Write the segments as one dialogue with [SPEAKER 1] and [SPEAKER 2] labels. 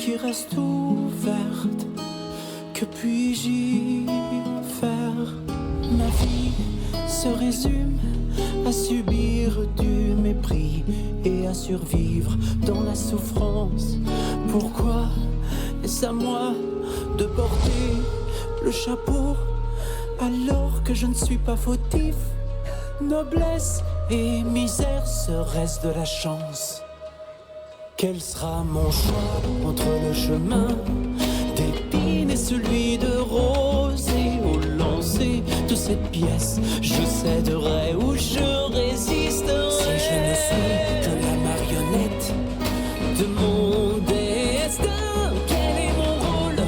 [SPEAKER 1] qui reste ouverte. Que puis-je y faire? Ma vie se résume à subir du mépris et à survivre dans la souffrance. Pourquoi est-ce à moi de porter le chapeau alors que je ne suis pas fautif? Noblesse et misère, serait-ce de la chance? Quel sera mon choix entre le chemin d'épines et celui de rose? Et au lancer de cette pièce, je céderai ou je résisterai. Si je ne suis que la marionnette de mon destin, quel est mon rôle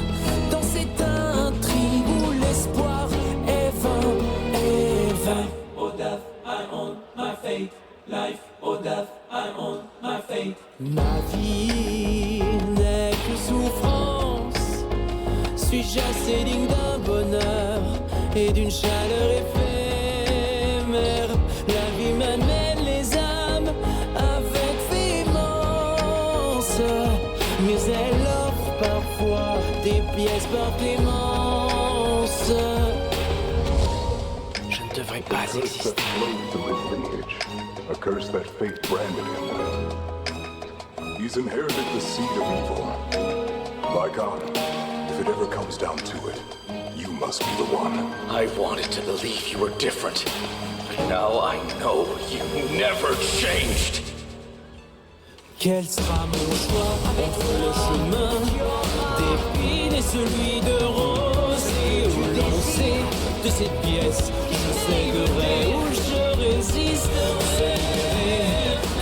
[SPEAKER 1] dans cette intrigue où l'espoir est vain, est vain?
[SPEAKER 2] Or death, I own my fate. Life or death, I own my fate.
[SPEAKER 1] Ma vie n'est que souffrance. Suis-je assez digne d'un bonheur et d'une chaleur éphémère? La vie m'amène les âmes avec véhémence, mais elle offre parfois des pièces par clémence. Je ne devrais pas exister.
[SPEAKER 3] A curse that fate branded him. He's inherited the seed of evil. By God, if it ever comes down to it, you must be the one.
[SPEAKER 4] I wanted to believe you were different, but now I know you never changed.
[SPEAKER 1] Quel sera mon choix entre le chemin d'épines et celui de rose? Et au lancer de cette pièce, je céderai ou je résisterai.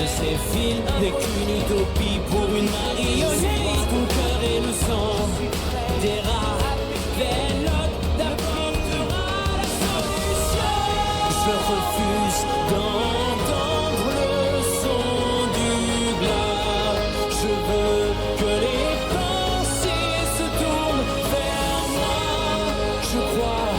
[SPEAKER 1] De ces fils n'est qu'une utopie pour une marionnette. Ton cœur et le sang des rats vélotes t'apportera la solution. Je refuse d'entendre le son du glas. Je veux que les pensées se tournent vers moi. Je crois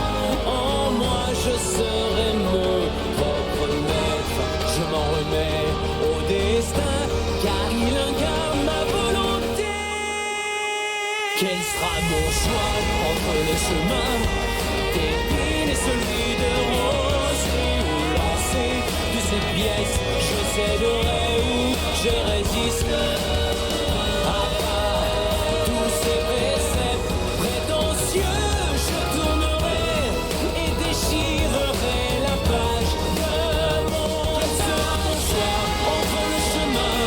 [SPEAKER 1] en moi, je serai mon propre maître. Je m'en remets au destin, car il incarne ma volonté. Quel sera mon choix entre le chemin d'épines et celui de rose? Et où lancer de ces pièces, je céderai ou je résiste à tous ces préceptes prétentieux. Je tournerai et déchirerai la page de mon. Quel sera mon choix entre le chemin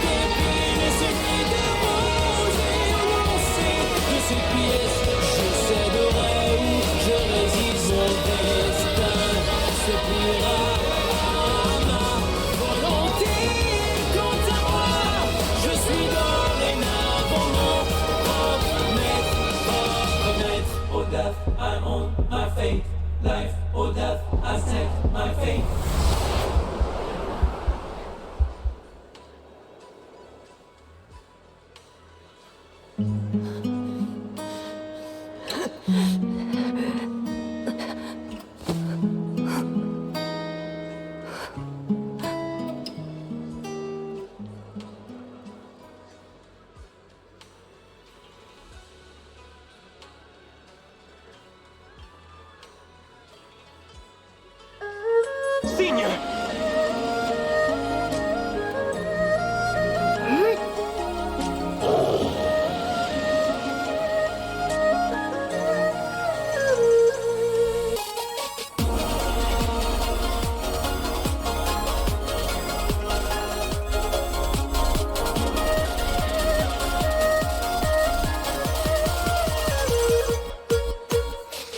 [SPEAKER 1] d'épines et celui de rose? Et au lancer de ces pièces, je céderai ou je résiste. Mon destin se pliera à ma volonté. Quant à moi, je suis dorénavant mon propre maître, propre maître.
[SPEAKER 2] Or death, I own my fate. Life or death, I set my fate.
[SPEAKER 4] Senior!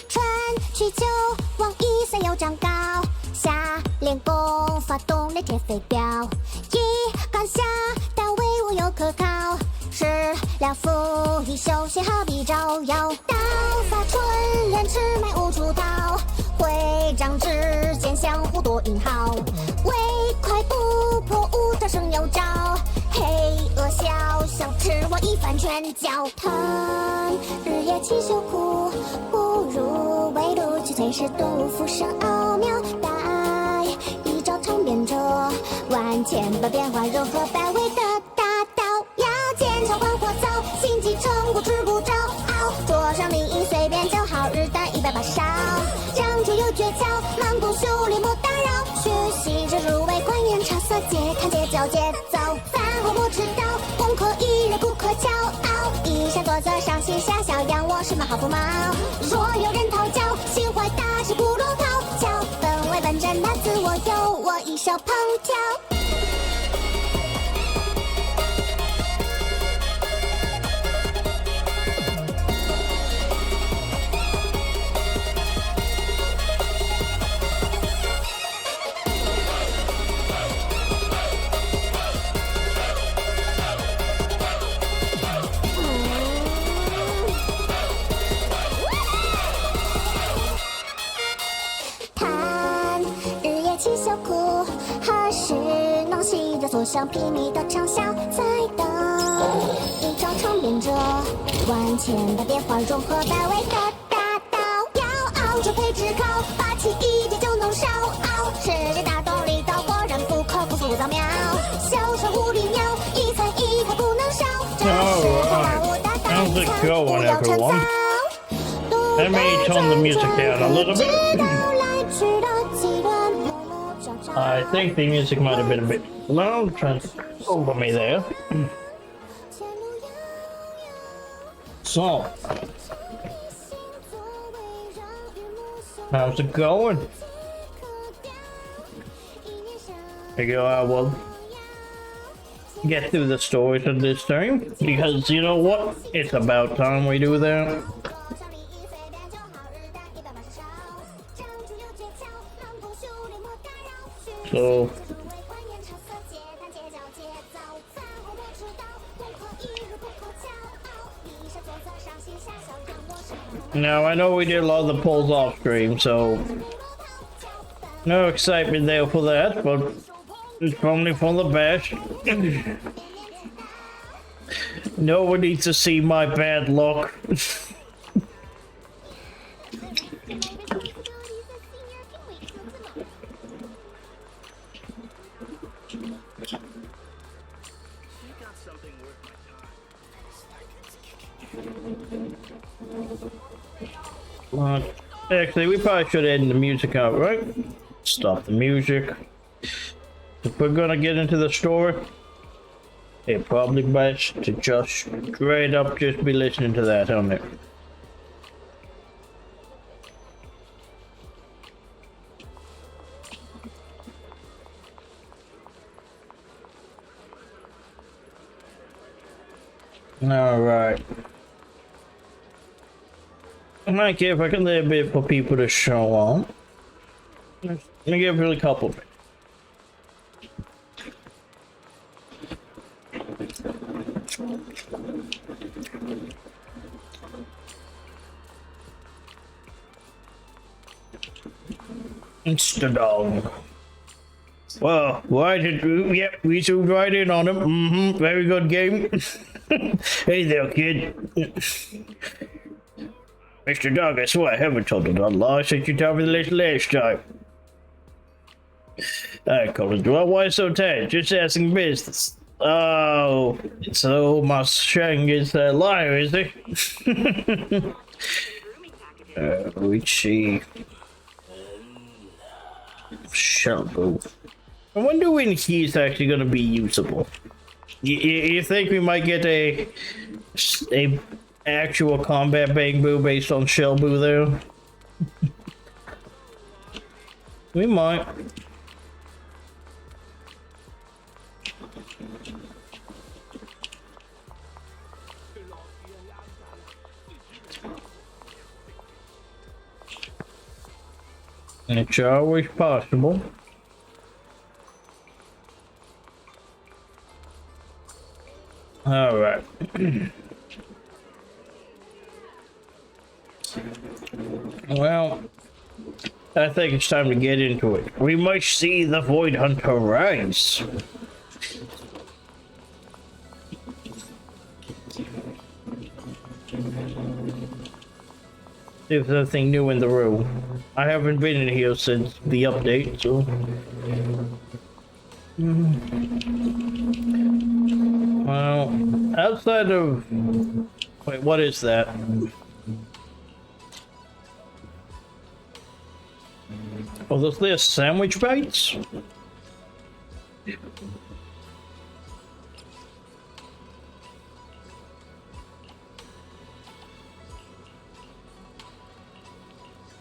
[SPEAKER 5] 春去秋往1岁又长高，夏练功发动了铁飞镖，一杆下但威武又可靠，吃了福一休息何必招摇，刀法纯练魑魅无出逃，会掌之间相互多引号，唯快不破无得胜有招，黑恶小小吃我一番拳脚疼，日夜勤修苦，不如围炉取翠是杜甫生奥妙，待一招长变者，万千般变化融合百味的大道，要坚强换火燥，心启程不吃不着，桌上名医随便叫号，日单180烧，讲究有诀窍，慢步修炼莫打扰，学习着入味观念茶色节，看节奏节奏，饭后不迟到，功课依然不可骄傲，一下坐着上心下效养我是马好福毛，若有人讨教，心怀大志不落讨教，本为本真的自我由我一手烹调。坐上拼命的长啸，在等一朝长变者，万千的变化融合百味的大道，要熬着配置高，霸气一点就能烧熬，世界大动力道，果然不可不复杂妙，小手无力鸟，一菜一菜不能少，这是万物大道，不要趁早。
[SPEAKER 6] Let me turn the music down a little bit. I think the music might have been a bit loud, trying to over me there. So, how's it going? Figure I will get through the stories of this time, because you know what? It's about time we do that. So now I know we did a lot of the polls off stream, so no excitement there for that, but it's only for the best. No one needs to see my bad luck. Actually, we probably should end the music out, right? Stop the music. If we're gonna get into the story, it's probably best to just straight up just be listening to that on it. Alright. I might give like a little bit for people to show on. Let me give it a couple of It's the dog. Well, why did we? Yep, we zoomed right in on him. Very good game. Hey there, kid. Mr. Dog, I swear I haven't told it on law since you told me the last time. Alright, Colin, why so tired? Just asking business. Oh, so my Shang is a liar, is he? Let's see. Shampoo. I wonder when he's actually going to be usable. You think we might get a actual combat Bang Boo based on Shell Boo there? We might. It's always possible. All right. Well, I think it's time to get into it. We must see the Void Hunter rise. If there's anything new in the room. I haven't been in here since the update, so... Well, outside of Wait, what is that? Oh, those there sandwich bites?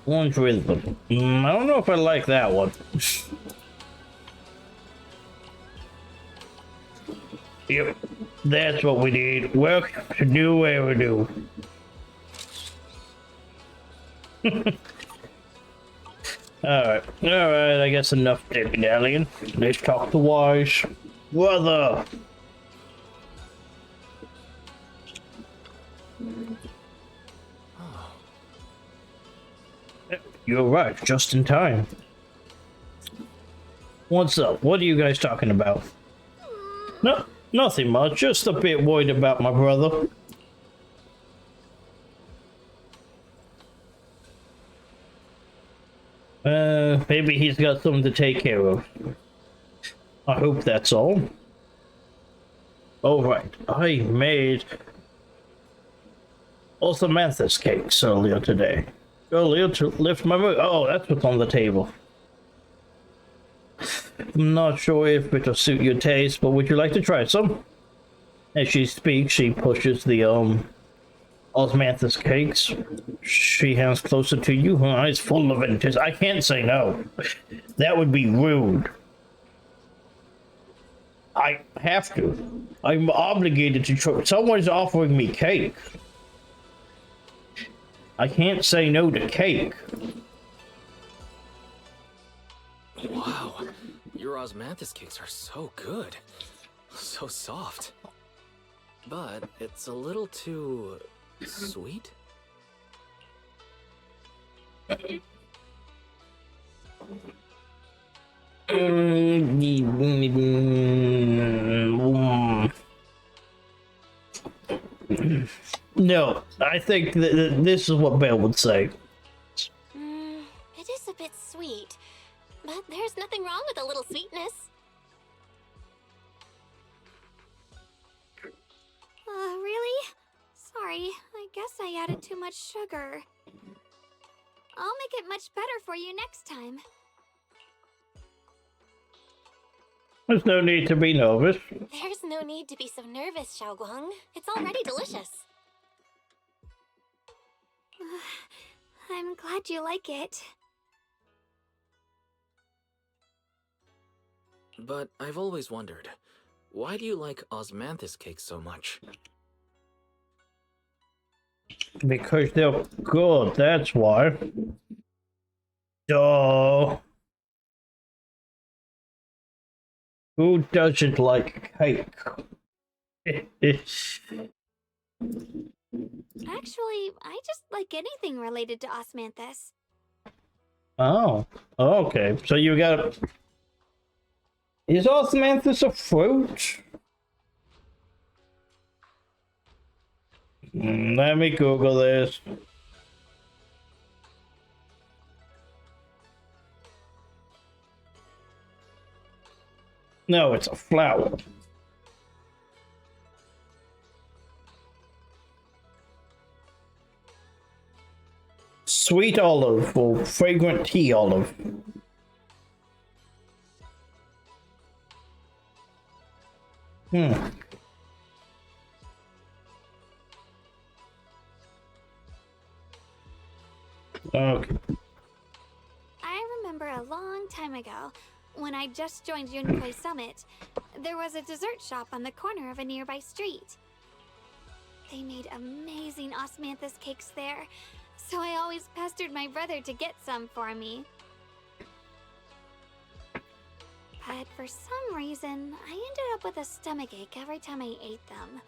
[SPEAKER 6] Orange rhythm. I don't know if I like that one. Yep, that's what we need. Welcome to New Avenue. Alright, I guess enough dilly-dallying. Let's talk to Wise. Brother! You're right, just in time. What's up? What are you guys talking about? No, nothing much. Just a bit worried about my brother. Maybe he's got something to take care of. I hope that's all. Oh, right. I made osmanthus cakes earlier today. Earlier to lift my mood. Oh, that's what's on the table. I'm not sure if it'll suit your taste, but would you like to try some? As she speaks, she pushes the osmanthus cakes. She hands closer to you, her eyes full of interest. I can't say no. That would be rude. I have to. I'm obligated to try. Someone's offering me cake. I can't say no to cake.
[SPEAKER 4] Wow, your osmanthus cakes are so good. So soft. But it's a little too sweet?
[SPEAKER 6] No, I think that this is what Belle would say.
[SPEAKER 5] It is a bit sweet, but there's nothing wrong with a little sweetness. Really? Sorry, I guess I added too much sugar. I'll make it much better for you next time.
[SPEAKER 6] There's no need to be nervous.
[SPEAKER 5] There's no need to be so nervous, Xiaoguang. It's already delicious. I'm glad you like it.
[SPEAKER 4] But I've always wondered, why do you like osmanthus cakes so much?
[SPEAKER 6] Because they're good, that's why. Duh. Who doesn't like cake?
[SPEAKER 5] Actually, I just like anything related to osmanthus.
[SPEAKER 6] Oh, okay. So you got... Is osmanthus a fruit? Let me Google this. No, it's a flower. Sweet olive or fragrant tea olive. Okay.
[SPEAKER 5] I remember a long time ago, when I just joined Yunhui Summit, there was a dessert shop on the corner of a nearby street. They made amazing osmanthus cakes there, so I always pestered my brother to get some for me. But for some reason, I ended up with a stomachache every time I ate them.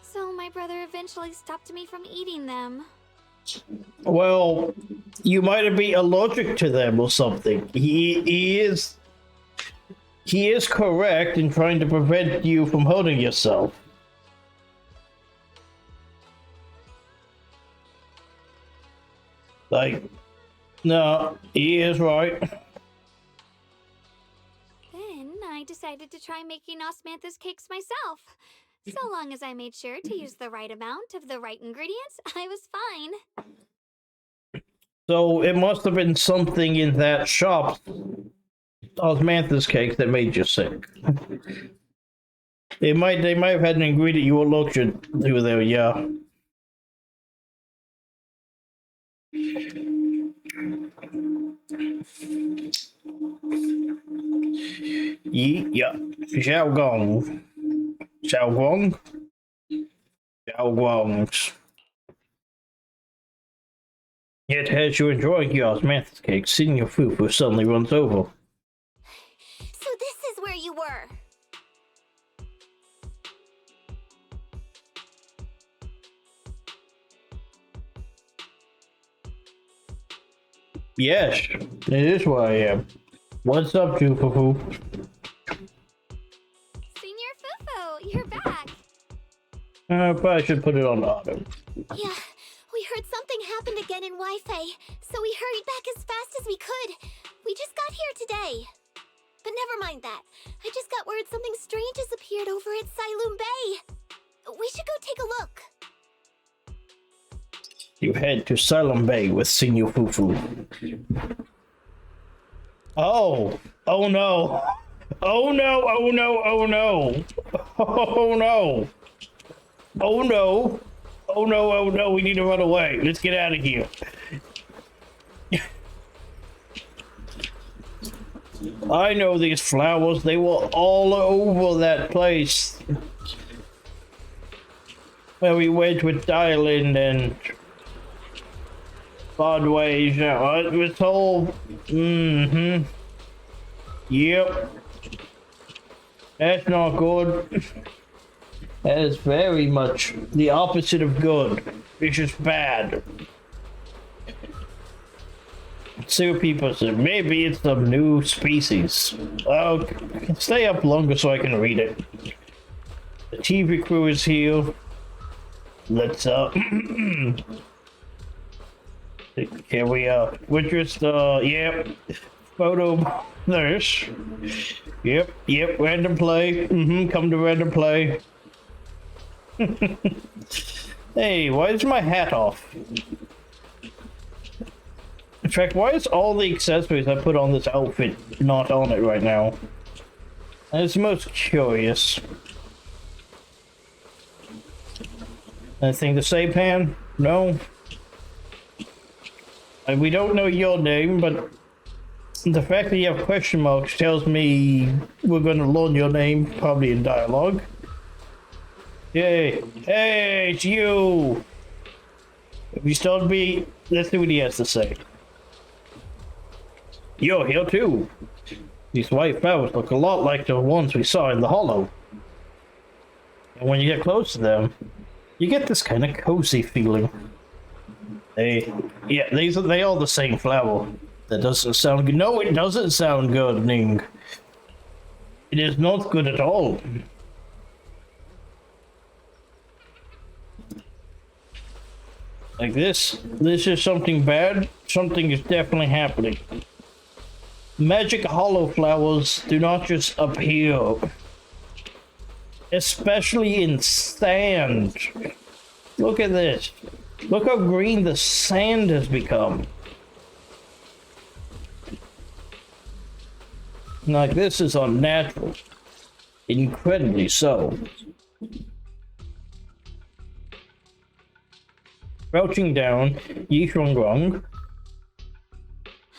[SPEAKER 5] So my brother eventually stopped me from eating them.
[SPEAKER 6] Well, you might be allergic to them or something. He is correct in trying to prevent you from hurting yourself. Like, no, he is right.
[SPEAKER 5] Then I decided to try making osmanthus cakes myself. So long as I made sure to use the right amount of the right ingredients, I was fine.
[SPEAKER 6] So it must have been something in that shop, Osmanthus cake, that made you sick. They might have had an ingredient you allergic to there, yeah. Yeah. Xiao Gong. Xiao Guang? Xiao Guangs. Yet as you enjoying your osmanthus cake, seeing your fufu suddenly runs over.
[SPEAKER 5] So this is where you were.
[SPEAKER 6] Yes, it is where I am. What's up, Fufu?
[SPEAKER 5] Senior Fufu, you're back.
[SPEAKER 6] Probably should put it on auto.
[SPEAKER 5] Yeah, we heard something happened again in Wi-Fi, so we hurried back as fast as we could. We just got here today. But never mind that. I just got word something strange has appeared over at Silum Bay. We should go take a look.
[SPEAKER 6] You head to Silum Bay with Senior Fufu. Oh! Oh no! Oh no! Oh no! Oh no! Oh no! Oh no! Oh no! Oh no! We need to run away. Let's get out of here. I know these flowers. They were all over that place where we went with Dylan and Bodways. It was all. Yep. That's not good. That is very much the opposite of good. It's just bad. See what people say. Maybe it's some new species. I'll stay up longer so I can read it. The TV crew is here. Let's here we are. We're just yep. Photo this. Yep, random play. Come to random play. Hey, why is my hat off? In fact, why is all the accessories I put on this outfit not on it right now? It's most curious. Anything to say, Pan? No? We don't know your name, but the fact that you have question marks tells me we're going to learn your name, probably in dialogue. Hey, it's you! If you start me, let's see what he has to say. You're here too. These white flowers look a lot like the ones we saw in the hollow. And when you get close to them, you get this kind of cozy feeling. They all the same flower. That doesn't sound good. No, it doesn't sound good, Ning. It is not good at all. Like this is something bad. Something is definitely happening. Magic hollow flowers do not just appear. Especially in sand. Look at this. Look how green the sand has become. Like, this is unnatural. Incredibly so. Crouching down, Yishuangrong.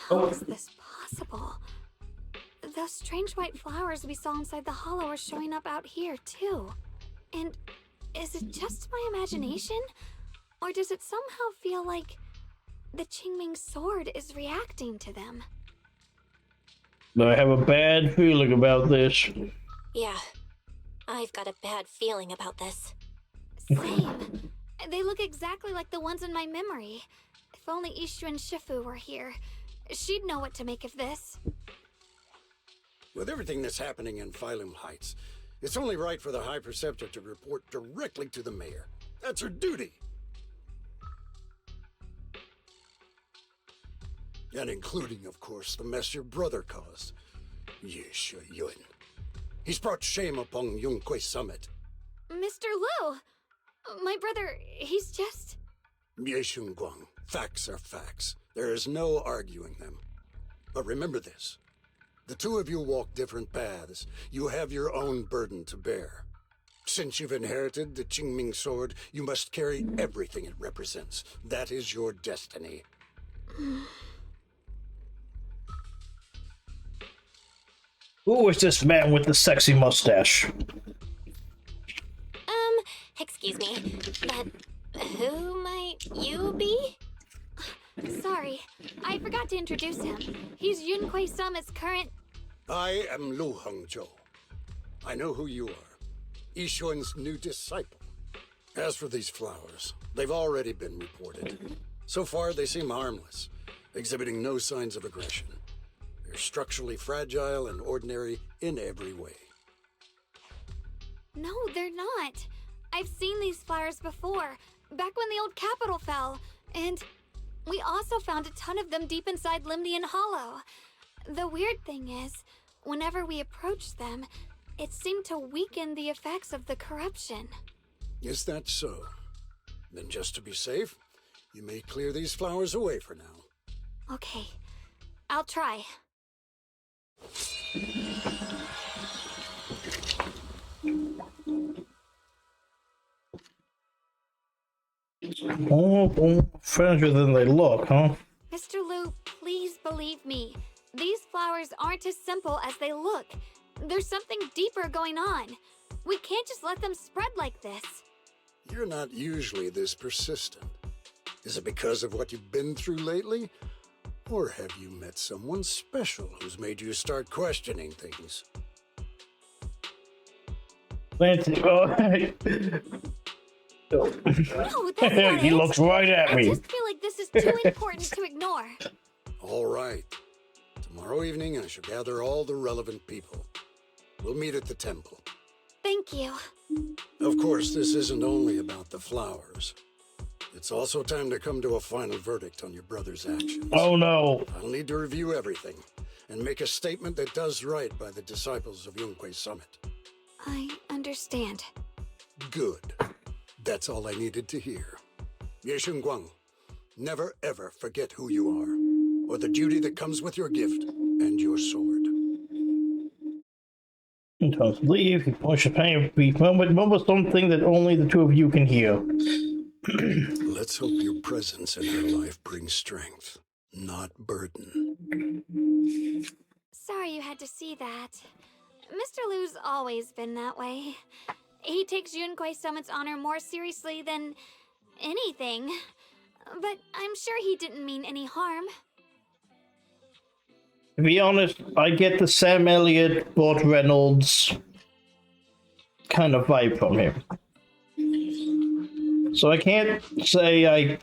[SPEAKER 5] How is this possible? Those strange white flowers we saw inside the hollow are showing up out here, too. And is it just my imagination? Or does it somehow feel like the Qingming sword is reacting to them?
[SPEAKER 6] I have a bad feeling about this.
[SPEAKER 7] Yeah, I've got a bad feeling about this.
[SPEAKER 5] Same. They look exactly like the ones in my memory. If only Ishu and Shifu were here, she'd know what to make of this.
[SPEAKER 8] With everything that's happening in Phylum Heights, it's only right for the High Preceptor to report directly to the mayor. That's her duty. And including, of course, the mess your brother caused. Yishu Yun. He's brought shame upon Yunquay Summit.
[SPEAKER 9] Mr. Liu! My brother, he's just...
[SPEAKER 8] Ye Guang, facts are facts. There is no arguing them. But remember this. The two of you walk different paths. You have your own burden to bear. Since you've inherited the Qingming sword, you must carry everything it represents. That is your destiny.
[SPEAKER 6] Who is this man with the sexy mustache?
[SPEAKER 7] Excuse me, but who might you be?
[SPEAKER 9] Sorry, I forgot to introduce him. He's Yunquei Summit's current...
[SPEAKER 8] I am Lu Hengzhou. I know who you are. Yixuan's new disciple. As for these flowers, they've already been reported. So far, they seem harmless, exhibiting no signs of aggression. They're structurally fragile and ordinary in every way.
[SPEAKER 9] No, they're not. I've seen these flowers before, back when the old capital fell, and we also found a ton of them deep inside Limnian Hollow. The weird thing is, whenever we approached them, it seemed to weaken the effects of the corruption.
[SPEAKER 8] Is that so? Then just to be safe, you may clear these flowers away for now.
[SPEAKER 9] Okay, I'll try.
[SPEAKER 6] Oh, further than they look, huh?
[SPEAKER 9] Mr. Liu, please believe me. These flowers aren't as simple as they look. There's something deeper going on. We can't just let them spread like this.
[SPEAKER 8] You're not usually this persistent. Is it because of what you've been through lately? Or have you met someone special who's made you start questioning things?
[SPEAKER 6] Clancy,
[SPEAKER 9] No, that's not
[SPEAKER 6] he
[SPEAKER 9] it.
[SPEAKER 6] looks right at
[SPEAKER 9] I
[SPEAKER 6] me.
[SPEAKER 9] just feel like this is too important to ignore.
[SPEAKER 8] All right. Tomorrow evening, I shall gather all the relevant people. We'll meet at the temple.
[SPEAKER 9] Thank you.
[SPEAKER 8] Of course, this isn't only about the flowers. It's also time to come to a final verdict on your brother's actions.
[SPEAKER 6] Oh no.
[SPEAKER 8] I'll need to review everything and make a statement that does right by the disciples of Yunquei Summit.
[SPEAKER 9] I understand.
[SPEAKER 8] Good. That's all I needed to hear. Ye Guang, never ever forget who you are, or the duty that comes with your gift and your sword.
[SPEAKER 6] Don't leave. You push a pain. Remember something that only the two of you can hear.
[SPEAKER 8] Let's hope your presence in her life brings strength, not burden.
[SPEAKER 9] Sorry you had to see that. Mr. Liu's always been that way. He takes Yunquei Summit's honor more seriously than anything. But I'm sure he didn't mean any harm.
[SPEAKER 6] To be honest, I get the Sam Elliott, Burt Reynolds kind of vibe from him. So I can't say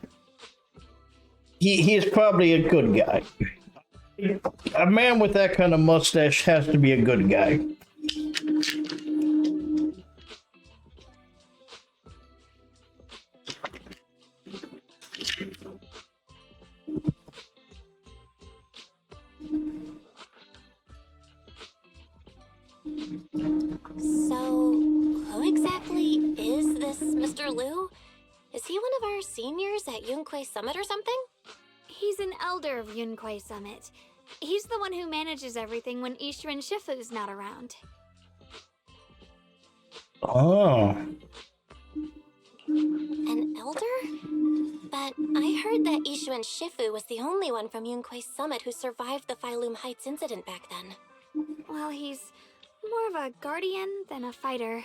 [SPEAKER 6] he is probably a good guy. A man with that kind of mustache has to be a good guy.
[SPEAKER 7] So, who exactly is this Mr. Liu? Is he one of our seniors at Yunquei Summit or something?
[SPEAKER 9] He's an elder of Yunquei Summit. He's the one who manages everything when Yixuan Shifu's not around.
[SPEAKER 6] Oh.
[SPEAKER 7] An elder? But I heard that Yixuan Shifu was the only one from Yunquei Summit who survived the Phylum Heights incident back then.
[SPEAKER 9] Well, he's more of a guardian than a fighter.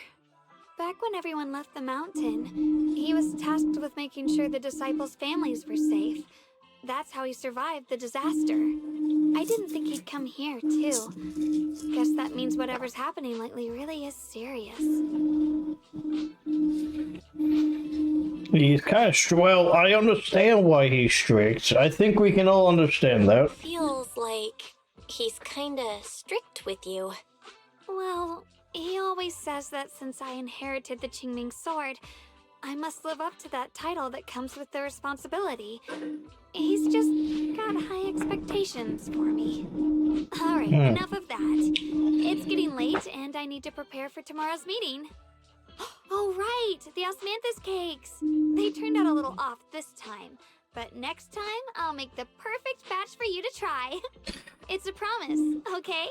[SPEAKER 9] Back when everyone left the mountain, he was tasked with making sure the disciples' families were safe. That's how he survived the disaster. I didn't think he'd come here, too. Guess that means whatever's happening lately really is serious.
[SPEAKER 6] He's kind of well, I understand why he's strict. I think we can all understand that.
[SPEAKER 7] Feels like he's kinda strict with you.
[SPEAKER 9] Well, he always says that since I inherited the Qingming sword, I must live up to that title that comes with the responsibility. He's just got high expectations for me. Alright, enough of that. It's getting late and I need to prepare for tomorrow's meeting. Oh, right! The osmanthus cakes! They turned out a little off this time. But next time, I'll make the perfect batch for you to try. It's a promise, okay?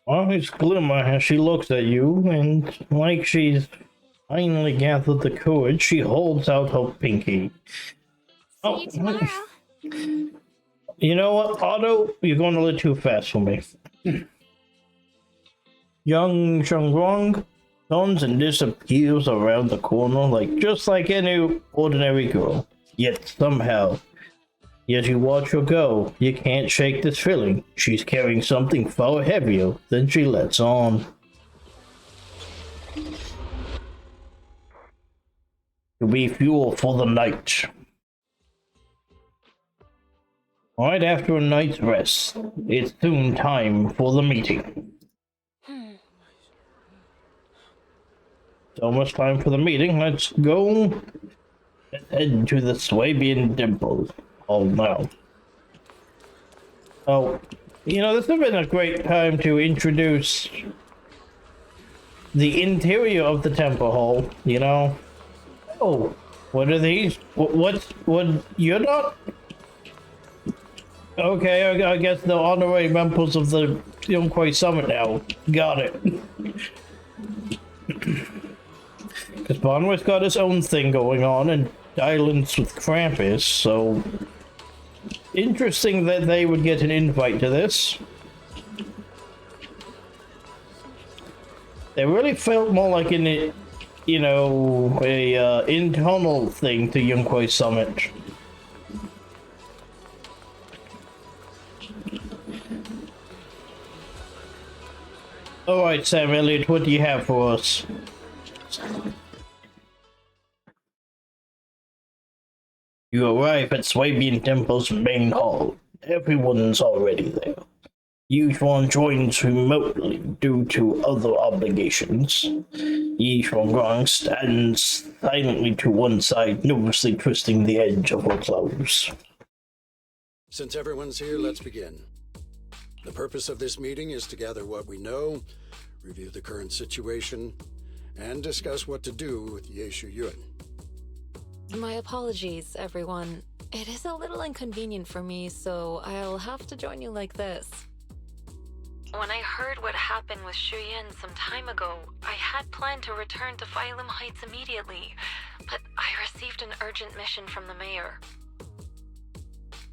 [SPEAKER 6] Well, it's Glimmer as she looks at you, and like she's finally gathered the courage, she holds out her pinky.
[SPEAKER 9] See you tomorrow.
[SPEAKER 6] You know what, Otto? You're going a little too fast for me. Young Shengrong turns and disappears around the corner just like any ordinary girl. Yet somehow, as you watch her go, you can't shake this feeling. She's carrying something far heavier than she lets on. To be fuel for the night. Right after a night's rest, it's soon time for the meeting. It's almost time for the meeting. Let's go. Let's head to the Swabian Temple. Oh no. Oh, you know, this has been a great time to introduce the interior of the temple hall, you know? Oh, what are these? What, you're not? Okay, I guess the honorary members of the Yunquay Summit now. Got it. Because Bonway's got his own thing going on, and Islands with Krampus, so interesting that they would get an invite to this. They really felt more like an, you know, a internal thing to Yunquay Summit. Alright, Sam Elliott, what do you have for us? You arrive at Swabian Temple's main hall. Everyone's already there. Yishuan joins remotely due to other obligations. Yishuan stands silently to one side, nervously twisting the edge of her clothes.
[SPEAKER 8] Since everyone's here, let's begin. The purpose of this meeting is to gather what we know, review the current situation, and discuss what to do with Yeshu Yun.
[SPEAKER 10] My apologies, everyone. It is a little inconvenient for me, so I'll have to join you like this. When I heard what happened with Shuyin some time ago, I had planned to return to Phylum Heights immediately, but I received an urgent mission from the mayor.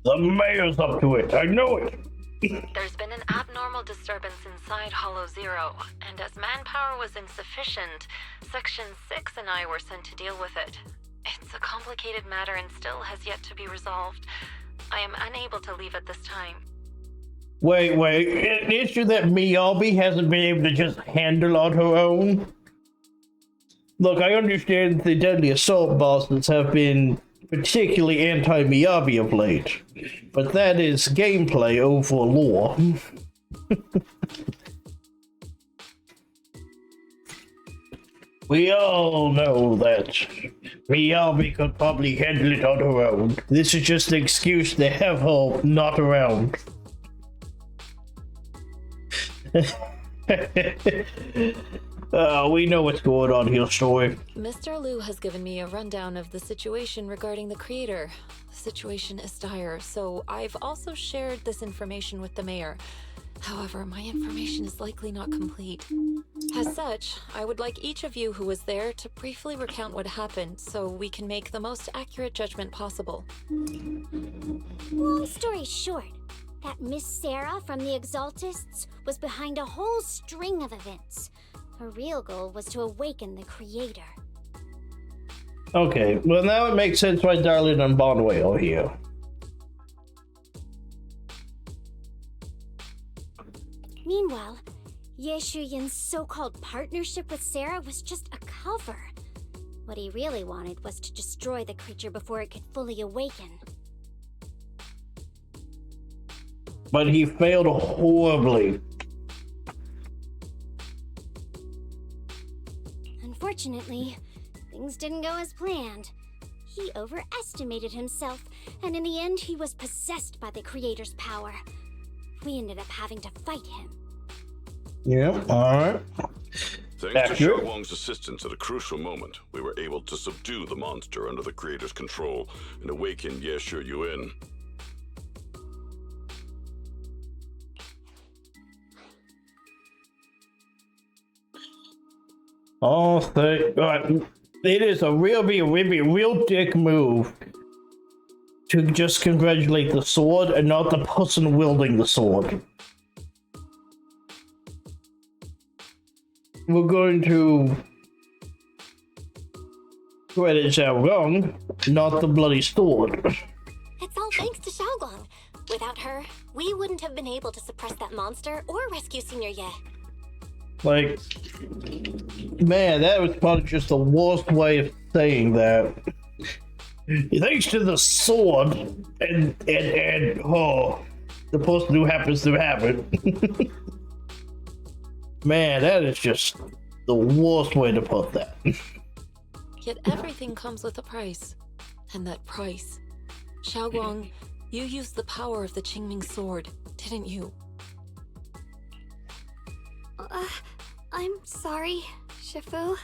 [SPEAKER 6] The mayor's up to it, I know it!
[SPEAKER 10] There's been an abnormal disturbance inside Hollow Zero, and as manpower was insufficient, Section 6 and I were sent to deal with it. It's a complicated matter and still has yet to be resolved. I am unable to leave at this time.
[SPEAKER 6] Wait, an issue that Miyabi hasn't been able to just handle on her own? Look, I understand the Deadly Assault bosses have been particularly anti-Miyabi of late, but that is gameplay over lore. We all know that Miyabi could probably handle it on her own. This is just an excuse to have her not around. We know what's going on here, Story.
[SPEAKER 10] Mr. Liu has given me a rundown of the situation regarding the creator. The situation is dire, so I've also shared this information with the mayor. However, my information is likely not complete. As such, I would like each of you who was there to briefly recount what happened so we can make the most accurate judgment possible.
[SPEAKER 5] Long story short, that Miss Sarah from the Exaltists was behind a whole string of events. Her real goal was to awaken the creator.
[SPEAKER 6] Okay, well now it makes sense why Darlene and Bonway are here.
[SPEAKER 5] Meanwhile, Yeshu Yin's so-called partnership with Sarah was just a cover. What he really wanted was to destroy the creature before it could fully awaken.
[SPEAKER 6] But he failed horribly.
[SPEAKER 5] Unfortunately, things didn't go as planned. He overestimated himself, and in the end he was possessed by the creator's power. We ended up having to fight him.
[SPEAKER 6] Yeah, alright.
[SPEAKER 11] Thanks to Xiao Guang's assistance at a crucial moment, we were able to subdue the monster under the creator's control and awaken Ye Shi Yuan.
[SPEAKER 6] Oh, thank God. It is a real dick move to just congratulate the sword and not the person wielding the sword. We're going to credit Xiao Guang, not the bloody sword.
[SPEAKER 7] It's all thanks to Xiaoguang. Without her, we wouldn't have been able to suppress that monster or rescue Senior Ye.
[SPEAKER 6] Like, man, that was probably just the worst way of saying that. Thanks to the sword and the person who happens to have it. Man, that is just the worst way to put that.
[SPEAKER 10] Yet everything comes with a price. And that price. Xiaoguang, you used the power of the Qingming sword, didn't you?
[SPEAKER 9] I'm sorry, Shifu.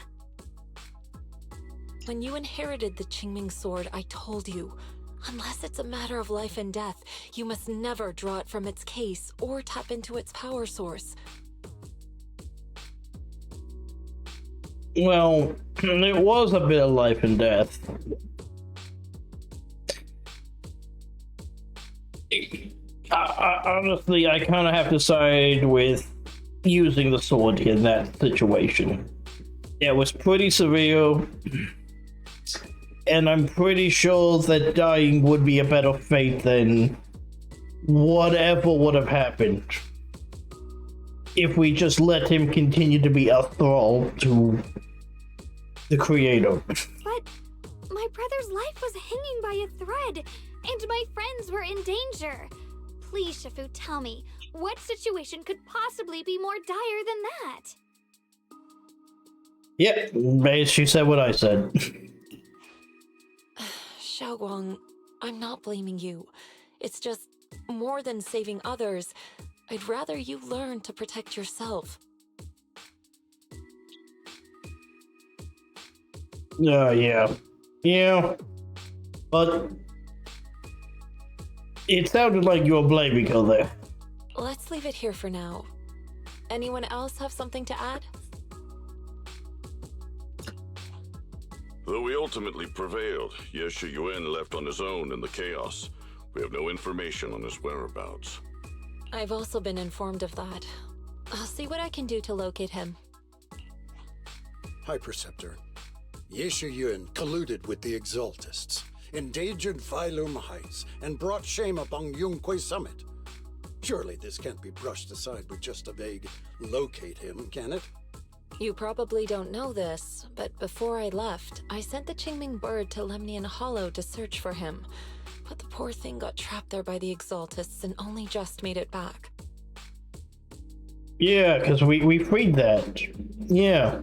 [SPEAKER 10] When you inherited the Qingming sword, I told you, unless it's a matter of life and death, you must never draw it from its case or tap into its power source.
[SPEAKER 6] Well, it was a bit of life and death. Honestly, I kind of have to side with using the sword in that situation. It was pretty severe, and I'm pretty sure that dying would be a better fate than whatever would have happened if we just let him continue to be a thrall to the creator.
[SPEAKER 9] But my brother's life was hanging by a thread, and my friends were in danger. Please, Shifu, tell me, what situation could possibly be more dire than that?
[SPEAKER 6] Yeah, she said what I said.
[SPEAKER 10] Xiaoguang, I'm not blaming you. It's just, more than saving others, I'd rather you learn to protect yourself. Yeah. But it sounded like you were blaming her there. Let's leave it here for now. Anyone else have something to add?
[SPEAKER 11] Though we ultimately prevailed, Ye Shi Yuan left on his own in the chaos. We have no information on his whereabouts.
[SPEAKER 10] I've also been informed of that. I'll see what I can do to locate him.
[SPEAKER 8] High Preceptor, Ye Shi Yuan colluded with the Exaltists, endangered Failum Heights, and brought shame upon Yunque Summit. Surely this can't be brushed aside with just a vague locate him, can it?
[SPEAKER 10] You probably don't know this, but before I left, I sent the Qingming bird to Lemnian Hollow to search for him. But the poor thing got trapped there by the Exaltists and only just made it back.
[SPEAKER 6] Yeah, because we freed that. Yeah.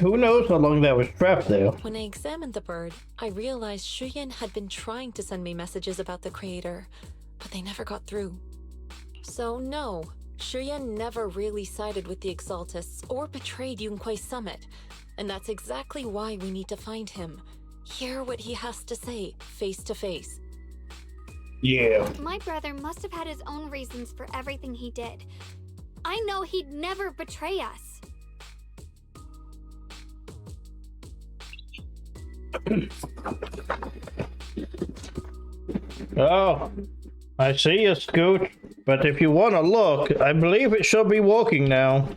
[SPEAKER 6] Who knows how long that was trapped there?
[SPEAKER 10] When I examined the bird, I realized Shuyan had been trying to send me messages about the creator, but they never got through. So no, Shuyan never really sided with the Exaltists or betrayed Yunque Summit, and that's exactly why we need to find him. Hear what he has to say, face to face.
[SPEAKER 6] Yeah.
[SPEAKER 9] My brother must have had his own reasons for everything he did. I know he'd never betray us.
[SPEAKER 6] Oh, I see you, Scoot. But if you want to look, I believe it should be walking now.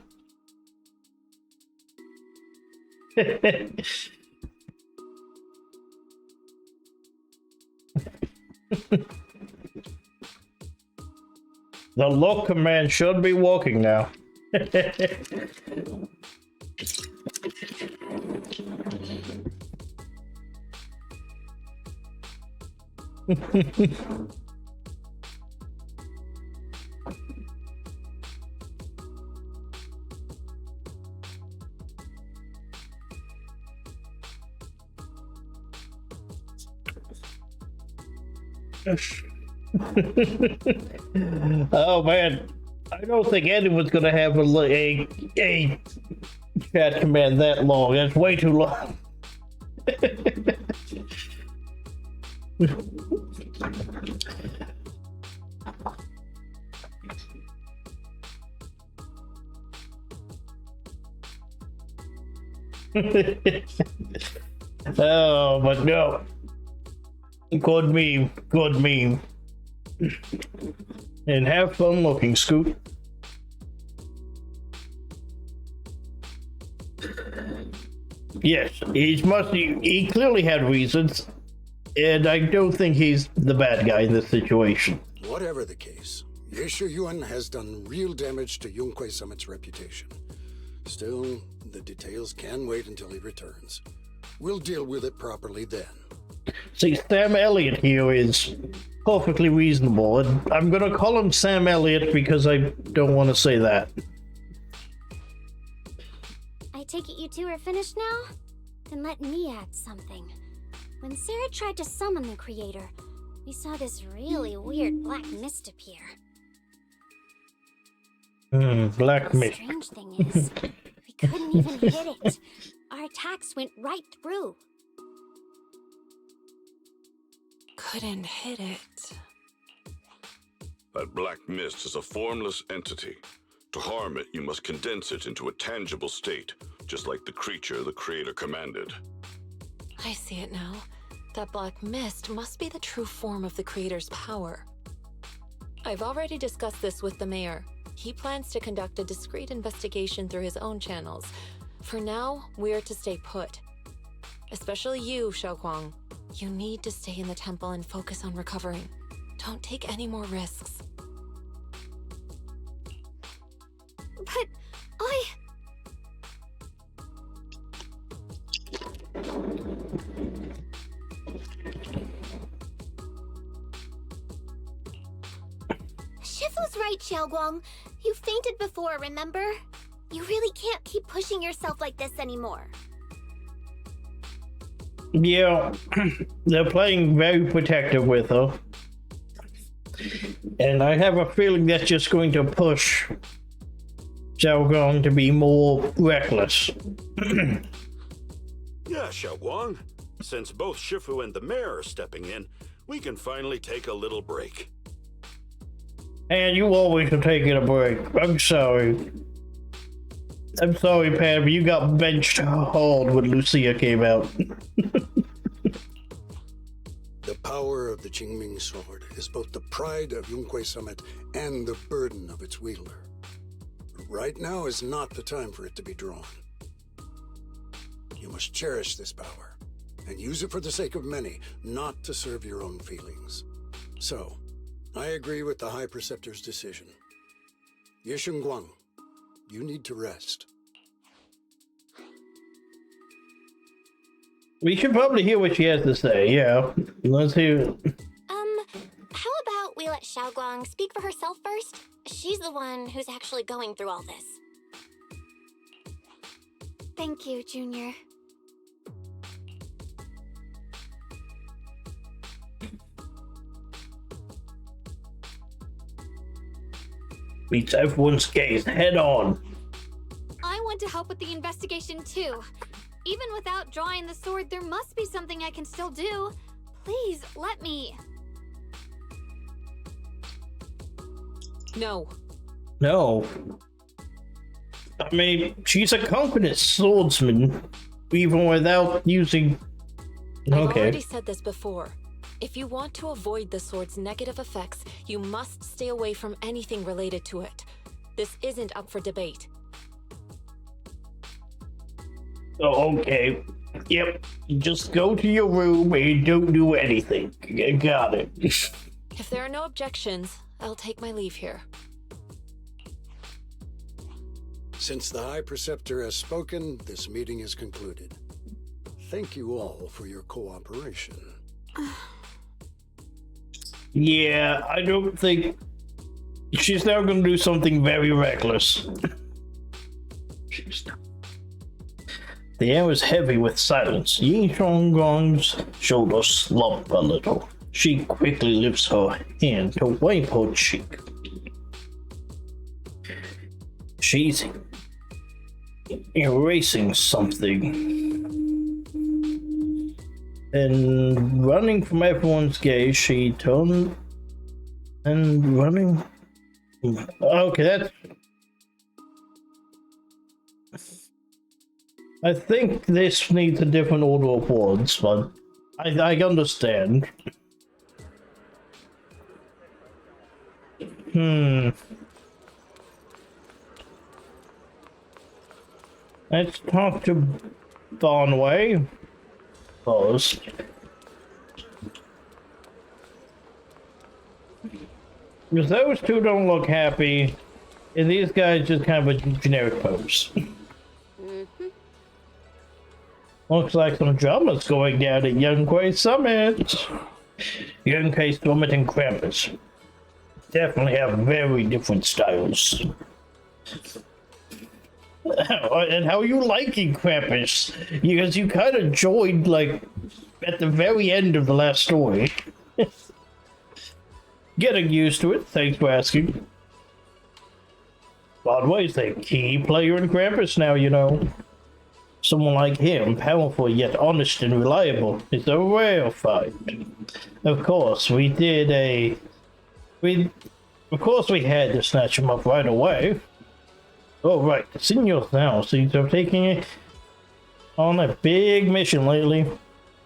[SPEAKER 6] The look command should be walking now. Oh man, I don't think anyone's gonna have a chat command that long. That's way too long. Oh, but no. Good meme, good meme. And have fun looking, Scoot. Yes, he clearly had reasons, and I don't think he's the bad guy in this situation.
[SPEAKER 8] Whatever the case, Yeshu Yuan has done real damage to Yunkwei Summit's reputation. Still, the details can wait until he returns. We'll deal with it properly then.
[SPEAKER 6] See, Sam Elliott here is perfectly reasonable, and I'm gonna call him Sam Elliott because I don't want to say that.
[SPEAKER 5] I take it you two are finished now? Then let me add something. When Sarah tried to summon the creator, we saw this really weird black mist appear.
[SPEAKER 6] Black mist.
[SPEAKER 5] The strange thing is, we couldn't even hit it. Our attacks went right through.
[SPEAKER 10] Couldn't hit it.
[SPEAKER 11] That black mist is a formless entity. To harm it, you must condense it into a tangible state, just like the creature the creator commanded.
[SPEAKER 10] I see it now. That black mist must be the true form of the creator's power. I've already discussed this with the mayor. He plans to conduct a discreet investigation through his own channels. For now, we're to stay put. Especially you, Xiaoguang. You need to stay in the temple and focus on recovering. Don't take any more risks.
[SPEAKER 9] But I...
[SPEAKER 5] Shifu's right, Xiaoguang. You fainted before, remember? You really can't keep pushing yourself like this anymore.
[SPEAKER 6] Yeah, they're playing very protective with her. And I have a feeling that's just going to push Xiaoguang to be more reckless.
[SPEAKER 12] Yeah, Xiaoguang. Since both Shifu and the mayor are stepping in, we can finally take a little break.
[SPEAKER 6] And you always are taking a break. I'm sorry. I'm sorry, Pam, you got benched hard when Lucia came out.
[SPEAKER 8] The power of the Qingming sword is both the pride of Yunkwei Summit and the burden of its wielder. Right now is not the time for it to be drawn. You must cherish this power, and use it for the sake of many, not to serve your own feelings. So, I agree with the High Preceptor's decision. Yeshun Guang, you need to rest.
[SPEAKER 6] We should probably hear what she has to say, yeah. Let's hear.
[SPEAKER 7] How about we let Xiaoguang speak for herself first? She's the one who's actually going through all this.
[SPEAKER 9] Thank you, Junior.
[SPEAKER 6] Meets everyone's gaze head on.
[SPEAKER 9] I want to help with the investigation too. Even without drawing the sword, there must be something I can still do. Please, let me.
[SPEAKER 10] No.
[SPEAKER 6] No. I mean, she's a confident swordsman, even without using...
[SPEAKER 10] I've already said this before. If you want to avoid the sword's negative effects, you must stay away from anything related to it. This isn't up for debate.
[SPEAKER 6] Oh, okay. Yep. Just go to your room and don't do anything. Got it.
[SPEAKER 10] If there are no objections, I'll take my leave here.
[SPEAKER 8] Since the High Preceptor has spoken, this meeting is concluded. Thank you all for your cooperation.
[SPEAKER 6] Yeah, I don't think... She's now gonna do something very reckless. The air is heavy with silence. Yi Xiaoguang's shoulders slump a little. She quickly lifts her hand to wipe her cheek. She's erasing something. And running from everyone's gaze, she turned and running. Okay, that's. I think this needs a different order of words, but I understand. Let's talk to Barnway first. Because those two don't look happy, and these guys just kind of a generic pose. Looks like some drama's going down at Youngquay Summit. Youngquay Summit and Krampus definitely have very different styles. And how are you liking Krampus? Because you kind of joined, like, at the very end of the last story. Getting used to it, thanks for asking. Broadway's the key player in Krampus now, you know. Someone like him, powerful yet honest and reliable, is a rare find. Of course, we had to snatch him up right away. Oh, right, the seniors now seems to have taken it on a big mission lately.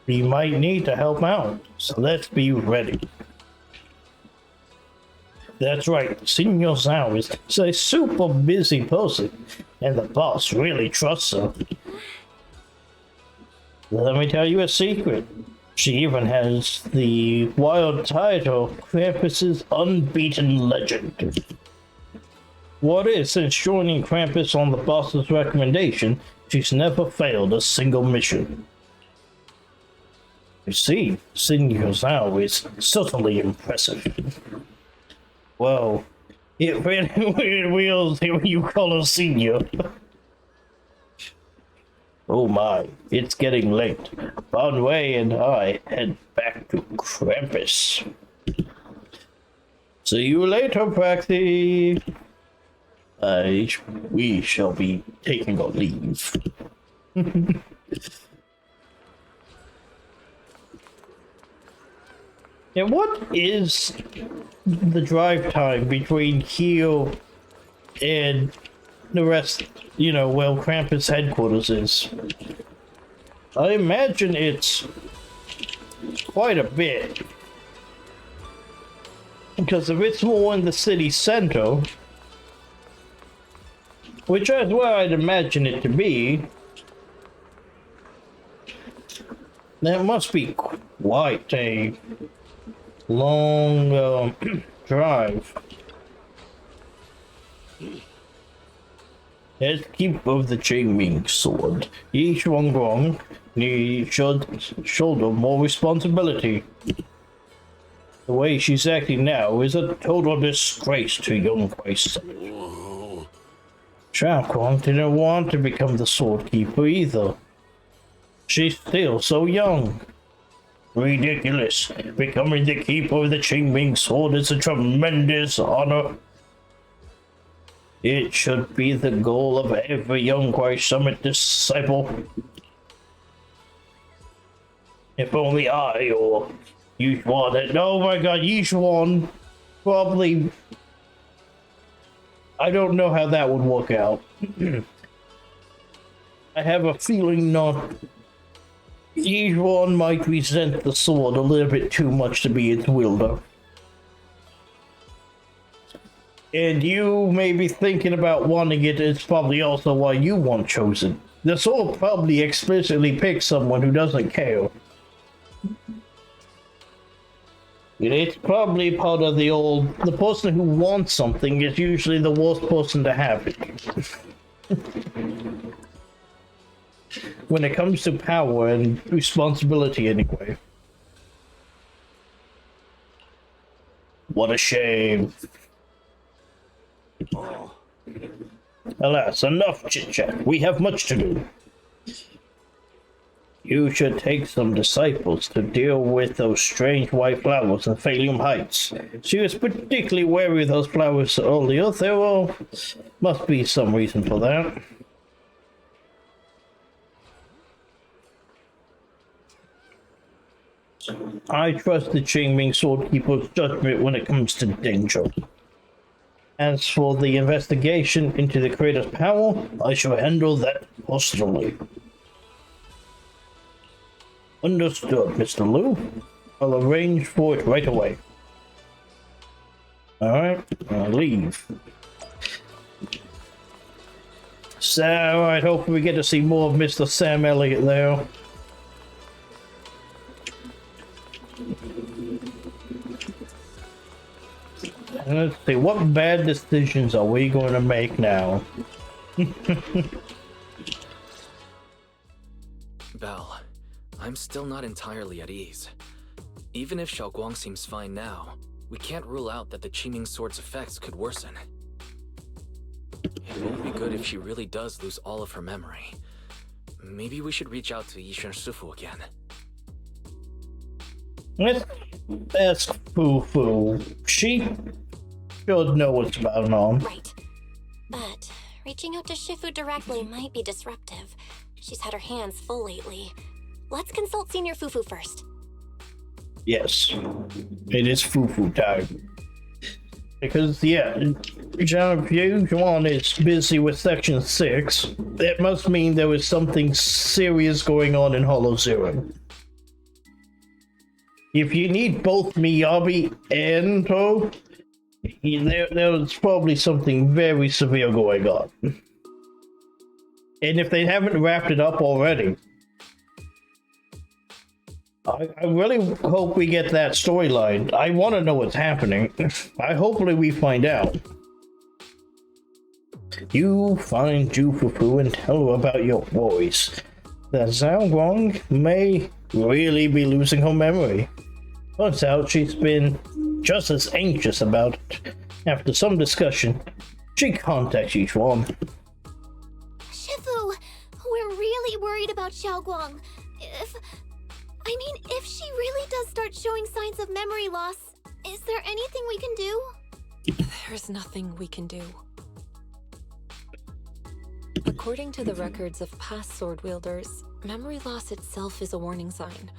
[SPEAKER 6] We might need to help out, so let's be ready. That's right, Senior Zhao is a super busy person, and the boss really trusts her. Let me tell you a secret. She even has the wild title, Krampus's Unbeaten Legend. What is, since joining Krampus on the boss's recommendation, she's never failed a single mission. You see, Senior Zhao is certainly impressive. Well, it really wheels when you call her senior. Oh my, it's getting late. Barnway and I head back to Krampus. See you later, Praxi. We shall be taking our leave. And what is the drive time between here and the rest, you know, well, Krampus headquarters is? I imagine it's quite a bit. Because if it's more in the city center, which is where I'd imagine it to be, that must be quite a long drive. As keeper of the Qingming sword, Yi Shuanggong should shoulder more responsibility. The way she's acting now is a total disgrace to Youngquay Summit. Shuanggong didn't want to become the sword keeper either. She's still so young. Ridiculous. Becoming the keeper of the Qingming sword is a tremendous honor. It should be the goal of every Youngquay Summit disciple. If only I or Yushuan oh my god, Yushuan probably... I don't know how that would work out. I have a feeling not... Yushuan might resent the sword a little bit too much to be its wielder. And you may be thinking about wanting it, it's probably also why you want chosen. The sword probably explicitly picks someone who doesn't care. It's probably part of the old, the person who wants something is usually the worst person to have it. When it comes to power and responsibility anyway. What a shame. Alas, enough chit-chat. We have much to do. You should take some disciples to deal with those strange white flowers in Phalium Heights. She was particularly wary of those flowers earlier. There must be some reason for that. I trust the Qingming Swordkeeper's judgment when it comes to danger. As for the investigation into the creator's power, I shall handle that personally. Understood, Mr. Liu. I'll arrange for it right away. Alright, I'll leave. So, I hope we get to see more of Mr. Sam Elliott there. Let's see, what bad decisions are we going to make now?
[SPEAKER 13] Belle, I'm still not entirely at ease. Even if Xiaoguang seems fine now, we can't rule out that the Qingming Sword's effects could worsen. It won't be good if she really does lose all of her memory. Maybe we should reach out to Yixuan Shifu again.
[SPEAKER 6] Let's ask Fu. She should know what's going on.
[SPEAKER 7] Right. But reaching out to Shifu directly might be disruptive. She's had her hands full lately. Let's consult Senior Fufu first.
[SPEAKER 6] Yes. It is Fu time. Because, yeah, Zhang Yuan is busy with Section 6. That must mean there was something serious going on in Hollow Zero. If you need both Miyabi and To, there's probably something very severe going on. And if they haven't wrapped it up already, I really hope we get that storyline. I want to know what's happening. Hopefully we find out. You find Ju Fufu and tell her about your voice. That Zhao Guang may really be losing her memory. Turns out she's been just as anxious about it. After some discussion, she contacts Yixuan.
[SPEAKER 5] Shifu, we're really worried about Xiaoguang. If she really does start showing signs of memory loss, is there anything we can do?
[SPEAKER 10] There's nothing we can do. According to the records of past sword wielders, memory loss itself is a warning sign.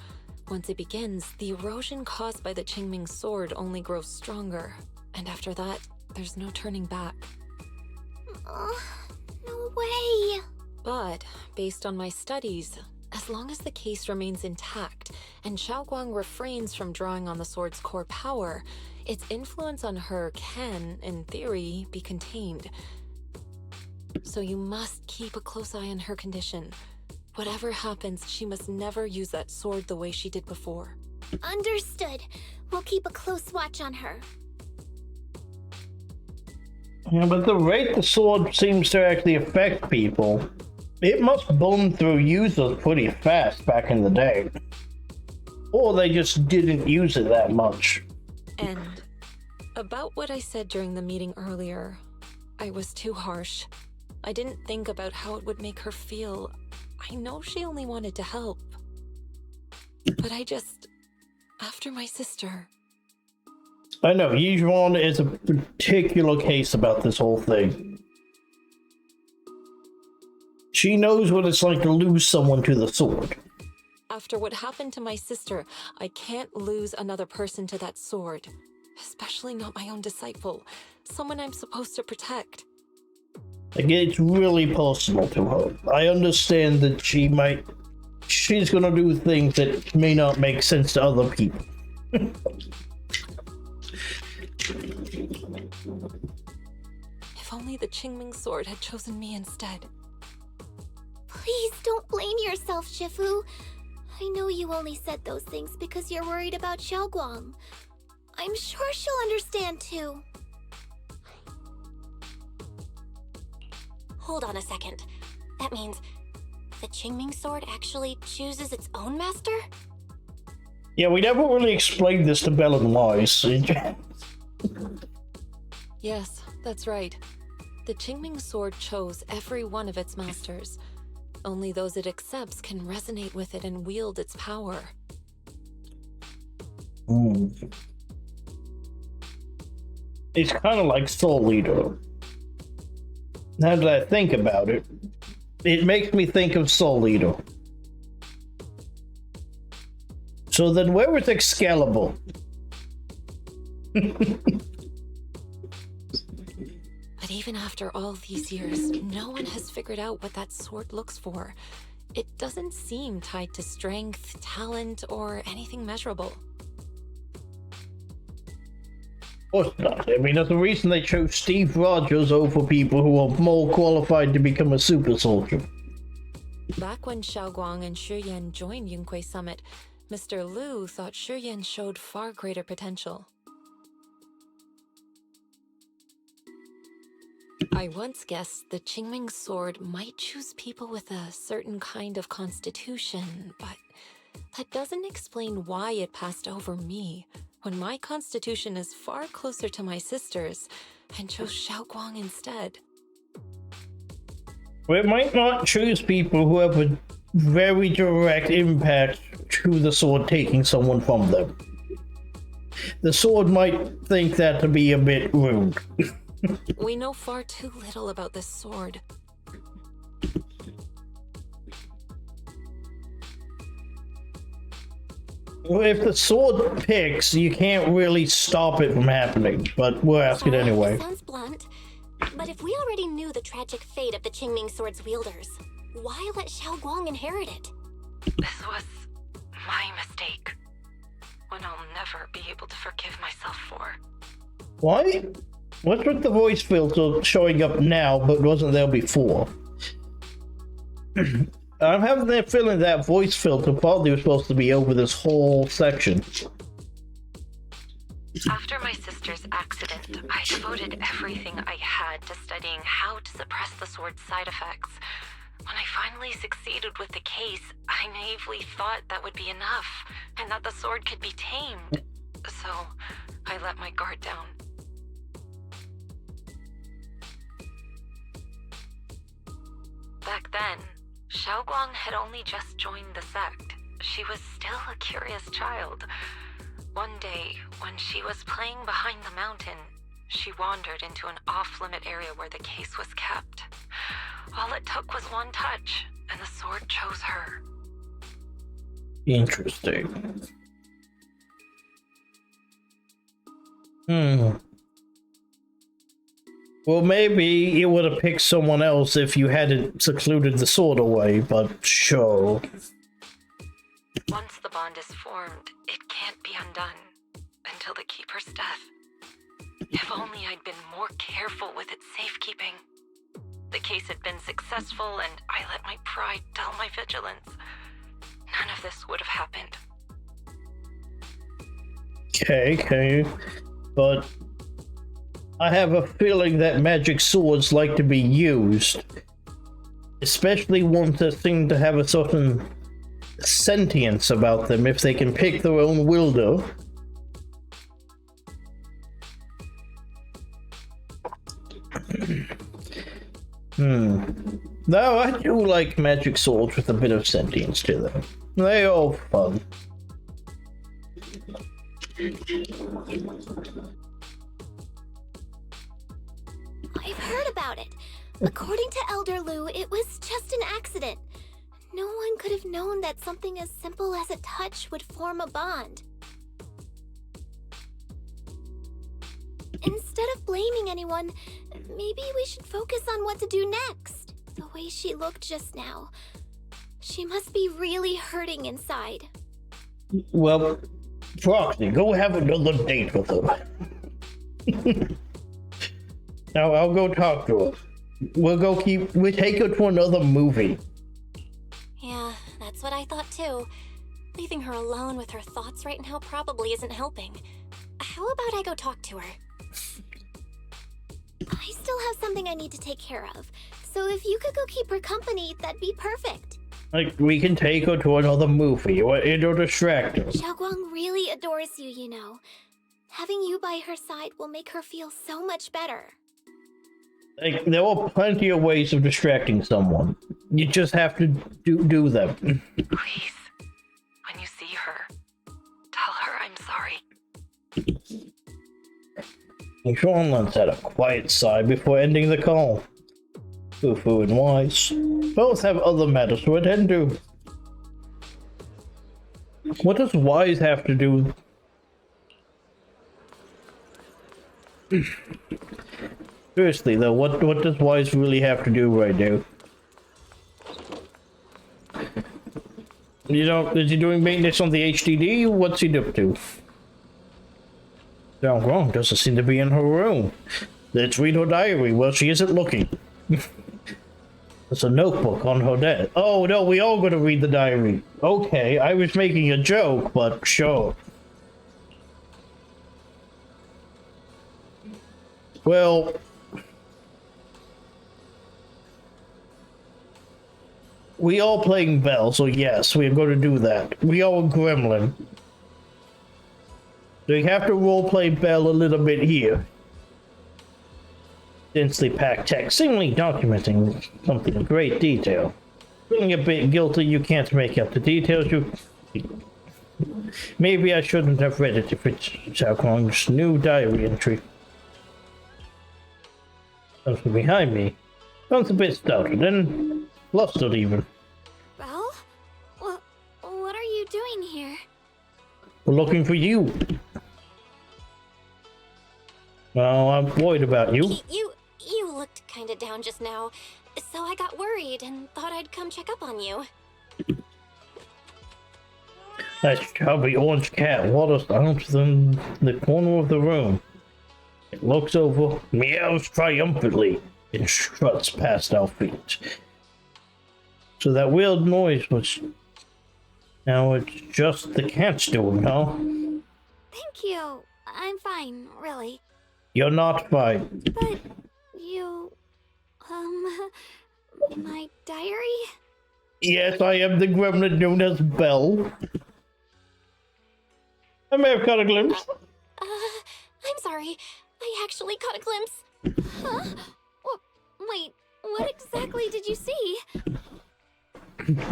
[SPEAKER 10] Once it begins, the erosion caused by the Qingming sword only grows stronger, and after that, there's no turning back.
[SPEAKER 5] No way!
[SPEAKER 10] But, based on my studies, as long as the case remains intact, and Xiaoguang refrains from drawing on the sword's core power, its influence on her can, in theory, be contained. So you must keep a close eye on her condition. Whatever happens, she must never use that sword the way she did before.
[SPEAKER 5] Understood. We'll keep a close watch on her.
[SPEAKER 6] Yeah, but the rate the sword seems to actually affect people, it must burn through users pretty fast back in the day. Or they just didn't use it that much.
[SPEAKER 10] And about what I said during the meeting earlier, I was too harsh. I didn't think about how it would make her feel. I know she only wanted to help. But after my sister...
[SPEAKER 6] I know, Yixuan is a particular case about this whole thing. She knows what it's like to lose someone to the sword.
[SPEAKER 10] After what happened to my sister, I can't lose another person to that sword. Especially not my own disciple, someone I'm supposed to protect.
[SPEAKER 6] Again, it's really personal to her. I understand that she's gonna do things that may not make sense to other people.
[SPEAKER 10] If only the Qingming sword had chosen me instead.
[SPEAKER 5] Please don't blame yourself, Shifu. I know you only said those things because you're worried about Xiaoguang. I'm sure she'll understand too.
[SPEAKER 7] Hold on a second. That means the Qingming sword actually chooses its own master?
[SPEAKER 6] Yeah, we never really explained this to Belle and Wise.
[SPEAKER 10] Yes, that's right. The Qingming sword chose every one of its masters. Only those it accepts can resonate with it and wield its power.
[SPEAKER 6] It's kind of like Soul Eater. Now that I think about it, it makes me think of Soul Eater. So then where is Excalibur?
[SPEAKER 10] But even after all these years, no one has figured out what that sword looks for. It doesn't seem tied to strength, talent, or anything measurable.
[SPEAKER 6] Of course not. I mean, there's a reason they chose Steve Rogers over people who are more qualified to become a super soldier.
[SPEAKER 10] Back when Xiaoguang and Shiyan joined Yunque Summit, Mr. Liu thought Shiyan showed far greater potential. I once guessed the Qingming sword might choose people with a certain kind of constitution, but that doesn't explain why it passed over me, when my constitution is far closer to my sister's, and chose Xiaoguang instead.
[SPEAKER 6] Well, it might not choose people who have a very direct impact to the sword taking someone from them. The sword might think that to be a bit rude.
[SPEAKER 10] We know far too little about this sword.
[SPEAKER 6] Well, if the sword picks, you can't really stop it from happening, but we'll ask it anyway.
[SPEAKER 7] Sounds blunt, but if we already knew the tragic fate of the Qingming sword's wielders, why let Xiaoguang inherit it?
[SPEAKER 10] This was my mistake. One I'll never be able to forgive myself for.
[SPEAKER 6] Why? What's with the voice filter showing up now but wasn't there before? I'm having that feeling that voice filter probably was supposed to be over this whole section.
[SPEAKER 10] After my sister's accident, I devoted everything I had to studying how to suppress the sword's side effects. When I finally succeeded with the case, I naively thought that would be enough, and that the sword could be tamed. So, I let my guard down. Back then, Xiaoguang had only just joined the sect. She was still a curious child. One day, when she was playing behind the mountain, she wandered into an off-limit area where the case was kept. All it took was one touch, and the sword chose her.
[SPEAKER 6] Interesting. Well, maybe it would have picked someone else if you hadn't secluded the sword away, but sure.
[SPEAKER 10] Once the bond is formed, it can't be undone until the Keeper's death. If only I'd been more careful with its safekeeping. The case had been successful, and I let my pride dull my vigilance. None of this would have happened.
[SPEAKER 6] Okay, but I have a feeling that magic swords like to be used, especially ones that seem to have a certain sentience about them if they can pick their own wielder. No, I do like magic swords with a bit of sentience to them. They're all fun.
[SPEAKER 5] I've heard about it. According to Elder Liu, it was just an accident. No one could have known that something as simple as a touch would form a bond. Instead of blaming anyone, maybe we should focus on what to do next. The way she looked just now. She must be really hurting inside.
[SPEAKER 6] Well, Proxy, go have another date with her. Now I'll go talk to her. We'll take her to another movie.
[SPEAKER 7] Yeah, that's what I thought too. Leaving her alone with her thoughts right now probably isn't helping. How about I go talk to her?
[SPEAKER 5] I still have something I need to take care of. So if you could go keep her company, that'd be perfect.
[SPEAKER 6] Like, we can take her to another movie, or it'll distract her.
[SPEAKER 5] Xiaoguang really adores you, you know. Having you by her side will make her feel so much better.
[SPEAKER 6] Like, there are plenty of ways of distracting someone. You just have to do them.
[SPEAKER 10] Please, when you see her, tell her I'm sorry.
[SPEAKER 6] Sean lets out a quiet sigh before ending the call. Fufu and Wise both have other matters to attend to. What does Wise have to do? Seriously though, what does Wise really have to do right now? You know, is he doing maintenance on the HDD? What's he up to? Down wrong, doesn't seem to be in her room. Let's read her diary while she isn't looking. There's a notebook on her desk. Oh no, we all gotta read the diary. Okay, I was making a joke, but sure. Well, we all playing Belle, so yes, we are going to do that. We are a gremlin. So you have to roleplay Belle a little bit here. Densely packed text, seemingly documenting something in great detail. Feeling a bit guilty, you can't make out the details. Maybe I shouldn't have read it if it's Xiao Guang's new diary entry. Comes from behind me. Sounds a bit startled and flustered even.
[SPEAKER 9] Belle? What are you doing here?
[SPEAKER 6] We're looking for you. Well, I'm worried about you.
[SPEAKER 7] You looked kinda down just now, so I got worried and thought I'd come check up on you.
[SPEAKER 6] That chubby orange cat waddles down to the corner of the room. It looks over, meows triumphantly, and struts past our feet. So that weird noise was... Now it's just the cat's doing, huh?
[SPEAKER 9] Thank you. I'm fine, really.
[SPEAKER 6] You're not fine.
[SPEAKER 9] But you... my diary?
[SPEAKER 6] Yes, I am the gremlin known as Belle. I may have caught a glimpse.
[SPEAKER 7] I'm sorry. I actually caught a glimpse.
[SPEAKER 9] Huh? Wait, what exactly did you see?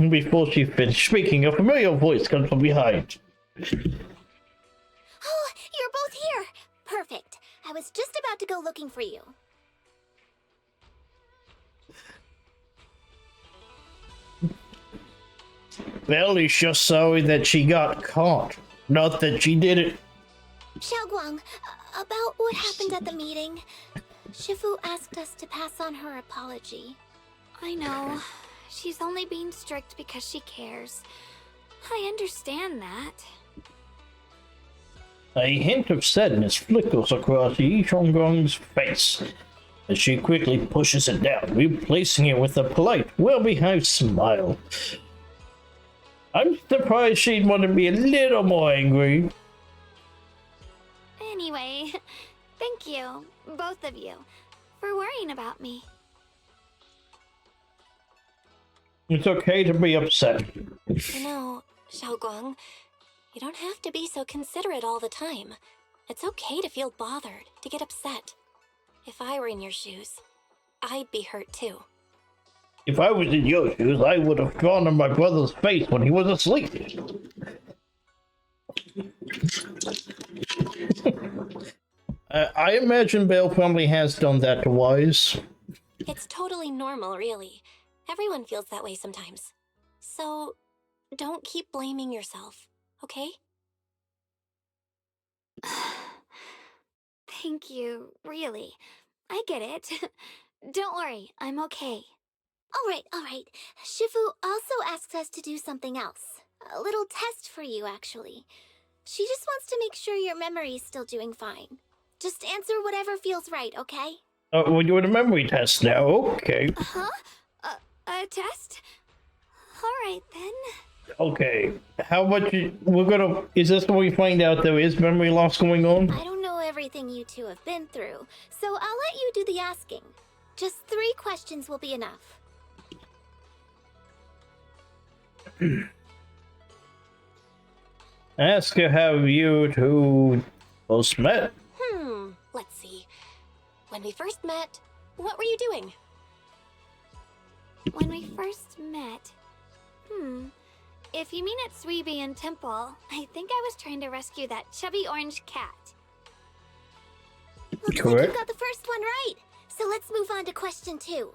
[SPEAKER 6] Before she finished speaking, a familiar voice comes from behind.
[SPEAKER 5] Oh, you're both here. Perfect. I was just about to go looking for you.
[SPEAKER 6] Belle is just sorry that she got caught, not that she did it.
[SPEAKER 5] Xiaoguang, about what happened at the meeting. Shifu asked us to pass on her apology.
[SPEAKER 9] I know. She's only being strict because she cares. I understand that.
[SPEAKER 6] A hint of sadness flickers across Yishongong's face as she quickly pushes it down, replacing it with a polite, well-behaved smile. I'm surprised she'd want to be a little more angry.
[SPEAKER 9] Anyway, thank you, both of you, for worrying about me.
[SPEAKER 6] It's okay to be upset.
[SPEAKER 7] You know, Xiaoguang, you don't have to be so considerate all the time. It's okay to feel bothered, to get upset. If I were in your shoes, I'd be hurt too.
[SPEAKER 6] If I was in your shoes, I would have drawn on my brother's face when he was asleep. I imagine Belle probably has done that to Wise.
[SPEAKER 7] It's totally normal, really. Everyone feels that way sometimes. So, don't keep blaming yourself, okay?
[SPEAKER 9] Thank you, really. I get it. Don't worry, I'm okay.
[SPEAKER 5] All right. Shifu also asks us to do something else. A little test for you, actually. She just wants to make sure your memory's still doing fine. Just answer whatever feels right, okay?
[SPEAKER 6] We're doing a memory test now, okay.
[SPEAKER 9] Huh? A test? Alright then.
[SPEAKER 6] Okay, how much is this when we find out there is memory loss going on?
[SPEAKER 5] I don't know everything you two have been through, so I'll let you do the asking. Just 3 questions will be enough.
[SPEAKER 6] Ask her how you two first met.
[SPEAKER 7] Let's see. When we first met, what were you doing?
[SPEAKER 9] When we first met... If you mean at Suibian Temple, I think I was trying to rescue that chubby orange cat.
[SPEAKER 5] Looks like you got the first one right. So let's move on to question 2.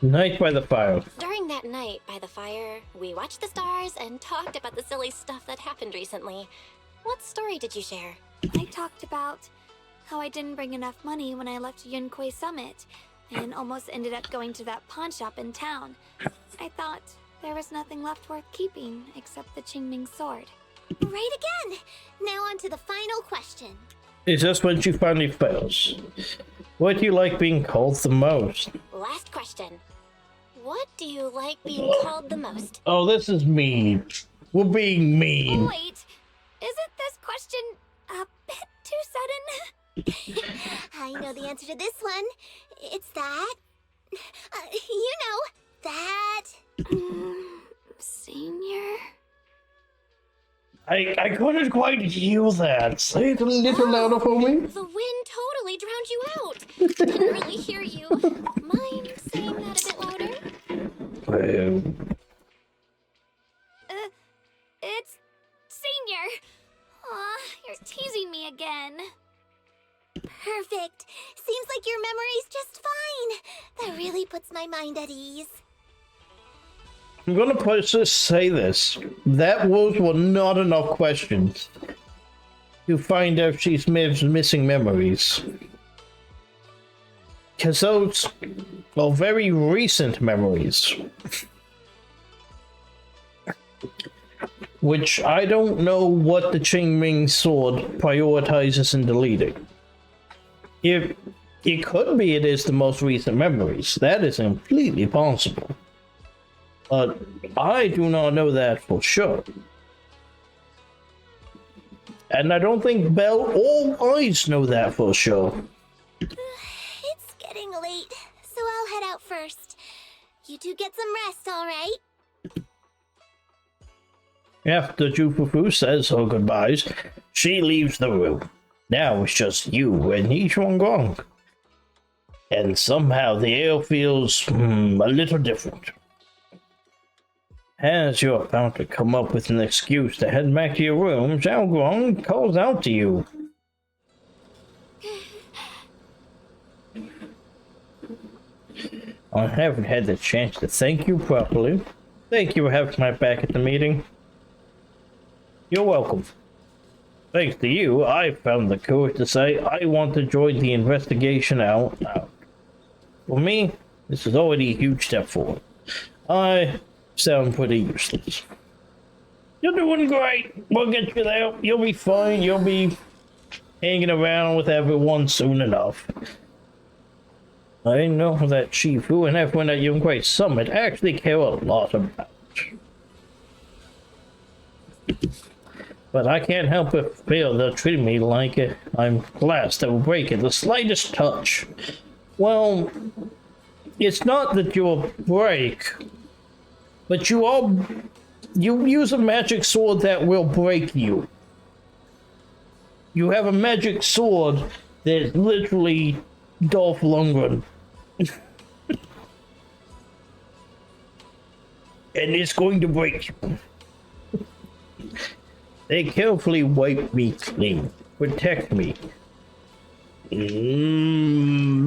[SPEAKER 6] Night by the fire.
[SPEAKER 7] During that night by the fire, we watched the stars and talked about the silly stuff that happened recently. What story did you share?
[SPEAKER 9] I talked about how I didn't bring enough money when I left Yunquei Summit and almost ended up going to that pawn shop in town. I thought there was nothing left worth keeping except the Qingming sword.
[SPEAKER 5] Right again! Now on to the final question.
[SPEAKER 6] Is this when she finally fails? What do you like being called the most?
[SPEAKER 7] Last question. What do you like being called the most?
[SPEAKER 6] Oh, this is mean. We're being mean.
[SPEAKER 9] Wait, isn't this question a bit too sudden?
[SPEAKER 5] I know the answer to this one. It's that... you know, that...
[SPEAKER 9] Senior?
[SPEAKER 6] I couldn't quite hear that. Say it a little louder for me.
[SPEAKER 7] The wind totally drowned you out. Didn't really hear you. Mind saying that a bit louder?
[SPEAKER 9] It's Senior. Aw, you're teasing me again.
[SPEAKER 5] Perfect. Seems like your memory's just fine. That really puts my mind at ease.
[SPEAKER 6] I'm gonna just say this. That were not enough questions to find out she's missing memories. Because those are very recent memories. Which I don't know what the Qingming sword prioritizes in deleting. If it could be it is the most recent memories. That is completely possible. But I do not know that for sure. And I don't think Belle or Ice know that for sure.
[SPEAKER 5] It's getting late, so I'll head out first. You two get some rest, alright?
[SPEAKER 6] After Jufufu says her goodbyes, she leaves the room. Now it's just you and Yishuangguang. And somehow the air feels a little different. As you're about to come up with an excuse to head back to your room, Zhao Guang calls out to you. I haven't had the chance to thank you properly. Thank you for having my back at the meeting. You're welcome. Thanks to you, I found the courage to say I want to join the investigation out loud. For me, this is already a huge step forward. I sound pretty useless. You're doing great. We'll get you there. You'll be fine. You'll be hanging around with everyone soon enough. I know that Shifu and everyone at Yunquei Summit actually care a lot about. But I can't help but feel they're treating me like I'm glass that will break at the slightest touch. Well, it's not that you'll break, but you use a magic sword that will break you. You have a magic sword that is literally Dolph Lundgren. And it's going to break you. They carefully wipe me clean, protect me.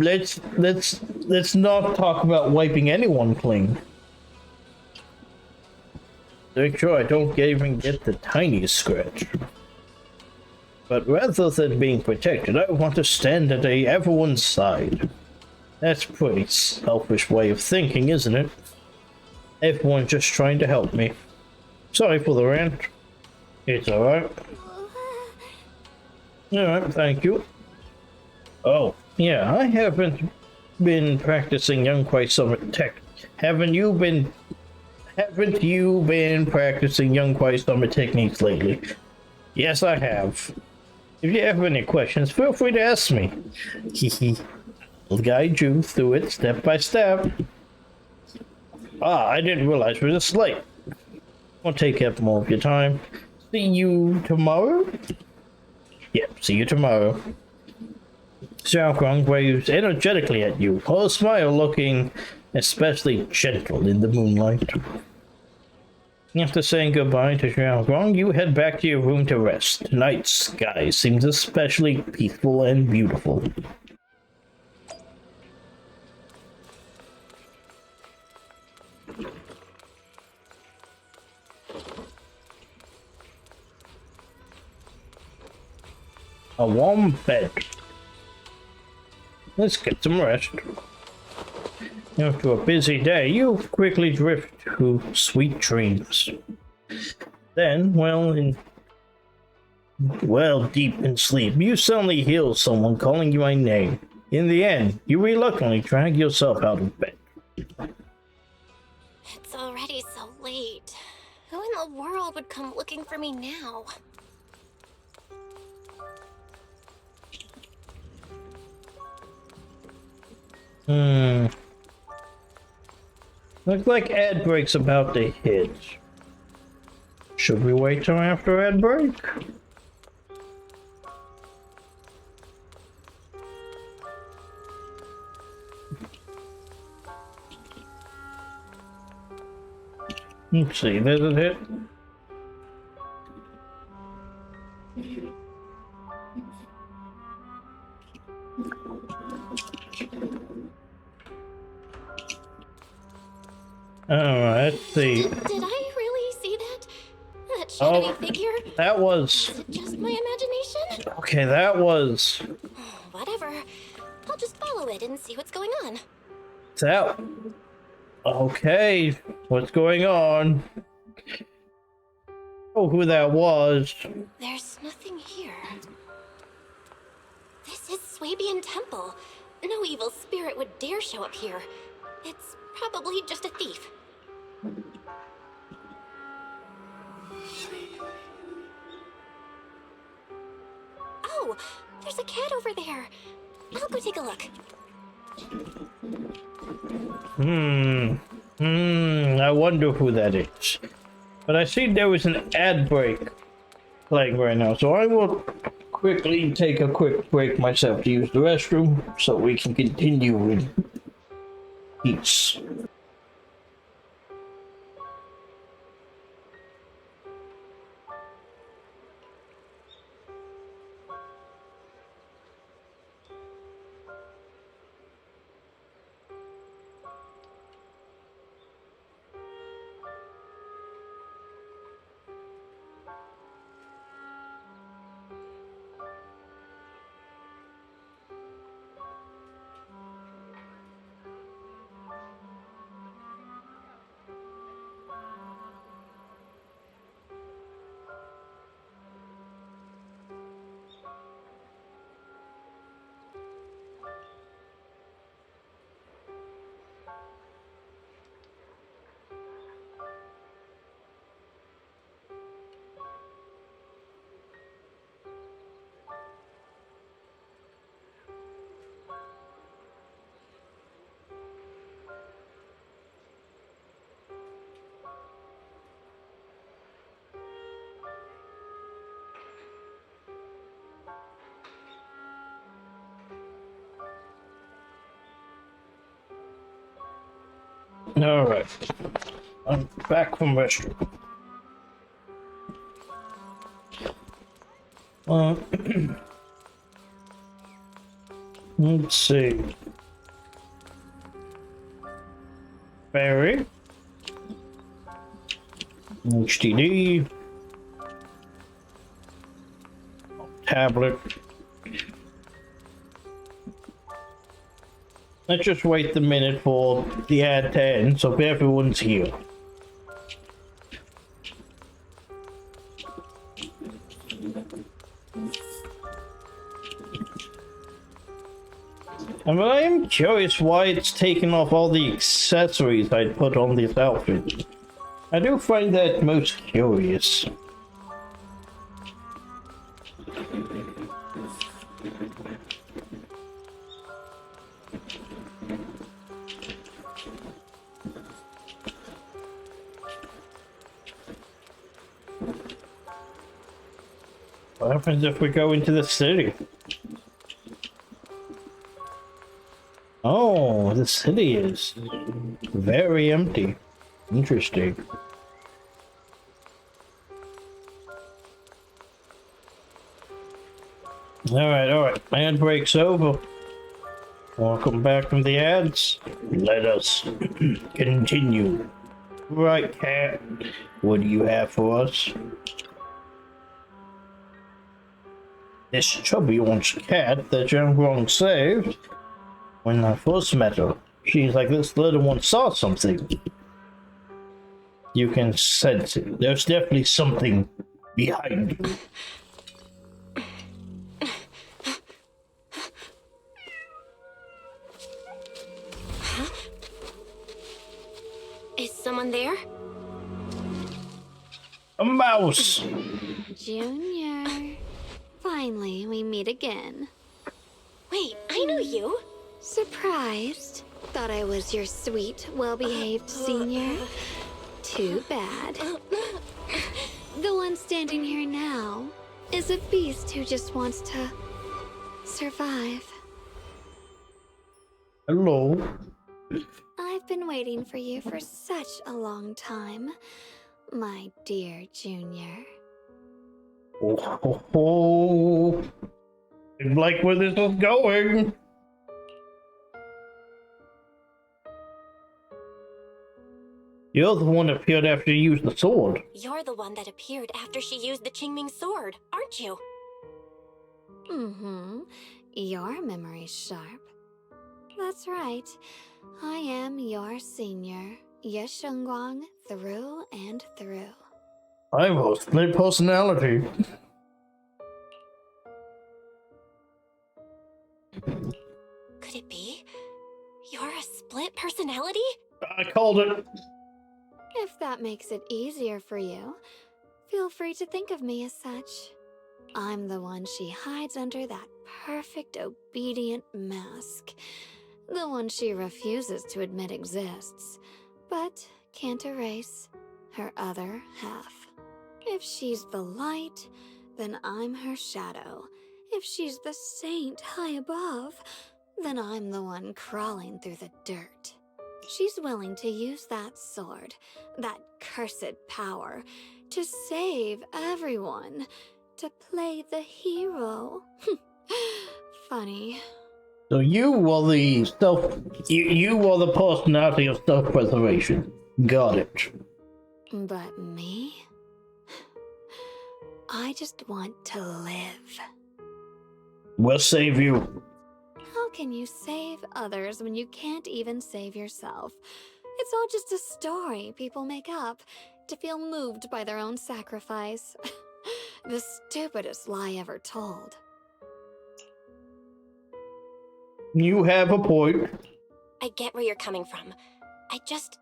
[SPEAKER 6] Let's not talk about wiping anyone clean. Make sure I don't even get the tiniest scratch. But rather than being protected, I want to stand at everyone's side. That's a pretty selfish way of thinking, isn't it? Everyone's just trying to help me. Sorry for the rant. It's alright. Alright, thank you. Oh, yeah, I haven't been practicing Yunquei Summit tech. Haven't you been practicing Yunquei Summit techniques lately? Yes, I have. If you have any questions, feel free to ask me. I'll guide you through it step by step. I didn't realize we were this late. Won't take up more of your time. See you tomorrow? Yep, see you tomorrow. Xiaoguang waves energetically at you, her smile looking especially gentle in the moonlight. After saying goodbye to Xiaoguang, you head back to your room to rest. Tonight's sky seems especially peaceful and beautiful. A warm bed. Let's get some rest. After a busy day, you quickly drift to sweet dreams. Then, deep in sleep, you suddenly hear someone calling you by name. In the end, you reluctantly drag yourself out of bed.
[SPEAKER 7] It's already so late. Who in the world would come looking for me now?
[SPEAKER 6] Looks like ad break's about to hit. Should we wait till after ad break? Let's see, does it hit? Alright, let's see.
[SPEAKER 7] Did I really see that? That shadowy figure?
[SPEAKER 6] That was...
[SPEAKER 7] Is it just my imagination?
[SPEAKER 6] Okay, that was...
[SPEAKER 7] Whatever. I'll just follow it and see what's going on.
[SPEAKER 6] That... Okay, what's going on? Oh, who that was.
[SPEAKER 7] There's nothing here. This is Swabian Temple. No evil spirit would dare show up here. It's probably just a thief. Oh, there's a cat over there. I'll go take a look.
[SPEAKER 6] I wonder who that is. But I see there was an ad break playing right now, so I will quickly take a quick break myself to use the restroom so we can continue in peace. Alright. I'm back from restroom. Let's see. Barry. HDD. Tablet. Let's just wait the minute for the ad to end so everyone's here. And I am curious why it's taken off all the accessories I put on this outfit. I do find that most curious. What happens if we go into the city? Oh, the city is very empty. Interesting. Alright. Ad break's over. Welcome back from the ads. Let us continue. Right, Cat. What do you have for us? This chubby orange cat that Jiang saved. When I first met her, she's like this little one saw something. You can sense it. There's definitely something behind you.
[SPEAKER 7] Is someone there?
[SPEAKER 6] A mouse!
[SPEAKER 9] Junior. Finally, we meet again.
[SPEAKER 7] Wait, I know you.
[SPEAKER 9] Surprised? Thought I was your sweet, well-behaved senior? Too bad. The one standing here now is a beast who just wants to survive.
[SPEAKER 6] Hello.
[SPEAKER 9] I've been waiting for you for such a long time, my dear Junior.
[SPEAKER 6] Oh. I like where this is going. You're the one that appeared after you used the sword.
[SPEAKER 7] You're the one that appeared after she used the Qingming sword, aren't you?
[SPEAKER 9] Mm-hmm. Your memory's sharp. That's right. I am your senior, Ye Shengguang, through and through.
[SPEAKER 6] I have a split personality.
[SPEAKER 7] Could it be? You're a split personality?
[SPEAKER 6] I called it.
[SPEAKER 9] If that makes it easier for you, feel free to think of me as such. I'm the one she hides under that perfect obedient mask. The one she refuses to admit exists, but can't erase her other half. If she's the light, then I'm her shadow. If she's the saint high above, then I'm the one crawling through the dirt. She's willing to use that sword, that cursed power, to save everyone, to play the hero. Funny.
[SPEAKER 6] So you are you are the personality of self-preservation. Got it.
[SPEAKER 9] But me? I just want to live.
[SPEAKER 6] We'll save you.
[SPEAKER 9] How can you save others when you can't even save yourself? It's all just a story people make up to feel moved by their own sacrifice. The stupidest lie ever told.
[SPEAKER 6] You have a point.
[SPEAKER 7] I get where you're coming from. I just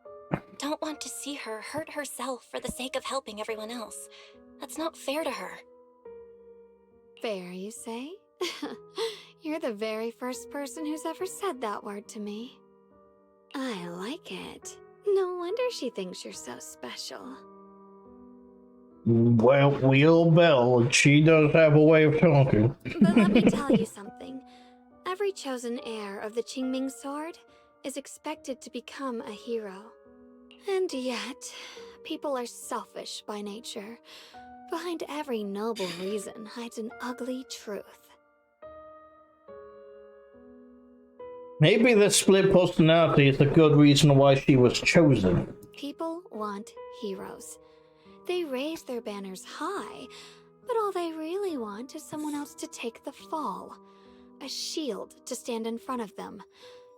[SPEAKER 7] don't want to see her hurt herself for the sake of helping everyone else. That's not fair to her.
[SPEAKER 9] Fair, you say? You're the very first person who's ever said that word to me. I like it. No wonder she thinks you're so special.
[SPEAKER 6] Well, we all Belle, and she does have a way of talking.
[SPEAKER 9] But let me tell you something. Every chosen heir of the Qingming sword is expected to become a hero. And yet, people are selfish by nature. Behind every noble reason hides an ugly truth.
[SPEAKER 6] Maybe the split personality is a good reason why she was chosen.
[SPEAKER 9] People want heroes. They raise their banners high, but all they really want is someone else to take the fall. A shield to stand in front of them.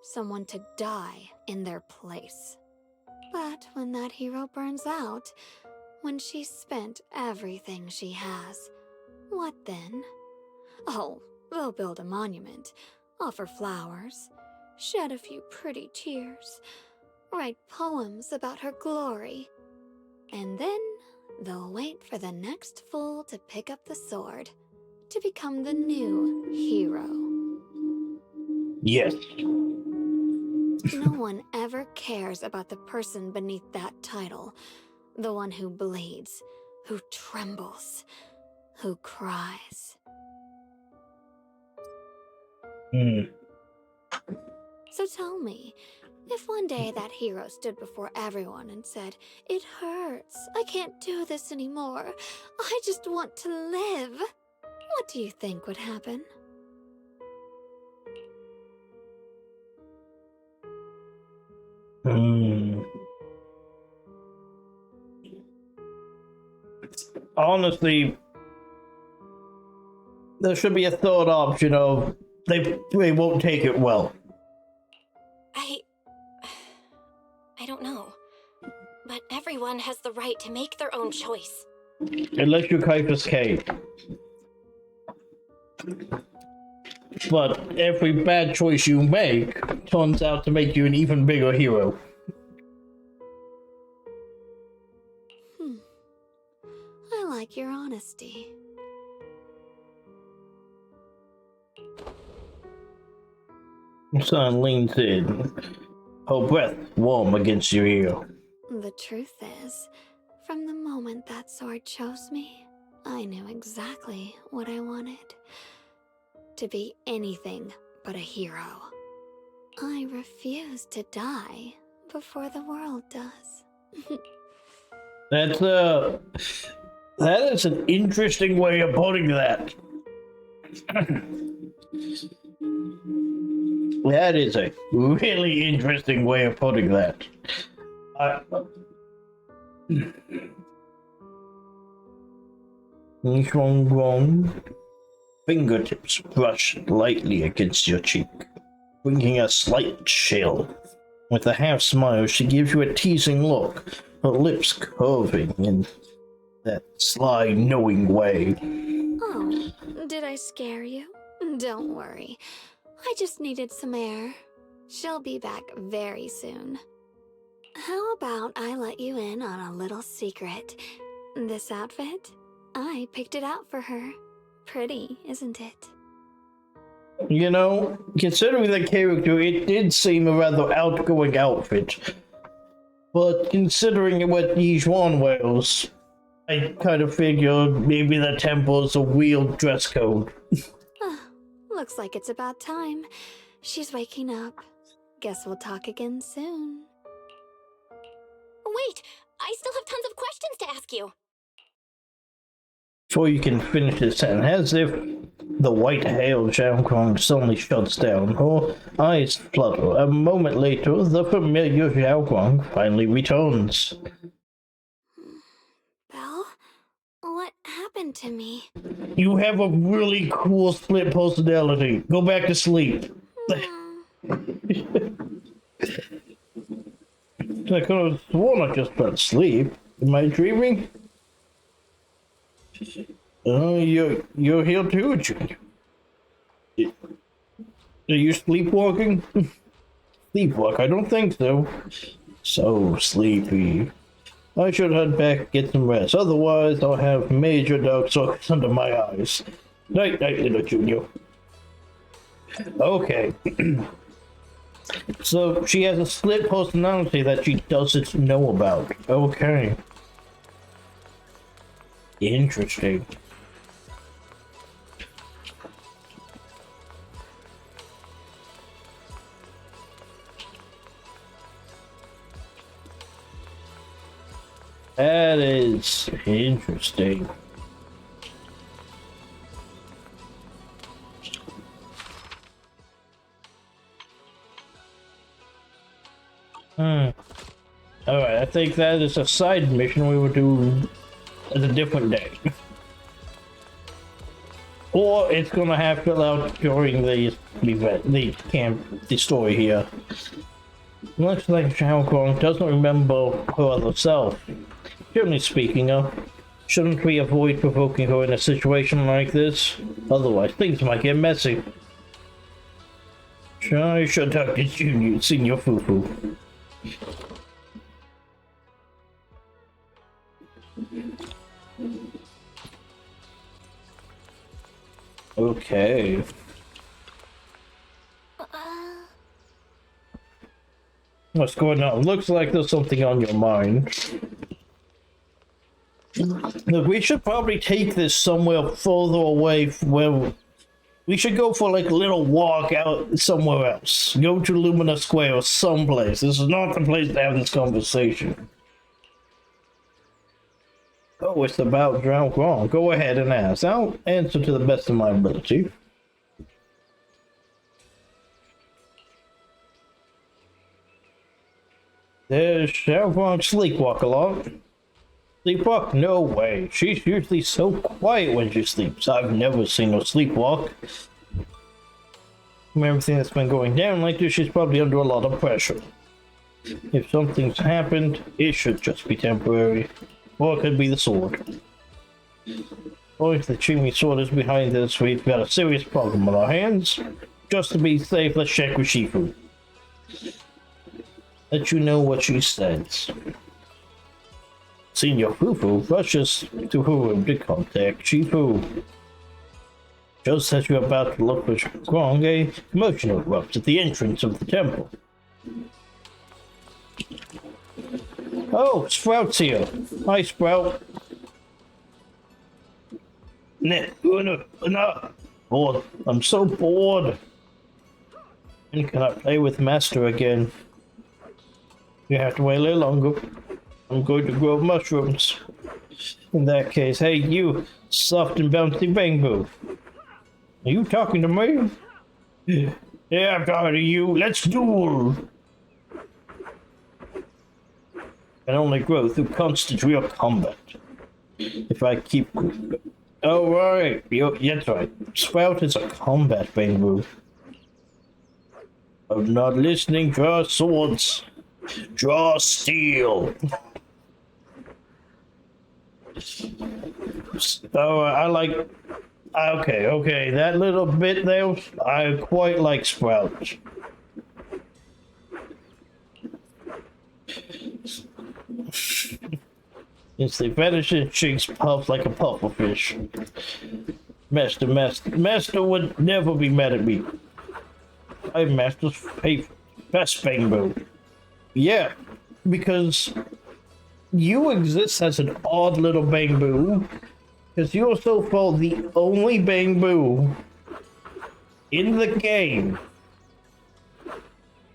[SPEAKER 9] Someone to die in their place. But when that hero burns out, when she's spent everything she has, what then? Oh, they'll build a monument, offer flowers, shed a few pretty tears, write poems about her glory, and then they'll wait for the next fool to pick up the sword, to become the new hero.
[SPEAKER 6] Yes.
[SPEAKER 9] No one ever cares about the person beneath that title. The one who bleeds, who trembles, who cries. So tell me, if one day that hero stood before everyone and said, "It hurts, I can't do this anymore, I just want to live," what do you think would happen?
[SPEAKER 6] Honestly, there should be a third option of they won't take it well.
[SPEAKER 7] I don't know. But everyone has the right to make their own choice.
[SPEAKER 6] Unless you're Kuiper's Kate. But every bad choice you make turns out to make you an even bigger hero.
[SPEAKER 9] I like your honesty.
[SPEAKER 6] Sun leans in, her breath warm against your ear.
[SPEAKER 9] The truth is, from the moment that sword chose me, I knew exactly what I wanted. To be anything but a hero. I refuse to die before the world does.
[SPEAKER 6] That is an interesting way of putting that. That is a really interesting way of putting that. Fingertips brush lightly against your cheek, bringing a slight chill. With a half smile, she gives you a teasing look, her lips curving in that sly, knowing way.
[SPEAKER 9] Oh, did I scare you? Don't worry. I just needed some air. She'll be back very soon. How about I let you in on a little secret? This outfit? I picked it out for her. Pretty, isn't it?
[SPEAKER 6] You know, considering the character, it did seem a rather outgoing outfit. But considering what Yijuan wears, I kind of figured maybe the temple is a real dress code.
[SPEAKER 9] Looks like it's about time. She's waking up. Guess we'll talk again soon.
[SPEAKER 7] Wait! I still have tons of questions to ask you!
[SPEAKER 6] Before you can finish the sentence, as if the white hair of Xiaokong suddenly shuts down, her eyes flutter. A moment later, the familiar Xiaokong finally returns.
[SPEAKER 9] Belle? What happened to me?
[SPEAKER 6] You have a really cool split personality. Go back to sleep. I could have sworn I just fell asleep. Am I dreaming? You're here too, Junior. Are you sleepwalking? Sleepwalk? I don't think so. So sleepy. I should head back and get some rest. Otherwise, I'll have major dark circles under my eyes. Night, night, little Junior. Okay. So she has a split personality that she doesn't know about. Okay. Interesting. That is interesting. Alright, I think that is a side mission we will do at a different day. Or it's gonna have to out during the event, the story here. Looks like Xiaokong doesn't remember her other self. Generally speaking, shouldn't we avoid provoking her in a situation like this? Otherwise, things might get messy. I should talk to Junior, Senior Fufu. Okay. What's going on? Looks like there's something on your mind. Look, we should probably take this somewhere further away from where we should go for like a little walk out somewhere else. Go to Lumina Square or someplace. This is not the place to have this conversation. Oh, it's about Zhao Guang. Go ahead and ask. I'll answer to the best of my ability. There's Zhao Guang sleepwalk a lot. Sleepwalk? No way. She's usually so quiet when she sleeps. I've never seen her sleepwalk. From everything that's been going down like this, she's probably under a lot of pressure. If something's happened, it should just be temporary. Or it could be the sword. Or if the Chimney sword is behind this, we've got a serious problem on our hands. Just to be safe, let's check with Shifu. Let you know what she says. Senior Fufu rushes to her room to contact Shifu. Just as you're about to look for Guang, a commotion erupts at the entrance of the temple. Oh, Sprout's here. Hi, Sprout. Bored. I'm so bored. When can I play with Master again? You have to wait a little longer. I'm going to grow mushrooms. In that case, hey, you soft and bouncy bamboo. Are you talking to me? Yeah, I'm talking to you. Let's duel. Can only grow through constant real combat. If I keep... Oh, right. That's right. Sprout is a combat bamboo. I'm not listening. Draw swords. Draw steel. Oh, I like... Okay, that little bit there, I quite like Sprout. It's the vanishing cheeks puff like a pufferfish. Master would never be mad at me. I'm Master's favorite, best bamboo. Yeah, because you exist as an odd little bamboo, because you're so far the only bamboo in the game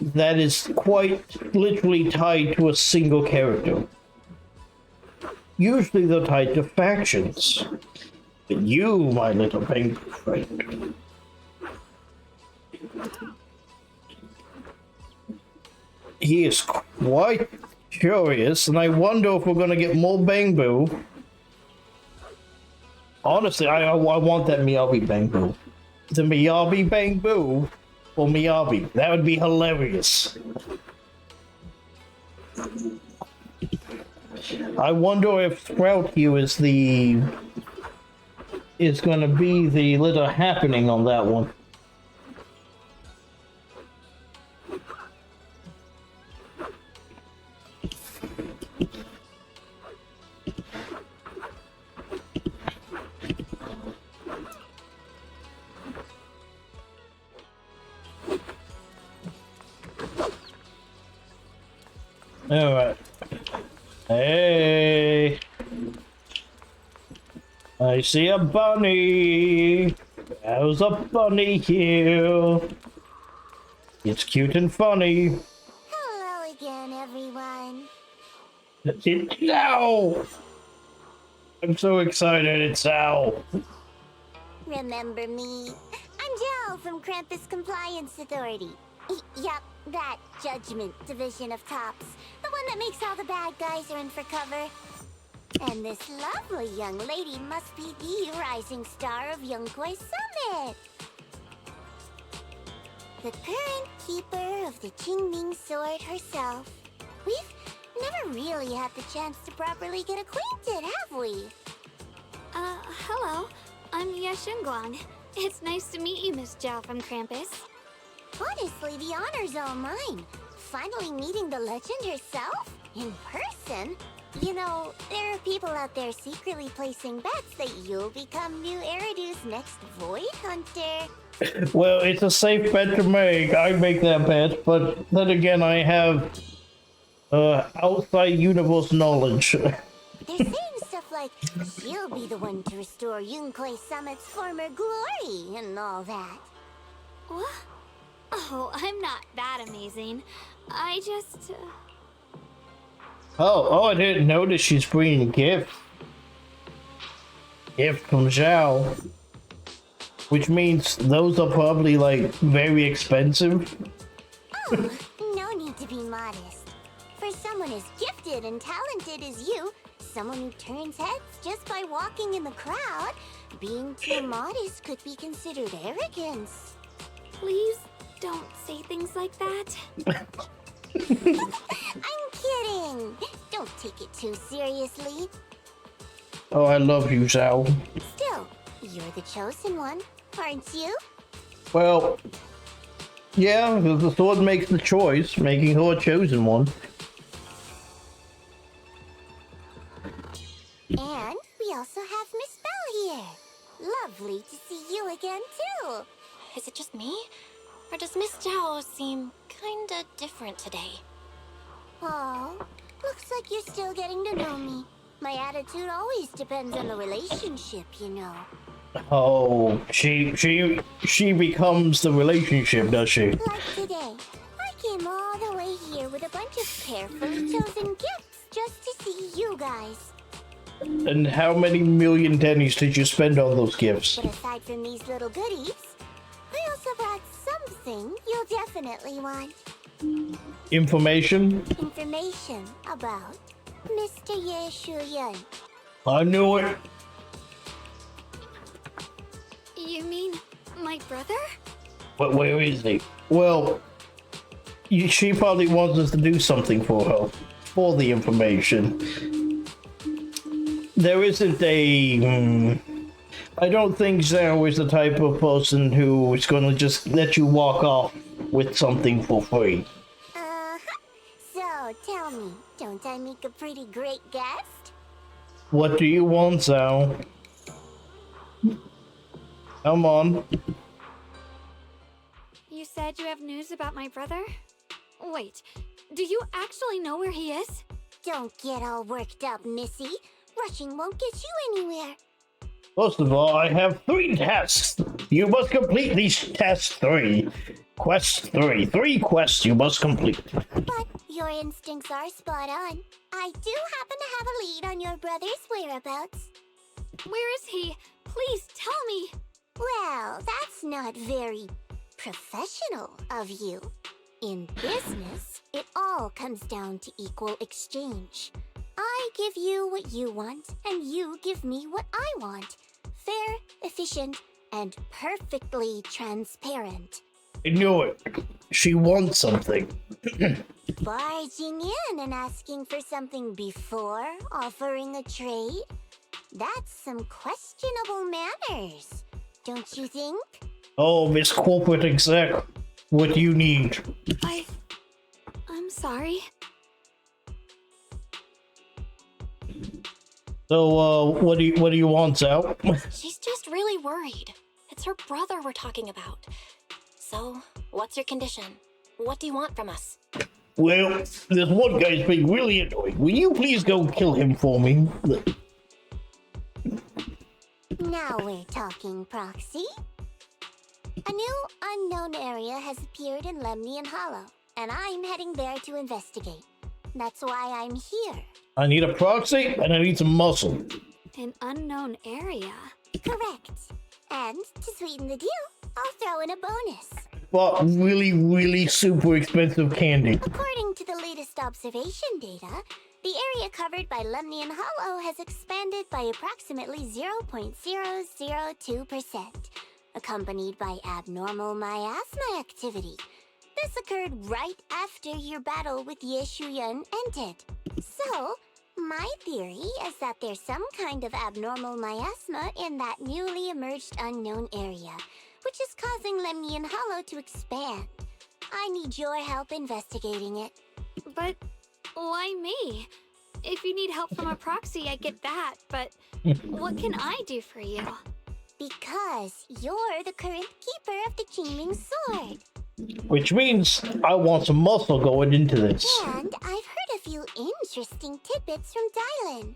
[SPEAKER 6] that is quite literally tied to a single character. Usually they're tied to factions. But you, my little bamboo friend, he is quite curious, and I wonder if we're going to get more bamboo. Honestly, I want that Miyabi bamboo. The Miyabi bamboo for Miyabi. That would be hilarious. I wonder if Sprout Hue is going to be the little happening on that one. Alright. Hey! I see a bunny! There's a bunny here! It's cute and funny!
[SPEAKER 5] Hello again, everyone.
[SPEAKER 6] It's Al! I'm so excited, it's Al!
[SPEAKER 5] Remember me? I'm Jill from Krampus Compliance Authority. Yup, that Judgment Division of Cops. The one that makes all the bad guys are in for cover. And this lovely young lady must be the rising star of Youngkoi Summit. The current keeper of the Qingming Sword herself. We've never really had the chance to properly get acquainted, have we?
[SPEAKER 9] Hello. I'm Yashun Guang. It's nice to meet you, Miss Zhao from Krampus.
[SPEAKER 5] Honestly, the honor's all mine. Finally meeting the legend herself? In person? You know, there are people out there secretly placing bets that you'll become new Eridu's next Void Hunter.
[SPEAKER 6] Well, it's a safe bet to make. I make that bet, but then again, I have outside universe knowledge.
[SPEAKER 5] They're saying stuff like she'll be the one to restore Yunkai Summit's former glory and all that.
[SPEAKER 9] What? Oh, I'm not that amazing. I just...
[SPEAKER 6] Oh, I didn't notice she's bringing a gift. Gift from Zhao. Which means those are probably, like, very expensive.
[SPEAKER 5] Oh, no need to be modest. For someone as gifted and talented as you, someone who turns heads just by walking in the crowd, being too modest could be considered arrogance.
[SPEAKER 9] Please don't say things like that.
[SPEAKER 5] I'm kidding. Don't take it too seriously.
[SPEAKER 6] Oh, I love you, Zhao.
[SPEAKER 5] Still, you're the chosen one, aren't you?
[SPEAKER 6] Well, yeah, the sword makes the choice, making her a chosen one.
[SPEAKER 5] And we also have Miss Belle here. Lovely to see you again, too.
[SPEAKER 7] Is it just me? Or does Miss Zhao seem kinda different today?
[SPEAKER 5] Oh, looks like you're still getting to know me. My attitude always depends on the relationship, you know.
[SPEAKER 6] Oh, she becomes the relationship, does she?
[SPEAKER 5] Like today, I came all the way here with a bunch of carefully chosen gifts just to see you guys.
[SPEAKER 6] And how many million pennies did you spend on those gifts?
[SPEAKER 5] But aside from these little goodies, I also brought something you'll definitely want.
[SPEAKER 6] Information?
[SPEAKER 5] Information about Mr. Ye Shuyan.
[SPEAKER 6] I knew it.
[SPEAKER 9] You mean my brother?
[SPEAKER 6] But where is he? Well, she probably wants us to do something for her. For the information. There isn't a... I don't think Zhao is the type of person who is going to just let you walk off with something for free.
[SPEAKER 5] So, tell me, don't I make a pretty great guest?
[SPEAKER 6] What do you want, Zhao? Come on.
[SPEAKER 9] You said you have news about my brother? Wait, do you actually know where he is?
[SPEAKER 5] Don't get all worked up, Missy. Rushing won't get you anywhere.
[SPEAKER 6] First of all, I have 3 tasks. You must complete these tasks 3. Quest 3. 3 quests you must complete.
[SPEAKER 5] But your instincts are spot on. I do happen to have a lead on your brother's whereabouts.
[SPEAKER 9] Where is he? Please tell me.
[SPEAKER 5] Well, that's not very professional of you. In business, it all comes down to equal exchange. I give you what you want, and you give me what I want. Fair, efficient, and perfectly transparent.
[SPEAKER 6] I knew it. She wants something.
[SPEAKER 5] Barging in and asking for something before offering a trade? That's some questionable manners, don't you think?
[SPEAKER 6] Oh, Miss Corporate Exec, what do you need?
[SPEAKER 9] I'm sorry.
[SPEAKER 6] So, what do you want, Zhao?
[SPEAKER 7] She's just really worried. It's her brother we're talking about. So, what's your condition? What do you want from us?
[SPEAKER 6] Well, this one guy's being really annoying. Will you please go kill him for me?
[SPEAKER 5] Now we're talking, Proxy. A new unknown area has appeared in Lemnian Hollow, and I'm heading there to investigate. That's why I'm here.
[SPEAKER 6] I need a proxy, and I need some muscle.
[SPEAKER 9] An unknown area?
[SPEAKER 5] Correct. And to sweeten the deal, I'll throw in a bonus.
[SPEAKER 6] But really, really super expensive candy.
[SPEAKER 5] According to the latest observation data, the area covered by Lemnian Hollow has expanded by approximately 0.002%, accompanied by abnormal miasma activity. This occurred right after your battle with Ye Shuyan ended. So, my theory is that there's some kind of abnormal miasma in that newly emerged unknown area, which is causing Lemnian Hollow to expand. I need your help investigating it.
[SPEAKER 9] But why me? If you need help from a proxy, I get that, but what can I do for you?
[SPEAKER 5] Because you're the current keeper of the Qingming Sword.
[SPEAKER 6] Which means I want some muscle going into this.
[SPEAKER 5] And I've heard a few interesting tidbits from Dylan.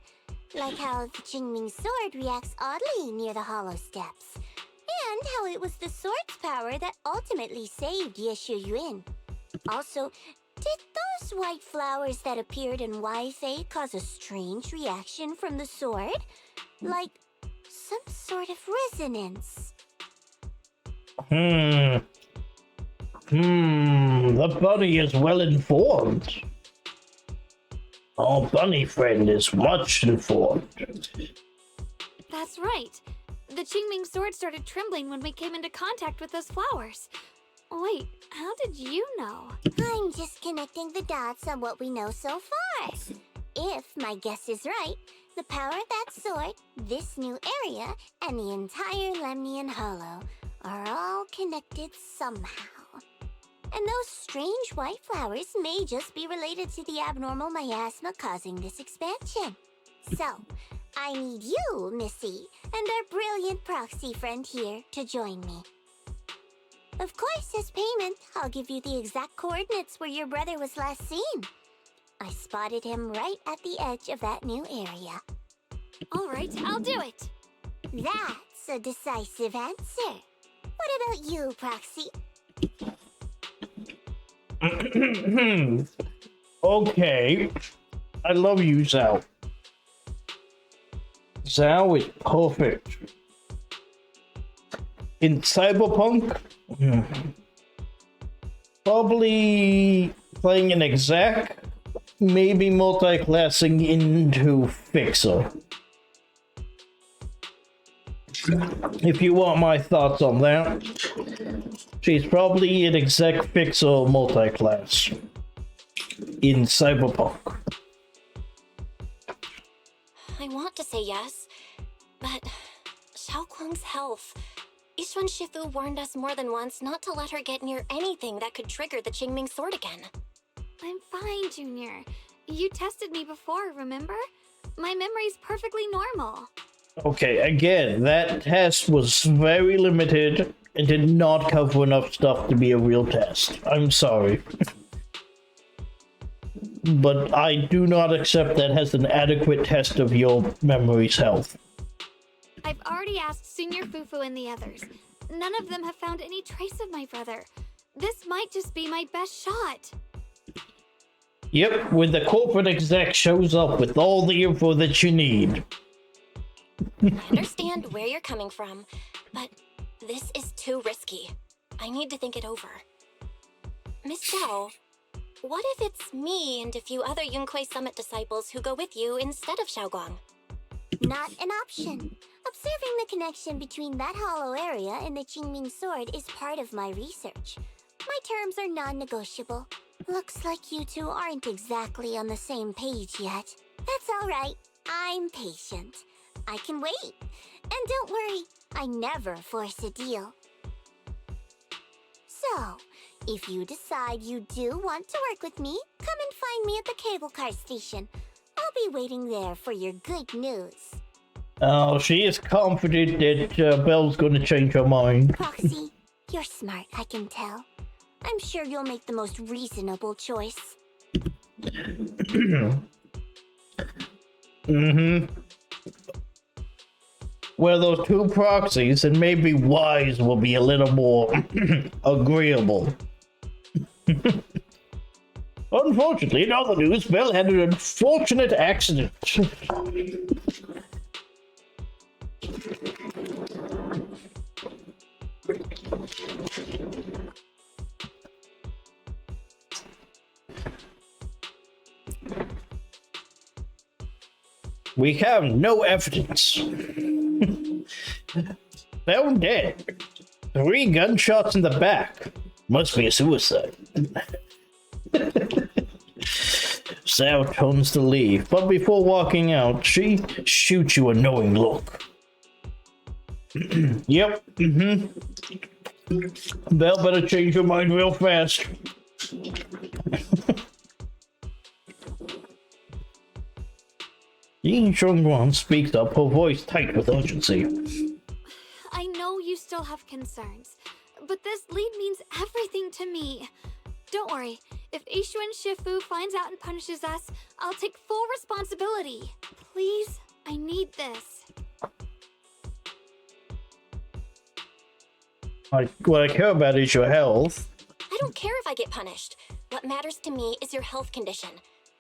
[SPEAKER 5] Like how the Qingming sword reacts oddly near the hollow steps. And how it was the sword's power that ultimately saved Yeshu Yuan. Also, did those white flowers that appeared in Waifei cause a strange reaction from the sword? Like some sort of resonance.
[SPEAKER 6] The bunny is well informed. Our bunny friend is much informed.
[SPEAKER 9] That's right. The Qingming sword started trembling when we came into contact with those flowers. Wait, how did you know?
[SPEAKER 5] I'm just connecting the dots on what we know so far. If my guess is right, the power of that sword, this new area, and the entire Lemnian Hollow are all connected somehow. And those strange white flowers may just be related to the abnormal miasma causing this expansion. So, I need you, Missy, and our brilliant proxy friend here to join me. Of course, as payment, I'll give you the exact coordinates where your brother was last seen. I spotted him right at the edge of that new area.
[SPEAKER 9] All right, I'll do it.
[SPEAKER 5] That's a decisive answer. What about you, Proxy?
[SPEAKER 6] Okay. I love you, Zhao. Zhao is perfect. In Cyberpunk, probably playing an exec, maybe multi-classing into Fixer. If you want my thoughts on that, she's probably an exec Fixer multi-class in Cyberpunk.
[SPEAKER 7] I want to say yes, but Xiaoguang's health. Yixuan Shifu warned us more than once not to let her get near anything that could trigger the Qingming sword again.
[SPEAKER 9] I'm fine, Junior. You tested me before, remember? My memory's perfectly normal.
[SPEAKER 6] Okay, again, that test was very limited and did not cover enough stuff to be a real test. I'm sorry. But I do not accept that as an adequate test of your memory's health.
[SPEAKER 9] I've already asked Senior Fufu and the others. None of them have found any trace of my brother. This might just be my best shot.
[SPEAKER 6] Yep, when the corporate exec shows up with all the info that you need.
[SPEAKER 7] I understand where you're coming from, but this is too risky. I need to think it over. Miss Zhao, what if it's me and a few other Yunquei Summit disciples who go with you instead of Xiaoguang?
[SPEAKER 5] Not an option. Observing the connection between that hollow area and the Qingming sword is part of my research. My terms are non-negotiable. Looks like you two aren't exactly on the same page yet. That's all right. I'm patient. I can wait. And don't worry, I never force a deal. So, if you decide you do want to work with me, come and find me at the cable car station. I'll be waiting there for your good news.
[SPEAKER 6] Oh, she is confident that Belle's gonna change her mind.
[SPEAKER 5] Proxy, you're smart, I can tell. I'm sure you'll make the most reasonable choice.
[SPEAKER 6] Well, those two proxies, and maybe Wise will be a little more agreeable. Unfortunately, in other news, Belle had an unfortunate accident. We have no evidence. Found dead. 3 gunshots in the back. Must be a suicide. Sal turns to leave, but before walking out, she shoots you a knowing look. Yep, Belle better change your mind real fast. Yin Shengguang speaks up, her voice tight with urgency.
[SPEAKER 9] I know you still have concerns, but this lead means everything to me. Don't worry, if Yixuan Shifu finds out and punishes us, I'll take full responsibility. Please, I need this.
[SPEAKER 6] What I care about is your health.
[SPEAKER 7] I don't care if I get punished. What matters to me is your health condition.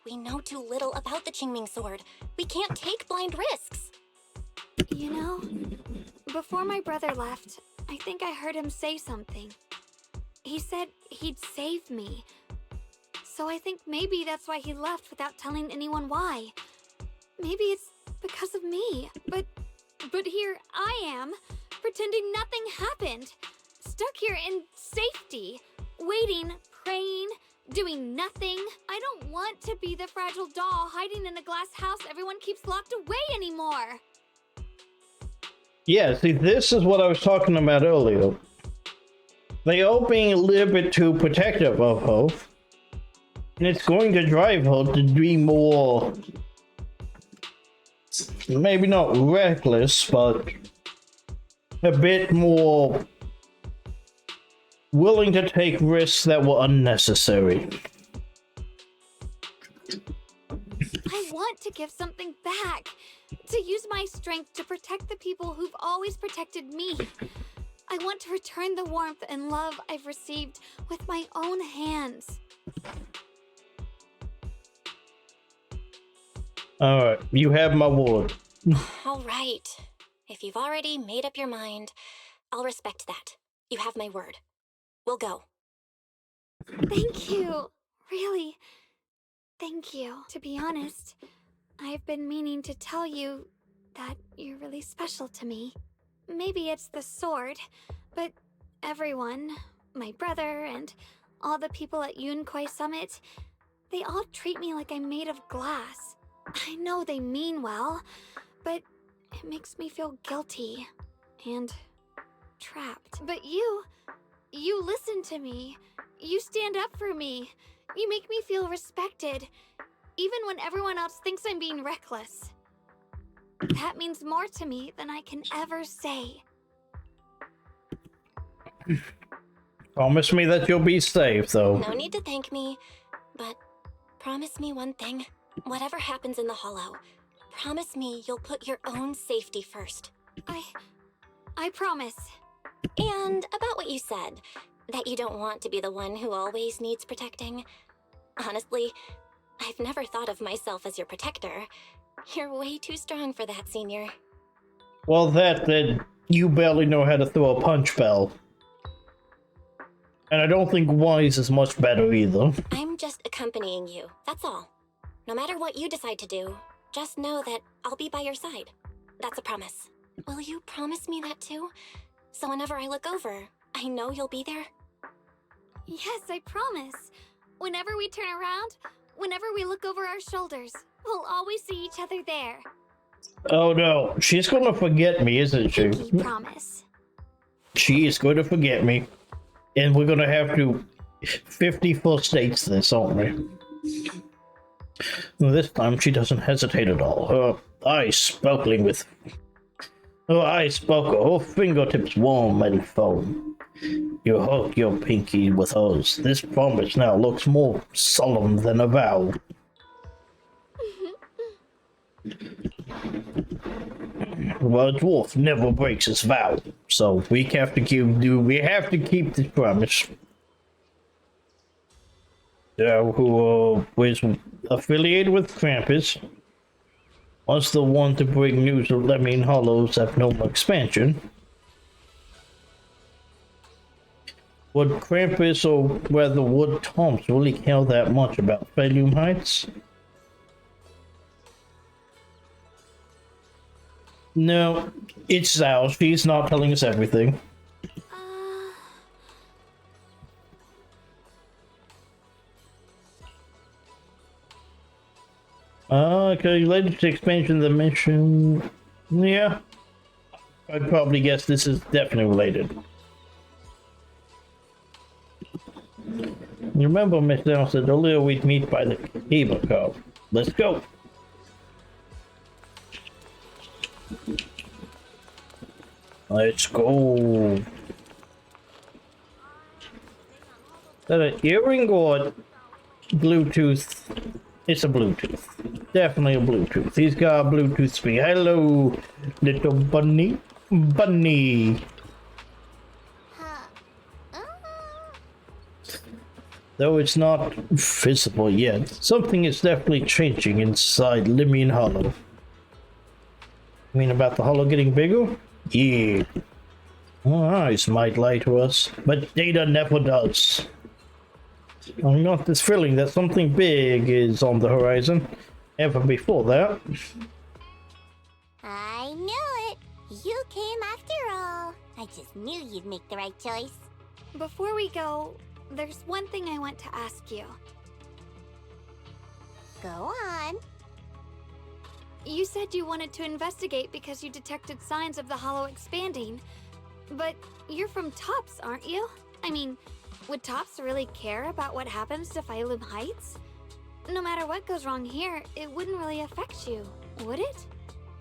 [SPEAKER 7] We know too little about the Qingming sword. We can't take blind risks.
[SPEAKER 9] You know, before my brother left, I think I heard him say something. He said he'd save me. So I think maybe that's why he left without telling anyone why. Maybe it's because of me. But here I am, pretending nothing happened. Stuck here in safety, waiting, praying, doing nothing. I don't want to be the fragile doll hiding in a glass house everyone keeps locked away anymore.
[SPEAKER 6] Yeah, see, this is what I was talking about earlier. They are being a little bit too protective of her. And it's going to drive her to be more... maybe not reckless, but... a bit more... willing to take risks that were unnecessary.
[SPEAKER 9] I want to give something back. To use my strength to protect the people who've always protected me. I want to return the warmth and love I've received with my own hands.
[SPEAKER 6] Alright, you have my word.
[SPEAKER 7] All right. If you've already made up your mind, I'll respect that. You have my word. We'll go.
[SPEAKER 9] Thank you. Really, thank you. To be honest, I've been meaning to tell you that you're really special to me. Maybe it's the sword, but everyone, my brother and all the people at Yunquai Summit, they all treat me like I'm made of glass. I know they mean well, but it makes me feel guilty and trapped. But you listen to me. You stand up for me. You make me feel respected, even when everyone else thinks I'm being reckless. That means more to me than I can ever say.
[SPEAKER 6] Promise me that you'll be safe, though.
[SPEAKER 7] No need to thank me, but promise me one thing. Whatever happens in the Hollow, promise me you'll put your own safety first.
[SPEAKER 9] I promise.
[SPEAKER 7] And about what you said, that you don't want to be the one who always needs protecting. Honestly, I've never thought of myself as your protector. You're way too strong for that, Senior.
[SPEAKER 6] Well, then you barely know how to throw a punch bell. And I don't think Wise is much better either.
[SPEAKER 7] I'm just accompanying you, that's all. No matter what you decide to do, just know that I'll be by your side. That's a promise. Will you promise me that too? So whenever I look over, I know you'll be there?
[SPEAKER 9] Yes, I promise. Whenever we turn around, whenever we look over our shoulders, we'll always see each other there.
[SPEAKER 6] Oh no, she's gonna forget me, isn't she?
[SPEAKER 9] Pinky promise.
[SPEAKER 6] She is going to forget me. And we're gonna have to 50 first dates this, aren't we? This time she doesn't hesitate at all. Her eyes sparkling with... her eyes sparkle, her fingertips warm and foam. You hug your pinky with hers. This promise now looks more solemn than a vow. Well, a dwarf never breaks his vow, so we have to keep this promise. Who is affiliated with Krampus, was the one to bring news of Lemming Hollow's abnormal expansion. Would Krampus, or rather would Tom's, really care that much about Failum Heights? No, it's Zhao. She's not telling us everything. Okay, related to expansion of the mission. Yeah. I'd probably guess this is definitely related. You remember Miss Down said earlier we'd meet by the cable car. Let's go. Let's go. Is that an earring or Bluetooth It's a Bluetooth. Definitely a Bluetooth. He's got a Bluetooth speaker. Hello, little bunny. Bunny. Though it's not visible yet, something is definitely changing inside Limian Hollow. You mean about the hollow getting bigger? Yeah. Eyes might lie to us, but data never does. I'm not this feeling that something big is on the horizon. Ever before that.
[SPEAKER 5] I knew it. You came after all. I just knew you'd make the right choice.
[SPEAKER 9] Before we go, there's one thing I want to ask you.
[SPEAKER 5] Go on.
[SPEAKER 9] You said you wanted to investigate because you detected signs of the hollow expanding. But you're from Tops, aren't you? I mean, would Tops really care about what happens to Phylum Heights? No matter what goes wrong here, it wouldn't really affect you, would it?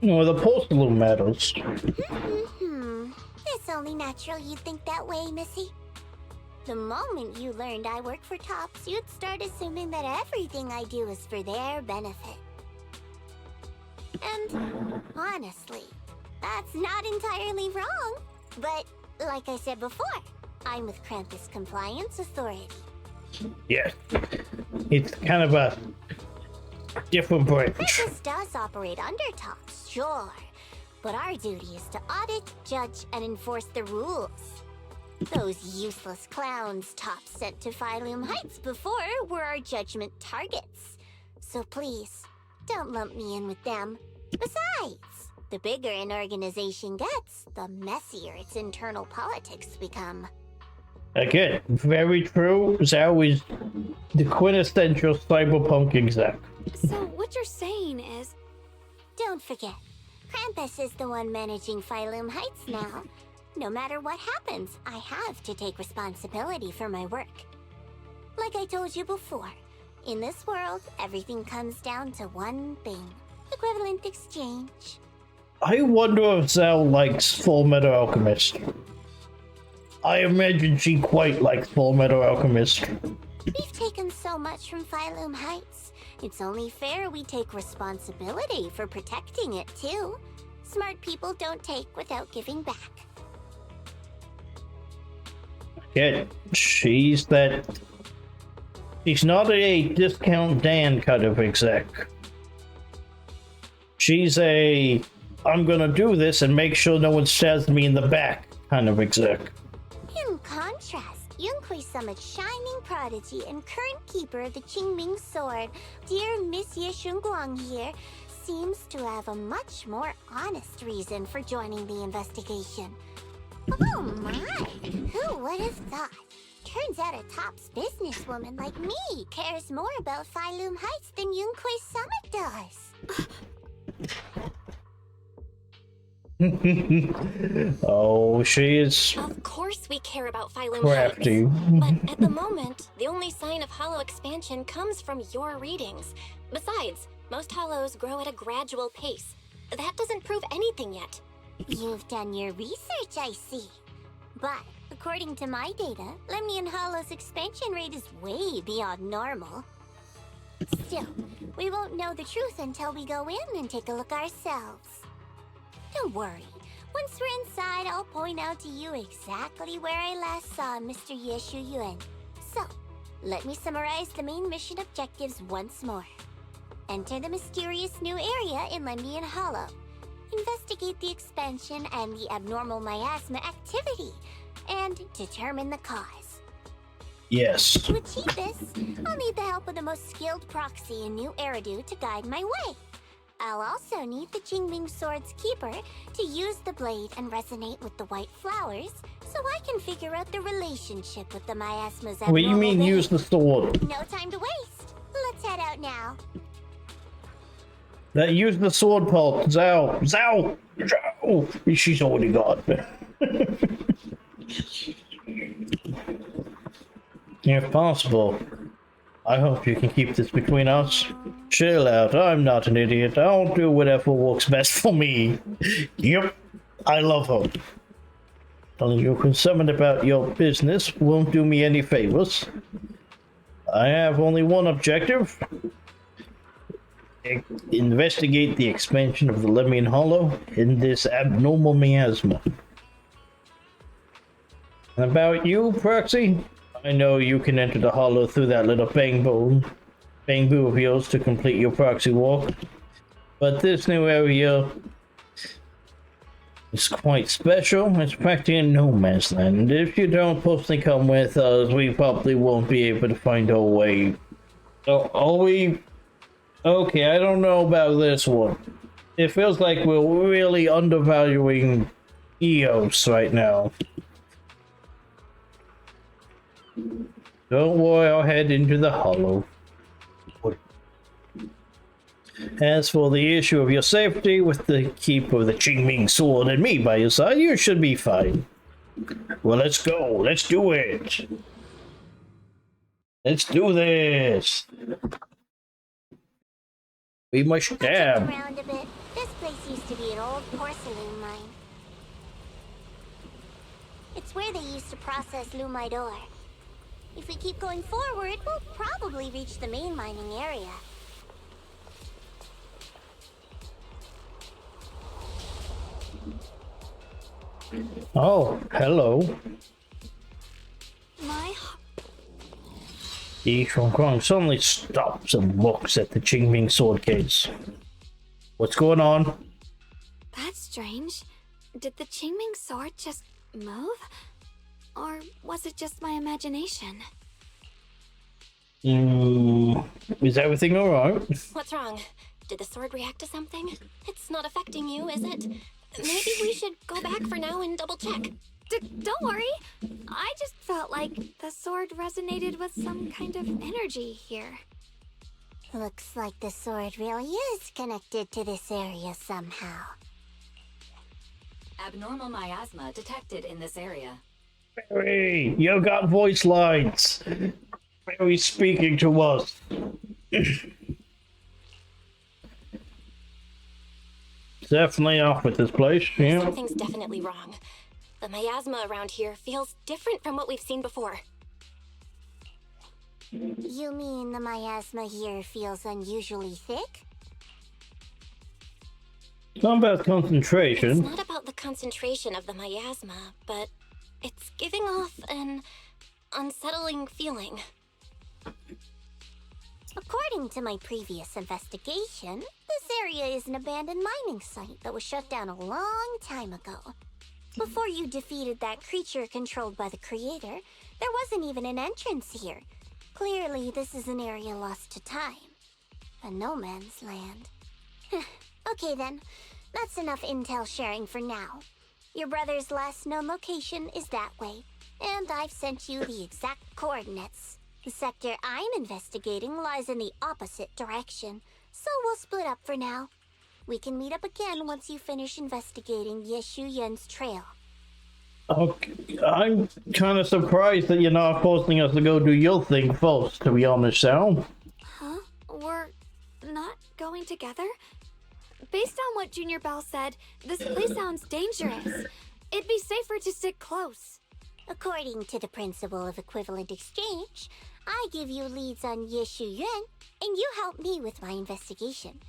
[SPEAKER 6] No, the postal matters.
[SPEAKER 5] It's only natural you'd think that way, Missy. The moment you learned I work for Tops, you'd start assuming that everything I do is for their benefit. And honestly, that's not entirely wrong. But like I said before, I'm with Krampus Compliance Authority.
[SPEAKER 6] Yes. It's kind of a different branch.
[SPEAKER 5] Krampus does operate under Tops, sure. But our duty is to audit, judge, and enforce the rules. Those useless clowns Tops sent to Phylum Heights before were our judgment targets. So please, don't lump me in with them. Besides, the bigger an organization gets, the messier its internal politics become.
[SPEAKER 6] Again, very true. Zhao is the quintessential cyberpunk exec.
[SPEAKER 9] So what you're saying is...
[SPEAKER 5] Don't forget, Krampus is the one managing Phylum Heights now. No matter what happens, I have to take responsibility for my work. Like I told you before, in this world, everything comes down to one thing. Equivalent exchange.
[SPEAKER 6] I wonder if Zhao likes Full Metal Alchemist. I imagine she quite likes Full Metal Alchemist.
[SPEAKER 5] We've taken so much from Phylum Heights. It's only fair we take responsibility for protecting it, too. Smart people don't take without giving back.
[SPEAKER 6] Yeah, she's that... She's not a Discount Dan kind of exec. She's a... I'm gonna do this and make sure no one stabs me in the back kind of exec.
[SPEAKER 5] In contrast, Yunhui Summit's shining prodigy and current keeper of the Qingming Sword, dear Monsieur Shunguang here, seems to have a much more honest reason for joining the investigation. Oh my! Who would have thought? Turns out a Tops businesswoman like me cares more about Phylum Heights than Yunhui Summit does.
[SPEAKER 6] Oh, she is...
[SPEAKER 7] Of course we care about Phylum
[SPEAKER 6] crafty.
[SPEAKER 7] Heights. But at the moment, the only sign of hollow expansion comes from your readings. Besides, most hollows grow at a gradual pace. That doesn't prove anything yet.
[SPEAKER 5] You've done your research, I see. But according to my data, Limian Hollow's expansion rate is way beyond normal. Still, we won't know the truth until we go in and take a look ourselves. Don't worry. Once we're inside, I'll point out to you exactly where I last saw Mr. Yeshu Yuan. So, let me summarize the main mission objectives once more. Enter the mysterious new area in Limian Hollow. Investigate the expansion and the abnormal miasma activity, and determine the cause.
[SPEAKER 6] Yes.
[SPEAKER 5] To achieve this, I'll need the help of the most skilled proxy in New Eridu to guide my way. I'll also need the Qingming Sword's keeper to use the blade and resonate with the white flowers, so I can figure out the relationship with the miasma's abnormal
[SPEAKER 6] What do you mean
[SPEAKER 5] vein.
[SPEAKER 6] use the sword?
[SPEAKER 5] No time to waste. Let's head out now.
[SPEAKER 6] That use the sword part. Zhao! Zhao! Zhao! She's already got it. If possible, I hope you can keep this between us. Chill out, I'm not an idiot. I'll do whatever works best for me. Yep, I love her. Telling you concerned about your business won't do me any favors. I have only one objective. investigate the expansion of the Lemian Hollow in this abnormal miasma. And about you, Proxy? I know you can enter the hollow through that little bamboo of yours to complete your proxy walk. But this new area is quite special. It's practically no man's land. If you don't personally come with us, we probably won't be able to find our way. So, are we... Okay, I don't know about this one. It feels like we're really undervaluing EOS right now. Don't worry, I'll head into the hollow. As for the issue of your safety, with the keeper of the Qingming sword and me by your side, you should be fine. Well, let's go. Let's do it. Let's do this. We must stab.
[SPEAKER 5] Around a bit. This place used to be an old porcelain mine. It's where they used to process lumite ore. If we keep going forward, we'll probably reach the main mining area.
[SPEAKER 6] Oh, hello.
[SPEAKER 9] My...
[SPEAKER 6] Yi Shuangguang suddenly stops and looks at the Qingming sword case. What's going on?
[SPEAKER 9] That's strange. Did the Qingming sword just move? Or was it just my imagination?
[SPEAKER 6] Is everything alright?
[SPEAKER 7] What's wrong? Did the sword react to something? It's not affecting you, is it? Maybe we should go back for now and double check.
[SPEAKER 9] Don't worry. I just felt like the sword resonated with some kind of energy here.
[SPEAKER 5] Looks like the sword really is connected to this area somehow.
[SPEAKER 14] Abnormal miasma detected in this area.
[SPEAKER 6] Barry, you got voice lines. Barry's speaking to us. Definitely off with this place, yeah.
[SPEAKER 7] Something's definitely wrong. The miasma around here feels different from what we've seen before.
[SPEAKER 5] You mean the miasma here feels unusually thick?
[SPEAKER 6] It's not about concentration.
[SPEAKER 7] It's not about the concentration of the miasma, but it's giving off an unsettling feeling.
[SPEAKER 5] According to my previous investigation, this area is an abandoned mining site that was shut down a long time ago. Before you defeated that creature controlled by the Creator, there wasn't even an entrance here. Clearly, this is an area lost to time. A no man's land. Okay then, that's enough intel sharing for now. Your brother's last known location is that way, and I've sent you the exact coordinates. The sector I'm investigating lies in the opposite direction, so we'll split up for now. We can meet up again once you finish investigating Yeshu Yen's trail.
[SPEAKER 6] Okay, I'm kind of surprised that you're not forcing us to go do your thing first, to be honest, Sal.
[SPEAKER 9] Huh? We're not going together? Based on what Junior Bell said, this place sounds dangerous. It'd be safer to stick close.
[SPEAKER 5] According to the principle of equivalent exchange, I give you leads on Yeshu Yuan, and you help me with my investigation.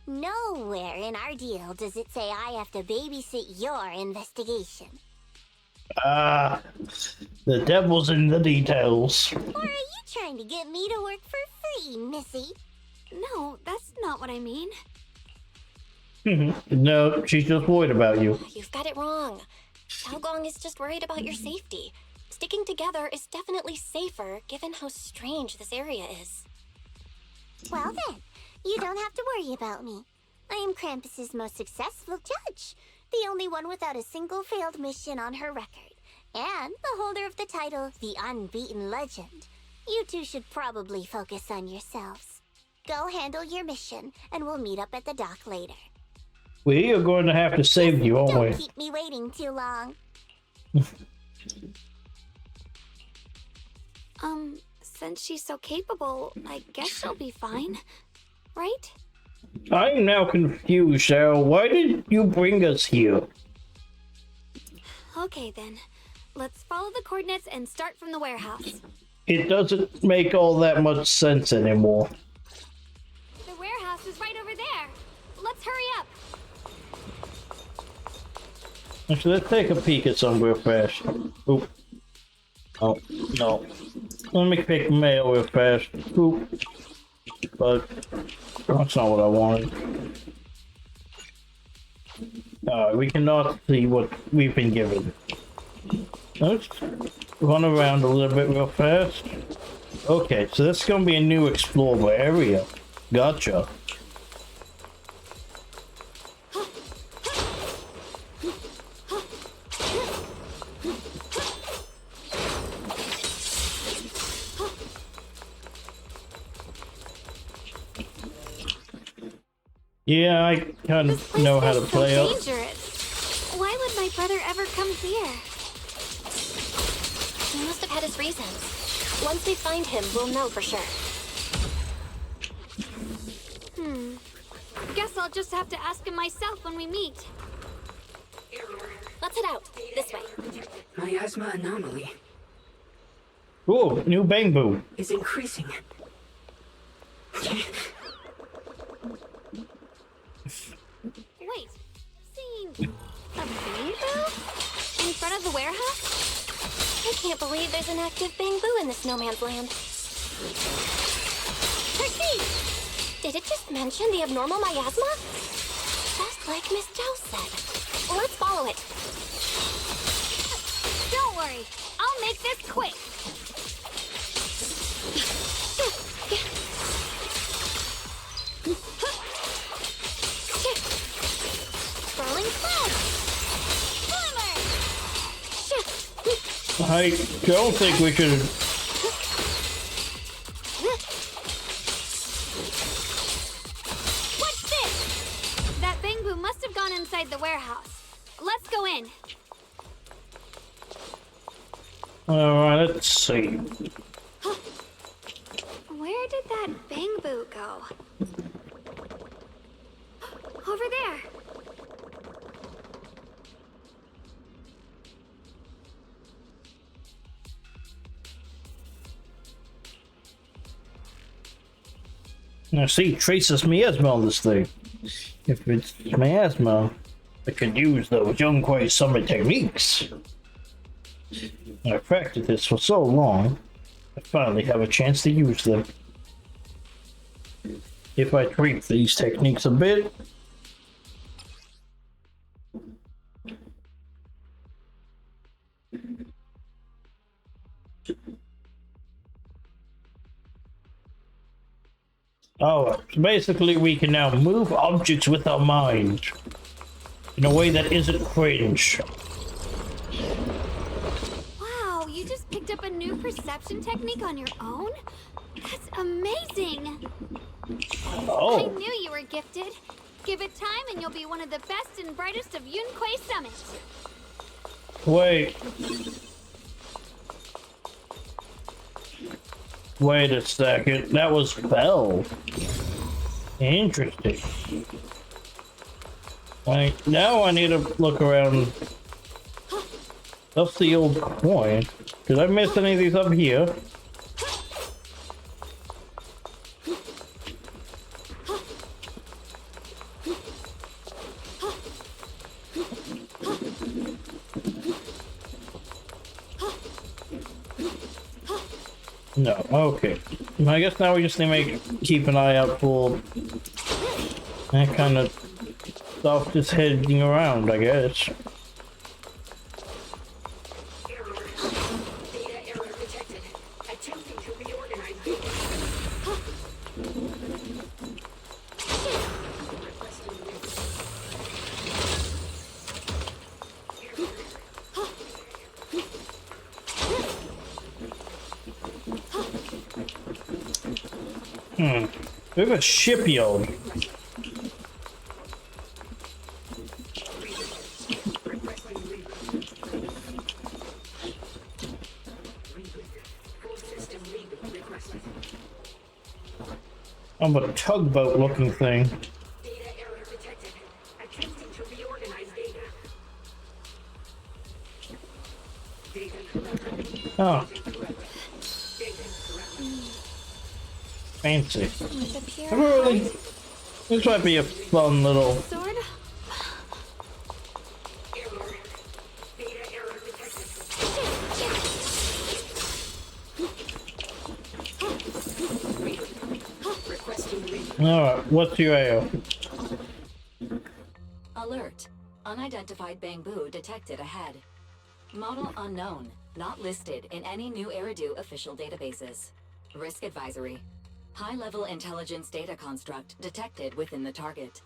[SPEAKER 5] Nowhere in our deal does it say I have to babysit your investigation.
[SPEAKER 6] The devil's in the details.
[SPEAKER 5] Or are you trying to get me to work for free, Missy?
[SPEAKER 9] No, that's not what I mean.
[SPEAKER 6] No, she's just worried about you.
[SPEAKER 7] You've got it wrong. Xiaogong is just worried about your safety. Sticking together is definitely safer, given how strange this area is.
[SPEAKER 5] Well then, you don't have to worry about me. I am Krampus's most successful judge, the only one without a single failed mission on her record, and the holder of the title, the Unbeaten Legend. You two should probably focus on yourselves. Go handle your mission, and we'll meet up at the dock later.
[SPEAKER 6] We are going to have to save you, aren't we?
[SPEAKER 5] Don't keep me waiting too long.
[SPEAKER 9] Since she's so capable, I guess she'll be fine, right?
[SPEAKER 6] I'm now confused, Sal. Why did you bring us here?
[SPEAKER 9] Okay then, let's follow the coordinates and start from the warehouse.
[SPEAKER 6] It doesn't make all that much sense anymore.
[SPEAKER 9] The warehouse is right over
[SPEAKER 6] Actually, let's take a peek at some real fast. Oop. Oh, no. Let me pick mail real fast. Oop. But that's not what I wanted. We cannot see what we've been given. Let's run around a little bit real fast. Okay, so this is gonna be a new explorable area. Gotcha. Yeah, I kind of know how to play up.
[SPEAKER 9] Dangerous. Why would my brother ever come here?
[SPEAKER 7] He must have had his reasons. Once we find him, we'll know for sure.
[SPEAKER 9] Guess I'll just have to ask him myself when we meet.
[SPEAKER 7] Let's head out. This way.
[SPEAKER 15] Miasma anomaly
[SPEAKER 6] Ooh, new bamboo.
[SPEAKER 15] is increasing.
[SPEAKER 9] Wait, seeing a bamboo in front of the warehouse?
[SPEAKER 7] I can't believe there's an active bamboo in this no man's land.
[SPEAKER 9] Trixie!
[SPEAKER 7] Did it just mention the abnormal miasma? Just like Miss Zhao said. Let's follow it.
[SPEAKER 9] Don't worry, I'll make this quick. Swirling cloud. Glimmer.
[SPEAKER 6] I don't think we should.
[SPEAKER 9] What's this? That bamboo must have gone inside the warehouse. Let's go in.
[SPEAKER 6] Alright, let's see.
[SPEAKER 9] Where did that bamboo go? Over there.
[SPEAKER 6] Now see, traces miasma on this thing. If it's miasma, I can use those Yonghui summon techniques. I've practiced this for so long, I finally have a chance to use them. If I tweak these techniques a bit, oh, so basically we can now move objects with our mind in a way that isn't cringe.
[SPEAKER 9] Wow, you just picked up a new perception technique on your own? That's amazing!
[SPEAKER 6] Oh.
[SPEAKER 9] I knew you were gifted. Give it time and you'll be one of the best and brightest of Yunquei Summit.
[SPEAKER 6] Wait. Wait a second. That was Bell. Interesting. Like, now I need to look around. That's the old coin. Did I miss any of these up here? No, okay. I guess now we just need to keep an eye out for that kind of stuff just heading around, I guess. We have a shipyard. Oh, but a tugboat looking thing. Oh. Fancy. Really? This might be a fun little...
[SPEAKER 9] Sword?
[SPEAKER 6] Alright, what's your AO?
[SPEAKER 14] Alert. Unidentified Bangbu detected ahead. Model unknown. Not listed in any new Eridu official databases. Risk advisory. High-level intelligence data construct detected within the target.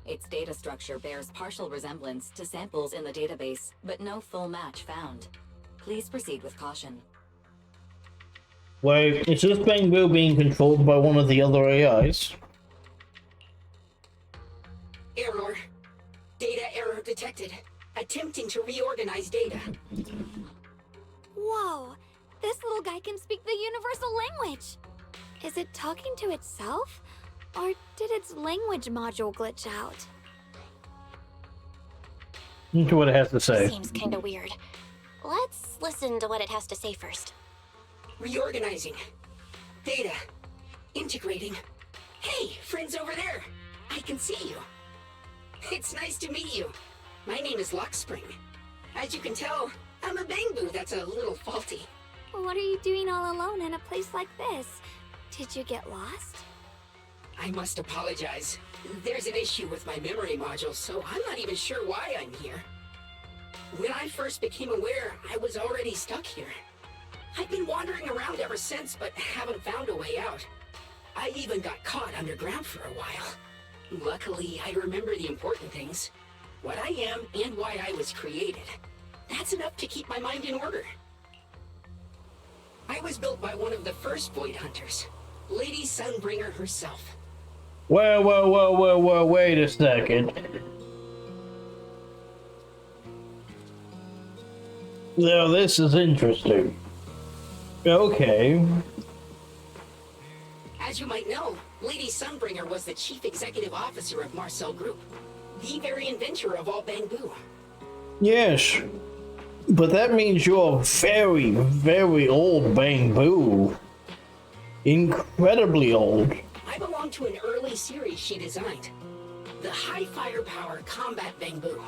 [SPEAKER 14] Its data structure bears partial resemblance to samples in the database, but no full match found. Please proceed with caution.
[SPEAKER 6] Wait, is this Bangbu being controlled by one of the other AIs?
[SPEAKER 15] Error. Data error detected. Attempting to reorganize data.
[SPEAKER 9] Whoa! This little guy can speak the universal language! Is it talking to itself? Or did its language module glitch out?
[SPEAKER 6] Look at what it has to say.
[SPEAKER 7] Seems kinda weird. Let's listen to what it has to say first.
[SPEAKER 15] Reorganizing. Data. Integrating. Hey, friends over there. I can see you. It's nice to meet you. My name is Lockspring. As you can tell, I'm a Bangbu that's a little faulty.
[SPEAKER 9] What are you doing all alone in a place like this? Did you get lost?
[SPEAKER 15] I must apologize. There's an issue with my memory module, so I'm not even sure why I'm here. When I first became aware, I was already stuck here. I've been wandering around ever since, but haven't found a way out. I even got caught underground for a while. Luckily, I remember the important things. What I am and why I was created. That's enough to keep my mind in order. I was built by one of the first Void Hunters, Lady Sunbringer herself.
[SPEAKER 6] Whoa, wait a second. Now this is interesting. Okay.
[SPEAKER 15] As you might know, Lady Sunbringer was the chief executive officer of Marcel Group, the very inventor of all Bangbu.
[SPEAKER 6] Yes. But that means you're very, very old Bangbu. Incredibly old.
[SPEAKER 15] I belong to an early series she designed. The High Firepower Combat Bangbu.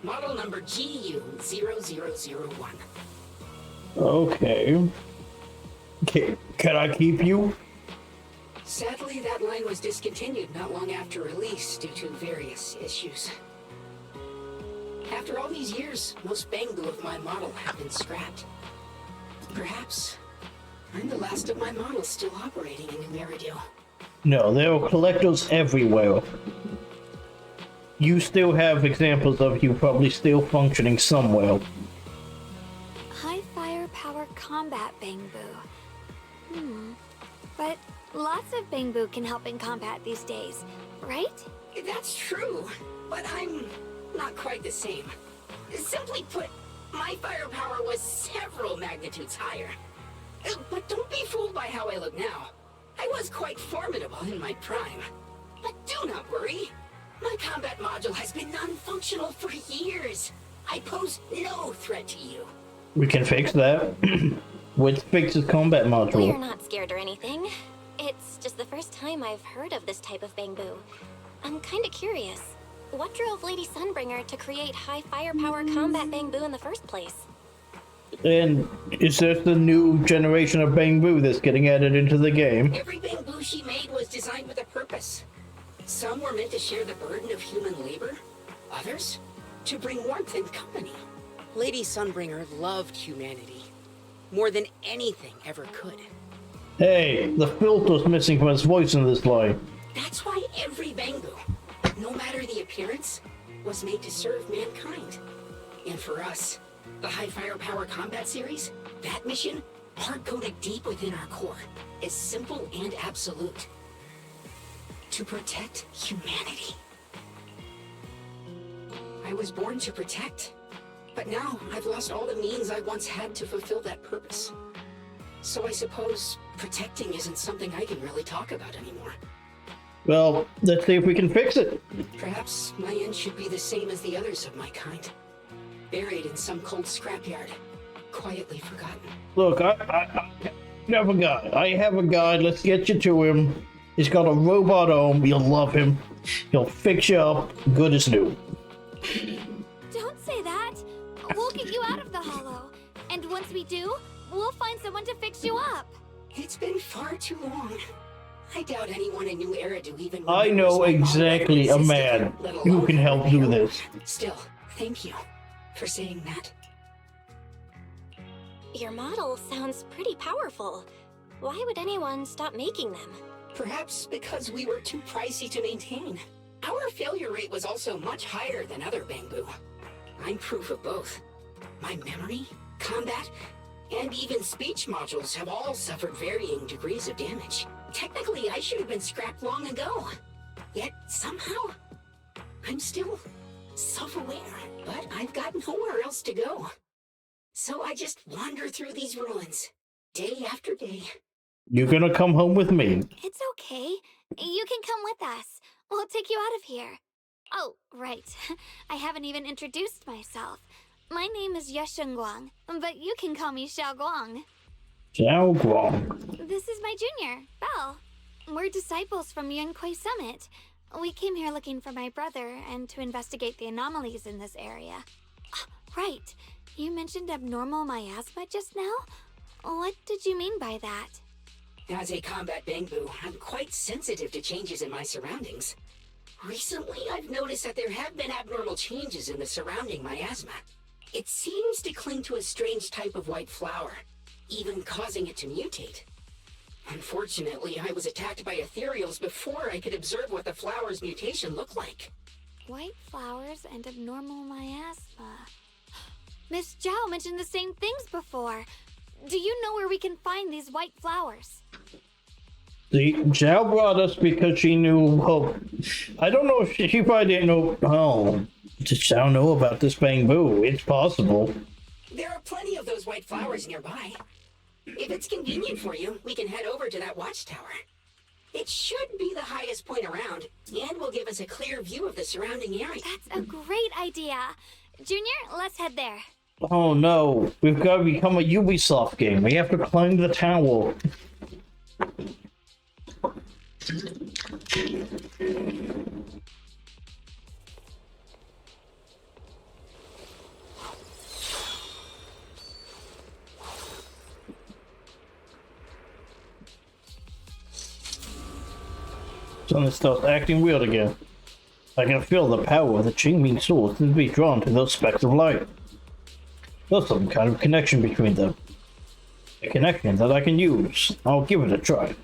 [SPEAKER 15] Model number GU0001.
[SPEAKER 6] Okay. Can I keep you?
[SPEAKER 15] Sadly, that line was discontinued not long after release due to various issues. After all these years, most Bangbu of my model have been scrapped. Perhaps I'm the last of my models still operating in New Eridu.
[SPEAKER 6] No, there are collectors everywhere. You still have examples of you probably still functioning somewhere.
[SPEAKER 9] High firepower combat Bangbu. But lots of Bangbu can help in combat these days, right?
[SPEAKER 15] That's true, but I'm not quite the same. Simply put, my firepower was several magnitudes higher. But don't be fooled by how I look now. I was quite formidable in my prime. But do not worry. My combat module has been non-functional for years. I pose no threat to you.
[SPEAKER 6] We can fix that. Which fixes combat module?
[SPEAKER 7] We're not scared or anything. It's just the first time I've heard of this type of Bangbu. I'm kinda curious. What drove Lady Sunbringer to create high firepower combat Bangbu in the first place?
[SPEAKER 6] And is this the new generation of Bangbu that's getting added into the game?
[SPEAKER 15] Every Bangbu she made was designed with a purpose. Some were meant to share the burden of human labor. Others, to bring warmth and company. Lady Sunbringer loved humanity. More than anything ever could.
[SPEAKER 6] Hey, the filter's missing from his voice in this line.
[SPEAKER 15] That's why every Bangbu, no matter the appearance, was made to serve mankind. And for us, the High Firepower Combat Series, that mission, hard-coded deep within our core, is simple and absolute. To protect humanity. I was born to protect, but now I've lost all the means I once had to fulfill that purpose. So I suppose protecting isn't something I can really talk about anymore.
[SPEAKER 6] Well, let's see if we can fix it.
[SPEAKER 15] Perhaps my end should be the same as the others of my kind. Buried in some cold scrapyard. Quietly forgotten.
[SPEAKER 6] Look, I have a guy. I have a guy. Let's get you to him. He's got a robot arm. You'll love him. He'll fix you up good as new.
[SPEAKER 9] Don't say that. We'll get you out of the hollow. And once we do, we'll find someone to fix you up.
[SPEAKER 15] It's been far too long. I doubt anyone in New Eridu even
[SPEAKER 6] I know exactly a man who can help do this.
[SPEAKER 15] Still, thank you for saying that.
[SPEAKER 7] Your model sounds pretty powerful. Why would anyone stop making them?
[SPEAKER 15] Perhaps because we were too pricey to maintain. Our failure rate was also much higher than other Bangbu. I'm proof of both. My memory, combat, and even speech modules have all suffered varying degrees of damage. Technically, I should have been scrapped long ago. Yet, somehow, I'm still self-aware. But I've got nowhere else to go. So I just wander through these ruins, day after day.
[SPEAKER 6] You're gonna come home with me.
[SPEAKER 9] It's okay. You can come with us. We'll take you out of here. Oh, right. I haven't even introduced myself. My name is Yeshengguang, but you can call me Xiaoguang.
[SPEAKER 6] Xiaoguang.
[SPEAKER 9] This is my junior, Belle. We're disciples from Yunquei Summit. We came here looking for my brother and to investigate the anomalies in this area. Right. You mentioned abnormal miasma just now? What did you mean by that?
[SPEAKER 15] As a combat Bangbu, I'm quite sensitive to changes in my surroundings. Recently, I've noticed that there have been abnormal changes in the surrounding miasma. It seems to cling to a strange type of white flower, even causing it to mutate. Unfortunately, I was attacked by ethereals before I could observe what the flower's mutation looked like.
[SPEAKER 9] White flowers and abnormal miasma. Miss Zhao mentioned the same things before. Do you know where we can find these white flowers?
[SPEAKER 6] The Zhao brought us because she knew. Oh, I don't know if she probably didn't know. Oh, does Zhao know about this Bangbu? It's possible.
[SPEAKER 15] There are plenty of those white flowers nearby. If it's convenient for you, we can head over to that watchtower. It should be the highest point around, and will give us a clear view of the surrounding area.
[SPEAKER 9] That's a great idea. Junior, let's head there.
[SPEAKER 6] Oh no, we've got to become a Ubisoft game. We have to climb the tower. Something starts acting weird again. I can feel the power of the Qingming swords to be drawn to those specks of light. There's some kind of connection between them. A connection that I can use. I'll give it a try.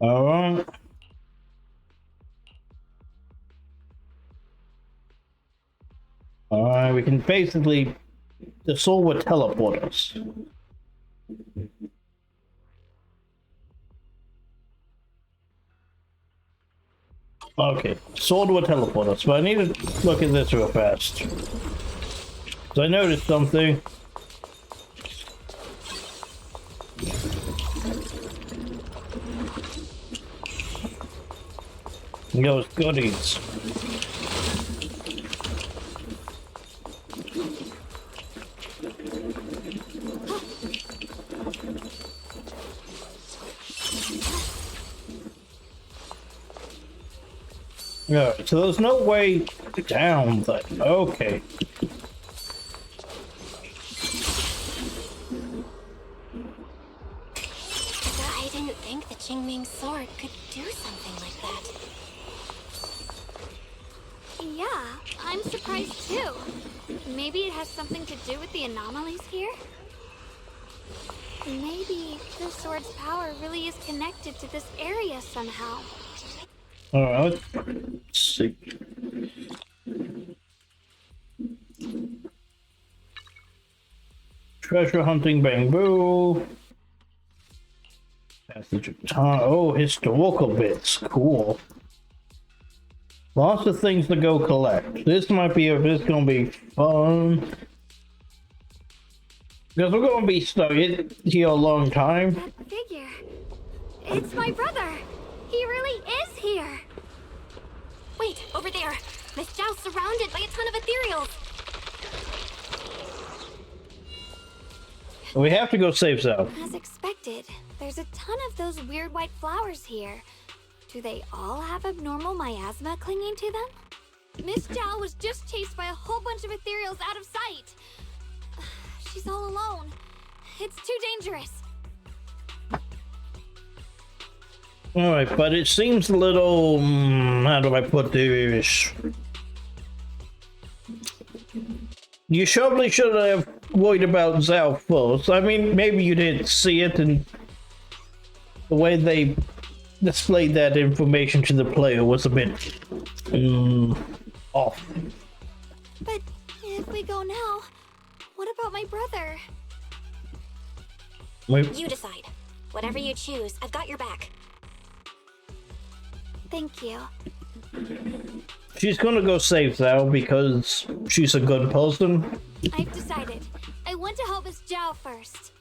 [SPEAKER 6] Alright. Alright, we can basically... The sword will teleport us. Okay, sword will teleport us, but I need to look at this real fast. So I noticed something. Those goodies. Alright, so there's no way down that. Okay.
[SPEAKER 7] I didn't think the Qingming sword could do something like that.
[SPEAKER 9] Yeah, I'm surprised too. Maybe it has something to do with the anomalies here? Maybe the sword's power really is connected to this area somehow.
[SPEAKER 6] Alright, let's see. Treasure hunting Bangbu. Passage of time. Oh, historical bits. Cool. Lots of things to go collect. This might be this gonna be fun. Because we're gonna be stuck here a long time.
[SPEAKER 9] That figure. It's my brother. He really is here.
[SPEAKER 7] Wait, over there. Miss Zhao's surrounded by a ton of ethereals.
[SPEAKER 6] We have to go save Zhao.
[SPEAKER 9] As expected, there's a ton of those weird white flowers here. Do they all have abnormal miasma clinging to them? Miss Zhao was just chased by a whole bunch of ethereals out of sight. She's all alone. It's too dangerous.
[SPEAKER 6] Alright, but it seems a little... how do I put this? You surely should have worried about Zhao first. I mean, maybe you didn't see it, and the way they displayed that information to the player was a bit off.
[SPEAKER 9] But if we go now, what about my brother?
[SPEAKER 7] You decide. Whatever you choose, I've got your back.
[SPEAKER 9] Thank you.
[SPEAKER 6] She's gonna go save Zhao because she's a good person.
[SPEAKER 9] I've decided. I want to help Miss Zhao first.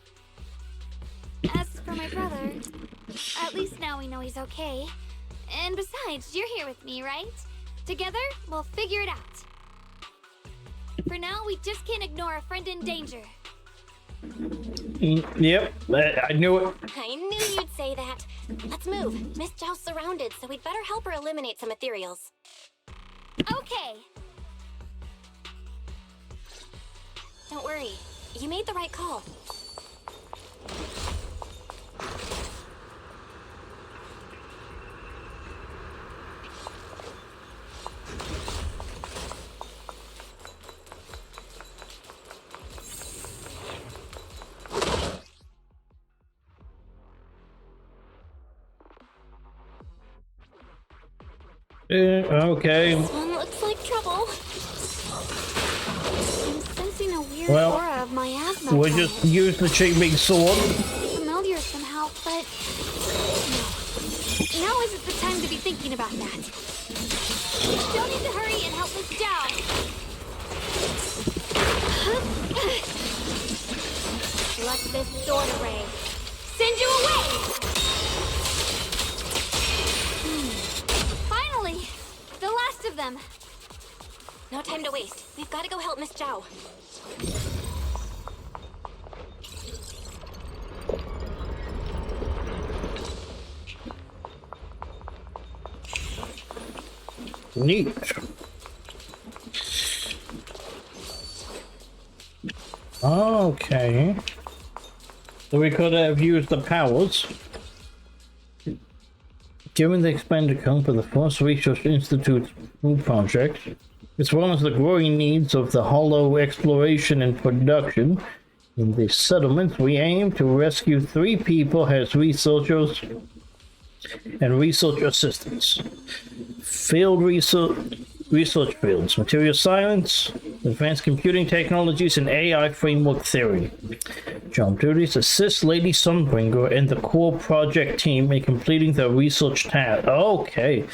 [SPEAKER 9] As for my brother, at least now we know he's okay. And besides, you're here with me, right? Together, we'll figure it out. For now, we just can't ignore a friend in danger.
[SPEAKER 6] Yep, I knew it.
[SPEAKER 7] I knew you'd say that. Let's move. Miss Zhao's surrounded, so we'd better help her eliminate some ethereals.
[SPEAKER 9] Okay.
[SPEAKER 7] Don't worry. You made the right call.
[SPEAKER 6] Okay.
[SPEAKER 7] This one looks like trouble.
[SPEAKER 9] I'm sensing a weird
[SPEAKER 6] Well,
[SPEAKER 9] aura of miasma.
[SPEAKER 6] we'll just use the Qingming sword.
[SPEAKER 9] Familiar somehow, but no. Now isn't the time to be thinking about that. We still need to hurry and help Miss Zhao. Let this sword array send you away. Finally, the last of them.
[SPEAKER 7] No time to waste. We've got to go help Miss Zhao.
[SPEAKER 6] Neat. Okay. So we could have used the powers. Given the expanded account for the Force Research Institute's food project, as well as the growing needs of the hollow exploration and production in the settlement, we aim to rescue 3 people as researchers and research assistants. Field research fields, material science, advanced computing technologies, and AI framework theory. Job duties: assist Lady Sunbringer and the core project team in completing their research task. Okay,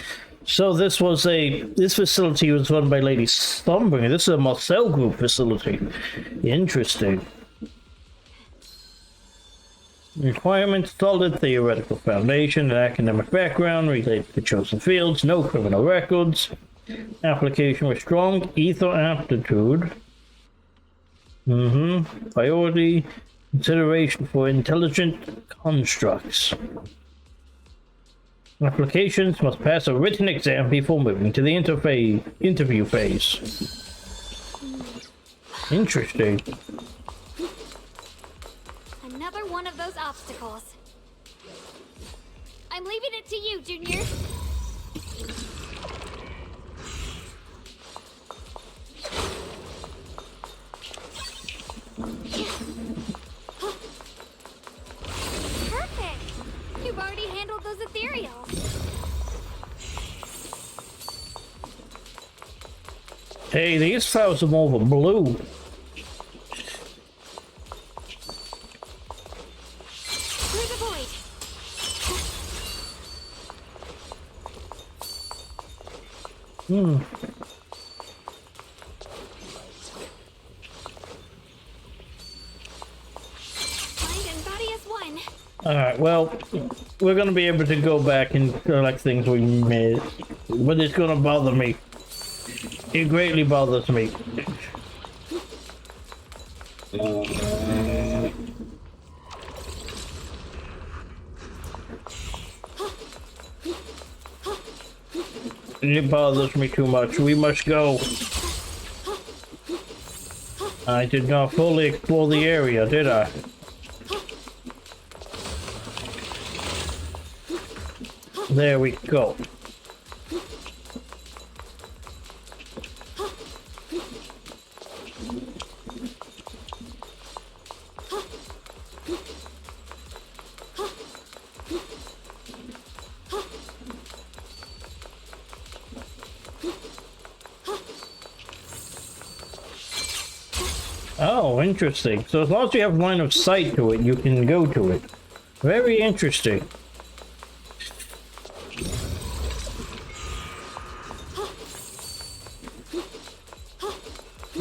[SPEAKER 6] so this facility was run by Lady Sunbringer. This is a Marcel Group facility. Interesting. Requirements: solid theoretical foundation, an academic background related to chosen fields, no criminal records. Application with strong ether aptitude. Priority: consideration for intelligent constructs. Applications must pass a written exam before moving to the interview phase. Interesting.
[SPEAKER 9] Another one of those obstacles. I'm leaving it to you, Junior. Perfect! You've already handled those ethereals.
[SPEAKER 6] Hey, these files are more of a blue.
[SPEAKER 9] Through the void. Find and Thaddeus 1.
[SPEAKER 6] Alright, well, we're gonna be able to go back and collect things we made, but it's gonna bother me. It greatly bothers me. It bothers me too much. We must go. I did not fully explore the area, did I? There we go. Oh, interesting. So as long as you have line of sight to it, you can go to it. Very interesting.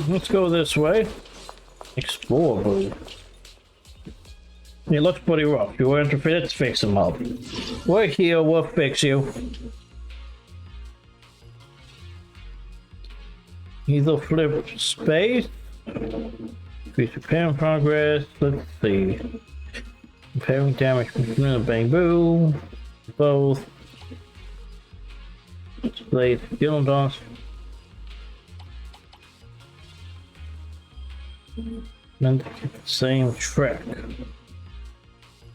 [SPEAKER 6] Let's go this way. Explore, boo. He looks pretty rough. You want to let's fix him up. We're here, we'll fix you. Either flip space. Increase repair in progress. Let's see. Repairing damage from the bamboo. Both. Display skill dust. And same track.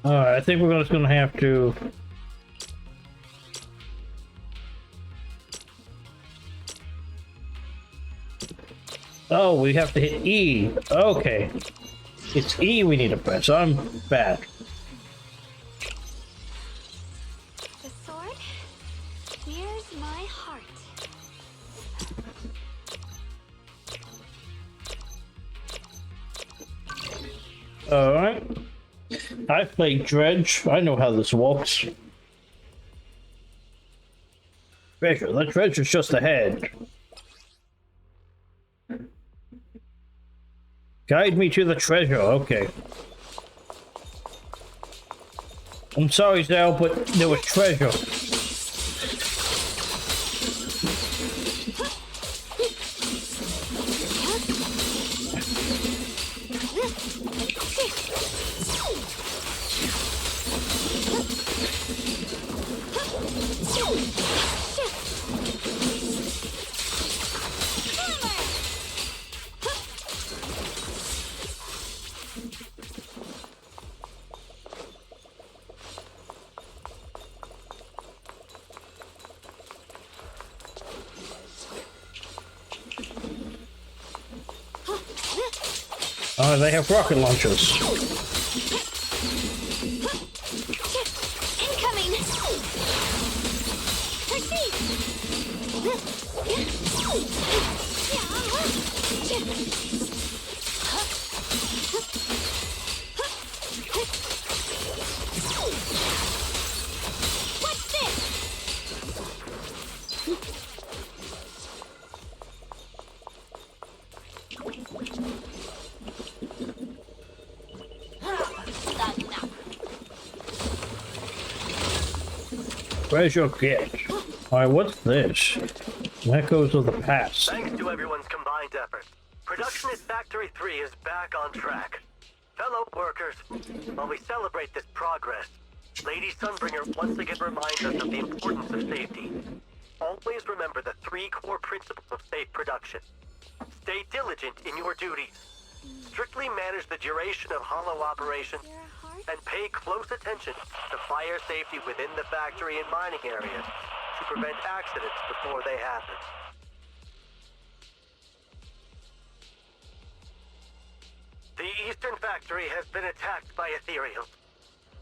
[SPEAKER 6] Alright, I think we're just gonna have to. Oh, we have to hit E. Okay. It's E we need to press. I'm bad.
[SPEAKER 9] The sword? Here's my heart.
[SPEAKER 6] Alright. I played Dredge. I know how this works. Treasure. The treasure's just ahead. Guide me to the treasure. Okay. I'm sorry, Zal, but there was treasure. Oh, they have rocket launchers.
[SPEAKER 5] Incoming! Proceed! What's this?
[SPEAKER 6] Treasure kit. Alright, what's this? Echoes of the past.
[SPEAKER 16] Thanks to everyone's combined effort, production at Factory 3 is back on track. Fellow workers, while we celebrate this progress, Lady Sunbringer once again reminds us of the importance of safety. Always remember the 3 core principles of safe production. Stay diligent in your duties. Strictly manage the duration of hollow operations, and pay close attention to fire safety within the factory and mining areas to prevent accidents before they happen. The Eastern Factory has been attacked by ethereals.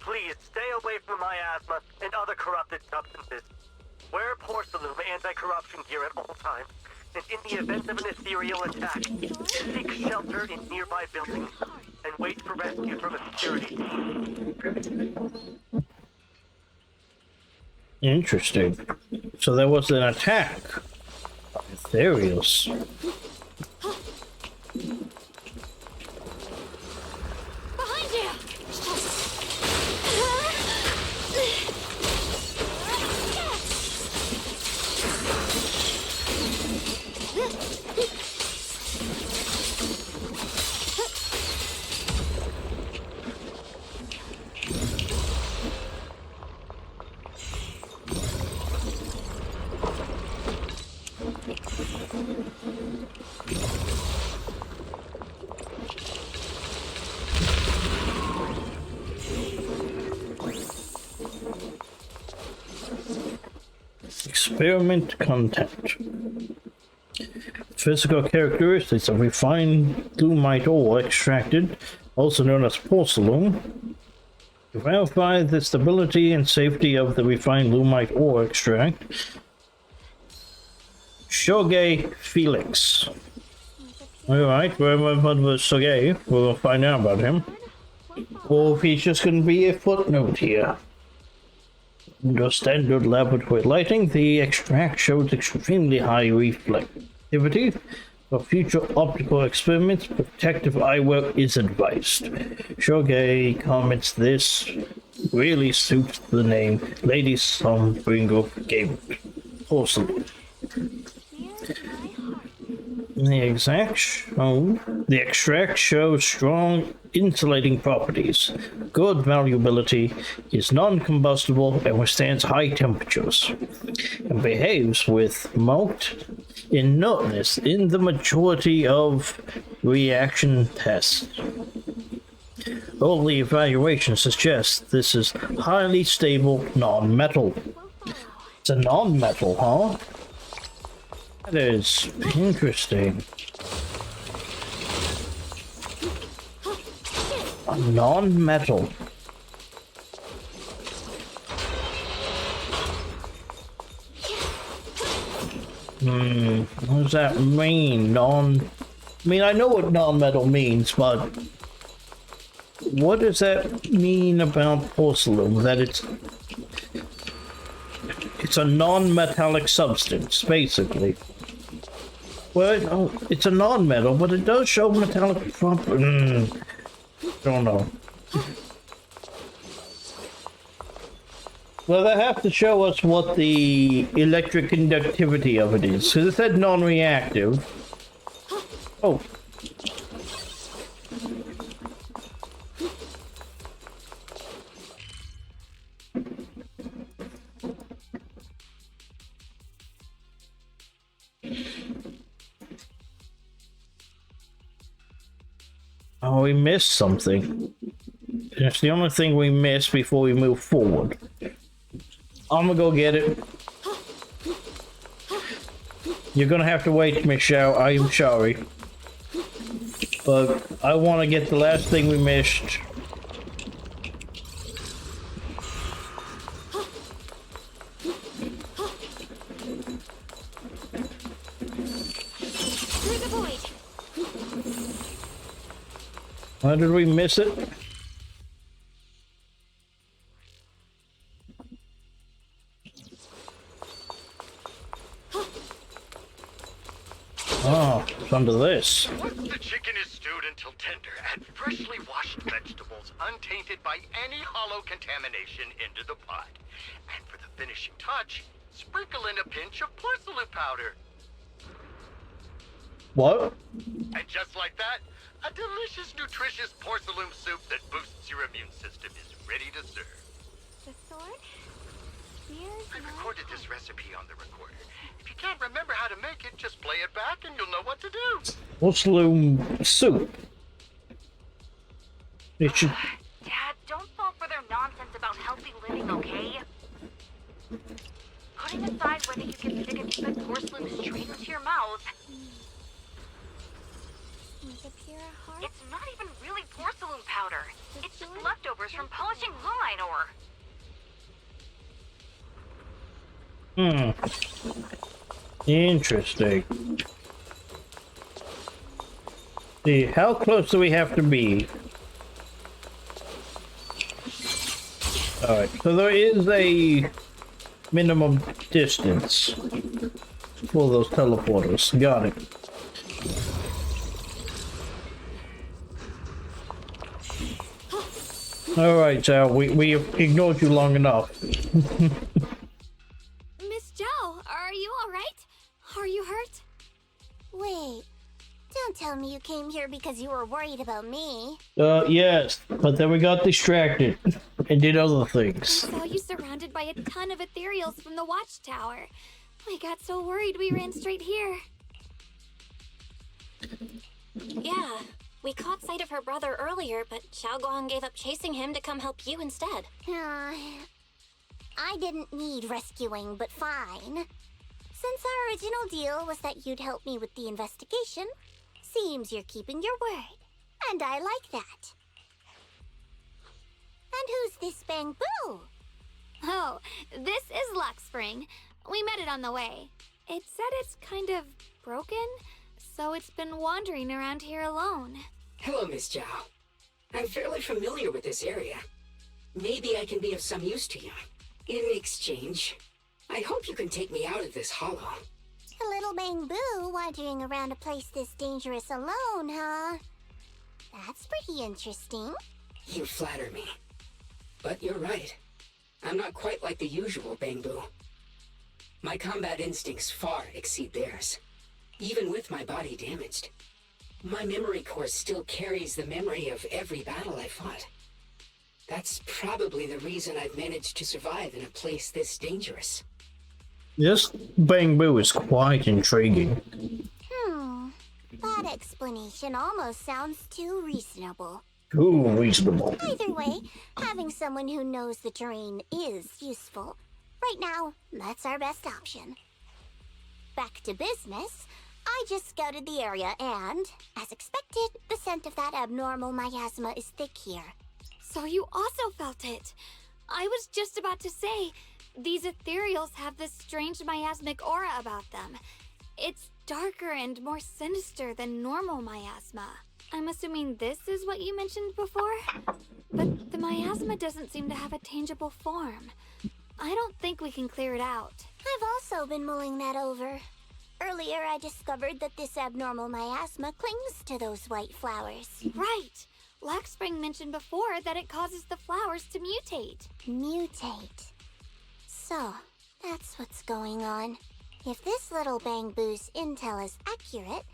[SPEAKER 16] Please stay away from miasma and other corrupted substances. Wear Porcelain anti-corruption gear at all times, and in the event of an ethereal attack, seek shelter in nearby buildings and wait for rescue from a security team.
[SPEAKER 6] Interesting. So there was an attack. Ethereals.
[SPEAKER 5] Behind you!
[SPEAKER 6] Experiment content. Physical characteristics of refined lumite ore extracted, also known as porcelain. To verify the stability and safety of the refined lumite ore extract, Shoge Felix. Alright, wherever was Shoge, we'll find out about him. Or if he's just going to be a footnote here. Under standard laboratory lighting, the extract shows extremely high reflectivity. For future optical experiments, protective eyewear is advised. Shoge comments this really suits the name Lady Sunbringer gave it. Porcelain. The extract shows strong insulating properties, good malleability, is non-combustible and withstands high temperatures, and behaves with marked inertness in the majority of reaction tests. Early evaluation suggests this is highly stable non-metal. It's a non-metal, huh? That is interesting. A non-metal. What does that mean? I mean, I know what non-metal means, but what does that mean about porcelain? That it's a non-metallic substance, basically. Well, it's a non-metal, but it does show metallic properties. Don't know. Well, they have to show us what the electric conductivity of it is, because it said non-reactive. Oh. Oh, we missed something. It's the only thing we missed before we move forward. I'm gonna go get it. You're gonna have to wait, Michelle. I am sorry. But I want to get the last thing we missed. Why did we miss it? Oh, it's under this.
[SPEAKER 17] Once the chicken is stewed until tender, add freshly washed vegetables untainted by any hollow contamination into the pot. And for the finishing touch, sprinkle in a pinch of porcelain powder.
[SPEAKER 6] What?
[SPEAKER 17] And just like that, a delicious, nutritious porcelain soup that boosts your immune system is ready to serve.
[SPEAKER 9] The sword?
[SPEAKER 17] I recorded this recipe on the recorder. If you can't remember how to make it, just play it back and you'll know what to do.
[SPEAKER 6] Porcelain soup. It should...
[SPEAKER 18] Dad, don't fall for their nonsense about healthy living, okay? Putting aside whether you can stick a piece of porcelain straight into your mouth. It's not even really porcelain powder. It's just leftovers from polishing lumite ore.
[SPEAKER 6] Interesting. See, how close do we have to be? Alright, so there is a minimum distance for those teleporters. Got it. Alright, Zhao, we ignored you long enough.
[SPEAKER 9] Miss Zhao, are you alright? Are you hurt?
[SPEAKER 5] Wait, don't tell me you came here because you were worried about me.
[SPEAKER 6] Yes, but then we got distracted and did other things.
[SPEAKER 9] I saw you surrounded by a ton of ethereals from the watchtower. I got so worried we ran straight here.
[SPEAKER 7] Yeah, we caught sight of her brother earlier, but Xiaoguang gave up chasing him to come help you instead.
[SPEAKER 5] I I didn't need rescuing, but fine. Since our original deal was that you'd help me with the investigation, seems you're keeping your word. And I like that. And who's this Bamboo?
[SPEAKER 9] Oh, this is Luckspring. We met it on the way. It said it's kind of broken, so it's been wandering around here alone.
[SPEAKER 15] Hello, Miss Zhao. I'm fairly familiar with this area. Maybe I can be of some use to you. In exchange, I hope you can take me out of this hollow.
[SPEAKER 5] A little Bamboo wandering around a place this dangerous alone, huh? That's pretty interesting.
[SPEAKER 15] You flatter me. But you're right. I'm not quite like the usual Bamboo. My combat instincts far exceed theirs. Even with my body damaged, my memory core still carries the memory of every battle I fought. That's probably the reason I've managed to survive in a place this dangerous.
[SPEAKER 6] This Bamboo is quite intriguing.
[SPEAKER 5] That explanation almost sounds too reasonable.
[SPEAKER 6] Too reasonable.
[SPEAKER 5] Either way, having someone who knows the terrain is useful. Right now, that's our best option. Back to business. I just scouted the area and, as expected, the scent of that abnormal miasma is thick here.
[SPEAKER 9] So you also felt it. I was just about to say, these ethereals have this strange miasmic aura about them. It's darker and more sinister than normal miasma. I'm assuming this is what you mentioned before? But the miasma doesn't seem to have a tangible form. I don't think we can clear it out.
[SPEAKER 5] I've also been mulling that over. Earlier, I discovered that this abnormal miasma clings to those white flowers.
[SPEAKER 9] Right! Luckspring mentioned before that it causes the flowers to mutate.
[SPEAKER 5] Mutate. So, that's what's going on. If this little Bamboo's intel is accurate,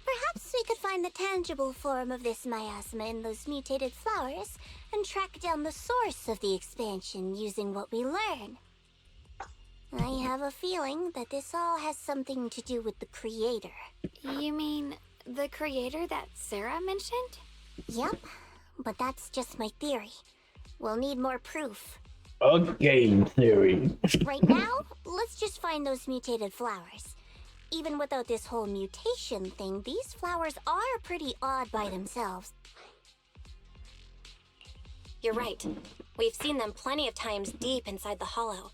[SPEAKER 5] perhaps we could find the tangible form of this miasma in those mutated flowers and track down the source of the expansion using what we learn. I have a feeling that this all has something to do with the creator.
[SPEAKER 9] You mean the creator that Sarah mentioned?
[SPEAKER 5] Yep, but that's just my theory. We'll need more proof.
[SPEAKER 6] A game theory.
[SPEAKER 5] Right now, let's just find those mutated flowers. Even without this whole mutation thing, these flowers are pretty odd by themselves.
[SPEAKER 7] You're right. We've seen them plenty of times deep inside the hollow.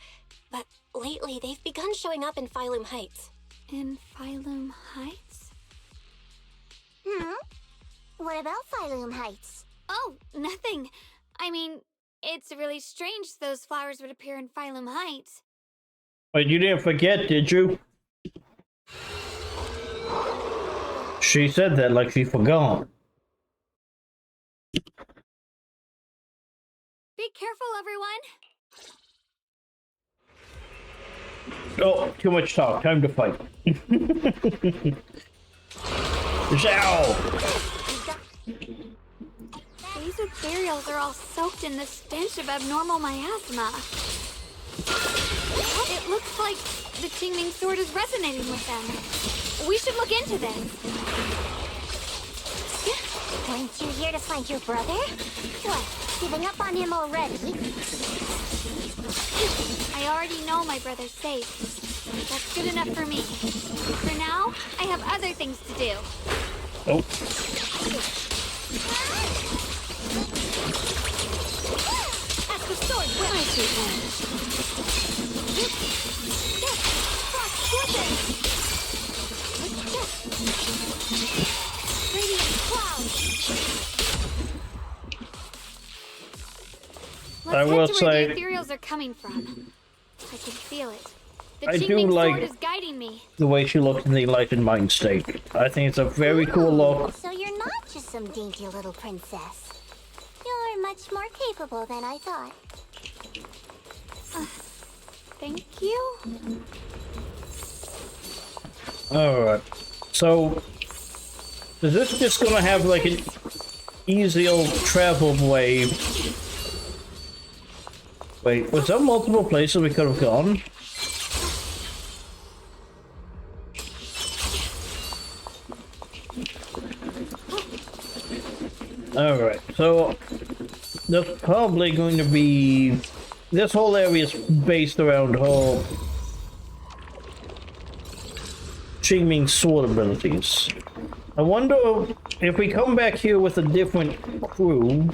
[SPEAKER 7] But lately, they've begun showing up in Phylum Heights.
[SPEAKER 9] In Phylum Heights?
[SPEAKER 5] What about Phylum Heights?
[SPEAKER 9] Oh, nothing. I mean, it's really strange those flowers would appear in Phylum Heights.
[SPEAKER 6] But you didn't forget, did you? She said that like she forgot.
[SPEAKER 9] Be careful, everyone.
[SPEAKER 6] Oh, too much talk. Time to fight. Zhao!
[SPEAKER 9] These ethereals are all soaked in the stench of abnormal miasma. It looks like the Qingming sword is resonating with them. We should look into this.
[SPEAKER 5] Weren't you here to find your brother? What, giving up on him already?
[SPEAKER 9] I already know my brother's safe. That's good enough for me. For now, I have other things to do.
[SPEAKER 6] Oh.
[SPEAKER 9] As the sword will. I Radiant cloud. Let's head to where the ethereals are coming from. I can feel it. The Qingming sword is guiding me.
[SPEAKER 6] The way she looks in the enlightened mind state. I think it's a very cool look.
[SPEAKER 5] So you're not just some dainty little princess. You're much more capable than I thought.
[SPEAKER 9] Thank you.
[SPEAKER 6] Alright. So, is this just gonna have like an easy old travel way? Wait, was there multiple places we could have gone? Alright, so there's probably going to be this whole area is based around whole Qingming sword abilities. I wonder if we come back here with a different crew,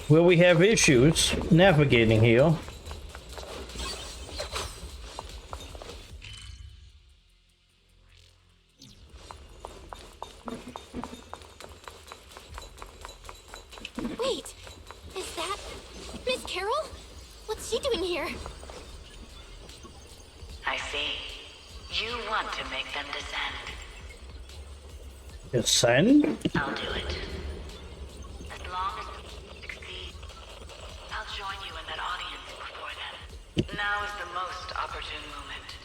[SPEAKER 6] will we have issues navigating here?
[SPEAKER 7] Wait, is that Miss Carol? What's she doing here?
[SPEAKER 19] I see. You want to make them descend.
[SPEAKER 6] Descend?
[SPEAKER 19] I'll do it. As long as we succeed, I'll join you in that audience before then. Now is the most opportune moment.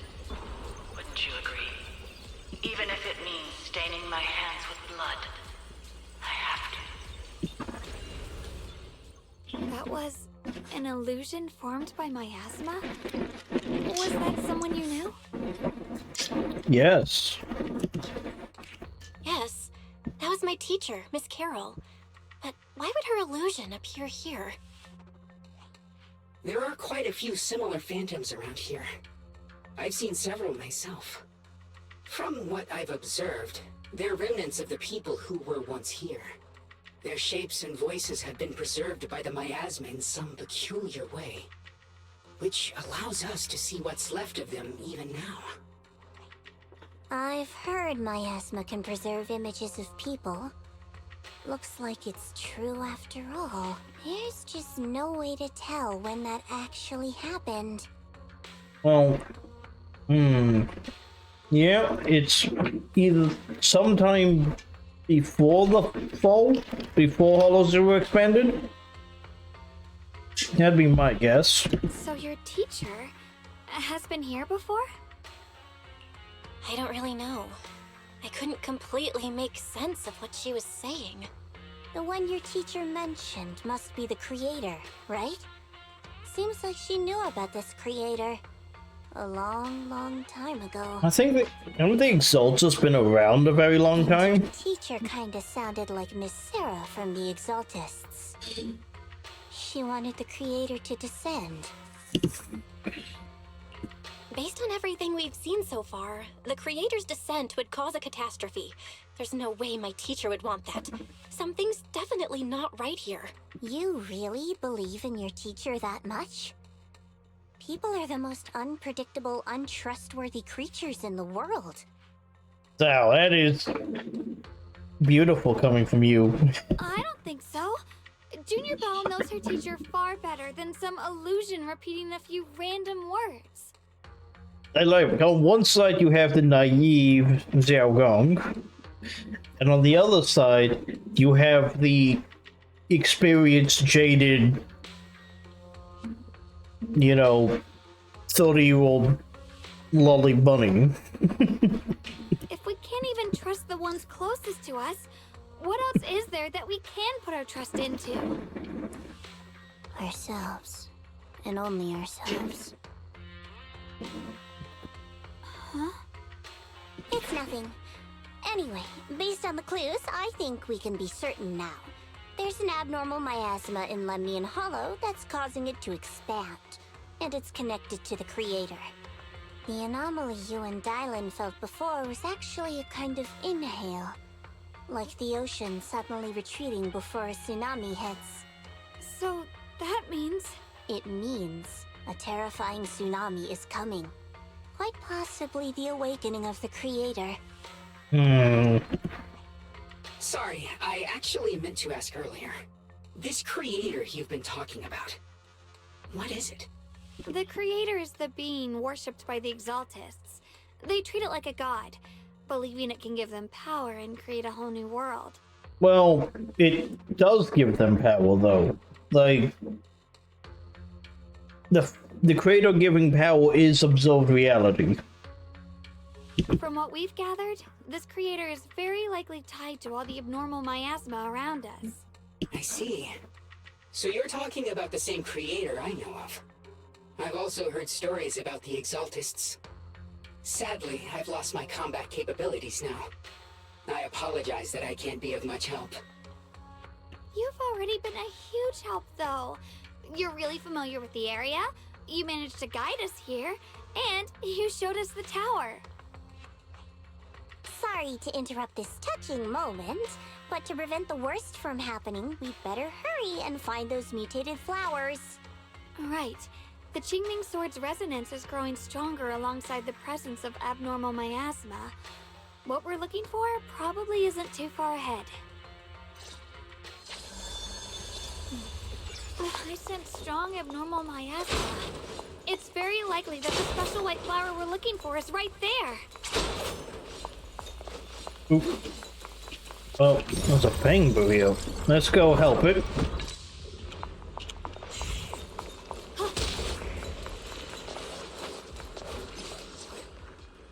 [SPEAKER 19] Wouldn't you agree? Even if it means staining my hands with blood, I have to.
[SPEAKER 9] That was an illusion formed by miasma? Was that someone you knew?
[SPEAKER 6] Yes.
[SPEAKER 7] Yes, that was my teacher, Miss Carol. But why would her illusion appear here?
[SPEAKER 15] There are quite a few similar phantoms around here. I've seen several myself. From what I've observed, they're remnants of the people who were once here. Their shapes and voices have been preserved by the miasma in some peculiar way, which allows us to see what's left of them even now.
[SPEAKER 5] I've heard miasma can preserve images of people. Looks like it's true after all. There's just no way to tell when that actually happened.
[SPEAKER 6] Well, yeah, it's either sometime before the fall, before Hollow Zero expanded. That'd be my guess.
[SPEAKER 9] So your teacher has been here before?
[SPEAKER 7] I don't really know. I couldn't completely make sense of what she was saying.
[SPEAKER 5] The one your teacher mentioned must be the creator, right? Seems like she knew about this creator a long time ago.
[SPEAKER 6] I think that, haven't the Exaltus been around a very long time?
[SPEAKER 5] Teacher kinda sounded like Miss Sarah from the Exaltists. She wanted the creator to descend.
[SPEAKER 7] Based on everything we've seen so far, the creator's descent would cause a catastrophe. There's no way my teacher would want that. Something's definitely not right here.
[SPEAKER 5] You really believe in your teacher that much? People are the most unpredictable, untrustworthy creatures in the world.
[SPEAKER 6] Wow, that is beautiful coming from you.
[SPEAKER 9] I don't think so. Junior Belle knows her teacher far better than some illusion repeating a few random words.
[SPEAKER 6] I like, on one side you have the naive Xiao Gong, and on the other side you have the experienced, jaded, 30-year-old lolly bunny.
[SPEAKER 9] If we can't even trust the ones closest to us, what else is there that we can put our trust into?
[SPEAKER 5] Ourselves. And only ourselves.
[SPEAKER 9] Huh?
[SPEAKER 5] It's nothing. Anyway, based on the clues, I think we can be certain now. There's an abnormal miasma in Lemnian Hollow that's causing it to expand, and it's connected to the creator. The anomaly you and Dylan felt before was actually a kind of inhale, like the ocean suddenly retreating before a tsunami hits.
[SPEAKER 9] So that means...
[SPEAKER 5] It means a terrifying tsunami is coming. Quite possibly the awakening of the creator.
[SPEAKER 15] Sorry, I actually meant to ask earlier. This creator you've been talking about, what is it?
[SPEAKER 9] The creator is the being worshipped by the Exaltists. They treat it like a god, believing it can give them power and create a whole new world.
[SPEAKER 6] Well, it does give them power, though. Like, the creator giving power is observed reality.
[SPEAKER 9] From what we've gathered, this creator is very likely tied to all the abnormal miasma around us.
[SPEAKER 15] I see. So you're talking about the same creator I know of. I've also heard stories about the Exaltists. Sadly, I've lost my combat capabilities now. I apologize that I can't be of much help.
[SPEAKER 9] You've already been a huge help, though. You're really familiar with the area. You managed to guide us here, and you showed us the tower.
[SPEAKER 5] Sorry to interrupt this touching moment, but to prevent the worst from happening, we'd better hurry and find those mutated flowers.
[SPEAKER 9] Right. The Qingming Sword's resonance is growing stronger alongside the presence of abnormal miasma. What we're looking for probably isn't too far ahead. I sense strong abnormal miasma. It's very likely that the special white flower we're looking for is right there.
[SPEAKER 6] Oop. Well, there's a Bangbu here. Let's go help it.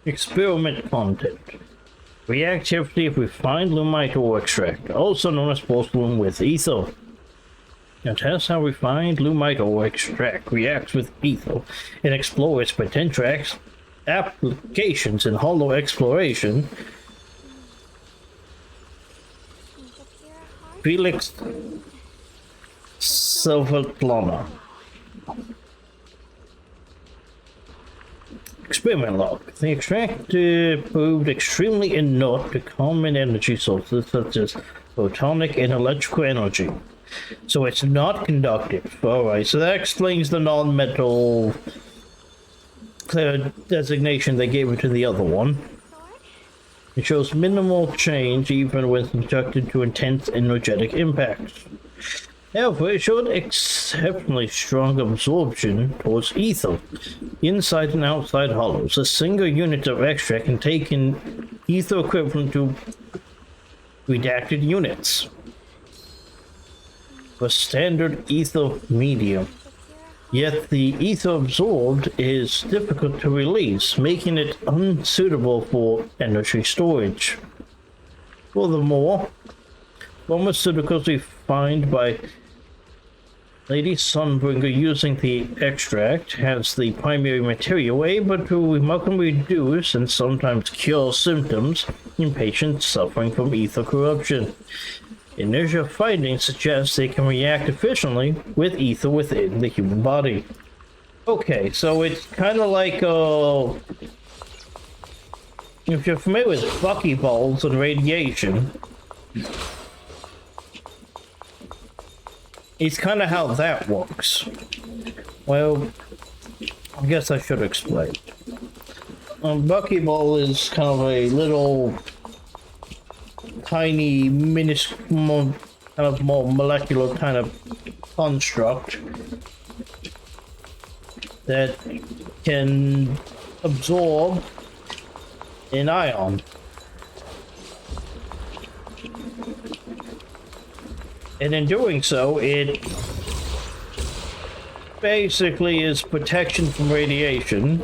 [SPEAKER 6] Experiment content. Reactivity if we find lumite ore extract, also known as porcelain with ether. Now test how refined lumite ore extract reacts with ether and explore its potential applications in hollow exploration. Felix Silverplana. Experiment log. The extract proved extremely inert to common energy sources such as photonic and electrical energy. So it's not conductive. Alright, so that explains the non-metal designation they gave it to the other one. It shows minimal change even when subjected to intense energetic impacts. However, it showed exceptionally strong absorption towards ether, inside and outside hollows. A single unit of extract can take in ether equivalent to redacted units. For standard ether medium. Yet the ether absorbed is difficult to release, making it unsuitable for energy storage. Furthermore, pharmaceuticals we find by Lady Sunbringer using the extract has the primary material able to remarkably reduce and sometimes cure symptoms in patients suffering from ether corruption. Initial findings suggest they can react efficiently with ether within the human body. Okay, so it's kind of like, if you're familiar with buckyballs and radiation, it's kind of how that works. Well, I guess I should explain. Buckyball is kind of a little tiny, minuscule, kind of more molecular kind of construct that can absorb an ion. And in doing so, it basically is protection from radiation.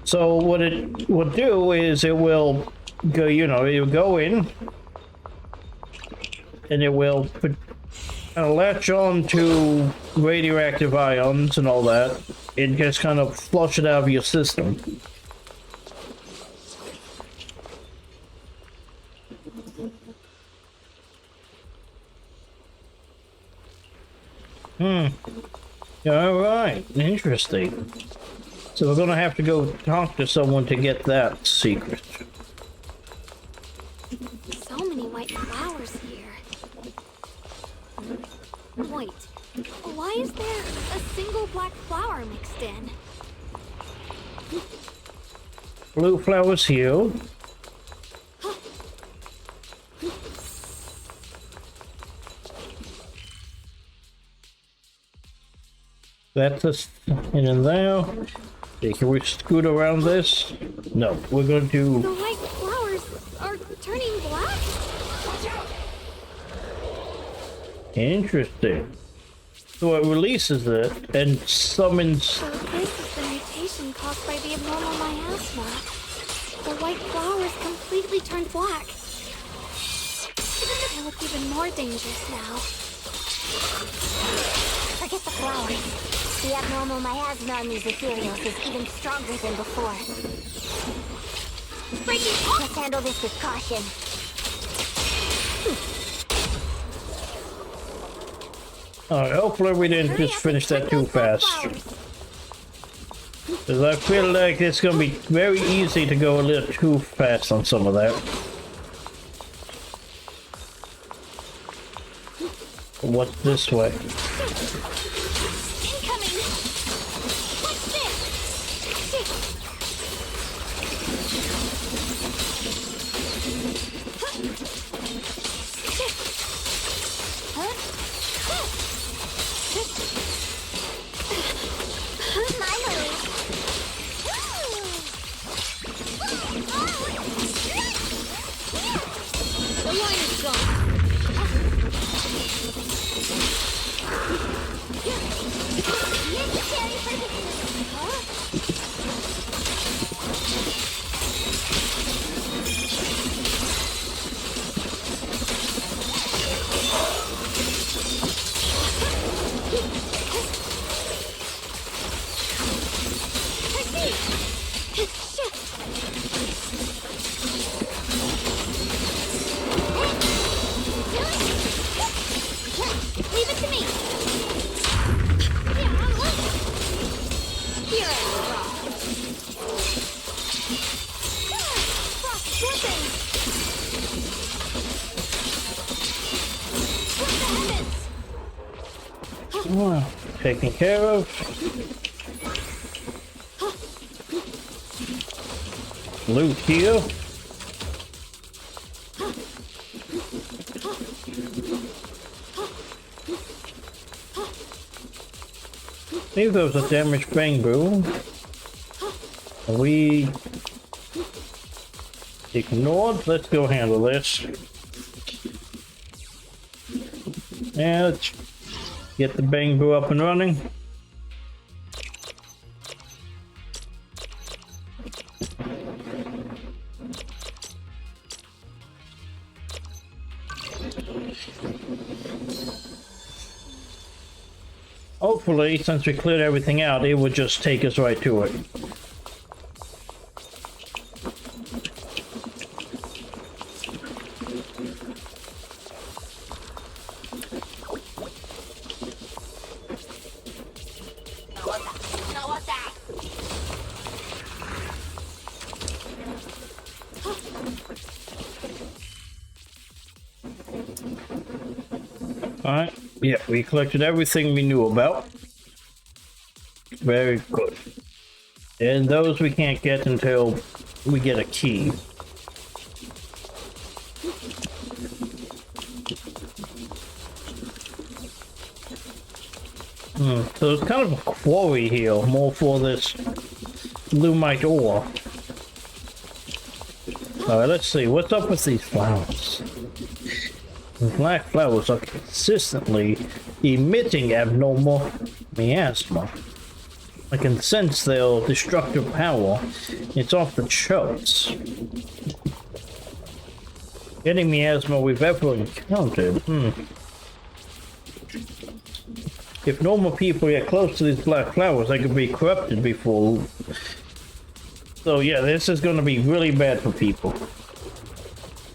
[SPEAKER 6] So what it will do is it will go, it will go in and it will latch on to radioactive ions and all that. It just kind of flush it out of your system. Alright, interesting. So we're gonna have to go talk to someone to get that secret.
[SPEAKER 9] So many white flowers here. Wait, why is there a single black flower mixed in?
[SPEAKER 6] Blue flowers here. That's us in there. Okay, can we scoot around this? No, we're going to...
[SPEAKER 9] The white flowers are turning black?
[SPEAKER 6] Interesting. So it releases it and summons...
[SPEAKER 9] So this is the mutation caused by the abnormal miasma. The white flowers completely turned black. They look even more dangerous now.
[SPEAKER 5] Forget the flowers. The abnormal miasma on these ethereals is even stronger than before.
[SPEAKER 9] Breaking off!
[SPEAKER 5] Let's handle this with caution.
[SPEAKER 6] Alright, hopefully we didn't just finish that too fast. Because I feel like it's going to be very easy to go a little too fast on some of that. What's this way? Well, taken care of. Loot here. I think there was a damaged bamboo. We ignored. Let's go handle this. And let's get the bamboo up and running. Hopefully, since we cleared everything out, it would just take us right to it. Alright, yeah, we collected everything we knew about. Very good. And those we can't get until we get a key. So it's kind of a quarry here, more for this lumite ore. Alright, let's see, what's up with these flowers? The black flowers are consistently emitting abnormal miasma. I can sense their destructive power. It's off the charts. Any miasma we've ever encountered. If normal people get close to these black flowers, they could be corrupted before. So yeah, this is going to be really bad for people.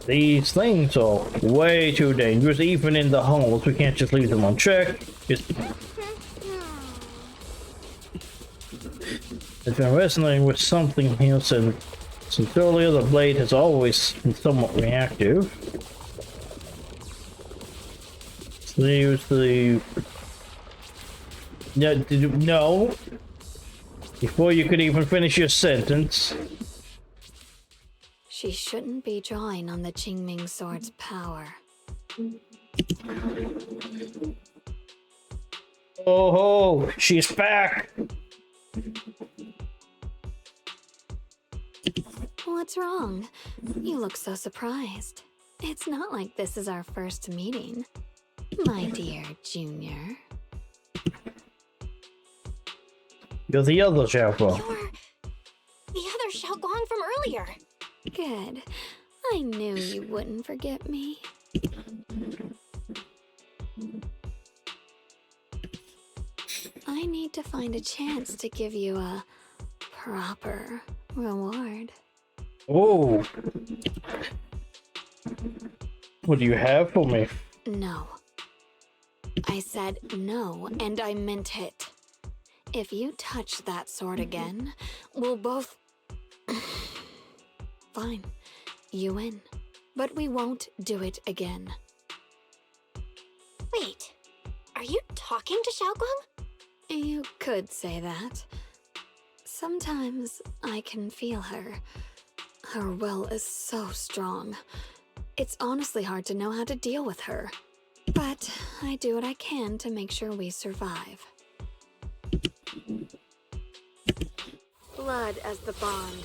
[SPEAKER 6] These things are way too dangerous, even in the halls. We can't just leave them unchecked. It's been resonating with something here since earlier. The blade has always been somewhat reactive. Use the... No. Before you could even finish your sentence.
[SPEAKER 9] She shouldn't be drawing on the Qingming sword's power.
[SPEAKER 6] Oh, she's back!
[SPEAKER 9] What's wrong? You look so surprised. It's not like this is our first meeting, my dear Junior.
[SPEAKER 6] You're the other Xiaoguang.
[SPEAKER 7] You're the other Xiaoguang from earlier.
[SPEAKER 9] Good. I knew you wouldn't forget me. I need to find a chance to give you a proper reward.
[SPEAKER 6] Oh. What do you have for me?
[SPEAKER 9] No. I said no, and I meant it. If you touch that sword again, we'll both... Fine. You win. But we won't do it again.
[SPEAKER 7] Wait, are you talking to Xiaoguang?
[SPEAKER 9] You could say that. Sometimes I can feel her. Her will is so strong. It's honestly hard to know how to deal with her. But I do what I can to make sure we survive. Blood as the bond.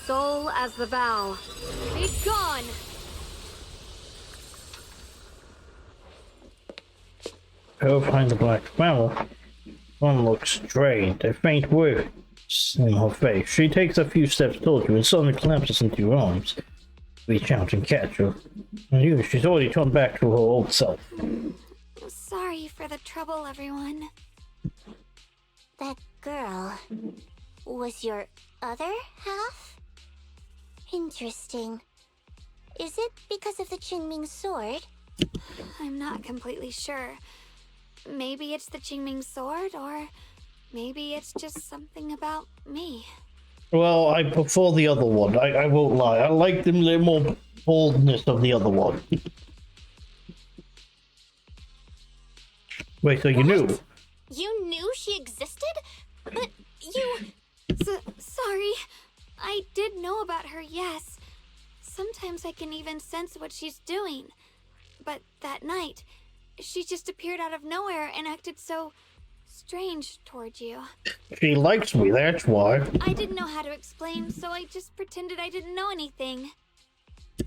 [SPEAKER 9] Soul as the vow. Be gone!
[SPEAKER 6] Go find the black flower. One looks drained, a faint word in her face. She takes a few steps towards you and suddenly collapses into your arms. Reach out and catch her. And you, she's already turned back to her old self.
[SPEAKER 9] Sorry for the trouble, everyone.
[SPEAKER 5] That girl was your other half? Interesting. Is it because of the Qingming sword?
[SPEAKER 9] I'm not completely sure. Maybe it's the Qingming sword, or maybe it's just something about me.
[SPEAKER 6] Well, I prefer the other one. I won't lie. I like the little more boldness of the other one. Wait, so you knew?
[SPEAKER 7] You knew she existed? But you...
[SPEAKER 9] Sorry. I did know about her, yes. Sometimes I can even sense what she's doing. But that night, she just appeared out of nowhere and acted so strange towards you.
[SPEAKER 6] She likes me, that's why.
[SPEAKER 9] I didn't know how to explain, so I just pretended I didn't know anything.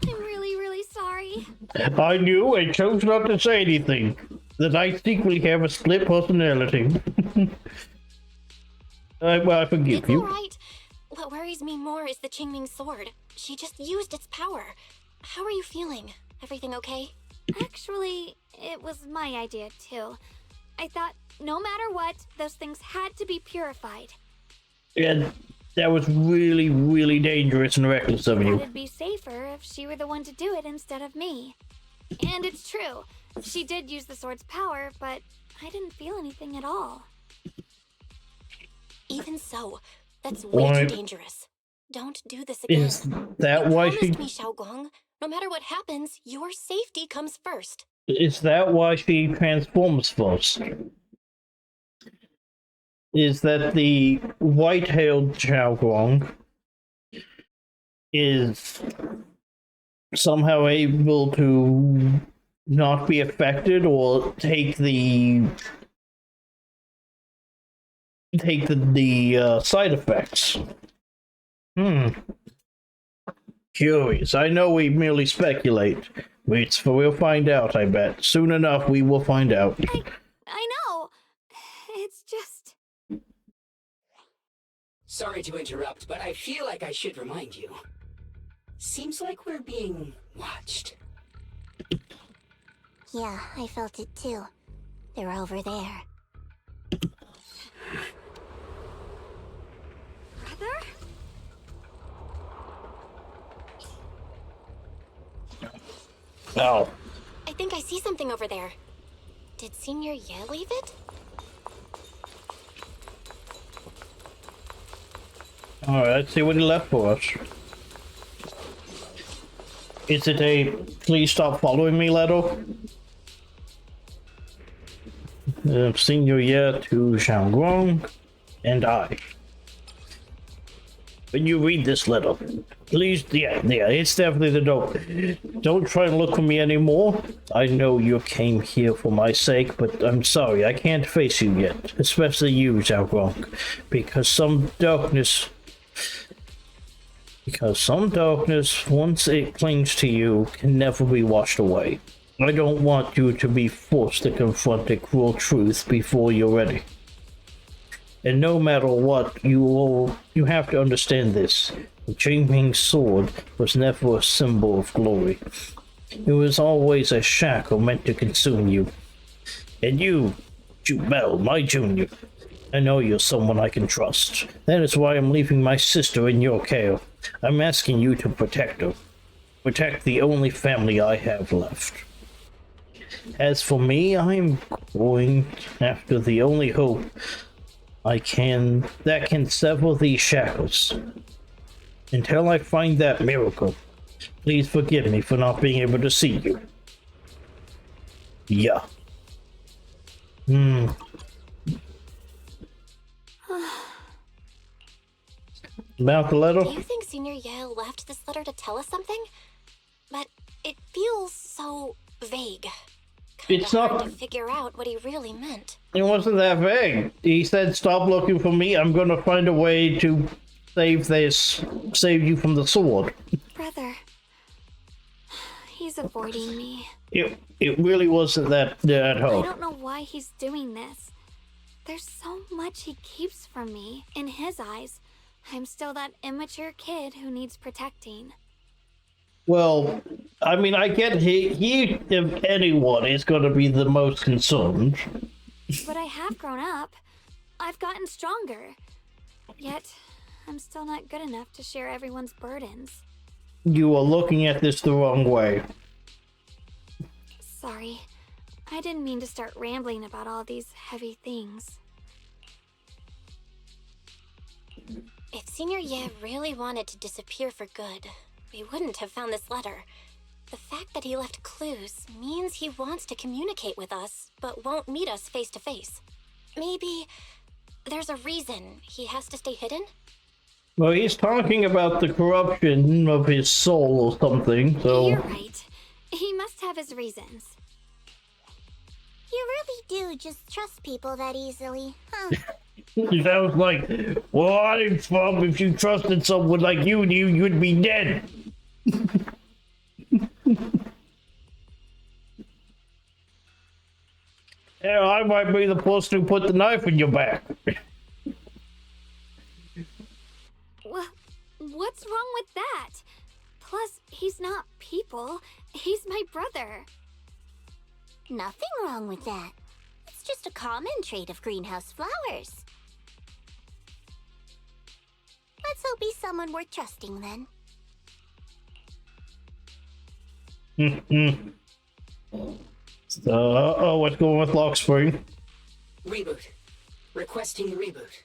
[SPEAKER 9] I'm really sorry.
[SPEAKER 6] I knew and chose not to say anything. That I secretly have a split personality. Well, I forgive you.
[SPEAKER 7] It's alright. What worries me more is the Qingming sword. She just used its power. How are you feeling? Everything okay?
[SPEAKER 9] Actually, it was my idea too. I thought, no matter what, those things had to be purified.
[SPEAKER 6] And that was really dangerous and reckless of you.
[SPEAKER 9] It'd be safer if she were the one to do it instead of me. And it's true. She did use the sword's power, but I didn't feel anything at all.
[SPEAKER 7] Even so, that's way too dangerous. Don't do this again.
[SPEAKER 6] Is that why she...
[SPEAKER 7] promised me, Xiaoguang. No matter what happens, your safety comes first.
[SPEAKER 6] Is that why she transforms first? Is that the white-tailed Xiaoguang is somehow able to not be affected or take the side effects? Curious. I know we merely speculate. We'll find out, I bet. Soon enough, we will find out.
[SPEAKER 9] I know. It's just...
[SPEAKER 15] Sorry to interrupt, but I feel like I should remind you. Seems like we're being watched.
[SPEAKER 5] Yeah, I felt it too. They're over there.
[SPEAKER 9] Brother?
[SPEAKER 6] Oh.
[SPEAKER 7] I think I see something over there. Did Senior Ye leave it?
[SPEAKER 6] Alright, let's see what he left for us. Is it a please stop following me letter? Senior Ye to Xiaoguang and I. When you read this letter, please, yeah, it's definitely the note. Don't try and look for me anymore. I know you came here for my sake, but I'm sorry, I can't face you yet. Especially you, Xiaoguang. Because some darkness, once it clings to you, can never be washed away. I don't want you to be forced to confront the cruel truth before you're ready. And no matter what, you have to understand this. The Qingming sword was never a symbol of glory. It was always a shackle meant to consume you. And you, Jubel, my junior, I know you're someone I can trust. That is why I'm leaving my sister in your care. I'm asking you to protect her. protect the only family I have left. As for me, I'm going after the only hope that can sever these shackles. Until I find that miracle, please forgive me for not being able to see you. Yeah. About the letter?
[SPEAKER 7] Do you think Senior Yale left this letter to tell us something? But it feels so vague.
[SPEAKER 6] It's
[SPEAKER 7] Hard
[SPEAKER 6] not.
[SPEAKER 7] to figure out what he really meant.
[SPEAKER 6] It wasn't that vague. He said, "Stop looking for me. I'm gonna find a way to save you from the sword."
[SPEAKER 9] Brother. He's avoiding me.
[SPEAKER 6] It really wasn't that
[SPEAKER 9] I
[SPEAKER 6] hard.
[SPEAKER 9] don't know why he's doing this. There's so much he keeps from me. In his eyes, I'm still that immature kid who needs protecting.
[SPEAKER 6] Well, I mean, I get he if anyone is gonna be the most concerned.
[SPEAKER 9] But I have grown up. I've gotten stronger. Yet, I'm still not good enough to share everyone's burdens.
[SPEAKER 6] You are looking at this the wrong way.
[SPEAKER 9] Sorry. I didn't mean to start rambling about all these heavy things.
[SPEAKER 7] If Senior Ye really wanted to disappear for good, we wouldn't have found this letter. The fact that he left clues means he wants to communicate with us, but won't meet us face to face. Maybe there's a reason he has to stay hidden?
[SPEAKER 6] Well, he's talking about the corruption of his soul or something, so...
[SPEAKER 9] You're right. He must have his reasons.
[SPEAKER 5] You really do just trust people that easily, huh?
[SPEAKER 6] It sounds like, what if you trusted someone like you'd be dead. Yeah, I might be the person who put the knife in your back.
[SPEAKER 9] What's wrong with that? Plus, he's not people. He's my brother.
[SPEAKER 5] Nothing wrong with that. It's just a common trait of greenhouse flowers. Let's hope he's someone worth trusting then.
[SPEAKER 6] What's going with Lock Spring?
[SPEAKER 15] Reboot. Requesting reboot.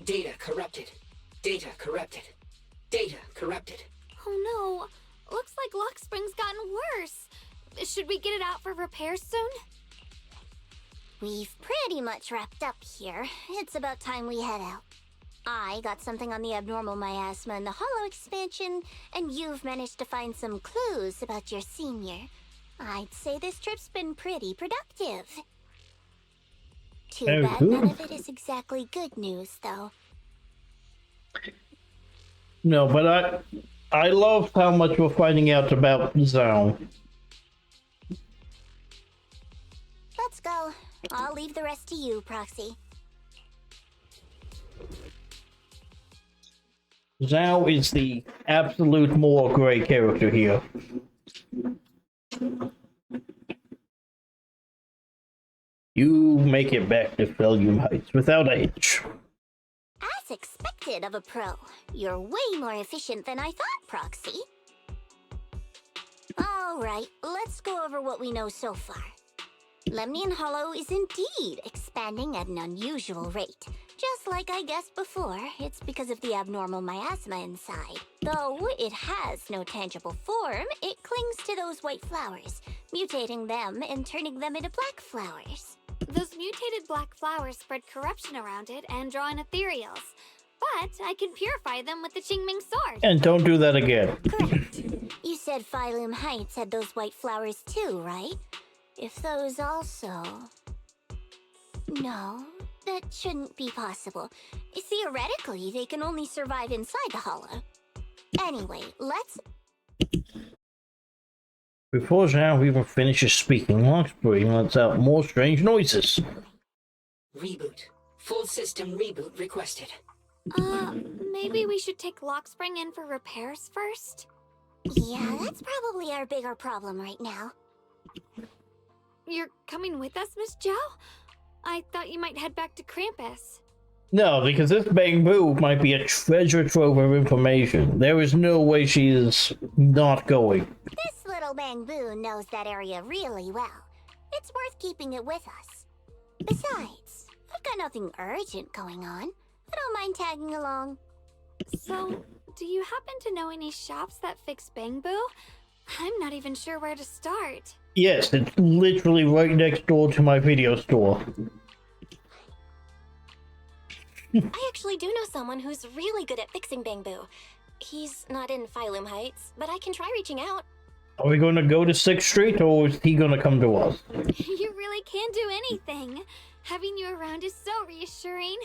[SPEAKER 15] Data corrupted. Data corrupted. Data corrupted.
[SPEAKER 9] Oh no. Looks like Lock Spring's gotten worse. Should we get it out for repairs soon?
[SPEAKER 5] We've pretty much wrapped up here. It's about time we head out. I got something on the abnormal miasma and the hollow expansion, and you've managed to find some clues about your senior. I'd say this trip's been pretty productive. Too bad none of it is exactly good news, though.
[SPEAKER 6] No, but I love how much we're finding out about Zhao.
[SPEAKER 5] Let's go. I'll leave the rest to you, Proxy.
[SPEAKER 6] Zhao is the absolute more gray character here. You make it back to Fellium Heights without a hitch.
[SPEAKER 5] As expected of a pro, you're way more efficient than I thought, Proxy. Alright, let's go over what we know so far. Lemnian Hollow is indeed expanding at an unusual rate. Just like I guessed before, it's because of the abnormal miasma inside. Though it has no tangible form, it clings to those white flowers, mutating them and turning them into black flowers.
[SPEAKER 9] Those mutated black flowers spread corruption around it and draw in ethereals. But I can purify them with the Qingming sword.
[SPEAKER 6] And don't do that again.
[SPEAKER 5] Correct. You said Phylum Heights had those white flowers too, right? If those also... No, that shouldn't be possible. Theoretically, they can only survive inside the hollow. Anyway, let's...
[SPEAKER 6] Before Zhao even finishes speaking, Lockspring lets out more strange noises.
[SPEAKER 15] Reboot. Full system reboot requested.
[SPEAKER 9] Maybe we should take Lockspring in for repairs first?
[SPEAKER 5] Yeah, that's probably our bigger problem right now.
[SPEAKER 9] You're coming with us, Miss Zhao? I thought you might head back to Krampus.
[SPEAKER 6] No, because this Bamboo might be a treasure trove of information. There is no way she is not going.
[SPEAKER 5] This little Bamboo knows that area really well. It's worth keeping it with us. Besides, I've got nothing urgent going on. I don't mind tagging along.
[SPEAKER 9] So, do you happen to know any shops that fix Bamboo? I'm not even sure where to start.
[SPEAKER 6] Yes, it's literally right next door to my video store.
[SPEAKER 7] I actually do know someone who's really good at fixing Bamboo. He's not in Phylum Heights, but I can try reaching out.
[SPEAKER 6] Are we going to go to 6th Street, or is he going to come to us?
[SPEAKER 9] You really can do anything. Having you around is so reassuring.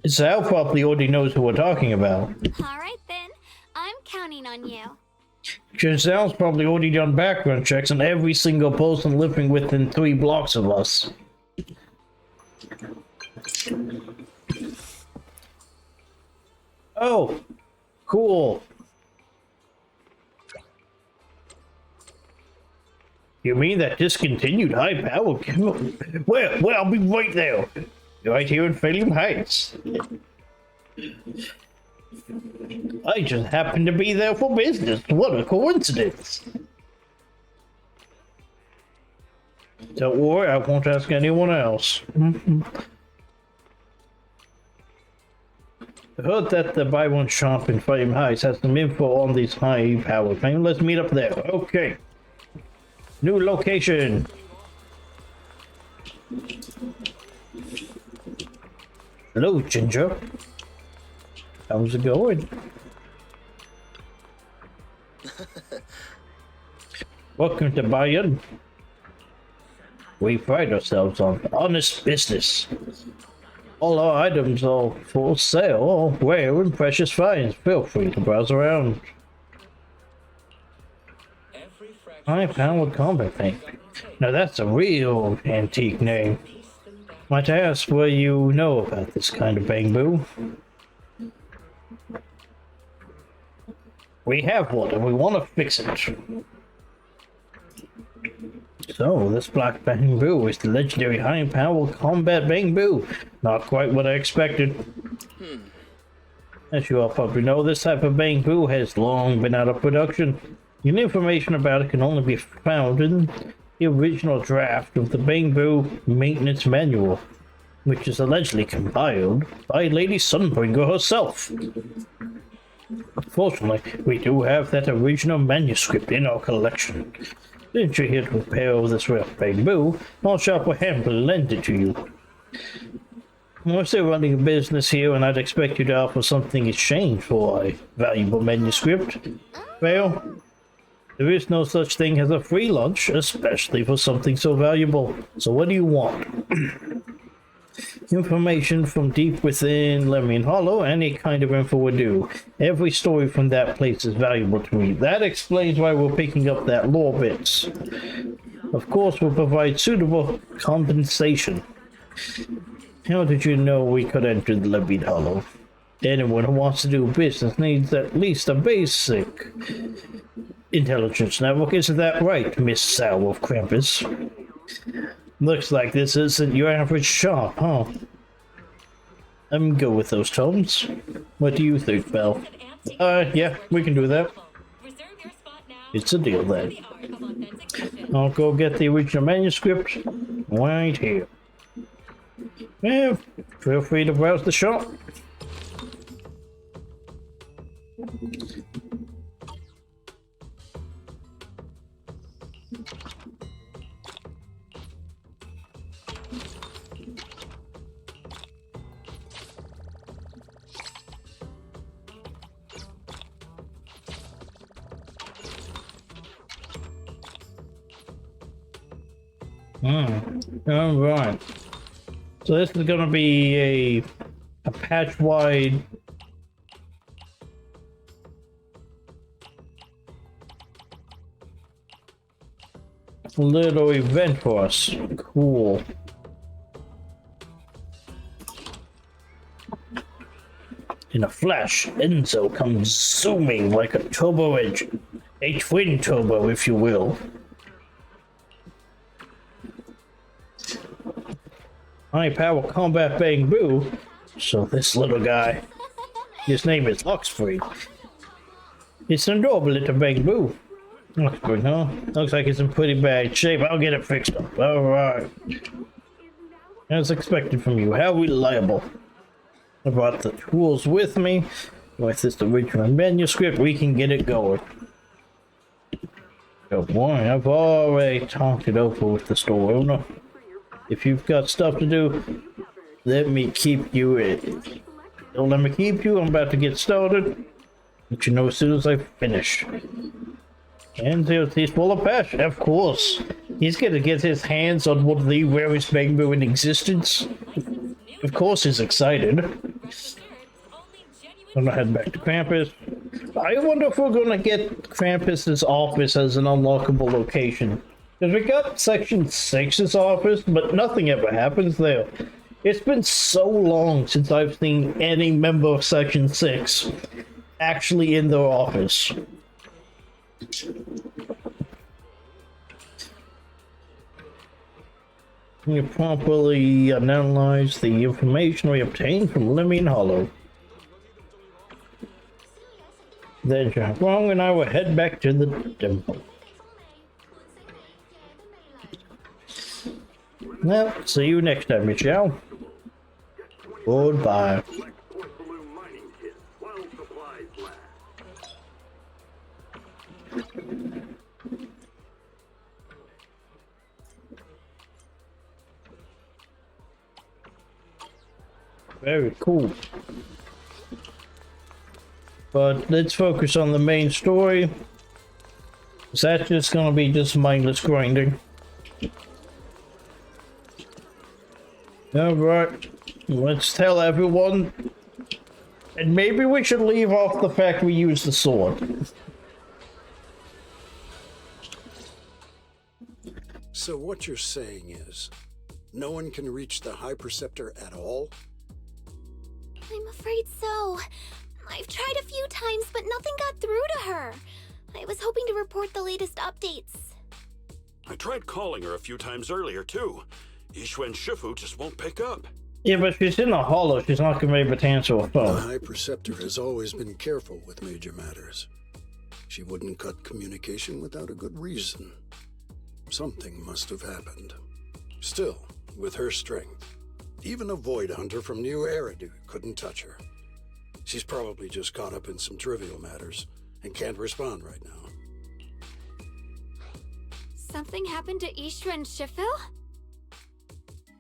[SPEAKER 6] Sal probably already knows who we're talking about.
[SPEAKER 9] Alright then, I'm counting on you.
[SPEAKER 6] Sal's probably already done background checks on every single person living within 3 blocks of us. Oh, cool. You mean that discontinued high power? Well, I'll be right there. Right here in Phylum Heights. I just happened to be there for business. What a coincidence. Don't worry, I won't ask anyone else. I heard that the buy one shop in Phylum Heights has some info on these high power things. Let's meet up there. Okay. New location. Hello, Ginger. How's it going? Welcome to Bayern. We pride ourselves on honest business. All our items are for sale, rare and precious finds. Feel free to browse around. High powered combat tank. Now that's a real antique name. Might I ask where you know about this kind of Bamboo? We have one and we want to fix it. So, this black Bamboo is the legendary high-powered combat Bamboo. Not quite what I expected. As you all probably know, this type of Bamboo has long been out of production. And information about it can only be found in the original draft of the Bamboo Maintenance Manual, which is allegedly compiled by Lady Sunbringer herself. Unfortunately, we do have that original manuscript in our collection. Since you're here to repair this rare Bamboo, our shop will happily lend it to you. We're still running a business here, and I'd expect you to offer something in exchange for a valuable manuscript. Well, there is no such thing as a free lunch, especially for something so valuable. So what do you want? Information from deep within Lemon Hollow, any kind of info would do. Every story from that place is valuable to me. That explains why we're picking up that lore bits. Of course, we'll provide suitable compensation. How did you know we could enter the Lemon Hollow? Anyone who wants to do business needs at least a basic intelligence network. Isn't that right, Miss Sow of Krampus? Looks like this isn't your average shop, huh? I'm good with those tones. What do you think, Belle? Yeah, we can do that. It's a deal then. I'll go get the original manuscript right here. Yeah, feel free to browse the shop. Alright. So this is gonna be a patch-wide little event for us. Cool. In a flash, Enzo comes zooming like a turbo engine. A twin turbo, if you will. High power combat Bamboo So this little guy, his name is Oxford. It's an adorable little bamboo. Oxford, huh? Looks like it's in pretty bad shape. I'll get it fixed up. Alright. As expected from you, how reliable. I brought the tools with me. With this original manuscript, we can get it going. Oh boy, I've already talked it over with the store owner. If you've got stuff to do, let me keep you in. Don't let me keep you, I'm about to get started. Let you know as soon as I finish. And he's full of passion, of course. He's gonna get his hands on one of the rarest bamboo in existence. Of course he's excited. I'm gonna head back to Krampus. I wonder if we're gonna get Krampus's office as an unlockable location. Because we got Section 6's office, but nothing ever happens there. It's been so long since I've seen any member of Section 6 actually in their office. You properly analyze the information we obtained from Lemmian Hollow. Then Xiaoguang and I will head back to the temple. Well, see you next time, Michelle. Goodbye. Very cool. But let's focus on the main story. Is that just gonna be just mindless grinding? Alright, let's tell everyone. And maybe we should leave off the fact we use the sword.
[SPEAKER 8] So what you're saying is, no one can reach the High Preceptor at all?
[SPEAKER 5] I'm afraid so. I've tried a few times, but nothing got through to her. I was hoping to report the latest updates.
[SPEAKER 12] I tried calling her a few times earlier, too. Yixuan Shifu just won't pick up.
[SPEAKER 6] Yeah, but she's in a hollow. She's not going to be able to answer a phone.
[SPEAKER 8] The High Preceptor has always been careful with major matters. She wouldn't cut communication without a good reason. Something must have happened. Still, with her strength, even a Void Hunter from New Eridu couldn't touch her. She's probably just caught up in some trivial matters and can't respond right now.
[SPEAKER 9] Something happened to Yixuan Shifu?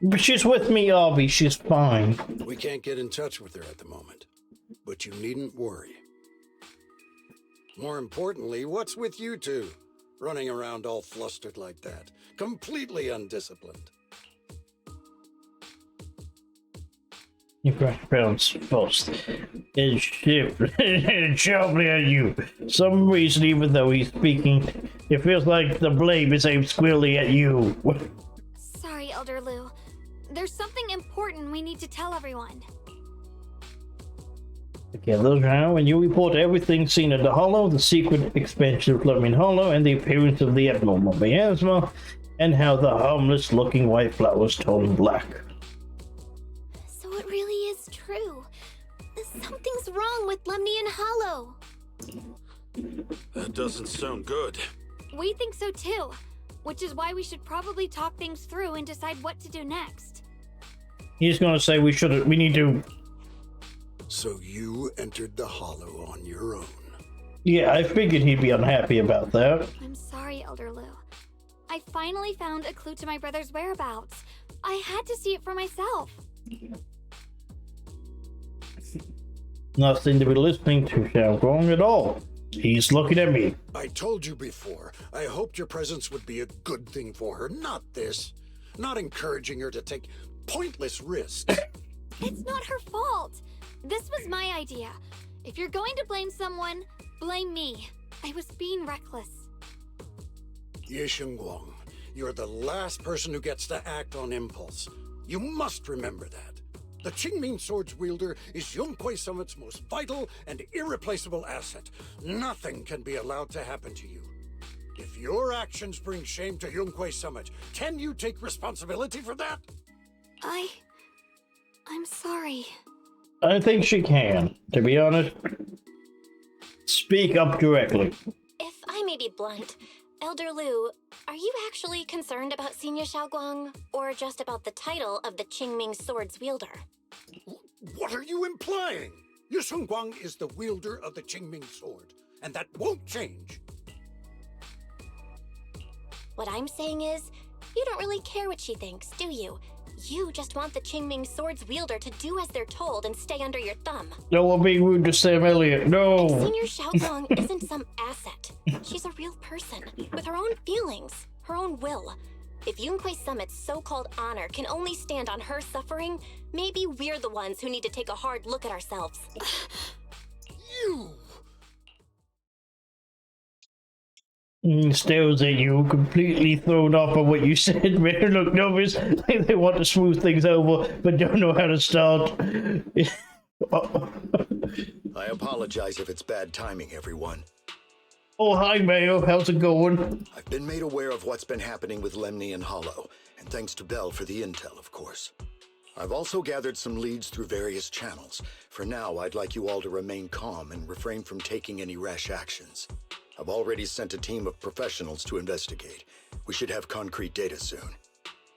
[SPEAKER 6] But she's with me, Abby. She's fine.
[SPEAKER 8] We can't get in touch with her at the moment, but you needn't worry. More importantly, what's with you two? Running around all flustered like that. Completely undisciplined.
[SPEAKER 6] You grandparents first. It's sharply at you. Some reason, even though he's speaking, it feels like the blame is aimed squarely at you.
[SPEAKER 9] Sorry, Elder Lu. There's something important we need to tell everyone.
[SPEAKER 6] Okay, those are when you report everything seen at the Hollow, the secret expansion of Lemmian Hollow, and the appearance of the abnormal miasma, and how the harmless-looking white flowers turn black.
[SPEAKER 5] So it really is true. Something's wrong with Lemnian Hollow.
[SPEAKER 12] That doesn't sound good.
[SPEAKER 9] We think so too, which is why we should probably talk things through and decide what to do next.
[SPEAKER 6] He's gonna say we need to...
[SPEAKER 8] So you entered the Hollow on your own.
[SPEAKER 6] Yeah, I figured he'd be unhappy about that.
[SPEAKER 9] I'm sorry, Elder Lu. I finally found a clue to my brother's whereabouts. I had to see it for myself.
[SPEAKER 6] Nothing to be listening to sound wrong at all. He's looking at me.
[SPEAKER 8] I told you before, I hoped your presence would be a good thing for her, not this. Not encouraging her to take pointless risks.
[SPEAKER 9] It's not her fault. This was my idea. If you're going to blame someone, blame me. I was being reckless.
[SPEAKER 8] Ye Shengguang, you're the last person who gets to act on impulse. You must remember that. The Qingming Sword's wielder is Yonghui Summit's most vital and irreplaceable asset. Nothing can be allowed to happen to you. If your actions bring shame to Yonghui Summit, can you take responsibility for that?
[SPEAKER 9] I'm sorry.
[SPEAKER 6] I think she can, to be honest. Speak up directly.
[SPEAKER 7] If I may be blunt, Elder Lu, are you actually concerned about Senior Xiaoguang, or just about the title of the Qingming Sword's wielder?
[SPEAKER 8] What are you implying? Yu Shengguang is the wielder of the Qingming Sword, and that won't change.
[SPEAKER 7] What I'm saying is, you don't really care what she thinks, do you? You just want the Qingming Sword's wielder to do as they're told and stay under your thumb.
[SPEAKER 6] No, I'm being rude to Sam Elliott. No.
[SPEAKER 7] Senior Xiaoguang isn't some asset. She's a real person with her own feelings, her own will. If Yunquei Summit's so-called honor can only stand on her suffering, maybe we're the ones who need to take a hard look at ourselves.
[SPEAKER 8] You!
[SPEAKER 6] Stares at you, completely thrown off by what you said. Man, look nervous, like they want to smooth things over, but don't know how to start.
[SPEAKER 8] I apologize if it's bad timing, everyone.
[SPEAKER 6] Oh, hi, Mayo. How's it going?
[SPEAKER 8] I've been made aware of what's been happening with Lemny and Hollow, and thanks to Bell for the intel, of course. I've also gathered some leads through various channels. For now, I'd like you all to remain calm and refrain from taking any rash actions. I've already sent a team of professionals to investigate. We should have concrete data soon.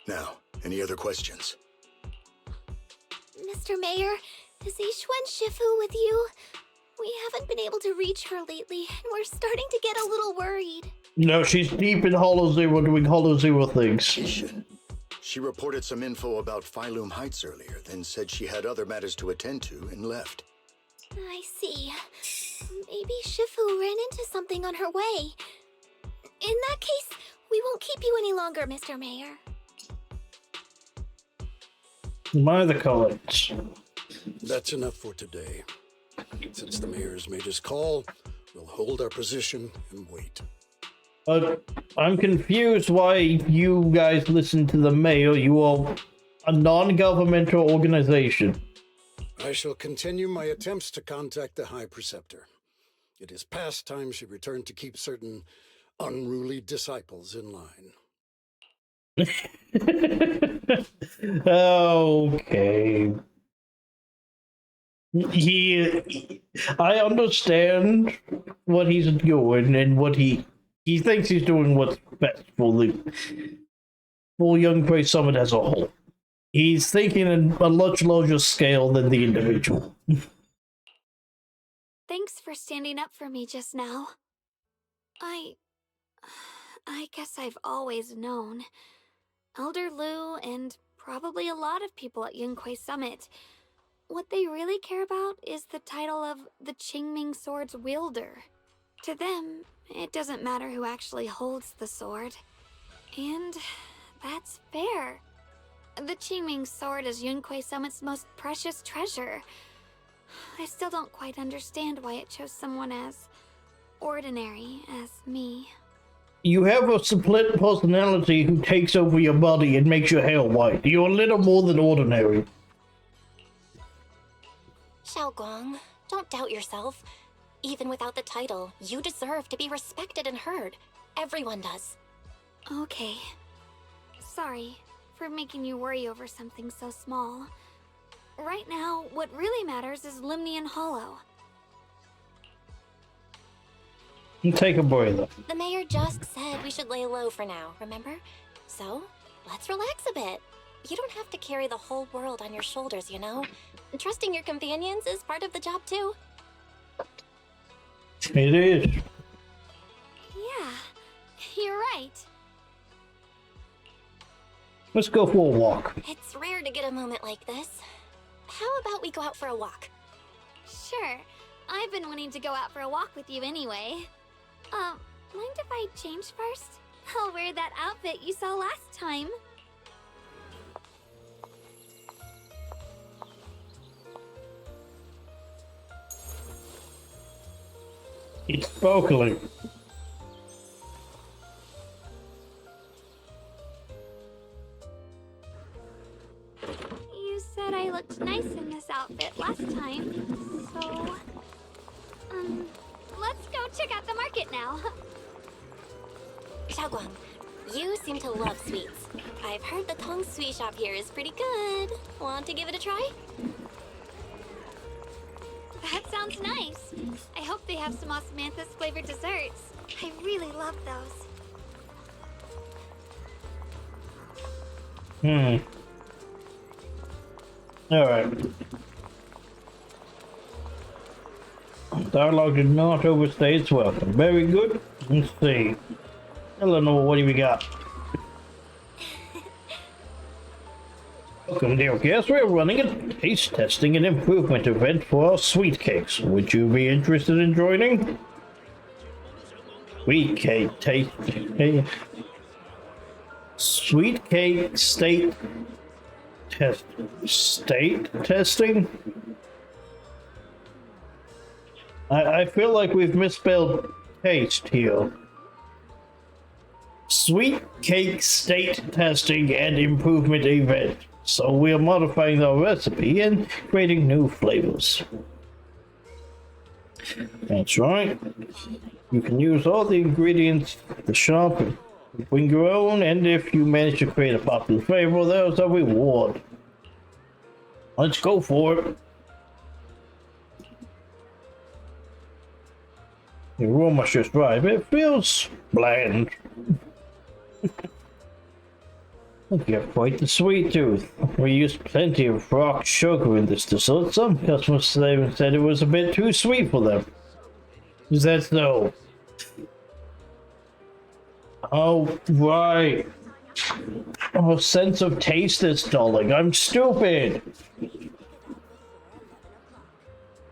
[SPEAKER 8] Now, any other questions?
[SPEAKER 5] Mr. Mayor, is Yixuan Shifu with you? We haven't been able to reach her lately, and we're starting to get a little worried.
[SPEAKER 6] No, she's deep in Hollow Zero doing Hollow Zero things.
[SPEAKER 8] She reported some info about Phylum Heights earlier, then said she had other matters to attend to and left.
[SPEAKER 5] I see. Maybe Shifu ran into something on her way. In that case, we won't keep you any longer, Mr. Mayor.
[SPEAKER 6] By the comments.
[SPEAKER 8] That's enough for today. Since the mayor's made his call, we'll hold our position and wait.
[SPEAKER 6] I'm confused why you guys listen to the mayor. You are a non-governmental organization.
[SPEAKER 8] I shall continue my attempts to contact the High Preceptor. It is past time she returned to keep certain unruly disciples in line.
[SPEAKER 6] Okay. I understand what he's doing and what he thinks he's doing what's best for Yunquei Summit as a whole. He's thinking in a much larger scale than the individual.
[SPEAKER 9] Thanks for standing up for me just now. I guess I've always known. Elder Lu and probably a lot of people at Yunquei Summit, what they really care about is the title of the Qingming Sword's wielder. To them, it doesn't matter who actually holds the sword. And that's fair. The Qingming Sword is Yunquei Summit's most precious treasure. I still don't quite understand why it chose someone as ordinary as me.
[SPEAKER 6] You have a split personality who takes over your body and makes your hair white. You're a little more than ordinary.
[SPEAKER 7] Xiaoguang, don't doubt yourself. Even without the title, you deserve to be respected and heard. Everyone does.
[SPEAKER 9] Okay. Sorry for making you worry over something so small. Right now, what really matters is Lemny and Hollow.
[SPEAKER 6] Take a breather.
[SPEAKER 7] The mayor just said we should lay low for now, remember? So, let's relax a bit. You don't have to carry the whole world on your shoulders, you know? Trusting your companions is part of the job, too.
[SPEAKER 6] It is.
[SPEAKER 9] Yeah, you're right.
[SPEAKER 6] Let's go for a walk.
[SPEAKER 7] It's rare to get a moment like this. How about we go out for a walk?
[SPEAKER 9] Sure. I've been wanting to go out for a walk with you anyway. Mind if I change first? I'll wear that outfit you saw last time.
[SPEAKER 6] It's sparkling.
[SPEAKER 9] You said I looked nice in this outfit last time, so... let's go check out the market now.
[SPEAKER 7] Xiaoguang, you seem to love sweets. I've heard the Tong Sweet shop here is pretty good. Want to give it a try?
[SPEAKER 9] That sounds nice. I hope they have some osmanthus flavored desserts. I really love those.
[SPEAKER 6] Alright. Dialogue did not overstay its welcome. Very good. Let's see. Eleanor, what do we got? Welcome, dear guests. We're running a taste testing and improvement event for our sweet cakes. Would you be interested in joining? Sweet cake taste. Sweet cake state testing? I feel like we've misspelled taste here. Sweet cake state testing and improvement event. So we are modifying our recipe and creating new flavors. That's right. You can use all the ingredients at the shop and bring your own, and if you manage to create a popular flavor, there's a reward. Let's go for it. The aroma's just right, but it feels bland. You have quite the sweet tooth. We used plenty of rock sugar in this dessert. Some customers said it was a bit too sweet for them. Is that so? Oh, right. Oh, sense of taste is dulling. I'm stupid.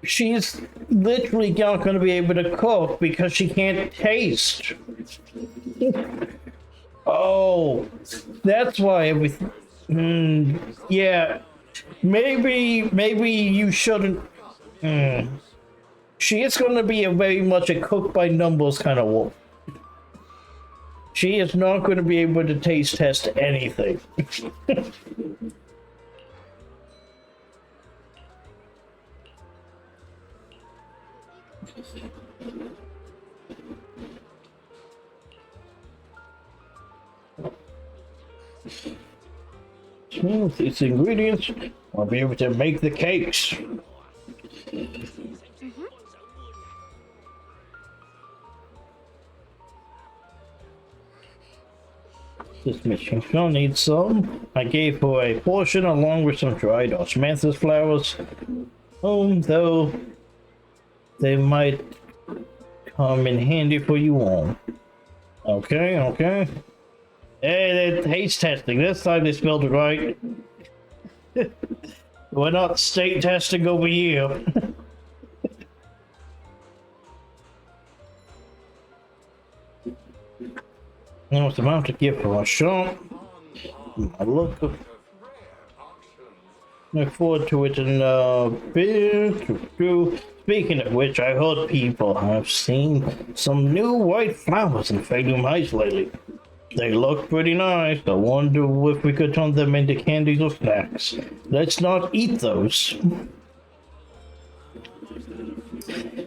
[SPEAKER 6] She's literally not going to be able to cook because she can't taste. Oh, that's why everything. Yeah, maybe you shouldn't. She is going to be a very much a cook by numbers kind of woman. She is not going to be able to taste test anything. With its ingredients, I'll be able to make the cakes. This mission she'll need some. I gave her a portion along with some dried osmanthus flowers. Though they might come in handy for you all. Okay. Hey, they're taste testing. This time they spelled it right. We're not state testing over here. I was about to give her a shot. I look forward to it in a bit. Speaking of which, I heard people have seen some new white flowers in Phantom Heights lately. They look pretty nice. I wonder if we could turn them into candies or snacks. Let's not eat those.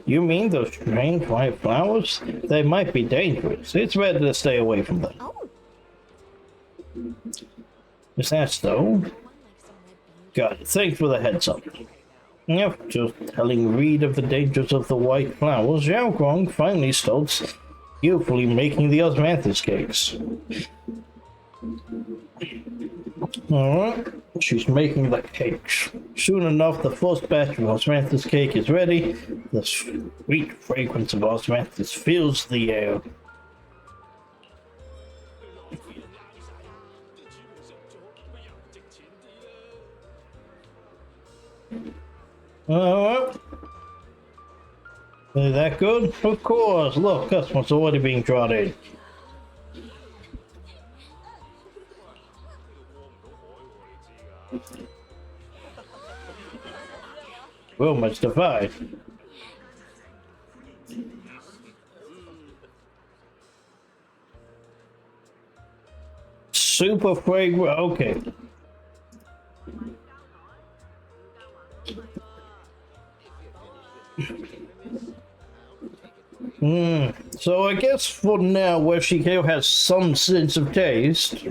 [SPEAKER 6] You mean those strange white flowers? They might be dangerous. It's better to stay away from them. Is that so? Got it. Thanks for the heads up. After telling Reed of the dangers of the white flowers, Zhao Guang finally starts skillfully making the osmanthus cakes. Alright, she's making the cakes. Soon enough, the first batch of osmanthus cake is ready. The sweet fragrance of osmanthus fills the air. Alright. Is that good? Of course. Look, customers are already being drawn in. Well, much divide. Super fragrant. Okay. So I guess for now, where she has some sense of taste,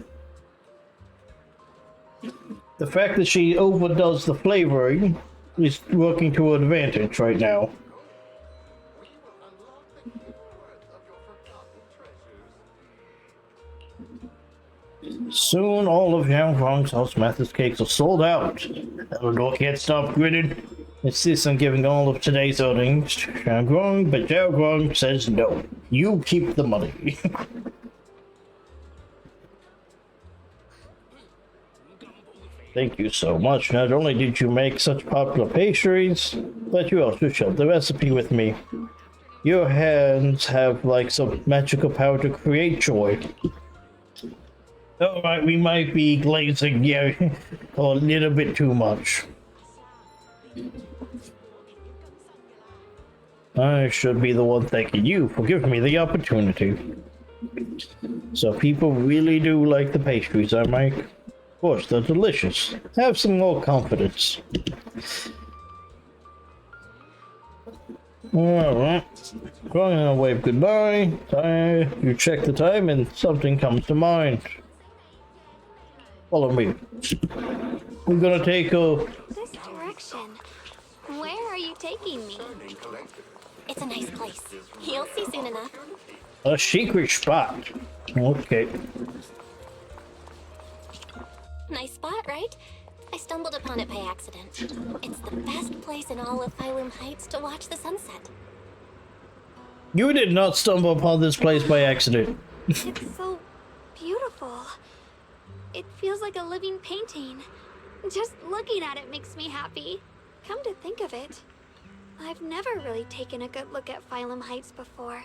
[SPEAKER 6] the fact that she overdoes the flavoring He's working to advantage right now. Soon all of Xiaoguang's house Mathis cakes are sold out. Eleanor can't stop grinning. Insists on giving all of today's earnings to Xiaoguang, but Xiaoguang says no. You keep the money. Thank you so much. Not only did you make such popular pastries, but you also shared the recipe with me. Your hands have like some magical power to create joy. Alright, we might be glazing you a little bit too much. I should be the one thanking you for giving me the opportunity. So people really do like the pastries I make. Of course, they're delicious. Have some more confidence. Alright. Going on a wave goodbye. You check the time and something comes to mind. Follow me. We're gonna take a...
[SPEAKER 9] This direction. Where are you taking me?
[SPEAKER 7] It's a nice place. You'll see soon enough.
[SPEAKER 6] A secret spot. Okay.
[SPEAKER 7] Nice spot, right? I stumbled upon it by accident. It's the best place in all of Phylum Heights to watch the sunset.
[SPEAKER 6] You did not stumble upon this place by accident.
[SPEAKER 9] It's so beautiful. It feels like a living painting. Just looking at it makes me happy. Come to think of it, I've never really taken a good look at Phylum Heights before.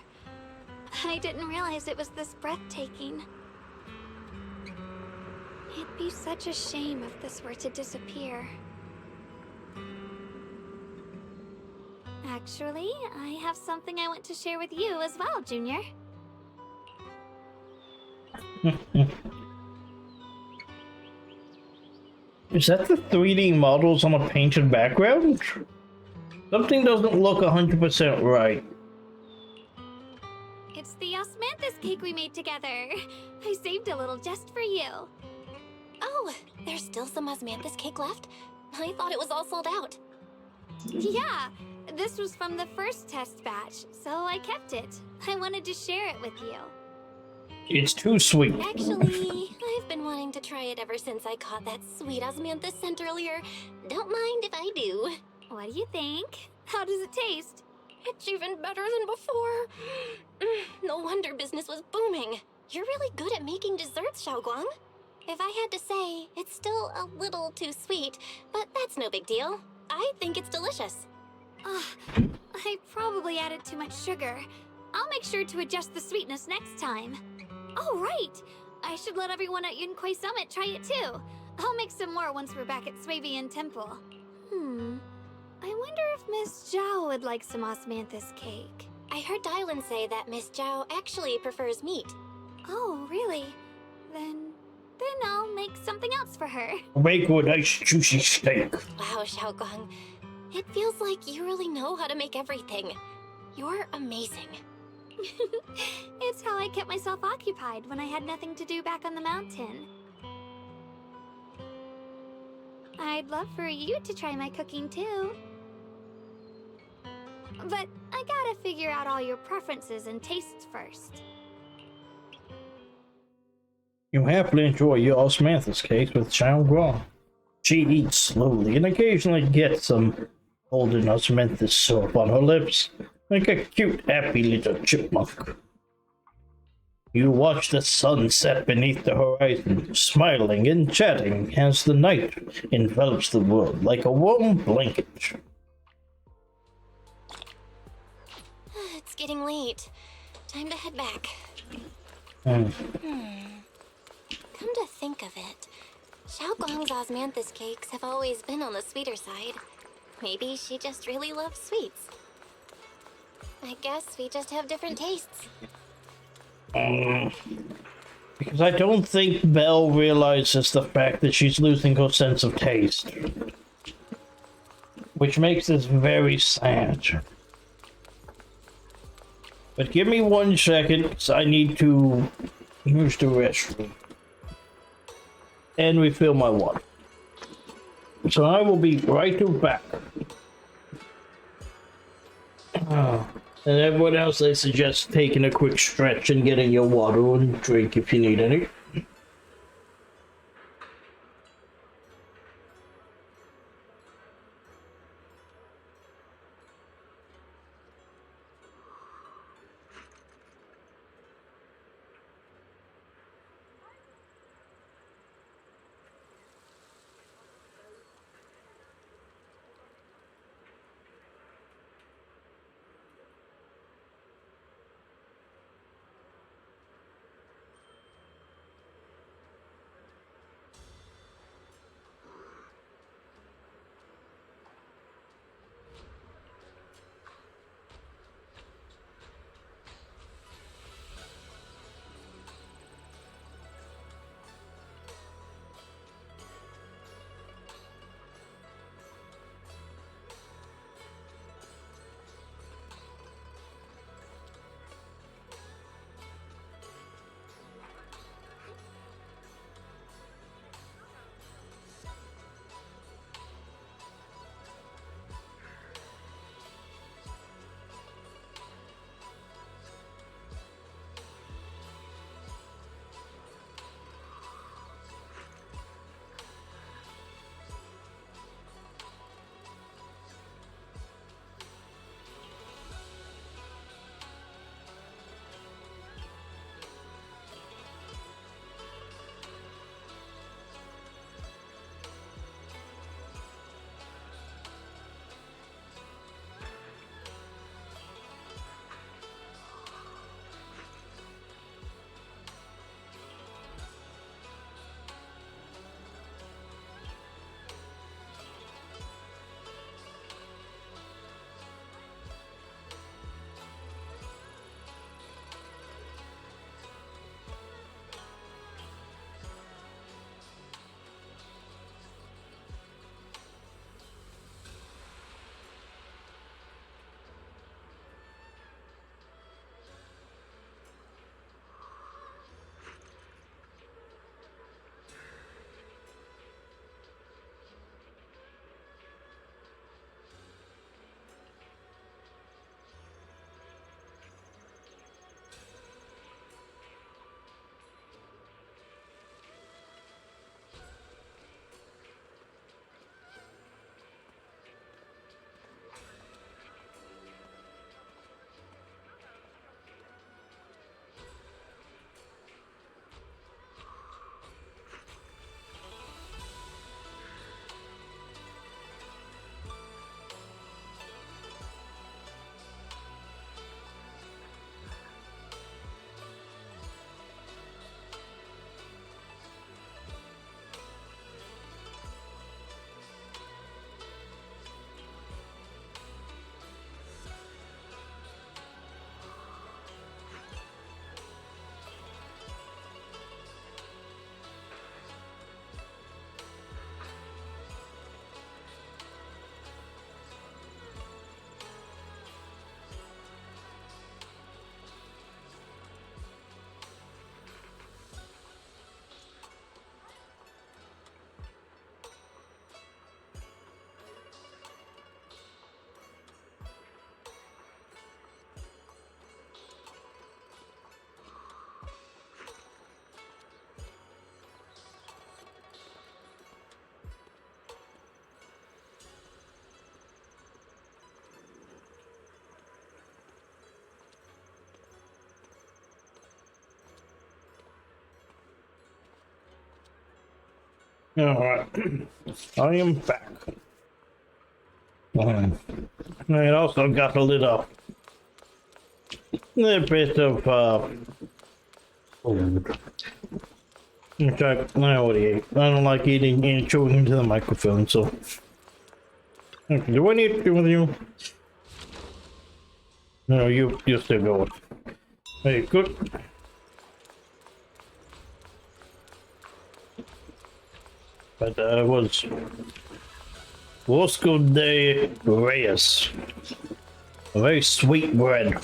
[SPEAKER 9] I didn't realize it was this breathtaking. It'd be such a shame if this were to disappear. Actually, I have something I want to share with you as well, Junior.
[SPEAKER 6] Is that the 3D models on a painted background? Something doesn't look 100% right.
[SPEAKER 9] It's the osmanthus cake we made together. I saved a little just for you.
[SPEAKER 7] Oh, there's still some osmanthus cake left? I thought it was all sold out.
[SPEAKER 9] Yeah, this was from the first test batch, so I kept it. I wanted to share it with you.
[SPEAKER 6] It's too sweet.
[SPEAKER 7] Actually, I've been wanting to try it ever since I caught that sweet osmanthus scent earlier. Don't mind if I do.
[SPEAKER 9] What do you think? How does it taste?
[SPEAKER 7] It's even better than before. No wonder business was booming. You're really good at making desserts, Xiaoguang. If I had to say, it's still a little too sweet, but that's no big deal. I think it's delicious.
[SPEAKER 9] I probably added too much sugar. I'll make sure to adjust the sweetness next time. Oh, right! I should let everyone at Yunquai Summit try it too. I'll make some more once we're back at Swavian Temple. I wonder if Miss Zhao would like some osmanthus cake.
[SPEAKER 7] I heard Dylan say that Miss Zhao actually prefers meat.
[SPEAKER 9] Oh, really? Then I'll make something else for her.
[SPEAKER 6] Make a nice juicy steak.
[SPEAKER 7] Wow, Xiaoguang. It feels like you really know how to make everything. You're amazing.
[SPEAKER 9] It's how I kept myself occupied when I had nothing to do back on the mountain. I'd love for you to try my cooking too. But I gotta figure out all your preferences and tastes first.
[SPEAKER 6] You happily enjoy your osmanthus cakes with Xiaoguang. She eats slowly and occasionally gets some golden osmanthus syrup on her lips, like a cute, happy little chipmunk. You watch the sun set beneath the horizon, smiling and chatting as the night envelops the world like a warm blanket.
[SPEAKER 7] It's getting late. Time to head back. Come to think of it, Xiaoguang's osmanthus cakes have always been on the sweeter side. Maybe she just really loves sweets. I guess we just have different tastes.
[SPEAKER 6] Because I don't think Belle realizes the fact that she's losing her sense of taste. Which makes this very sad. But give me 1 second, because I need to use the restroom. And refill my water. So I will be right back. And everyone else, I suggest taking a quick stretch and getting your water and drink if you need any. Alright, I am back. I also got a little bit of food. In fact, I already ate. I don't like eating and chewing into the microphone, so. Do I need to with you? No, you're still going. Hey, good. But was Bosco de Reyes. A very sweet bread.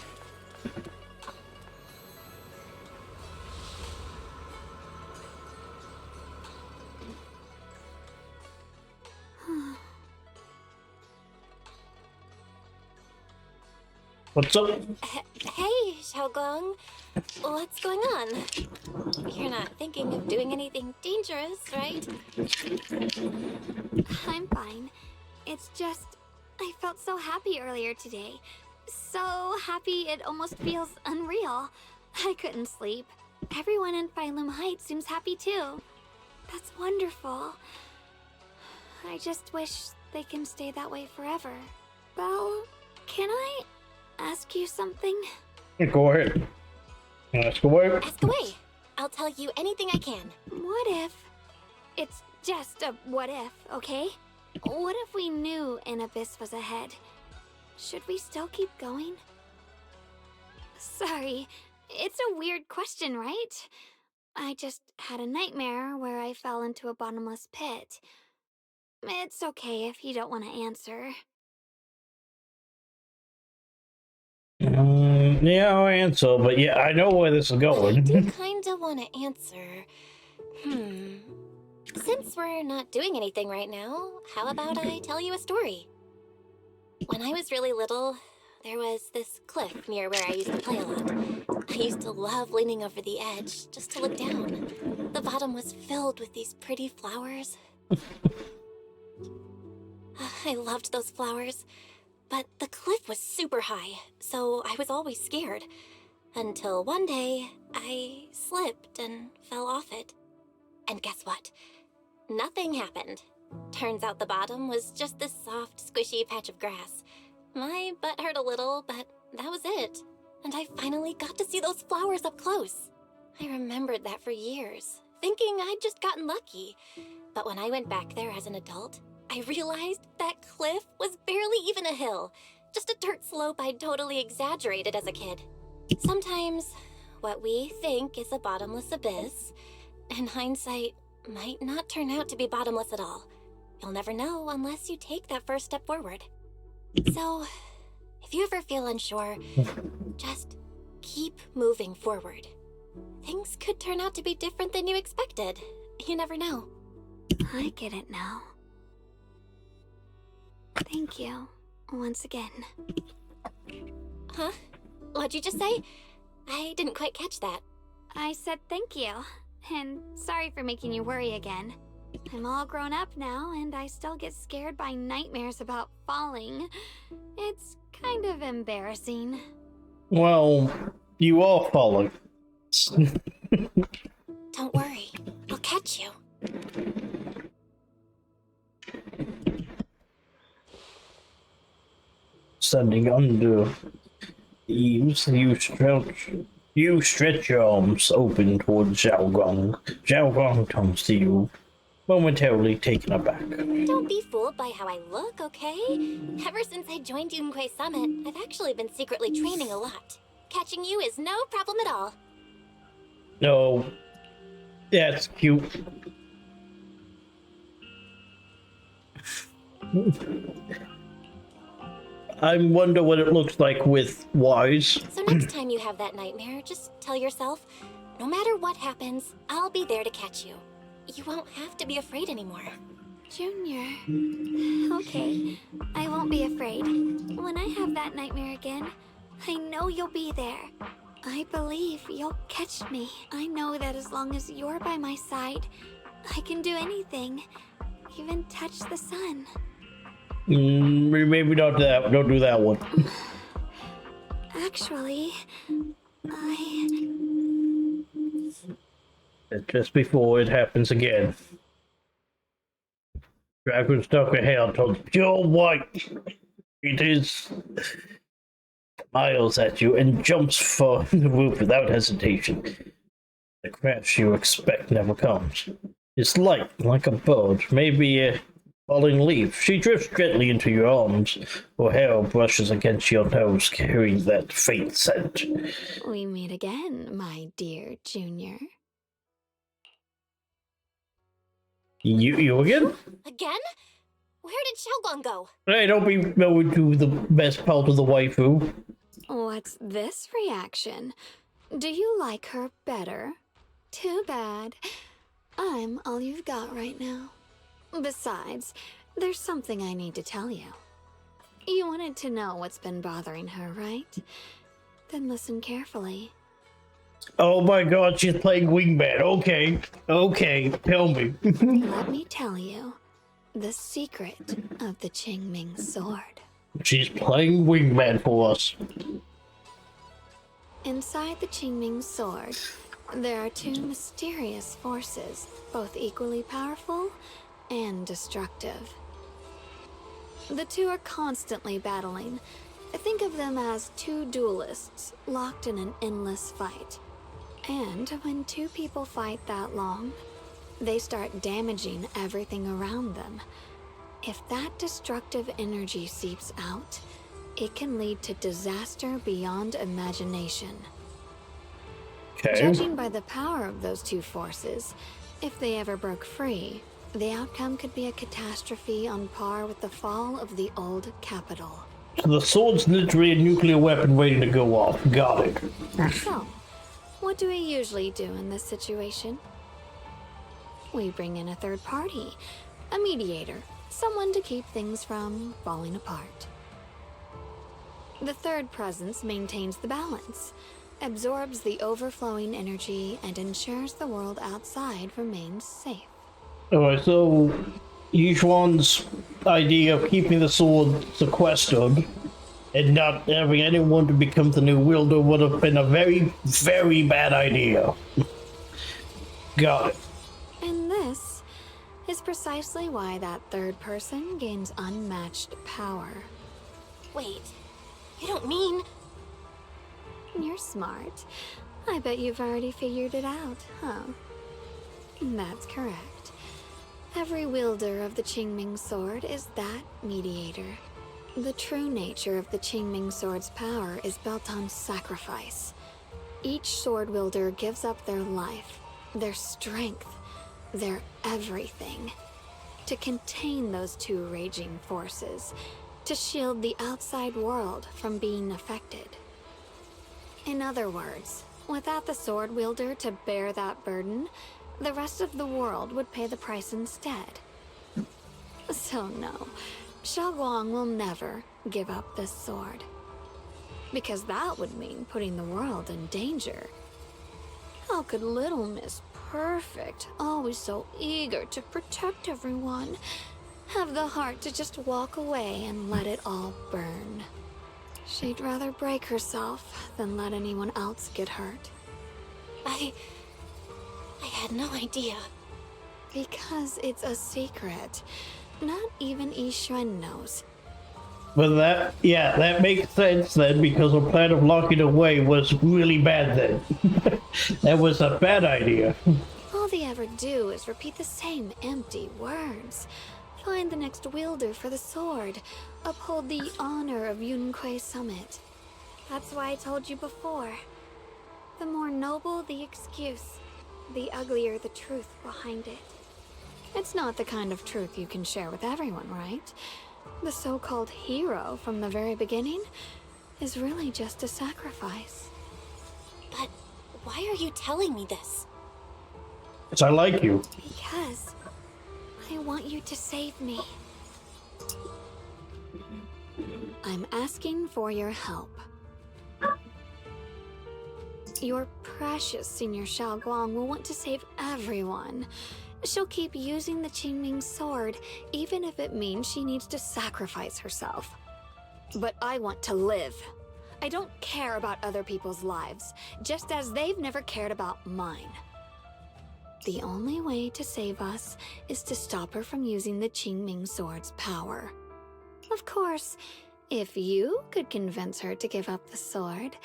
[SPEAKER 6] What's up?
[SPEAKER 7] Hey, Xiaogong. What's going on? You're not thinking of doing anything dangerous, right?
[SPEAKER 9] I'm fine. It's just, I felt so happy earlier today. So happy it almost feels unreal. I couldn't sleep. Everyone in Phylum Heights seems happy too. That's wonderful. I just wish they can stay that way forever. Belle, can I ask you something?
[SPEAKER 6] Go ahead. Ask away.
[SPEAKER 7] Ask away. I'll tell you anything I can.
[SPEAKER 9] What if... It's just a what if, okay? What if we knew an abyss was ahead? Should we still keep going? Sorry, it's a weird question, right? I just had a nightmare where I fell into a bottomless pit. It's okay if you don't want to answer.
[SPEAKER 6] Yeah, I'll answer, but yeah, I know where this is going.
[SPEAKER 7] I do kinda want to answer. Since we're not doing anything right now, how about I tell you a story? When I was really little, there was this cliff near where I used to play a lot. I used to love leaning over the edge just to look down. The bottom was filled with these pretty flowers. I loved those flowers, but the cliff was super high, so I was always scared. Until one day, I slipped and fell off it. And guess what? Nothing happened. Turns out the bottom was just this soft, squishy patch of grass. My butt hurt a little, but that was it. And I finally got to see those flowers up close. I remembered that for years, thinking I'd just gotten lucky. But when I went back there as an adult, I realized that cliff was barely even a hill. Just a dirt slope I'd totally exaggerated as a kid. Sometimes, what we think is a bottomless abyss, in hindsight, might not turn out to be bottomless at all. You'll never know unless you take that first step forward. So, if you ever feel unsure, just keep moving forward. Things could turn out to be different than you expected. You never know.
[SPEAKER 9] I get it now. Thank you, once again.
[SPEAKER 7] Huh? What'd you just say? I didn't quite catch that.
[SPEAKER 9] I said thank you, and sorry for making you worry again. I'm all grown up now, and I still get scared by nightmares about falling. It's kind of embarrassing.
[SPEAKER 6] Well, you are falling.
[SPEAKER 7] Don't worry, I'll catch you.
[SPEAKER 6] Standing under eaves, you stretch your arms open towards Xiaogong. Xiaogong turns to you, momentarily taken aback.
[SPEAKER 7] Don't be fooled by how I look, okay? Ever since I joined Yunquei Summit, I've actually been secretly training a lot. Catching you is no problem at all.
[SPEAKER 6] No, that's cute. I wonder what it looks like with Wise.
[SPEAKER 7] So next time you have that nightmare, just tell yourself, no matter what happens, I'll be there to catch you. You won't have to be afraid anymore.
[SPEAKER 9] Junior. Okay, I won't be afraid. When I have that nightmare again, I know you'll be there. I believe you'll catch me. I know that as long as you're by my side, I can do anything, even touch the sun.
[SPEAKER 6] Maybe not that. Don't do that one.
[SPEAKER 9] Actually,
[SPEAKER 6] Just before it happens again. Dragon stuck her head towards pure white. It is smiles at you and jumps for the roof without hesitation. The crash you expect never comes. It's light, like a bird, maybe a falling leaf. She drifts gently into your arms. Her hair brushes against your nose, carrying that faint scent.
[SPEAKER 9] We meet again, my dear Junior.
[SPEAKER 6] You again?
[SPEAKER 7] Again? Where did Xiaogong go?
[SPEAKER 6] Hey, don't be going to the best part of the waifu.
[SPEAKER 9] What's this reaction? Do you like her better? Too bad. I'm all you've got right now. Besides, there's something I need to tell you. You wanted to know what's been bothering her, right? Then listen carefully.
[SPEAKER 6] Oh my god, she's playing Wingman. Okay, okay, tell me.
[SPEAKER 9] Let me tell you the secret of the Qingming sword.
[SPEAKER 6] She's playing Wingman for us.
[SPEAKER 9] Inside the Qingming sword, there are two mysterious forces, both equally powerful and destructive. The two are constantly battling. Think of them as two duelists locked in an endless fight. And when two people fight that long, they start damaging everything around them. If that destructive energy seeps out, it can lead to disaster beyond imagination.
[SPEAKER 6] Okay.
[SPEAKER 9] Judging by the power of those two forces, if they ever broke free, the outcome could be a catastrophe on par with the fall of the old capital.
[SPEAKER 6] So the sword's literally a nuclear weapon waiting to go off. Got it.
[SPEAKER 9] So, what do we usually do in this situation? We bring in a third party, a mediator, someone to keep things from falling apart. The third presence maintains the balance, absorbs the overflowing energy, and ensures the world outside remains safe.
[SPEAKER 6] Alright, so Yishuan's idea of keeping the sword sequestered and not having anyone to become the new wielder would have been a very, very bad idea. Got it.
[SPEAKER 9] And this is precisely why that third person gains unmatched power.
[SPEAKER 7] Wait, you don't mean...
[SPEAKER 9] You're smart. I bet you've already figured it out, huh? That's correct. Every wielder of the Qingming sword is that mediator. The true nature of the Qingming sword's power is built on sacrifice. Each sword wielder gives up their life, their strength, their everything, to contain those two raging forces, to shield the outside world from being affected. In other words, without the sword wielder to bear that burden, the rest of the world would pay the price instead. So no, Xiaoguang will never give up this sword. Because that would mean putting the world in danger. How could little Miss Perfect, always so eager to protect everyone, have the heart to just walk away and let it all burn? She'd rather break herself than let anyone else get hurt.
[SPEAKER 7] I had no idea.
[SPEAKER 9] Because it's a secret. Not even Yishuan knows.
[SPEAKER 6] But that makes sense then, because the plan of locking away was really bad then. That was a bad idea.
[SPEAKER 9] All they ever do is repeat the same empty words. Find the next wielder for the sword. Uphold the honor of Yunquei Summit. That's why I told you before. The more noble the excuse, the uglier the truth behind it. It's not the kind of truth you can share with everyone, right? The so-called hero from the very beginning is really just a sacrifice.
[SPEAKER 7] But why are you telling me this?
[SPEAKER 6] Because I like you.
[SPEAKER 9] Because I want you to save me. I'm asking for your help. Your precious Senior Xiaoguang will want to save everyone. She'll keep using the Qingming sword, even if it means she needs to sacrifice herself. But I want to live. I don't care about other people's lives, just as they've never cared about mine. The only way to save us is to stop her from using the Qingming sword's power. Of course, if you could convince her to give up the sword,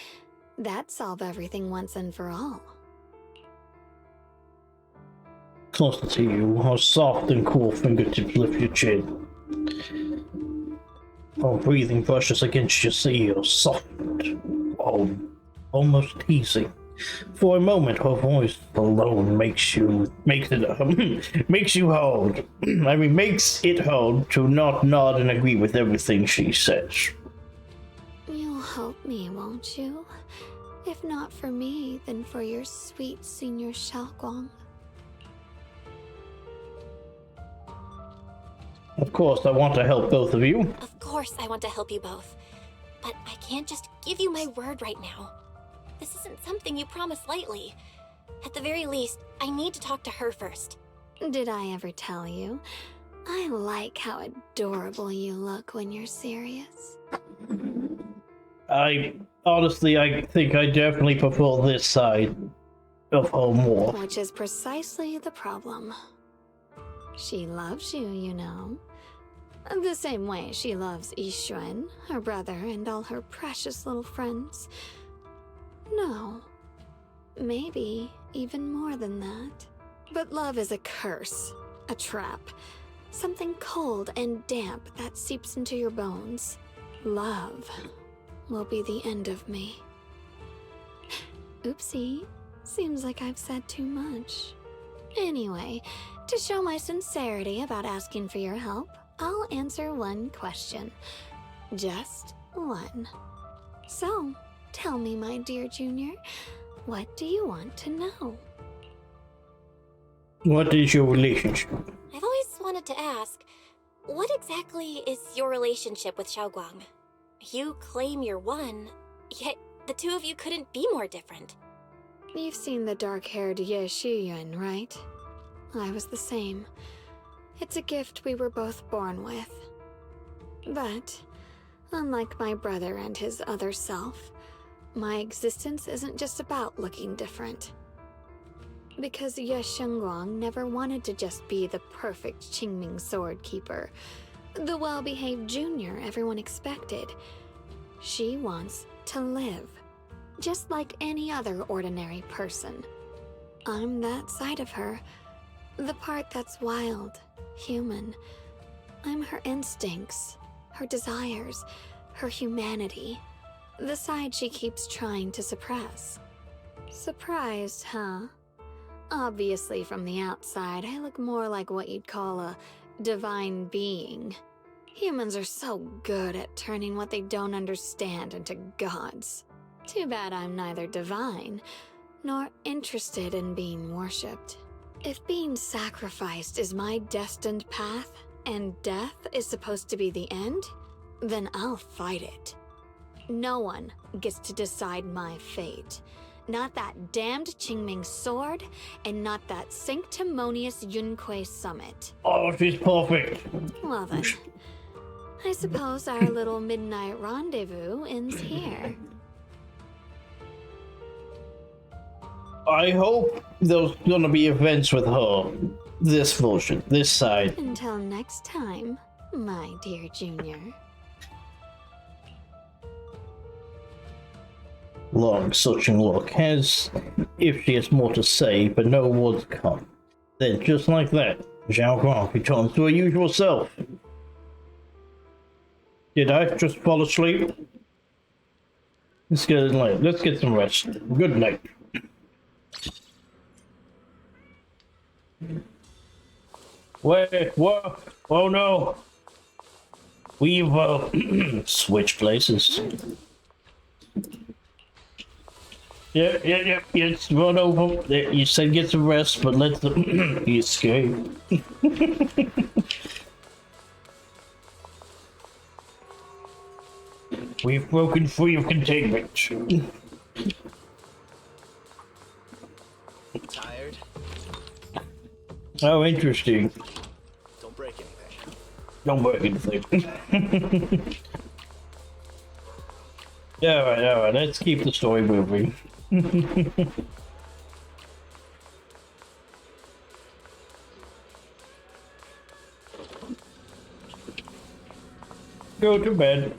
[SPEAKER 9] that'd solve everything once and for all.
[SPEAKER 6] Close to you, how soft and cool fingertips lift your chin. While breathing brushes against your seal, soft, almost teasing. For a moment, her voice alone makes it hard to not nod and agree with everything she says.
[SPEAKER 9] You'll help me, won't you? If not for me, then for your sweet Senior Xiaoguang.
[SPEAKER 6] Of course, I want to help both of you.
[SPEAKER 7] Of course I want to help you both. But I can't just give you my word right now. This isn't something you promise lightly. At the very least, I need to talk to her first.
[SPEAKER 9] Did I ever tell you? I like how adorable you look when you're serious.
[SPEAKER 6] I think I definitely prefer this side of her more.
[SPEAKER 9] Which is precisely the problem. She loves you, you know. The same way she loves Yixuan, her brother, and all her precious little friends. No. Maybe even more than that. But love is a curse, a trap. Something cold and damp that seeps into your bones. Love will be the end of me. Oopsie. Seems like I've said too much. Anyway, to show my sincerity about asking for your help, I'll answer one question. Just one. So, tell me, my dear Junior, what do you want to know?
[SPEAKER 6] What is your relationship?
[SPEAKER 7] I've always wanted to ask, what exactly is your relationship with Xiaoguang? You claim you're one, yet the two of you couldn't be more different.
[SPEAKER 9] You've seen the dark-haired Ye Shiyuan, right? I was the same. It's a gift we were both born with. But, unlike my brother and his other self, my existence isn't just about looking different. Because Ye Shengguang never wanted to just be the perfect Qingming sword keeper, the well-behaved junior everyone expected. She wants to live, just like any other ordinary person. I'm that side of her, the part that's wild, human. I'm her instincts, her desires, her humanity, the side she keeps trying to suppress. Surprised, huh? Obviously, from the outside, I look more like what you'd call a divine being. Humans are so good at turning what they don't understand into gods. Too bad I'm neither divine, nor interested in being worshipped. If being sacrificed is my destined path, and death is supposed to be the end, then I'll fight it. No one gets to decide my fate. Not that damned Qingming sword, and not that sanctimonious Yunque summit.
[SPEAKER 6] Oh, she's perfect.
[SPEAKER 9] Well then, I suppose our little midnight rendezvous ends here.
[SPEAKER 6] I hope there's gonna be events with her. This version, this side.
[SPEAKER 9] Until next time, my dear Junior.
[SPEAKER 6] Long searching look as if she has more to say, but no words come. Then, just like that, Zhao Guang returns to her usual self. Did I just fall asleep? Let's get some rest. Good night. Wait, what? Oh no! We've switched places. Yep, it's run over. You said get some rest, but let the you escape. We've broken free of containment.
[SPEAKER 13] Tired?
[SPEAKER 6] Oh, interesting.
[SPEAKER 13] Don't break anything.
[SPEAKER 6] Don't break anything. Alright, let's keep the story moving. Go to bed.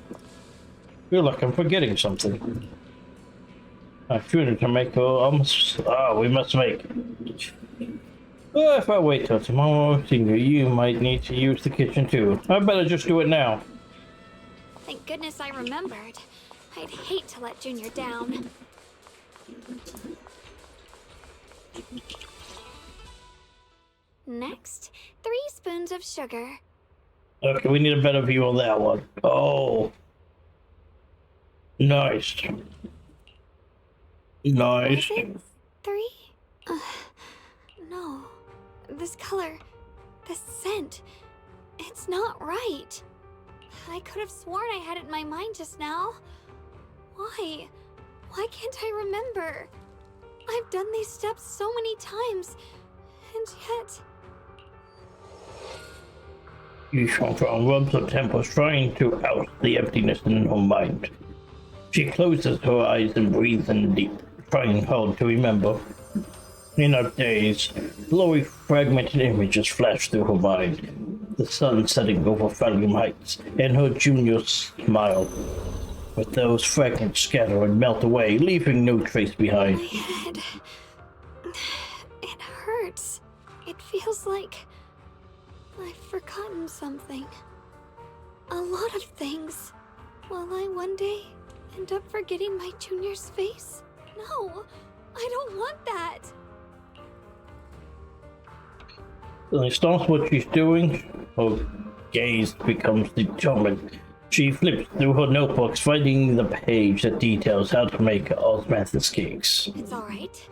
[SPEAKER 6] Feel like I'm forgetting something. I shouldn't to make we must make. Well, if I wait till tomorrow, you might need to use the kitchen too. I better just do it now.
[SPEAKER 9] Thank goodness I remembered. I'd hate to let Junior down. Next, 3 spoons of sugar.
[SPEAKER 6] Okay, we need a better view on that one. Oh. Nice. Nice.
[SPEAKER 9] Was it 3? No. This color, this scent, it's not right. I could have sworn I had it in my mind just now. Why? Why can't I remember? I've done these steps so many times, and yet...
[SPEAKER 6] Yushan rubs her temples, trying to oust the emptiness in her mind. She closes her eyes and breathes in deep, trying hard to remember. In her daze, blurry, fragmented images flash through her mind. The sun setting over Valium Heights, and her junior's smile. But those fragments scatter and melt away, leaving no trace behind.
[SPEAKER 9] My head... it hurts. It feels like... I've forgotten something. A lot of things. Will I one day end up forgetting my junior's face? No, I don't want that.
[SPEAKER 6] When she stops what she's doing, her gaze becomes determined. She flips through her notebooks, finding the page that details how to make osmanthus cakes.
[SPEAKER 9] It's alright.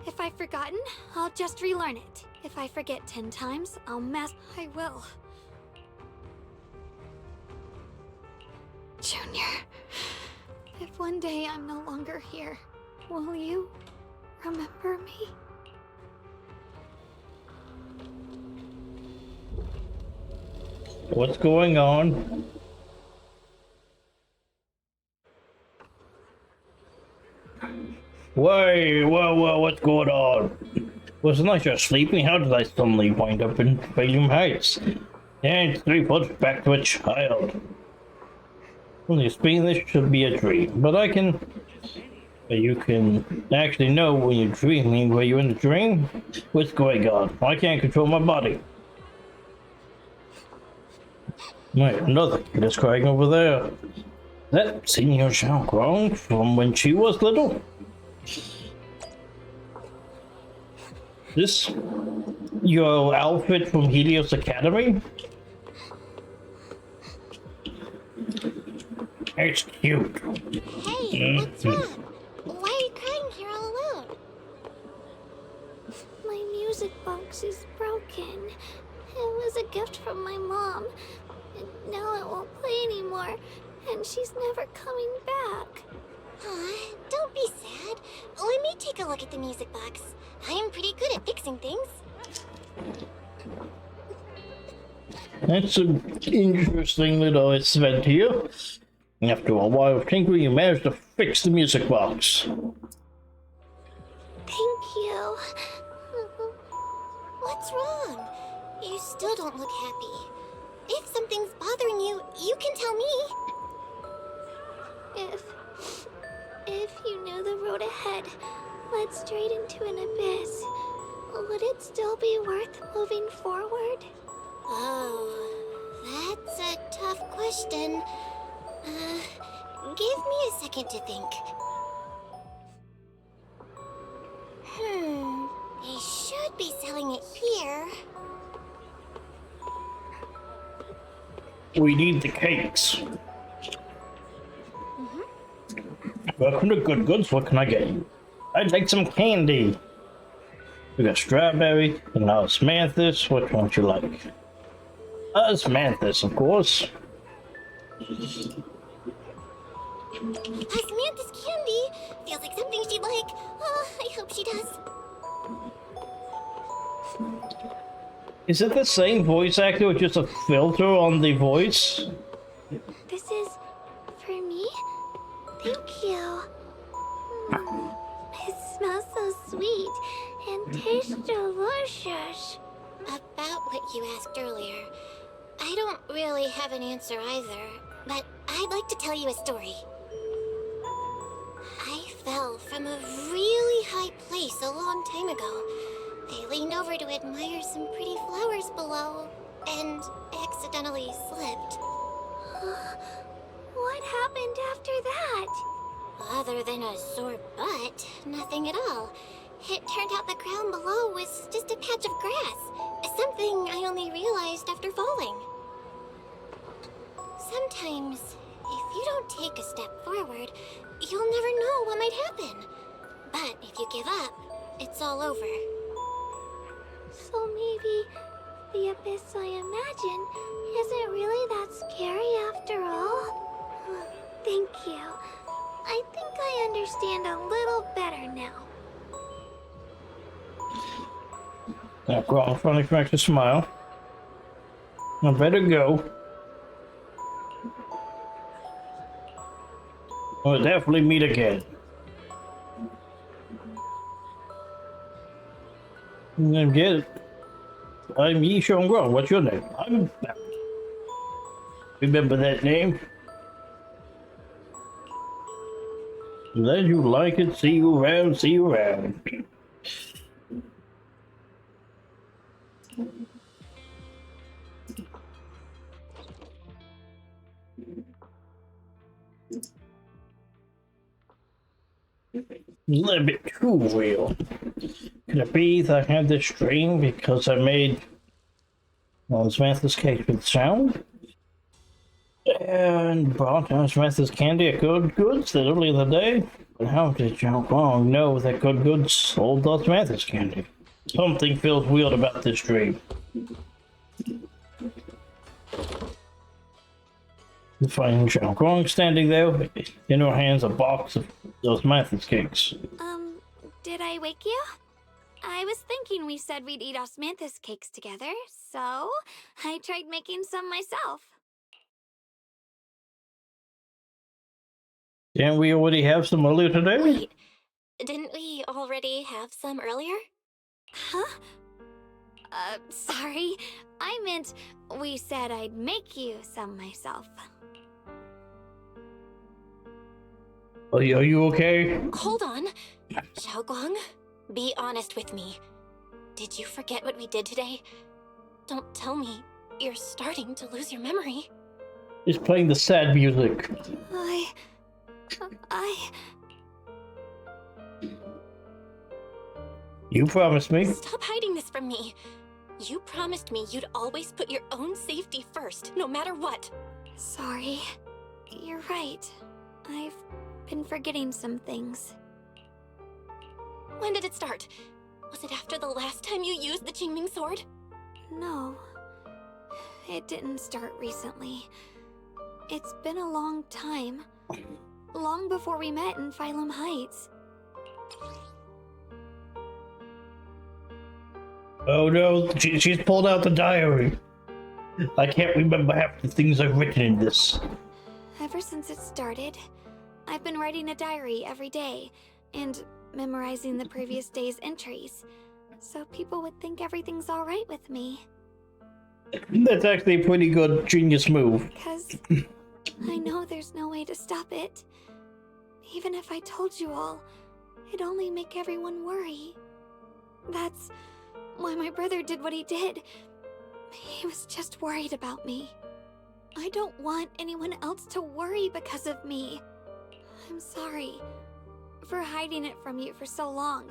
[SPEAKER 9] If I've forgotten, I'll just relearn it. If I forget 10 times, I will. Junior, if one day I'm no longer here, will you remember me?
[SPEAKER 6] What's going on? Wait, whoa, what's going on? Wasn't I just sleeping? How did I suddenly wind up in Valium Heights? And 3 foot back to a child. Well, you speaking, this should be a dream, but you can actually know when you're dreaming. Were you in a dream? What's going on? I can't control my body. Wait, another kid is crying over there. That Senior Xiaoguang from when she was little? This your outfit from Helios Academy? It's cute.
[SPEAKER 5] Hey, what's wrong? Why are you crying here all alone?
[SPEAKER 9] My music box is broken. It was a gift from my mom. And now it won't play anymore. And she's never coming back.
[SPEAKER 5] Aw, don't be sad. Let me take a look at the music box. I'm pretty good at fixing things.
[SPEAKER 6] That's an interesting little event here. After a while of tinkering, you managed to fix the music box.
[SPEAKER 9] Thank you.
[SPEAKER 5] What's wrong? You still don't look happy. If something's bothering you, you can tell me.
[SPEAKER 9] If you knew the road ahead led straight into an abyss, would it still be worth moving forward?
[SPEAKER 5] Oh, that's a tough question. Give me a second to think. They should be selling it here.
[SPEAKER 6] We need the cakes. Welcome to Good Goods. What can I get you? I'd like some candy. We got strawberry and osmanthus. Which one would you like? Osmanthus, of course.
[SPEAKER 5] Osmanthus candy feels like something she'd like. Oh, I hope she does.
[SPEAKER 6] Is it the same voice actor with just a filter on the voice?
[SPEAKER 9] This is for me? Thank you. It smells so sweet and tastes delicious.
[SPEAKER 5] About what you asked earlier, I don't really have an answer either, but I'd like to tell you a story. I fell from a really high place a long time ago. I leaned over to admire some pretty flowers below, and accidentally slipped.
[SPEAKER 9] What happened after that?
[SPEAKER 5] Other than a sore butt, nothing at all. It turned out the ground below was just a patch of grass, something I only realized after falling. Sometimes, if you don't take a step forward, you'll never know what might happen. But if you give up, it's all over.
[SPEAKER 9] So maybe the abyss I imagine isn't really that scary after understand a little better now.
[SPEAKER 6] That girl finally makes a smile. I better go. We'll definitely meet again. And get it. I'm Yi Xiongguang. What's your name? I'm. Remember that name? Glad you like it. See you around. See you around. A little bit too real. Can it be that I had this dream because I made Samantha's cake with sound? And bought Samantha's candy at Good Goods that early in the day? But how did Xiaoguang know that Good Goods sold Samantha's candy? Something feels weird about this dream. You find Xiaoguang standing there, in her hands a box of those Samantha's cakes.
[SPEAKER 9] Did I wake you? I was thinking we said we'd eat osmanthus cakes together, so I tried making some myself.
[SPEAKER 6] Didn't we already have some earlier today?
[SPEAKER 7] Wait, didn't we already have some earlier?
[SPEAKER 9] Huh? Sorry. I meant we said I'd make you some myself.
[SPEAKER 6] Are you okay?
[SPEAKER 7] Hold on. Xiaoguang, be honest with me. Did you forget what we did today? Don't tell me you're starting to lose your memory.
[SPEAKER 6] He's playing the sad music. You promised me.
[SPEAKER 7] Stop hiding this from me. You promised me you'd always put your own safety first, no matter what.
[SPEAKER 9] Sorry. You're right. I've been forgetting some things.
[SPEAKER 7] When did it start? Was it after the last time you used the Qingming sword?
[SPEAKER 9] No. It didn't start recently. It's been a long time. Long before we met in Phylum Heights.
[SPEAKER 6] Oh no, she's pulled out the diary. I can't remember half the things I've written in this.
[SPEAKER 9] Ever since it started, I've been writing a diary every day and memorizing the previous day's entries, so people would think everything's alright with me.
[SPEAKER 6] That's actually a pretty good genius move.
[SPEAKER 9] Because I know there's no way to stop it. Even if I told you all, it'd only make everyone worry. That's why my brother did what he did. He was just worried about me. I don't want anyone else to worry because of me. I'm sorry for hiding it from you for so long.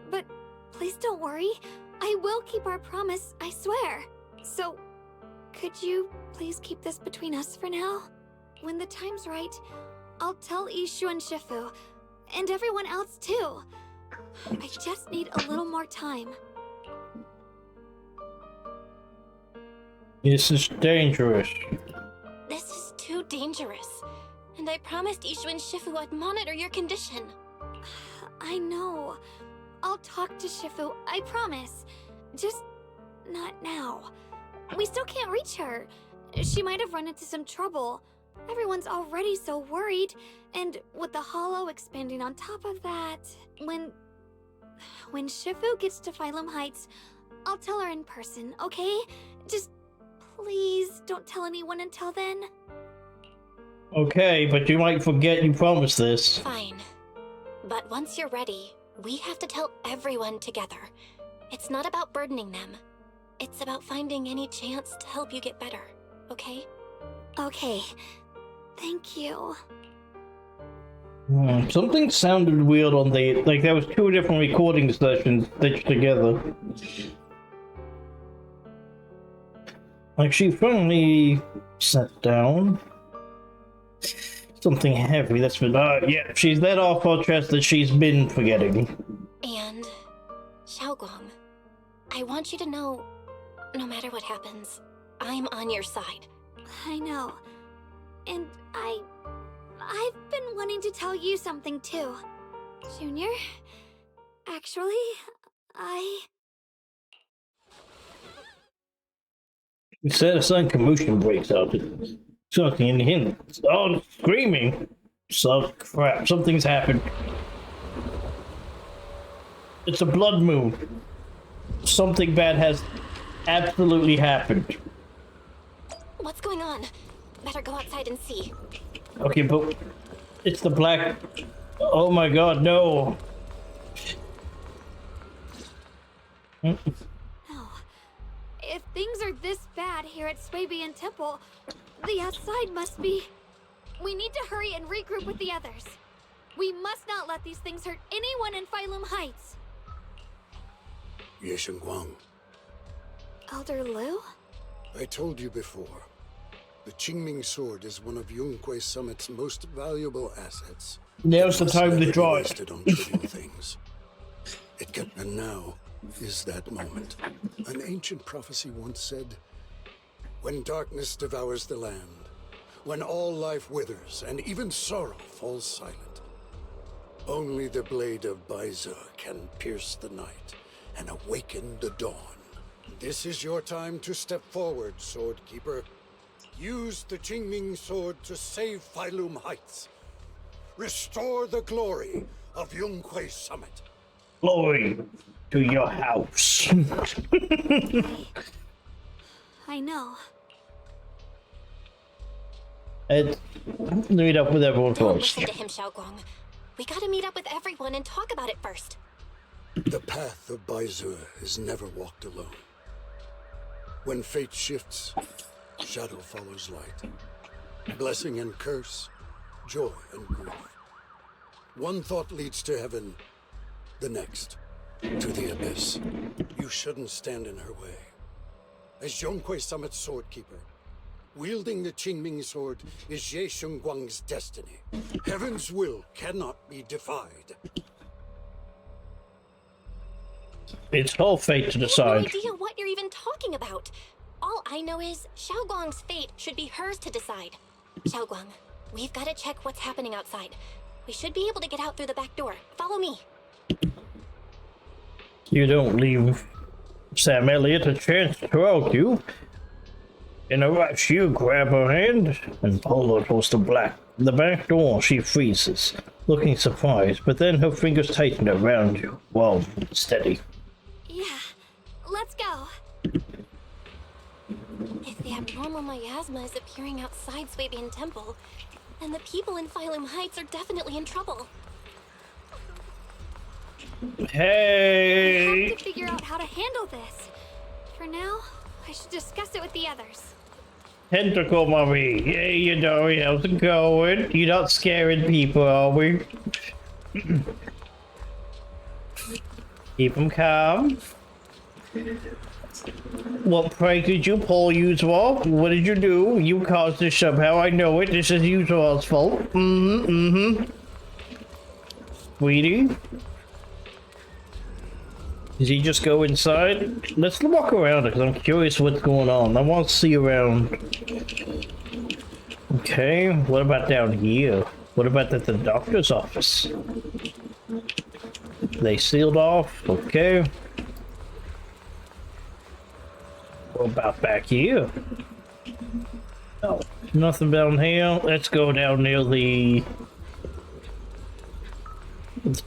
[SPEAKER 9] But please don't worry. I will keep our promise, I swear. So, could you please keep this between us for now? When the time's right, I'll tell Ishu and Shifu, and everyone else too. I just need a little more time.
[SPEAKER 6] This is dangerous.
[SPEAKER 7] This is too dangerous. And I promised Ishu and Shifu I'd monitor your condition.
[SPEAKER 9] I know. I'll talk to Shifu, I promise. Just not now. We still can't reach her. She might have run into some trouble. Everyone's already so worried. And with the hollow expanding on top of that, when Shifu gets to Phylum Heights, I'll tell her in person, okay? Just please don't tell anyone until then.
[SPEAKER 6] Okay, but you might forget you promised this.
[SPEAKER 7] Fine. But once you're ready, we have to tell everyone together. It's not about burdening them. It's about finding any chance to help you get better, okay?
[SPEAKER 9] Okay. Thank you.
[SPEAKER 6] Something sounded weird on the... Like, there was two different recording sessions stitched together. Like, she finally sat down. Something heavy that's been... yeah, she's let off her chest that she's been forgetting.
[SPEAKER 7] And... Xiaoguang, I want you to know, no matter what happens, I'm on your side.
[SPEAKER 9] I know. And I I've been wanting to tell you something too. Junior, actually,
[SPEAKER 6] Instead of sudden commotion breaks out. Something in him. Oh, screaming. So crap, something's happened. It's a blood moon. Something bad has absolutely happened.
[SPEAKER 7] What's going on? Better go outside and see.
[SPEAKER 6] Okay, but it's the black... Oh my god, no.
[SPEAKER 9] No. If things are this bad here at Swabian Temple, the outside must be... We need to hurry and regroup with the others. We must not let these things hurt anyone in Phylum Heights.
[SPEAKER 8] Ye Guang,
[SPEAKER 9] Elder Liu?
[SPEAKER 8] I told you before. The Qingming sword is one of Yunque Summit's most valuable assets.
[SPEAKER 6] Now's the time to draw it.
[SPEAKER 8] On trivial things. And now is that moment. An ancient prophecy once said, when darkness devours the land, when all life withers and even sorrow falls silent, only the blade of Baize can pierce the night and awaken the dawn. This is your time to step forward, Swordkeeper. Use the Qingming sword to save Phylum Heights. Restore the glory of Yunque Summit.
[SPEAKER 6] Glory to your house.
[SPEAKER 9] I know.
[SPEAKER 6] Meet up with everyone
[SPEAKER 7] Don't
[SPEAKER 6] first.
[SPEAKER 7] listen to him, Xiaoguang. We gotta meet up with everyone and talk about it first.
[SPEAKER 8] The path of Baize is never walked alone. When fate shifts, shadow follows light. Blessing and curse, joy and grief. One thought leads to heaven, the next to the abyss. You shouldn't stand in her way. As Yunque Summit's swordkeeper, wielding the Qingming sword is Ye Guang's destiny. Heaven's will cannot be defied.
[SPEAKER 6] It's whole fate to
[SPEAKER 7] I
[SPEAKER 6] decide.
[SPEAKER 7] have no idea what you're even talking about. All I know is Xiaoguang's fate should be hers to decide. Xiaoguang, we've got to check what's happening outside. We should be able to get out through the back door. Follow me.
[SPEAKER 6] You don't leave Sam Elliott a chance to throw you. In a rush, you grab her hand and pull her towards the back door. She freezes, looking surprised, but then her fingers tighten around you. Well, steady.
[SPEAKER 9] Yeah, let's go.
[SPEAKER 7] If the abnormal miasma is appearing outside Swabian Temple, then the people in Phylum Heights are definitely in trouble.
[SPEAKER 6] Hey!
[SPEAKER 9] We have to figure out how to handle this. For now, I should discuss it with the others.
[SPEAKER 6] Tentacle Mommy, yeah, you know, how's it going? You're not scaring people, are we? Keep them calm. What prank did you pull, Usual? What did you do? You caused this somehow, I know it. This is Usual's fault. Sweetie? Did he just go inside? Let's walk around because I'm curious what's going on. I want to see around. Okay, what about down here? What about at the doctor's office? They sealed off, okay. What about back here? No, nothing down here. Let's go down near the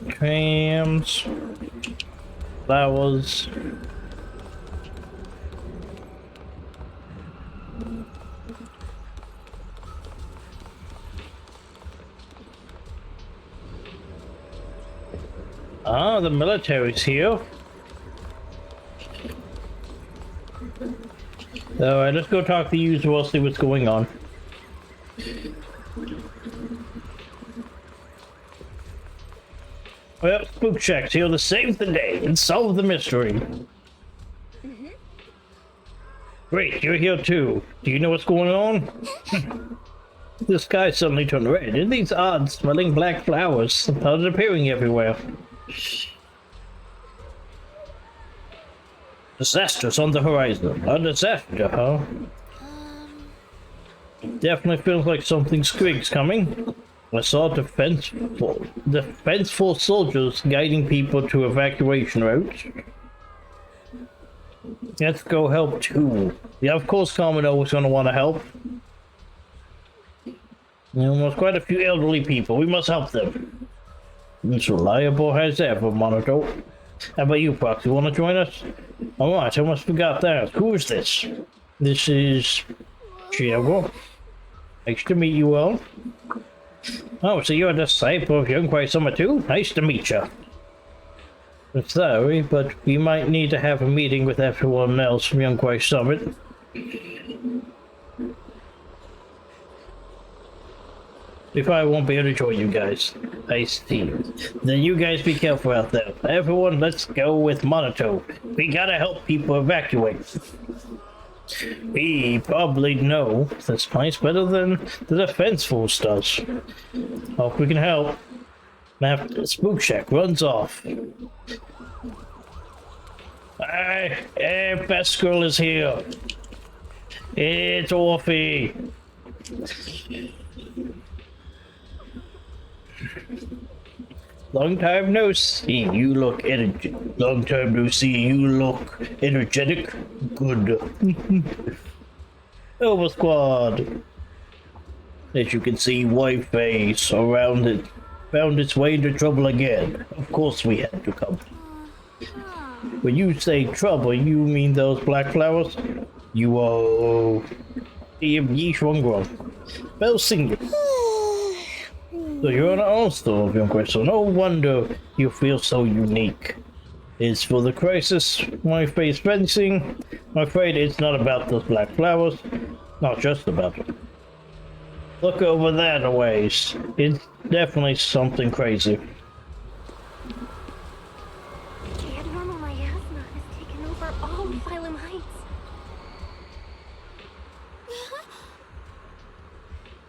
[SPEAKER 6] trams. Flowers. Ah, the military's here. Alright, let's go talk to Usual, see what's going on. Well, Spook Shack's here to save the day and solve the mystery. Great, you're here too. Do you know what's going on? The sky suddenly turned red, and these odd smelling black flowers started appearing everywhere. Disasters on the horizon. A disaster, huh? Definitely feels like something Squig's coming. I saw defenseful soldiers guiding people to evacuation routes. Let's go help too. Yeah, of course Kamino is going to want to help. There's quite a few elderly people. We must help them. It's reliable as ever, Monato. How about you, Prox? You want to join us? Alright, I almost forgot that. Who is this? This is... Chiego. Nice to meet you all. Oh, so you're a disciple of Young Kwai Summer too? Nice to meet you. I'm sorry, but we might need to have a meeting with everyone else from Young Kwai Summit. We probably won't be able to join you guys. I see. Then you guys be careful out there. Everyone, let's go with Monato. We gotta help people evacuate. We probably know this place better than the defense force does. Hope we can help. After Spook Shack runs off. Hey, best girl is here. It's Orphy. Long time no see. You look energetic. Long time no see. You look energetic. Good. Over Squad. As you can see, white face around it. Found its way into trouble again. Of course we had to come. When you say trouble, you mean those black flowers? You are... Yeesh wrong. Bell singer. So you're an all-star of Young Kwai, so no wonder you feel so unique. It's for the crisis, my face fencing. I'm afraid it's not about those black flowers. Not just about them. Look over that a ways. It's definitely something crazy.
[SPEAKER 7] Abnormal miasma has taken over all of Phylum Heights.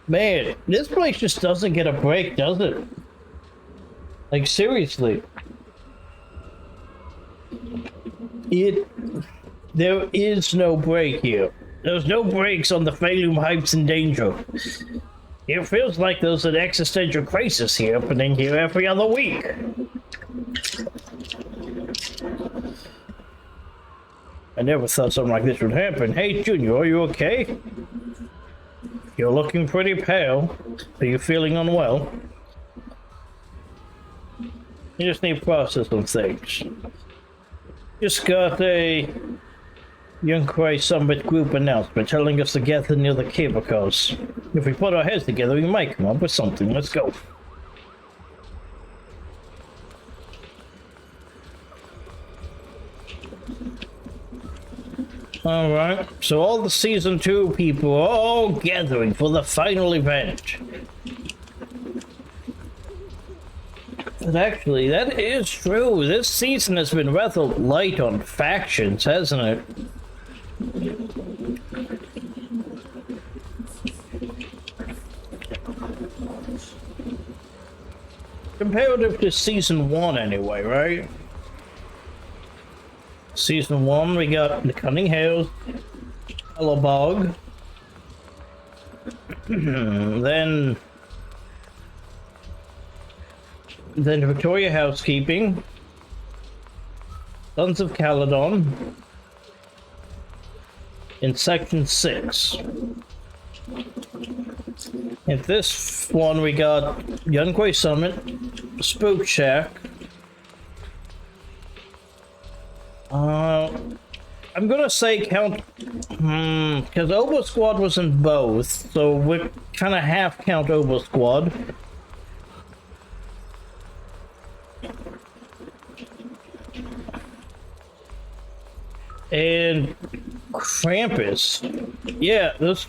[SPEAKER 6] Man, this place just doesn't get a break, does it? Like, seriously. There is no break here. There's no breaks on the Phylum Heights in danger. It feels like there's an existential crisis here happening here every other week. I never thought something like this would happen. Hey, Junior, are you okay? You're looking pretty pale. Are you feeling unwell? You just need to process some things. Just got a Young Kwai Summit group announcement telling us to gather near the cable cars. If we put our heads together, we might come up with something. Let's go. Alright, so all the Season 2 people are all gathering for the final event. But actually, that is true. This season has been rather light on factions, hasn't it? Comparative to Season 1 anyway, right? Season 1, we got the Cunning Hills, Bog, then Victoria Housekeeping, Sons of Caledon, in Section 6. In this one, we got Young Kwai Summit, Spook Shack. I'm gonna say count, because Obo Squad was in both, so we kind of half count Obo Squad. And Krampus. Yeah, this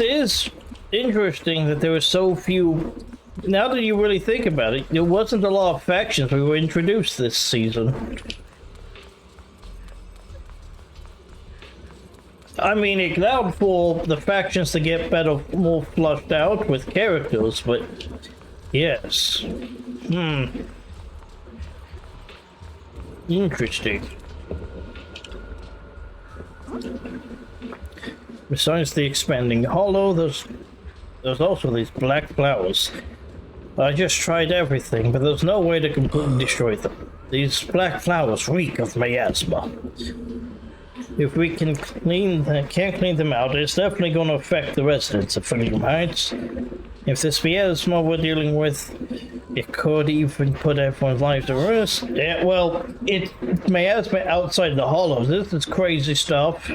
[SPEAKER 6] is interesting that there were so few. Now that you really think about it, there wasn't a lot of factions we were introduced this season. I mean, it allowed for the factions to get better, more flushed out with characters, but yes. Interesting. Besides the expanding hollow, there's there's also these black flowers. I just tried everything, but there's no way to completely destroy them. These black flowers reek of miasma. If we can't clean them out, it's definitely going to affect the residents of Freedom Heights. If this miasma we're dealing with, it could even put everyone's lives at risk. Yeah, well, it's miasma outside the hollows. This is crazy stuff.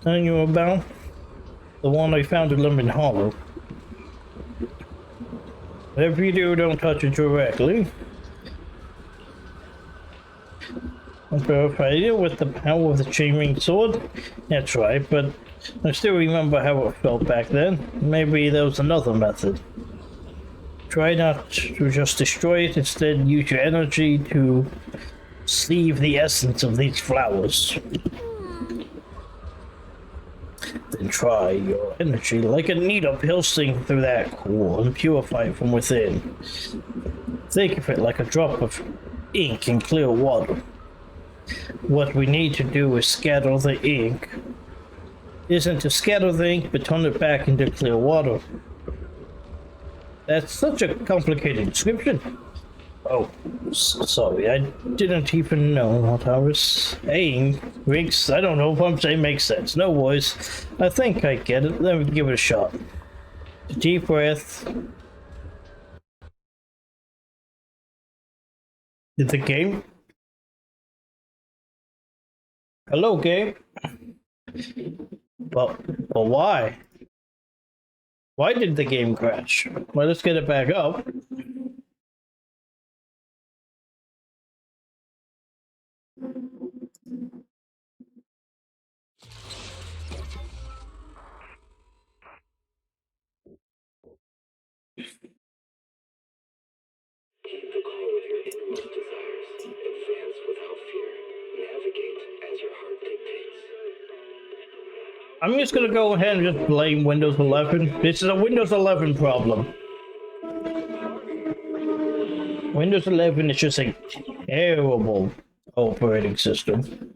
[SPEAKER 6] Telling you about the one I found in Lemon Hollow. Whatever you do, don't touch it directly. I'm familiar with the power of the chain sword. That's right, but I still remember how it felt back then. Maybe there was another method. Try not to just destroy it, instead use your energy to sieve the essence of these flowers. Then try your energy like a needle piercing through that core and purify it from within. Think of it like a drop of ink in clear water. What we need to do is scatter the ink. Isn't to scatter the ink, but turn it back into clear water. That's such a complicated description. Oh, sorry, I didn't even know what I was saying. Riggs, I don't know if I'm saying makes sense. No worries. I think I get it. Let me give it a shot. Deep breath. Did the game? Hello, game. But why? Why did the game crash? Well, let's get it back up.
[SPEAKER 20] Keep the call with your innermost desires. Advance without fear. Navigate as your heart dictates.
[SPEAKER 6] I'm just gonna go ahead and just blame Windows 11. This is a Windows 11 problem. Windows 11 is just a terrible operating system.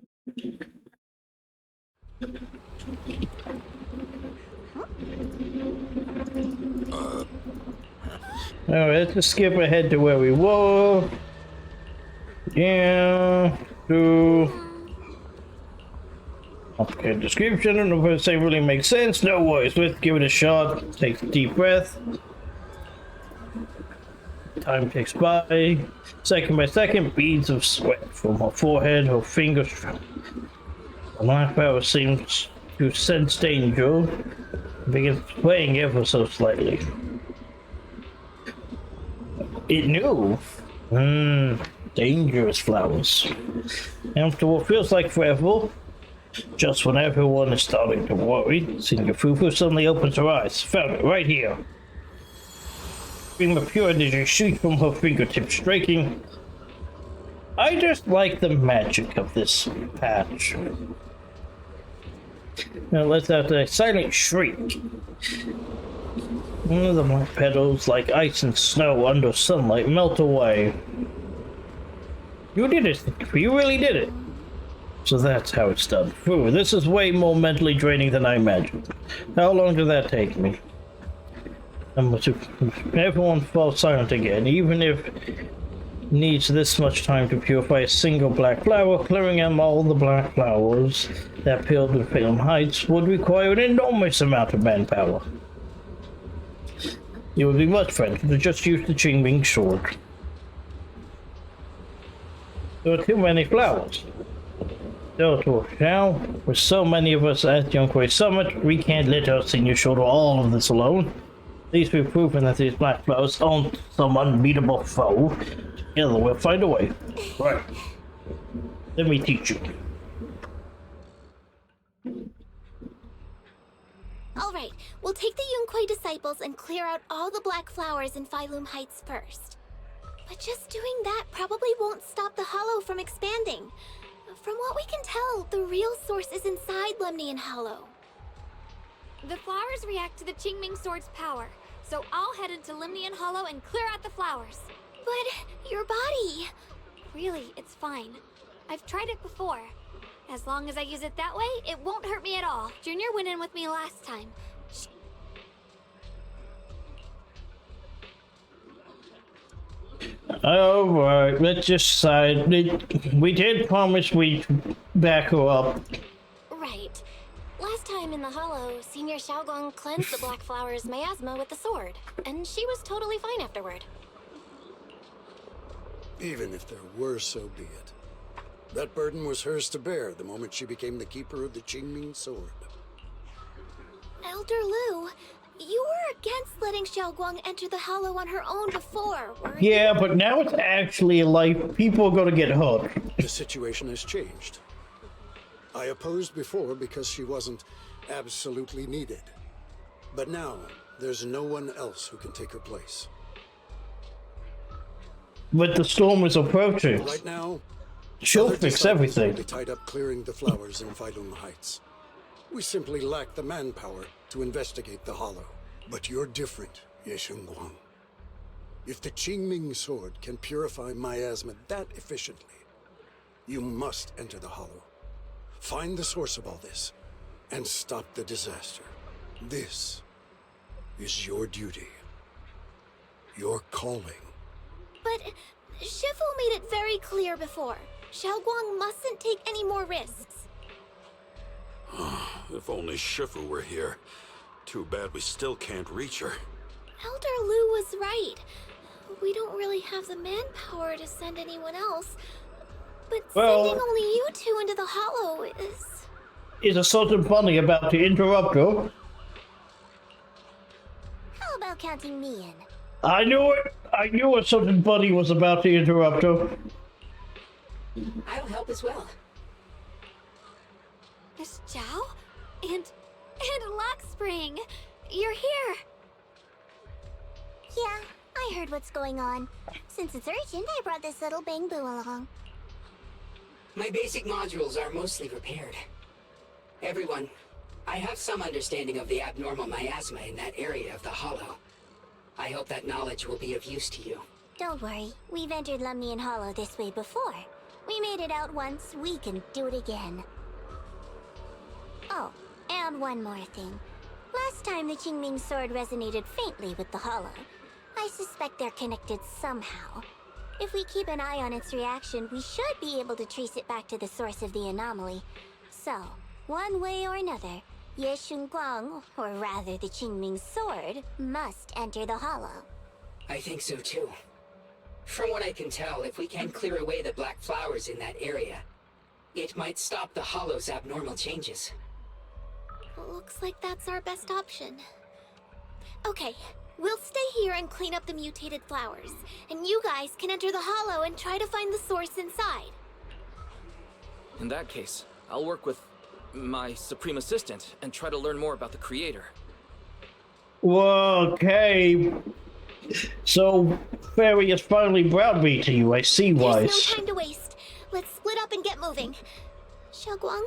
[SPEAKER 6] Alright, let's just skip ahead to where we were. Yeah, okay, description. I don't know if it really makes sense. No worries, let's give it a shot. Take a deep breath. Time ticks by. Second by second, beads of sweat from her forehead, her fingers. The life power seems to sense danger. Begins playing ever so slightly. It knew. Dangerous flowers. After what feels like forever, just when everyone is starting to worry, Senior Fufu suddenly opens her eyes. Found it right here. A stream of pure energy shoots from her fingertips, striking. I just like the magic of this patch. Now let's have a silent shriek. One of the black petals, like ice and snow under sunlight, melt away. You did it. You really did it. So that's how it's done. Phew, this is way more mentally draining than I imagined. How long did that take me? Everyone falls silent again, even if it needs this much time to purify a single black flower. Clearing out all the black flowers that peeled in Freedom Heights would require an enormous amount of manpower. It would be much better to just use the Qingming sword. There are too many flowers. Now, with so many of us at Youngquay Summit, we can't let our senior shoulder all of this alone. At least we've proven that these black flowers aren't some unbeatable foe. Together we'll find a way. Right. Let me teach you.
[SPEAKER 5] Alright, we'll take the Yunquay disciples and clear out all the black flowers in Phylum Heights first. But just doing that probably won't stop the hollow from expanding. From what we can tell, the real source is inside Lemnian Hollow.
[SPEAKER 9] The flowers react to the Qingming sword's power, so I'll head into Lemnian Hollow and clear out the flowers.
[SPEAKER 5] But your body...
[SPEAKER 9] Really, it's fine. I've tried it before. As long as I use it that way, it won't hurt me at all. Junior went in with me last time.
[SPEAKER 6] Alright, let's just decide. We did promise we'd back her up.
[SPEAKER 7] Right. Last time in the hollow, Senior Xiaoguang cleansed the Black Flower's miasma with the sword, and she was totally fine afterward.
[SPEAKER 8] Even if there were, so be it. That burden was hers to bear the moment she became the keeper of the Qingming sword.
[SPEAKER 5] Elder Lu, you were against letting Xiaoguang enter the hollow on her own before, weren't you?
[SPEAKER 6] Yeah, but now it's actually like people are gonna get hurt.
[SPEAKER 8] The situation has changed. I opposed before because she wasn't absolutely needed. But now, there's no one else who can take her place.
[SPEAKER 6] But the storm is approaching.
[SPEAKER 8] Right now,
[SPEAKER 6] she'll
[SPEAKER 8] other
[SPEAKER 6] fix
[SPEAKER 8] disciples
[SPEAKER 6] everything.
[SPEAKER 8] will be tied up clearing the flowers in Feilung Heights. We simply lack the manpower to investigate the hollow. But you're different, Ye Shengguang. If the Qingming sword can purify miasma that efficiently, you must enter the hollow. Find the source of all this, and stop the disaster. This is your duty. Your calling.
[SPEAKER 5] But Shifu made it very clear before. Xiaoguang mustn't take any more risks.
[SPEAKER 12] If only Shifu were here. Too bad we still can't reach her.
[SPEAKER 5] Elder Lu was right. We don't really have the manpower to send anyone else. But sending only you two into the hollow is...
[SPEAKER 6] Is a certain bunny about to interrupt her?
[SPEAKER 5] How about counting me in?
[SPEAKER 6] I knew it! I knew a certain bunny was about to interrupt her.
[SPEAKER 15] I'll help as well.
[SPEAKER 9] Miss Zhao? And Lock Spring! You're here!
[SPEAKER 5] Yeah, I heard what's going on. Since it's urgent, I brought this little Bangbu along.
[SPEAKER 15] My basic modules are mostly repaired. Everyone, I have some understanding of the abnormal miasma in that area of the hollow. I hope that knowledge will be of use to you.
[SPEAKER 5] Don't worry, we've entered Lumian Hollow this way before. We made it out once, we can do it again. Oh, and one more thing. Last time the Qingming sword resonated faintly with the hollow. I suspect they're connected somehow. If we keep an eye on its reaction, we should be able to trace it back to the source of the anomaly. So, one way or another, Ye Shengguang, or rather the Qingming sword, must enter the hollow.
[SPEAKER 15] I think so too. From what I can tell, if we can clear away the black flowers in that area, it might stop the hollow's abnormal changes.
[SPEAKER 5] Looks like that's our best option. Okay, we'll stay here and clean up the mutated flowers, and you guys can enter the hollow and try to find the source inside.
[SPEAKER 13] In that case, I'll work with my Supreme Assistant and try to learn more about the creator.
[SPEAKER 6] Well, okay. So, Fairy has finally browbeaten you, I see why.
[SPEAKER 5] There's no time to waste. Let's split up and get moving. Xiaoguang,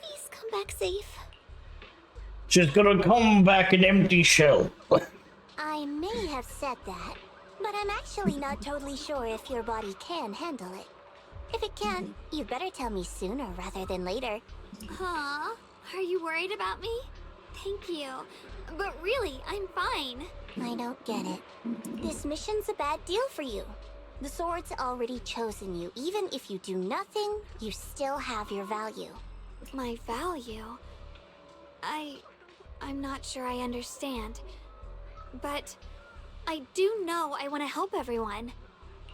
[SPEAKER 5] please come back safe.
[SPEAKER 6] She's gonna come back an empty shell.
[SPEAKER 5] I may have said that, but I'm actually not totally sure if your body can handle it. If it can, you better tell me sooner rather than later.
[SPEAKER 9] Huh? Are you worried about me? Thank you. But really, I'm fine.
[SPEAKER 5] I don't get it. This mission's a bad deal for you. The sword's already chosen you. Even if you do nothing, you still have your value.
[SPEAKER 9] My value? I'm not sure I understand. But I do know I want to help everyone.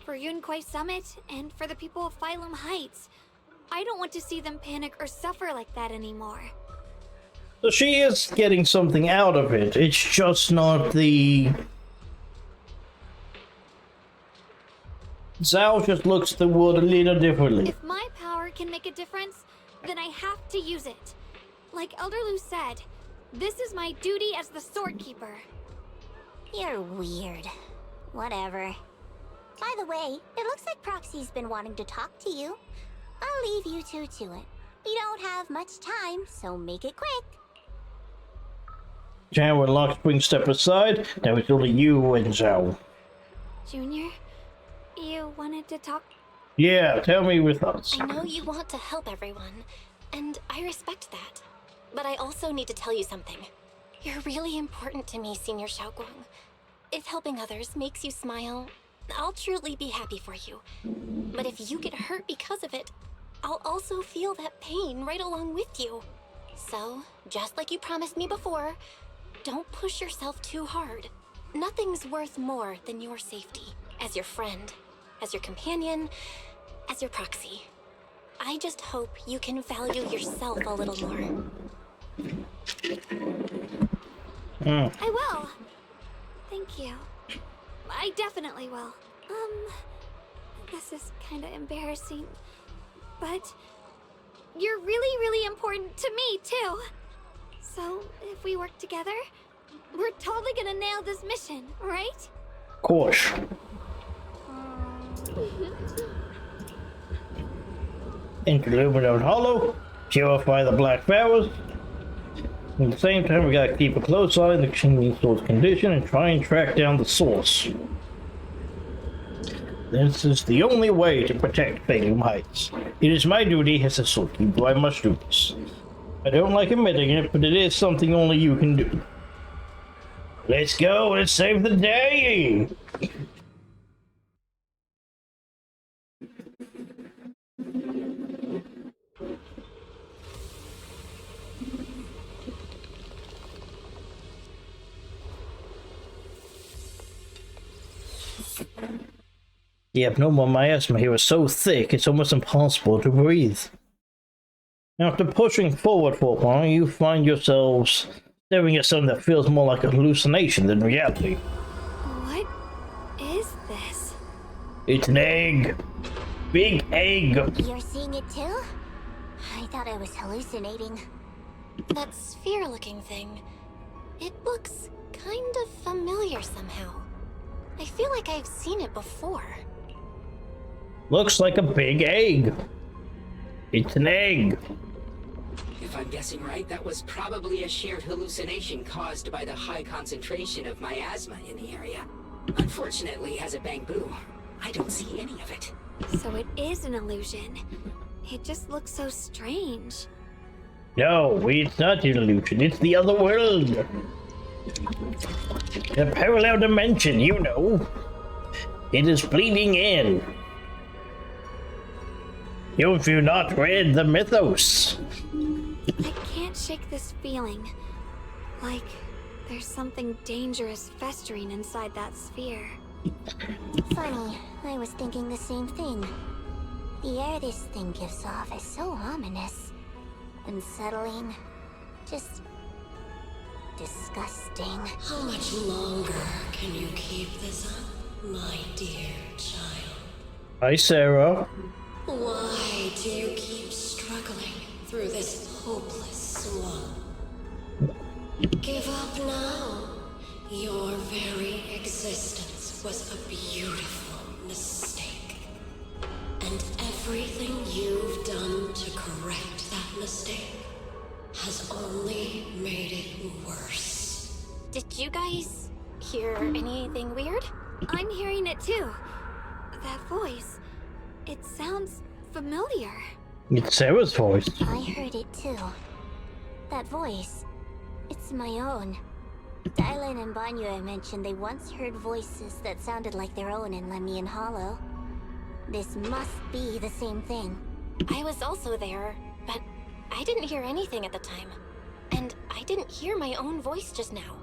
[SPEAKER 9] For Yunquai Summit and for the people of Phylum Heights. I don't want to see them panic or suffer like that anymore.
[SPEAKER 6] So she is getting something out of it. It's just not the... Zhao just looks at the world a little differently.
[SPEAKER 9] If my power can make a difference, then I have to use it. Like Elder Lu said, this is my duty as the Sword Keeper.
[SPEAKER 5] You're weird. Whatever. By the way, it looks like Proxy's been wanting to talk to you. I'll leave you two to it. We don't have much time, so make it quick.
[SPEAKER 6] Zhao and Lock Spring step aside. Now it's only you and Zhao.
[SPEAKER 9] Junior, you wanted to talk
[SPEAKER 6] Yeah, tell me your thoughts.
[SPEAKER 7] I know you want to help everyone, and I respect that. But I also need to tell you something. You're really important to me, Senior Xiaoguang. If helping others makes you smile, I'll truly be happy for you. But if you get hurt because of it, I'll also feel that pain right along with you. So, just like you promised me before, don't push yourself too hard. Nothing's worth more than your safety, as your friend, as your companion, as your proxy. I just hope you can value yourself a little more.
[SPEAKER 9] I will. Thank you. I definitely will. This is kind of embarrassing, but you're really, really important to me, too. So, if we work together, we're totally gonna nail this mission, right?
[SPEAKER 6] Of course. Interluminate Hollow, purify the Black Pharaohs. At the same time, we gotta keep a close eye on the Chinging Sword's condition and try and track down the source. This is the only way to protect Fayum Heights. It is my duty as a Swordkeeper. I must do this. I don't like admitting it, but it is something only you can do. Let's go and save the day! The abnormal miasma here is so thick it's almost impossible to breathe. After pushing forward for a while, you find yourselves staring at something that feels more like a hallucination than reality.
[SPEAKER 9] What is this?
[SPEAKER 6] It's an egg. Big egg.
[SPEAKER 5] You're seeing it too? I thought I was hallucinating.
[SPEAKER 7] That sphere-looking thing, it looks kind of familiar somehow. I feel like I've seen it before.
[SPEAKER 6] Looks like a big egg. It's an egg.
[SPEAKER 15] If I'm guessing right, that was probably a shared hallucination caused by the high concentration of miasma in the area. Unfortunately, as a Bangbu, I don't see any of it.
[SPEAKER 9] So it is an illusion. It just looks so strange.
[SPEAKER 6] No, it's not an illusion. It's the other world. A parallel dimension, you know. It is bleeding in. Have you not read the mythos?
[SPEAKER 9] I can't shake this feeling. Like there's something dangerous festering inside that sphere.
[SPEAKER 5] Funny, I was thinking the same thing. The air this thing gives off is so ominous. Unsettling. Just disgusting.
[SPEAKER 21] How much longer can you keep this up, my dear child?
[SPEAKER 6] Hi, Sarah.
[SPEAKER 21] Why do you keep struggling through this hopeless swamp? Give up now. Your very existence was a beautiful mistake. And everything you've done to correct that mistake has only made it worse.
[SPEAKER 7] Did you guys hear anything weird?
[SPEAKER 9] I'm hearing it too. That voice. It sounds familiar.
[SPEAKER 6] It's Sarah's voice.
[SPEAKER 5] I heard it too. That voice. It's my own. Dylan and Banyue mentioned they once heard voices that sounded like their own in Lemnian Hollow. This must be the same thing.
[SPEAKER 7] I was also there, but I didn't hear anything at the time. And I didn't hear my own voice just now.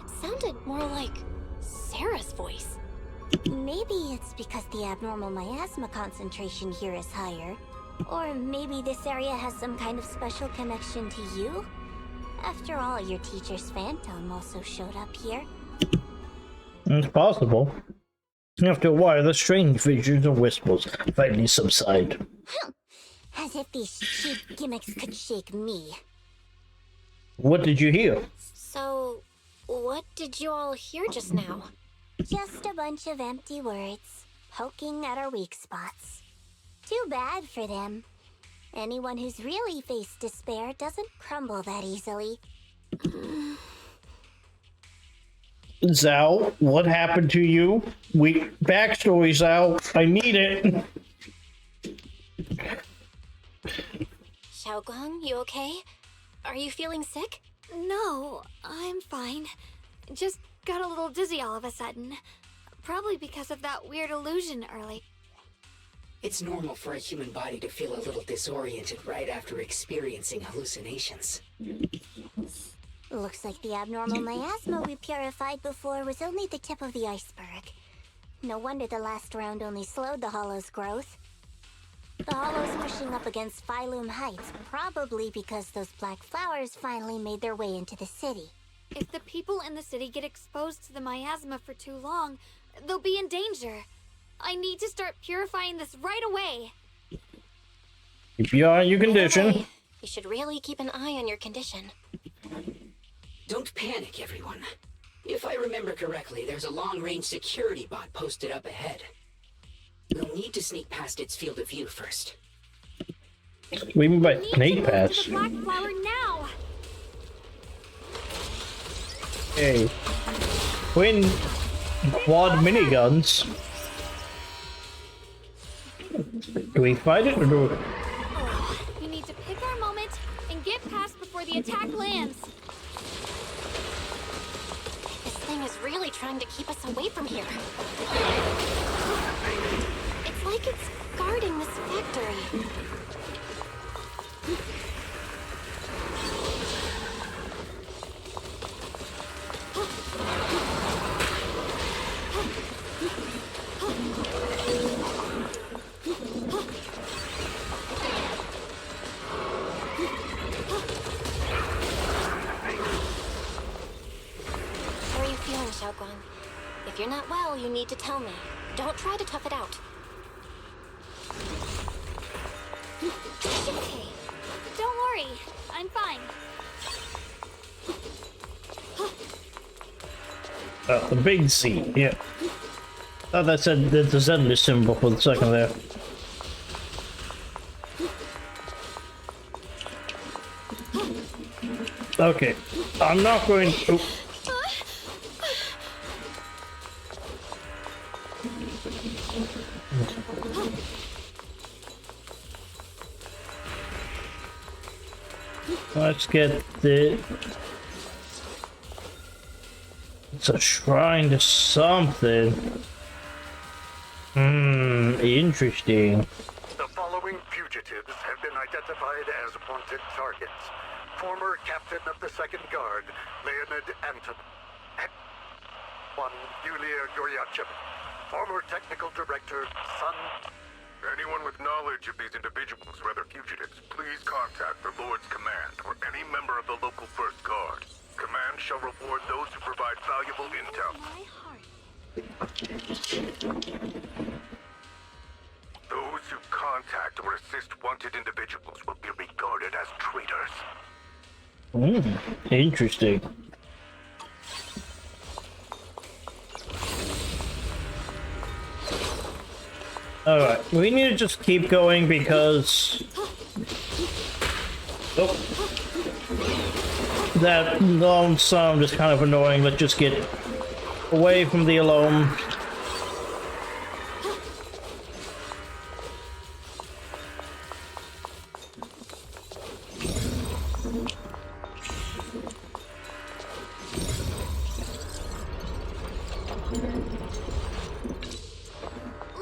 [SPEAKER 7] It sounded more like Sarah's voice.
[SPEAKER 5] Maybe it's because the abnormal miasma concentration here is higher. Or maybe this area has some kind of special connection to you? After all, your teacher's phantom also showed up here.
[SPEAKER 6] It's possible. After a while, the strange visions and whispers finally subside.
[SPEAKER 5] As if these cheap gimmicks could shake me.
[SPEAKER 6] What did you hear?
[SPEAKER 7] So, what did you all hear just now?
[SPEAKER 5] Just a bunch of empty words, poking at our weak spots. Too bad for them. Anyone who's really faced despair doesn't crumble that easily.
[SPEAKER 6] Zhao, what happened to you? Backstory, Zhao. I need it.
[SPEAKER 7] Xiaoguang, you okay? Are you feeling sick?
[SPEAKER 9] No, I'm fine. Just got a little dizzy all of a sudden. Probably because of that weird illusion early.
[SPEAKER 15] It's normal for a human body to feel a little disoriented right after experiencing hallucinations.
[SPEAKER 5] Looks like the abnormal miasma we purified before was only the tip of the iceberg. No wonder the last round only slowed the Hollow's growth. The Hollow's pushing up against Phylum Heights, probably because those black flowers finally made their way into the city.
[SPEAKER 9] If the people in the city get exposed to the miasma for too long, they'll be in danger. I need to start purifying this right away.
[SPEAKER 6] Keep your eye on your condition.
[SPEAKER 7] You should really keep an eye on your condition.
[SPEAKER 15] Don't panic, everyone. If I remember correctly, there's a long-range security bot posted up ahead. We'll need to sneak past its field of view first.
[SPEAKER 6] We mean by sneak pass?
[SPEAKER 9] The black flower now.
[SPEAKER 6] Hey, twin quad miniguns. Do we fight it or do we?
[SPEAKER 9] We need to pick our moment and get past before the attack lands.
[SPEAKER 7] This thing is really trying to keep us away from here. It's like it's guarding this factory. How are you feeling, Xiaoguang? If you're not well, you need to tell me. Don't try to tough it out.
[SPEAKER 9] Okay. Don't worry. I'm fine.
[SPEAKER 6] The big Z, yeah. Thought that said the ZZZ symbol for the second there. Okay, I'm not going to... Let's get the... It's a shrine to something. Interesting.
[SPEAKER 3] The following fugitives have been identified as wanted targets. Former Captain of the Second Guard, Leonid Anton. One, Yulia Goryachev. Former Technical Director, Sun.
[SPEAKER 22] Anyone with knowledge of these individuals or other fugitives, please contact the Lord's Command or any member of the local First Guard. Command shall reward those who provide valuable intel. Those who contact or assist wanted individuals will be regarded as traitors.
[SPEAKER 6] Interesting. Alright, we need to just keep going because... Oh. That long sound is kind of annoying. Let's just get away from the alarm.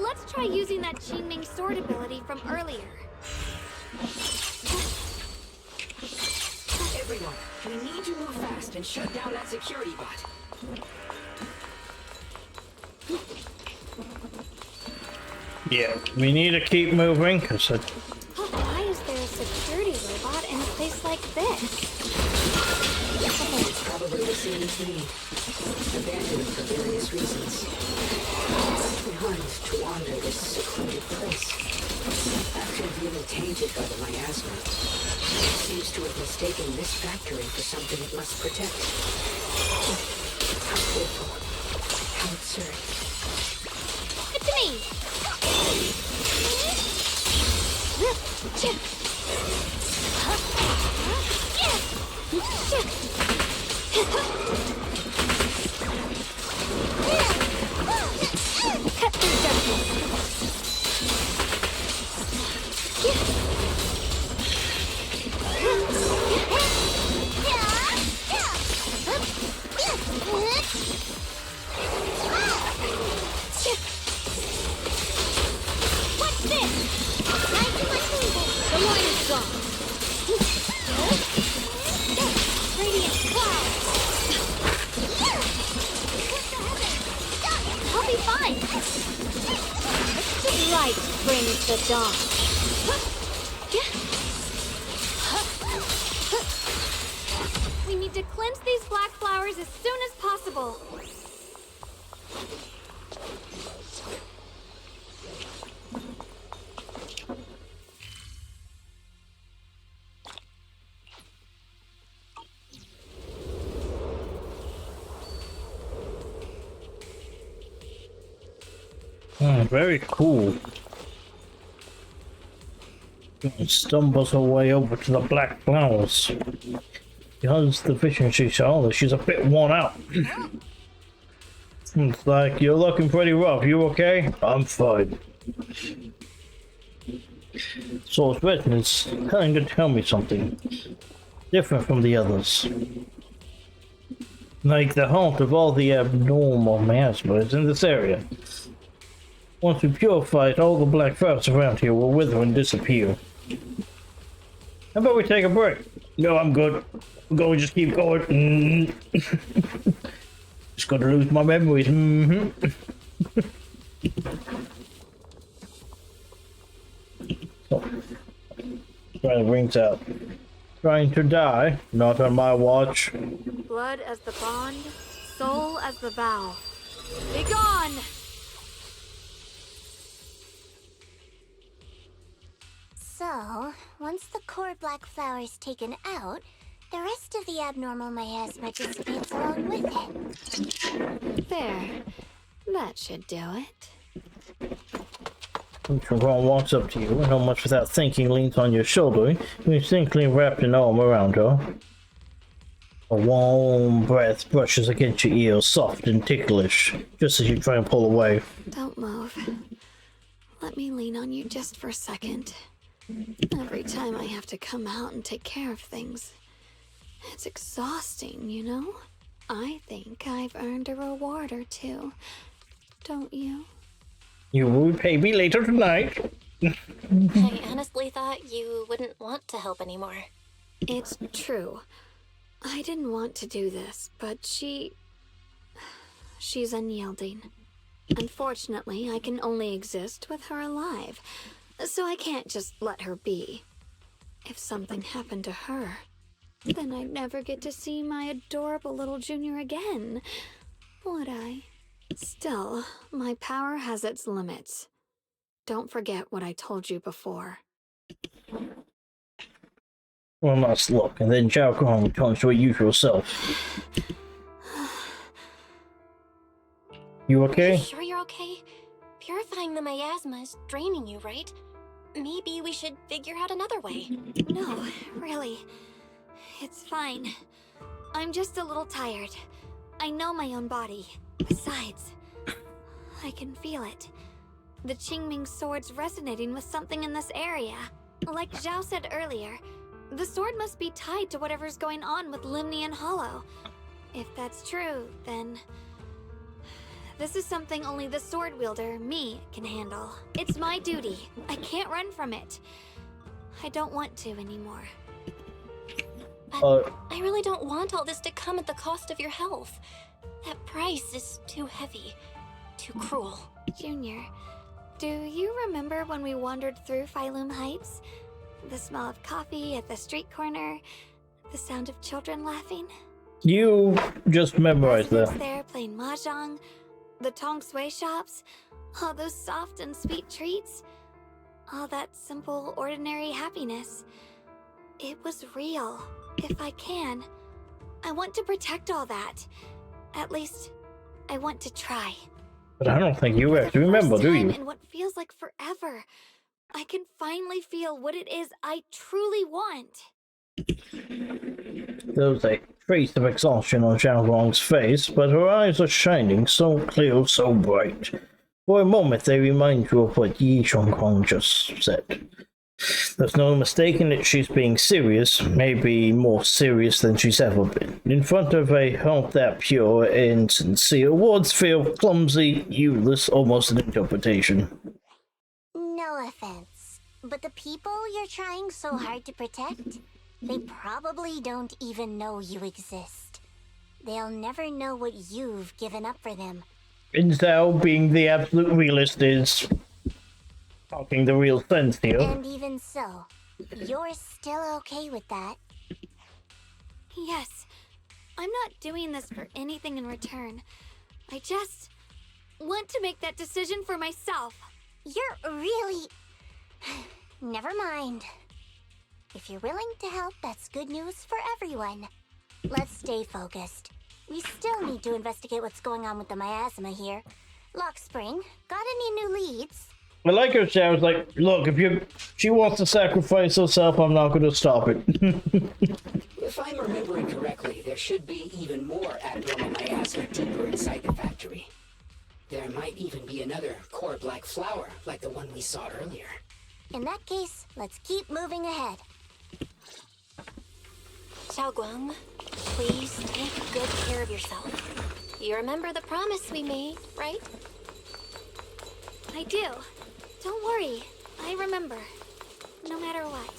[SPEAKER 9] Let's try using that Qingming sword ability from earlier.
[SPEAKER 15] Everyone, we need to move fast and shut down that security bot.
[SPEAKER 6] Yeah, we need to keep moving because
[SPEAKER 9] Why is there a security robot in a place like this?
[SPEAKER 15] It's probably the same as me. Abandoned for various reasons. Behind to wander this secluded place. After being tainted by the miasma, it seems to have mistaken this factory for something it must protect. How pitiful. How absurd.
[SPEAKER 9] It's me! Cut through darkness. brings the dawn. We need to cleanse these black flowers as soon as possible.
[SPEAKER 6] Very cool. Stumbles her way over to the black flowers. Because the vision she saw, she's a bit worn out. It's like, you're looking pretty rough. You okay? I'm fine. So it's witness telling to tell me something different from the others. Like the haunt of all the abnormal miasmas in this area. Once we purify it, all the black flowers around here will wither and disappear. How about we take a break? No, I'm good. I'm going to just keep going. Just got to lose my memories. So, trying to rings out. Trying to die, not on my watch.
[SPEAKER 9] Blood as the bond, soul as the vow. Be gone!
[SPEAKER 5] So, once the core black flower is taken out, the rest of the abnormal miasma dissipates along with it.
[SPEAKER 9] There. That should do it.
[SPEAKER 6] Ron walks up to you and almost without thinking leans on your shoulder. You instinctively wrap an arm around her. A warm breath brushes against your ear, soft and ticklish, just as you try and pull away.
[SPEAKER 9] Don't move. Let me lean on you just for a second. Every time I have to come out and take care of things, it's exhausting, you know? I think I've earned a reward or two. Don't you?
[SPEAKER 6] You will repay me later tonight.
[SPEAKER 7] I honestly thought you wouldn't want to help anymore.
[SPEAKER 9] It's true. I didn't want to do this, but she's unyielding. Unfortunately, I can only exist with her alive, so I can't just let her be. If something happened to her, then I'd never get to see my adorable little Junior again, would I? Still, my power has its limits. Don't forget what I told you before.
[SPEAKER 6] One last look, and then Zhao Gong returns to her usual self. You okay?
[SPEAKER 7] You sure you're okay? Purifying the miasma is draining you, right? Maybe we should figure out another way.
[SPEAKER 9] No, really. It's fine. I'm just a little tired. I know my own body. Besides, I can feel it. The Qingming sword's resonating with something in this area. Like Zhao said earlier, the sword must be tied to whatever's going on with Limnian Hollow. If that's true, then this is something only the sword wielder, me, can handle. It's my duty. I can't run from it. I don't want to anymore.
[SPEAKER 7] But I really don't want all this to come at the cost of your health. That price is too heavy, too cruel.
[SPEAKER 9] Junior, do you remember when we wandered through Phylum Heights? The smell of coffee at the street corner, the sound of children laughing?
[SPEAKER 6] You just memorized that.
[SPEAKER 9] There playing mahjong, the tong sui shops, all those soft and sweet treats, all that simple, ordinary happiness. It was real, if I can. I want to protect all that. At least, I want to try.
[SPEAKER 6] But I don't think you actually remember, do you?
[SPEAKER 9] In what feels like forever, I can finally feel what it is I truly want.
[SPEAKER 6] There was a trace of exhaustion on Zhao Gong's face, but her eyes are shining so clear, so bright. For a moment, they remind you of what Yi Xionghuang just said. There's no mistaking that she's being serious, maybe more serious than she's ever been. In front of a heart that pure and sincere, words feel clumsy, useless, almost an interpretation.
[SPEAKER 5] No offense, but the people you're trying so hard to protect, they probably don't even know you exist. They'll never know what you've given up for them.
[SPEAKER 6] And Zhao, being the absolute realist, is... talking the real sense here.
[SPEAKER 5] And even so, you're still okay with that?
[SPEAKER 9] Yes. I'm not doing this for anything in return. I just want to make that decision for myself.
[SPEAKER 5] You're really... Never mind. If you're willing to help, that's good news for everyone. Let's stay focused. We still need to investigate what's going on with the miasma here. Lock Spring, got any new leads?
[SPEAKER 6] I like her. I was like, look, if she wants to sacrifice herself, I'm not going to stop it.
[SPEAKER 15] If I'm remembering correctly, there should be even more abnormal miasma deeper inside the factory. There might even be another core black flower, like the one we saw earlier.
[SPEAKER 5] In that case, let's keep moving ahead.
[SPEAKER 7] Xiaoguang, please take good care of yourself. You remember the promise we made, right?
[SPEAKER 9] I do. Don't worry. I remember. No matter what,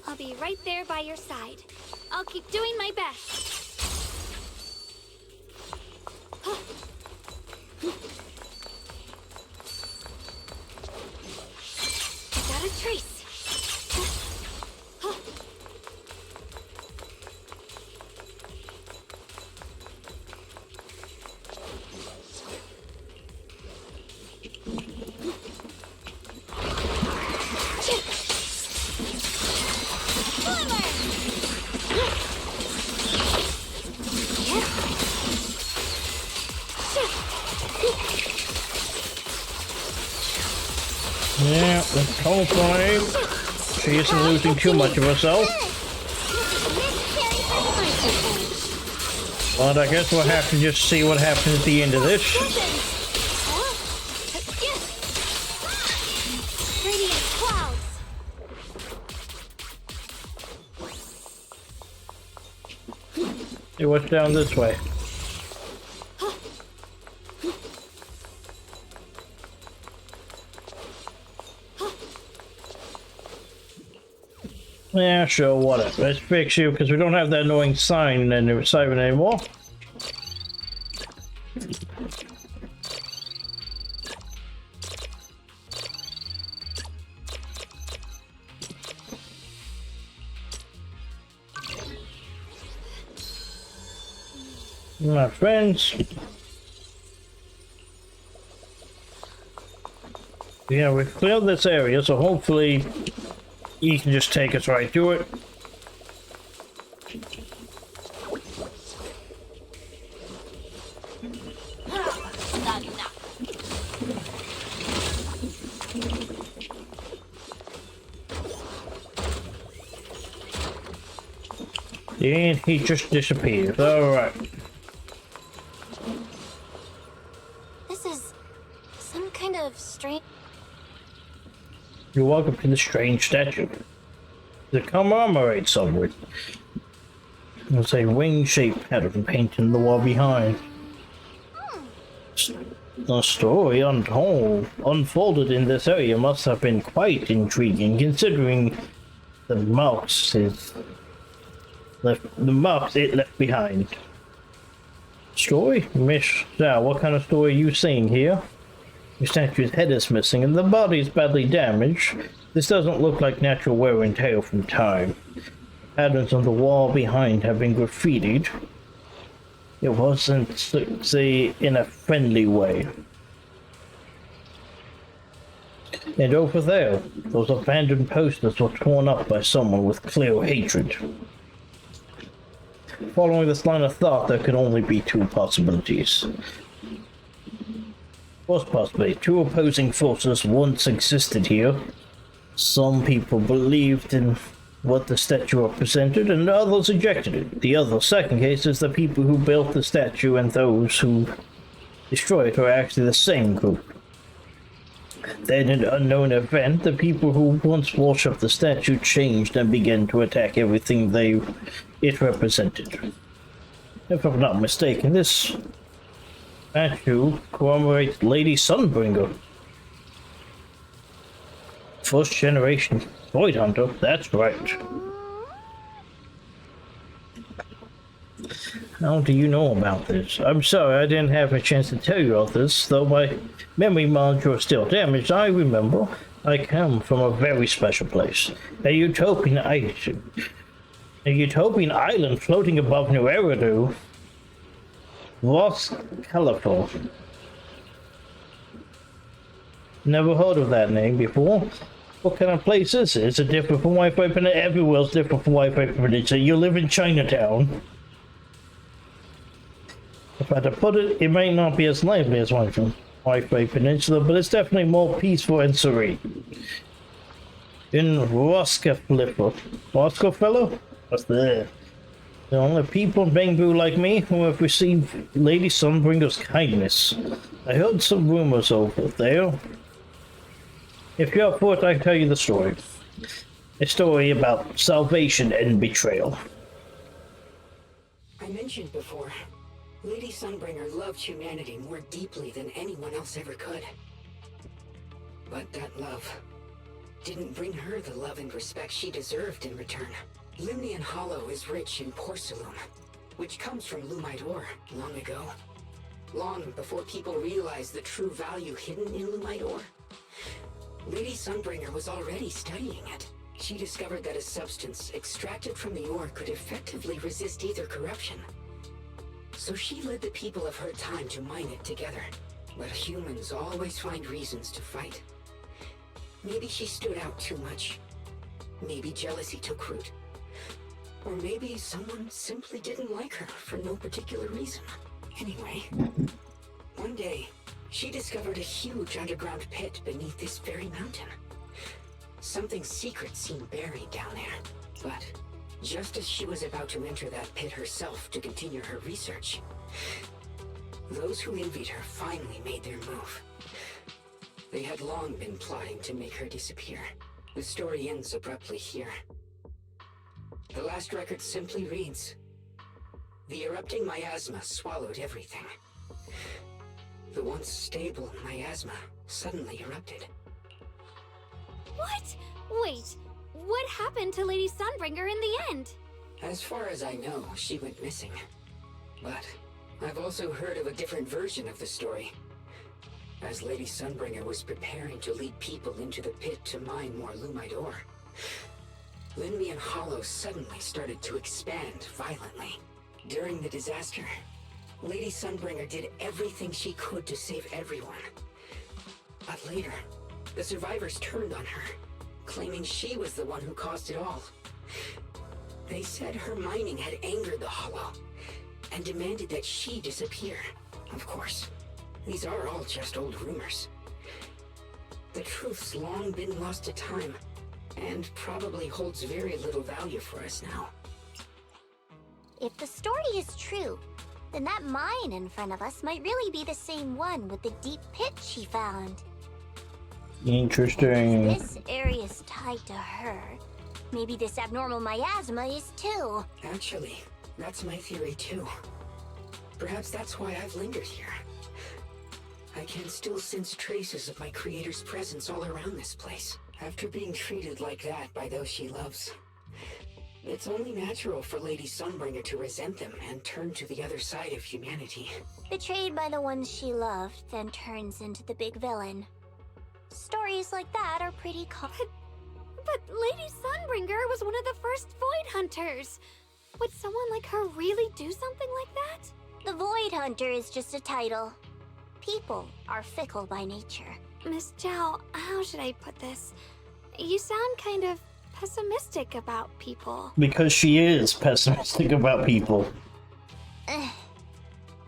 [SPEAKER 9] I'll be right there by your side. I'll keep doing my best. I got a trace.
[SPEAKER 6] Yeah, let's hopefully she isn't losing too much of herself. But I guess we'll have to just see what happens at the end of this.
[SPEAKER 9] Radiant clouds.
[SPEAKER 6] See what's down this way. Yeah, sure, whatever. Let's fix you because we don't have that annoying sign in the siren anymore. My friends. Yeah, we've cleared this area, so hopefully you can just take us right to it. And he just disappeared. Alright.
[SPEAKER 7] This is some kind of strange...
[SPEAKER 6] You're welcome to the strange statue. The commemorate somewhere. It's a wing-shaped pattern painted in the wall behind. The story unfolded in this area must have been quite intriguing, considering the marks it left behind. Story? Miss Zhao, what kind of story are you seeing here? The statue's head is missing and the body is badly damaged. This doesn't look like natural wear and tear from time. The patterns on the wall behind have been graffitied. It wasn't, say, in a friendly way. And over there, those abandoned posters were torn up by someone with clear hatred. Following this line of thought, there could only be two possibilities. First possibility, two opposing forces once existed here. Some people believed in what the statue represented, and others rejected it. The other, second case, is the people who built the statue and those who destroyed it are actually the same group. Then, in an unknown event, the people who once worshipped the statue changed and began to attack everything it represented. If I'm not mistaken, this statue commemorates Lady Sunbringer. First generation Void Hunter, that's right. How do you know about this? I'm sorry, I didn't have a chance to tell you all this, though my memory module is still damaged. I remember. I come from a very special place. A utopian island floating above New Eridu. Lost Colorful. Never heard of that name before. What kind of place is it? Is it different from Wi-Fi Peninsula? Everywhere's different from Wi-Fi Peninsula. You live in Chinatown. If I had to put it, it may not be as lively as Wi-Fi Peninsula, but it's definitely more peaceful and serene. In Roscofellow? What's there? The only people in Bangbu like me who have received Lady Sunbringer's kindness. I heard some rumors over there. If you're up for it, I can tell you the story. A story about salvation and betrayal.
[SPEAKER 15] I mentioned before, Lady Sunbringer loved humanity more deeply than anyone else ever could. But that love didn't bring her the love and respect she deserved in return. Limnian Hollow is rich in porcelain, which comes from Lumite ore long ago. Long before people realized the true value hidden in Lumite ore. Lady Sunbringer was already studying it. She discovered that a substance extracted from the ore could effectively resist either corruption. So she led the people of her time to mine it together. But humans always find reasons to fight. Maybe she stood out too much. Maybe jealousy took root. Or maybe someone simply didn't like her for no particular reason. Anyway, one day, she discovered a huge underground pit beneath this very mountain. Something secret seemed buried down there. But just as she was about to enter that pit herself to continue her research, those who envied her finally made their move. They had long been plotting to make her disappear. The story ends abruptly here. The last record simply reads, "The erupting miasma swallowed everything." The once stable miasma suddenly erupted.
[SPEAKER 9] What? Wait, what happened to Lady Sunbringer in the end?
[SPEAKER 15] As far as I know, she went missing. But I've also heard of a different version of the story. As Lady Sunbringer was preparing to lead people into the pit to mine more Lumite ore, Limnian Hollow suddenly started to expand violently. During the disaster, Lady Sunbringer did everything she could to save everyone. But later, the survivors turned on her, claiming she was the one who caused it all. They said her mining had angered the Hollow, and demanded that she disappear. Of course, these are all just old rumors. The truth's long been lost to time, and probably holds very little value for us now.
[SPEAKER 5] If the story is true, then that mine in front of us might really be the same one with the deep pit she found.
[SPEAKER 6] Interesting.
[SPEAKER 5] If this area is tied to her, maybe this abnormal miasma is too.
[SPEAKER 15] Actually, that's my theory too. Perhaps that's why I've lingered here. I can still sense traces of my creator's presence all around this place. After being treated like that by those she loves, it's only natural for Lady Sunbringer to resent them and turn to the other side of humanity.
[SPEAKER 5] Betrayed by the ones she loved, then turns into the big villain. Stories like that are pretty common.
[SPEAKER 9] But Lady Sunbringer was one of the first Void Hunters. Would someone like her really do something like that?
[SPEAKER 5] The Void Hunter is just a title. People are fickle by nature.
[SPEAKER 9] Miss Zhao, how should I put this? You sound kind of pessimistic about people.
[SPEAKER 6] Because she is pessimistic about people.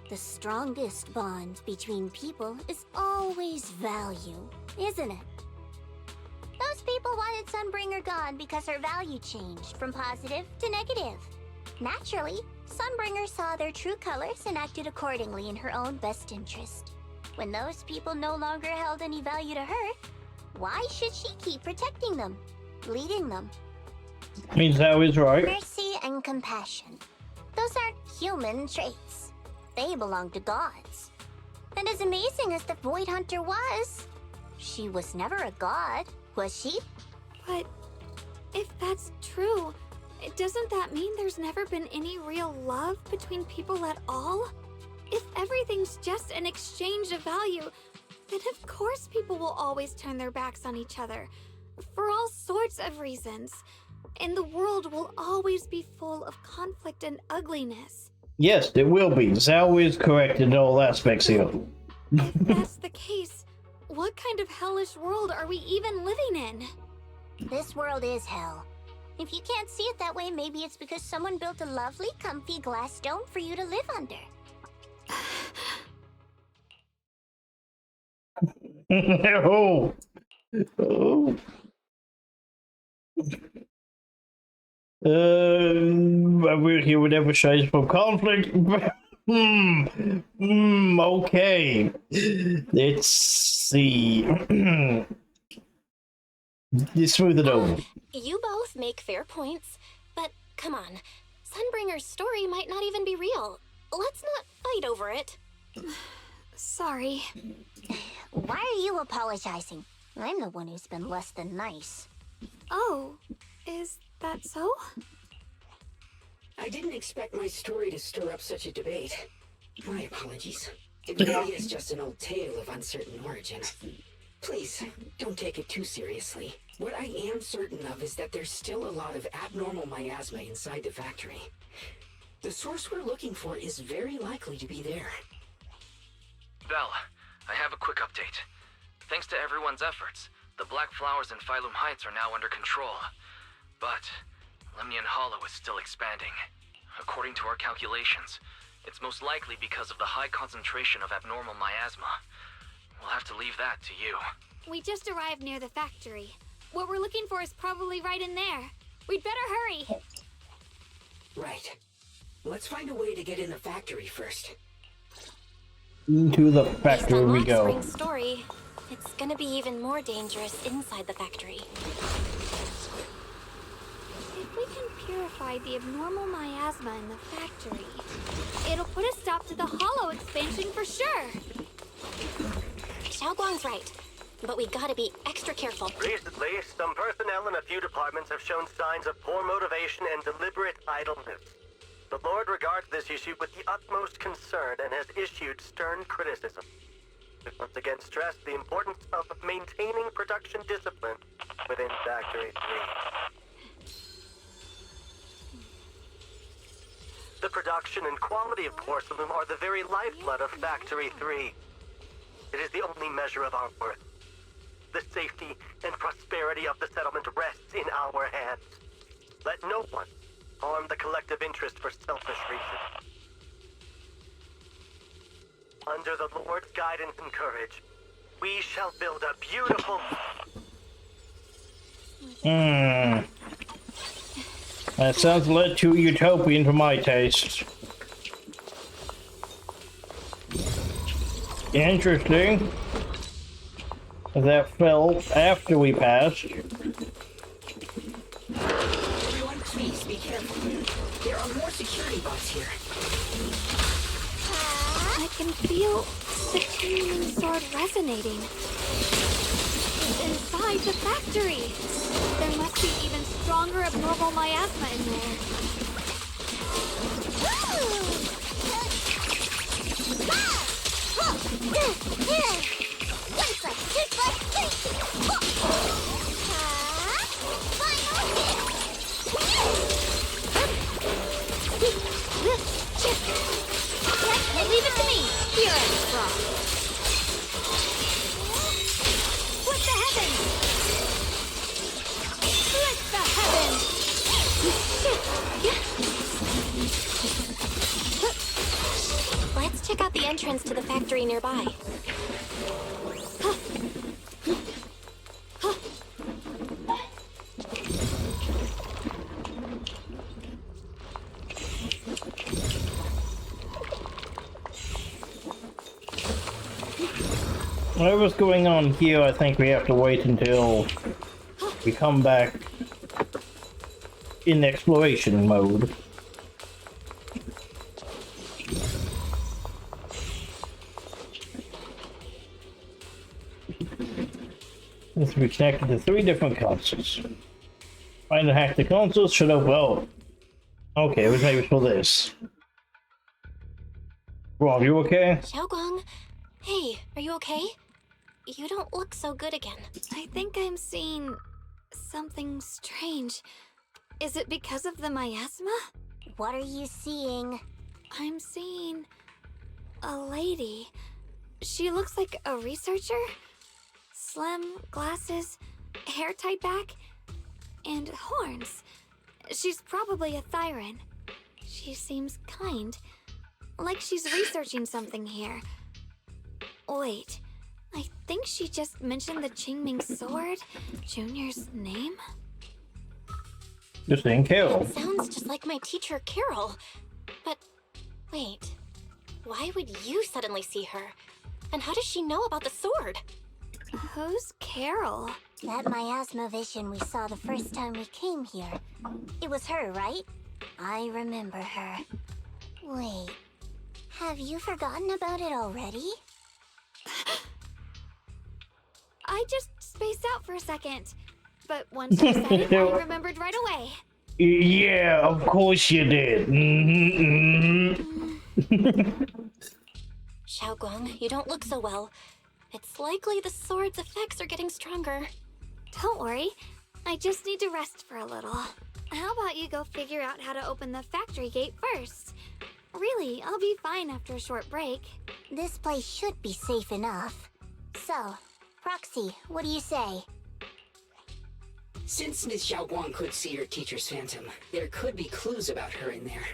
[SPEAKER 5] The strongest bond between people is always value, isn't it? Those people wanted Sunbringer gone because her value changed from positive to negative. Naturally, Sunbringer saw their true colors and acted accordingly in her own best interest. When those people no longer held any value to her, why should she keep protecting them, leading them?
[SPEAKER 6] Means Zhao is right.
[SPEAKER 5] Mercy and compassion. Those aren't human traits. They belong to gods. And as amazing as the Void Hunter was, she was never a god, was she?
[SPEAKER 9] But if that's true, doesn't that mean there's never been any real love between people at all? If everything's just an exchange of value, then of course people will always turn their backs on each other. For all sorts of reasons. And the world will always be full of conflict and ugliness.
[SPEAKER 6] Yes, it will be. Zhao is correct in all aspects here.
[SPEAKER 9] If that's the case, what kind of hellish world are we even living in?
[SPEAKER 5] This world is hell. If you can't see it that way, maybe it's because someone built a lovely, comfy glass dome for you to live under.
[SPEAKER 6] Oh. Oh. We're here with emphasize for conflict. Okay. Let's see. Let's smooth it over.
[SPEAKER 7] You both make fair points, but come on. Sunbringer's story might not even be real. Let's not fight over it.
[SPEAKER 9] Sorry.
[SPEAKER 5] Why are you apologizing? I'm the one who's been less than nice.
[SPEAKER 9] Oh, is that so?
[SPEAKER 15] I didn't expect my story to stir up such a debate. My apologies. It really is just an old tale of uncertain origin. Please, don't take it too seriously. What I am certain of is that there's still a lot of abnormal miasma inside the factory. The source we're looking for is very likely to be there.
[SPEAKER 13] Belle, I have a quick update. Thanks to everyone's efforts, the Black Flowers in Phylum Heights are now under control. But Lemnian Hollow is still expanding. According to our calculations, it's most likely because of the high concentration of abnormal miasma. We'll have to leave that to you.
[SPEAKER 9] We just arrived near the factory. What we're looking for is probably right in there. We'd better hurry.
[SPEAKER 15] Right. Let's find a way to get in the factory first.
[SPEAKER 6] Into the factory we go.
[SPEAKER 7] Spring's story, it's gonna be even more dangerous inside the factory.
[SPEAKER 9] If we can purify the abnormal miasma in the factory, it'll put a stop to the hollow expansion for sure.
[SPEAKER 7] Xiaoguang's right, but we gotta be extra careful.
[SPEAKER 16] Recently, some personnel in a few departments have shown signs of poor motivation and deliberate idleness. The Lord regards this issue with the utmost concern and has issued stern criticism. We once again stress the importance of maintaining production discipline within Factory 3. The production and quality of porcelain are the very lifeblood of Factory 3. It is the only measure of our worth. The safety and prosperity of the settlement rests in our hands. Let no one harm the collective interest for selfish reasons. Under the Lord's guidance and courage, we shall build a beautiful...
[SPEAKER 6] That sounds a little too utopian for my taste. Interesting. That fell after we passed.
[SPEAKER 15] Everyone, please be careful. There are more security bots here.
[SPEAKER 9] I can feel the changing sword resonating. It's inside the factory. There must be even stronger abnormal miasma in there.
[SPEAKER 5] Leave it to me. Here I am.
[SPEAKER 9] Split the heavens! Split the heavens!
[SPEAKER 7] Let's check out the entrance to the factory nearby.
[SPEAKER 6] Whatever's going on here, I think we have to wait until we come back in exploration mode. This will be connected to 3 different consoles. Find and hack the consoles should open. Oh. Okay, it was maybe for this. Rob, you okay?
[SPEAKER 7] Xiaoguang, hey, are you okay? you don't look so good again.
[SPEAKER 9] I think I'm seeing something strange. Is it because of the miasma?
[SPEAKER 5] What are you seeing?
[SPEAKER 9] I'm seeing a lady. She looks like a researcher. Slim, glasses, hair tied back, and horns. She's probably a Thyran. She seems kind. Like she's researching something here. Wait, I think she just mentioned the Qingming sword. Junior's name?
[SPEAKER 6] You're saying Carol.
[SPEAKER 7] That sounds just like my teacher, Carol. But, wait. Why would you suddenly see her? And how does she know about the sword?
[SPEAKER 9] Who's Carol?
[SPEAKER 5] That miasma vision we saw the first time we came here. It was her, right? I remember her. Wait, have you forgotten about it already?
[SPEAKER 9] I just spaced out for a second. But once you said it, I remembered right away.
[SPEAKER 6] Yeah, of course you did.
[SPEAKER 7] Xiaoguang, you don't look so well. It's likely the sword's effects are getting stronger.
[SPEAKER 9] Don't worry. I just need to rest for a little. How about you go figure out how to open the factory gate first? Really, I'll be fine after a short break.
[SPEAKER 5] This place should be safe enough. So, Proxy, what do you say?
[SPEAKER 15] Since Ms. Xiaoguang could see her teacher's phantom, there could be clues about her in there.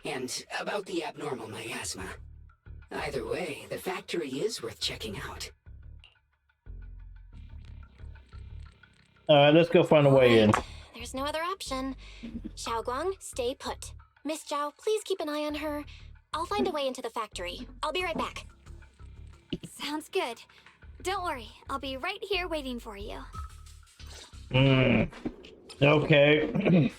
[SPEAKER 15] And about the abnormal miasma. Either way, the factory is worth checking out.
[SPEAKER 6] Alright, let's go find a way in.
[SPEAKER 7] There's no other option. Xiaoguang, stay put. Miss Zhao, please keep an eye on her. I'll find a way into the factory. I'll be right back.
[SPEAKER 9] Sounds good. Don't worry, I'll be right here waiting for you.
[SPEAKER 6] Okay.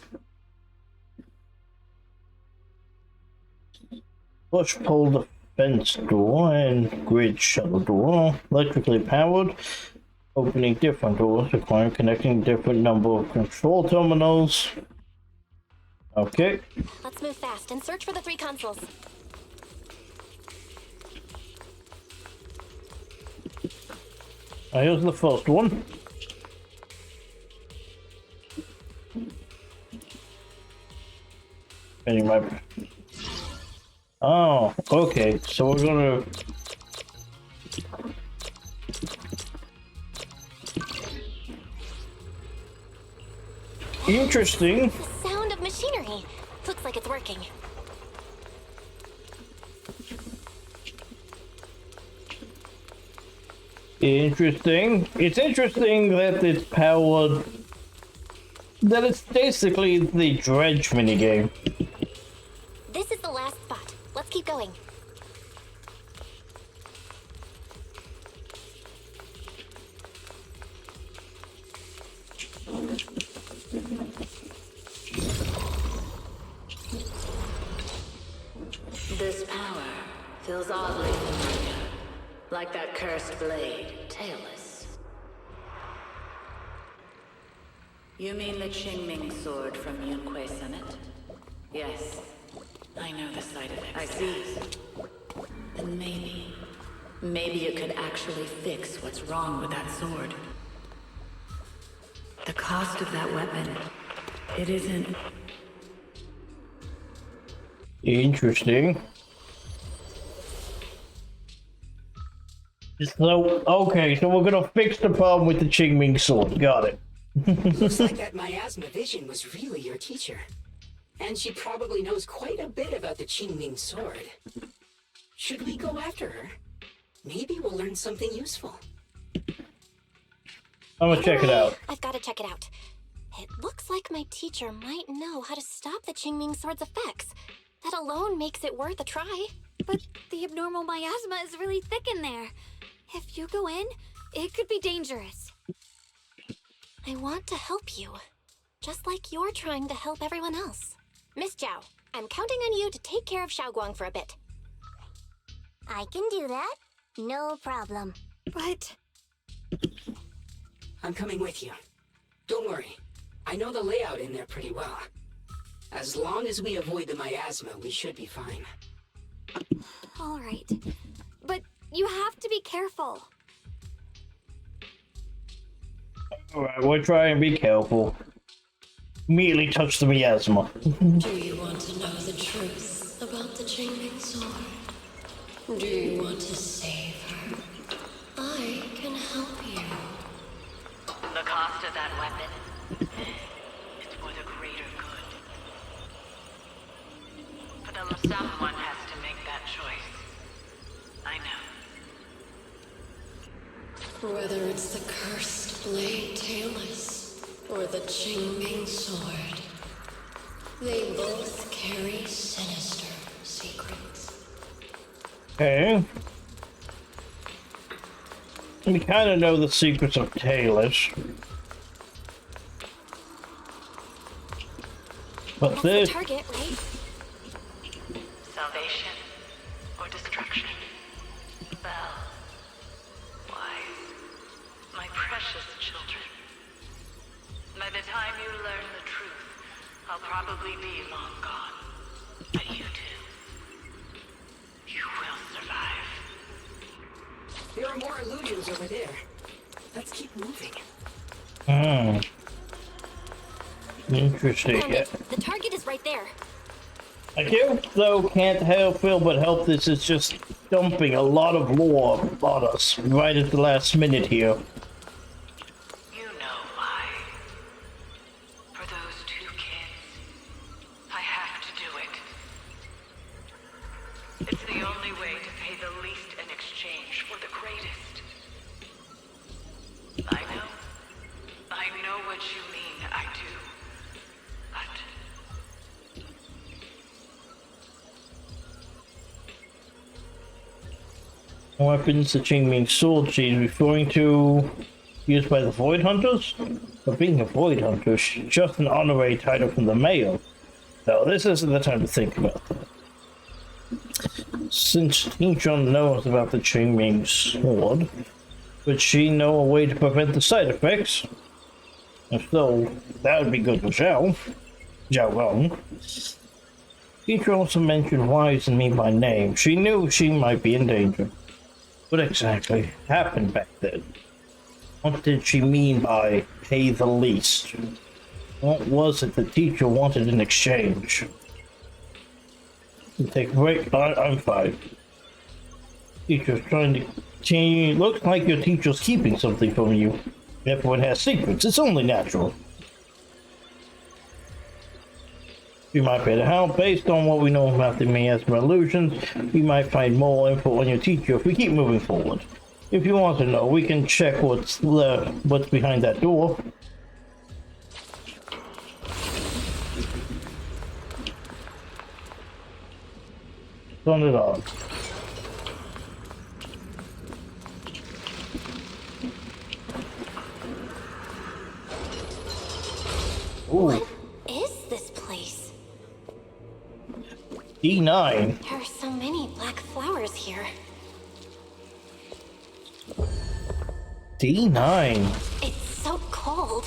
[SPEAKER 6] Push pull the fence door and grid shuttle door. Electrically powered. Opening different doors, requiring connecting different number of control terminals. Okay.
[SPEAKER 7] Let's move fast and search for the 3 consoles.
[SPEAKER 6] Here's the first one. Anyway. Oh, okay. So we're gonna. Interesting.
[SPEAKER 7] The sound of machinery. Looks like it's working.
[SPEAKER 6] Interesting. It's interesting that it's powered. That it's basically the dredge minigame.
[SPEAKER 7] This is the last spot. Let's keep going.
[SPEAKER 19] This power feels oddly familiar, like that cursed blade, tailless. You mean the Qingming sword from Yunque Summit? Yes, I know the side effects. I see. Then maybe it could actually fix what's wrong with that sword. The cost of that weapon, it isn't...
[SPEAKER 6] Interesting. So, okay, so we're gonna fix the problem with the Qingming sword. Got it.
[SPEAKER 15] Looks like that miasma vision was really your teacher. And she probably knows quite a bit about the Qingming sword. Should we go after her? Maybe we'll learn something useful.
[SPEAKER 6] I'm gonna check it out.
[SPEAKER 7] I've got to check it out. It looks like my teacher might know how to stop the Qingming sword's effects. That alone makes it worth a try.
[SPEAKER 9] But the abnormal miasma is really thick in there. If you go in, it could be dangerous.
[SPEAKER 7] I want to help you. Just like you're trying to help everyone else. Miss Zhao, I'm counting on you to take care of Xiaoguang for a bit.
[SPEAKER 5] I can do that. No problem.
[SPEAKER 9] But...
[SPEAKER 15] I'm coming with you. Don't worry. I know the layout in there pretty well. As long as we avoid the miasma, we should be fine.
[SPEAKER 9] All right. But you have to be careful.
[SPEAKER 6] Alright, we'll try and be careful. Immediately touch the miasma.
[SPEAKER 21] Do you want to know the truth about the Qingming sword? Do you want to save her? I can help you.
[SPEAKER 19] The cost of that weapon is for the greater good. But someone has to make that choice. I know.
[SPEAKER 21] Whether it's the cursed blade tailless or the Qingming sword, they both carry sinister secrets.
[SPEAKER 6] Okay. We kind of know the secrets of Taylor's. But
[SPEAKER 7] That's
[SPEAKER 6] this...
[SPEAKER 7] the target, right?
[SPEAKER 19] Salvation or destruction? Well, wise, my precious children. By the time you learn the truth, I'll probably be long gone. But you two, you will survive.
[SPEAKER 15] There are more illusions over there. Let's keep moving.
[SPEAKER 6] Hmm. Interesting.
[SPEAKER 7] Found it. The target is right there.
[SPEAKER 6] I guess, though, can't feel but help this is just dumping a lot of lore on us right at the last minute here.
[SPEAKER 19] You know why. For those two kids, I have to do it. It's the only way to pay the least in exchange for the greatest. I know what you mean, I do.
[SPEAKER 6] Weapons, the Qingming sword she's referring to, used by the Void Hunters? But being a Void Hunter is just an honorary title from the mayor. No, this isn't the time to think about that. Since Tichun knows about the Qingming sword, would she know a way to prevent the side effects? If so, that would be good for Zhao Gong. Teacher also mentioned Wise and me by name. She knew she might be in danger. What exactly happened back then? What did she mean by pay the least? What was it the teacher wanted in exchange? Take a break. I'm fine. Teacher's trying to change. Looks like your teacher's keeping something from you. Everyone has secrets. It's only natural. You might be able to help. Based on what we know about the miasma illusions, we might find more info on your teacher if we keep moving forward. If you want to know, we can check what's behind that door. Turn it on. Ooh.
[SPEAKER 7] What is this place?
[SPEAKER 6] D9.
[SPEAKER 7] There are so many black flowers here.
[SPEAKER 6] D9.
[SPEAKER 7] It's so cold.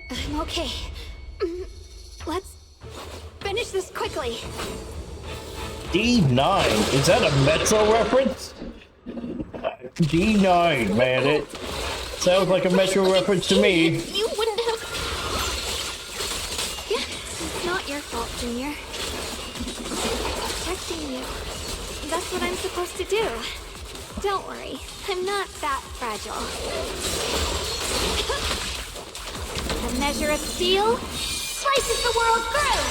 [SPEAKER 9] I'm okay. Let's finish this quickly.
[SPEAKER 6] D9? Is that a Metro reference? D9, man. It sounds like a Metro reference to me.
[SPEAKER 9] You wouldn't have... Yeah, it's not your fault, Junior. Protecting you. That's what I'm supposed to do. Don't worry, I'm not that fragile. A measure of steel slices the world through!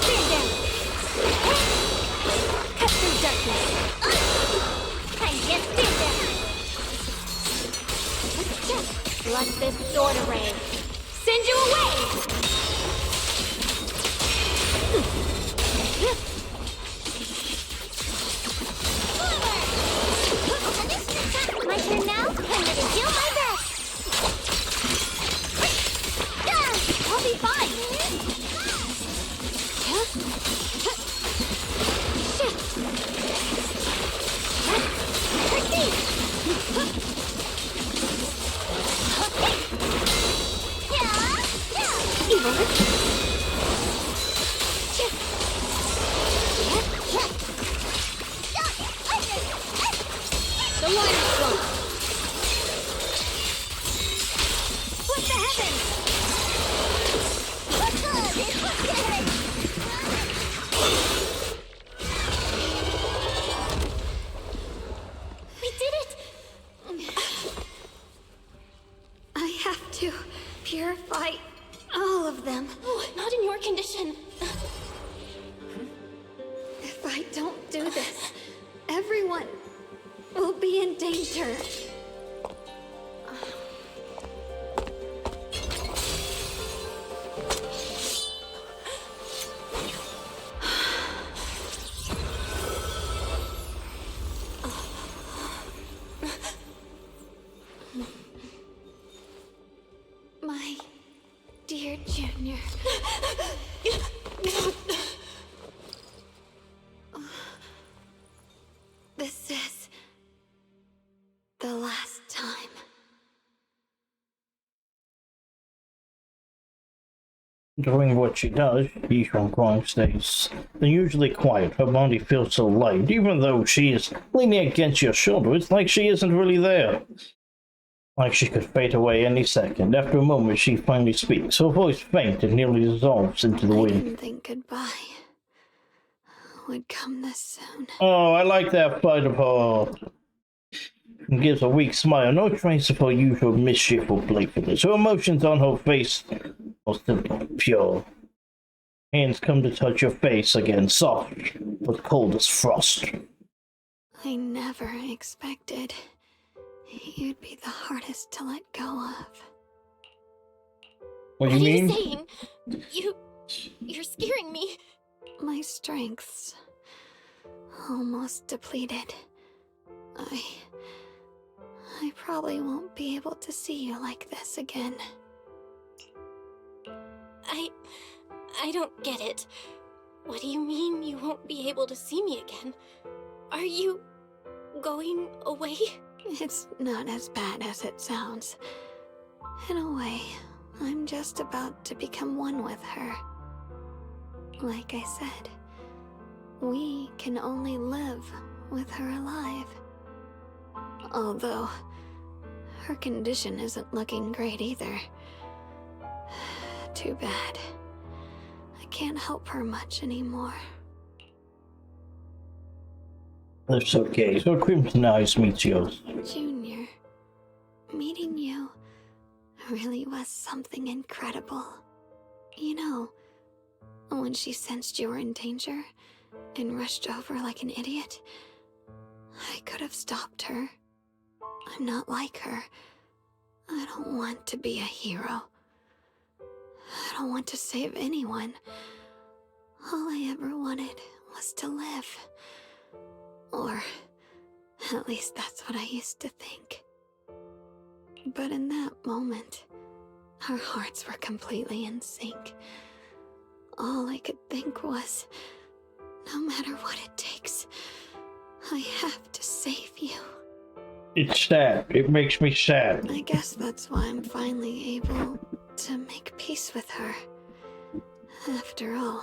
[SPEAKER 9] Stand down! Cut through darkness! I can't stand that! Let this sword array send you away!
[SPEAKER 5] My turn now? I'm gonna do my best!
[SPEAKER 9] I'll be fine!
[SPEAKER 5] The line is strong. What the heavens?
[SPEAKER 9] We did it! I have to purify all of them.
[SPEAKER 7] Oh, not in your condition.
[SPEAKER 9] If I don't do this, everyone will be in danger. My dear Junior. This is the last time.
[SPEAKER 6] Doing what she does, Yishun Kwang stays unusually quiet. Her body feels so light, even though she is leaning against your shoulder. It's like she isn't really there. Like she could fade away any second. After a moment, she finally speaks. Her voice faint and nearly dissolves into the
[SPEAKER 9] I
[SPEAKER 6] wind.
[SPEAKER 9] didn't think goodbye would come this soon.
[SPEAKER 6] Oh, I like that part of her. And gives a weak smile. No trace of her usual mischief or playfulness. Her emotions on her face are simple, pure. Hands come to touch your face again, soft, but cold as frost.
[SPEAKER 9] I never expected you'd be the hardest to let go of.
[SPEAKER 6] What do you mean?
[SPEAKER 7] What are you saying? You're scaring me.
[SPEAKER 9] My strength's almost depleted. I probably won't be able to see you like this again.
[SPEAKER 7] I don't get it. What do you mean you won't be able to see me again? Are you going away?
[SPEAKER 9] It's not as bad as it sounds. In a way, I'm just about to become one with her. Like I said, we can only live with her alive. Although, her condition isn't looking great either. Too bad. I can't help her much anymore.
[SPEAKER 6] That's okay. So Crimson Eyes meets yours.
[SPEAKER 9] Junior, meeting you really was something incredible. You know, when she sensed you were in danger and rushed over like an idiot, I could have stopped her. I'm not like her. I don't want to be a hero. I don't want to save anyone. All I ever wanted was to live. Or, at least that's what I used to think. But in that moment, our hearts were completely in sync. All I could think was, no matter what it takes, I have to save you.
[SPEAKER 6] It's sad. It makes me sad.
[SPEAKER 9] I guess that's why I'm finally able to make peace with her. After all,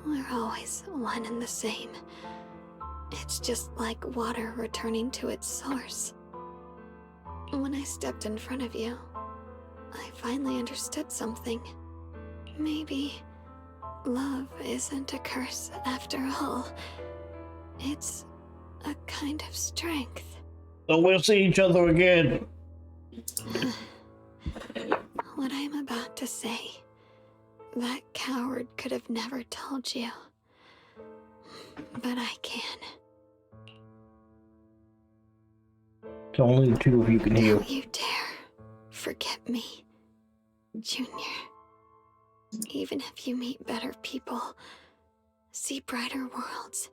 [SPEAKER 9] we're always one and the same. It's just like water returning to its source. When I stepped in front of you, I finally understood something. Maybe love isn't a curse after all. It's a kind of strength.
[SPEAKER 6] So we'll see each other again.
[SPEAKER 9] What I'm about to say, that coward could have never told you. But I can.
[SPEAKER 6] So only the two of you can hear.
[SPEAKER 9] Don't you dare forget me, Junior. Even if you meet better people, see brighter worlds,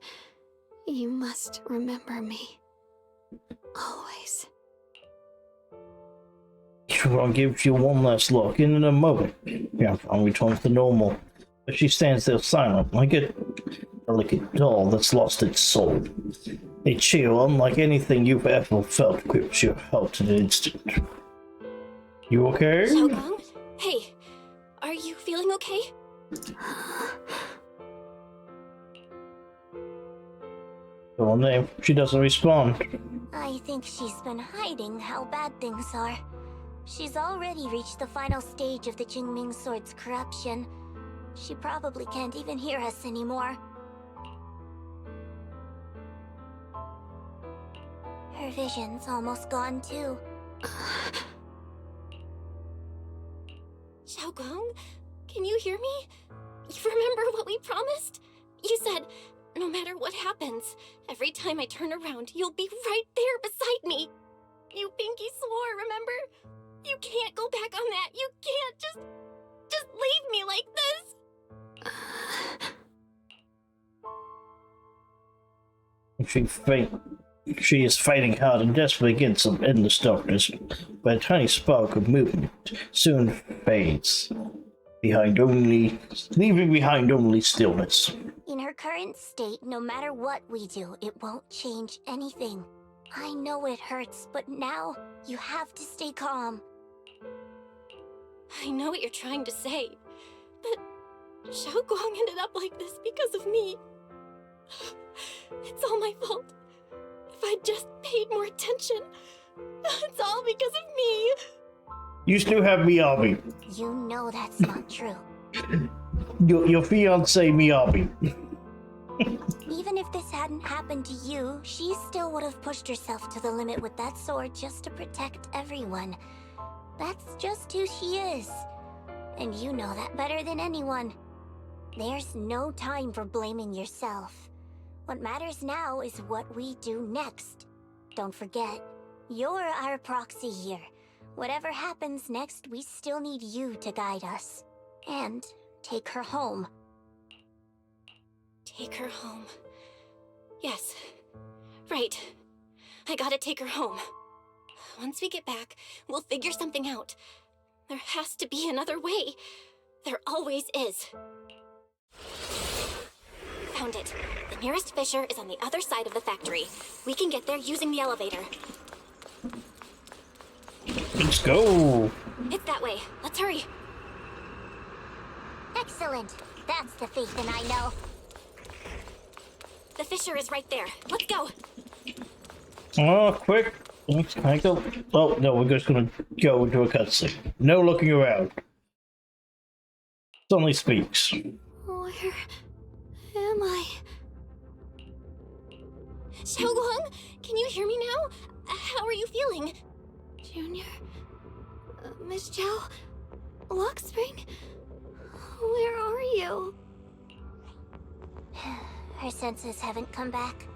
[SPEAKER 9] you must remember me. Always.
[SPEAKER 6] I'll give you one last look, and in a moment, Yanfang returns to normal. But she stands there silent, like a delicate doll that's lost its soul. A chill unlike anything you've ever felt grips your heart in an instant. You okay?
[SPEAKER 7] Xiaogong? Hey, are you feeling okay?
[SPEAKER 6] Her name. She doesn't respond.
[SPEAKER 5] I think she's been hiding how bad things are. She's already reached the final stage of the Jingming Sword's corruption. She probably can't even hear us anymore. Her vision's almost gone too.
[SPEAKER 7] Xiaogong, can you hear me? You remember what we promised? You said, no matter what happens, every time I turn around, you'll be right there beside me. You pinky swore, remember? You can't go back on that. You can't just leave me like
[SPEAKER 6] this. She is fighting hard and desperately against some endless darkness, but a tiny spark of movement soon fades, leaving behind only stillness.
[SPEAKER 5] In her current state, no matter what we do, it won't change anything. I know it hurts, but now you have to stay calm.
[SPEAKER 7] I know what you're trying to say, but Xiaogong ended up like this because of me. It's all my fault. If I'd just paid more attention, it's all because of me.
[SPEAKER 6] You still have Miyabi.
[SPEAKER 5] You know that's not true.
[SPEAKER 6] Your fiancé Miyabi.
[SPEAKER 5] Even if this hadn't happened to you, she still would have pushed herself to the limit with that sword just to protect everyone. That's just who she is. And you know that better than anyone. There's no time for blaming yourself. What matters now is what we do next. Don't forget, you're our proxy here. Whatever happens next, we still need you to guide us. And take her home.
[SPEAKER 7] Take her home. Yes. Right. I gotta take her home. Once we get back, we'll figure something out. There has to be another way. There always is. Found it. The nearest fissure is on the other side of the factory. We can get there using the elevator.
[SPEAKER 6] Let's go.
[SPEAKER 7] It's that way. Let's hurry.
[SPEAKER 5] Excellent. That's the Phaethon I know.
[SPEAKER 7] The fissure is right there. Let's go.
[SPEAKER 6] Oh, quick. Can I go? Oh, no, we're just gonna go into a cutscene. No looking around. It only speaks.
[SPEAKER 9] Where am I?
[SPEAKER 7] Xiaogong, can you hear me now? How are you feeling?
[SPEAKER 9] Junior? Miss Zhao? Luxspring? Where are you?
[SPEAKER 5] Her senses haven't come back.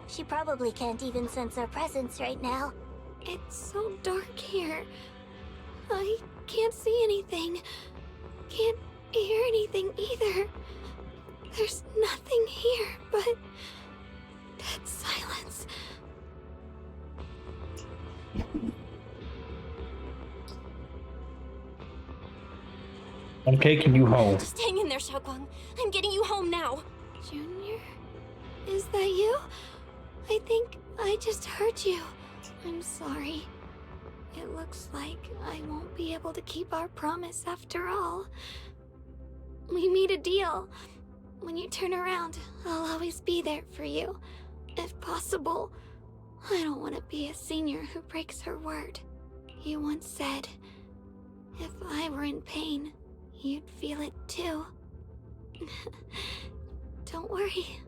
[SPEAKER 5] She probably can't even sense our presence right now.
[SPEAKER 9] It's so dark here. I can't see anything. Can't hear anything either. There's nothing here but dead silence.
[SPEAKER 6] I'm taking you home.
[SPEAKER 7] Just hang in there, Xiaogong. I'm getting you home now.
[SPEAKER 9] Junior? Is that you? I think I just heard you. I'm sorry. It looks like I won't be able to keep our promise after all. We made a deal. When you turn around, I'll always be there for you. If possible. I don't want to be a senior who breaks her word. You once said, if I were in pain, you'd feel it too. Don't worry.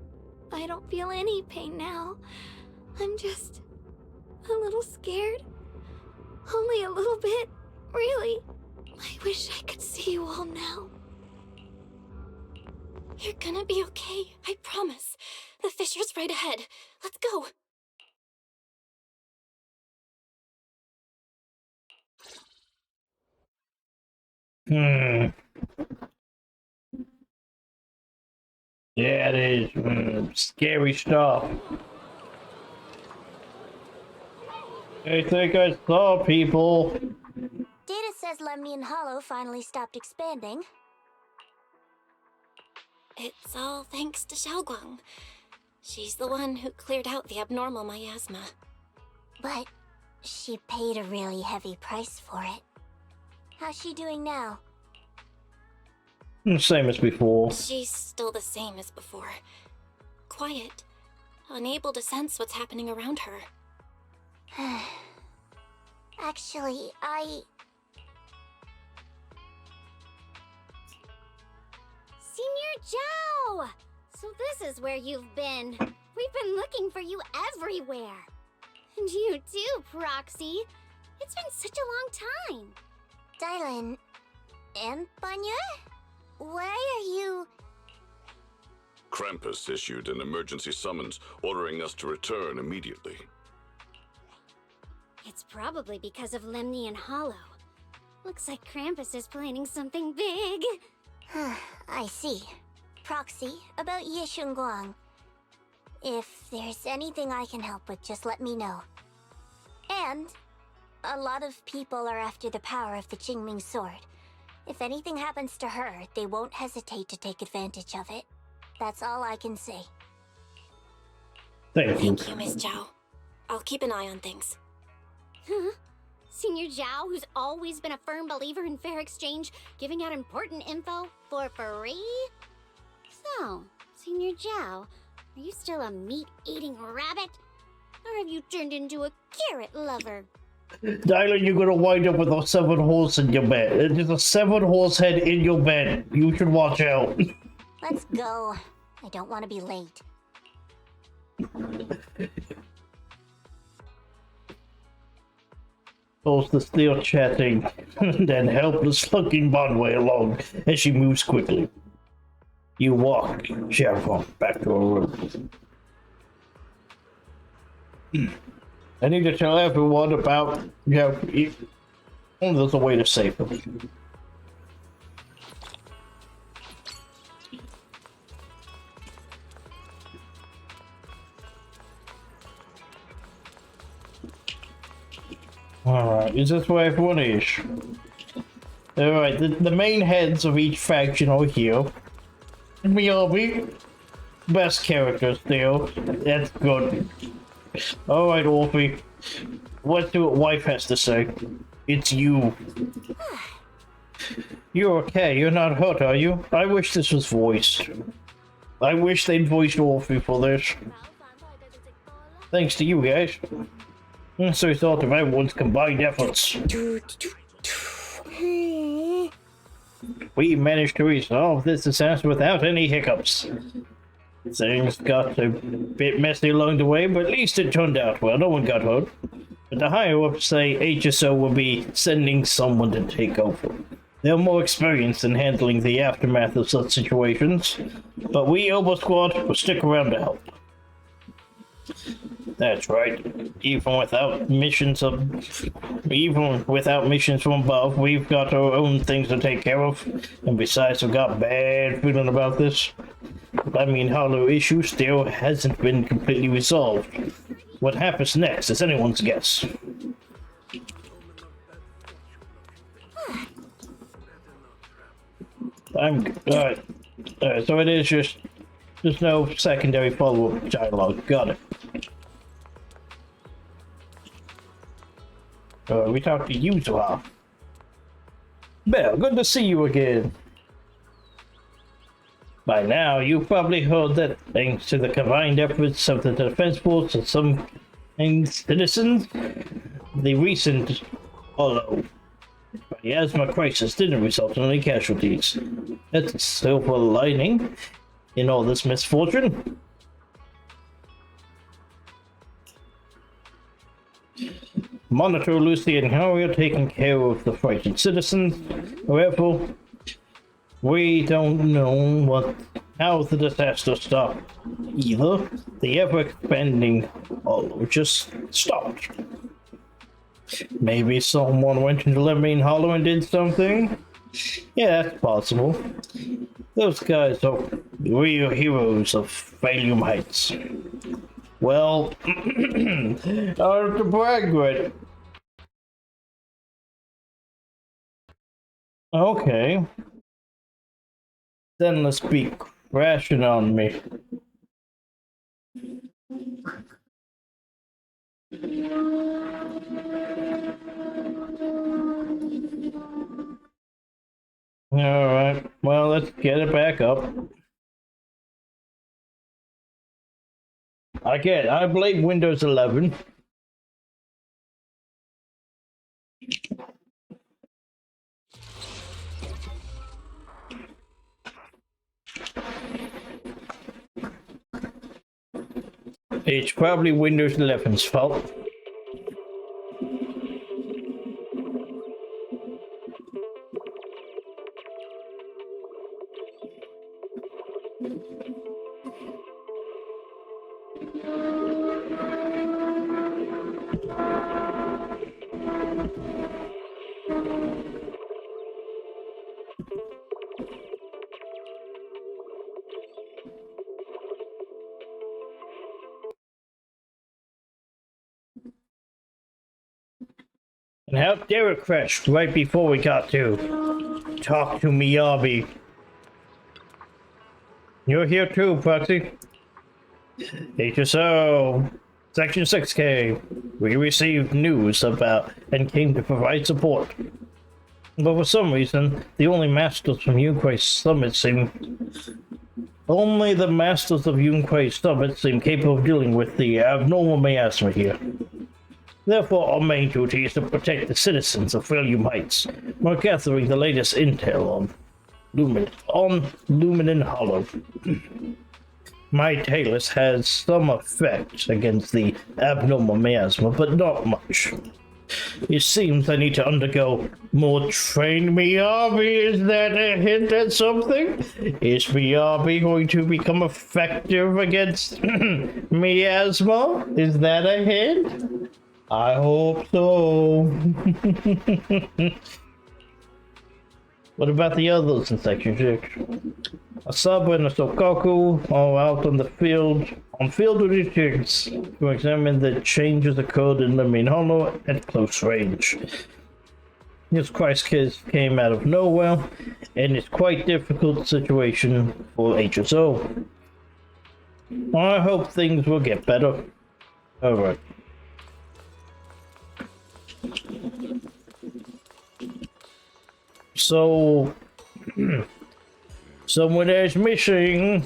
[SPEAKER 9] I don't feel any pain now. I'm just a little scared. Only a little bit, really. I wish I could see you all now.
[SPEAKER 7] You're gonna be okay, I promise. The fissure's right ahead. Let's go.
[SPEAKER 6] Yeah, it is. Scary stuff. I think I saw people.
[SPEAKER 5] Data says Lemnian Hollow finally stopped expanding.
[SPEAKER 7] It's all thanks to Xiaogong. She's the one who cleared out the abnormal miasma.
[SPEAKER 5] But she paid a really heavy price for it. How's she doing now?
[SPEAKER 6] Same as before.
[SPEAKER 7] She's still the same as before. Quiet, unable to sense what's happening around her.
[SPEAKER 5] Actually, Senior Zhao! So this is where you've been. We've been looking for you everywhere. And you too, Proxy. It's been such a long time. Dylan and Banya? Why are you...
[SPEAKER 11] Krampus issued an emergency summons ordering us to return immediately.
[SPEAKER 5] It's probably because of Lemnian Hollow. Looks like Krampus is planning something big. I see. Proxy, about Yishunguang. If there's anything I can help with, just let me know. And a lot of people are after the power of the Qingming sword. If anything happens to her, they won't hesitate to take advantage of it. That's all I can say.
[SPEAKER 6] Thank you,
[SPEAKER 7] Miss Zhao. I'll keep an eye on things.
[SPEAKER 5] Huh? Senior Zhao, who's always been a firm believer in fair exchange, giving out important info for free? So, Senior Zhao, are you still a meat-eating rabbit? Or have you turned into a carrot lover?
[SPEAKER 6] Dylan, you're gonna wind up with a 7-horse in your bed. There's a 7-horse head in your bed. You should watch out.
[SPEAKER 5] Let's go. I don't want to be late.
[SPEAKER 6] Pulls the steel chatting, then helpless looking Bonway along as she moves quickly. You walk Xiaofeng back to her room. I need to tell everyone about, there's a way to save them. Alright, is this where everyone is? Alright, the main heads of each faction are here. Miyabi, best character still. That's good. Alright, Orphe. What your wife has to say? It's you. You're okay, you're not hurt, are you? I wish this was voiced. I wish they'd voiced Orphe for this. Thanks to you guys. It's the result of everyone's combined efforts. We managed to resolve this disaster without any hiccups. Things got a bit messy along the way, but at least it turned out well. No one got hurt. But the higher-ups say HSO will be sending someone to take over. They're more experienced in handling the aftermath of such situations, but we, Obo Squad, will stick around to help. That's right. Even without missions from above, we've got our own things to take care of. And besides, I've got a bad feeling about this. I mean, Hollow issue still hasn't been completely resolved. What happens next is anyone's guess. Alright, so it is just... There's no secondary follow-up dialogue. Got it. We talked to you, Zuha. Belle, good to see you again. By now, you've probably heard that thanks to the combined efforts of the defense force and some citizens, the recent Hollow miasma crisis didn't result in any casualties. That's a silver lining in all this misfortune. Monitor, Lucy, and Harry are taking care of the frightened citizens. However, we don't know how the disaster stopped either. The ever-expanding Hollow just stopped. Maybe someone went into Lemnian Hollow and did something? Yeah, that's possible. Those guys are real heroes of Valium Heights. Well, I have to brag with. Okay. Then let's be crashing on me. Alright, well, let's get it back up. I blame Windows 11. It's probably Windows 11's fault. And how dare it crash right before we got to talk to Miyabi. You're here too, Proxy. HSO, Section 6K. We received news about and came to provide support. But for some reason, the only masters from Yunquei Summit seem... Only the masters of Yunquei Summit seem capable of dealing with the abnormal miasma here. Therefore, our main duty is to protect the citizens of Failure Heights while gathering the latest intel on Luminant Hollow. My Talus has some effect against the abnormal miasma, but not much. It seems I need to undergo more training. Miyabi, is that a hint at something? Is Miyabi going to become effective against miasma? Is that a hint? I hope so. What about the others in Section 6? Asaba and Sokaku are out on the field, on field duties to examine the changes occurred in Lemon Hollow at close range. This crisis came out of nowhere, and it's quite difficult situation for HSO. I hope things will get better. Alright. So, someone is missing.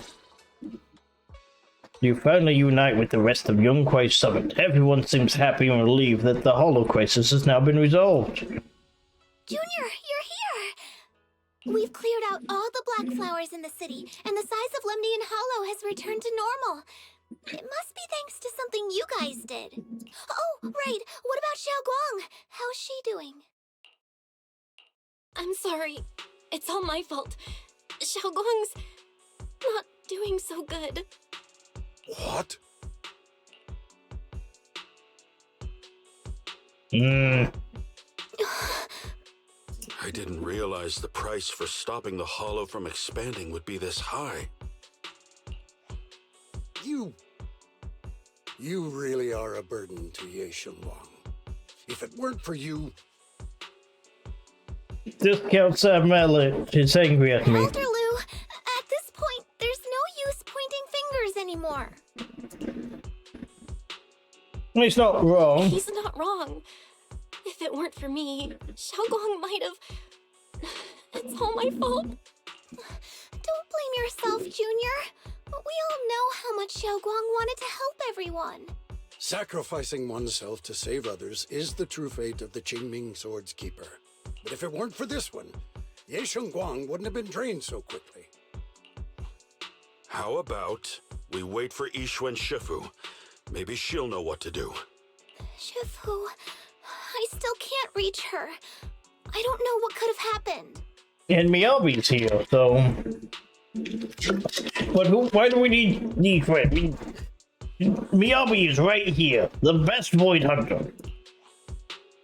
[SPEAKER 6] You finally unite with the rest of Yunquei Summit. Everyone seems happy and relieved that the Hollow crisis has now been resolved.
[SPEAKER 5] Junior, you're here! We've cleared out all the black flowers in the city, and the size of Lemnian Hollow has returned to normal. It must be thanks to something you guys did. Oh, right. What about Xiao Guang? How's she doing?
[SPEAKER 7] I'm sorry. It's all my fault. Xiao Guang's not doing so good.
[SPEAKER 8] What? I didn't realize the price for stopping the Hollow from expanding would be this high. You really are a burden to Ye Shengwang. If it weren't for you...
[SPEAKER 6] Discount Sam Mallet is angry at me.
[SPEAKER 5] Elder Lu, at this point, there's no use pointing fingers anymore.
[SPEAKER 6] He's not wrong.
[SPEAKER 7] He's not wrong. If it weren't for me, Xiao Guang might have... It's all my fault.
[SPEAKER 5] Don't blame yourself, Junior. We all know how much Xiao Guang wanted to help everyone.
[SPEAKER 8] Sacrificing oneself to save others is the true fate of the Qingming Sword's Keeper. But if it weren't for this one, Ye Shengwang wouldn't have been drained so quickly.
[SPEAKER 12] How about we wait for Yixuan Shifu? Maybe she'll know what to do.
[SPEAKER 5] Shifu, I still can't reach her. I don't know what could have happened.
[SPEAKER 6] And Miyabi's here, so... But why do we need Fred? Miyabi is right here, the best Void Hunter.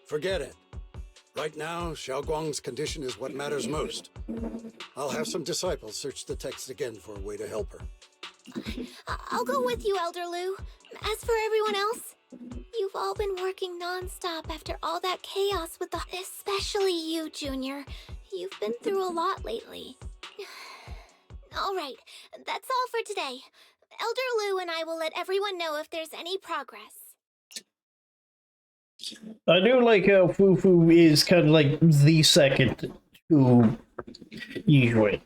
[SPEAKER 8] Forget it. Right now, Xiao Guang's condition is what matters most. I'll have some disciples search the text again for a way to help her.
[SPEAKER 5] I'll go with you, Elder Lu. As for everyone else, you've all been working non-stop after all that chaos with the... Especially you, Junior. You've been through a lot lately. All right, that's all for today. Elder Lou and I will let everyone know if there's any progress.
[SPEAKER 6] I do like how Fufu is kind of like the second to Yijue.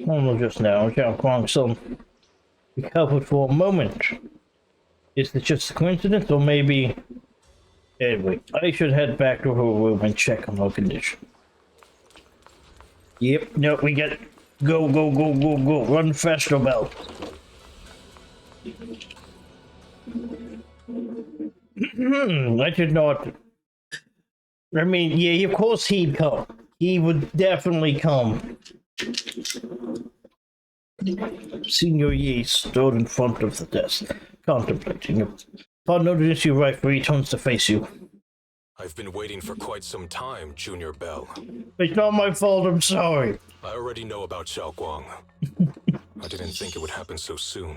[SPEAKER 6] Almost just now, Zhao Guangsun recovered for a moment. Is this just a coincidence, or maybe... Anyway, I should head back to her room and check on her condition. Yep, no, we get... Go, go, go, go, go. Run faster, Bell. I did not... I mean, yeah, of course he'd come. He would definitely come. Senior Yi stood in front of the desk, contemplating it. Upon noticing you right, he turns to face you.
[SPEAKER 1] I've been waiting for quite some time, Junior Bell.
[SPEAKER 6] It's not my fault, I'm sorry.
[SPEAKER 1] I already know about Xiao Guang. I didn't think it would happen so soon.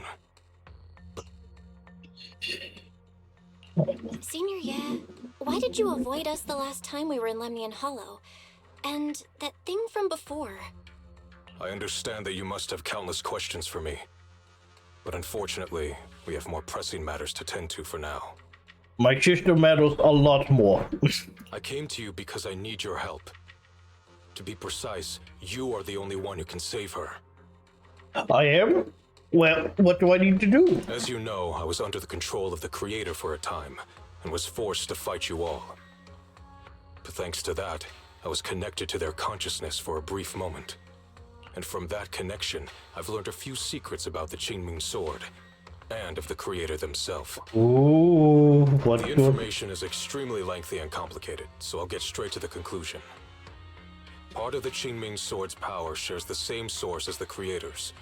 [SPEAKER 7] Senior Ye, why did you avoid us the last time we were in Lemnian Hollow? And that thing from before?
[SPEAKER 1] I understand that you must have countless questions for me. But unfortunately, we have more pressing matters to tend to for now.
[SPEAKER 6] My sister matters a lot more.
[SPEAKER 1] I came to you because I need your help. To be precise, you are the only one who can save her.
[SPEAKER 6] I am? Well, what do I need to do?
[SPEAKER 1] As you know, I was under the control of the Creator for a time, and was forced to fight you all. But thanks to that, I was connected to their consciousness for a brief moment. And from that connection, I've learned a few secrets about the Qingming Sword, and of the Creator themselves.
[SPEAKER 6] Ooh, what
[SPEAKER 1] the information is extremely lengthy and complicated, so I'll get straight to the conclusion. Part of the Qingming Sword's power shares the same source as the Creator's.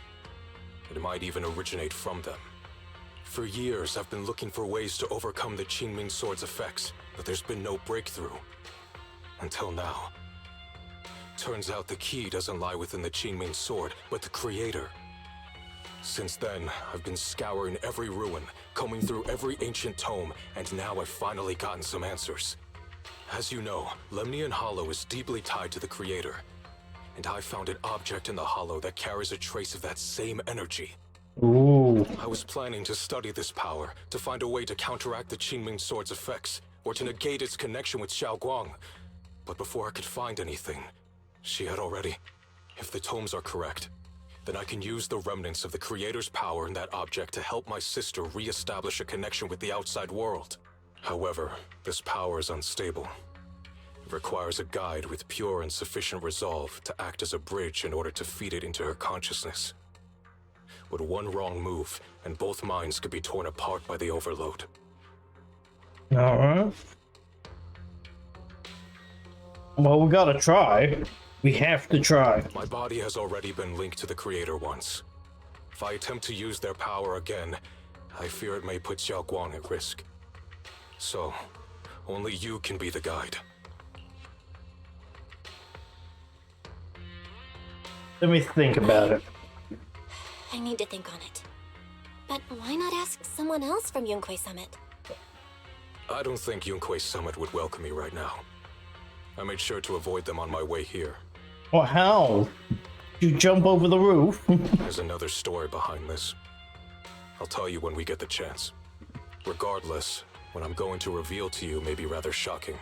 [SPEAKER 1] It might even originate from them. For years, I've been looking for ways to overcome the Qingming Sword's effects, but there's been no breakthrough. Until now. Turns out the key doesn't lie within the Qingming Sword, but the Creator. Since then, I've been scouring every ruin, combing through every ancient tome, and now I've finally gotten some answers. As you know, Lemnian Hollow is deeply tied to the Creator, and I found an object in the Hollow that carries a trace of that same energy.
[SPEAKER 6] Ooh.
[SPEAKER 1] I was planning to study this power, to find a way to counteract the Qingming Sword's effects, or to negate its connection with Xiao Guang. But before I could find anything, she had already... If the tomes are correct, then I can use the remnants of the Creator's power in that object to help my sister re-establish a connection with the outside world. However, this power is unstable. It requires a guide with pure and sufficient resolve to act as a bridge in order to feed it into her consciousness. With one wrong move, and both minds could be torn apart by the overload.
[SPEAKER 6] Alright. Well, we gotta try. We have to try.
[SPEAKER 1] My body has already been linked to the Creator once. If I attempt to use their power again, I fear it may put Xiao Guang at risk. So, only you can be the guide.
[SPEAKER 6] Let me think about it.
[SPEAKER 7] I need to think on it. But why not ask someone else from Yunque Summit?
[SPEAKER 1] I don't think Yunque Summit would welcome me right now. I made sure to avoid them on my way here.
[SPEAKER 6] Well, how? You jump over the roof?
[SPEAKER 1] There's another story behind this. I'll tell you when we get the chance. Regardless, what I'm going to reveal to you may be rather shocking.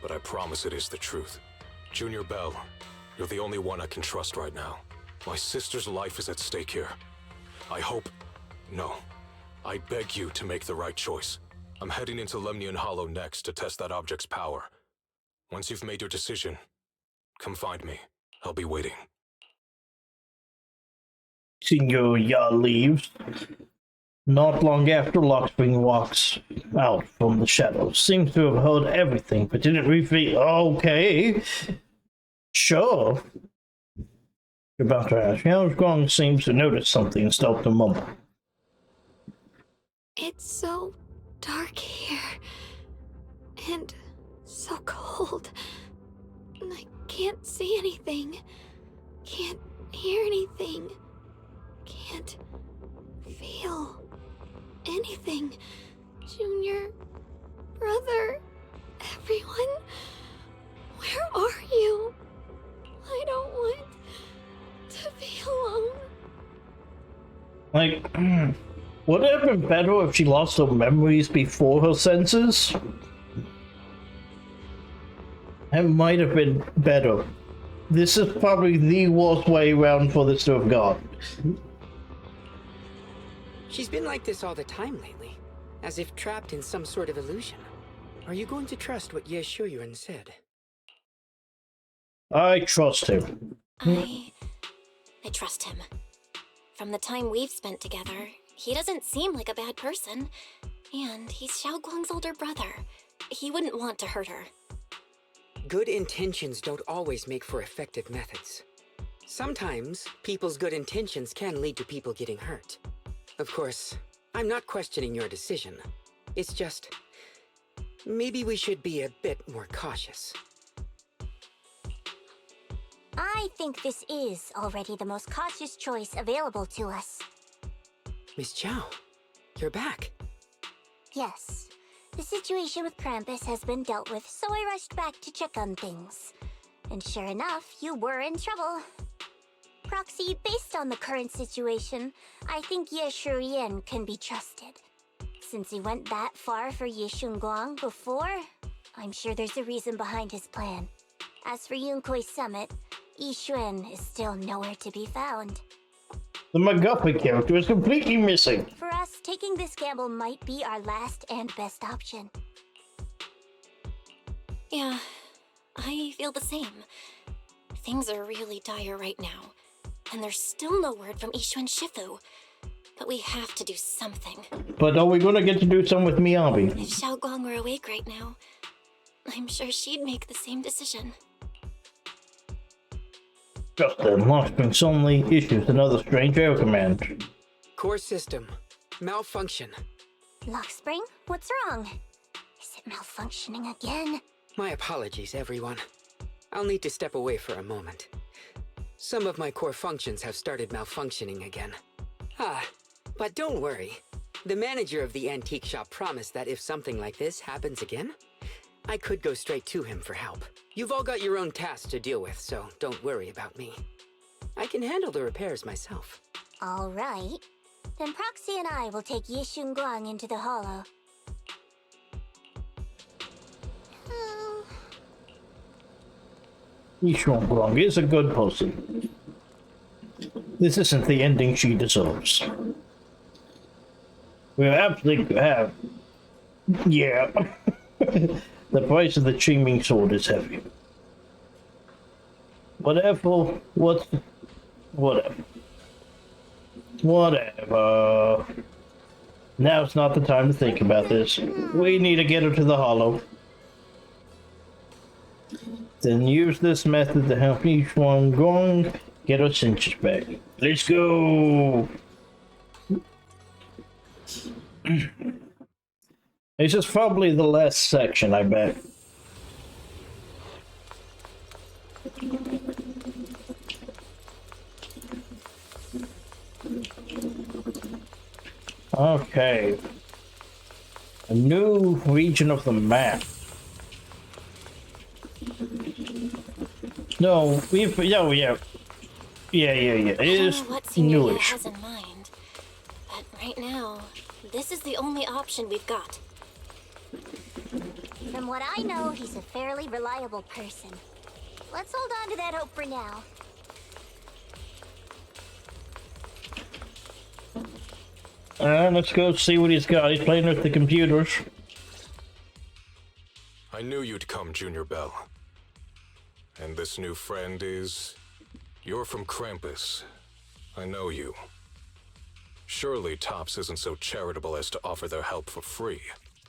[SPEAKER 1] But I promise it is the truth. Junior Bell, you're the only one I can trust right now. My sister's life is at stake here. I hope... No. I beg you to make the right choice. I'm heading into Lemnian Hollow next to test that object's power. Once you've made your decision, come find me. I'll be waiting.
[SPEAKER 6] Senior Ya leaves. Not long after, Lockspring walks out from the shadows. Seems to have heard everything, but didn't reveal. Okay. Sure. You're about to ask. Xiao Guang seems to notice something and stopped to mumble.
[SPEAKER 9] It's so dark here. And so cold. I can't see anything. Can't hear anything. Can't feel anything. Junior, brother, everyone, where are you? I don't want
[SPEAKER 7] to be alone.
[SPEAKER 6] Like, would it have been better if she lost her memories before her senses? It might have been better. This is probably the worst way around for this to have gone.
[SPEAKER 2] She's been like this all the time lately, as if trapped in some sort of illusion. Are you going to trust what Ye Shuyuan said?
[SPEAKER 6] I trust him.
[SPEAKER 7] I trust him. From the time we've spent together, he doesn't seem like a bad person. And he's Xiaoguang's older brother. He wouldn't want to hurt her.
[SPEAKER 2] Good intentions don't always make for effective methods. Sometimes, people's good intentions can lead to people getting hurt. Of course, I'm not questioning your decision. It's just, maybe we should be a bit more cautious.
[SPEAKER 5] I think this is already the most cautious choice available to us.
[SPEAKER 2] Miss Chow, you're back.
[SPEAKER 5] Yes. The situation with Krampus has been dealt with, so I rushed back to check on things. And sure enough, you were in trouble. Proxy, based on the current situation, I think Ye Shuyuan can be trusted. Since he went that far for Ye Shunguang before, I'm sure there's a reason behind his plan. As for Yunkui's summit, Yi Xuan is still nowhere to be found.
[SPEAKER 6] The MacGuffin character is completely missing.
[SPEAKER 5] For us, taking this gamble might be our last and best option.
[SPEAKER 7] Yeah, I feel the same. Things are really dire right now, and there's still no word from Yishuan Shifu. But we have to do something.
[SPEAKER 6] But are we gonna get to do something with Miyabi?
[SPEAKER 7] If Xiaoguang were awake right now, I'm sure she'd make the same decision.
[SPEAKER 6] Just then, Lockspring suddenly issues another strange air command.
[SPEAKER 2] Core system. Malfunction.
[SPEAKER 5] Lockspring, what's wrong? Is it malfunctioning again?
[SPEAKER 2] My apologies, everyone. I'll need to step away for a moment. Some of my core functions have started malfunctioning again. But don't worry. The manager of the antique shop promised that if something like this happens again, I could go straight to him for help. You've all got your own tasks to deal with, so don't worry about me. I can handle the repairs myself.
[SPEAKER 5] All right. Then Proxy and I will take Ye Shunguang into the hollow.
[SPEAKER 6] Yishuan is a good person. This isn't the ending she deserves. We absolutely have. Yeah. The price of the Qingming sword is heavy. Whatever. Whatever. Now's not the time to think about this. We need to get her to the hollow. Then use this method to help Yishuan Gong get her senses back. Let's go! This is probably the last section, I bet. Okay. A new region of the map. No, we've... Oh, yeah. Yeah. It is newish.
[SPEAKER 7] Has in mind, but right now, this is the only option we've got.
[SPEAKER 5] From what I know, he's a fairly reliable person. Let's hold on to that hope for now.
[SPEAKER 6] Let's go see what he's got. He's playing with the computers.
[SPEAKER 1] I knew you'd come, Junior Bell. And this new friend is... You're from Krampus. I know you. Surely Tops isn't so charitable as to offer their help for free.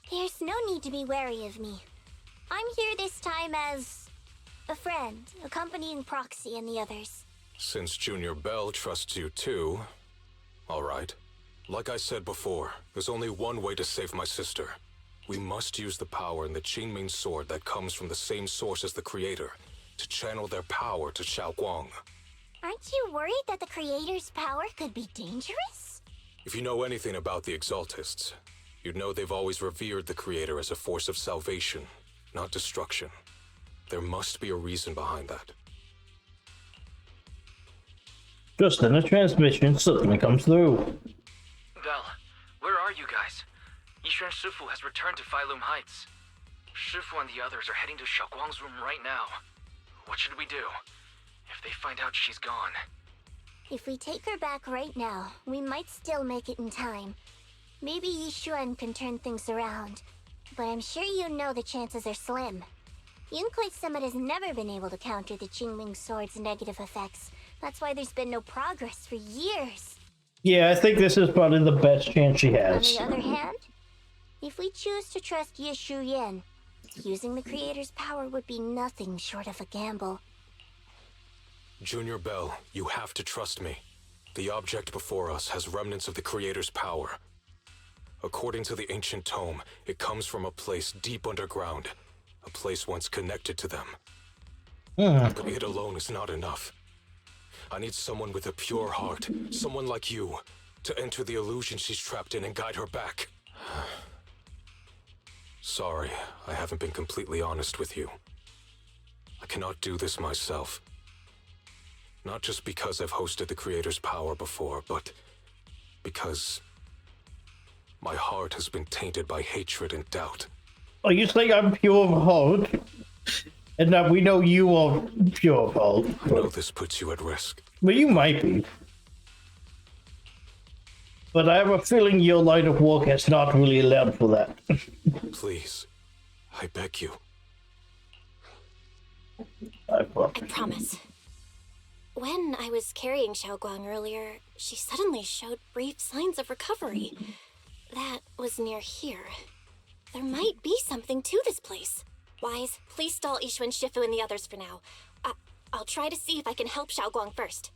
[SPEAKER 5] There's no need to be wary of me. I'm here this time as a friend, accompanying Proxy and the others.
[SPEAKER 1] Since Junior Bell trusts you too, all right. Like I said before, there's only one way to save my sister. We must use the power in the Qingming sword that comes from the same source as the Creator to channel their power to Xiaoguang.
[SPEAKER 5] Aren't you worried that the Creator's power could be dangerous?
[SPEAKER 1] If you know anything about the Exaltists, you'd know they've always revered the Creator as a force of salvation, not destruction. There must be a reason behind that.
[SPEAKER 6] Just then a transmission suddenly comes through.
[SPEAKER 13] Bell, where are you guys? Yishuan Shifu has returned to Phylum Heights. Shifu and the others are heading to Xiaoguang's room right now. What should we do? If they find out she's gone...
[SPEAKER 5] If we take her back right now, we might still make it in time. Maybe Yishuan can turn things around. But I'm sure you know the chances are slim. Yunkui's Summit has never been able to counter the Qingming Sword's negative effects. That's why there's been no progress for years.
[SPEAKER 6] Yeah, I think this is probably the best chance she has.
[SPEAKER 5] On the other hand, if we choose to trust Yishu Yen, using the Creator's power would be nothing short of a gamble.
[SPEAKER 1] Junior Bell, you have to trust me. The object before us has remnants of the Creator's power. According to the ancient tome, it comes from a place deep underground. A place once connected to them. But it alone is not enough. I need someone with a pure heart, someone like you, to enter the illusion she's trapped in and guide her back. Sorry, I haven't been completely honest with you. I cannot do this myself. Not just because I've hosted the Creator's power before, but because my heart has been tainted by hatred and doubt.
[SPEAKER 6] Oh, you think I'm pure of heart? And that we know you are pure of heart.
[SPEAKER 1] I know this puts you at risk.
[SPEAKER 6] Well, you might be. But I have a feeling your line of work has not really allowed for that.
[SPEAKER 1] Please, I beg you.
[SPEAKER 7] I promise. When I was carrying Xiaoguang earlier, she suddenly showed brief signs of recovery. That was near here. There might be something to this place. Wise, please stall Yishuan Shifu and the others for now. I'll try to see if I can help Xiaoguang first.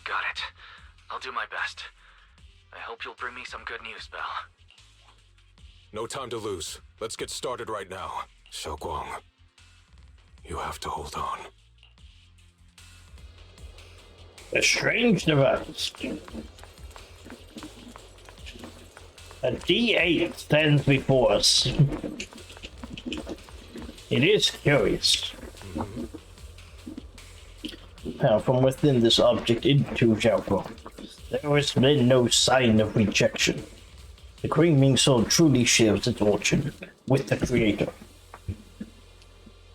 [SPEAKER 13] Got it. I'll do my best. I hope you'll bring me some good news, Belle.
[SPEAKER 1] No time to lose. Let's get started right now. Xiaoguang, you have to hold on.
[SPEAKER 6] A strange device. A D8 stands before us. It is curious. Now, from within this object into Xiaoguang, there has been no sign of rejection. The Qingming Soul truly shares its origin with the Creator.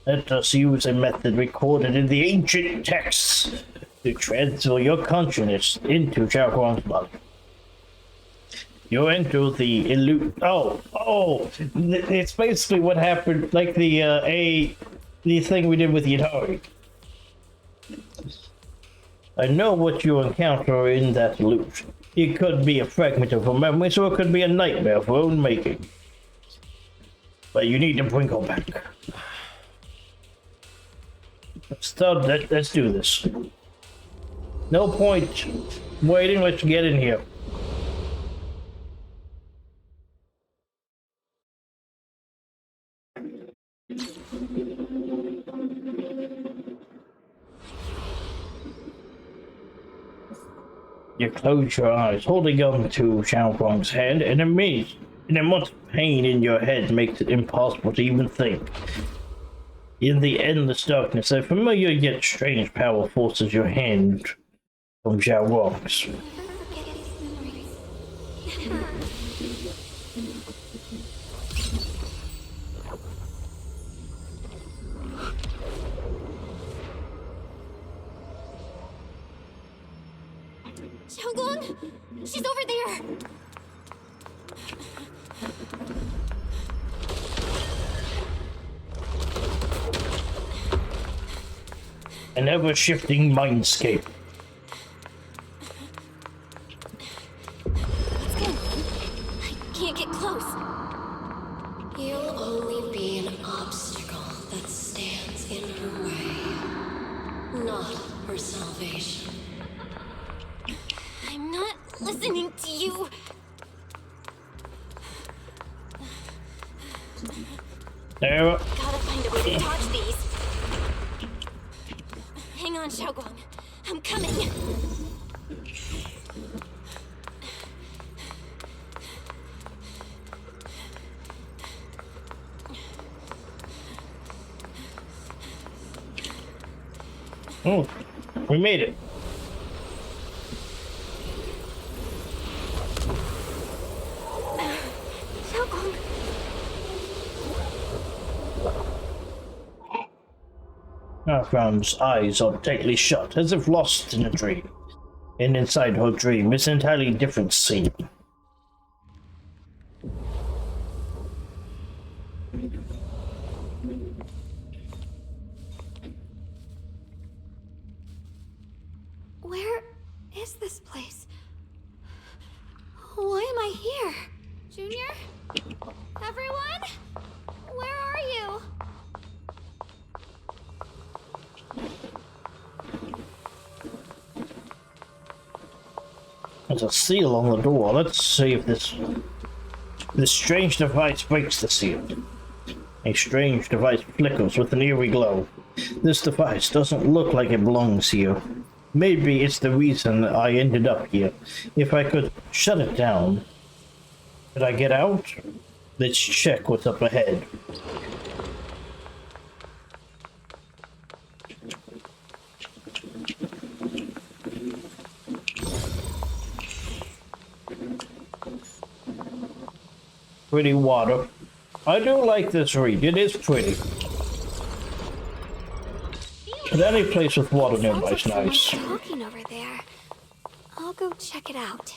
[SPEAKER 6] Let us use a method recorded in the ancient texts to transfer your consciousness into Xiaoguang's body. You enter the it's basically what happened, like the thing we did with Yatari. I know what you encounter in that illusion. It could be a fragment of her memory, so it could be a nightmare of her own making. But you need to bring her back. Let's do this. No point waiting, let's get in here. You close your eyes, holding on to Xiaoguang's hand, and immense pain in your head makes it impossible to even think. In the endless darkness, a familiar yet strange power forces your hand from Xiaoguang's.
[SPEAKER 7] Xiaoguang! She's over there!
[SPEAKER 6] An ever-shifting mindscape.
[SPEAKER 7] I can't get close.
[SPEAKER 21] You'll only be an obstacle that stands in her way, not her salvation.
[SPEAKER 7] I'm not listening to you.
[SPEAKER 6] There.
[SPEAKER 7] Gotta find a way to dodge these. Hang on, Xiaoguang. I'm coming.
[SPEAKER 6] Oh, we made it. Akram's eyes are tightly shut, as if lost in a dream. And inside her dream is an entirely different scene.
[SPEAKER 9] Where is this place? Why am I here? Junior? Everyone? Where are you?
[SPEAKER 6] There's a seal on the door. Let's see if this strange device breaks the seal. A strange device flickers with an eerie glow. This device doesn't look like it belongs here. Maybe it's the reason I ended up here. If I could shut it down. Could I get out? Let's check what's up ahead. Pretty water. I do like this reed. It is pretty. But any place with water nearby is nice.
[SPEAKER 9] Talking over there. I'll go check it out.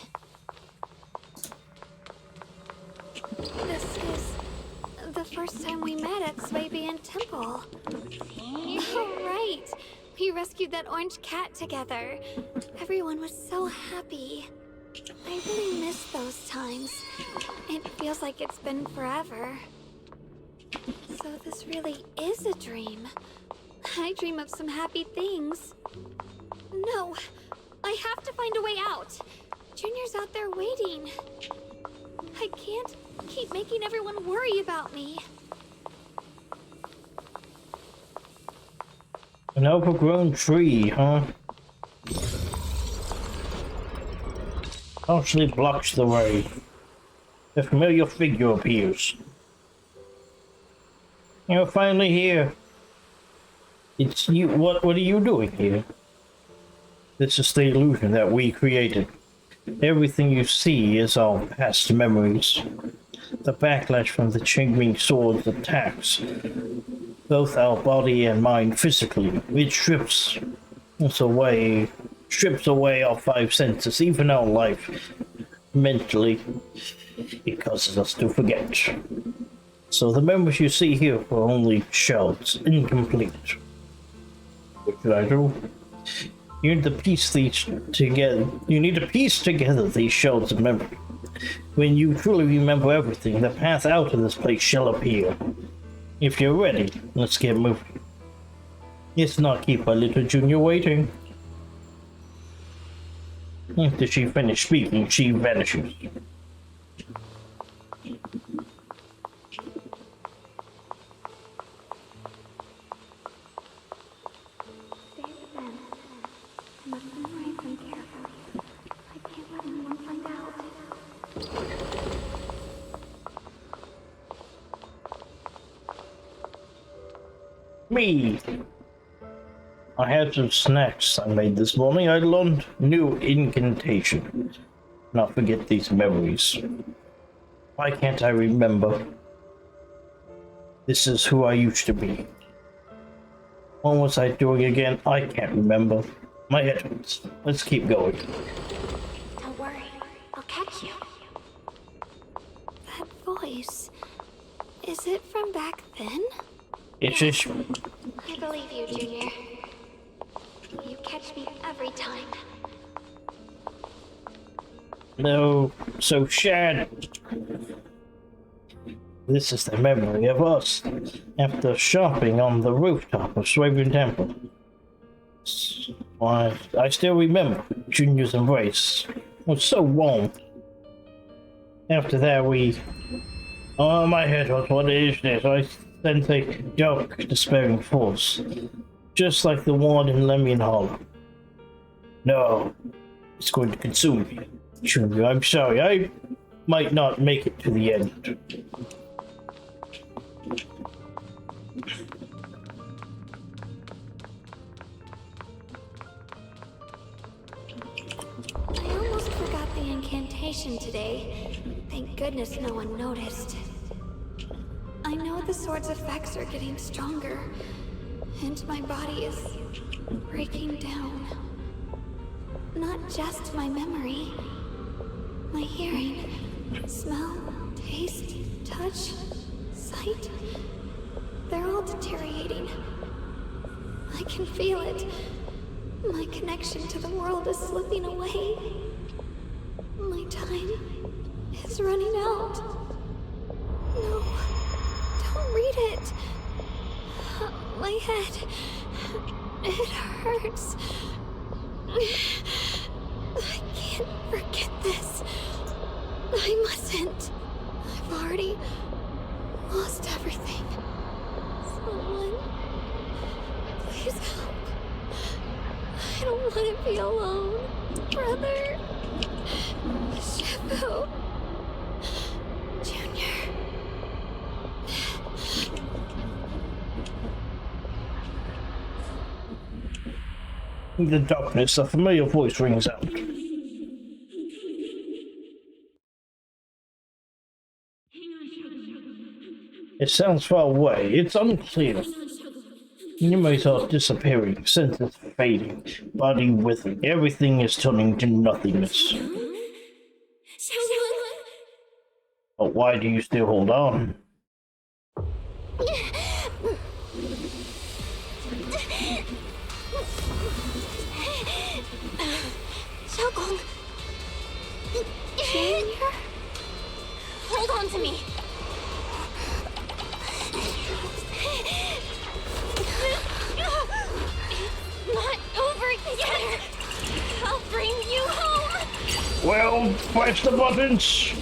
[SPEAKER 9] This is the first time we met at Swabian Temple. Oh, right. We rescued that orange cat together. Everyone was so happy. I really miss those times. It feels like it's been forever. So this really is a dream. I dream of some happy things. No, I have to find a way out. Junior's out there waiting. I can't keep making everyone worry about me.
[SPEAKER 6] An overgrown tree, huh? Partially blocks the way. A familiar figure appears. You're finally here. It's you. What are you doing here? This is the illusion that we created. Everything you see is our past memories. The backlash from the Qingming Sword's attacks, both our body and mind physically, it strips away our five senses, even our life. Mentally, it causes us to forget. So the memories you see here are only shells, incomplete. What should I do? You need to piece these together. You need to piece together these shells of memory. When you truly remember everything, the path out of this place shall appear. If you're ready, let's get moving. Let's not keep our little Junior waiting. After she finished speaking, she vanishes. Me! I had some snacks I made this morning. I learned new incantation. Not forget these memories. Why can't I remember? This is who I used to be. What was I doing again? I can't remember. My head hurts. Let's keep going.
[SPEAKER 9] Don't worry, I'll catch you. That voice. Is it from back then?
[SPEAKER 6] It's just...
[SPEAKER 9] I believe you, Junior. You catch me every time.
[SPEAKER 6] No, so Shad. This is the memory of us after shopping on the rooftop of Swabian Temple. Why, I still remember Junior's embrace. It was so warm. After that, oh, my head hurts. What is this? I sense a dark, despairing force. Just like the one in Lemian Hollow. No, it's going to consume me. Junior, I'm sorry. I might not make it to the end.
[SPEAKER 9] transmutation today. Thank goodness no one noticed. I know the sword's effects are getting stronger, and my body is breaking down. Not just my memory. My hearing, smell, taste, touch, sight. They're all deteriorating. I can feel it. My connection to the world is slipping away. My time is running out. No, don't read it. My head, it hurts. I can't forget this. I mustn't. I've already lost everything. Someone, please help. I don't want to be alone. Brother. Shifu. Junior.
[SPEAKER 6] In the darkness, a familiar voice rings out. It sounds far away. It's unclear. Memories are disappearing, senses fading, body withering. Everything is turning to nothingness. But why do you still hold on?
[SPEAKER 7] Xiaogong! Junior? Hold on to me! It's not over yet! I'll bring you home!
[SPEAKER 6] Well, press the buttons!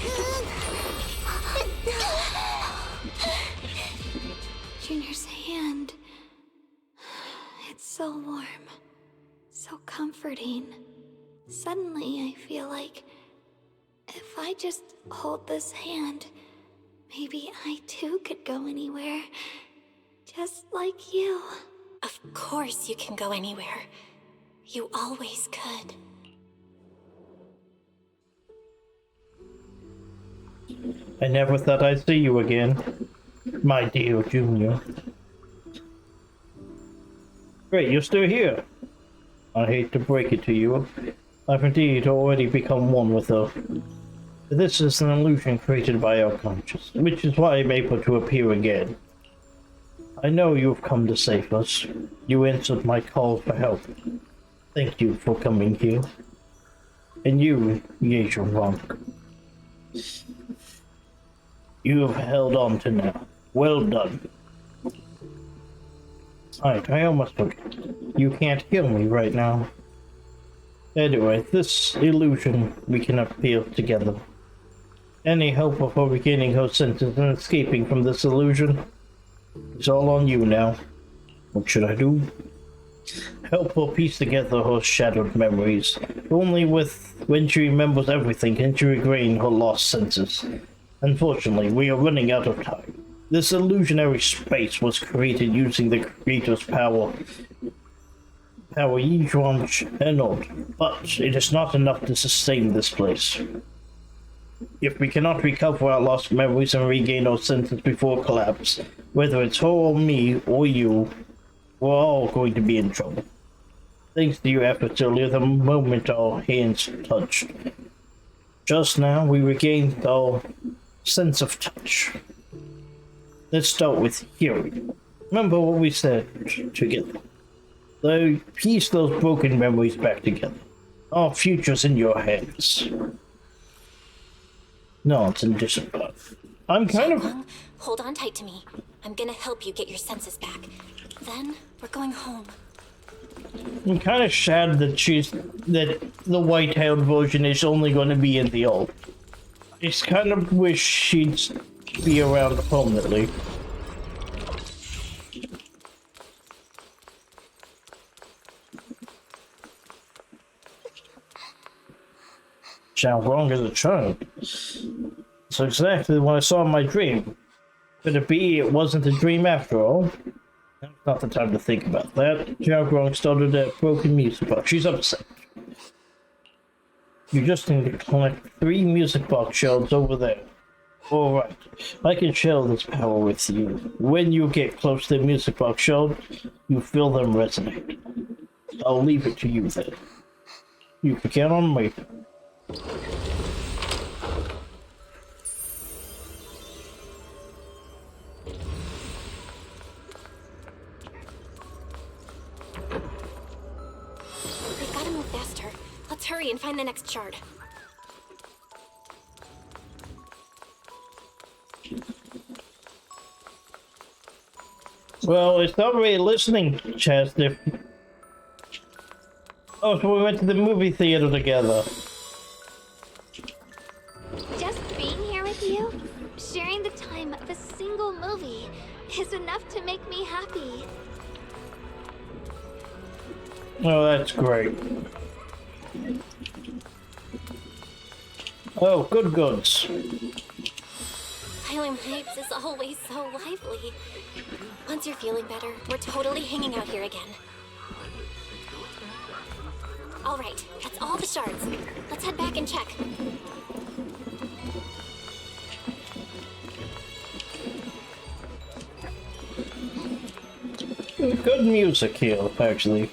[SPEAKER 9] Junior's hand. It's so warm. So comforting. Suddenly, I feel like if I just hold this hand, maybe I too could go anywhere. Just like you.
[SPEAKER 7] Of course you can go anywhere. You always could.
[SPEAKER 6] I never thought I'd see you again, my dear Junior. Great, you're still here. I hate to break it to you. I've indeed already become one with her. This is an illusion created by our conscience, which is why I'm able to appear again. I know you have come to save us. You answered my call for help. Thank you for coming here. And you, Yezhong. You have held on to now. Well done. Alright, I almost forgot. You can't heal me right now. Anyway, this illusion we can appeal together. Any hope of her regaining her senses and escaping from this illusion? It's all on you now. What should I do? Help her piece together her shattered memories. Only when she remembers everything can she regain her lost senses. Unfortunately, we are running out of time. This illusionary space was created using the creator's power Yizhuang and all, but it is not enough to sustain this place. If we cannot recover our lost memories and regain our senses before collapse, whether it's her or me or you, we're all going to be in trouble. Thanks to your efforts earlier, the moment our hands touched. Just now, we regained our sense of touch. Let's start with hearing. Remember what we said together. So piece those broken memories back together. Our future's in your hands. No, it's in discipline. I'm kind of...
[SPEAKER 7] Hold on tight to me. I'm gonna help you get your senses back. Then, we're going home.
[SPEAKER 6] I'm kind of sad that the white-haired version is only going to be in the old. I just kind of wish she'd be around permanently. Xiaogong as a child. So exactly what I saw in my dream. Could it be it wasn't a dream after all? Not the time to think about that. Xiaogong started a broken music box. She's upset. You just need to collect 3 music box shells over there. Alright, I can share this power with you. When you get close to the music box shell, you feel them resonate. I'll leave it to you then. You can count on me.
[SPEAKER 7] We've got to move faster. Let's hurry and find the next shard.
[SPEAKER 6] Well, it's not really listening, Chest. Oh, so we went to the movie theater together.
[SPEAKER 9] Just being here with you, sharing the time of a single movie, is enough to make me happy.
[SPEAKER 6] Oh, that's great. Oh, good goods.
[SPEAKER 7] Highland Heights is always so lively. Once you're feeling better, we're totally hanging out here again. All right, that's all the shards. Let's head back and check.
[SPEAKER 6] Good music here, actually.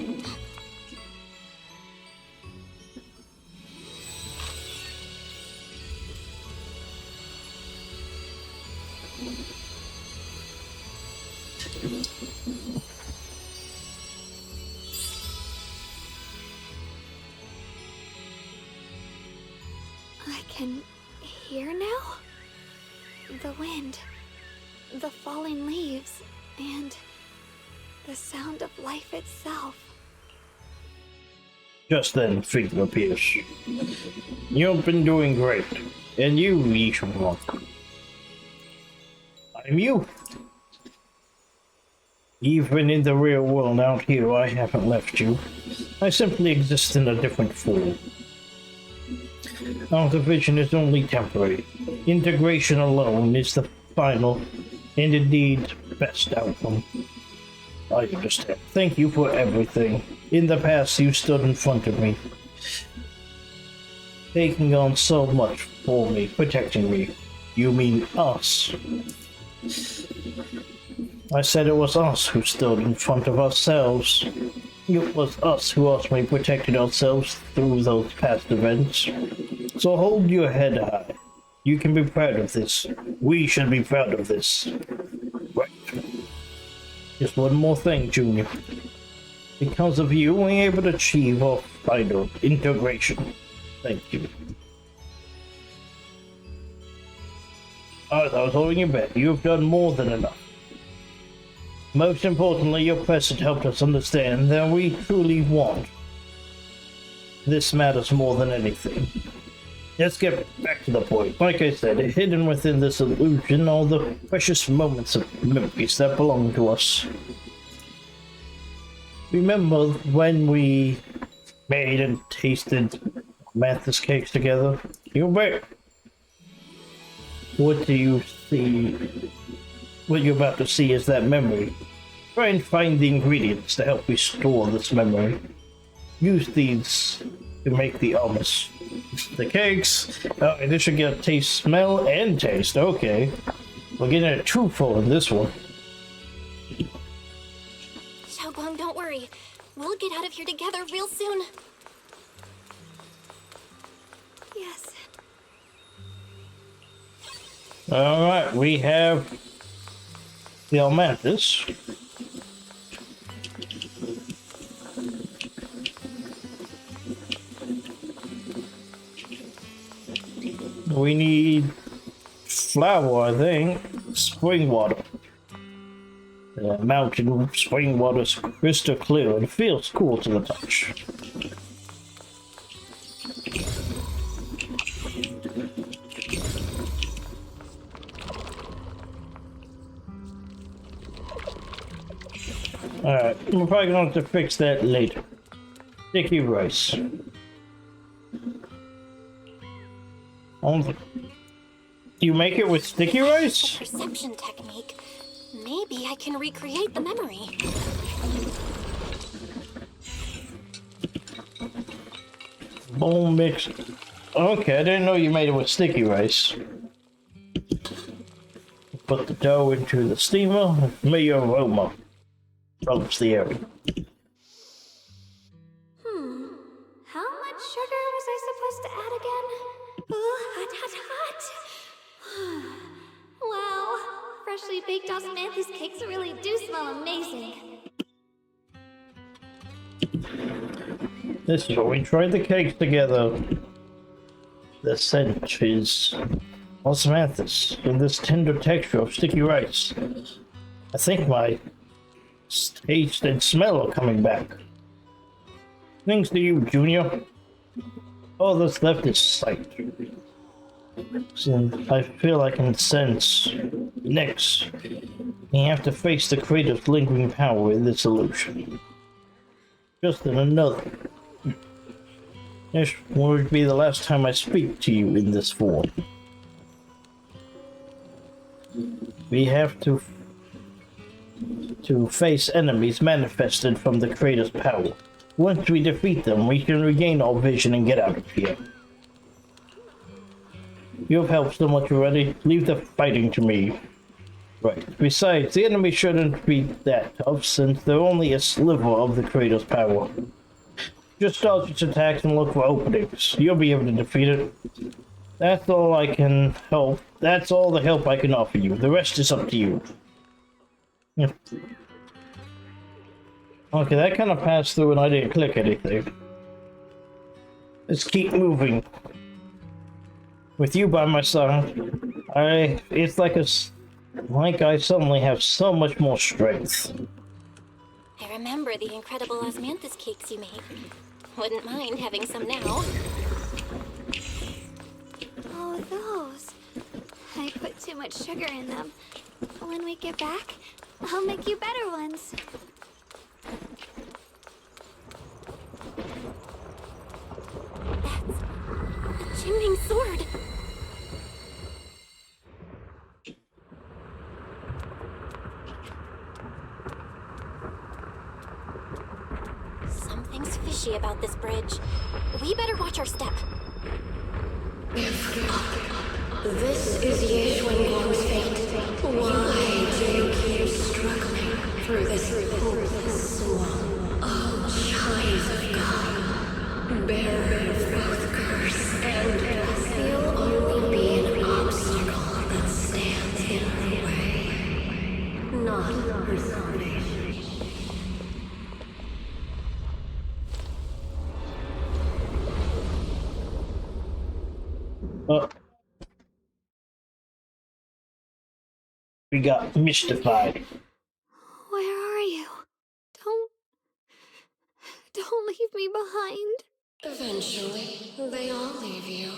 [SPEAKER 9] I can hear now? The wind, the falling leaves, and the sound of life itself.
[SPEAKER 6] Just then, Figure appears. You've been doing great. And you, Yishun. I'm you. Even in the real world out here, I haven't left you. I simply exist in a different form. Our division is only temporary. Integration alone is the final, and indeed, best outcome. I understand. Thank you for everything. In the past, you stood in front of me, taking on so much for me, protecting me. You mean us. I said it was us who stood in front of ourselves. It was us who ultimately protected ourselves through those past events. So hold your head high. You can be proud of this. We should be proud of this. Right. Just one more thing, Junior. Because of you, we're able to achieve our final integration. Thank you. As I was holding you back, you've done more than enough. Most importantly, your presence helped us understand that we truly want. This matters more than anything. Let's get back to the point. Like I said, hidden within this illusion are the precious moments of memories that belong to us. Remember when we made and tasted Mantis cakes together? You bet. What do you see? What you're about to see is that memory. Try and find the ingredients to help restore this memory. Use these to make the hummus. The cakes. This should get a taste, smell, and taste. Okay. We're getting a twofold in this one.
[SPEAKER 7] Xiaoguang, don't worry. We'll get out of here together real soon.
[SPEAKER 9] Yes.
[SPEAKER 6] Alright, we have the Mantis. We need flour, I think. Spring water. Mountain spring water is crystal clear and feels cool to the touch. Alright, we're probably gonna have to fix that later. Sticky rice. You make it with sticky rice?
[SPEAKER 7] Perception technique. Maybe I can recreate the memory.
[SPEAKER 6] Bone mix. Okay, I didn't know you made it with sticky rice. Put the dough into the steamer. May your aroma fills the area.
[SPEAKER 9] How much sugar was I supposed to add again? Hot, hot, hot. Wow, freshly baked osmanthus cakes really do smell amazing.
[SPEAKER 6] This is what we tried the cakes together. The scent is osmanthus with this tender texture of sticky rice. I think my taste and smell are coming back. Thanks to you, Junior. All that's left is sight. So I feel I can sense. Next, you have to face the creator's lingering power in this illusion. Just in another. This would be the last time I speak to you in this form. We have to face enemies manifested from the creator's power. Once we defeat them, we can regain our vision and get out of here. You've helped so much already. Leave the fighting to me. Right. Besides, the enemy shouldn't be that tough since they're only a sliver of the creator's power. Just dodge its attacks and look for openings. You'll be able to defeat it. That's all I can help. That's all the help I can offer you. The rest is up to you. Okay, that kind of passed through and I didn't click anything. Let's keep moving. With you by my side, it's like I suddenly have so much more strength.
[SPEAKER 7] I remember the incredible osmanthus cakes you made. Wouldn't mind having some now.
[SPEAKER 9] Oh, those. I put too much sugar in them. When we get back, I'll make you better ones.
[SPEAKER 7] That's a Qingming sword. Something's fishy about this bridge. We better watch our step.
[SPEAKER 21] This is Yeshuan's fate. Why do you keep struggling through this hopeless swamp? Oh, child of God, bearer of both curse and death, you'll only be an obstacle that stands in her way, not her salvation.
[SPEAKER 6] We got mystified.
[SPEAKER 9] Where are you? Don't leave me behind.
[SPEAKER 21] Eventually, they all leave you.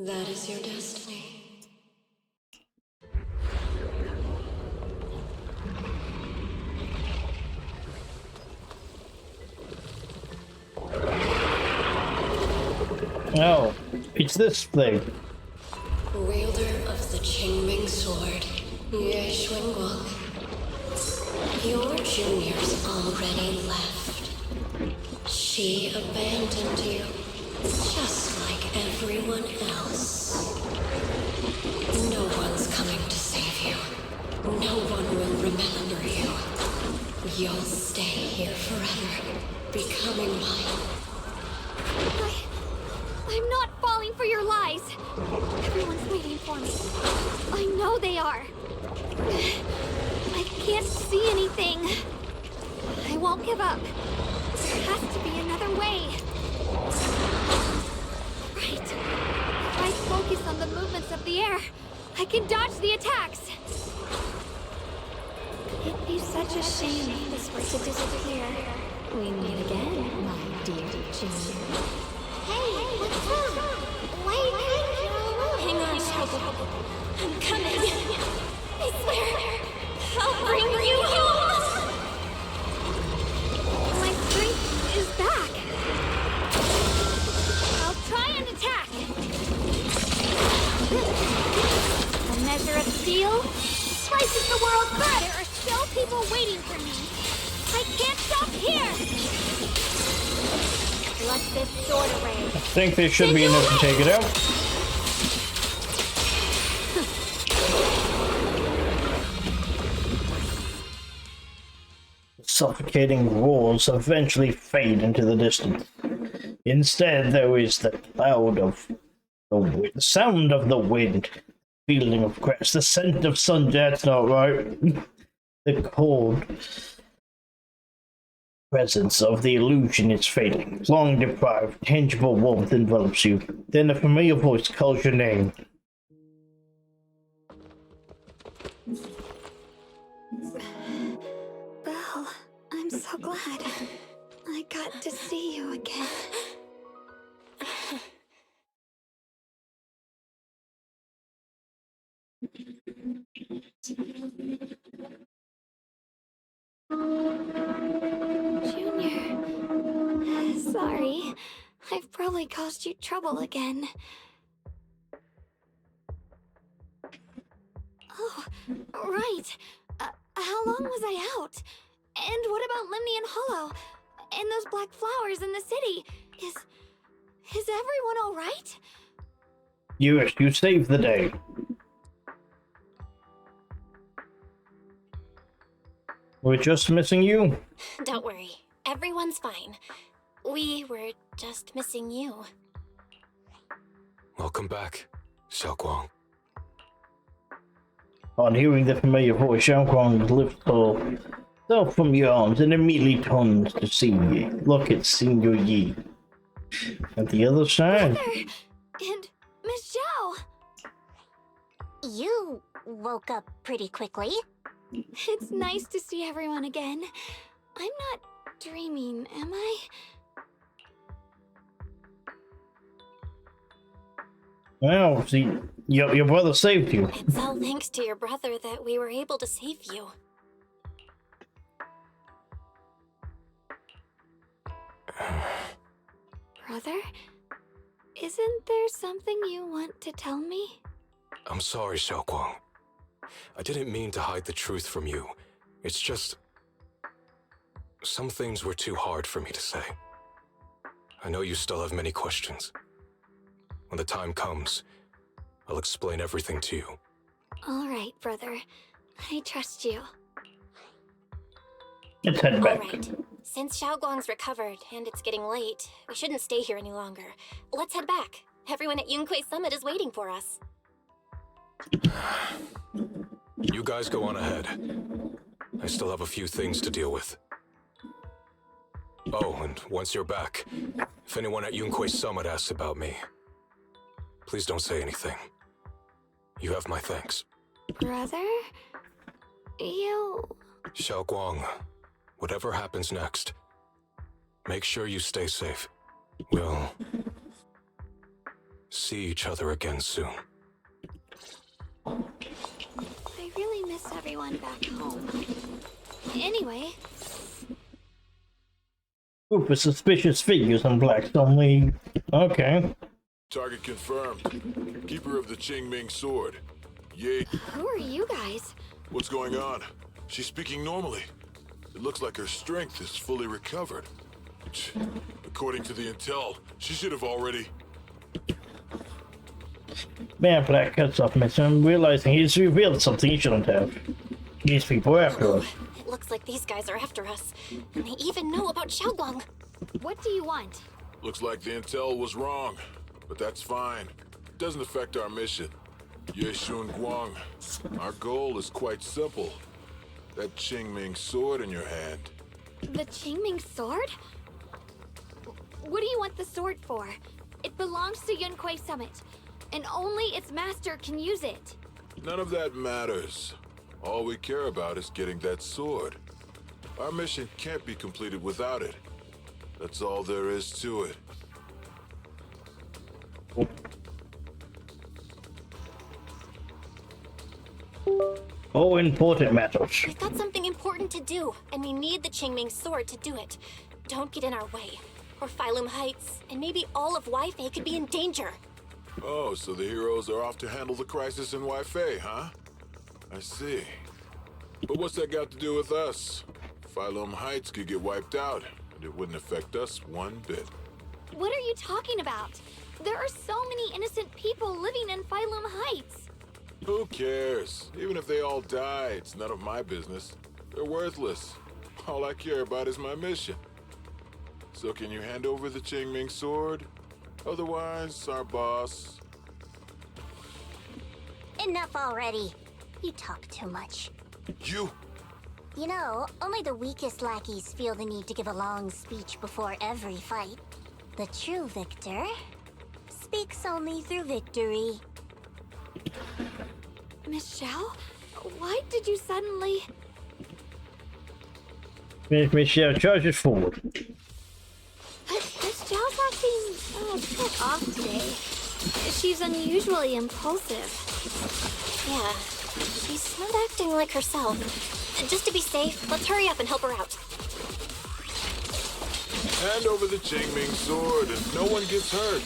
[SPEAKER 21] That is your destiny.
[SPEAKER 6] Oh, it's this thing.
[SPEAKER 21] Wielder of the Qingming sword, Yeshuan. Your junior's already left. She abandoned you, just like everyone else. No one's coming to save you. No one will remember you. You'll stay here forever, becoming mine.
[SPEAKER 9] I'm not falling for your lies. Everyone's waiting for me. I know they are. I can't see anything. I won't give up. There has to be another way. Right. If I focus on the movements of the air, I can dodge the attacks. It'd be such a shame if this were to disappear. We meet again, my dear Junior. Hey, what's wrong? Wait,
[SPEAKER 7] hang on, Shadow. I'm coming. I swear, I'll bring you home.
[SPEAKER 9] My strength is back. I'll try and attack. A measure of steel slices the world apart. There are still people waiting for me. I can't stop here. Let this sword array.
[SPEAKER 6] I think there should be enough to take it out. Suffocating roars eventually fade into the distance. Instead, there is the cloud of the wind, the sound of the wind, feeling of grass, the scent of sun. That's not right. The cold presence of the illusion is fading. Long deprived, tangible warmth envelops you. Then a familiar voice calls your name.
[SPEAKER 9] Belle, I'm so glad I got to see you again. Junior, sorry. I've probably caused you trouble again. Oh, right. How long was I out? And what about Limnian Hollow? And those black flowers in the city? Is everyone alright?
[SPEAKER 6] Yes, you saved the day. We're just missing you.
[SPEAKER 7] Don't worry. Everyone's fine. We were just missing you.
[SPEAKER 1] Welcome back, Xiaoguang.
[SPEAKER 6] On hearing the familiar voice, Xiaoguang lifts herself from your arms and immediately turns to see Yi. Look at Senior Yi. At the other side.
[SPEAKER 9] Brother! And Miss Zhao!
[SPEAKER 5] You woke up pretty quickly.
[SPEAKER 9] It's nice to see everyone again. I'm not dreaming, am I?
[SPEAKER 6] Well, see, your brother saved you.
[SPEAKER 7] It's all thanks to your brother that we were able to save you.
[SPEAKER 9] Brother? Isn't there something you want to tell me?
[SPEAKER 1] I'm sorry, Xiaoguang. I didn't mean to hide the truth from you. It's just... some things were too hard for me to say. I know you still have many questions. When the time comes, I'll explain everything to you.
[SPEAKER 9] All right, brother. I trust you.
[SPEAKER 6] Let's head back.
[SPEAKER 7] All right. Since Xiaoguang's recovered and it's getting late, we shouldn't stay here any longer. Let's head back. Everyone at Yunquei Summit is waiting for us.
[SPEAKER 1] You guys go on ahead. I still have a few things to deal with. Oh, and once you're back, if anyone at Yunquei Summit asks about me, please don't say anything. You have my thanks.
[SPEAKER 9] Brother? You...
[SPEAKER 1] Xiaoguang, whatever happens next, make sure you stay safe. We'll see each other again soon.
[SPEAKER 9] I really miss everyone back home. Anyway...
[SPEAKER 6] Group of suspicious figures on Blackstone League. Okay.
[SPEAKER 4] Target confirmed. Keeper of the Qingming sword. Yay.
[SPEAKER 9] Who are you guys?
[SPEAKER 4] What's going on? She's speaking normally. It looks like her strength is fully recovered. According to the intel, she should have already...
[SPEAKER 6] Man, Black cuts off Mason, realizing he's revealed something he shouldn't have. These people are after us.
[SPEAKER 7] It looks like these guys are after us. And they even know about Xiaoguang.
[SPEAKER 9] What do you want?
[SPEAKER 4] Looks like the intel was wrong, but that's fine. It doesn't affect our mission. Yeshun Guang, our goal is quite simple. That Qingming sword in your hand.
[SPEAKER 9] The Qingming sword? What do you want the sword for? It belongs to Yunquei Summit, and only its master can use it.
[SPEAKER 4] None of that matters. All we care about is getting that sword. Our mission can't be completed without it. That's all there is to it.
[SPEAKER 6] Oh, important matters.
[SPEAKER 7] We've got something important to do, and we need the Qingming sword to do it. Don't get in our way, or Phylum Heights, and maybe all of Weifei could be in danger.
[SPEAKER 4] Oh, so the heroes are off to handle the crisis in Weifei, huh? I see. But what's that got to do with us? Phylum Heights could get wiped out, and it wouldn't affect us one bit.
[SPEAKER 9] What are you talking about? There are so many innocent people living in Phylum Heights.
[SPEAKER 4] Who cares? Even if they all die, it's none of my business. They're worthless. All I care about is my mission. So can you hand over the Qingming sword? Otherwise, our boss...
[SPEAKER 5] Enough already. You talk too much.
[SPEAKER 4] You?
[SPEAKER 5] You know, only the weakest lackeys feel the need to give a long speech before every fight. The true victor speaks only through victory.
[SPEAKER 9] Miss Zhao? Why did you suddenly...
[SPEAKER 6] Miss Zhao charges forward.
[SPEAKER 9] Miss Zhao's acting so off today. She's unusually impulsive.
[SPEAKER 7] Yeah, she's not acting like herself. Just to be safe, let's hurry up and help her out.
[SPEAKER 4] Hand over the Qingming sword and no one gets hurt.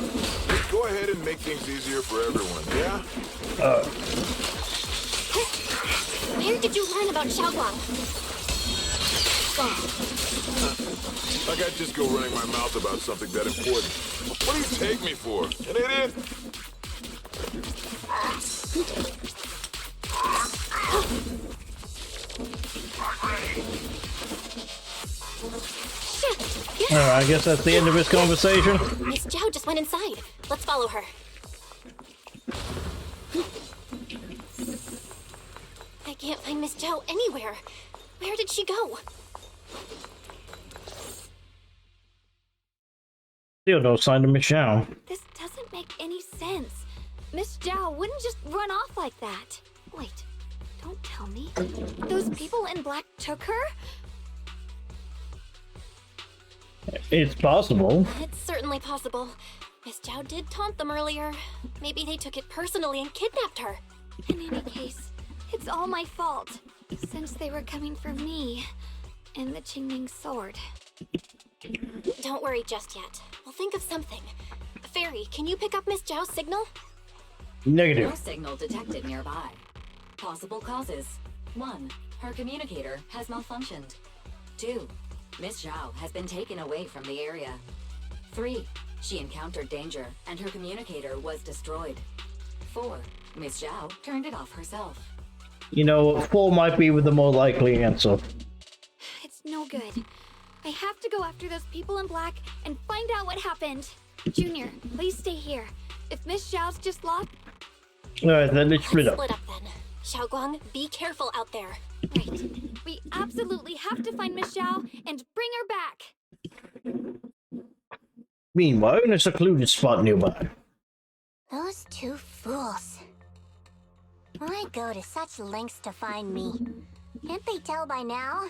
[SPEAKER 4] Just go ahead and make things easier for everyone, yeah?
[SPEAKER 7] Where did you learn about Xiaoguang?
[SPEAKER 4] Like I'd just go running my mouth about something that important. What do you take me for? An idiot?
[SPEAKER 6] I guess that's the end of this conversation.
[SPEAKER 7] Miss Zhao just went inside. Let's follow her. I can't find Miss Zhao anywhere. Where did she go?
[SPEAKER 6] Still no sign of Miss Zhao.
[SPEAKER 9] This doesn't make any sense. Miss Zhao wouldn't just run off like that. Wait, don't tell me. Those people in black took her?
[SPEAKER 6] It's possible.
[SPEAKER 7] It's certainly possible. Miss Zhao did taunt them earlier. Maybe they took it personally and kidnapped her.
[SPEAKER 9] In any case, it's all my fault. Since they were coming for me and the Qingming sword.
[SPEAKER 7] Don't worry just yet. We'll think of something. Fairy, can you pick up Miss Zhao's signal?
[SPEAKER 6] Negative.
[SPEAKER 10] No signal detected nearby. Possible causes. 1. Her communicator has malfunctioned. 2. Miss Zhao has been taken away from the area. 3. She encountered danger and her communicator was destroyed. 4. Miss Zhao turned it off herself.
[SPEAKER 6] You know, 4 might be the more likely answer.
[SPEAKER 9] It's no good. I have to go after those people in black and find out what happened. Junior, please stay here. If Miss Zhao's just lost...
[SPEAKER 6] Alright, then let's split up.
[SPEAKER 7] Split up then. Xiaoguang, be careful out there.
[SPEAKER 9] Right. We absolutely have to find Miss Zhao and bring her back.
[SPEAKER 6] Meanwhile, in a secluded spot nearby.
[SPEAKER 5] Those two fools. Why go to such lengths to find me? Can't they tell by now?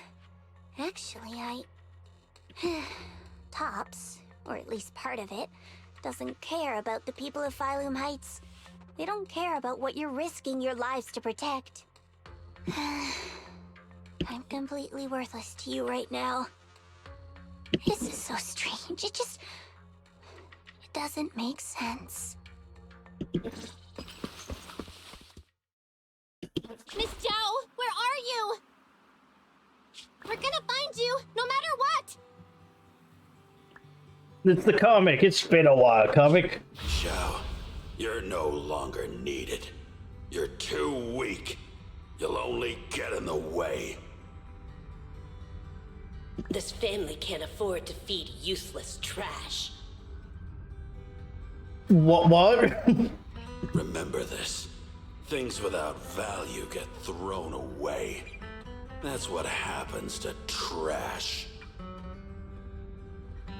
[SPEAKER 5] Actually, Tops, or at least part of it, doesn't care about the people of Phylum Heights. They don't care about what you're risking your lives to protect. I'm completely worthless to you right now. This is so strange. It doesn't make sense.
[SPEAKER 7] Miss Zhao, where are you? We're gonna find you, no matter what!
[SPEAKER 6] It's the comic. It's been a while, comic.
[SPEAKER 12] Zhao, you're no longer needed. You're too weak. You'll only get in the way.
[SPEAKER 14] This family can't afford to feed useless trash.
[SPEAKER 6] What?
[SPEAKER 12] Remember this. Things without value get thrown away. That's what happens to trash.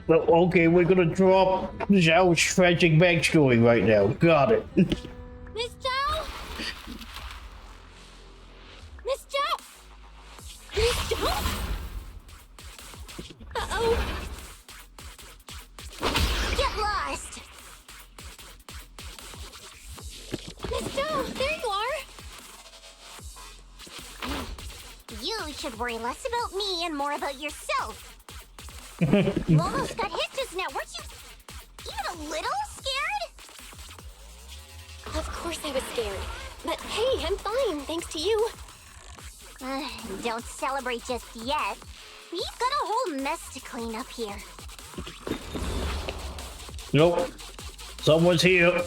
[SPEAKER 6] Well, okay, we're gonna drop Zhao's tragic backstory right now. Got it.
[SPEAKER 7] Miss Zhao? Miss Zhao? Miss Zhao? Uh-oh.
[SPEAKER 5] Get lost!
[SPEAKER 7] Miss Zhao, there you are!
[SPEAKER 5] You should worry less about me and more about yourself. You almost got hit just now. Weren't you even a little scared?
[SPEAKER 7] Of course I was scared. But hey, I'm fine, thanks to you.
[SPEAKER 5] Don't celebrate just yet. We've got a whole mess to clean up here.
[SPEAKER 6] Nope. Someone's here.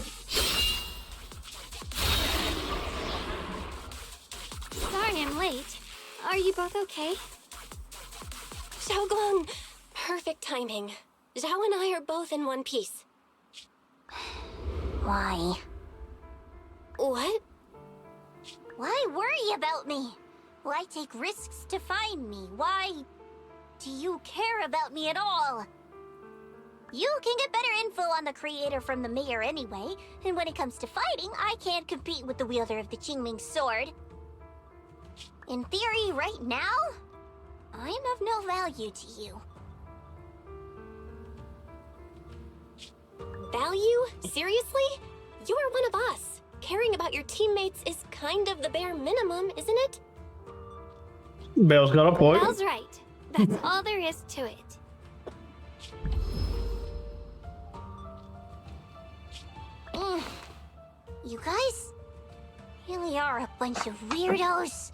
[SPEAKER 9] Sorry I'm late. Are you both okay?
[SPEAKER 7] Xiaoguang, perfect timing. Zhao and I are both in one piece.
[SPEAKER 5] Why?
[SPEAKER 7] What?
[SPEAKER 5] Why worry about me? Why take risks to find me? Why do you care about me at all? You can get better info on the creator from the mayor anyway, and when it comes to fighting, I can't compete with the wielder of the Qingming sword. In theory, right now, I'm of no value to you.
[SPEAKER 7] Value? Seriously? You are one of us. Caring about your teammates is kind of the bare minimum, isn't it?
[SPEAKER 6] Belle's got a point.
[SPEAKER 9] Belle's right. That's all there is to it.
[SPEAKER 5] You guys really are a bunch of weirdos.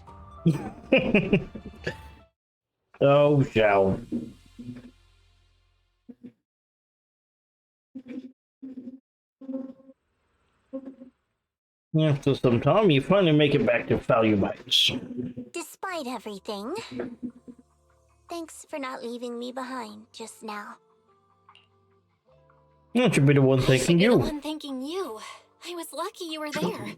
[SPEAKER 6] Oh, Zhao. After some time, you finally make it back to Value Bites.
[SPEAKER 5] Despite everything, thanks for not leaving me behind just now.
[SPEAKER 6] That should be the one
[SPEAKER 7] I
[SPEAKER 6] thanking
[SPEAKER 7] should be
[SPEAKER 6] you.
[SPEAKER 7] the one thanking you. I was lucky you were there.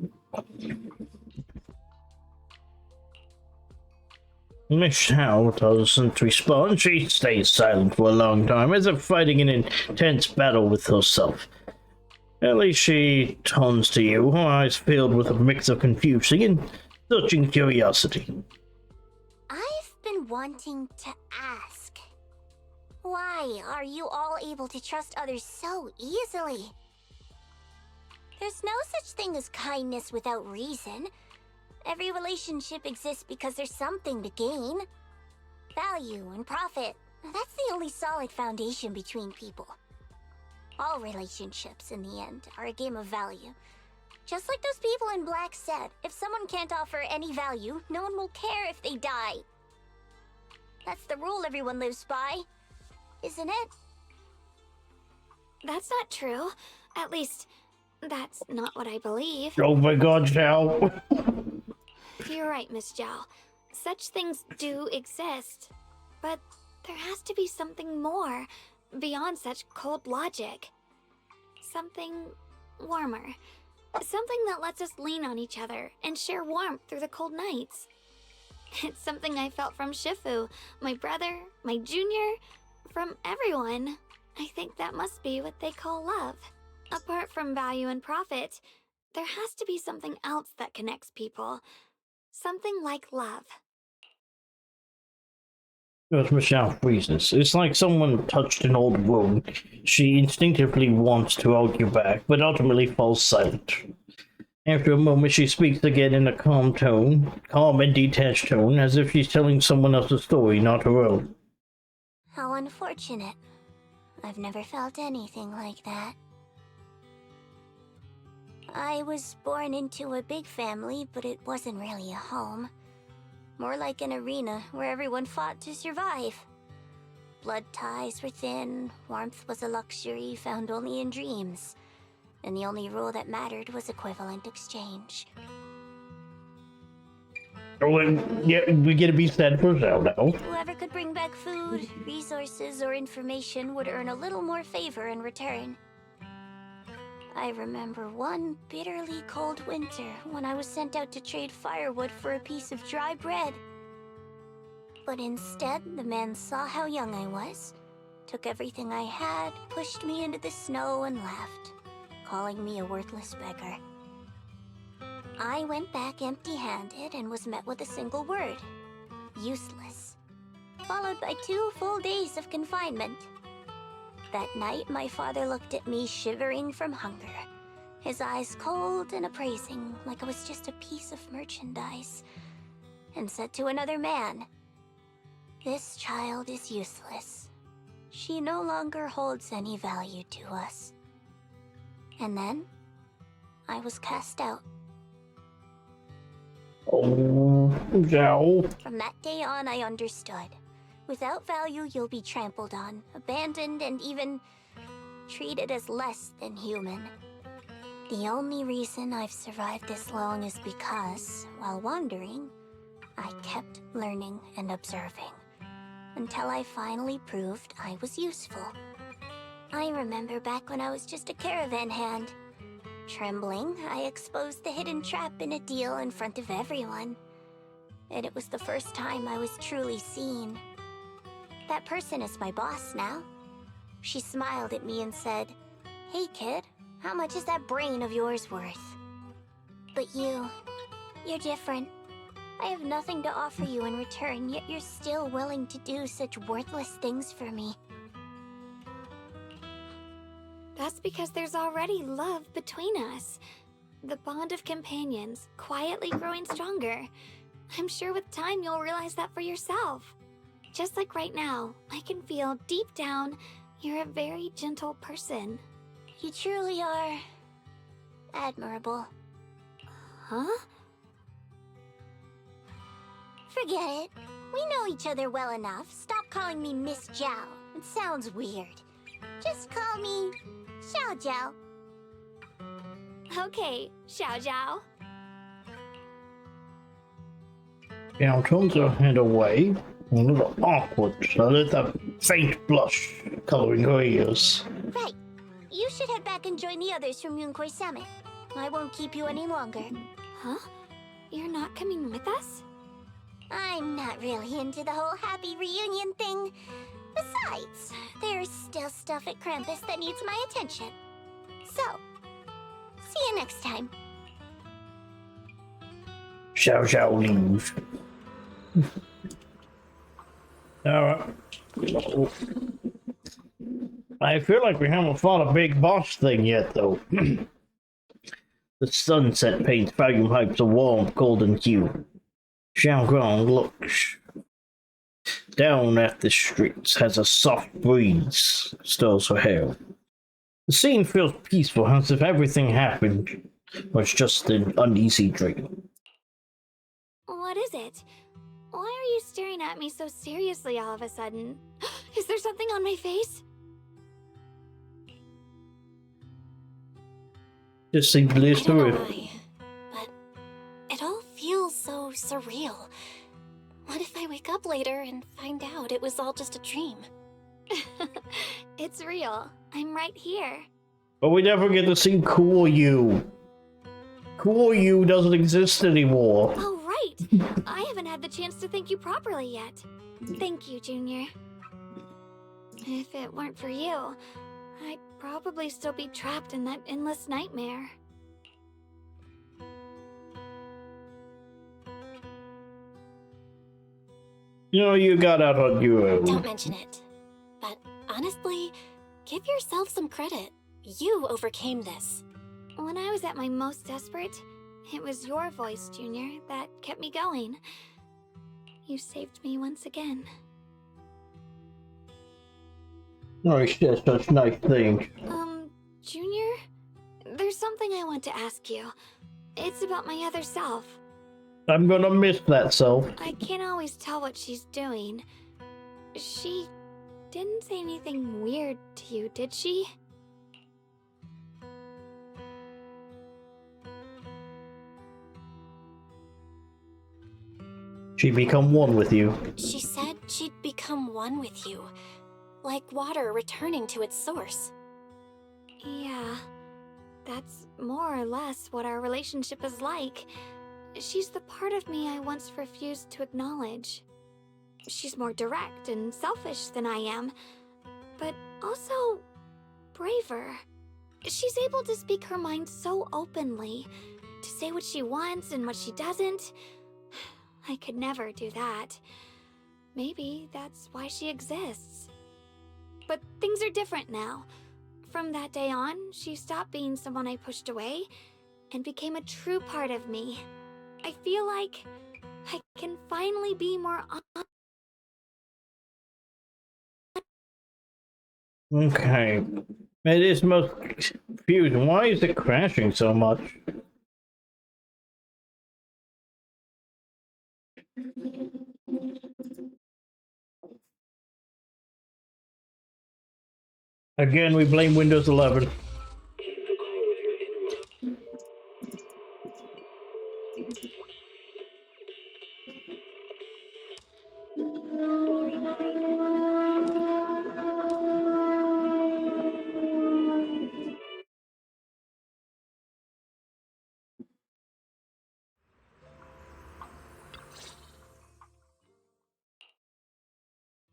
[SPEAKER 6] Miss Zhao doesn't respond. She stays silent for a long time, as if fighting an intense battle with herself. At least she turns to you, her eyes filled with a mix of confusion and searching curiosity.
[SPEAKER 5] I've been wanting to ask. Why are you all able to trust others so easily? There's no such thing as kindness without reason. Every relationship exists because there's something to gain. Value and profit. That's the only solid foundation between people. All relationships, in the end, are a game of value. Just like those people in Black said, if someone can't offer any value, no one will care if they die. That's the rule everyone lives by, isn't it?
[SPEAKER 9] That's not true. At least, that's not what I believe.
[SPEAKER 6] Oh my god, Zhao.
[SPEAKER 9] You're right, Miss Zhao. Such things do exist. But there has to be something more, beyond such cold logic. Something warmer. Something that lets us lean on each other and share warmth through the cold nights. It's something I felt from Shifu, my brother, my junior, from everyone. I think that must be what they call love. Apart from value and profit, there has to be something else that connects people. Something like love.
[SPEAKER 6] As Michelle freezes, it's like someone touched an old wound. She instinctively wants to argue back, but ultimately falls silent. After a moment, she speaks again in a calm and detached tone, as if she's telling someone else's story, not her own.
[SPEAKER 5] How unfortunate. I've never felt anything like that. I was born into a big family, but it wasn't really a home. More like an arena where everyone fought to survive. Blood ties were thin, warmth was a luxury found only in dreams, and the only rule that mattered was equivalent exchange.
[SPEAKER 6] Oh, yeah, we get to be sad for Zhao now.
[SPEAKER 5] Whoever could bring back food, resources, or information would earn a little more favor in return. I remember one bitterly cold winter when I was sent out to trade firewood for a piece of dry bread. But instead, the man saw how young I was, took everything I had, pushed me into the snow, and left, calling me a worthless beggar. I went back empty-handed and was met with a single word: useless, followed by 2 full days of confinement. That night, my father looked at me shivering from hunger, his eyes cold and appraising, like I was just a piece of merchandise, and said to another man, "This child is useless. She no longer holds any value to us." And then, I was cast out.
[SPEAKER 6] Oh, Zhao.
[SPEAKER 5] From that day on, I understood. Without value, you'll be trampled on, abandoned, and even treated as less than human. The only reason I've survived this long is because, while wandering, I kept learning and observing, until I finally proved I was useful. I remember back when I was just a caravan hand. Trembling, I exposed the hidden trap in a deal in front of everyone. And it was the first time I was truly seen. That person is my boss now. She smiled at me and said, "Hey kid, how much is that brain of yours worth?" But you're different. I have nothing to offer you in return, yet you're still willing to do such worthless things for me.
[SPEAKER 9] That's because there's already love between us. The bond of companions, quietly growing stronger. I'm sure with time you'll realize that for yourself. Just like right now, I can feel deep down you're a very gentle person.
[SPEAKER 5] You truly are admirable.
[SPEAKER 9] Huh?
[SPEAKER 5] Forget it. We know each other well enough. Stop calling me Miss Zhao. It sounds weird. Just call me Xiao Zhao.
[SPEAKER 9] Okay, Xiao Zhao.
[SPEAKER 6] Now turns her head away, a little awkward, so let that faint blush coloring her ears.
[SPEAKER 5] Right. You should head back and join the others from Yunkui Summit. I won't keep you any longer.
[SPEAKER 9] Huh? You're not coming with us?
[SPEAKER 5] I'm not really into the whole happy reunion thing. Besides, there's still stuff at Krampus that needs my attention. So, see you next time.
[SPEAKER 6] Xiao Xiao leaves. Alright. I feel like we haven't fought a big boss thing yet, though. The sunset paints volume hypes a warm golden hue. Xiao Guang looks down at the streets as a soft breeze stirs her hair. The scene feels peaceful, as if everything happened was just an uneasy dream.
[SPEAKER 9] What is it? Why are you staring at me so seriously all of a sudden? Is there something on my face?
[SPEAKER 6] Just simply through.
[SPEAKER 7] But it all feels so surreal. What if I wake up later and find out it was all just a dream?
[SPEAKER 9] It's real. I'm right here.
[SPEAKER 6] But we never get to see Cool You. Cool You doesn't exist anymore.
[SPEAKER 9] Oh, right! I haven't had the chance to thank you properly yet. Thank you, Junior. If it weren't for you, I'd probably still be trapped in that endless nightmare.
[SPEAKER 6] You know, you got out on your own.
[SPEAKER 7] Don't mention it. But honestly, give yourself some credit. You overcame this.
[SPEAKER 9] When I was at my most desperate, it was your voice, Junior, that kept me going. You saved me once again.
[SPEAKER 6] Oh, she says such nice things.
[SPEAKER 9] Junior? There's something I want to ask you. It's about my other self.
[SPEAKER 6] I'm gonna miss that self.
[SPEAKER 9] I can't always tell what she's doing. She didn't say anything weird to you, did she?
[SPEAKER 6] She become one with you.
[SPEAKER 7] She said she'd become one with you. Like water returning to its source.
[SPEAKER 9] Yeah. That's more or less what our relationship is like. She's the part of me I once refused to acknowledge. She's more direct and selfish than I am, but also braver. She's able to speak her mind so openly, to say what she wants and what she doesn't. I could never do that. Maybe that's why she exists. But things are different now. From that day on, she stopped being someone I pushed away and became a true part of me. I feel like I can finally be more honest.
[SPEAKER 6] Okay. It is most confusing. Why is it crashing so much? Again, we blame Windows 11.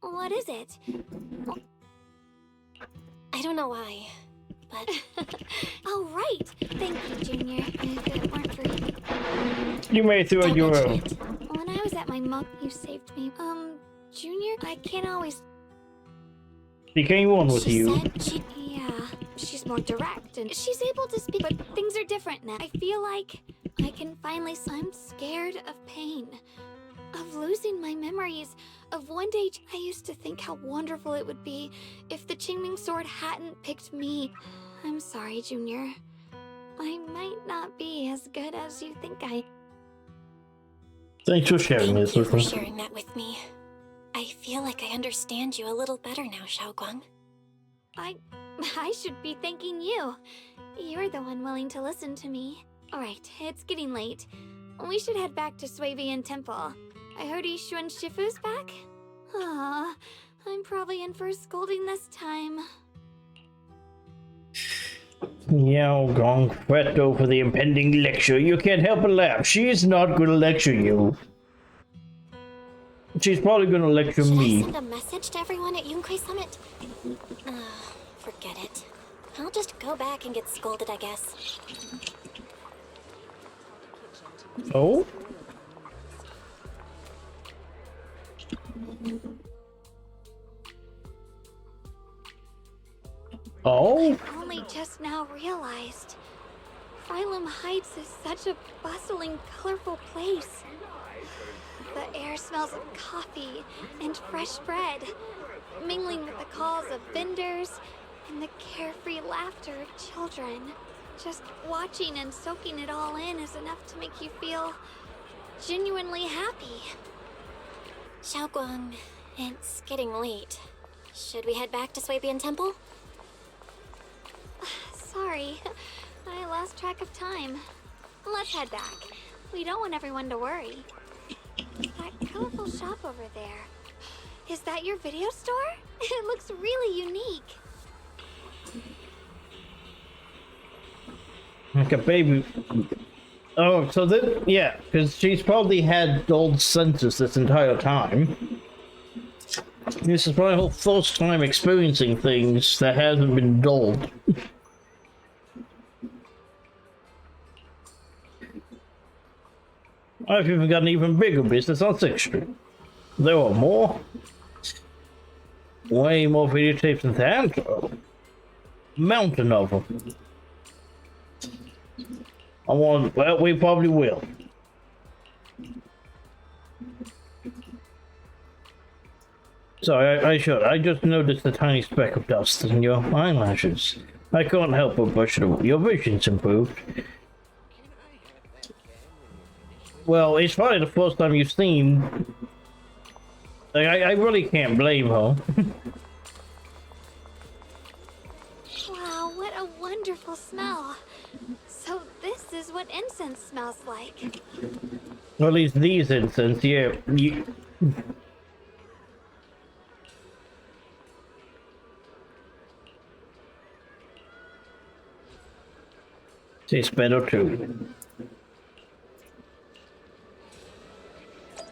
[SPEAKER 9] What is it?
[SPEAKER 7] I don't know why, but...
[SPEAKER 9] Oh, right! Thank you, Junior. If it weren't for...
[SPEAKER 6] You made it through on your own.
[SPEAKER 9] When I was at my mom, you saved me. Junior, I can't always...
[SPEAKER 6] She came on with you.
[SPEAKER 9] Yeah, she's more direct and she's able to speak, but things are different now. I feel like I can finally... I'm scared of pain. Of losing my memories. Of one day, I used to think how wonderful it would be if the Qingming sword hadn't picked me. I'm sorry, Junior. I might not be as good as you think I...
[SPEAKER 6] Thanks for sharing this with me.
[SPEAKER 7] Thank you for sharing that with me. I feel like I understand you a little better now, Xiaoguang.
[SPEAKER 9] I should be thanking you. You're the one willing to listen to me. Alright, it's getting late. We should head back to Suivian Temple. I heard Yishu and Shifu's back? Aw, I'm probably in for a scolding this time.
[SPEAKER 6] Yao Gong fret over the impending lecture. You can't help but laugh. She's not gonna lecture you. She's probably gonna lecture me.
[SPEAKER 7] Should I send a message to everyone at Yunkai Summit? Forget it. I'll just go back and get scolded, I guess.
[SPEAKER 6] Oh? Oh?
[SPEAKER 9] I only just now realized. Phylum Heights is such a bustling, colorful place. The air smells of coffee and fresh bread, mingling with the calls of vendors and the carefree laughter of children. Just watching and soaking it all in is enough to make you feel genuinely happy.
[SPEAKER 7] Xiaoguang, it's getting late. Should we head back to Suibian Temple?
[SPEAKER 9] Sorry, I lost track of time. Let's head back. We don't want everyone to worry. That colorful shop over there. Is that your video store? It looks really unique.
[SPEAKER 6] Like a baby. Oh, so that, yeah, because she's probably had dulled senses this entire time. This is probably her first time experiencing things that hasn't been dulled. I've even got an even bigger business on 6th Street. There are more. Way more videotapes than that. Mountain of them. Well, we probably will. Sorry, I should. I just noticed a tiny speck of dust in your eyelashes. I can't help but brush it away. Your vision's improved. Well, it's probably the first time you've seen... Like, I really can't blame her.
[SPEAKER 9] Wow, what a wonderful smell. So this is what incense smells like.
[SPEAKER 6] Well, at least these incense, yeah. Tastes better too.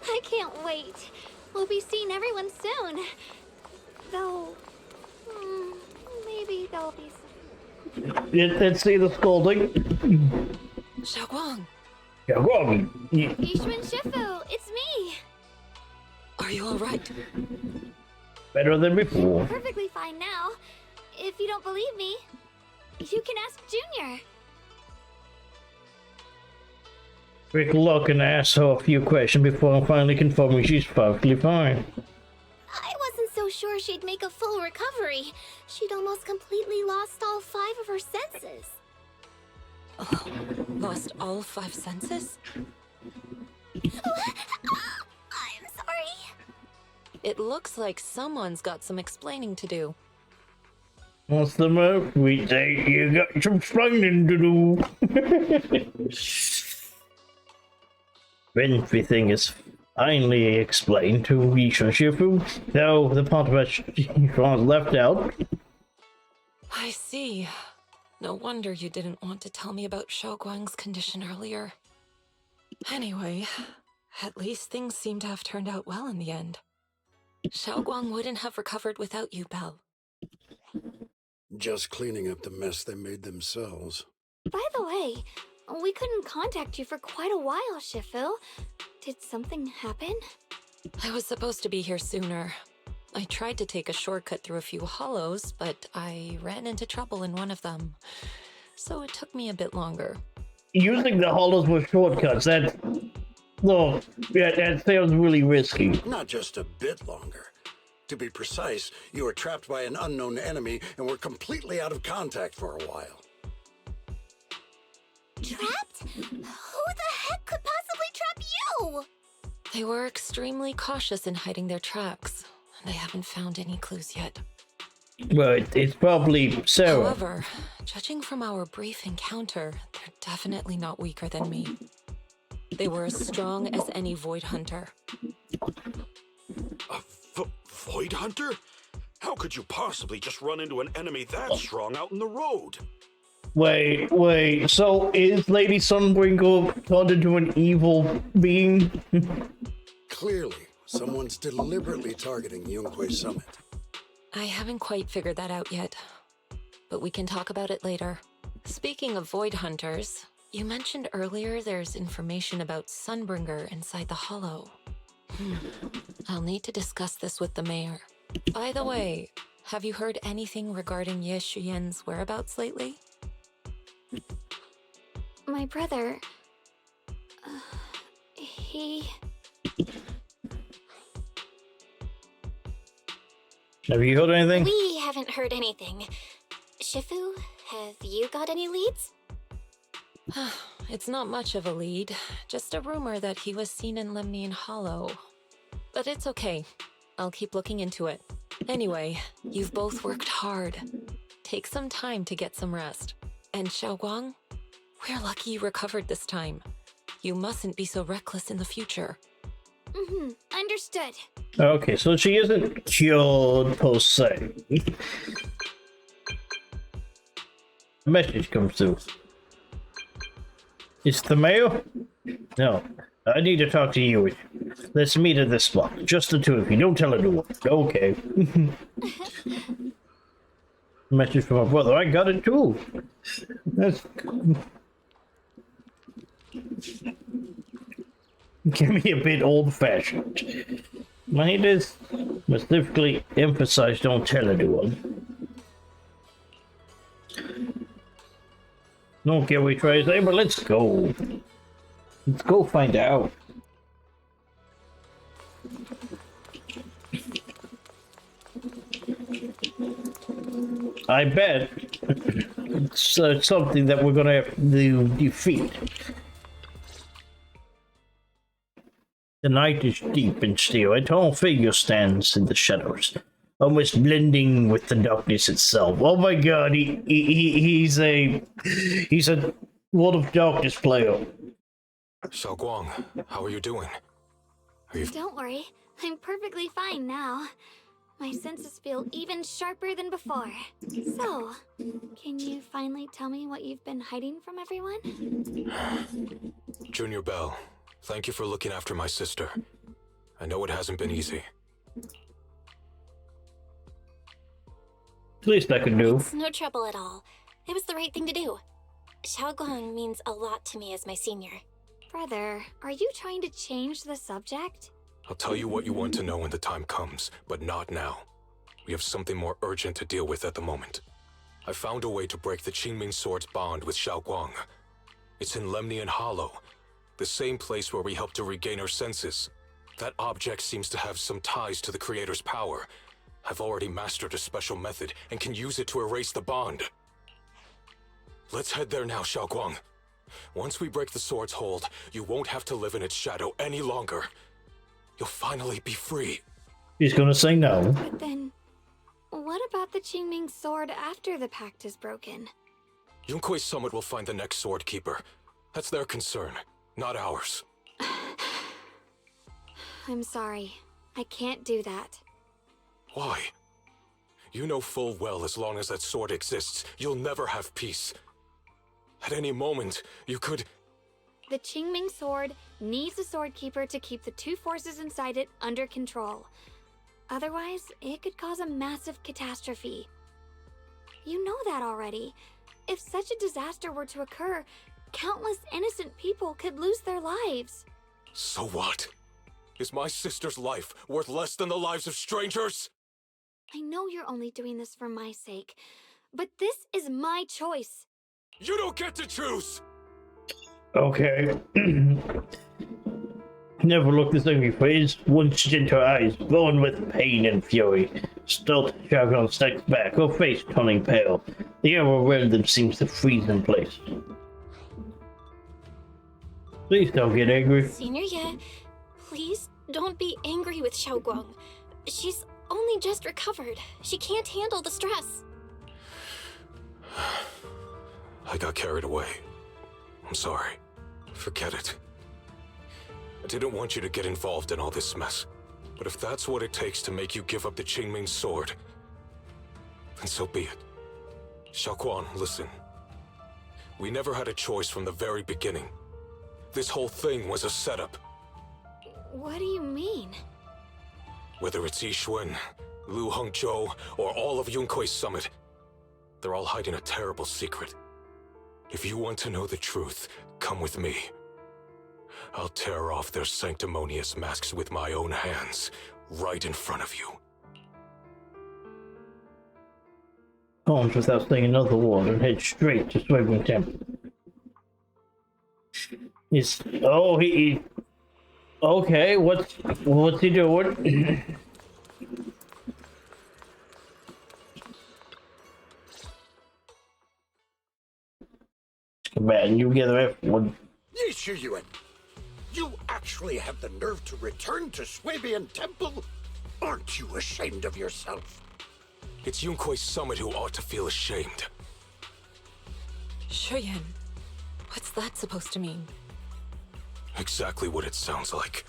[SPEAKER 9] I can't wait. We'll be seeing everyone soon. Though, maybe there'll be some...
[SPEAKER 6] Let's see the scolding.
[SPEAKER 10] Xiaoguang!
[SPEAKER 6] Xiaoguang!
[SPEAKER 9] Yishu and Shifu, it's me!
[SPEAKER 10] Are you alright?
[SPEAKER 6] Better than before.
[SPEAKER 9] I'm perfectly fine now. If you don't believe me, you can ask Junior.
[SPEAKER 6] Quick look and ask her a few questions before finally confirming she's perfectly fine.
[SPEAKER 5] I wasn't so sure she'd make a full recovery. She'd almost completely lost all 5 of her senses.
[SPEAKER 10] Oh, lost all 5 senses?
[SPEAKER 5] I'm sorry.
[SPEAKER 10] It looks like someone's got some explaining to do.
[SPEAKER 6] What's the move? We say you got some explaining to do. Everything is finally explained to Yisha Shifu, though the part of us was left out.
[SPEAKER 17] I see. No wonder you didn't want to tell me about Xiaoguang's condition earlier. Anyway, at least things seem to have turned out well in the end. Xiaoguang wouldn't have recovered without you, Belle.
[SPEAKER 8] Just cleaning up the mess they made themselves.
[SPEAKER 9] By the way, we couldn't contact you for quite a while, Shifu. Did something happen?
[SPEAKER 17] I was supposed to be here sooner. I tried to take a shortcut through a few hollows, but I ran into trouble in one of them. So it took me a bit longer.
[SPEAKER 6] Using the hollows with shortcuts, that sounds really risky.
[SPEAKER 8] Not just a bit longer. To be precise, you were trapped by an unknown enemy and were completely out of contact for a while.
[SPEAKER 5] Trapped? Who the heck could possibly trap you?
[SPEAKER 17] They were extremely cautious in hiding their tracks. They haven't found any clues yet.
[SPEAKER 6] Well, it's probably Sarah.
[SPEAKER 17] However, judging from our brief encounter, they're definitely not weaker than me. They were as strong as any Void Hunter.
[SPEAKER 12] A Void Hunter? How could you possibly just run into an enemy that strong out in the road?
[SPEAKER 6] Wait, so is Lady Sunbringer turned into an evil being?
[SPEAKER 8] Clearly, someone's deliberately targeting Yunque Summit.
[SPEAKER 17] I haven't quite figured that out yet, but we can talk about it later. Speaking of Void Hunters, you mentioned earlier there's information about Sunbringer inside the Hollow. I'll need to discuss this with the mayor. By the way, have you heard anything regarding Ye Shuyen's whereabouts lately?
[SPEAKER 9] My brother... he...
[SPEAKER 6] Have you heard anything?
[SPEAKER 7] We haven't heard anything. Shifu, have you got any leads?
[SPEAKER 17] It's not much of a lead, just a rumor that he was seen in Lemnian Hollow. But it's okay. I'll keep looking into it. Anyway, you've both worked hard. Take some time to get some rest. And Xiaoguang, we're lucky you recovered this time. You mustn't be so reckless in the future.
[SPEAKER 9] Understood.
[SPEAKER 6] Okay, so she isn't cured per se. A message comes through. It's the mayor? No, I need to talk to you. Let's meet at this spot. Just the two of you. Don't tell anyone. Okay. Message from my brother. I got it too. That's... Give me a bit old-fashioned. Mine is specifically emphasize don't tell anyone. Don't get what we try to say, but let's go. Let's go find out. I bet it's something that we're gonna have to defeat. The night is deep and still. A tall figure stands in the shadows, almost blending with the darkness itself. Oh my god, he's a World of Darkness player.
[SPEAKER 1] Xiaoguang, how are you doing?
[SPEAKER 9] Don't worry, I'm perfectly fine now. My senses feel even sharper than before. So, can you finally tell me what you've been hiding from everyone?
[SPEAKER 1] Junior Bell, thank you for looking after my sister. I know it hasn't been easy.
[SPEAKER 6] Least I can do.
[SPEAKER 7] It's no trouble at all. It was the right thing to do. Xiaoguang means a lot to me as my senior.
[SPEAKER 9] Brother, are you trying to change the subject?
[SPEAKER 1] I'll tell you what you want to know when the time comes, but not now. We have something more urgent to deal with at the moment. I found a way to break the Qingming Sword's bond with Xiaoguang. It's in Lemnian Hollow, the same place where we helped to regain our senses. That object seems to have some ties to the Creator's power. I've already mastered a special method and can use it to erase the bond. Let's head there now, Xiaoguang. Once we break the sword's hold, you won't have to live in its shadow any longer. You'll finally be free.
[SPEAKER 6] He's gonna say no.
[SPEAKER 9] But then, What about the Qingming sword after the pact is broken?
[SPEAKER 1] Yunkuei Summit will find the next sword keeper. That's their concern, not ours.
[SPEAKER 9] I'm sorry. I can't do that.
[SPEAKER 1] Why? You know full well as long as that sword exists, you'll never have peace. At any moment, you could...
[SPEAKER 9] The Qingming sword needs a sword keeper to keep the two forces inside it under control. Otherwise, it could cause a massive catastrophe. You know that already. If such a disaster were to occur, countless innocent people could lose their lives.
[SPEAKER 1] So what? Is my sister's life worth less than the lives of strangers?
[SPEAKER 9] I know you're only doing this for my sake, but this is my choice.
[SPEAKER 1] You don't get to choose!
[SPEAKER 6] Okay. Never looked this ugly face, once into her eyes, glowing with pain and fury. Still, Xiaoguang steps back, her face turning pale. The air around them seems to freeze in place. Please don't get angry.
[SPEAKER 7] Senior Ye, please don't be angry with Xiaoguang. She's only just recovered. She can't handle the stress.
[SPEAKER 1] I got carried away. I'm sorry. Forget it. I didn't want you to get involved in all this mess. But if that's what it takes to make you give up the Qingming sword, then so be it. Xiaoguang, listen. We never had a choice from the very beginning. This whole thing was a setup.
[SPEAKER 9] What do you mean?
[SPEAKER 1] Whether it's Yixuan, Lu Hongzhou, or all of Yunkuei Summit, they're all hiding a terrible secret. If you want to know the truth, come with me. I'll tear off their sanctimonious masks with my own hands, right in front of you.
[SPEAKER 6] Holmes, without saying another word, and head straight to Swaggering Temple. He... Okay, what's he doing? Man, you gather everyone.
[SPEAKER 8] Yishu Yuan, you actually have the nerve to return to Swabian Temple? Aren't you ashamed of yourself?
[SPEAKER 1] It's Yunkuei Summit who ought to feel ashamed.
[SPEAKER 17] Shuyan, what's that supposed to mean?
[SPEAKER 1] Exactly what it sounds like.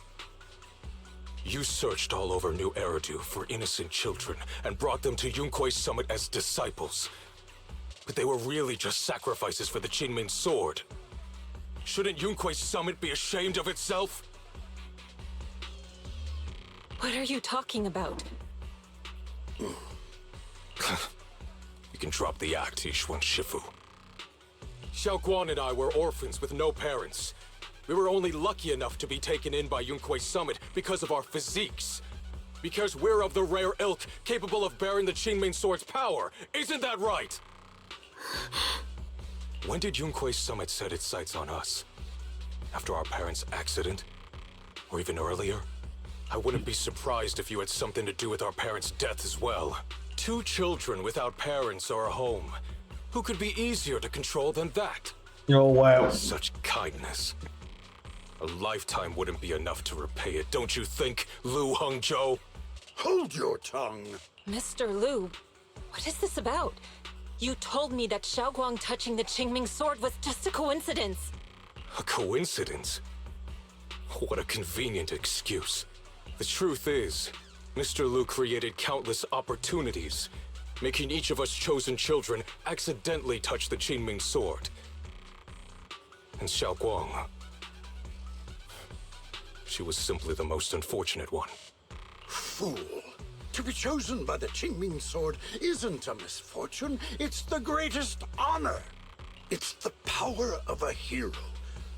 [SPEAKER 1] You searched all over New Eridu for innocent children and brought them to Yunkuei Summit as disciples. But they were really just sacrifices for the Qingming sword. Shouldn't Yunkuei Summit be ashamed of itself?
[SPEAKER 17] What are you talking about?
[SPEAKER 1] You can drop the act, Yixuan Shifu. Xiaoguang and I were orphans with no parents. We were only lucky enough to be taken in by Yunkuei Summit because of our physiques. Because we're of the rare ilk capable of bearing the Qingming sword's power. Isn't that right? When did Yunkuei Summit set its sights on us? After our parents' accident? Or even earlier? I wouldn't be surprised if you had something to do with our parents' death as well. 2 children without parents or a home. Who could be easier to control than that?
[SPEAKER 6] Oh, wow.
[SPEAKER 1] Such kindness. A lifetime wouldn't be enough to repay it, don't you think, Lu Hongzhou?
[SPEAKER 8] Hold your tongue.
[SPEAKER 17] Mr. Lu, what is this about? You told me that Xiaoguang touching the Qingming sword was just a coincidence.
[SPEAKER 1] A coincidence? What a convenient excuse. The truth is, Mr. Lu created countless opportunities, making each of us chosen children accidentally touch the Qingming sword. And Xiaoguang, she was simply the most unfortunate one.
[SPEAKER 8] Fool. To be chosen by the Qingming sword isn't a misfortune, it's the greatest honor. It's the power of a hero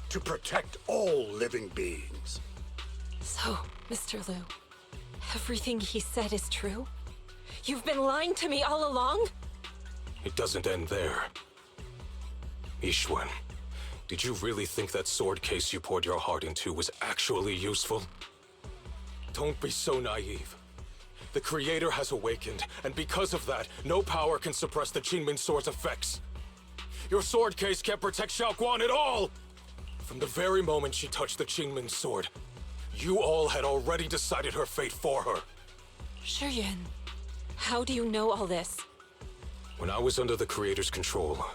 [SPEAKER 8] to protect all living beings.
[SPEAKER 17] So, Mr. Lu, everything he said is true? You've been lying to me all along?
[SPEAKER 1] It doesn't end there. Yixuan, did you really think that sword case you poured your heart into was actually useful? Don't be so naive. The Creator has awakened, and because of that, no power can suppress the Qingming sword's effects. Your sword case can't protect Xiaoguang at all! From the very moment she touched the Qingming sword, you all had already decided her fate for her.
[SPEAKER 17] Shuyan, How do you know all this?
[SPEAKER 1] When I was under the Creator's control,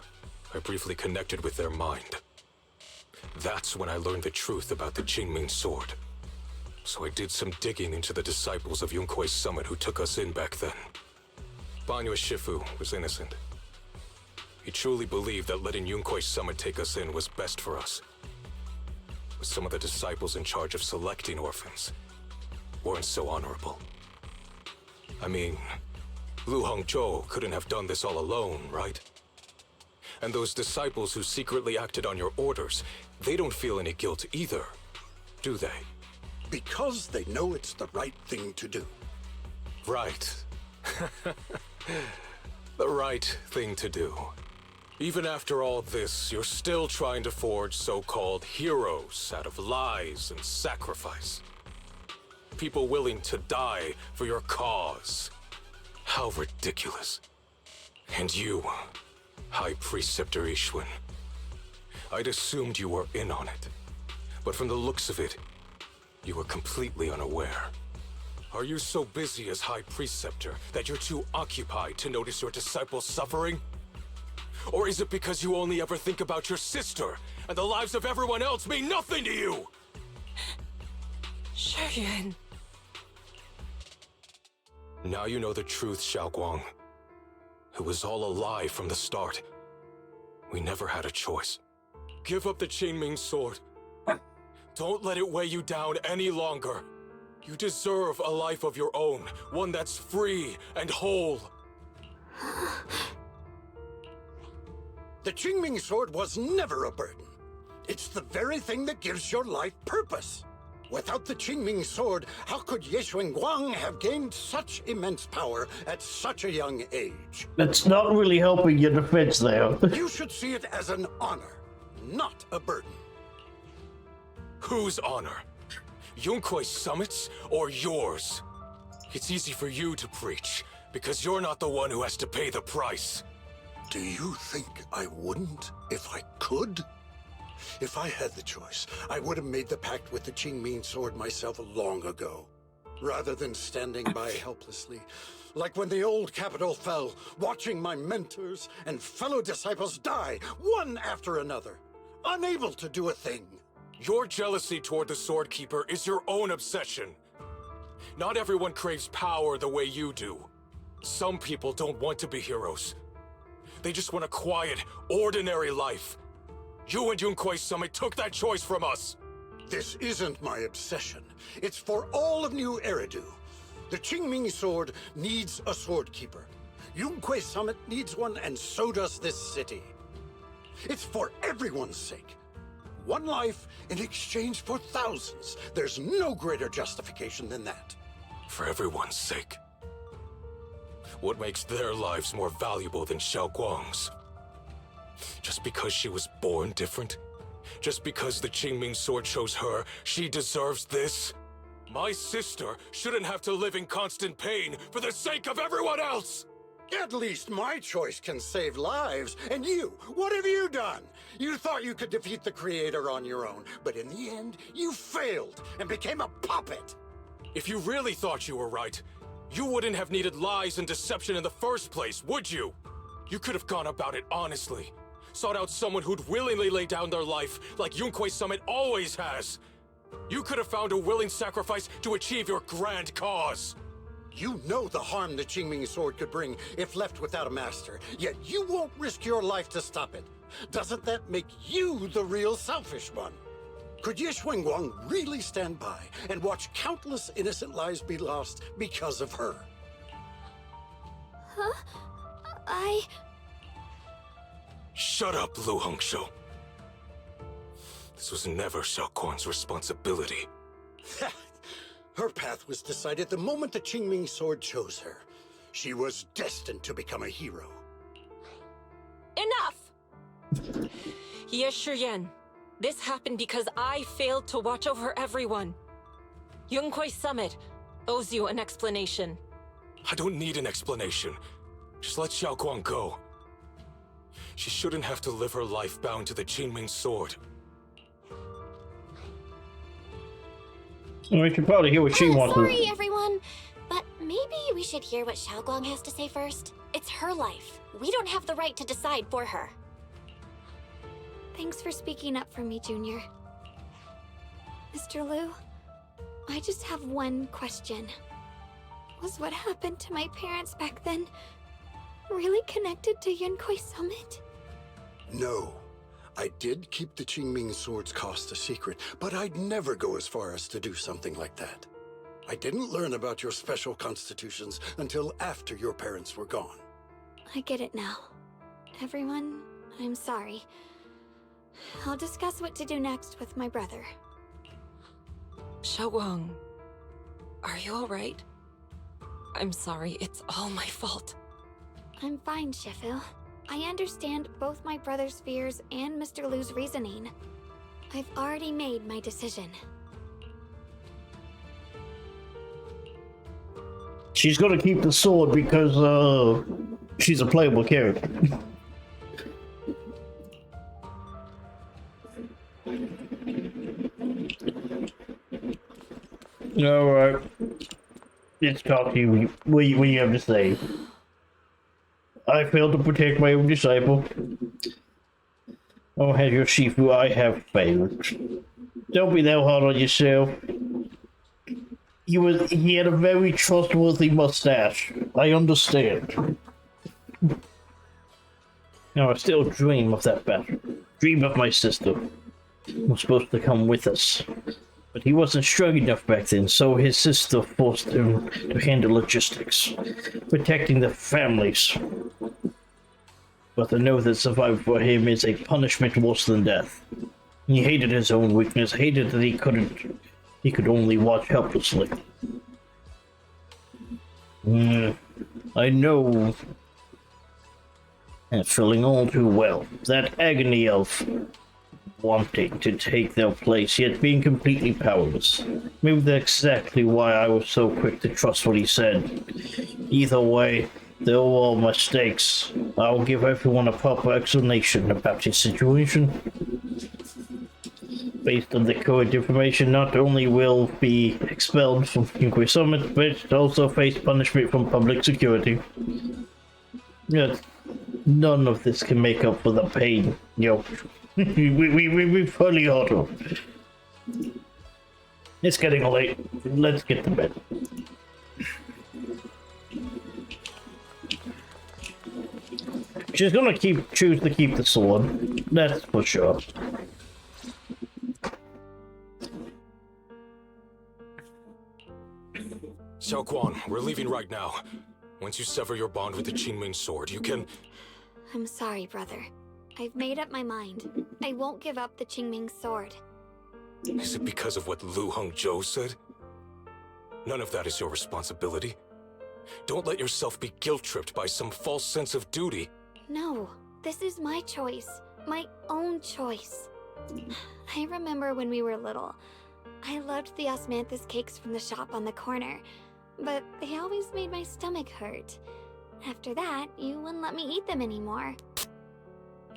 [SPEAKER 1] I briefly connected with their mind. That's when I learned the truth about the Qingming sword. So I did some digging into the disciples of Yunkui's summit who took us in back then. Banyue Shifu was innocent. He truly believed that letting Yunkui's summit take us in was best for us. But some of the disciples in charge of selecting orphans weren't so honorable. I mean, Lu Hongzhou couldn't have done this all alone, right? And those disciples who secretly acted on your orders, they don't feel any guilt either, do they?
[SPEAKER 8] Because they know it's the right thing to do.
[SPEAKER 1] Right. The right thing to do. Even after all this, you're still trying to forge so-called heroes out of lies and sacrifice. People willing to die for your cause. How ridiculous. And you, High Preceptor Ishun. I'd assumed you were in on it. But from the looks of it, you were completely unaware. Are you so busy as High Preceptor that you're too occupied to notice your disciples suffering? Or is it because you only ever think about your sister, and the lives of everyone else mean nothing to you?
[SPEAKER 17] Shuyuan.
[SPEAKER 1] Now you know the truth, Xiaoguang. It was all a lie from the start. We never had a choice. Give up the Qingming sword. Don't let it weigh you down any longer. You deserve a life of your own, one that's free and whole.
[SPEAKER 8] The Qingming sword was never a burden. It's the very thing that gives your life purpose. Without the Qingming sword, how could Ye Guang have gained such immense power at such a young age?
[SPEAKER 6] It's not really helping your defense there.
[SPEAKER 8] You should see it as an honor, not a burden.
[SPEAKER 1] Whose honor? Yunkui's summit's or yours? It's easy for you to preach, because you're not the one who has to pay the price.
[SPEAKER 8] Do you think I wouldn't if I could? If I had the choice, I would have made the pact with the Qingming sword myself long ago, rather than standing by helplessly, like when the old capital fell, watching my mentors and fellow disciples die, one after another, unable to do a thing.
[SPEAKER 1] Your jealousy toward the Sword Keeper is your own obsession. Not everyone craves power the way you do. Some people don't want to be heroes. They just want a quiet, ordinary life. You and Yunkui's summit took that choice from us.
[SPEAKER 8] This isn't my obsession. It's for all of New Eridu. The Qingming sword needs a sword keeper. Yunkui's summit needs one, and so does this city. It's for everyone's sake. One life in exchange for thousands. There's no greater justification than that.
[SPEAKER 1] For everyone's sake. What makes their lives more valuable than Xiaoguang's? Just because she was born different? Just because the Qingming sword chose her, she deserves this? My sister shouldn't have to live in constant pain for the sake of everyone else!
[SPEAKER 8] At least my choice can save lives. And you, what have you done? You thought you could defeat the Creator on your own, but in the end, you failed and became a puppet.
[SPEAKER 1] If you really thought you were right, you wouldn't have needed lies and deception in the first place, would you? You could have gone about it honestly. Sought out someone who'd willingly lay down their life, like Yunkui's summit always has. You could have found a willing sacrifice to achieve your grand cause.
[SPEAKER 8] You know the harm the Qingming sword could bring if left without a master, yet you won't risk your life to stop it. Doesn't that make you the real selfish one? Could Ye Guang really stand by and watch countless innocent lives be lost because of her?
[SPEAKER 9] Huh?
[SPEAKER 1] Shut up, Lu Hongzhou. This was never Xiaoguang's responsibility.
[SPEAKER 8] Her path was decided the moment the Qingming sword chose her. She was destined to become a hero.
[SPEAKER 17] Enough! Ye Shuyuan, this happened because I failed to watch over everyone. Yunkui's summit owes you an explanation.
[SPEAKER 1] I don't need an explanation. Just let Xiaoguang go. She shouldn't have to live her life bound to the Qingming sword.
[SPEAKER 6] We should probably hear what she wants.
[SPEAKER 7] Sorry, everyone, but Maybe we should hear what Xiaoguang has to say first. It's her life. We don't have the right to decide for her.
[SPEAKER 9] Thanks for speaking up for me, Junior. Mr. Liu, I just have one question. Was what happened to my parents back then really connected to Yunkui Summit?
[SPEAKER 8] No. I did keep the Qingming Sword's cost a secret, but I'd never go as far as to do something like that. I didn't learn about your special constitutions until after your parents were gone.
[SPEAKER 9] I get it now. Everyone, I'm sorry. I'll discuss what to do next with my brother.
[SPEAKER 17] Xiaoguang, are you alright? I'm sorry, it's all my fault.
[SPEAKER 9] I'm fine, Shifu. I understand both my brother's fears and Mr. Liu's reasoning. I've already made my decision.
[SPEAKER 6] She's gonna keep the sword because, she's a playable character. Alright. Let's talk to you. What do you have to say? I failed to protect my own disciple. Oh, have your Shifu, I have failed. Don't be that hard on yourself. He had a very trustworthy mustache. I understand. Now I still dream of that battle. Dream of my sister. Who was supposed to come with us. But he wasn't strong enough back then, so his sister forced him to handle logistics, protecting the families. But the note that survived for him is a punishment worse than death. He hated his own weakness, hated that he could only watch helplessly. I know, and feeling all too well, that agony of wanting to take their place, yet being completely powerless. Maybe that's exactly why I was so quick to trust what he said. Either way, they were all mistakes. I'll give everyone a proper explanation about his situation. Based on the current information, not only will be expelled from Yunkui Summit, but also face punishment from public security. Yet, none of this can make up for the pain, we fully auto. It's getting late. Let's get to bed. She's gonna choose to keep the sword. That's for sure.
[SPEAKER 1] Xiaoguang, we're leaving right now. Once you sever your bond with the Qingming Sword, you can...
[SPEAKER 9] I'm sorry, brother. I've made up my mind. I won't give up the Qingming Sword.
[SPEAKER 1] Is it because of what Lu Hongzhou said? None of that is your responsibility. Don't let yourself be guilt-tripped by some false sense of duty.
[SPEAKER 9] No, this is my choice. My own choice. I remember when we were little. I loved the osmanthus cakes from the shop on the corner, but they always made my stomach hurt. After that, you wouldn't let me eat them anymore.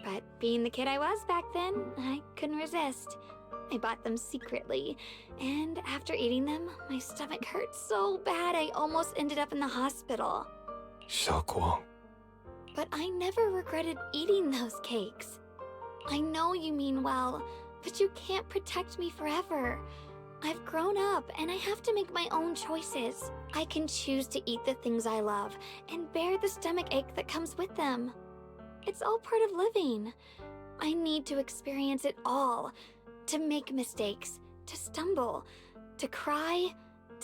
[SPEAKER 9] But being the kid I was back then, I couldn't resist. I bought them secretly, and after eating them, my stomach hurt so bad I almost ended up in the hospital.
[SPEAKER 1] Xiaoguang.
[SPEAKER 9] But I never regretted eating those cakes. I know you mean well, but you can't protect me forever. I've grown up, and I have to make my own choices. I can choose to eat the things I love, and bear the stomach ache that comes with them. It's all part of living. I need to experience it all. To make mistakes, to stumble, to cry,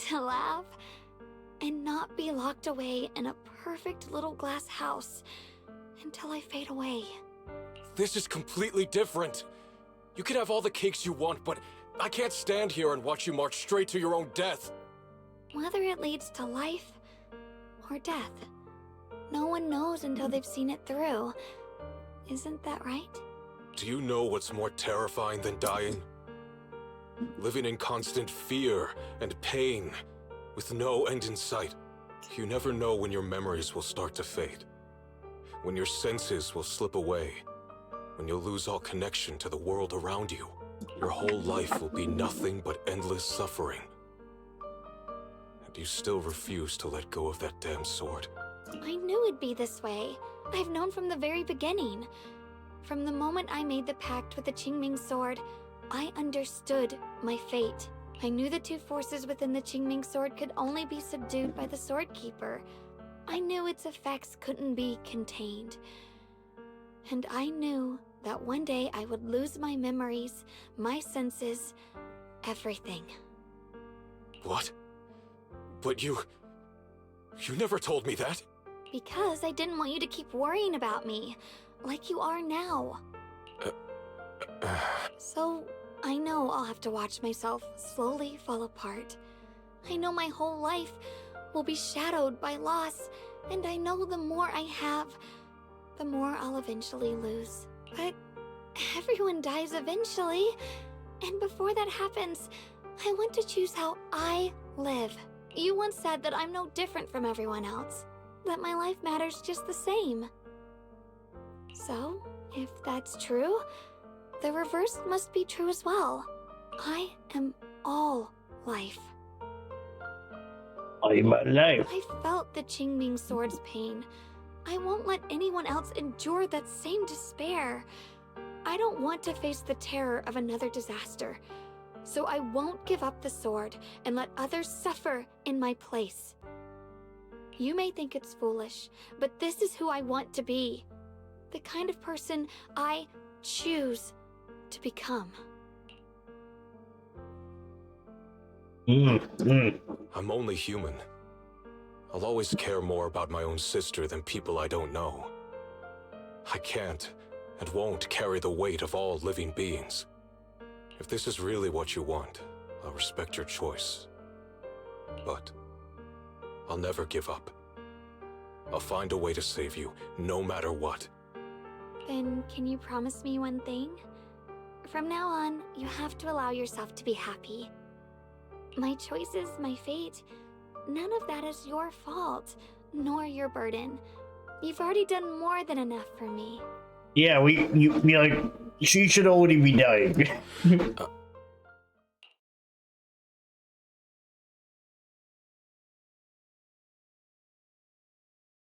[SPEAKER 9] to laugh, and not be locked away in a perfect little glass house until I fade away.
[SPEAKER 1] This is completely different. You can have all the cakes you want, but I can't stand here and watch you march straight to your own death.
[SPEAKER 9] Whether it leads to life or death, no one knows until they've seen it through. Isn't that right?
[SPEAKER 1] Do you know what's more terrifying than dying? Living in constant fear and pain, with no end in sight. You never know when your memories will start to fade. When your senses will slip away. When you'll lose all connection to the world around you. Your whole life will be nothing but endless suffering. and you still refuse to let go of that damn sword.
[SPEAKER 9] I knew it'd be this way. I've known from the very beginning. From the moment I made the pact with the Qingming sword, I understood my fate. I knew the two forces within the Qingming sword could only be subdued by the Sword Keeper. I knew its effects couldn't be contained. And I knew that one day I would lose my memories, my senses, everything.
[SPEAKER 1] What? But you never told me that.
[SPEAKER 9] Because I didn't want you to keep worrying about me, like you are now. So, I know I'll have to watch myself slowly fall apart. I know my whole life will be shadowed by loss, and I know the more I have, the more I'll eventually lose. But everyone dies eventually, and before that happens, I want to choose how I live. You once said that I'm no different from everyone else, that my life matters just the same. So, if that's true, the reverse must be true as well. I am all life.
[SPEAKER 6] I'm alive.
[SPEAKER 9] I felt the Qingming sword's pain. I won't let anyone else endure that same despair. I don't want to face the terror of another disaster. So I won't give up the sword and let others suffer in my place. You may think it's foolish, but this is who I want to be. The kind of person I choose to become.
[SPEAKER 1] I'm only human. I'll always care more about my own sister than people I don't know. I can't and won't carry the weight of all living beings. If this is really what you want, I'll respect your choice. But I'll never give up. I'll find a way to save you, no matter what.
[SPEAKER 9] Then can you promise me one thing? From now on, you have to allow yourself to be happy. My choices, my fate, none of that is your fault, nor your burden. You've already done more than enough for me.
[SPEAKER 6] Yeah, she should already be dying.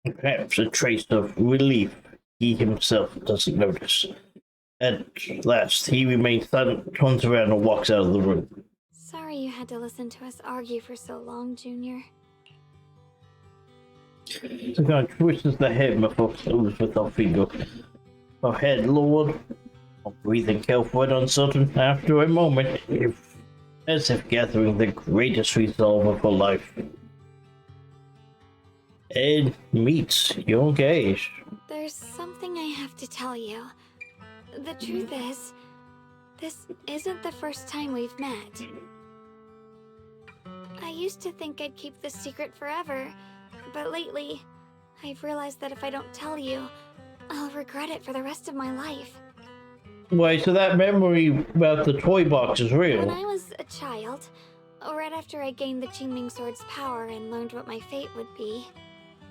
[SPEAKER 6] Perhaps a trace of relief he himself doesn't notice. At last, he remains silent, turns around and walks out of the room.
[SPEAKER 9] Sorry you had to listen to us argue for so long, Junior.
[SPEAKER 6] The guy twists the head before moves with our finger. Her head lowered, her breathing careful and uncertain. After a moment, as if gathering the greatest resolve of her life, Ed meets your gaze.
[SPEAKER 9] There's something I have to tell you. The truth is, this isn't the first time we've met. I used to think I'd keep this secret forever, but lately, I've realized that if I don't tell you, I'll regret it for the rest of my life.
[SPEAKER 6] Wait, so that memory about the toy box is real?
[SPEAKER 9] When I was a child, right after I gained the Qingming sword's power and learned what my fate would be,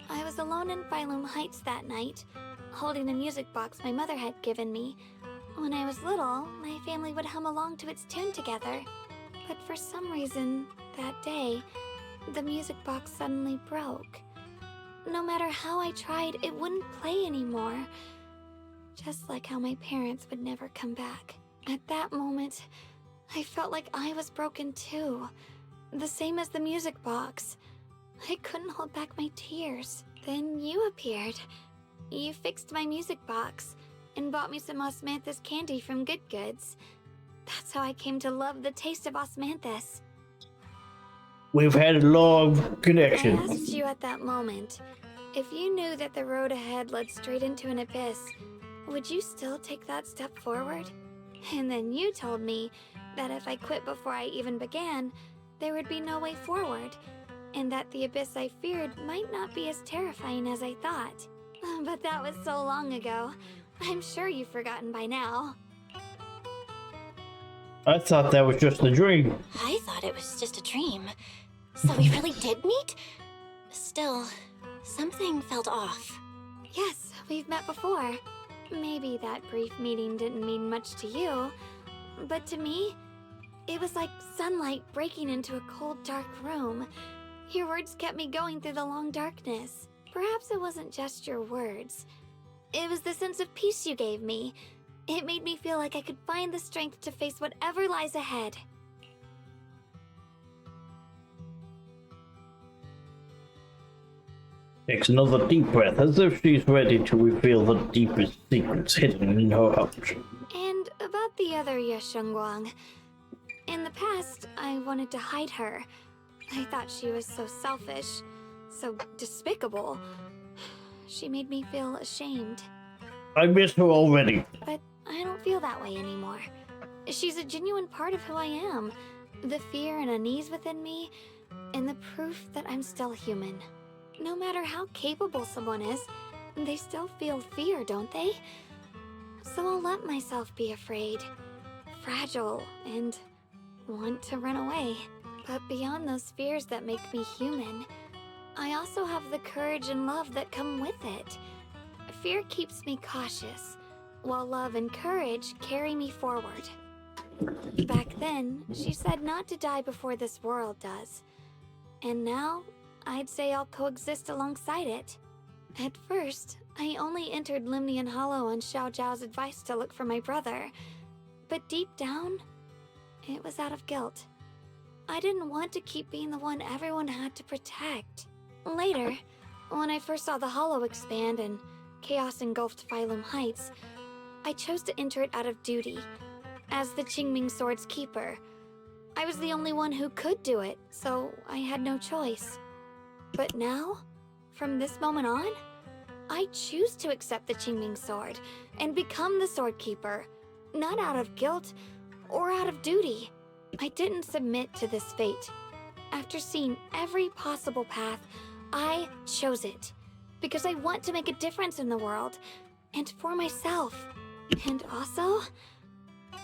[SPEAKER 9] I was alone in Phylum Heights that night, holding a music box my mother had given me. When I was little, my family would hum along to its tune together. But for some reason, that day, the music box suddenly broke. No matter how I tried, it wouldn't play anymore. Just like how my parents would never come back. At that moment, I felt like I was broken too. The same as the music box. I couldn't hold back my tears. Then you appeared. You fixed my music box and bought me some osmanthus candy from Good Goods. That's how I came to love the taste of osmanthus.
[SPEAKER 6] We've had a long connection.
[SPEAKER 9] I asked you at that moment, if you knew that the road ahead led straight into an abyss, would you still take that step forward? And then you told me that if I quit before I even began, there would be no way forward, and that the abyss I feared might not be as terrifying as I thought. But that was so long ago. I'm sure you've forgotten by now.
[SPEAKER 6] I thought that was just a dream.
[SPEAKER 7] I thought it was just a dream. So we really did meet? Still, something felt off.
[SPEAKER 9] Yes, we've met before. Maybe that brief meeting didn't mean much to you, but to me, it was like sunlight breaking into a cold, dark room. Your words kept me going through the long darkness. Perhaps it wasn't just your words. It was the sense of peace you gave me. It made me feel like I could find the strength to face whatever lies ahead.
[SPEAKER 6] Takes another deep breath, as if she's ready to reveal the deepest secrets hidden in her heart.
[SPEAKER 9] And about the other Yeshengguang. In the past, I wanted to hide her. I thought she was so selfish, so despicable. She made me feel ashamed.
[SPEAKER 6] I miss her already.
[SPEAKER 9] But I don't feel that way anymore. She's a genuine part of who I am. The fear and unease within me, and the proof that I'm still human. No matter how capable someone is, they still feel fear, don't they? So I'll let myself be afraid, fragile, and want to run away. But beyond those fears that make me human, I also have the courage and love that come with it. Fear keeps me cautious, while love and courage carry me forward. Back then, she said not to die before this world does. And now, I'd say I'll coexist alongside it. At first, I only entered Limnian Hollow on Xiao Zhao's advice to look for my brother. But deep down, it was out of guilt. I didn't want to keep being the one everyone had to protect. Later, when I first saw the Hollow expand and chaos engulfed Phylum Heights, I chose to enter it out of duty. As the Qingming Sword's keeper, I was the only one who could do it, so I had no choice. But now, from this moment on, I choose to accept the Qingming Sword and become the Sword Keeper, not out of guilt or out of duty. I didn't submit to this fate. After seeing every possible path, I chose it because I want to make a difference in the world and for myself. And also,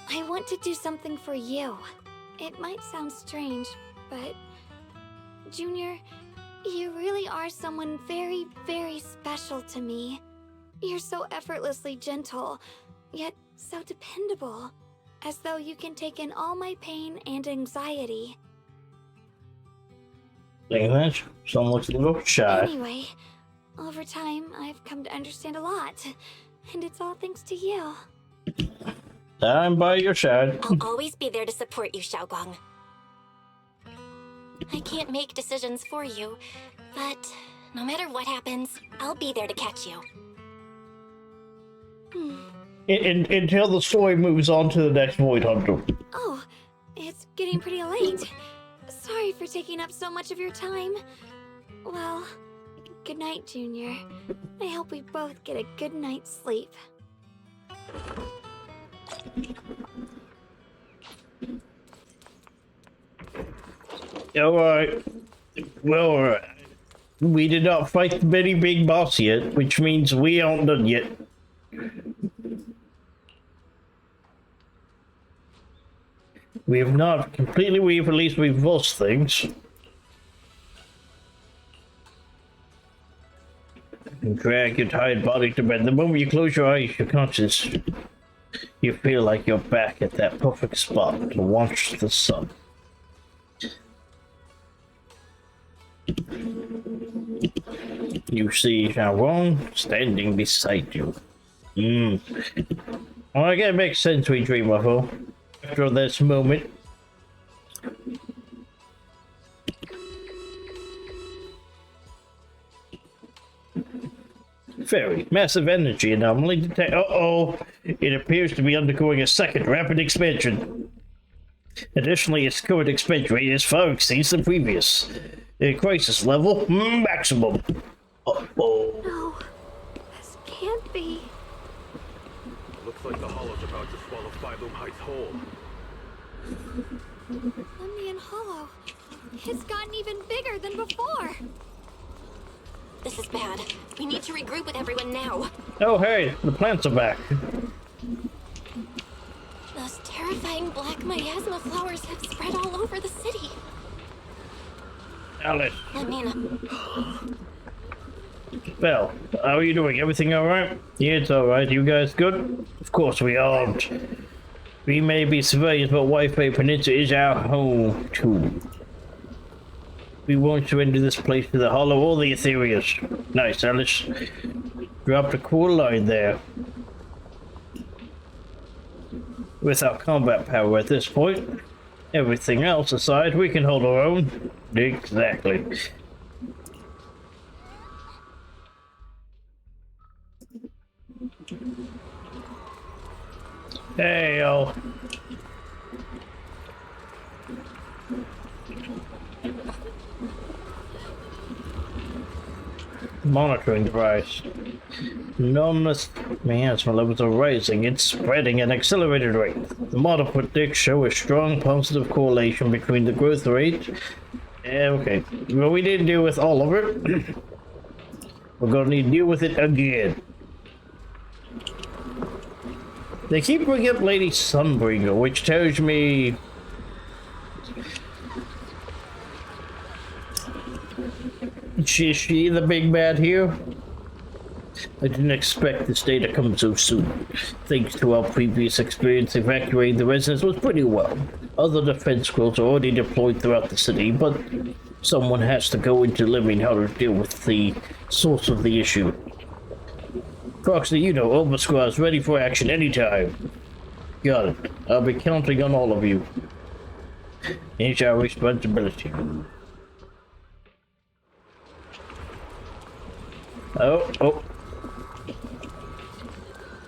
[SPEAKER 9] I want to do something for you. It might sound strange, but Junior, you really are someone very, very special to me. You're so effortlessly gentle, yet so dependable, as though you can take in all my pain and anxiety.
[SPEAKER 6] English, someone looks a little shy.
[SPEAKER 9] Anyway, over time, I've come to understand a lot, and it's all thanks to you.
[SPEAKER 6] I'm by your side.
[SPEAKER 7] I'll always be there to support you, Xiaoguang. I can't make decisions for you, but no matter what happens, I'll be there to catch you.
[SPEAKER 6] Until the story moves on to the next Void Hunter.
[SPEAKER 9] Oh, it's getting pretty late. Sorry for taking up so much of your time. Well, good night, Junior. I hope we both get a good night's sleep.
[SPEAKER 6] Alright. Well, we did not fight the very big boss yet, which means we aren't done yet. We have not completely at least reversed things. And drag your tired body to bed. The moment you close your eyes, you're conscious. You feel like you're back at that perfect spot to watch the sun. You see Xiaoguang standing beside you. Well, I guess it makes sense we dream of her. After this moment. Very massive energy anomaly detect. Uh-oh! It appears to be undergoing a second rapid expansion. Additionally, its current expansion rate is far exceeds the previous. Crisis level maximum. Uh-oh.
[SPEAKER 9] No, this can't be.
[SPEAKER 22] Looks like the Hollow's about to swallow Phylum Heights whole.
[SPEAKER 9] Limnian Hollow. It's gotten even bigger than before.
[SPEAKER 7] This is bad. We need to regroup with everyone now.
[SPEAKER 6] Oh hey, the plants are back.
[SPEAKER 7] Those terrifying black miasma flowers have spread all over the city.
[SPEAKER 6] Alice.
[SPEAKER 7] I mean...
[SPEAKER 6] Well, how are you doing? Everything alright? Yeah, it's alright. You guys good? Of course we aren't. We may be civilians, but White Peninsula is our home too. We won't surrender this place to the Hollow or the Ethereals. Nice, now let's drop the core line there. With our combat power at this point, everything else aside, we can hold our own. Exactly. Hey, yo. Monitoring device. Enormous miasma levels are rising. It's spreading at an accelerated rate. The model predicts show a strong positive correlation between the growth rate. Okay, well, we didn't deal with all of it. We're gonna need to deal with it again. They keep bringing up Lady Sunbringer, which tells me is she the big bad here? I didn't expect this day to come so soon. Thanks to our previous experience, evacuating the residents was pretty well. Other defense squads are already deployed throughout the city, but someone has to go into living how to deal with the source of the issue. Proxy, you know, Over Squad's ready for action anytime. Got it. I'll be counting on all of you. It's our responsibility. Oh.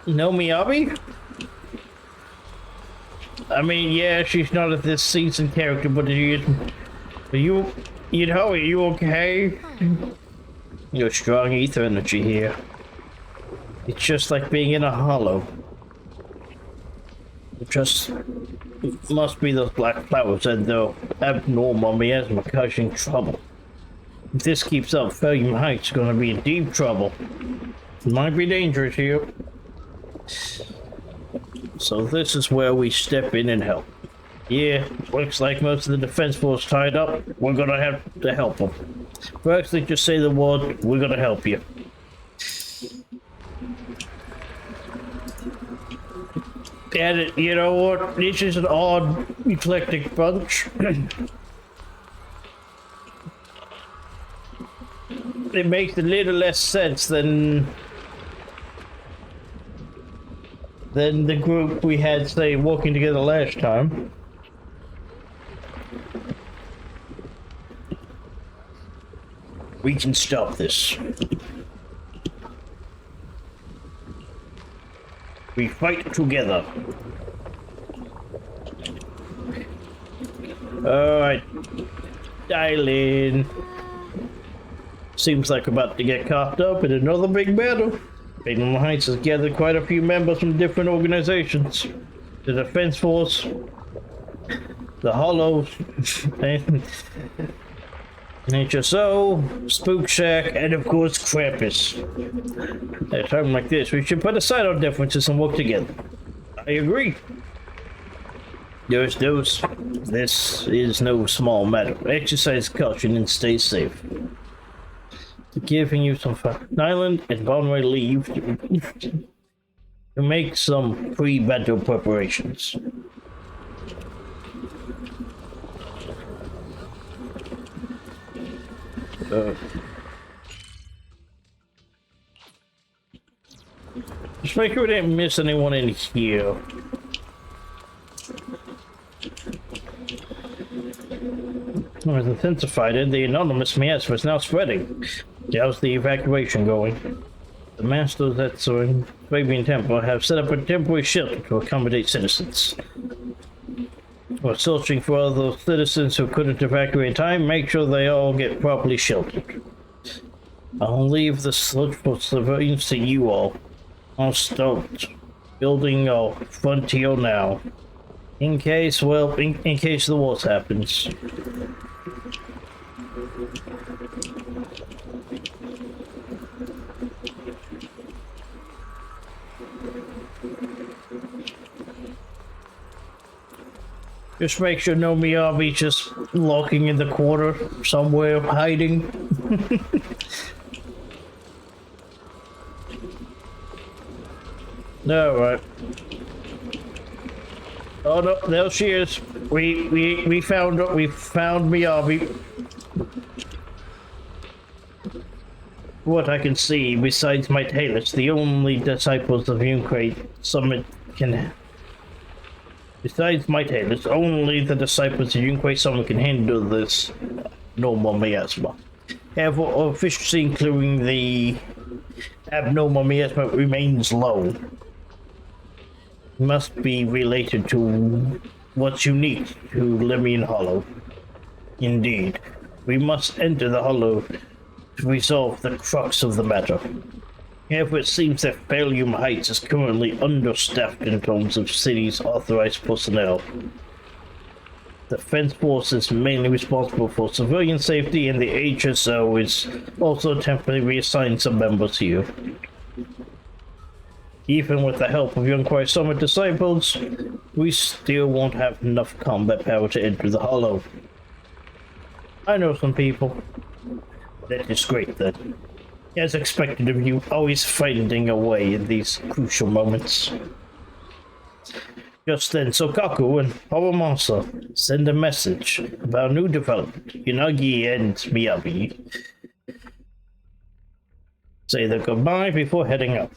[SPEAKER 6] No Miyabi? I mean, yeah, she's not a this season character, but are you okay? You're strong ether energy here. It's just like being in a hollow. It must be those black flowers and the abnormal miasma causing trouble. If this keeps up, Failure Heights is gonna be in deep trouble. It might be dangerous here. So this is where we step in and help. Yeah, looks like most of the defense force tied up. We're gonna have to help them. First, just say the word, we're gonna help you. And you know what? This is an odd, eclectic bunch. It makes a little less sense than the group we had, say, working together last time. We can stop this. We fight together. Alright. Dial in. Seems like we're about to get caught up in another big battle. Failure Heights has gathered quite a few members from different organizations. The Defense Force, the Hollows, and HSO, Spook Shack, and of course Krampus. At a time like this, we should put aside our differences and work together. I agree. This is no small matter. Exercise caution and stay safe. Giving you some fun island and Bonway leave to make some pre-battle preparations. Just make sure we didn't miss anyone in here. As intensified, the anonymous miasma is now spreading. How's the evacuation going? The masters at Swabian Temple have set up a temporary shelter to accommodate citizens. We're searching for all those citizens who couldn't evacuate in time. Make sure they all get properly sheltered. I'll leave the search for civilians to you all. I'll start building our frontier now. In case the worst happens. Just make sure no Miyabi just lurking in the corner somewhere, hiding. Alright. Oh no, there she is. We found Miyabi. What I can see, besides my tailors, the only disciples of Yunquei Summit can... Besides my tailors, only the disciples of Yunquei Summit can handle this normal miasma. However, efficiency, including the abnormal miasma, remains low. Must be related to what's unique to Lemmian Hollow. Indeed, we must enter the Hollow to resolve the crux of the matter. However, it seems that Fairlium Heights is currently understaffed in terms of city's authorized personnel. The Defense Force is mainly responsible for civilian safety, and the HSO is also temporarily reassigned some members here. Even with the help of Yunquei Summit disciples, we still won't have enough combat power to enter the Hollow. I know some people. That is great then. As expected of you, always finding a way in these crucial moments. Just then, Sokaku and Haramasa send a message about new development. Yanagi and Miyabi say their goodbye before heading out.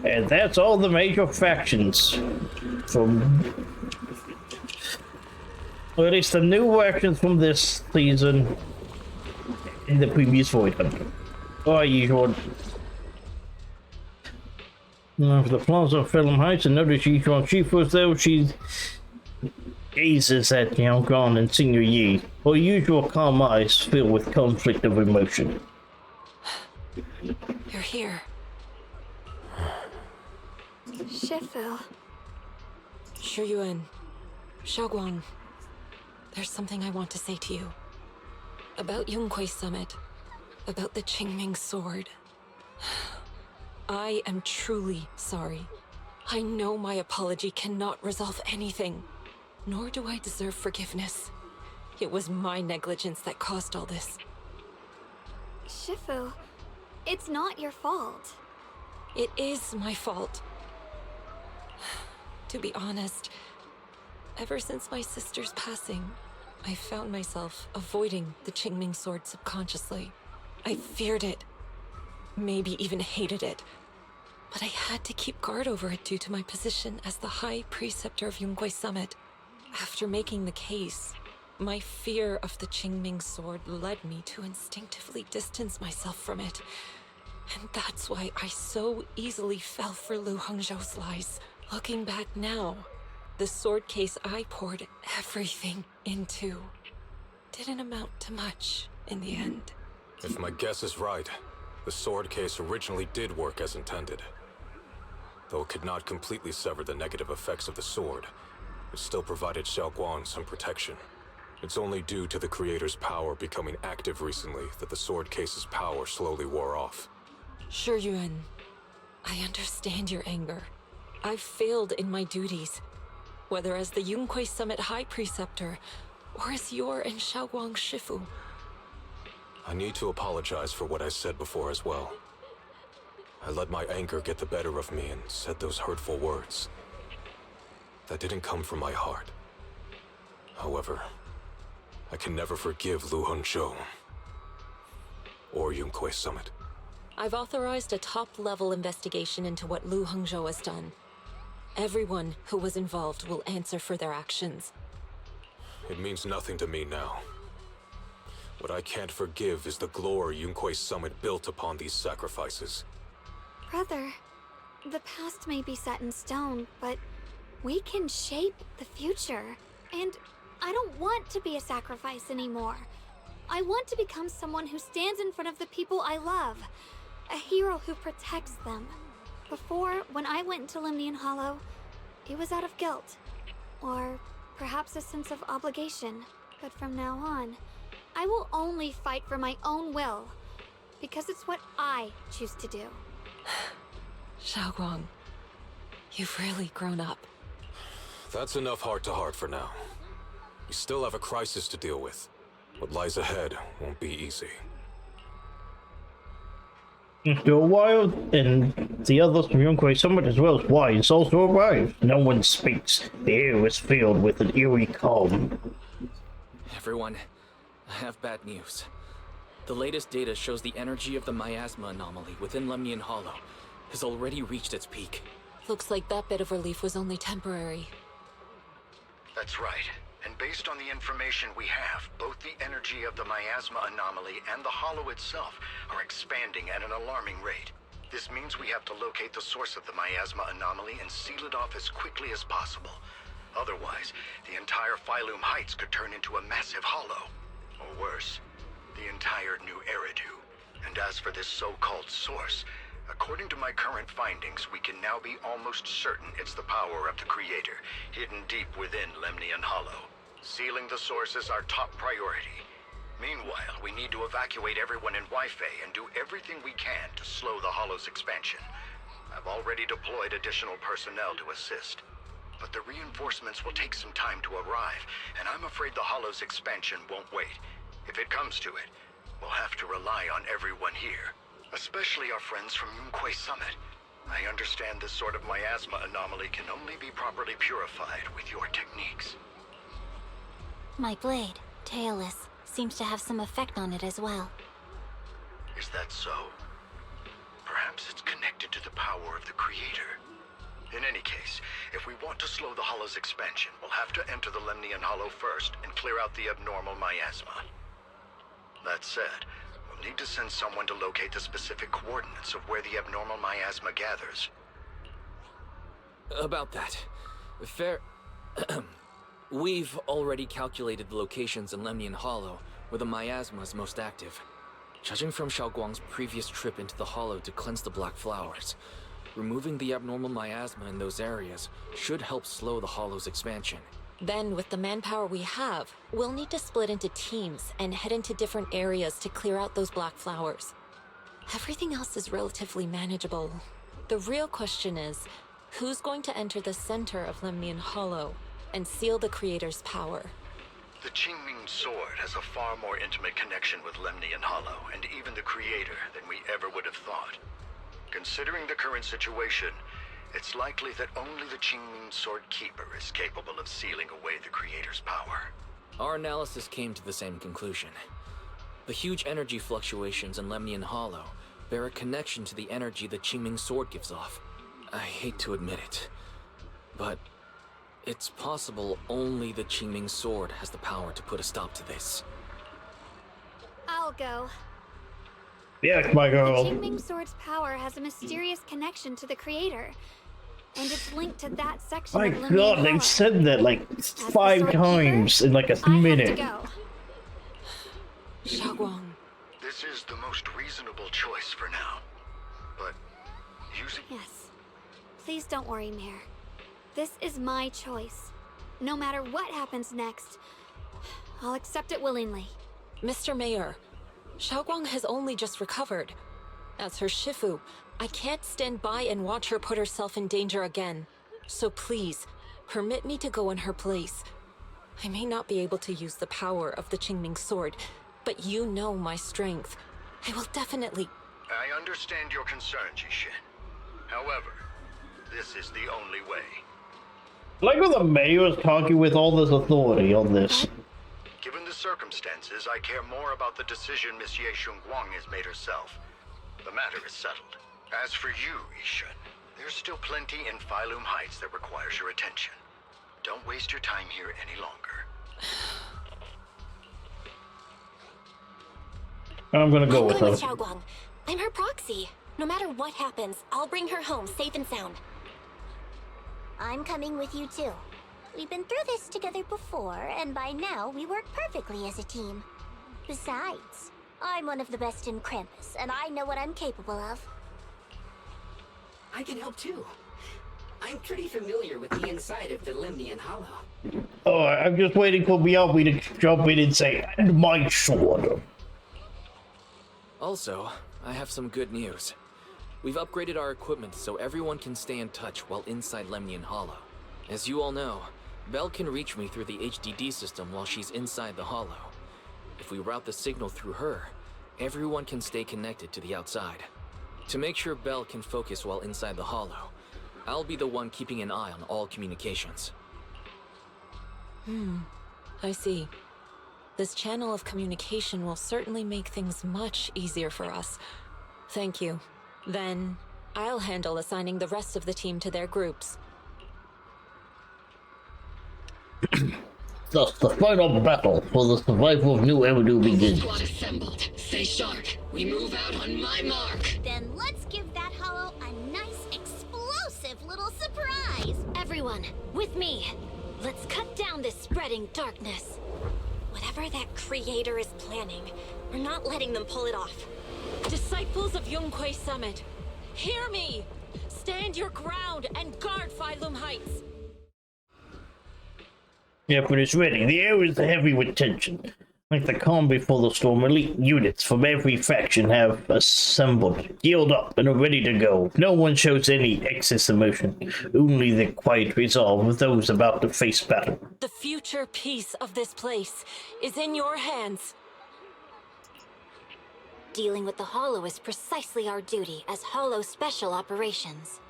[SPEAKER 6] And that's all the major factions from... Or at least the new actions from this season in the previous Void Hunter. Or usual. Now for the Plaza of Fairlium Heights, and notice Yichuan Shifu there, she gazes at Gon and Senior Yi, her usual calm eyes filled with conflict of emotion.
[SPEAKER 17] You're here.
[SPEAKER 9] Shifu.
[SPEAKER 17] Shuyuan. Xiaoguang. There's something I want to say to you. About Yunquei Summit. About the Qingming Sword. I am truly sorry. I know my apology cannot resolve anything. Nor do I deserve forgiveness. It was my negligence that caused all this.
[SPEAKER 9] Shifu, it's not your fault.
[SPEAKER 17] It is my fault. To be honest, ever since my sister's passing, I found myself avoiding the Qingming Sword subconsciously. I feared it, maybe even hated it, but I had to keep guard over it due to my position as the High Preceptor of Yunquei Summit. After making the case, my fear of the Qingming Sword led me to instinctively distance myself from it, and that's why I so easily fell for Lu Hongzhou's lies. Looking back now, the sword case I poured everything into didn't amount to much in the end.
[SPEAKER 1] If my guess is right, the sword case originally did work as intended. Though it could not completely sever the negative effects of the sword, it still provided Xiaoguang some protection. It's only due to the creator's power becoming active recently that the sword case's power slowly wore off.
[SPEAKER 17] Shuyuan, I understand your anger. I've failed in my duties, whether as the Yunquei Summit High Preceptor, or as your and Xiaoguang Shifu.
[SPEAKER 1] I need to apologize for what I said before as well. I let my anger get the better of me and said those hurtful words. That didn't come from my heart. However, I can never forgive Lu Hongzhou or Yunquei Summit.
[SPEAKER 17] I've authorized a top-level investigation into what Lu Hongzhou has done. Everyone who was involved will answer for their actions.
[SPEAKER 1] It means nothing to me now. What I can't forgive is the glory Yunquei Summit built upon these sacrifices.
[SPEAKER 9] Brother, the past may be set in stone, but we can shape the future. And I don't want to be a sacrifice anymore. I want to become someone who stands in front of the people I love. A hero who protects them. Before, when I went into Lemnian Hollow, it was out of guilt. Or perhaps a sense of obligation. But from now on, I will only fight for my own will. Because it's what I choose to do.
[SPEAKER 17] Xiaoguang, you've really grown up.
[SPEAKER 1] That's enough heart-to-heart for now. We still have a crisis to deal with. What lies ahead won't be easy.
[SPEAKER 6] Mr. Wild and the others from Yunquay Summit, as well as Wise, also arrived. No one speaks. The air is filled with an eerie calm.
[SPEAKER 13] Everyone, I have bad news. The latest data shows the energy of the miasma anomaly within Lemnian Hollow has already reached its peak.
[SPEAKER 17] Looks like that bit of relief was only temporary.
[SPEAKER 18] That's right. And based on the information we have, both the energy of the miasma anomaly and the hollow itself are expanding at an alarming rate. This means we have to locate the source of the miasma anomaly and seal it off as quickly as possible. Otherwise, the entire Phylum Heights could turn into a massive hollow. Or worse, the entire new Eridu. And as for this so-called source, according to my current findings, we can now be almost certain it's the power of the Creator, hidden deep within Lemnian Hollow. Sealing the source is our top priority. Meanwhile, we need to evacuate everyone in Wi-Fi and do everything we can to slow the Hollow's expansion. I've already deployed additional personnel to assist. But the reinforcements will take some time to arrive, and I'm afraid the Hollow's expansion won't wait. If it comes to it, we'll have to rely on everyone here. Especially our friends from Yunquay Summit. I understand this sort of miasma anomaly can only be properly purified with your techniques.
[SPEAKER 7] My blade, Tailless, seems to have some effect on it as well.
[SPEAKER 18] Is that so? Perhaps it's connected to the power of the Creator. In any case, if we want to slow the Hollow's expansion, we'll have to enter the Lemnian Hollow first and clear out the abnormal miasma. That said, we'll need to send someone to locate the specific coordinates of where the abnormal miasma gathers.
[SPEAKER 13] About that, fair... We've already calculated the locations in Lemnian Hollow where the miasma is most active. Judging from Xiaoguang's previous trip into the Hollow to cleanse the Black Flowers, removing the abnormal miasma in those areas should help slow the Hollow's expansion.
[SPEAKER 17] Then, with the manpower we have, we'll need to split into teams and head into different areas to clear out those Black Flowers. Everything else is relatively manageable. The real question is, who's going to enter the center of Lemnian Hollow and seal the Creator's power?
[SPEAKER 18] The Qingming Sword has a far more intimate connection with Lemnian Hollow and even the Creator than we ever would have thought. Considering the current situation, it's likely that only the Qingming Sword Keeper is capable of sealing away the Creator's power.
[SPEAKER 13] Our analysis came to the same conclusion. The huge energy fluctuations in Lemnian Hollow bear a connection to the energy the Qingming Sword gives off. I hate to admit it, but it's possible only the Qingming Sword has the power to put a stop to this.
[SPEAKER 9] I'll go.
[SPEAKER 6] Yes, my girl.
[SPEAKER 9] The Qingming Sword's power has a mysterious connection to the Creator, and it's linked to that section
[SPEAKER 6] My
[SPEAKER 9] of Lemnian
[SPEAKER 6] god,
[SPEAKER 9] Hollow.
[SPEAKER 6] they've said that like 5 times in like a minute.
[SPEAKER 17] Xiaoguang.
[SPEAKER 18] This is the most reasonable choice for now. But using...
[SPEAKER 9] Yes. Please don't worry, Mayor. This is my choice. No matter what happens next, I'll accept it willingly.
[SPEAKER 17] Mr. Mayor, Xiaoguang has only just recovered. As her Shifu, I can't stand by and watch her put herself in danger again. So please, permit me to go in her place. I may not be able to use the power of the Qingming Sword, but you know my strength. I will definitely...
[SPEAKER 18] I understand your concern, Jishin. However, this is the only way.
[SPEAKER 6] Like when the mayor is talking with all this authority on this.
[SPEAKER 18] Given the circumstances, I care more about the decision Miss Ye Shunguang has made herself. The matter is settled. As for you, Yishun, there's still plenty in Phylum Heights that requires your attention. Don't waste your time here any longer.
[SPEAKER 6] I'm gonna go with
[SPEAKER 7] I'm going
[SPEAKER 6] her.
[SPEAKER 7] with Xiaoguang. I'm her proxy. No matter what happens, I'll bring her home safe and sound.
[SPEAKER 5] I'm coming with you too. We've been through this together before, and by now we work perfectly as a team. Besides, I'm one of the best in Krampus, and I know what I'm capable of.
[SPEAKER 15] I can help too. I'm pretty familiar with the inside of the Lemnian Hollow.
[SPEAKER 6] Oh, I'm just waiting for Miyabi to jump in and say, "And my sword."
[SPEAKER 13] Also, I have some good news. We've upgraded our equipment so everyone can stay in touch while inside Lemnian Hollow. As you all know, Belle can reach me through the HDD system while she's inside the Hollow. If we route the signal through her, everyone can stay connected to the outside. To make sure Bell can focus while inside the Hollow, I'll be the one keeping an eye on all communications.
[SPEAKER 17] I see. This channel of communication will certainly make things much easier for us. Thank you. Then, I'll handle assigning the rest of the team to their groups.
[SPEAKER 6] Thus, the final battle for the survival of New Avenue begins.
[SPEAKER 21] Squad assembled. Stay sharp. We move out on my mark.
[SPEAKER 5] Then let's give that hollow a nice, explosive little surprise.
[SPEAKER 7] Everyone, with me. Let's cut down this spreading darkness. Whatever that creator is planning, we're not letting them pull it off.
[SPEAKER 17] Disciples of Yunquei Summit, hear me! Stand your ground and guard Phylum Heights!
[SPEAKER 6] Yep, when it's ready, the air is heavy with tension. Like the calm before the storm, elite units from every faction have assembled, geared up, and are ready to go. No one shows any excess emotion, only the quiet resolve of those about to face battle.
[SPEAKER 17] The future peace of this place is in your hands.
[SPEAKER 7] Dealing with the Hollow is precisely our duty as Hollow Special Operations.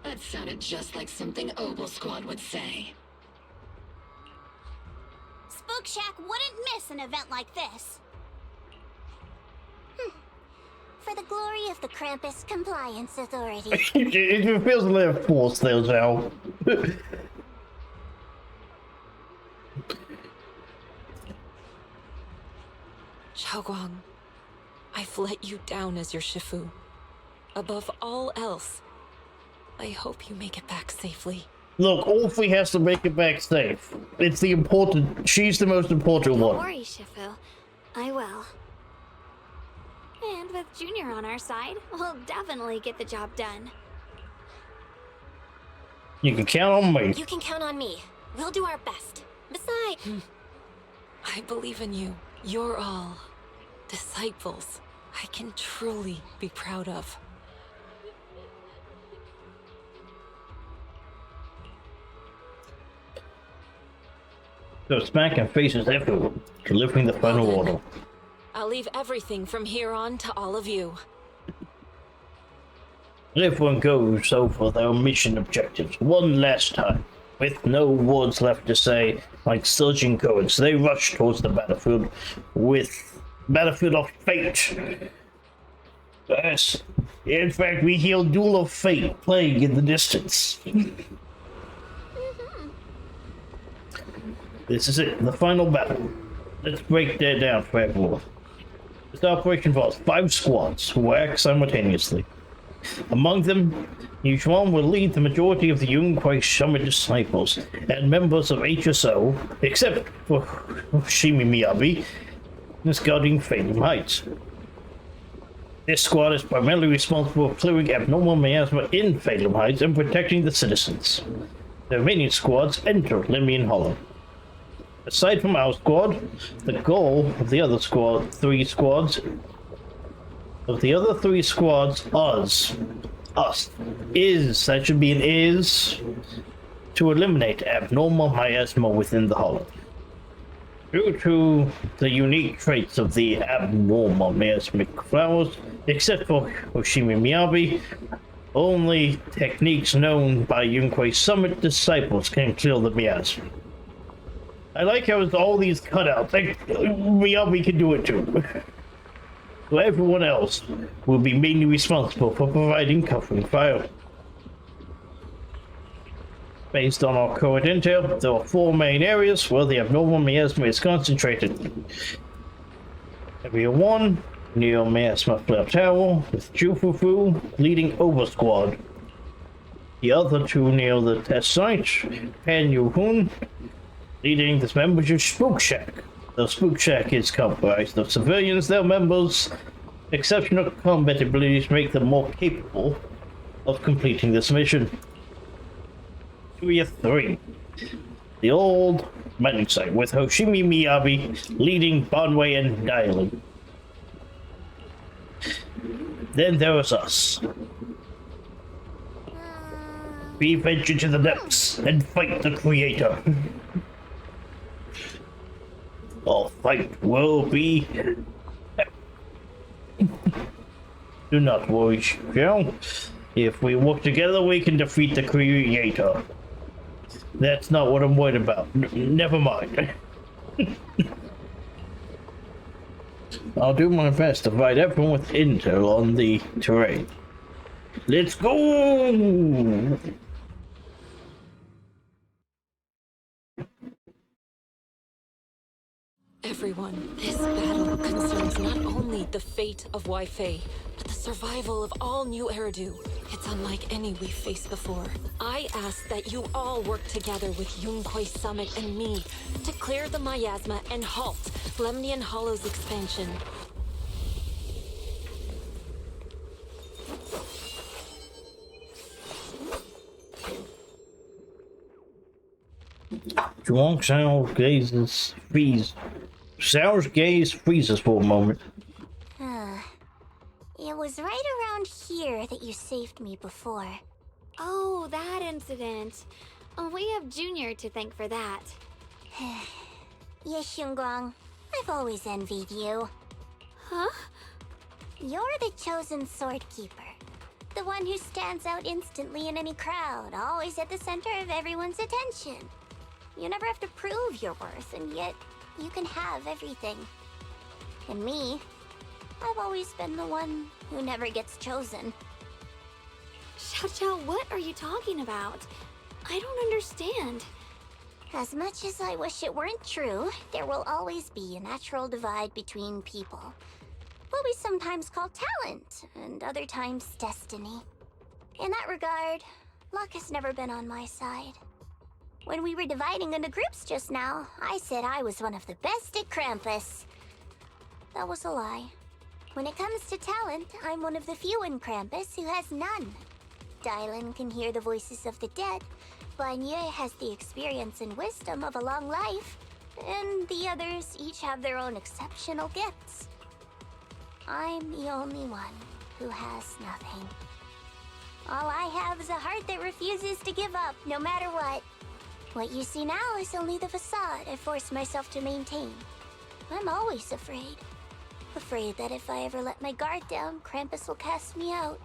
[SPEAKER 21] That sounded just like something Obel Squad would say.
[SPEAKER 5] Spook Shack wouldn't miss an event like this. For the glory of the Krampus Compliance Authority.
[SPEAKER 6] It feels a little forced there, Zhao.
[SPEAKER 17] Xiaoguang, I've let you down as your Shifu. Above all else, I hope you make it back safely.
[SPEAKER 6] Look, Orphe has to make it back safe. It's the important... She's the most important one.
[SPEAKER 9] Don't worry, Shifu. I will. And with Junior on our side, we'll definitely get the job done.
[SPEAKER 6] You can count on me.
[SPEAKER 7] You can count on me. We'll do our best. Besides...
[SPEAKER 17] I believe in you. You're all disciples I can truly be proud of.
[SPEAKER 6] So smacking faces everyone, delivering the final order.
[SPEAKER 17] I'll leave everything from here on to all of you.
[SPEAKER 6] Everyone goes over their mission objectives one last time. With no words left to say, like surging currents, they rush towards the battlefield with Battlefield of Fate. Yes, in fact, we hear Duel of Fate playing in the distance. This is it, the final battle. Let's break that down for everyone. This operation involves 5 squads who act simultaneously. Among them, Yuan will lead the majority of the Yunquei Summit disciples and members of HSO, except for Shimi Miyabi, is guarding Phylum Heights. This squad is primarily responsible for clearing abnormal miasma in Phylum Heights and protecting the citizens. The remaining squads enter Lemmian Hollow. Aside from our squad, the goal of the other three squads, that should be an is, to eliminate abnormal miasma within the hollow. Due to the unique traits of the abnormal miasmic flowers, except for Hoshimi Miyabi, only techniques known by Yunquei Summit disciples can clear the miasma. I like how it's all these cutouts. Like, Miyabi can do it too. So everyone else will be mainly responsible for providing covering fire. Based on our current intel, there are 4 main areas where the abnormal miasma is concentrated. Area 1, near Miasma Flare Tower, with Jufufu leading Over Squad. The other 2 near the test site, Pan Yuhun leading the members of Spook Shack. The Spook Shack is comprised of civilians. Their members' exceptional combat abilities make them more capable of completing this mission. Area 3, the old mining site, with Hoshimi Miyabi leading Bonway and Dialing. Then there is us. We venture to the depths and fight the creator. Our fight will be Do not worry, Xiao. If we work together, we can defeat the Creator. That's not what I'm worried about. Never mind. I'll do my best to provide everyone with intel on the terrain. Let's go!
[SPEAKER 17] Everyone, this battle concerns not only the fate of Wei-Fei, but the survival of all New Eridu. It's unlike any we've faced before. I ask that you all work together with Yunquei Summit and me to clear the miasma and halt Lemnian Hollow's expansion.
[SPEAKER 6] Zhuang Xiao gazes, freeze. Xiao's gaze freezes for a moment.
[SPEAKER 5] It was right around here that you saved me before.
[SPEAKER 9] Oh, that incident. We have Junior to thank for that.
[SPEAKER 5] Ye Xingguang, I've always envied you.
[SPEAKER 9] Huh?
[SPEAKER 5] You're the chosen sword keeper. The one who stands out instantly in any crowd, always at the center of everyone's attention. You never have to prove your worth, and yet you can have everything. And me, I've always been the one who never gets chosen.
[SPEAKER 9] Xiao, what are you talking about? I don't understand.
[SPEAKER 5] As much as I wish it weren't true, there will always be a natural divide between people. What we sometimes call talent, and other times destiny. In that regard, luck has never been on my side. When we were dividing into groups just now, I said I was one of the best at Krampus. That was a lie. When it comes to talent, I'm one of the few in Krampus who has none. Dylan can hear the voices of the dead, Banye has the experience and wisdom of a long life, and the others each have their own exceptional gifts. I'm the only one who has nothing. All I have is a heart that refuses to give up, no matter what. What you see now is only the facade I forced myself to maintain. I'm always afraid. Afraid that if I ever let my guard down, Krampus will cast me out,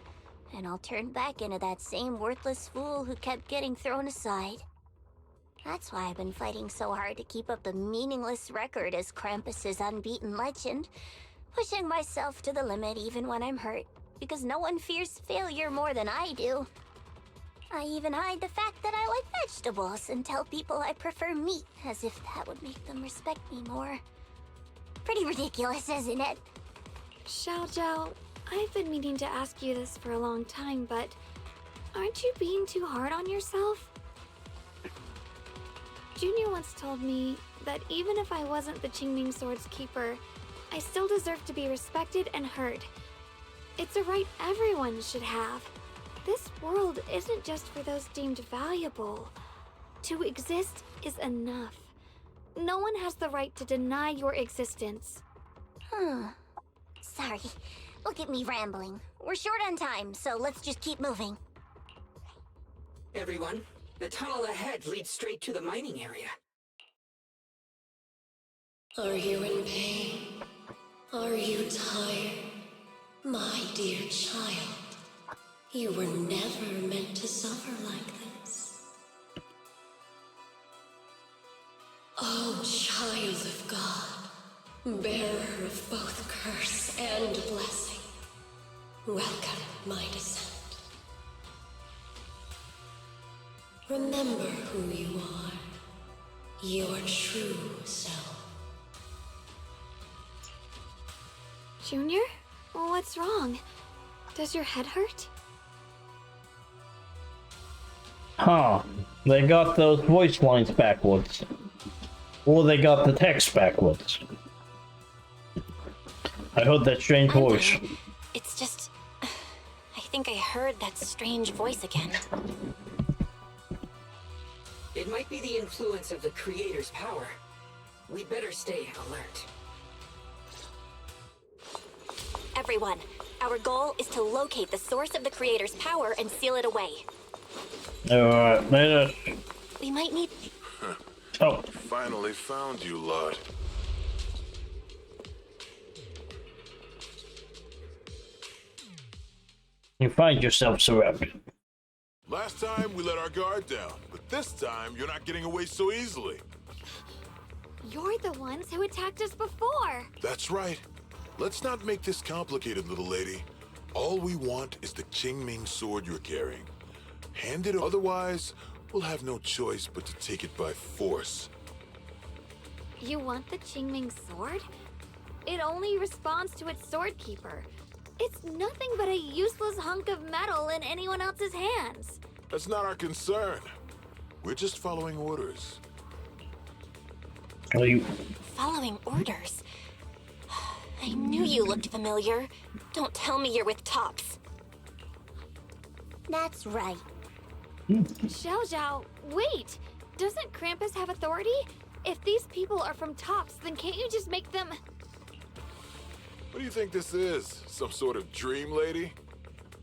[SPEAKER 5] and I'll turn back into that same worthless fool who kept getting thrown aside. That's why I've been fighting so hard to keep up the meaningless record as Krampus's unbeaten legend, pushing myself to the limit even when I'm hurt, because no one fears failure more than I do. I even hide the fact that I like vegetables and tell people I prefer meat, as if that would make them respect me more. Pretty ridiculous, isn't it?
[SPEAKER 9] Xiao, I've been meaning to ask you this for a long time, but aren't you being too hard on yourself? Junior once told me that even if I wasn't the Qingming Sword's keeper, I still deserve to be respected and heard. It's a right everyone should have. This world isn't just for those deemed valuable. To exist is enough. No one has the right to deny your existence.
[SPEAKER 5] Sorry. Look at me rambling. We're short on time, so let's just keep moving.
[SPEAKER 2] Everyone, the tunnel ahead leads straight to the mining area.
[SPEAKER 21] Are you in pain? Are you tired? My dear child, you were never meant to suffer like this. Oh, child of God, bearer of both curse and blessing, welcome my descent. Remember who you are, your true self.
[SPEAKER 9] Junior? What's wrong? Does your head hurt?
[SPEAKER 6] Huh. They got those voice lines backwards. Or they got the text backwards. I heard that strange voice.
[SPEAKER 7] It's just... I think I heard that strange voice again.
[SPEAKER 2] It might be the influence of the Creator's power. We'd better stay alert.
[SPEAKER 7] Everyone, our goal is to locate the source of the Creator's power and seal it away.
[SPEAKER 6] Alright,
[SPEAKER 7] We might need...
[SPEAKER 6] Oh.
[SPEAKER 4] Finally found you, Lord.
[SPEAKER 6] You find yourself surrounded.
[SPEAKER 4] Last time we let our guard down, but this time you're not getting away so easily.
[SPEAKER 9] You're the ones who attacked us before.
[SPEAKER 4] That's right. Let's not make this complicated, little lady. All we want is the Qingming sword you're carrying. Hand it, otherwise we'll have no choice but to take it by force.
[SPEAKER 9] You want the Qingming sword? It only responds to its sword keeper. It's nothing but a useless hunk of metal in anyone else's hands.
[SPEAKER 4] That's not our concern. We're just following orders.
[SPEAKER 6] Are you
[SPEAKER 7] Following orders? I knew you looked familiar. Don't tell me you're with Tops.
[SPEAKER 5] That's right.
[SPEAKER 9] Xiao Zhao, wait! Doesn't Krampus have authority? If these people are from Tops, then can't you just make them...
[SPEAKER 4] What do you think this is? Some sort of dream lady?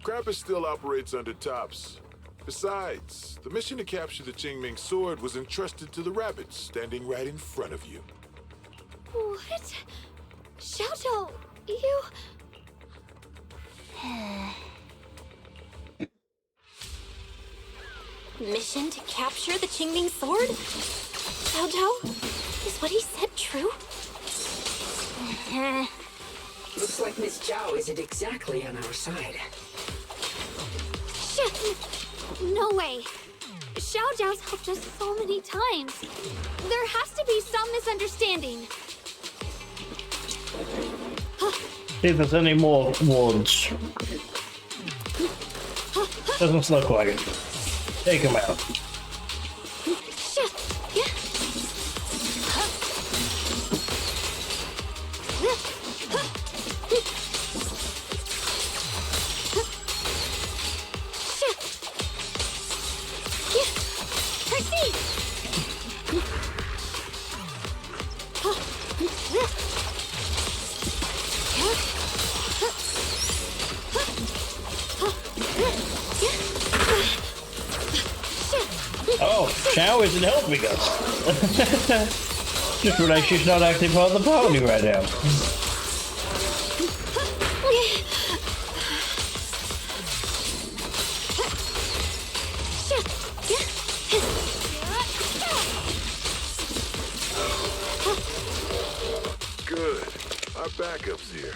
[SPEAKER 4] Krampus still operates under Tops. Besides, the mission to capture the Qingming sword was entrusted to the rabbits standing right in front of you.
[SPEAKER 9] What? Xiao Zhao, you...
[SPEAKER 7] Mission to capture the Qingming sword? Xiao Zhao? Is what he said true?
[SPEAKER 2] Looks like Miss Zhao isn't exactly on our side.
[SPEAKER 9] Shit! No way! Xiao Zhao's helped us so many times. There has to be some misunderstanding.
[SPEAKER 6] see if there's any more wards? Doesn't look like it. Take him out. Oh, Xiao isn't helping us. Just realized she's not actually part of the party right now.
[SPEAKER 4] Good. Our backup's here.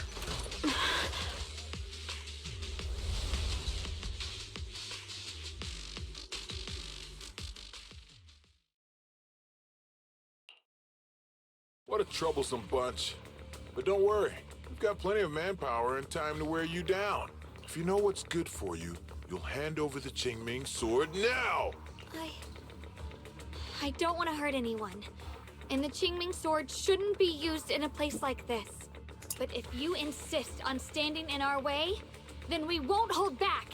[SPEAKER 4] What a troublesome bunch. But don't worry, we've got plenty of manpower and time to wear you down. If you know what's good for you, you'll hand over the Qingming sword now!
[SPEAKER 9] I don't want to hurt anyone. And the Qingming sword shouldn't be used in a place like this. But if you insist on standing in our way, then we won't hold back.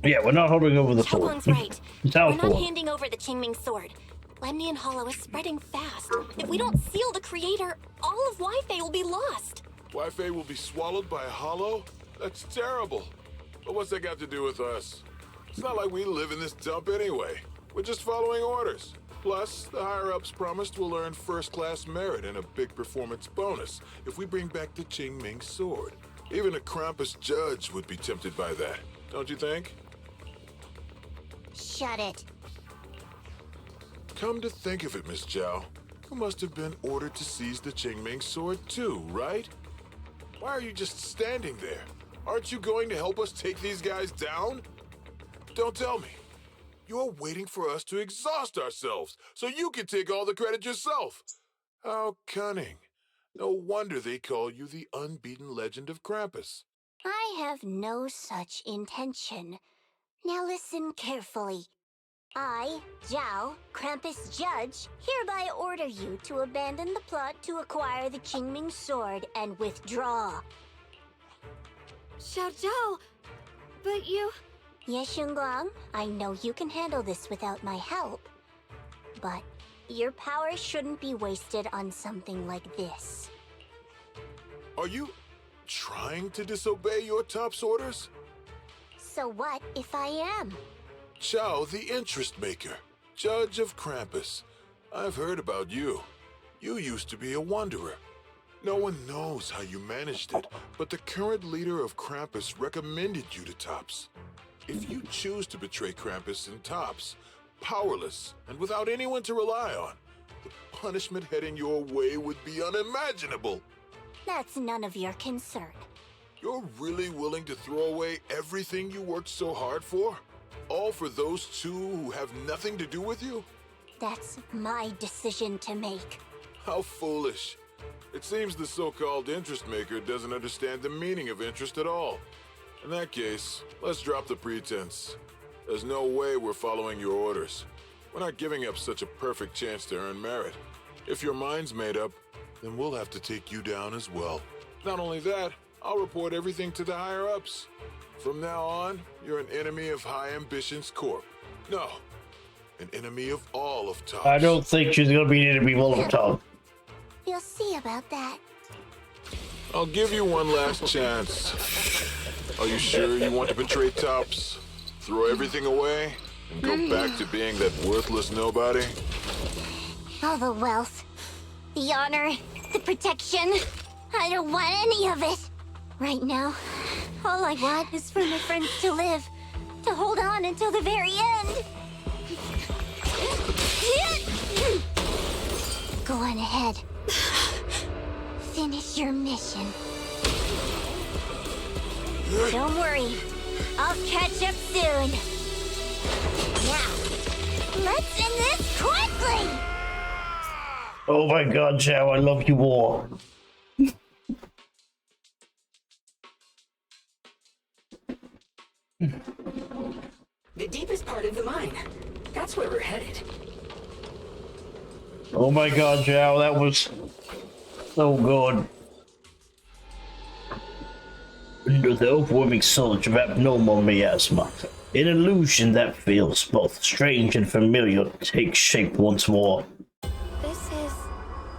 [SPEAKER 6] Yeah, we're not holding over the sword.
[SPEAKER 7] Xiaoguang's right.
[SPEAKER 6] It's our
[SPEAKER 7] We're not
[SPEAKER 6] fault.
[SPEAKER 7] handing over the Qingming sword. Lemnian Hollow is spreading fast. If we don't seal the creator, all of Wi-Fi will be lost.
[SPEAKER 4] Wi-Fi will be swallowed by a hollow? That's terrible. But what's that got to do with us? It's not like we live in this dump anyway. We're just following orders. Plus, the higher-ups promised we'll earn first-class merit and a big performance bonus if we bring back the Qingming sword. Even a Krampus judge would be tempted by that, don't you think?
[SPEAKER 5] Shut it.
[SPEAKER 4] Come to think of it, Miss Zhao, you must have been ordered to seize the Qingming sword too, right? Why are you just standing there? Aren't you going to help us take these guys down? Don't tell me. You're waiting for us to exhaust ourselves so you can take all the credit yourself. How cunning. No wonder they call you the unbeaten legend of Krampus.
[SPEAKER 5] I have no such intention. Now listen carefully. I, Zhao, Krampus Judge, hereby order you to abandon the plot to acquire the Qingming sword and withdraw.
[SPEAKER 9] Xiao Zhao, but you...
[SPEAKER 5] Ye Shunguang, I know you can handle this without my help. But your power shouldn't be wasted on something like this.
[SPEAKER 4] Are you trying to disobey your top's orders?
[SPEAKER 5] So what if I am?
[SPEAKER 4] Xiao, the interest maker, judge of Krampus. I've heard about you. You used to be a wanderer. No one knows how you managed it, but the current leader of Krampus recommended you to Tops. If you choose to betray Krampus and Tops, powerless and without anyone to rely on, the punishment heading your way would be unimaginable.
[SPEAKER 5] That's none of your concern.
[SPEAKER 4] You're really willing to throw away everything you worked so hard for? All for those two who have nothing to do with you?
[SPEAKER 5] That's my decision to make.
[SPEAKER 4] How foolish. It seems the so-called interest maker doesn't understand the meaning of interest at all. In that case, let's drop the pretense. There's no way we're following your orders. We're not giving up such a perfect chance to earn merit. If your mind's made up, then we'll have to take you down as well. Not only that, I'll report everything to the higher-ups. From now on, you're an enemy of High Ambitions Corp. No, an enemy of all of Tops.
[SPEAKER 6] I don't think she's gonna be an enemy of all of Tops.
[SPEAKER 5] We'll see about that.
[SPEAKER 4] I'll give you one last chance. Are you sure you want to betray Tops? Throw everything away and go back to being that worthless nobody?
[SPEAKER 5] All the wealth, the honor, the protection. I don't want any of it. Right now, all I want is for my friends to live, to hold on until the very end. Go on ahead. Finish your mission. Don't worry. I'll catch up soon. Now, let's end this quickly!
[SPEAKER 6] Oh my god, Zhao, I love you more.
[SPEAKER 15] The deepest part of the mine. That's where we're headed.
[SPEAKER 6] Oh my god, Zhao, that was so good. Under the overwhelming surge of abnormal miasma, an illusion that feels both strange and familiar takes shape once more.
[SPEAKER 9] This is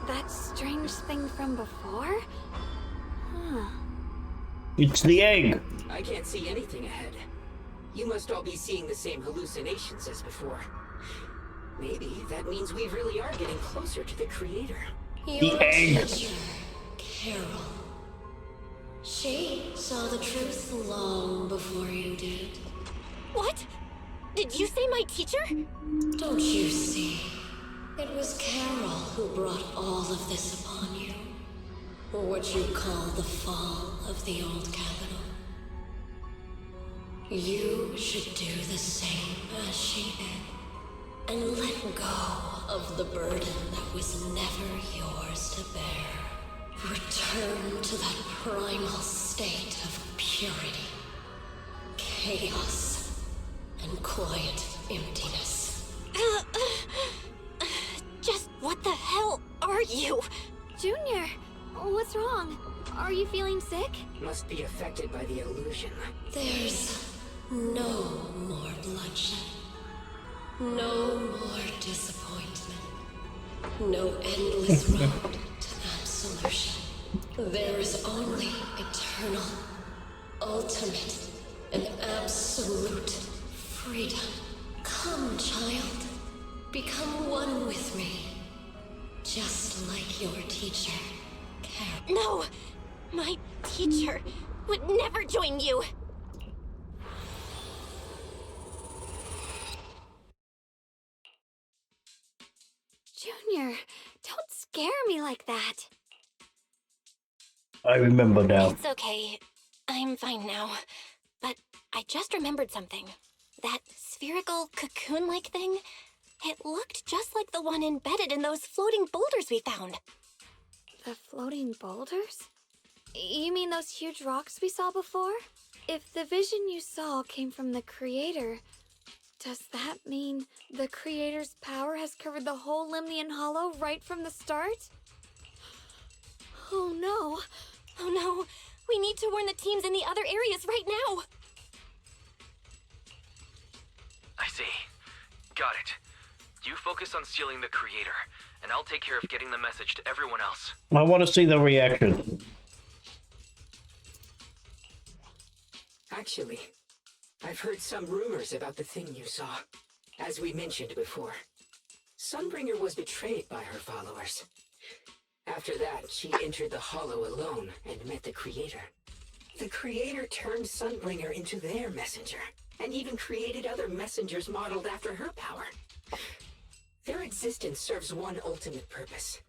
[SPEAKER 9] that strange thing from before? Huh.
[SPEAKER 6] It's the egg.
[SPEAKER 15] I can't see anything ahead. You must all be seeing the same hallucinations as before. Maybe that means we really are getting closer to the creator.
[SPEAKER 6] The egg.
[SPEAKER 21] Carol. She saw the truth long before you did.
[SPEAKER 7] What? Did you say my teacher?
[SPEAKER 21] Don't you see? It was Carol who brought all of this upon you. What you call the fall of the old capital. You should do the same as she did. And let go of the burden that was never yours to bear. Return to that primal state of purity, chaos, and quiet emptiness.
[SPEAKER 7] Just what the hell are you?
[SPEAKER 9] Junior, what's wrong? Are you feeling sick?
[SPEAKER 15] Must be affected by the illusion.
[SPEAKER 21] There's no more bloodshed. No more disappointment. No endless road to absolution. There is only eternal, ultimate, and absolute freedom. Come, child. Become one with me. Just like your teacher, Carol.
[SPEAKER 7] No! My teacher would never join you!
[SPEAKER 9] Junior, don't scare me like that.
[SPEAKER 6] I remember now.
[SPEAKER 7] It's okay. I'm fine now. But I just remembered something. That spherical cocoon-like thing, it looked just like the one embedded in those floating boulders we found.
[SPEAKER 9] The floating boulders? You mean those huge rocks we saw before? If the vision you saw came from the Creator, does that mean the Creator's power has covered the whole Limnian Hollow right from the start? Oh no.
[SPEAKER 7] Oh no. We need to warn the teams in the other areas right now.
[SPEAKER 13] I see. Got it. You focus on sealing the Creator, and I'll take care of getting the message to everyone else.
[SPEAKER 6] I want to see the reaction.
[SPEAKER 15] Actually, I've heard some rumors about the thing you saw. As we mentioned before, Sunbringer was betrayed by her followers. After that, she entered the Hollow alone and met the Creator. The Creator turned Sunbringer into their messenger, and even created other messengers modeled after her power. Their existence serves one ultimate purpose: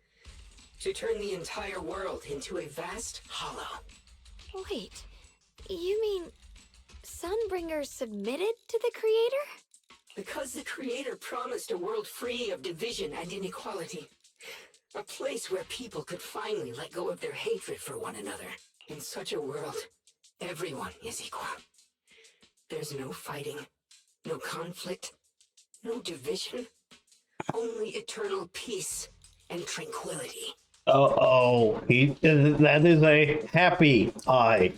[SPEAKER 15] to turn the entire world into a vast hollow.
[SPEAKER 9] Wait, you mean Sunbringer submitted to the Creator?
[SPEAKER 15] Because the Creator promised a world free of division and inequality. A place where people could finally let go of their hatred for one another. In such a world, everyone is equal. There's no fighting, no conflict, no division, only eternal peace and tranquility.
[SPEAKER 6] Uh-oh, that is a happy eye.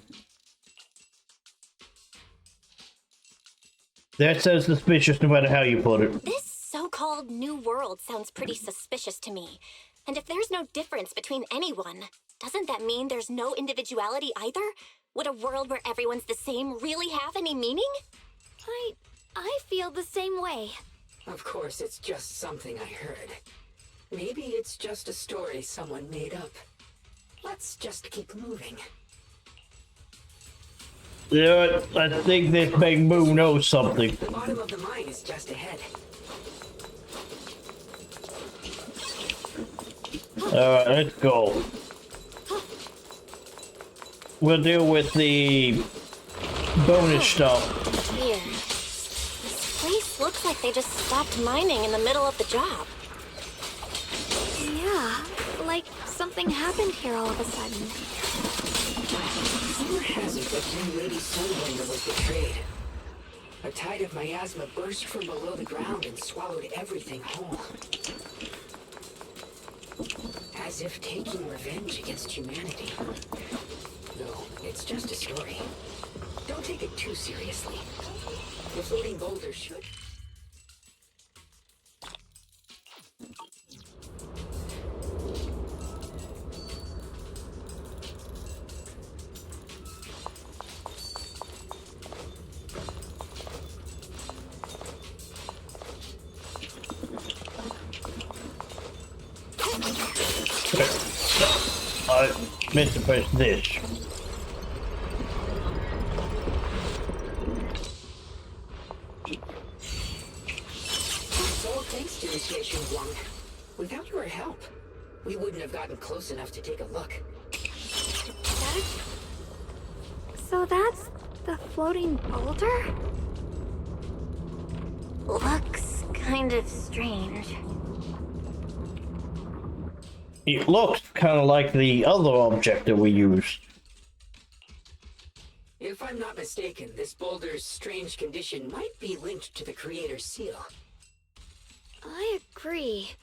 [SPEAKER 6] That says suspicious no matter how you put it.
[SPEAKER 7] This so-called new world sounds pretty suspicious to me. And if there's no difference between anyone, doesn't that mean there's no individuality either? Would a world where everyone's the same really have any meaning?
[SPEAKER 9] I feel the same way.
[SPEAKER 15] Of course, it's just something I heard. Maybe it's just a story someone made up. Let's just keep moving.
[SPEAKER 6] Yeah, I think this big moo knows something.
[SPEAKER 15] The bottom of the mine is just ahead.
[SPEAKER 6] Alright, let's go. We'll deal with the bonus stuff.
[SPEAKER 7] Weird. This place looks like they just stopped mining in the middle of the job.
[SPEAKER 9] Yeah, like something happened here all of a sudden.
[SPEAKER 15] Rumor has it that young Lady Sunbringer was betrayed. A tide of miasma burst from below the ground and swallowed everything whole. As if taking revenge against humanity. No, it's just a story. Don't take it too seriously. The floating boulder should...
[SPEAKER 6] I meant to press this.
[SPEAKER 15] It's all thanks to Miss Ye Guang. Without your help, we wouldn't have gotten close enough to take a look.
[SPEAKER 9] So that's the floating boulder?
[SPEAKER 7] Looks kind of strange.
[SPEAKER 6] It looks kind of like the other object that we used.
[SPEAKER 15] If I'm not mistaken, this boulder's strange condition might be linked to the Creator's seal.
[SPEAKER 9] I agree.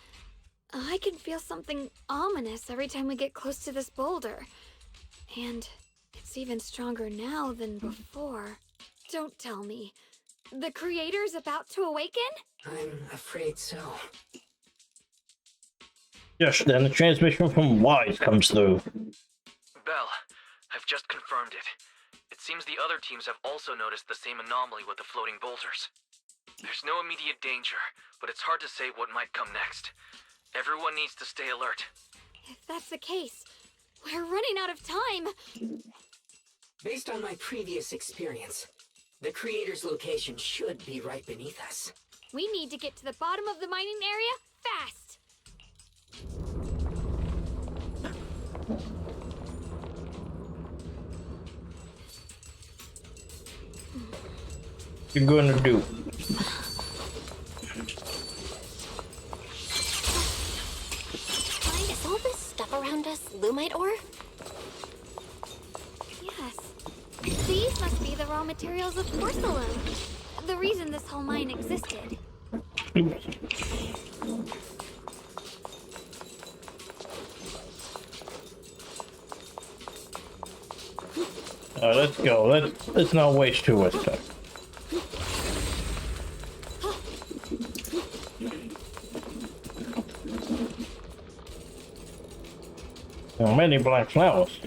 [SPEAKER 9] I can feel something ominous every time we get close to this boulder. And it's even stronger now than before. Don't tell me. The Creator's about to awaken?
[SPEAKER 15] I'm afraid so.
[SPEAKER 6] Just then, the transmission from Wise comes through.
[SPEAKER 13] Bell, I've just confirmed it. It seems the other teams have also noticed the same anomaly with the floating boulders. There's no immediate danger, but it's hard to say what might come next. Everyone needs to stay alert.
[SPEAKER 9] If that's the case, we're running out of time.
[SPEAKER 15] Based on my previous experience, the Creator's location should be right beneath us.
[SPEAKER 9] We need to get to the bottom of the mining area fast.
[SPEAKER 6] You're gonna do.
[SPEAKER 7] Is all this stuff around us Lumite ore?
[SPEAKER 9] Yes. These must be the raw materials of porcelain. The reason this whole mine existed.
[SPEAKER 6] Let's go. Let's not waste too much time. Oh, many black flowers.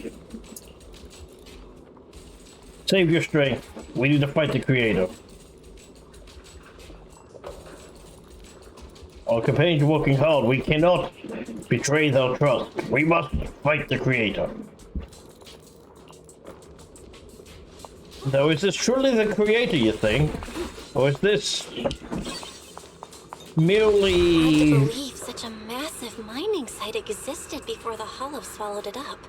[SPEAKER 6] Save your strength. We need to fight the Creator. Our campaign's working hard. We cannot betray their trust. We must fight the Creator. Now, is this truly the Creator, you think? Or is this merely...
[SPEAKER 7] Hard to believe such a massive mining site existed before the Hollow swallowed it up.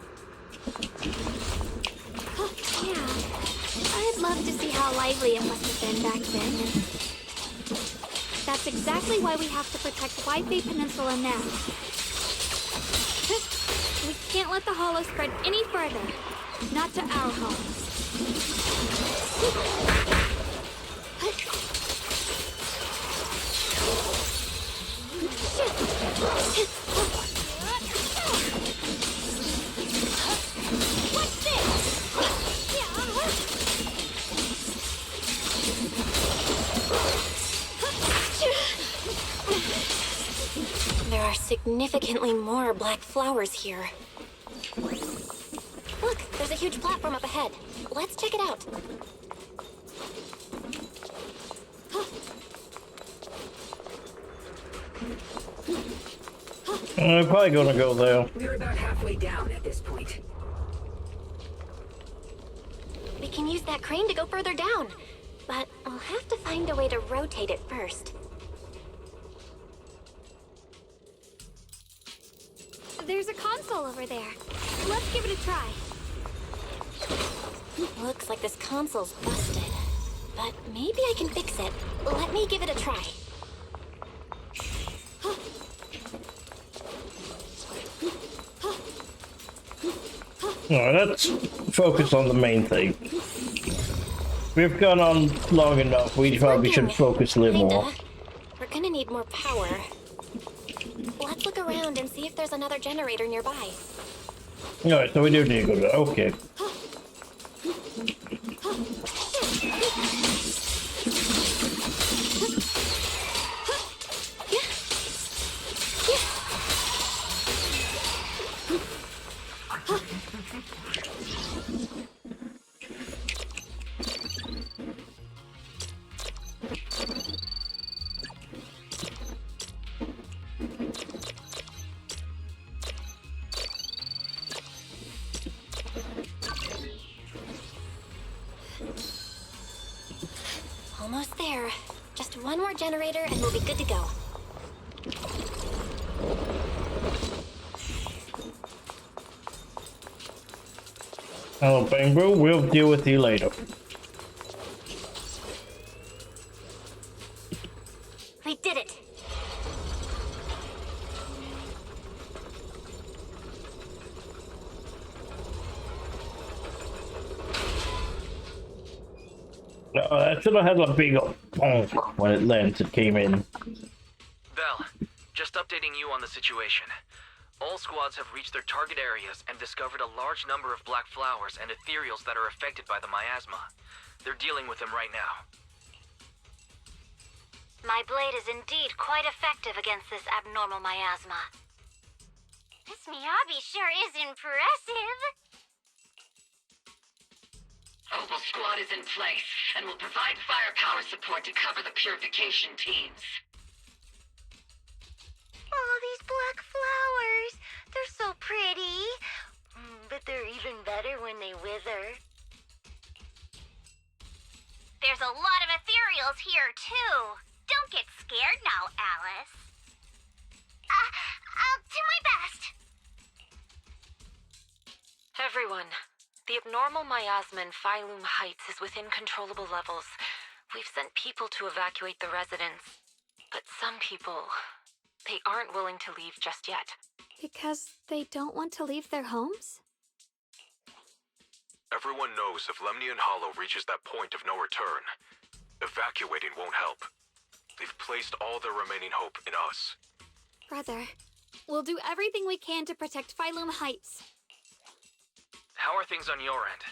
[SPEAKER 9] Oh, yeah. I'd love to see how lively it must have been back then. That's exactly why we have to protect White Peninsula now. We can't let the Hollow spread any further. Not to our homes.
[SPEAKER 5] What's this?
[SPEAKER 7] There are significantly more black flowers here. Look, there's a huge platform up ahead. Let's check it out.
[SPEAKER 6] I'm probably gonna go there.
[SPEAKER 15] We're about halfway down at this point.
[SPEAKER 7] We can use that crane to go further down, but we'll have to find a way to rotate it first.
[SPEAKER 9] There's a console over there. Let's give it a try.
[SPEAKER 7] Looks like this console's busted, but maybe I can fix it. Let me give it a try.
[SPEAKER 6] Alright, let's focus on the main thing. We've gone on long enough. We probably should focus a little more.
[SPEAKER 7] We're gonna need more power. Let's look around and see if there's another generator nearby.
[SPEAKER 6] Alright, so we do need to go there. Okay.
[SPEAKER 7] Almost there. Just one more generator and we'll be good to go.
[SPEAKER 6] Hello, Bangro. We'll deal with you later.
[SPEAKER 7] We did it!
[SPEAKER 6] I should have had a big bonk when it landed. It came in.
[SPEAKER 13] Val, just updating you on the situation. All squads have reached their target areas and discovered a large number of black flowers and ethereals that are affected by the miasma. They're dealing with them right now.
[SPEAKER 5] My blade is indeed quite effective against this abnormal miasma. This Miyabi sure is impressive.
[SPEAKER 10] Opal Squad is in place and will provide firepower support to cover the purification teams.
[SPEAKER 5] Oh, these black flowers. They're so pretty. But they're even better when they wither. There's a lot of ethereals here, too. Don't get scared now, Alice. I'll do my best.
[SPEAKER 17] Everyone, the abnormal miasma in Phylum Heights is within controllable levels. We've sent people to evacuate the residents. But some people, they aren't willing to leave just yet.
[SPEAKER 9] Because they don't want to leave their homes?
[SPEAKER 1] Everyone knows if Lemnian Hollow reaches that point of no return, evacuating won't help. They've placed all their remaining hope in us.
[SPEAKER 9] Brother, we'll do everything we can to protect Phylum Heights.
[SPEAKER 13] How are things on your end?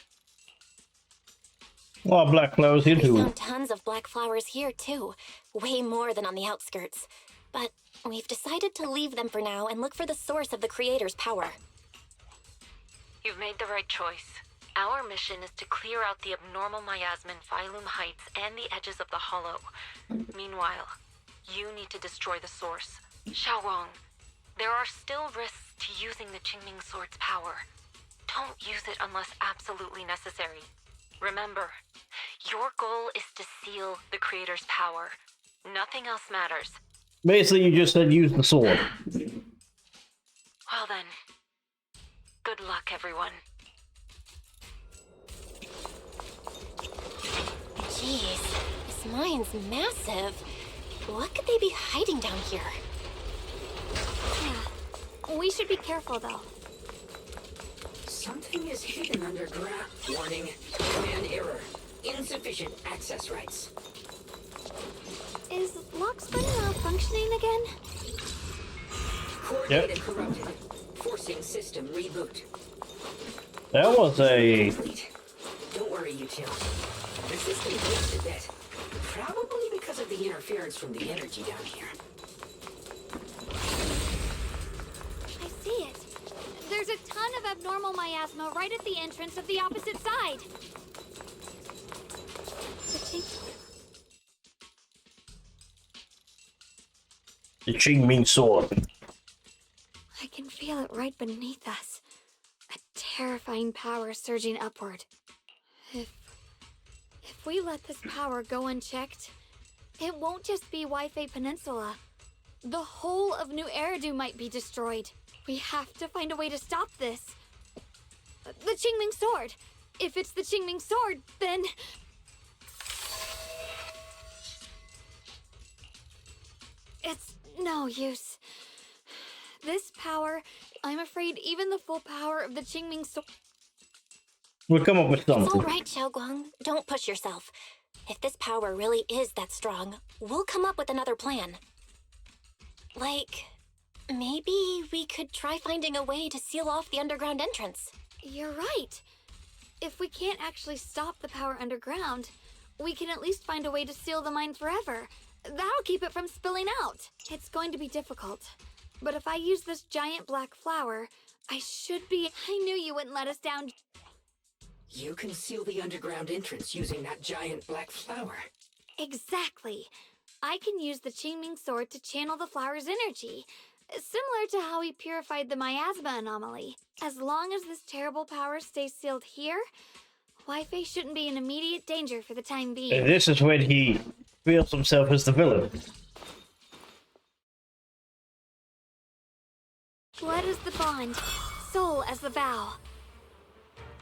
[SPEAKER 6] Oh, black flowers here
[SPEAKER 7] We
[SPEAKER 6] too.
[SPEAKER 7] found tons of black flowers here, too. Way more than on the outskirts. But we've decided to leave them for now and look for the source of the Creator's power.
[SPEAKER 17] You've made the right choice. Our mission is to clear out the abnormal miasma in Phylum Heights and the edges of the Hollow. Meanwhile, You need to destroy the source. Xiaorong, there are still risks to using the Qingming Sword's power. Don't use it unless absolutely necessary. Remember, your goal is to seal the Creator's power. Nothing else matters.
[SPEAKER 6] Basically, you just said use the sword.
[SPEAKER 17] Well then, good luck, everyone.
[SPEAKER 7] Jeez, this mine's massive. What could they be hiding down here?
[SPEAKER 9] Yeah. We should be careful, though.
[SPEAKER 15] Something is hidden underground. Warning. Command error. Insufficient access rights.
[SPEAKER 9] Is Locksmith malfunctioning again?
[SPEAKER 15] Core data corrupted. Forcing system reboot.
[SPEAKER 6] That was a...
[SPEAKER 15] Don't worry, you two. The system glitched a bit. Probably because of the interference from the energy down here.
[SPEAKER 9] I see it. There's a ton of abnormal miasma right at the entrance of the opposite side.
[SPEAKER 6] The Qingming Sword.
[SPEAKER 9] I can feel it right beneath us. A terrifying power surging upward. If we let this power go unchecked, it won't just be Wi-Fi Peninsula. The whole of New Eridu might be destroyed. We have to find a way to stop this. The Qingming Sword. If it's the Qingming Sword, then... It's no use. This power, I'm afraid even the full power of the Qingming Sword...
[SPEAKER 6] We'll come up with
[SPEAKER 7] It's
[SPEAKER 6] something.
[SPEAKER 7] all right, Xiaoguang. Don't push yourself. If this power really is that strong, we'll come up with another plan. Like, maybe we could try finding a way to seal off the underground entrance.
[SPEAKER 9] You're right. If we can't actually stop the power underground, we can at least find a way to seal the mine forever. That'll keep it from spilling out. It's going to be difficult. But if I use this giant black flower, I should be... I knew you wouldn't let us down.
[SPEAKER 15] You can seal the underground entrance using that giant black flower.
[SPEAKER 9] Exactly. I can use the Qingming Sword to channel the flower's energy, similar to how we purified the miasma anomaly. As long as this terrible power stays sealed here, Wi-Fi shouldn't be in immediate danger for the time being.
[SPEAKER 6] And this is when he feels himself as the villain.
[SPEAKER 9] Blood is the bond, soul as the vow.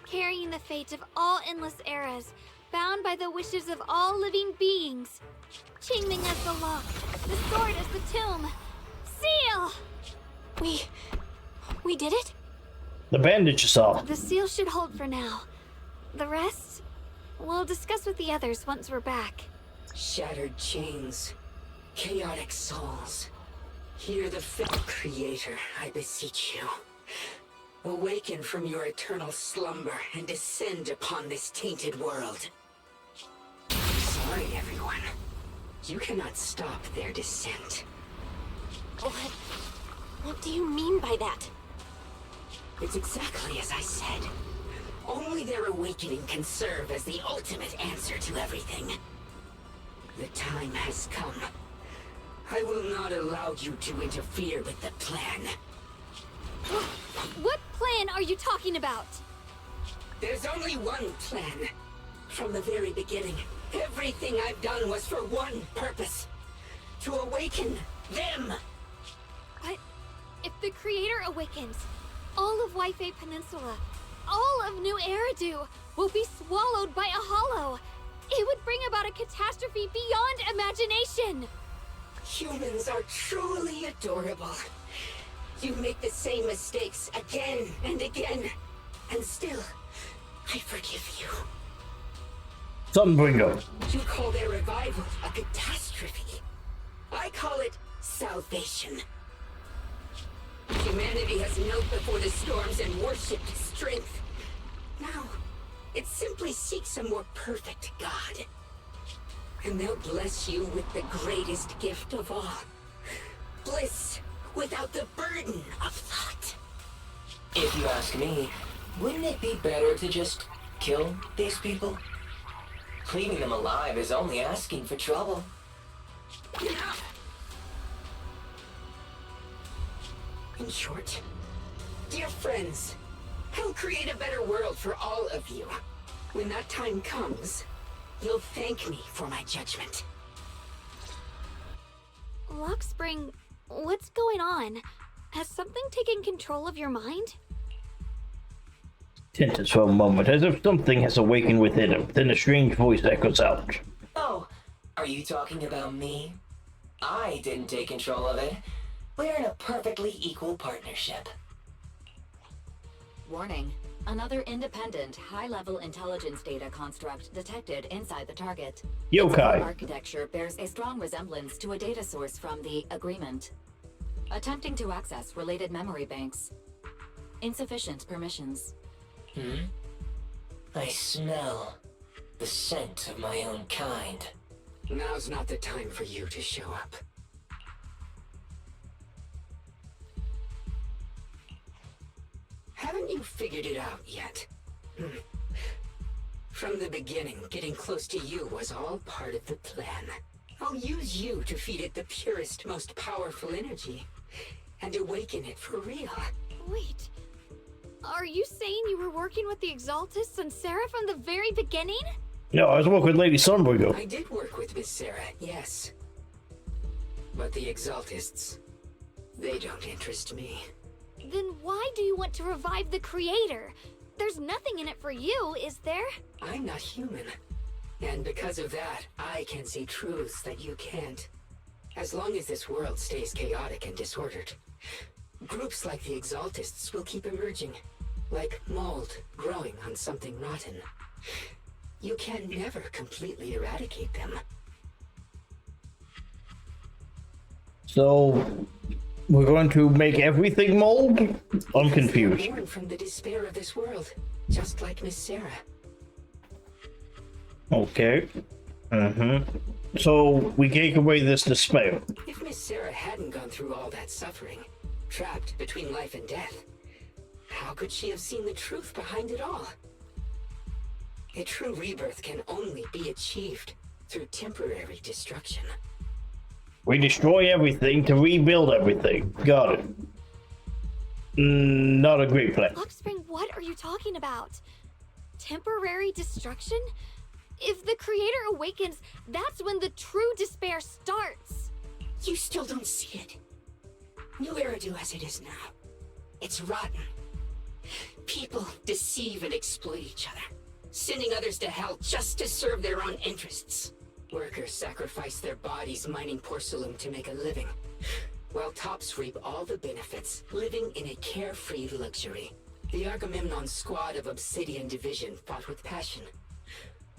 [SPEAKER 9] Carrying the fate of all endless eras, bound by the wishes of all living beings. Qingming as the lock, the sword as the tomb. Seal!
[SPEAKER 7] We did it?
[SPEAKER 6] The bandage is off.
[SPEAKER 9] The seal should hold for now. The rest, we'll discuss with the others once we're back.
[SPEAKER 15] Shattered chains, chaotic souls. Hear the Creator, I beseech you. Awaken from your eternal slumber and descend upon this tainted world. Sorry, everyone. You cannot stop their descent.
[SPEAKER 7] What do you mean by that?
[SPEAKER 15] It's exactly as I said. Only their awakening can serve as the ultimate answer to everything. The time has come. I will not allow you to interfere with the plan.
[SPEAKER 9] What plan are you talking about?
[SPEAKER 15] There's only one plan. From the very beginning, everything I've done was for one purpose. To awaken them.
[SPEAKER 9] But if the Creator awakens, all of Wi-Fi Peninsula, all of New Eridu will be swallowed by a hollow. It would bring about a catastrophe beyond imagination.
[SPEAKER 15] Humans are truly adorable. You make the same mistakes again and again, and still, I forgive you.
[SPEAKER 6] Sunbringer.
[SPEAKER 15] You call their revival a catastrophe. I call it salvation. Humanity has knelt before the storms and worshipped strength. Now, it simply seeks a more perfect God. And they'll bless you with the greatest gift of all. Bliss without the burden of thought.
[SPEAKER 3] If you ask me, wouldn't it be better to just kill these people? Leaving them alive is only asking for trouble.
[SPEAKER 15] In short, dear friends, I'll create a better world for all of you. When that time comes, you'll thank me for my judgment.
[SPEAKER 9] Luxspring, what's going on? Has something taken control of your mind?
[SPEAKER 6] Tinted for a moment, as if something has awakened within him. Then a strange voice echoes out.
[SPEAKER 3] Oh, are you talking about me? I didn't take control of it. We're in a perfectly equal partnership.
[SPEAKER 10] Warning. Another independent, high-level intelligence data construct detected inside the target.
[SPEAKER 6] Yokai.
[SPEAKER 10] Its core architecture bears a strong resemblance to a data source from the Agreement. Attempting to access related memory banks. Insufficient permissions.
[SPEAKER 3] I smell the scent of my own kind.
[SPEAKER 15] Now's not the time for you to show up. Haven't you figured it out yet? From the beginning, getting close to you was all part of the plan. I'll use you to feed it the purest, most powerful energy, and awaken it for real.
[SPEAKER 9] Wait, are you saying you were working with the Exaltists and Sarah from the very beginning?
[SPEAKER 6] No, I was working with Lady Sunbreaker.
[SPEAKER 15] I did work with Miss Sarah, yes. But the Exaltists, they don't interest me.
[SPEAKER 9] Then why do you want to revive the Creator? There's nothing in it for you, is there?
[SPEAKER 15] I'm not human. And because of that, I can see truths that you can't. As long as this world stays chaotic and disordered, groups like the Exaltists will keep emerging, like mold growing on something rotten. You can never completely eradicate them.
[SPEAKER 6] So, we're going to make everything mold? I'm confused.
[SPEAKER 15] They're born from the despair of this world, just like Miss Sarah.
[SPEAKER 6] Okay. So, we take away this despair.
[SPEAKER 15] If Miss Sarah hadn't gone through all that suffering, trapped between life and death, how could she have seen the truth behind it all? A true rebirth can only be achieved through temporary destruction.
[SPEAKER 6] We destroy everything to rebuild everything. Got it. Not a great plan.
[SPEAKER 9] Luxspring, what are you talking about? Temporary destruction? If the Creator awakens, that's when the true despair starts.
[SPEAKER 15] You still don't see it. New Eridu as it is now. It's rotten. People deceive and exploit each other, sending others to hell just to serve their own interests. Workers sacrifice their bodies mining porcelain to make a living, while tops reap all the benefits, living in a carefree luxury. The Agamemnon squad of Obsidian Division fought with passion,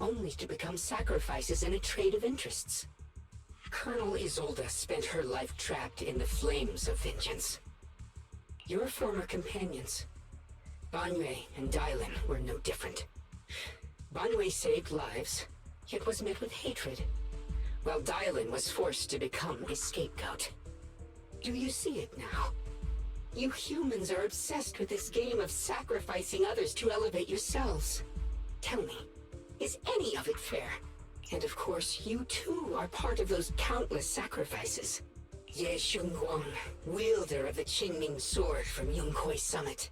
[SPEAKER 15] only to become sacrifices in a trade of interests. Colonel Isolde spent her life trapped in the flames of vengeance. Your former companions, Banwei and Dylan, were no different. Banwei saved lives, yet was met with hatred, while Dylan was forced to become a scapegoat. Do you see it now? You humans are obsessed with this game of sacrificing others to elevate yourselves. Tell me, is any of it fair? And of course, you too are part of those countless sacrifices. Ye Shunguang, wielder of the Qingming sword from Yongkoi Summit,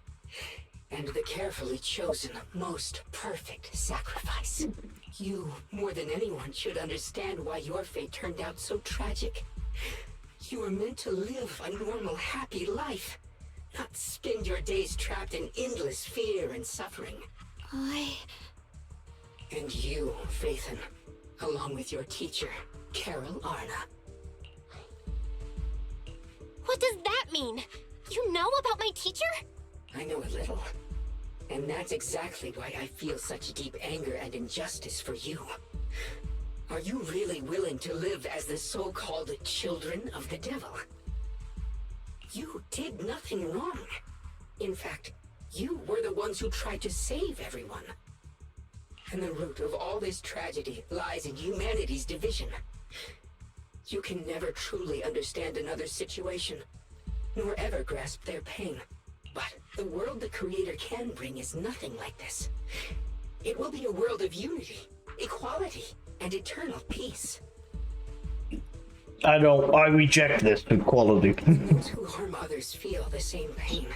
[SPEAKER 15] and the carefully chosen, most perfect sacrifice. You, more than anyone, should understand why your fate turned out so tragic. You were meant to live a normal, happy life, not spend your days trapped in endless fear and suffering. And you, Phaethon, along with your teacher, Carol Arna.
[SPEAKER 7] What does that mean? You know about my teacher?
[SPEAKER 15] I know a little. And that's exactly why I feel such deep anger and injustice for you. Are you really willing to live as the so-called children of the devil? You did nothing wrong. In fact, you were the ones who tried to save everyone. And the root of all this tragedy lies in humanity's division. You can never truly understand another's situation, nor ever grasp their pain. But the world the Creator can bring is nothing like this. It will be a world of unity, equality, and eternal peace.
[SPEAKER 6] I don't. I reject this equality.
[SPEAKER 15] Those who harm others feel the same pain.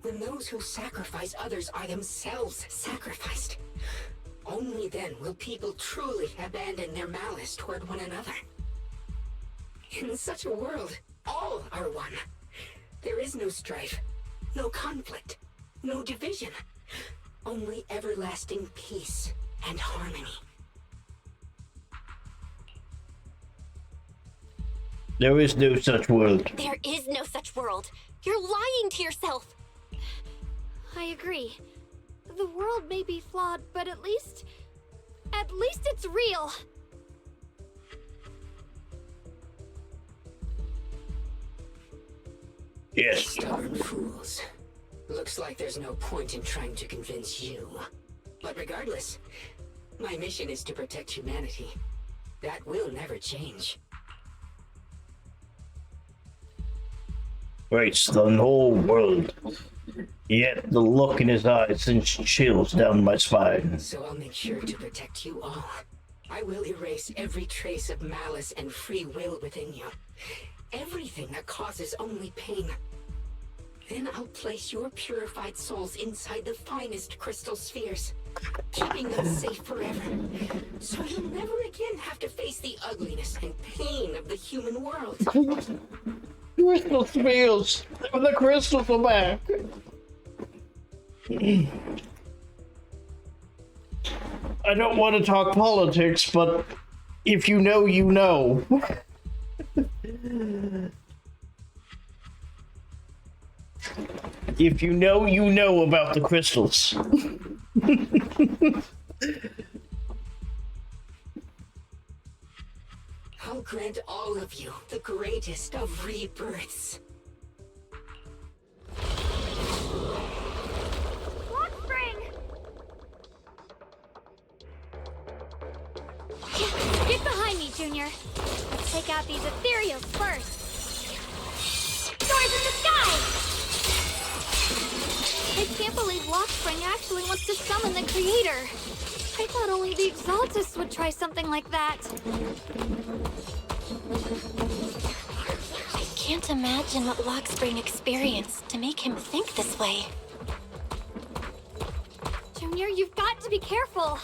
[SPEAKER 15] When those who sacrifice others are themselves sacrificed, only then will people truly abandon their malice toward one another. In such a world, all are one. There is no strife, no conflict, no division. Only everlasting peace and harmony.
[SPEAKER 6] There is no such world.
[SPEAKER 7] There is no such world. You're lying to yourself.
[SPEAKER 9] I agree. The world may be flawed, but at least it's real.
[SPEAKER 6] Yes.
[SPEAKER 15] Stubborn fools. Looks like there's no point in trying to convince you. But regardless, my mission is to protect humanity. That will never change.
[SPEAKER 6] Right, the whole world. Yet the look in his eyes sends chills down my spine.
[SPEAKER 15] So I'll make sure to protect you all. I will erase every trace of malice and free will within you. Everything that causes only pain. Then I'll place your purified souls inside the finest crystal spheres, keeping them safe forever. So you'll never again have to face the ugliness and pain of the human world.
[SPEAKER 6] Crystal spheres! The crystals are back! I don't want to talk politics, but if you know, you know. If you know about the crystals.
[SPEAKER 15] I'll grant all of you the greatest of rebirths.
[SPEAKER 9] Get behind me, Junior. Let's take out these ethereals first. Stars in the sky! I can't believe Lockspring actually wants to summon the Creator. I thought only the Exaltists would try something like that.
[SPEAKER 7] I can't imagine what Lockspring experienced to make him think this way.
[SPEAKER 9] Junior, you've got to be careful.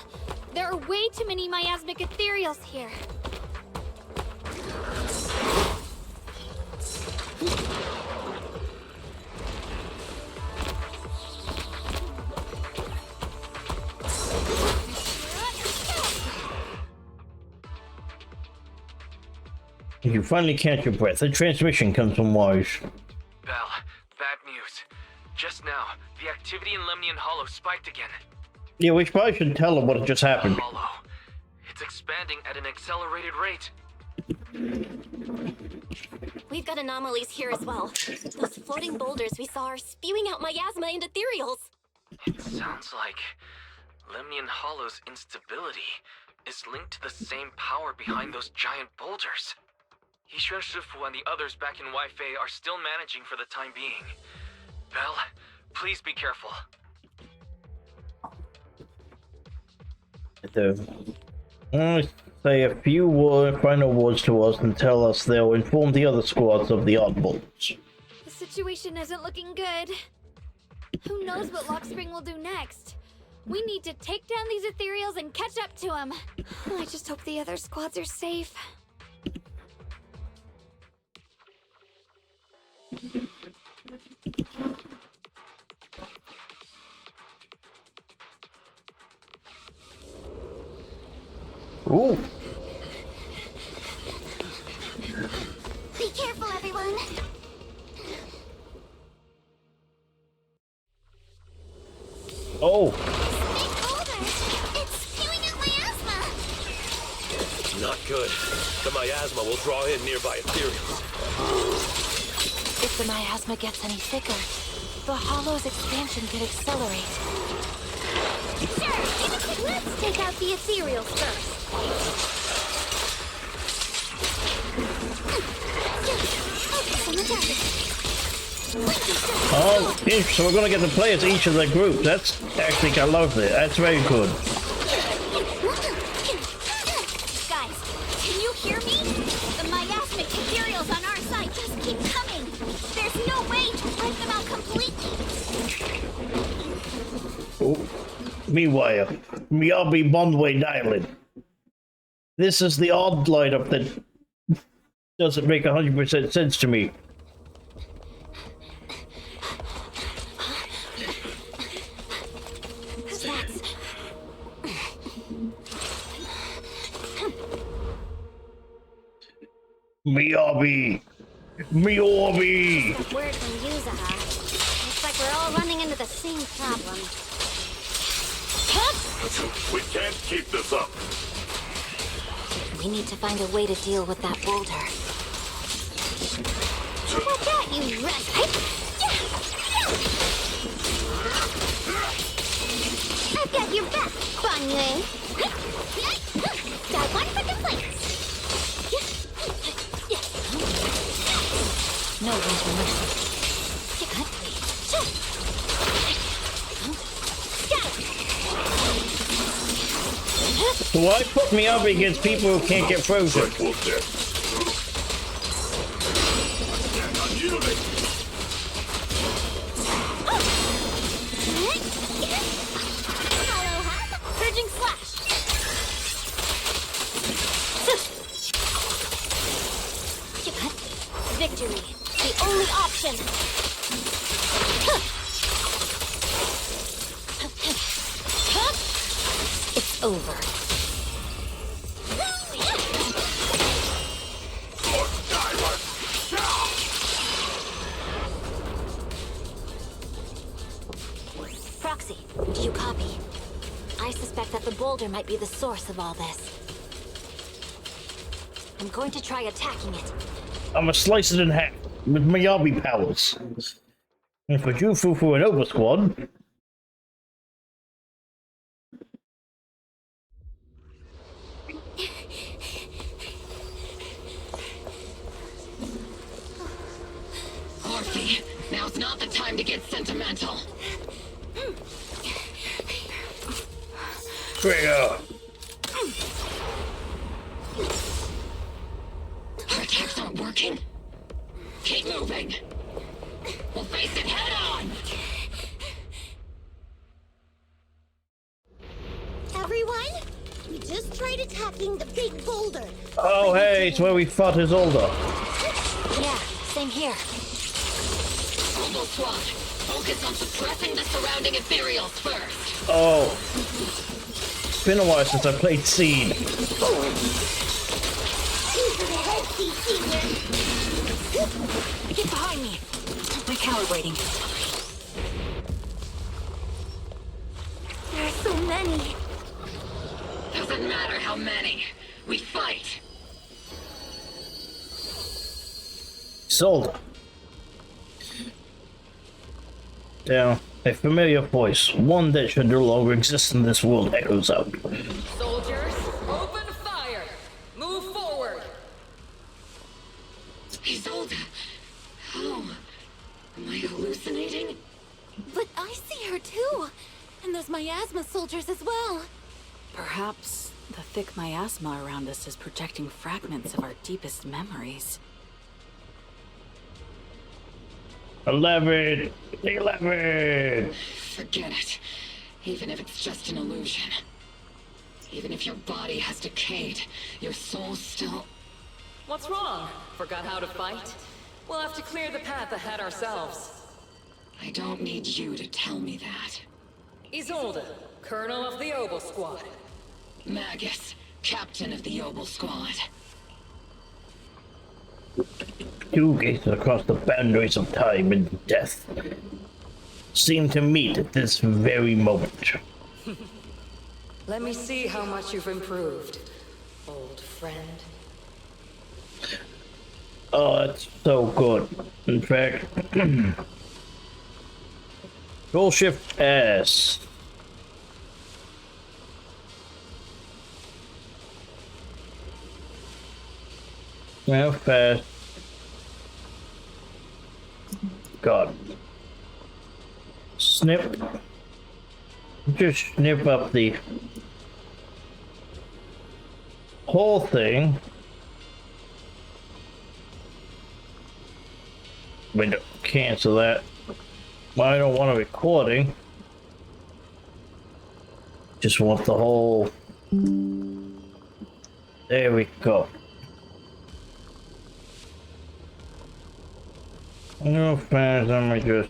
[SPEAKER 9] There are way too many miasmic ethereals here.
[SPEAKER 6] You finally catch your breath. The transmission comes from Wise.
[SPEAKER 13] Belle, bad news. Just now, the activity in Lemnian Hollow spiked again.
[SPEAKER 6] Yeah, we probably should tell them what just happened.
[SPEAKER 13] Hollow. It's expanding at an accelerated rate.
[SPEAKER 7] We've got anomalies here as well. Those floating boulders we saw are spewing out miasma and ethereals.
[SPEAKER 13] It sounds like Lemnian Hollow's instability is linked to the same power behind those giant boulders. Yishuan Shifu and the others back in Weifei are still managing for the time being. Belle, please be careful.
[SPEAKER 6] Say a few final words to us and tell us they'll inform the other squads of the oddballs.
[SPEAKER 9] The situation isn't looking good. Who knows what Lockspring will do next? We need to take down these ethereals and catch up to him. I just hope the other squads are safe.
[SPEAKER 6] Ooh.
[SPEAKER 5] Be careful, everyone.
[SPEAKER 6] Oh.
[SPEAKER 5] It's spewing out miasma.
[SPEAKER 12] Not good. The miasma will draw in nearby ethereals.
[SPEAKER 7] If the miasma gets any thicker, the Hollow's expansion could accelerate.
[SPEAKER 5] Sure, let's take out the ethereals first.
[SPEAKER 6] Oh, so we're gonna get to play as each of the groups. That's actually, I love it. That's very good.
[SPEAKER 9] Guys, can you hear me? The
[SPEAKER 6] Meanwhile, Miyabi Bondway Island. This is the odd lineup that doesn't make 100% sense to me. Miyabi! Miyabi!
[SPEAKER 5] Word from Yuzaha. Looks like we're all running into the same problem.
[SPEAKER 11] We can't keep this up.
[SPEAKER 7] We need to find a way to deal with that boulder.
[SPEAKER 5] Watch out, you rascal! I've got your back, Banyue. Got one for the flanks.
[SPEAKER 7] No room for mercy.
[SPEAKER 6] Why put me up against people who can't get frozen?
[SPEAKER 5] Surging slash. Victory, the only option.
[SPEAKER 7] It's over. Proxy, do you copy? I suspect that the boulder might be the source of all this. I'm going to try attacking it.
[SPEAKER 6] I'm gonna slice it in half with Miyabi powers. And for Jufufu and Oba Squad,
[SPEAKER 10] Orphe, now's not the time to get sentimental.
[SPEAKER 6] Trigger!
[SPEAKER 10] Our attacks aren't working. Keep moving. We'll face it head on.
[SPEAKER 5] Everyone, we just tried attacking the big boulder.
[SPEAKER 6] Oh hey, it's where we fought Isolde.
[SPEAKER 7] Yeah, same here.
[SPEAKER 10] Obo Squad, focus on suppressing the surrounding ethereals first.
[SPEAKER 6] Oh. It's been a while since I played Seed.
[SPEAKER 7] Get behind me. Recalibrating.
[SPEAKER 5] There are so many.
[SPEAKER 10] Doesn't matter how many. We fight.
[SPEAKER 6] Isolde. Now, a familiar voice, one that should no longer exist in this world, echoes out.
[SPEAKER 16] Soldiers, open fire! Move forward!
[SPEAKER 10] Isolde, how? Am I hallucinating?
[SPEAKER 9] But I see her too! And those miasma soldiers as well!
[SPEAKER 20] Perhaps the thick miasma around us is projecting fragments of our deepest memories.
[SPEAKER 6] 11!
[SPEAKER 10] Forget it. Even if it's just an illusion. Even if your body has decayed, your soul still...
[SPEAKER 16] What's wrong? Forgot how to fight? We'll have to clear the path ahead ourselves.
[SPEAKER 10] I don't need you to tell me that.
[SPEAKER 16] Isolde, Colonel of the Obo Squad.
[SPEAKER 10] Magus, Captain of the Obo Squad.
[SPEAKER 6] Two gates across the boundaries of time and death seem to meet at this very moment.
[SPEAKER 16] Let me see how much you've improved, old friend.
[SPEAKER 6] Oh, it's so good. In fact, Control Shift S. How fast? God. Snip. Just snip up the whole thing. Wait, cancel that. I don't want a recording. Just want the whole... There we go. No fans, let me just...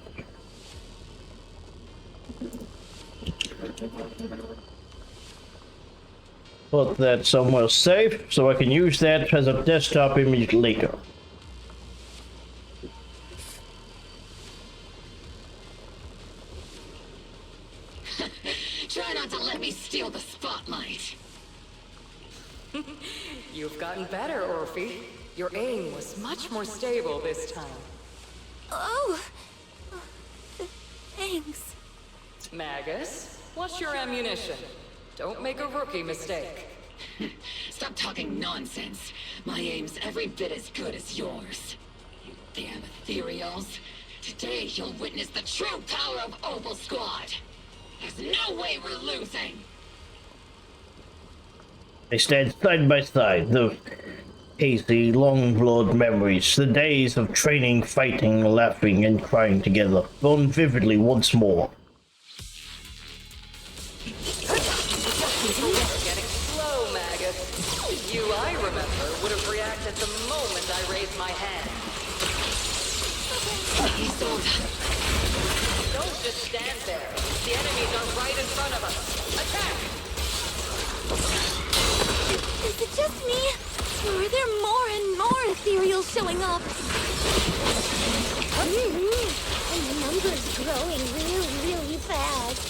[SPEAKER 6] Put that somewhere safe, so I can use that as a desktop image later.
[SPEAKER 10] Try not to let me steal the spotlight.
[SPEAKER 16] You've gotten better, Orphe. Your aim was much more stable this time.
[SPEAKER 9] Oh! Thanks.
[SPEAKER 16] Magus, what's your ammunition? Don't make a rookie mistake.
[SPEAKER 10] Stop talking nonsense. My aim's every bit as good as yours. You damn ethereals. Today you'll witness the true power of Opal Squad. There's no way we're losing.
[SPEAKER 6] They stand side by side, the hazy, long-blurred memories, the days of training, fighting, laughing, and crying together, born vividly once more.
[SPEAKER 16] Getting slow, Magus. You, I remember, would have reacted the moment I raised my hand. Don't just stand there. The enemies are right in front of us. Attack!
[SPEAKER 9] Is it just me? Or are there more and more ethereals showing up?
[SPEAKER 5] And the number's growing really fast.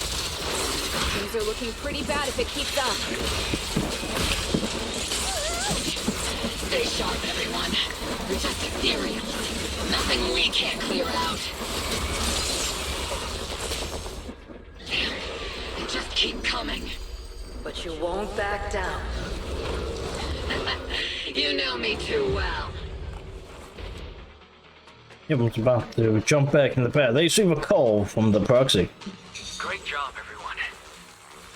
[SPEAKER 9] Things are looking pretty bad if it keeps up.
[SPEAKER 10] Stay sharp, everyone. We're just ethereals. Nothing we can't clear out. They just keep coming.
[SPEAKER 16] But you won't back down.
[SPEAKER 10] You know me too well.
[SPEAKER 6] It was about to jump back in the pad. They receive a call from the proxy.
[SPEAKER 13] Great job, everyone.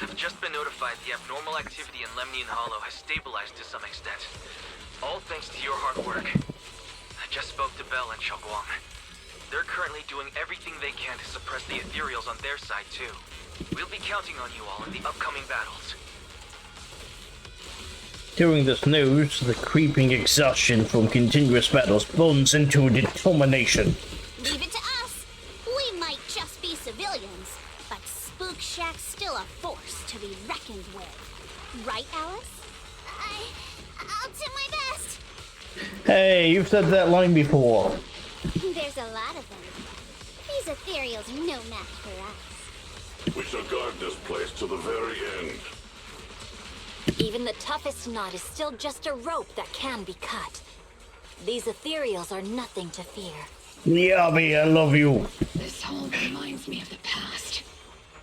[SPEAKER 13] I've just been notified the abnormal activity in Lemnian Hollow has stabilized to some extent. All thanks to your hard work. I just spoke to Bell and Xiaoguang. They're currently doing everything they can to suppress the ethereals on their side, too. We'll be counting on you all in the upcoming battles.
[SPEAKER 6] Hearing this news, the creeping exhaustion from continuous battles burns into determination.
[SPEAKER 5] Leave it to us. We might just be civilians, but Spook Shack's still a force to be reckoned with. Right, Alice? I'll do my best.
[SPEAKER 6] Hey, you've said that line before.
[SPEAKER 5] There's a lot of them. These ethereals are no match for us.
[SPEAKER 11] We shall guard this place to the very end.
[SPEAKER 7] Even the toughest knot is still just a rope that can be cut. These ethereals are nothing to fear.
[SPEAKER 6] Yabi, I love you.
[SPEAKER 10] This hole reminds me of the past.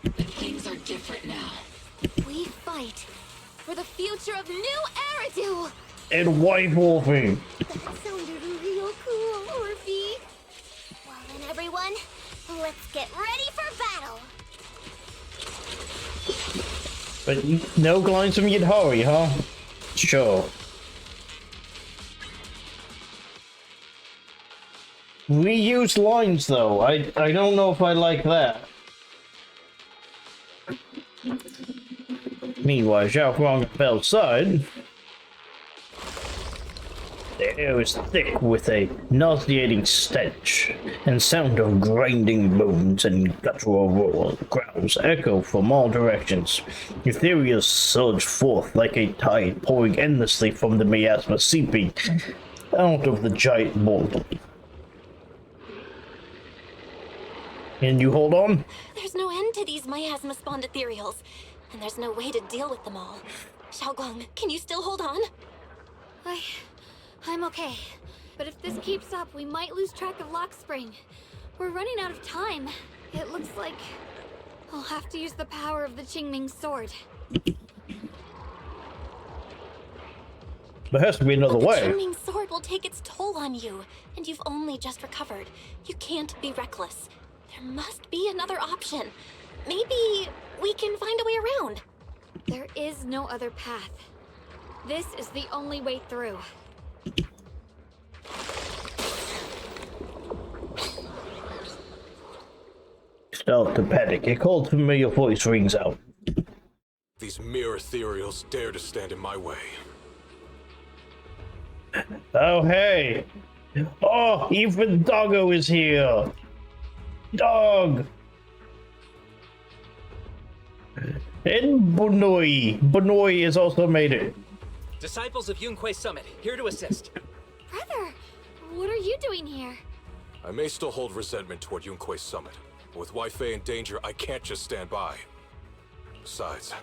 [SPEAKER 10] But things are different now.
[SPEAKER 9] We fight for the future of New Eridu!
[SPEAKER 6] And White Wolfing.
[SPEAKER 5] That sounded real cool, Orphe. Well then, everyone, let's get ready for battle.
[SPEAKER 6] But no lines from Yidhari, huh? Sure. Reuse lines, though. I don't know if I like that. Meanwhile, Xiaoguang at Bell's side. The air is thick with a nauseating stench, and sound of grinding bones and guttural growls echo from all directions. Ethereals surge forth like a tide, pouring endlessly from the miasma, seeping out of the giant mold. Can you hold on?
[SPEAKER 7] There's no end to these miasma-spawned ethereals, and there's no way to deal with them all. Xiaoguang, can you still hold on?
[SPEAKER 9] I'm okay. But if this keeps up, we might lose track of Lock Spring. We're running out of time. It looks like I'll have to use the power of the Qingming sword.
[SPEAKER 6] There has to be another way.
[SPEAKER 7] The Qingming sword will take its toll on you, and you've only just recovered. You can't be reckless. There must be another option. Maybe we can find a way around.
[SPEAKER 9] There is no other path. This is the only way through.
[SPEAKER 6] Start to panic. A cold familiar voice rings out.
[SPEAKER 1] These mere ethereals dare to stand in my way.
[SPEAKER 6] Oh, hey. Oh, even Doggo is here. Dog. And Bonoi. Bonoi has also made it.
[SPEAKER 14] Disciples of Yunquei Summit, here to assist.
[SPEAKER 9] Brother, what are you doing here?
[SPEAKER 1] I may still hold resentment toward Yunquei Summit, but with Wei Fei in danger, I can't just stand by. Besides,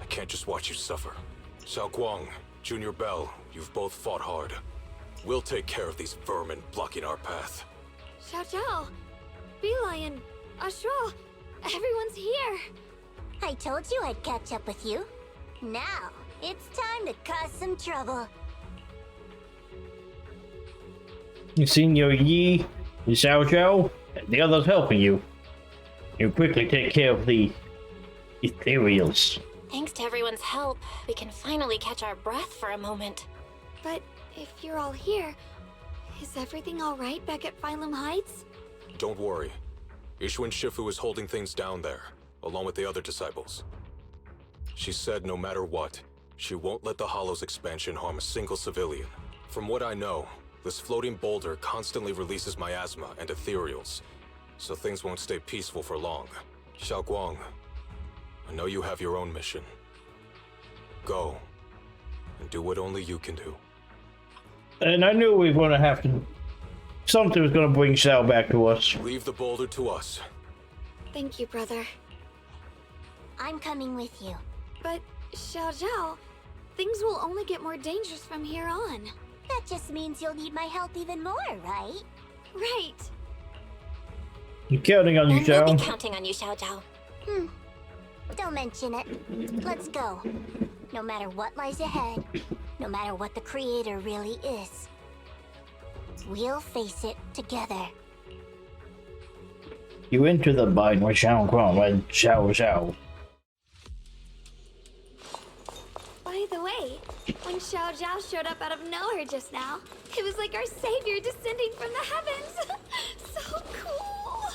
[SPEAKER 1] I can't just watch you suffer. Xiao Guang, Junior Bell, you've both fought hard. We'll take care of these vermin blocking our path.
[SPEAKER 9] Xiao Zhao, Bee Lion, Astral, everyone's here.
[SPEAKER 5] I told you I'd catch up with you. Now, it's time to cause some trouble.
[SPEAKER 6] You seen your Yi, Xiao Zhao, and the others helping you. You quickly take care of the ethereals.
[SPEAKER 7] Thanks to everyone's help, we can finally catch our breath for a moment.
[SPEAKER 9] But if you're all here, is everything all right back at Phylum Heights?
[SPEAKER 1] Don't worry. Ishuan Shifu is holding things down there, along with the other disciples. She said no matter what, she won't let the Hollow's expansion harm a single civilian. From what I know, this floating boulder constantly releases miasma and ethereals, so things won't stay peaceful for long. Xiao Guang, I know you have your own mission. Go, and do what only you can do.
[SPEAKER 6] And I knew we were going to have to... Something was going to bring Xiao back to us.
[SPEAKER 1] Leave the boulder to us.
[SPEAKER 9] Thank you, brother.
[SPEAKER 5] I'm coming with you.
[SPEAKER 9] But, Xiao Zhao, things will only get more dangerous from here on.
[SPEAKER 5] That just means you'll need my help even more, right?
[SPEAKER 9] Right.
[SPEAKER 6] I'm counting on you,
[SPEAKER 7] And we'll
[SPEAKER 6] Xiao.
[SPEAKER 7] be counting on you, Xiao Zhao.
[SPEAKER 5] Don't mention it. Let's go. No matter what lies ahead, no matter what the Creator really is, we'll face it together.
[SPEAKER 6] You enter the bind with Xiao Guang and Xiao Zhao.
[SPEAKER 9] By the way, when Xiao Zhao showed up out of nowhere just now, it was like our savior descending from the heavens. So cool.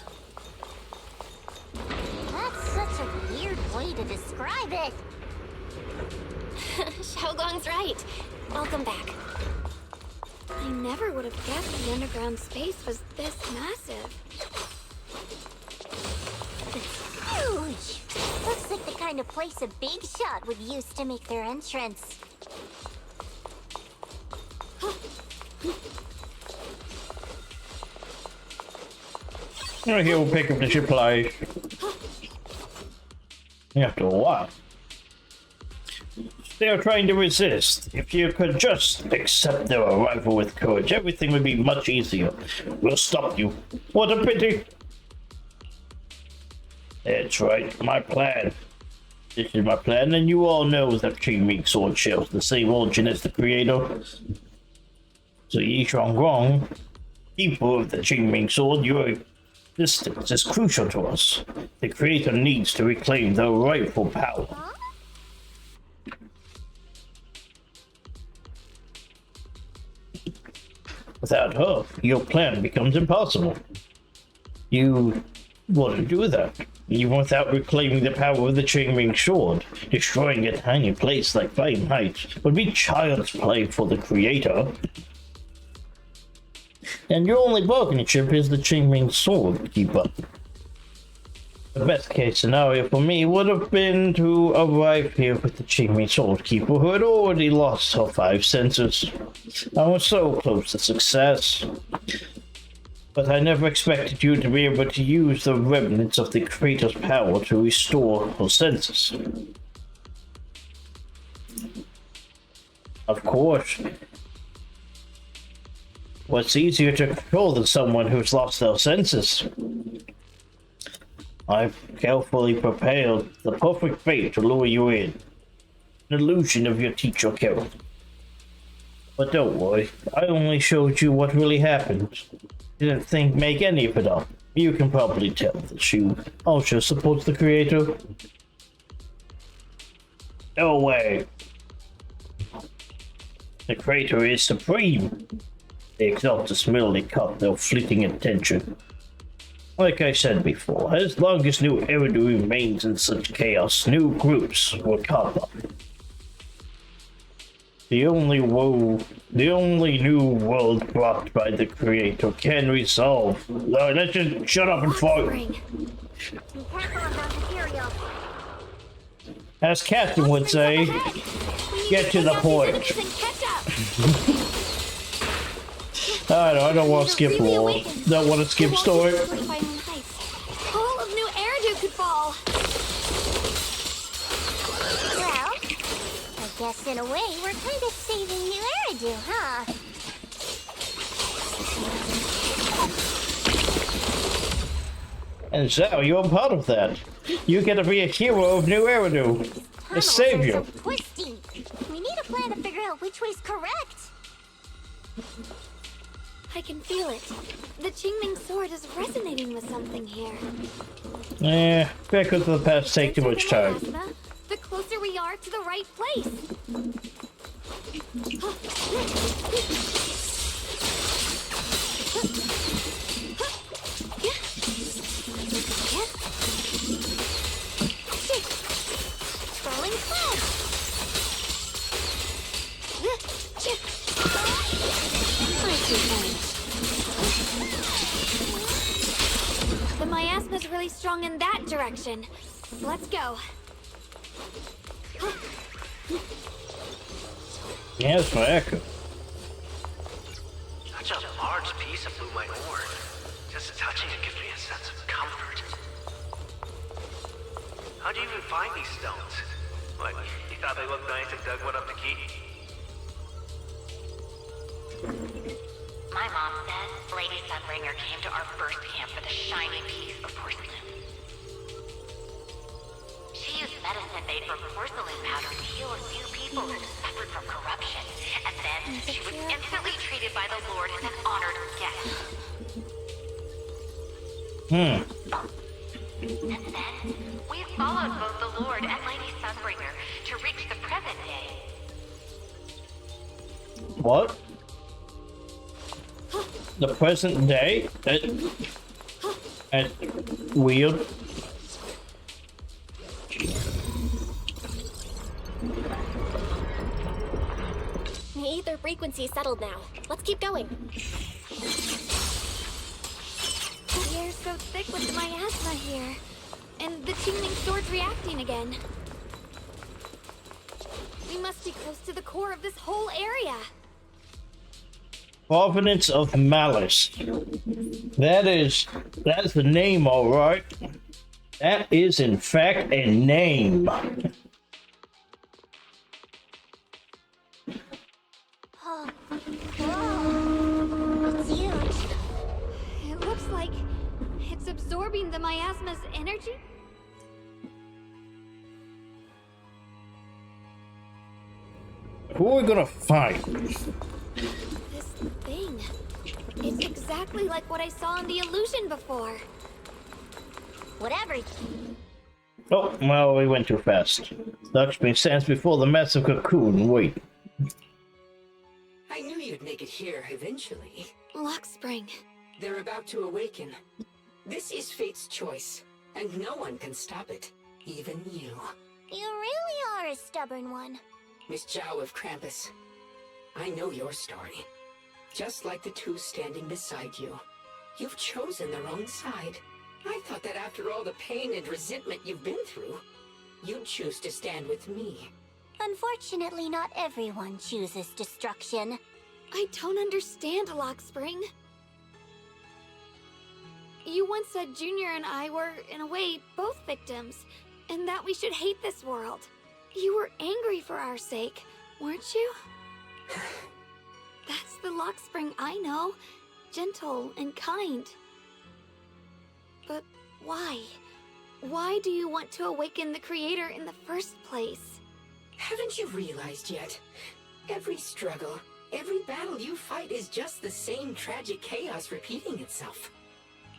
[SPEAKER 5] That's such a weird way to describe it.
[SPEAKER 7] Xiao Guang's right. Welcome back.
[SPEAKER 9] I never would have guessed the underground space was this massive.
[SPEAKER 5] It's huge. Looks like the kind of place a big shot would use to make their entrance.
[SPEAKER 6] Right here, we'll pick up the supply. After a while. They are trying to resist. If you could just accept their arrival with courage, everything would be much easier. We'll stop you. What a pity. That's right, my plan. This is my plan, and you all know that Qingming sword shares the same origin as the creator. So Yi Shuangguang, keeper of the Qingming sword, your existence is crucial to us. The creator needs to reclaim their rightful power. Without her, your plan becomes impossible. You wouldn't do that. Even without reclaiming the power of the Qingming sword, destroying a tiny place like Flame Heights would be child's play for the creator. And your only bargaining chip is the Qingming sword keeper. The best case scenario for me would have been to arrive here with the Qingming sword keeper who had already lost her 5 senses. I was so close to success. But I never expected you to be able to use the remnants of the creator's power to restore her senses. Of course, what's easier to control than someone who's lost their senses? I've carefully prepared the perfect bait to lure you in. An illusion of your teacher killed. But don't worry, I only showed you what really happened. Didn't make any of it up. You can probably tell that she also supports the creator. No way. The creator is supreme. They exalt the merely cut their fleeting attention. Like I said before, as long as New Eridu remains in such chaos, new groups will come up. The only new world brought by the Creator can resolve. No, let's just shut up and fight. As Captain would say, get to the point. I don't want to skip lore. Don't want to skip story.
[SPEAKER 9] All of New Eridu could fall.
[SPEAKER 5] Well, I guess in a way we're kind of saving New Eridu, huh?
[SPEAKER 6] And so, you're part of that. You get to be a hero of New Eridu. A savior.
[SPEAKER 5] So twisty. We need a plan to figure out which way's correct.
[SPEAKER 9] I can feel it. The Qingming sword is resonating with something here.
[SPEAKER 6] Back into the past take too much time.
[SPEAKER 9] The closer we are to the right place.
[SPEAKER 5] Scrolling cloud.
[SPEAKER 9] The miasma's really strong in that direction. Let's go.
[SPEAKER 6] Yeah, it's my echo.
[SPEAKER 8] Such a large piece of blue white ore. Just touching it gives me a sense of comfort. How'd you even find these stones? What, you thought they looked nice and dug one up to keep?
[SPEAKER 19] My mom said Lady Sunbringer came to our first camp with a shiny piece of porcelain. She used medicine made from porcelain powder to heal a few people who suffered from corruption, and then she was instantly treated by the Lord as an honored guest. Since then, we've followed both the Lord and Lady Sunbringer to reach the present day.
[SPEAKER 6] What? The present day? Weird.
[SPEAKER 23] The ether frequency settled now. Let's keep going.
[SPEAKER 9] The air's so thick with the miasma here. And the Qingming sword's reacting again. We must be close to the core of this whole area.
[SPEAKER 6] Provenance of Malice. That's the name, alright. That is in fact a name.
[SPEAKER 5] Oh, whoa. It's huge.
[SPEAKER 9] It looks like it's absorbing the miasma's energy.
[SPEAKER 6] Who are we gonna fight?
[SPEAKER 9] This thing. It's exactly like what I saw in the illusion before.
[SPEAKER 5] Whatever.
[SPEAKER 6] Oh, well, we went too fast. Lakshmi stands before the massive cocoon. Wait.
[SPEAKER 15] I knew you'd make it here eventually.
[SPEAKER 9] Lock Spring.
[SPEAKER 15] They're about to awaken. This is fate's choice, and no one can stop it. Even you.
[SPEAKER 5] You really are a stubborn one.
[SPEAKER 15] Miss Zhao of Krampus. I know your story. Just like the two standing beside you. You've chosen the wrong side. I thought that after all the pain and resentment you've been through, you'd choose to stand with me.
[SPEAKER 5] Unfortunately, not everyone chooses destruction.
[SPEAKER 9] I don't understand, Lock Spring. You once said Junior and I were, in a way, both victims, and that we should hate this world. You were angry for our sake, weren't you? That's the Lock Spring I know. Gentle and kind. But why? Why do you want to awaken the Creator in the first place?
[SPEAKER 15] Haven't you realized yet? Every struggle, every battle you fight is just the same tragic chaos repeating itself.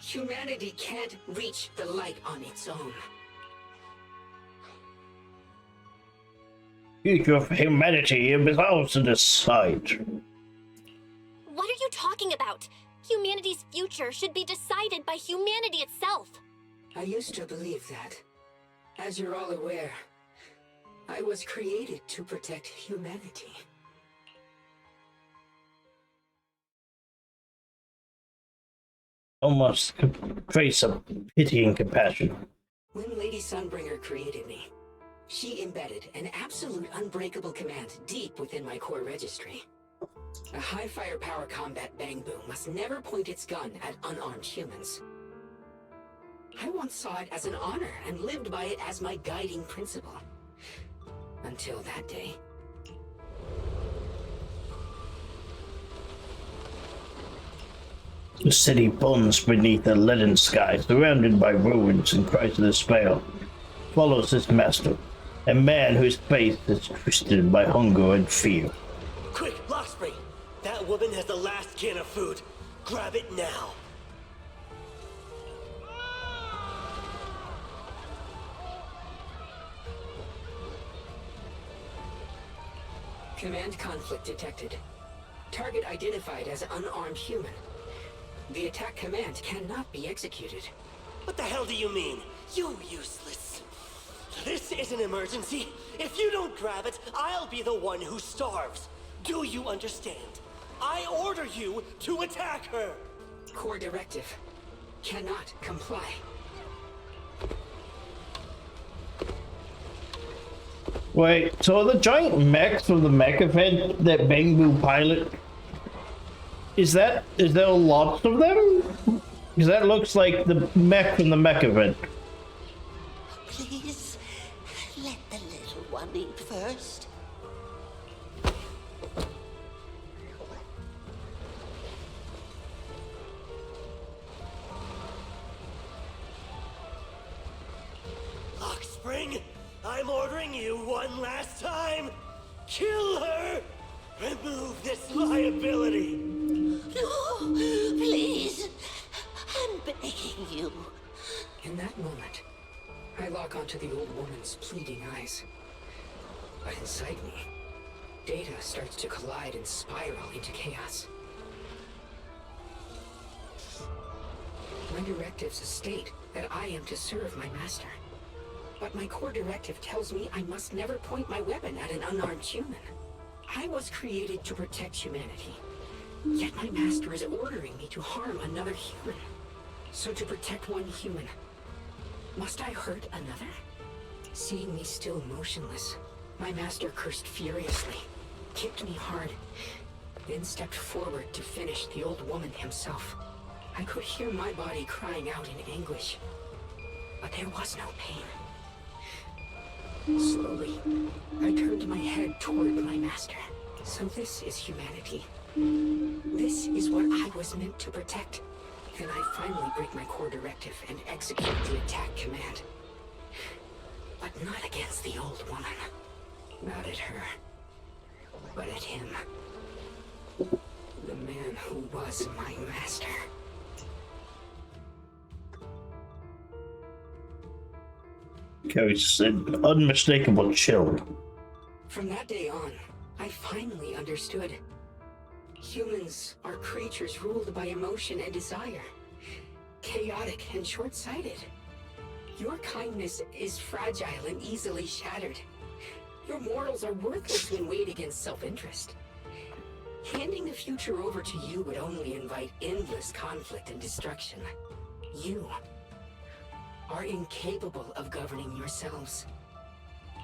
[SPEAKER 15] Humanity can't reach the light on its own.
[SPEAKER 6] Future of humanity belongs to this side.
[SPEAKER 23] What are you talking about?
[SPEAKER 7] Humanity's future should be decided by humanity itself.
[SPEAKER 15] I used to believe that. As you're all aware, I was created to protect humanity.
[SPEAKER 6] Almost trace of pity and compassion.
[SPEAKER 15] When Lady Sunbringer created me, she embedded an absolute unbreakable command deep within my core registry. A high firepower combat bang boom must never point its gun at unarmed humans. I once saw it as an honor and lived by it as my guiding principle. Until that day.
[SPEAKER 6] The city burns beneath a leaden sky, surrounded by ruins and cries of despair. Follows his master, a man whose face is twisted by hunger and fear.
[SPEAKER 2] Quick, Lockspring! That woman has the last can of food. Grab it now.
[SPEAKER 15] Command conflict detected. Target identified as unarmed human. The attack command cannot be executed.
[SPEAKER 2] What the hell do you mean? You useless. This is an emergency. If you don't grab it, I'll be the one who starves. Do you understand? I order you to attack her.
[SPEAKER 15] Core directive. Cannot comply.
[SPEAKER 6] Wait, so the giant mechs from the mech event that Bangbu pilot, is there lots of them? Because that looks like the mech from the mech event.
[SPEAKER 21] Please, let the little one eat first.
[SPEAKER 2] Lockspring, I'm ordering you one last time. Kill her! Remove this liability!
[SPEAKER 21] No, please. I'm begging you.
[SPEAKER 15] In that moment, I lock onto the old woman's pleading eyes. But inside me, data starts to collide and spiral into chaos. My directives state that I am to serve my master. But my core directive tells me I must never point my weapon at an unarmed human. I was created to protect humanity. Yet my master is ordering me to harm another human. So to protect one human, must I hurt another? Seeing me still motionless, my master cursed furiously, kicked me hard, then stepped forward to finish the old woman himself. I could hear my body crying out in anguish, but there was no pain. Slowly, I turned my head toward my master. So this is humanity. This is what I was meant to protect. Then I finally break my core directive and execute the attack command. But not against the old woman. Not at her. But at him. The man who was my master.
[SPEAKER 6] Carries an unmistakable chill.
[SPEAKER 15] From that day on, I finally understood. Humans are creatures ruled by emotion and desire. Chaotic and short-sighted. Your kindness is fragile and easily shattered. Your morals are worthless when weighed against self-interest. Handing the future over to you would only invite endless conflict and destruction. You are incapable of governing yourselves.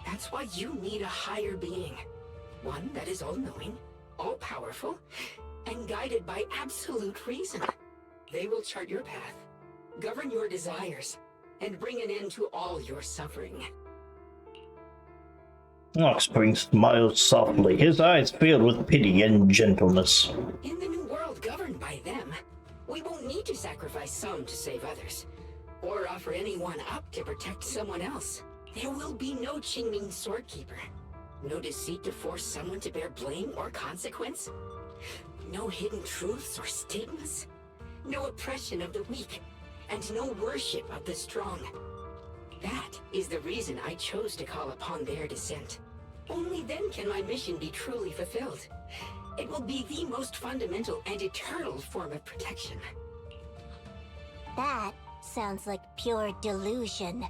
[SPEAKER 15] That's why you need a higher being. One that is all-knowing, all-powerful, and guided by absolute reason. They will chart your path, govern your desires, and bring an end to all your suffering.
[SPEAKER 6] Lockspring smiles softly, his eyes filled with pity and gentleness.
[SPEAKER 15] In the new world governed by them, we won't need to sacrifice some to save others, or offer anyone up to protect someone else. There will be no Qingming Swordkeeper. No deceit to force someone to bear blame or consequence. No hidden truths or stigmas. No oppression of the weak, and no worship of the strong. That is the reason I chose to call upon their descent. Only then can my mission be truly fulfilled. It will be the most fundamental and eternal form of protection.
[SPEAKER 5] That sounds like pure delusion.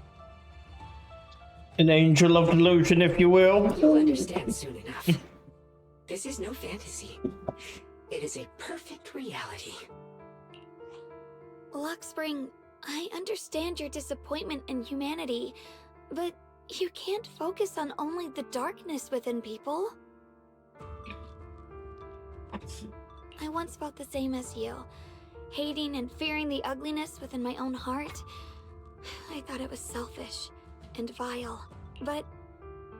[SPEAKER 6] An angel of delusion, if you will.
[SPEAKER 15] You'll understand soon enough. This is no fantasy. It is a perfect reality.
[SPEAKER 9] Luxspring, I understand your disappointment in humanity, but you can't focus on only the darkness within people. I once felt the same as you, hating and fearing the ugliness within my own heart. I thought it was selfish and vile, but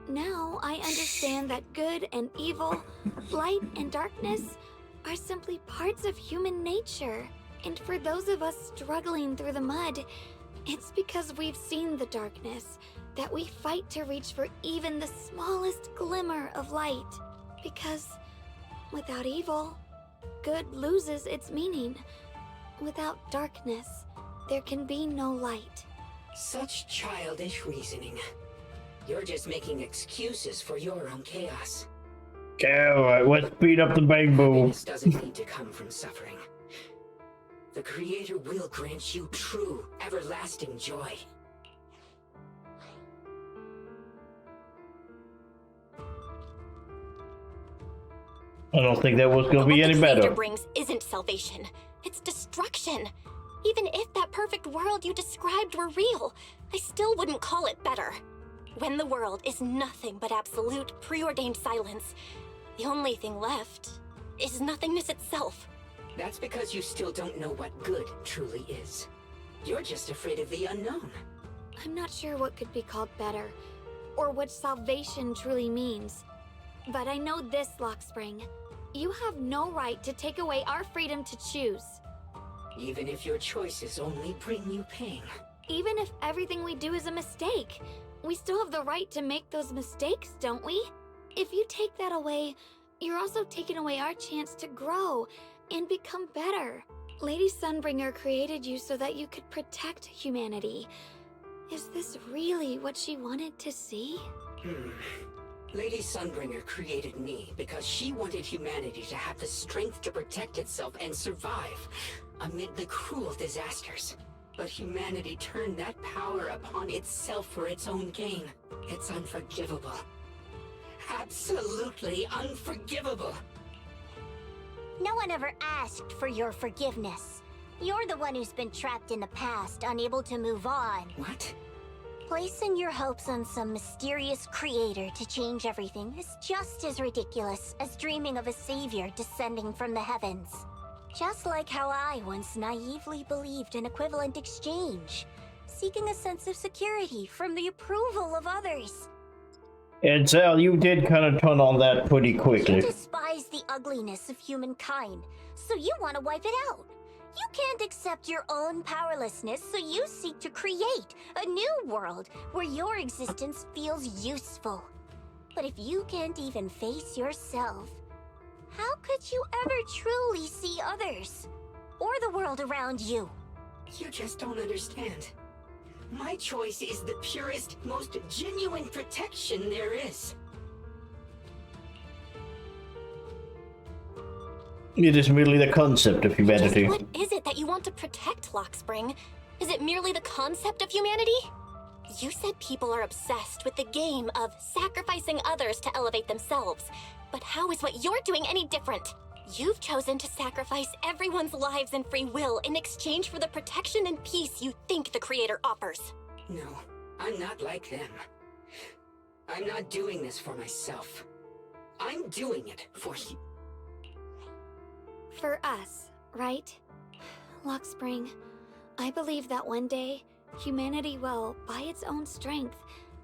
[SPEAKER 9] now I understand that good and evil, light and darkness are simply parts of human nature. And for those of us struggling through the mud, it's because we've seen the darkness that we fight to reach for even the smallest glimmer of light. Because without evil, good loses its meaning. Without darkness, there can be no light.
[SPEAKER 15] Such childish reasoning. You're just making excuses for your own chaos.
[SPEAKER 6] Okay, alright, let's beat up the bamboo.
[SPEAKER 15] This doesn't need to come from suffering. The Creator will grant you true, everlasting joy.
[SPEAKER 6] I don't think that was going to be any better.
[SPEAKER 7] What the Creator brings isn't salvation. It's destruction. Even if that perfect world you described were real, I still wouldn't call it better. When the world is nothing but absolute, preordained silence, the only thing left is nothingness itself.
[SPEAKER 15] That's because you still don't know what good truly is. You're just afraid of the unknown.
[SPEAKER 9] I'm not sure what could be called better, or what salvation truly means. But I know this, Luxspring. You have no right to take away our freedom to choose.
[SPEAKER 15] Even if your choices only bring you pain.
[SPEAKER 9] Even if everything we do is a mistake, we still have the right to make those mistakes, don't we? If you take that away, you're also taking away our chance to grow and become better. Lady Sunbringer created you so that you could protect humanity. Is this really what she wanted to see?
[SPEAKER 15] Lady Sunbringer created me because she wanted humanity to have the strength to protect itself and survive amid the cruel disasters. But humanity turned that power upon itself for its own gain. It's unforgivable. Absolutely unforgivable.
[SPEAKER 5] No one ever asked for your forgiveness. You're the one who's been trapped in the past, unable to move on.
[SPEAKER 15] What?
[SPEAKER 5] Placing your hopes on some mysterious creator to change everything is just as ridiculous as dreaming of a savior descending from the heavens. Just like how I once naively believed in equivalent exchange, seeking a sense of security from the approval of others.
[SPEAKER 6] And Sal, you did kind of turn on that pretty quickly.
[SPEAKER 5] You despise the ugliness of humankind, so you want to wipe it out. You can't accept your own powerlessness, so you seek to create a new world where your existence feels useful. But if you can't even face yourself, how could you ever truly see others? Or the world around you?
[SPEAKER 15] You just don't understand. My choice is the purest, most genuine protection there is.
[SPEAKER 6] It is merely the concept of humanity.
[SPEAKER 7] What is it that you want to protect, Luxspring? Is it merely the concept of humanity? You said people are obsessed with the game of sacrificing others to elevate themselves. But how is what you're doing any different? You've chosen to sacrifice everyone's lives and free will in exchange for the protection and peace you think the Creator offers.
[SPEAKER 15] No, I'm not like them. I'm not doing this for myself. I'm doing it for you.
[SPEAKER 9] For us, right? Luxspring, I believe that one day, humanity will, by its own strength,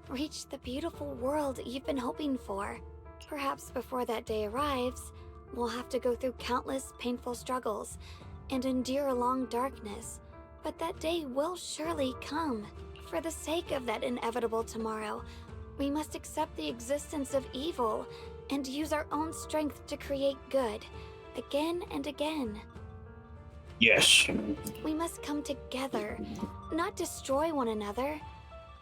[SPEAKER 9] reach the beautiful world you've been hoping for. Perhaps before that day arrives, we'll have to go through countless painful struggles and endure a long darkness. But that day will surely come. For the sake of that inevitable tomorrow, we must accept the existence of evil and use our own strength to create good, again and again.
[SPEAKER 6] Yes.
[SPEAKER 9] We must come together, not destroy one another.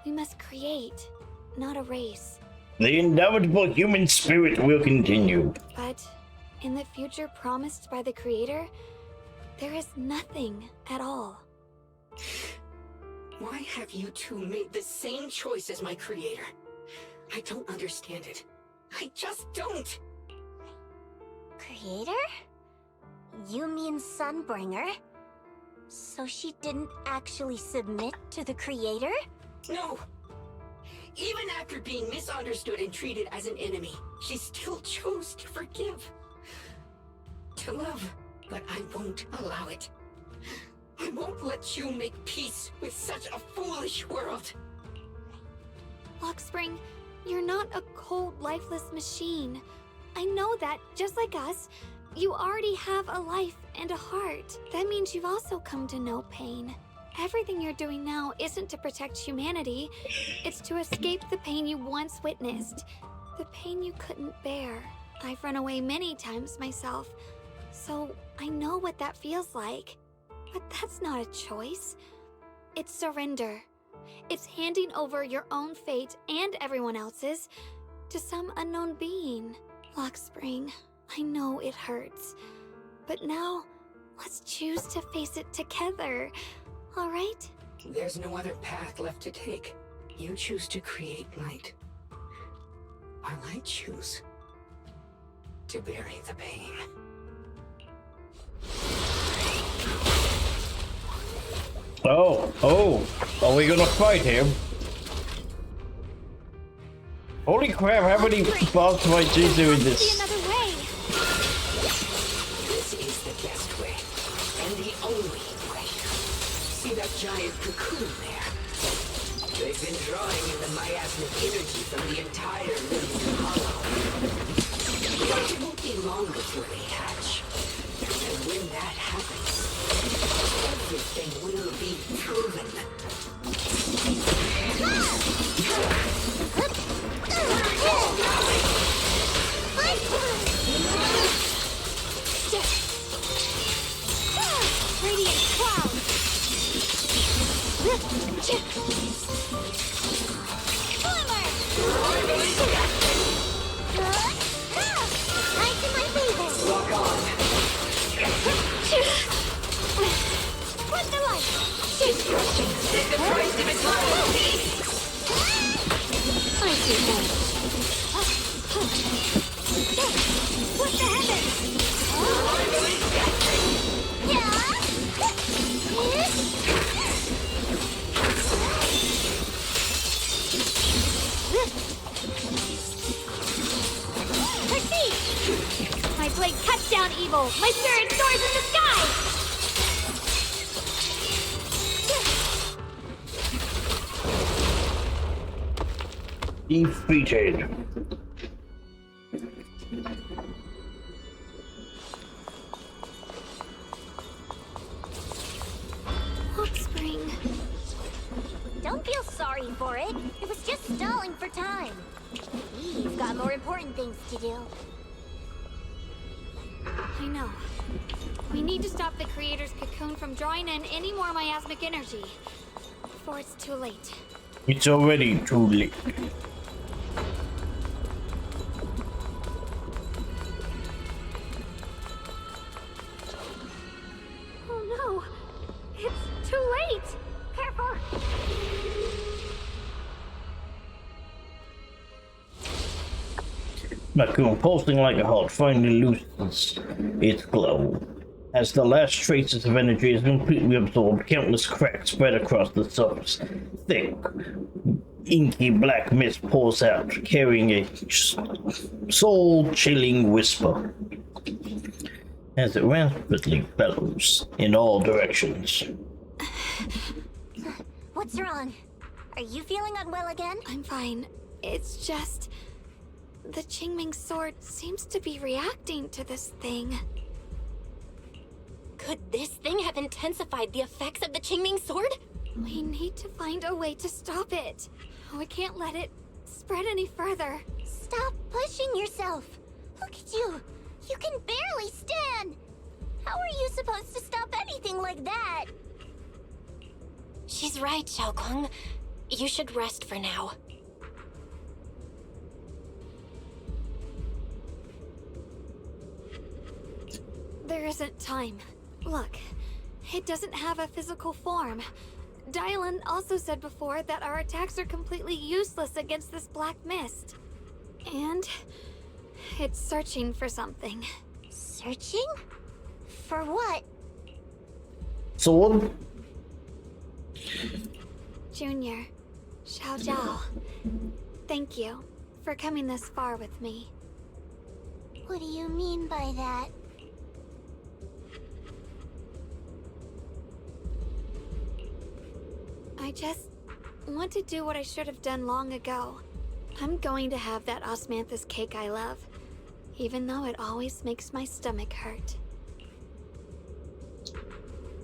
[SPEAKER 9] We must create, not erase.
[SPEAKER 6] The indomitable human spirit will continue.
[SPEAKER 9] But In the future promised by the Creator, there is nothing at all.
[SPEAKER 15] Why have you two made the same choice as my Creator? I don't understand it. I just don't.
[SPEAKER 5] Creator? You mean Sunbringer? So she didn't actually submit to the Creator?
[SPEAKER 15] No! Even after being misunderstood and treated as an enemy, she still chose to forgive. To love, but I won't allow it. I won't let you make peace with such a foolish world.
[SPEAKER 9] Luxspring, you're not a cold, lifeless machine. I know that, just like us, you already have a life and a heart. That means you've also come to know pain. Everything you're doing now isn't to protect humanity. It's to escape the pain you once witnessed. The pain you couldn't bear. I've run away many times myself, so I know what that feels like. But that's not a choice. It's surrender. It's handing over your own fate and everyone else's to some unknown being. Luxspring, I know it hurts. But now, let's choose to face it together. All right?
[SPEAKER 15] There's no other path left to take. You choose to create light. While I choose to bury the pain.
[SPEAKER 6] Oh, are we gonna fight him? Holy crap, how many boss fights is there in this?
[SPEAKER 15] This is the best way, and the only way. See that giant cocoon there? They've been drawing in the miasmic energy from the entire Lemon Hollow. But it won't be long before they hatch. And when that happens, everything will be proven.
[SPEAKER 5] Radiant cloud! Ice in my favor!
[SPEAKER 15] Rock on!
[SPEAKER 5] What's the light?
[SPEAKER 15] Destruction is the price of its life!
[SPEAKER 5] I see that. What's the heavens?
[SPEAKER 9] Prestige! My blade cuts down evil! My spirit soars in the sky!
[SPEAKER 6] Defeated.
[SPEAKER 9] Luxspring.
[SPEAKER 5] Don't feel sorry for it. It was just stalling for time. We've got more important things to do.
[SPEAKER 9] I know. We need to stop the Creator's cocoon from drawing in any more miasmic energy. Before it's too late.
[SPEAKER 6] It's already too late.
[SPEAKER 9] Oh no! It's too late! Careful!
[SPEAKER 6] Raccoon, pulsing like a heart, finally loosens its glow. As the last traces of energy is completely absorbed, countless cracks spread across the surface. Thick, inky black mist pours out, carrying a soul-chilling whisper as it rapidly bellows in all directions.
[SPEAKER 5] What's wrong? Are you feeling unwell again?
[SPEAKER 9] I'm fine. It's just... the Qingming sword seems to be reacting to this thing.
[SPEAKER 7] Could this thing have intensified the effects of the Qingming sword?
[SPEAKER 9] We need to find a way to stop it. We can't let it spread any further.
[SPEAKER 5] Stop pushing yourself. Look at you. You can barely stand. How are you supposed to stop anything like that?
[SPEAKER 7] She's right, Xiaoguang. You should rest for now.
[SPEAKER 9] There isn't time. Look, it doesn't have a physical form. Dylan also said before that our attacks are completely useless against this black mist. And it's searching for something.
[SPEAKER 5] Searching? For what?
[SPEAKER 6] Sword?
[SPEAKER 9] Junior, Xiao Zhao, thank you for coming this far with me.
[SPEAKER 5] What do you mean by that?
[SPEAKER 9] I just want to do what I should have done long ago. I'm going to have that osmanthus cake I love, even though it always makes my stomach hurt.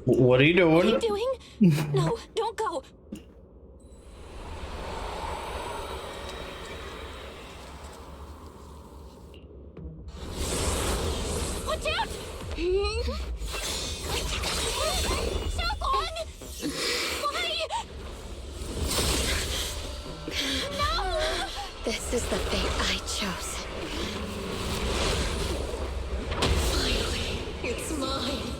[SPEAKER 6] What are you doing?
[SPEAKER 7] What are you doing? No, don't go. Watch out! Xiaogong! Why? No!
[SPEAKER 9] This is the fate I chose.
[SPEAKER 21] Finally, it's mine.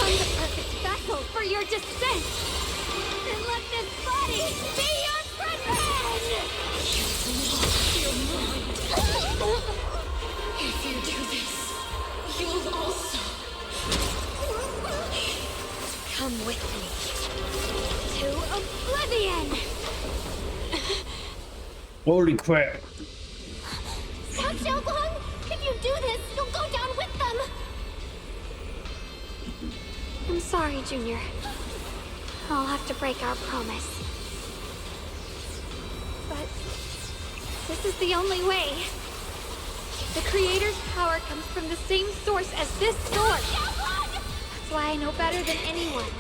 [SPEAKER 9] I'm the perfect vessel for your descent! And let this body be your prison!
[SPEAKER 21] Your mind. If you do this, you'll also
[SPEAKER 9] come with me to oblivion!
[SPEAKER 6] Holy crap.
[SPEAKER 5] Xiaogong, if you do this, you'll go down with them!
[SPEAKER 9] I'm sorry, Junior. I'll have to break our promise. But this is the only way. The Creator's power comes from the same source as this sword. That's why I know better than anyone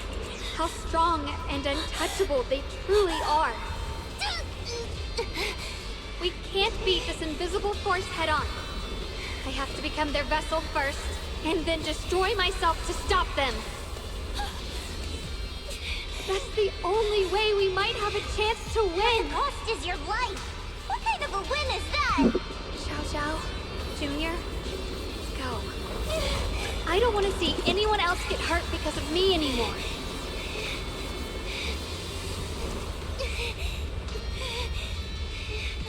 [SPEAKER 9] how strong and untouchable they truly are. We can't beat this invisible force head-on. I have to become their vessel first, and then destroy myself to stop them. That's the only way we might have a chance to win.
[SPEAKER 5] The cost is your life. What kind of a win is that?
[SPEAKER 9] Xiao Zhao, Junior, go. I don't want to see anyone else get hurt because of me anymore.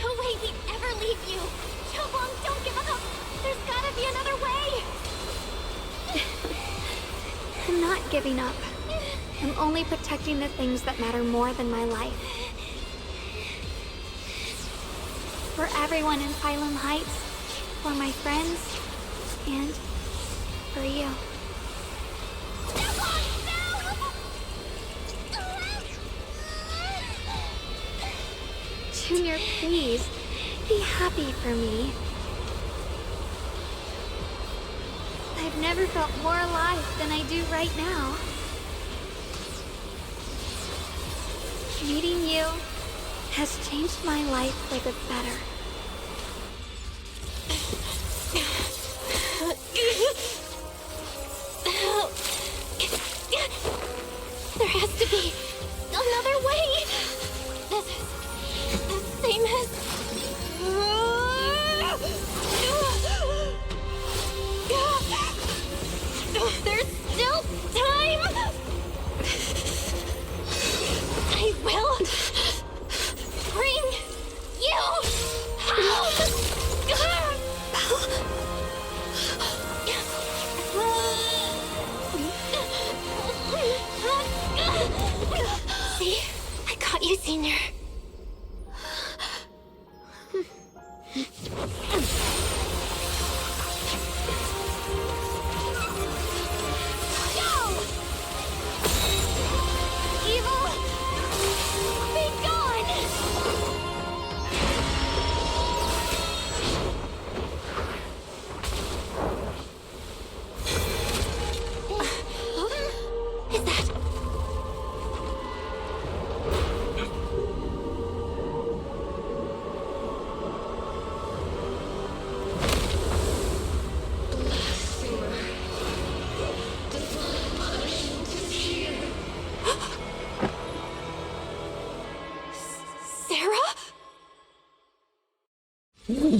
[SPEAKER 5] No way we'd ever leave you. Xiaogong, don't give up. There's gotta be another way.
[SPEAKER 9] I'm not giving up. I'm only protecting the things that matter more than my life. For everyone in Phylum Heights, for my friends, and for you. Junior, please, be happy for me. I've never felt more alive than I do right now. Meeting you has changed my life for the better.
[SPEAKER 7] There has to be another way. This is the same as... There's still time. I will bring you home. See? I caught you, Senior.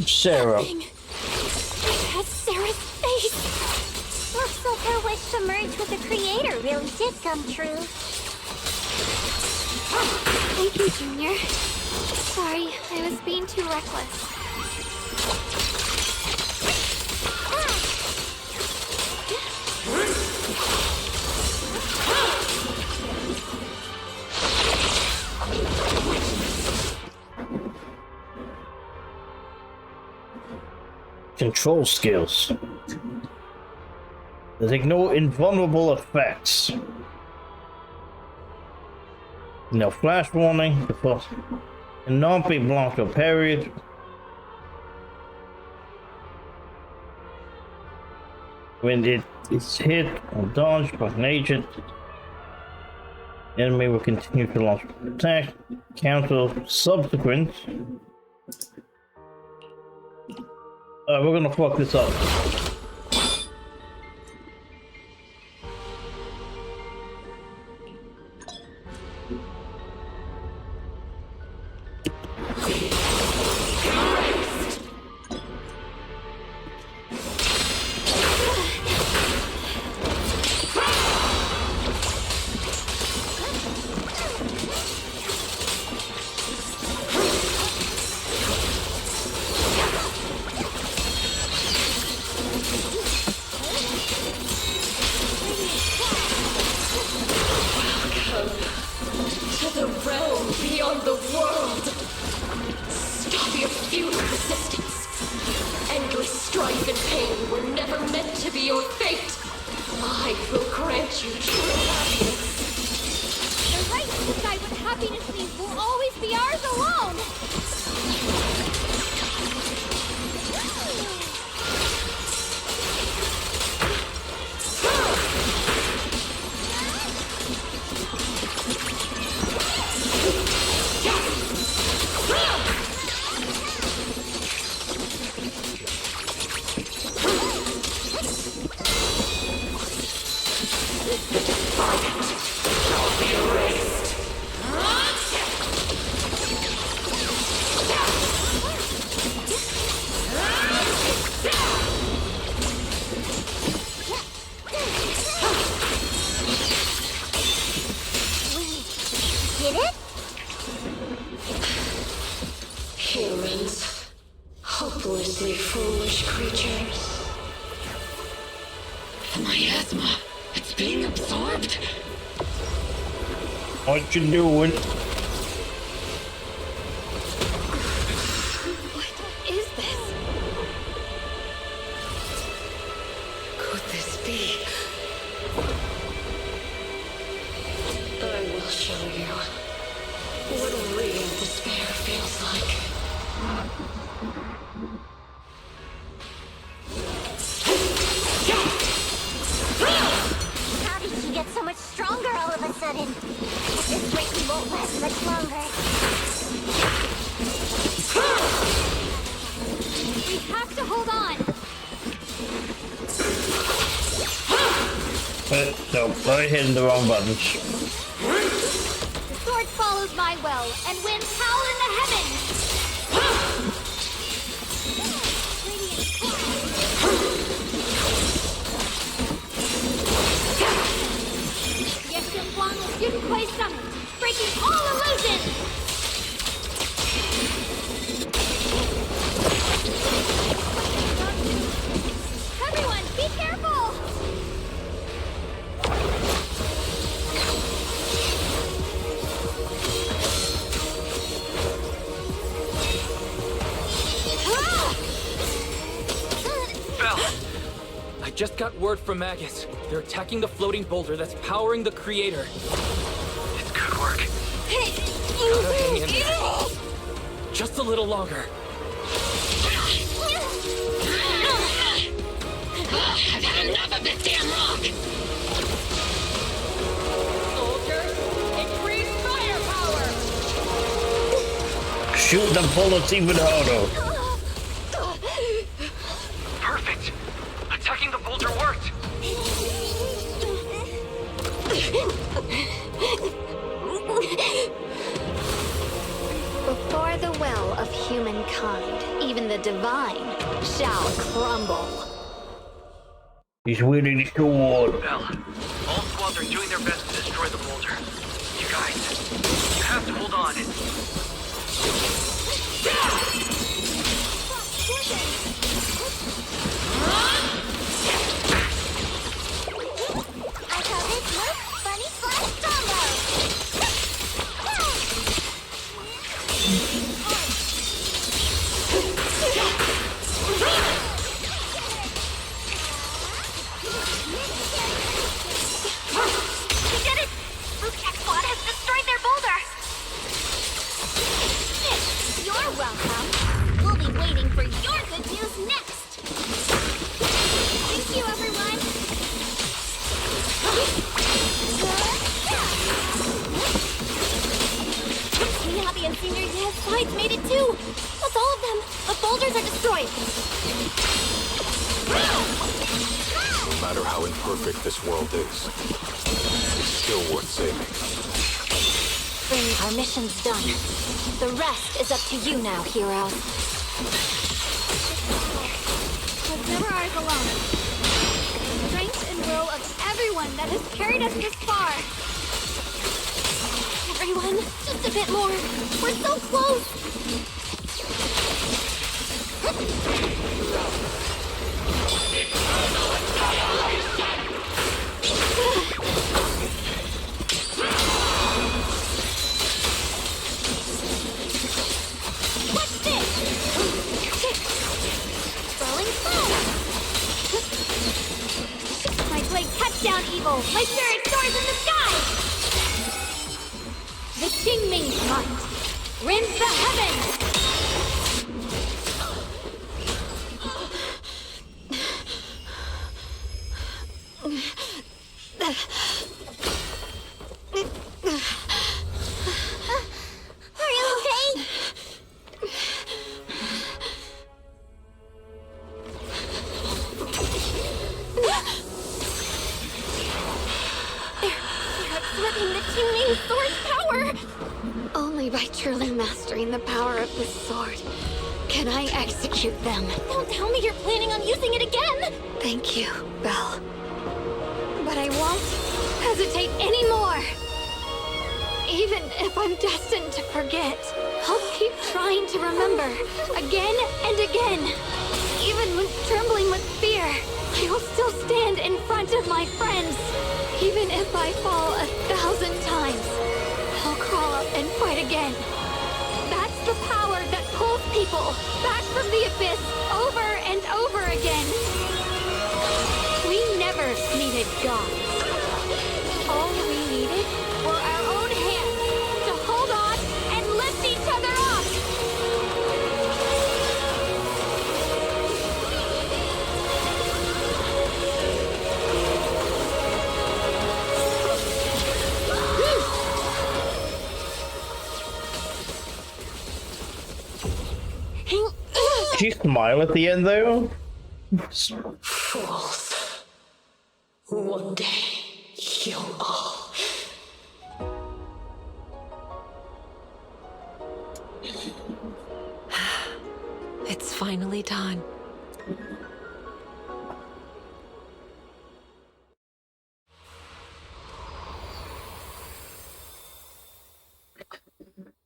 [SPEAKER 6] Sarah.
[SPEAKER 5] That's Sarah's face! Looks like her wish to merge with the creator really did come true.
[SPEAKER 9] Thank you, Junior. Sorry, I was being too reckless.
[SPEAKER 6] Control skills. They ignore invulnerable effects. No flash warning before and not be blocked or parried. When it is hit or dodged by an agent, the enemy will continue to launch an attack, counter subsequent. We're gonna fuck this up. What you doing?
[SPEAKER 9] What is this?
[SPEAKER 21] Could this be? I will show you what real despair feels like.
[SPEAKER 5] How did she get so much stronger all of a sudden? This breaking won't last much longer.
[SPEAKER 9] We have to hold on.
[SPEAKER 6] No, I hitting the wrong buttons.
[SPEAKER 9] The sword follows my will, and winds howl in the heavens. Yunquei Summit, breaking all illusions! Everyone, be careful!
[SPEAKER 13] Belle! I just got word from Magus. They're attacking the floating boulder that's powering the creator. It's good work. Gotta hang in there. Just a little longer.
[SPEAKER 21] I've had enough of this damn rock!
[SPEAKER 16] Soldiers, increase firepower!
[SPEAKER 6] Shoot the bullets even harder.
[SPEAKER 13] Perfect! Attacking the boulder worked!
[SPEAKER 9] Before are the well of humankind. Even the divine shall crumble.
[SPEAKER 6] He's winning the sword.
[SPEAKER 8] Bell, all squads are doing their best to destroy the boulder. You guys, you have to hold on.
[SPEAKER 5] I call this move Funny Slash Combo!
[SPEAKER 19] We did it! Rook Tech Squad has destroyed their boulder!
[SPEAKER 5] You're welcome. We'll be waiting for your good news next. Thank you, everyone.
[SPEAKER 7] Miyabi and Senior Ye's sides made it too! That's all of them! The boulders are destroyed!
[SPEAKER 1] No matter how imperfect this world is, it's still worth saving.
[SPEAKER 7] Our mission's done. The rest is up to you now, heroes.
[SPEAKER 9] Was never ours alone. The strength and will of everyone that has carried us this far.
[SPEAKER 7] Everyone, just a bit more. We're so close!
[SPEAKER 5] What's this? Rolling foam.
[SPEAKER 9] My blade cuts down evil. My spirit soars in the sky. The Qingming Smite rends the heavens.
[SPEAKER 5] Are you okay?
[SPEAKER 7] They're absorbing the Qingming sword's power!
[SPEAKER 9] Only by truly mastering the power of this sword can I execute them.
[SPEAKER 7] Don't tell me you're planning on using it again!
[SPEAKER 9] Thank you, Belle. But I won't hesitate anymore. Even if I'm destined to forget, I'll keep trying to remember again and again. Even when trembling with fear, I will still stand in front of my friends. Even if I fall 1,000 times, I'll crawl up and fight again. That's the power that pulls people back from the abyss over and over again. We never needed gods. All we needed were our own hands to hold on and lift each other up.
[SPEAKER 6] Did she smile at the end though?
[SPEAKER 15] Fools. One day, you'll all...
[SPEAKER 17] It's finally done.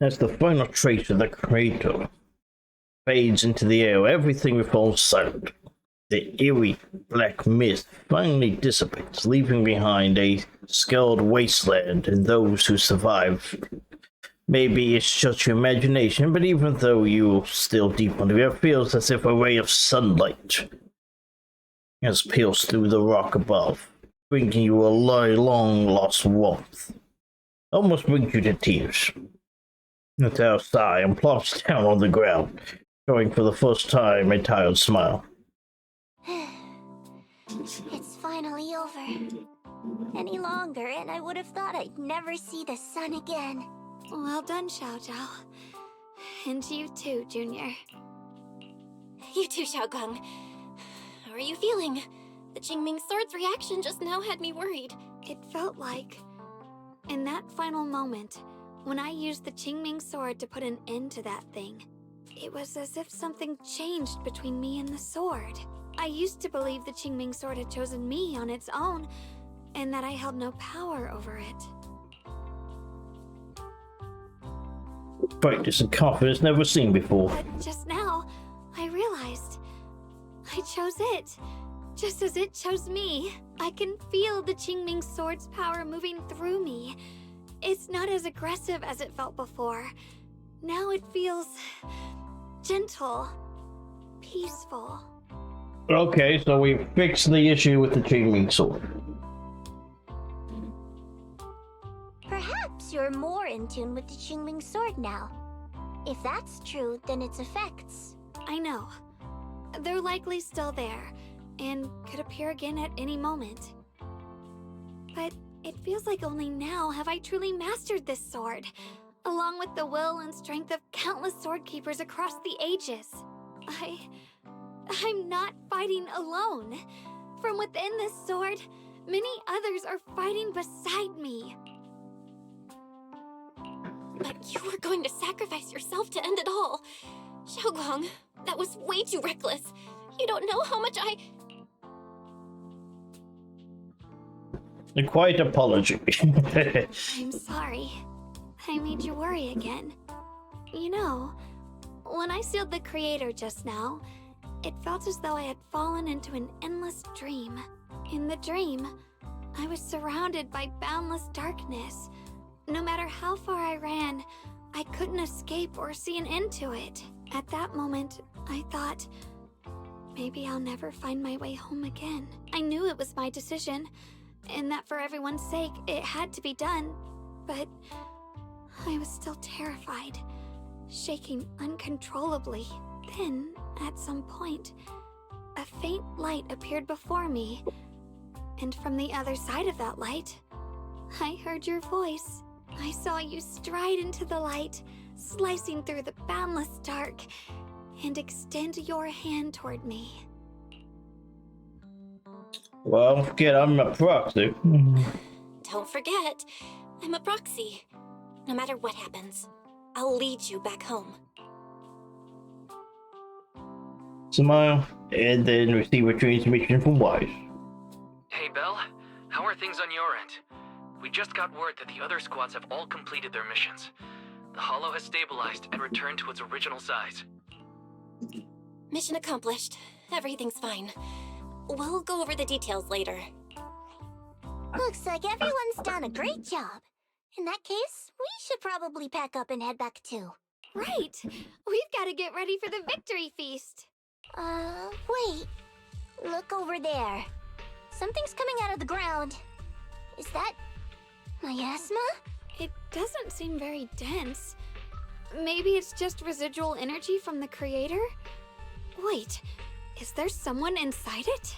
[SPEAKER 6] As the final trace of the crater fades into the air, everything falls silent. The eerie black mist finally dissipates, leaving behind a scarred wasteland and those who survive. Maybe it's just your imagination, but even though you're still deep under it feels as if a ray of sunlight has pierced through the rock above, bringing you a long-lost warmth. Almost brings you to tears. Natao sighs and plops down on the ground, showing for the first time a tired smile.
[SPEAKER 5] It's finally over. Any longer, and I would have thought I'd never see the sun again.
[SPEAKER 9] Well done, Xiao Zhao. And to you too, Junior.
[SPEAKER 7] You too, Xiaogang. How are you feeling? The Qingming sword's reaction just now had me worried.
[SPEAKER 9] It felt like, in that final moment, When I used the Qingming sword to put an end to that thing, it was as if something changed between me and the sword. I used to believe the Qingming sword had chosen me on its own, and that I held no power over it.
[SPEAKER 6] Brightness and confidence never seen before.
[SPEAKER 9] But just now, I realized I chose it, just as it chose me. I can feel the Qingming sword's power moving through me. It's not as aggressive as it felt before. Now it feels gentle, peaceful.
[SPEAKER 6] Okay, so we fixed the issue with the Qingming sword.
[SPEAKER 5] Perhaps you're more in tune with the Qingming sword now. If that's true, then its effects.
[SPEAKER 9] I know. They're likely still there, and could appear again at any moment. But it feels like only now have I truly mastered this sword, along with the will and strength of countless sword keepers across the ages. I'm not fighting alone. From within this sword, many others are fighting beside me.
[SPEAKER 7] But you were going to sacrifice yourself to end it all. Xiaoguang, that was way too reckless. You don't know how much I...
[SPEAKER 6] A quiet apology.
[SPEAKER 9] I'm sorry. I made you worry again. You know, when I sealed the Creator just now, it felt as though I had fallen into an endless dream. In the dream, I was surrounded by boundless darkness. No matter how far I ran, I couldn't escape or see an end to it. At that moment, I thought, maybe I'll never find my way home again. I knew it was my decision, and that for everyone's sake, it had to be done. But I was still terrified, shaking uncontrollably. Then, at some point, a faint light appeared before me. And from the other side of that light, I heard your voice. I saw you stride into the light, slicing through the boundless dark, and extend your hand toward me.
[SPEAKER 6] Well, don't forget I'm a proxy.
[SPEAKER 7] Don't forget, I'm a proxy. No matter what happens, I'll lead you back home.
[SPEAKER 6] Smile, and then receive a transmission from Wise.
[SPEAKER 13] Hey, Belle. How are things on your end? We just got word that the other squads have all completed their missions. The Hollow has stabilized and returned to its original size.
[SPEAKER 7] Mission accomplished. Everything's fine. We'll go over the details later.
[SPEAKER 5] Looks like everyone's done a great job. In that case, we should probably pack up and head back too.
[SPEAKER 9] Right! We've got to get ready for the victory feast!
[SPEAKER 5] Wait. Look over there. Something's coming out of the ground. Is that... miasma?
[SPEAKER 9] It doesn't seem very dense. Maybe it's just residual energy from the Creator? Wait, is there someone inside it?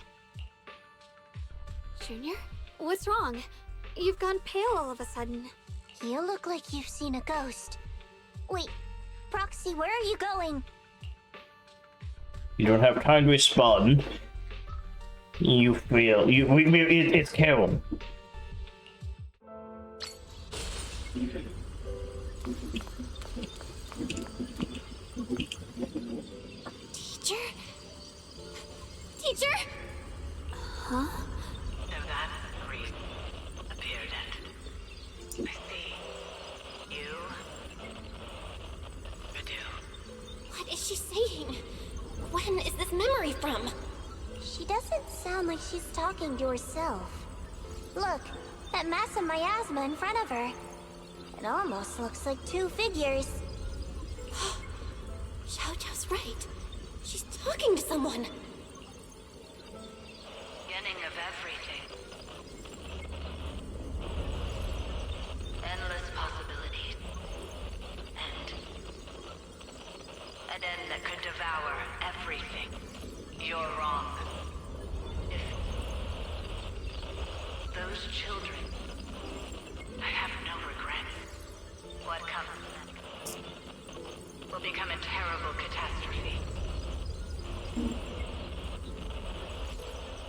[SPEAKER 9] Junior? What's wrong? You've gone pale all of a sudden.
[SPEAKER 5] You look like you've seen a ghost. Wait, Proxy, where are you going?
[SPEAKER 6] You don't have time to respond. You feel it's Carol.
[SPEAKER 7] Teacher?
[SPEAKER 9] Huh?
[SPEAKER 16] So that priest appeared and I see you do.
[SPEAKER 7] What is she saying? When is this memory from?
[SPEAKER 5] She doesn't sound like she's talking to herself. Look, that mass of miasma in front of her. It almost looks like two figures.
[SPEAKER 7] Xiaojiao's right. She's talking to someone.
[SPEAKER 16] Beginning of everything. Endless possibilities. An end that could devour everything. You're wrong. If those children, I have no regrets. What comes next will become a terrible catastrophe.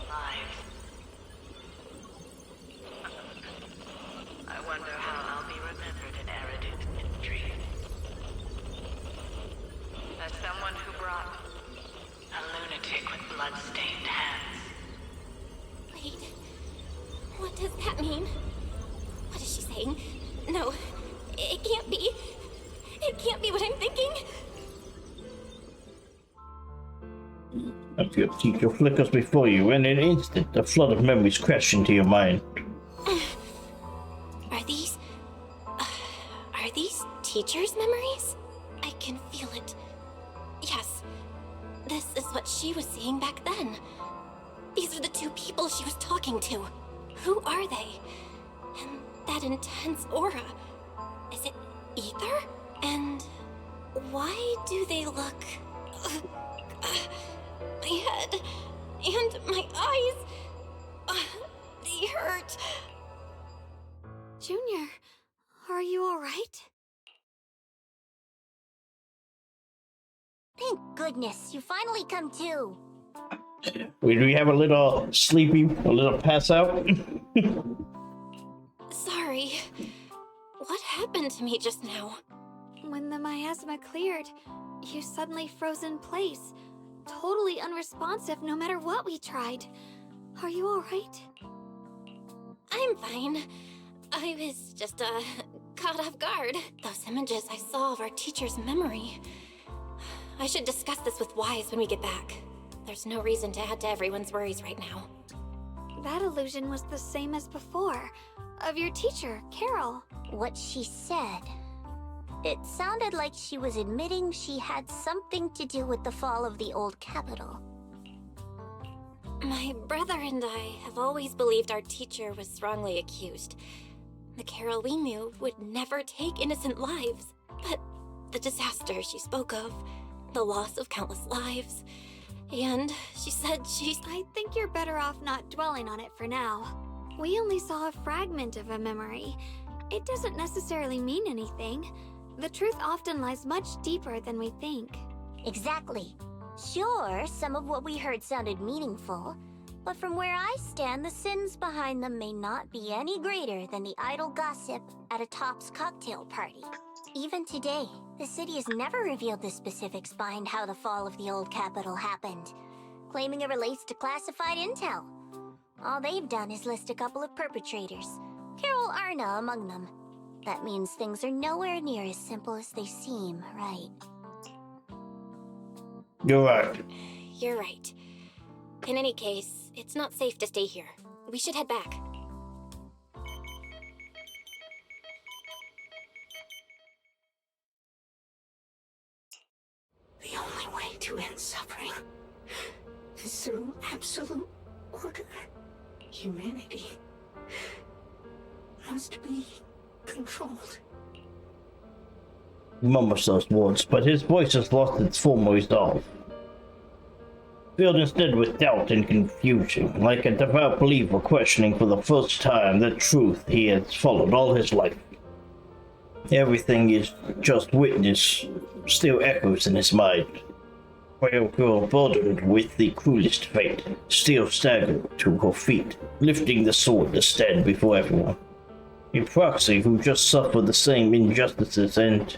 [SPEAKER 16] Lives. I wonder how I'll be remembered in Eridu's
[SPEAKER 7] does that mean? What is she saying? No, it can't be. It can't be what I'm thinking.
[SPEAKER 6] As your teacher flickers before you, in an instant, a flood of memories crash into your mind.
[SPEAKER 7] Are these teachers' memories? I can feel it. Yes, this is what she was seeing back then. These are the two people she was talking to. Who are they? And that intense aura. Is it ether? And why do they look... my head and my eyes, they hurt.
[SPEAKER 9] Junior, are you alright?
[SPEAKER 5] Thank goodness, you finally come to.
[SPEAKER 6] We have a little sleepy, a little pass out.
[SPEAKER 7] Sorry. What happened to me just now?
[SPEAKER 9] When the miasma cleared, you suddenly froze in place. Totally unresponsive no matter what we tried. Are you alright?
[SPEAKER 7] I'm fine. I was just, caught off guard. Those images I saw of our teacher's memory. I should discuss this with Wise when we get back. There's no reason to add to everyone's worries right now.
[SPEAKER 9] That illusion was the same as before. Of your teacher, Carol.
[SPEAKER 5] What she said. It sounded like she was admitting she had something to do with the fall of the old capital.
[SPEAKER 7] My brother and I have always believed our teacher was wrongly accused. The Carol we knew would never take innocent lives. But the disaster she spoke of, the loss of countless lives, and she said she's...
[SPEAKER 9] I think you're better off not dwelling on it for now. We only saw a fragment of a memory. It doesn't necessarily mean anything. The truth often lies much deeper than we think.
[SPEAKER 5] Exactly. Sure, some of what we heard sounded meaningful, but from where I stand, the sins behind them may not be any greater than the idle gossip at a Top's cocktail party. Even today, the city has never revealed the specifics behind how the fall of the old capital happened, claiming it relates to classified intel. All they've done is list a couple of perpetrators, Carol Arna among them. That means things are nowhere near as simple as they seem, right?
[SPEAKER 6] You're right.
[SPEAKER 7] You're right. In any case, it's not safe to stay here. We should head back.
[SPEAKER 15] The only way to end suffering is through absolute order. Humanity must be controlled.
[SPEAKER 6] He mumbles those words, but his voice has lost its former resolve. Filled instead with doubt and confusion, like a devout believer questioning for the first time the truth he has followed all his life. Everything he's just witnessed still echoes in his mind. Frail girl burdened with the cruelest fate, still staggered to her feet, lifting the sword to stand before everyone. A proxy who just suffered the same injustices, and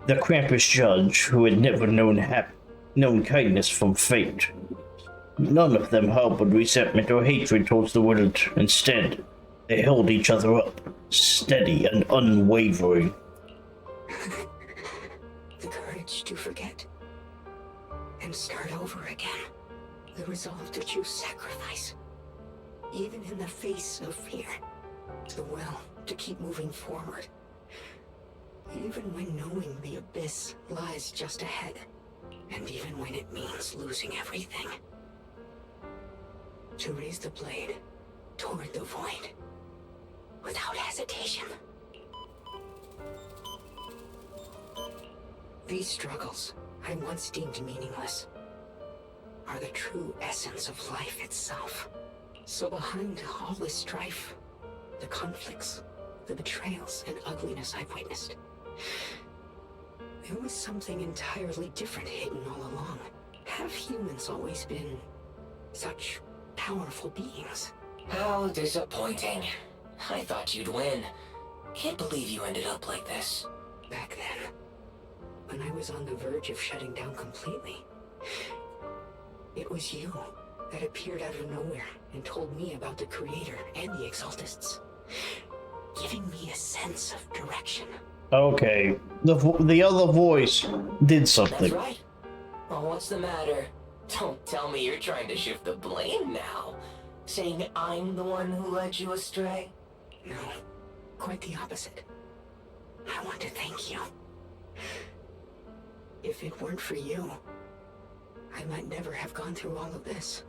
[SPEAKER 6] the Krampus judge who had never known kindness from fate. None of them harbored resentment or hatred towards the world. Instead, they held each other up, steady and unwavering.
[SPEAKER 15] The courage to forget and start over again. The resolve to choose sacrifice, even in the face of fear. The will to keep moving forward, even when knowing the abyss lies just ahead, and even when it means losing everything. To raise the blade toward the void, without hesitation. These struggles, I once deemed meaningless, are the true essence of life itself. So behind all this strife, the conflicts, the betrayals, and ugliness I've witnessed, there was something entirely different hidden all along. Have humans always been such powerful beings?
[SPEAKER 3] How disappointing. I thought you'd win. Can't believe you ended up like this.
[SPEAKER 15] Back then, when I was on the verge of shutting down completely, it was you that appeared out of nowhere and told me about the Creator and the Exaltists, giving me a sense of direction.
[SPEAKER 6] Okay, the other voice did something.
[SPEAKER 3] That's right. Well, what's the matter? Don't tell me you're trying to shift the blame now. Saying I'm the one who led you astray?
[SPEAKER 15] No, quite the opposite. I want to thank you. If it weren't for you, I might never have gone through all of this.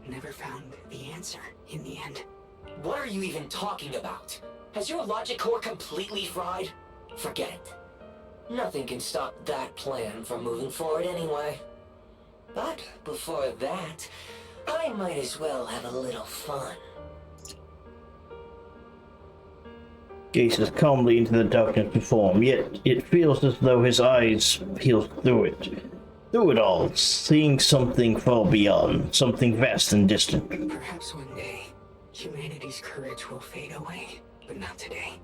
[SPEAKER 15] Never found the answer in the end.
[SPEAKER 3] What are you even talking about? Has your logic core completely fried? Forget it. Nothing can stop that plan from moving forward anyway. But before that, I might as well have a little fun.
[SPEAKER 6] Gazes calmly into the darkness before him, yet it feels as though his eyes peer through it. Through it all, seeing something far beyond, something vast and distant.
[SPEAKER 15] Perhaps one day, humanity's courage will fade away, but not today.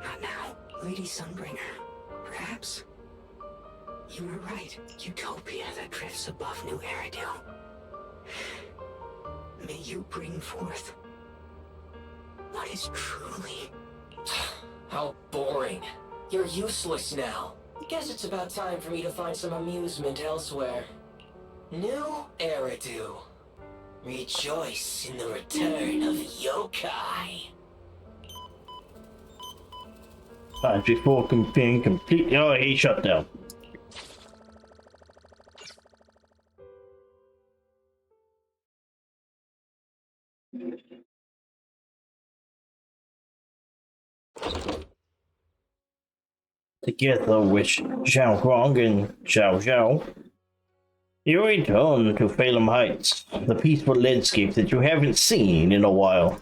[SPEAKER 15] Not now. Lady Sunbringer, perhaps. You were right. Utopia that drifts above New Eridu. May you bring forth what is truly...
[SPEAKER 3] How boring. You're useless now. Guess it's about time for me to find some amusement elsewhere. New Eridu. Rejoice in the return of yokai.
[SPEAKER 6] Before being completely... Oh, he shut down. Together with Zhao Guang and Zhao Zhao, you return to Phalem Heights, the peaceful landscape that you haven't seen in a while.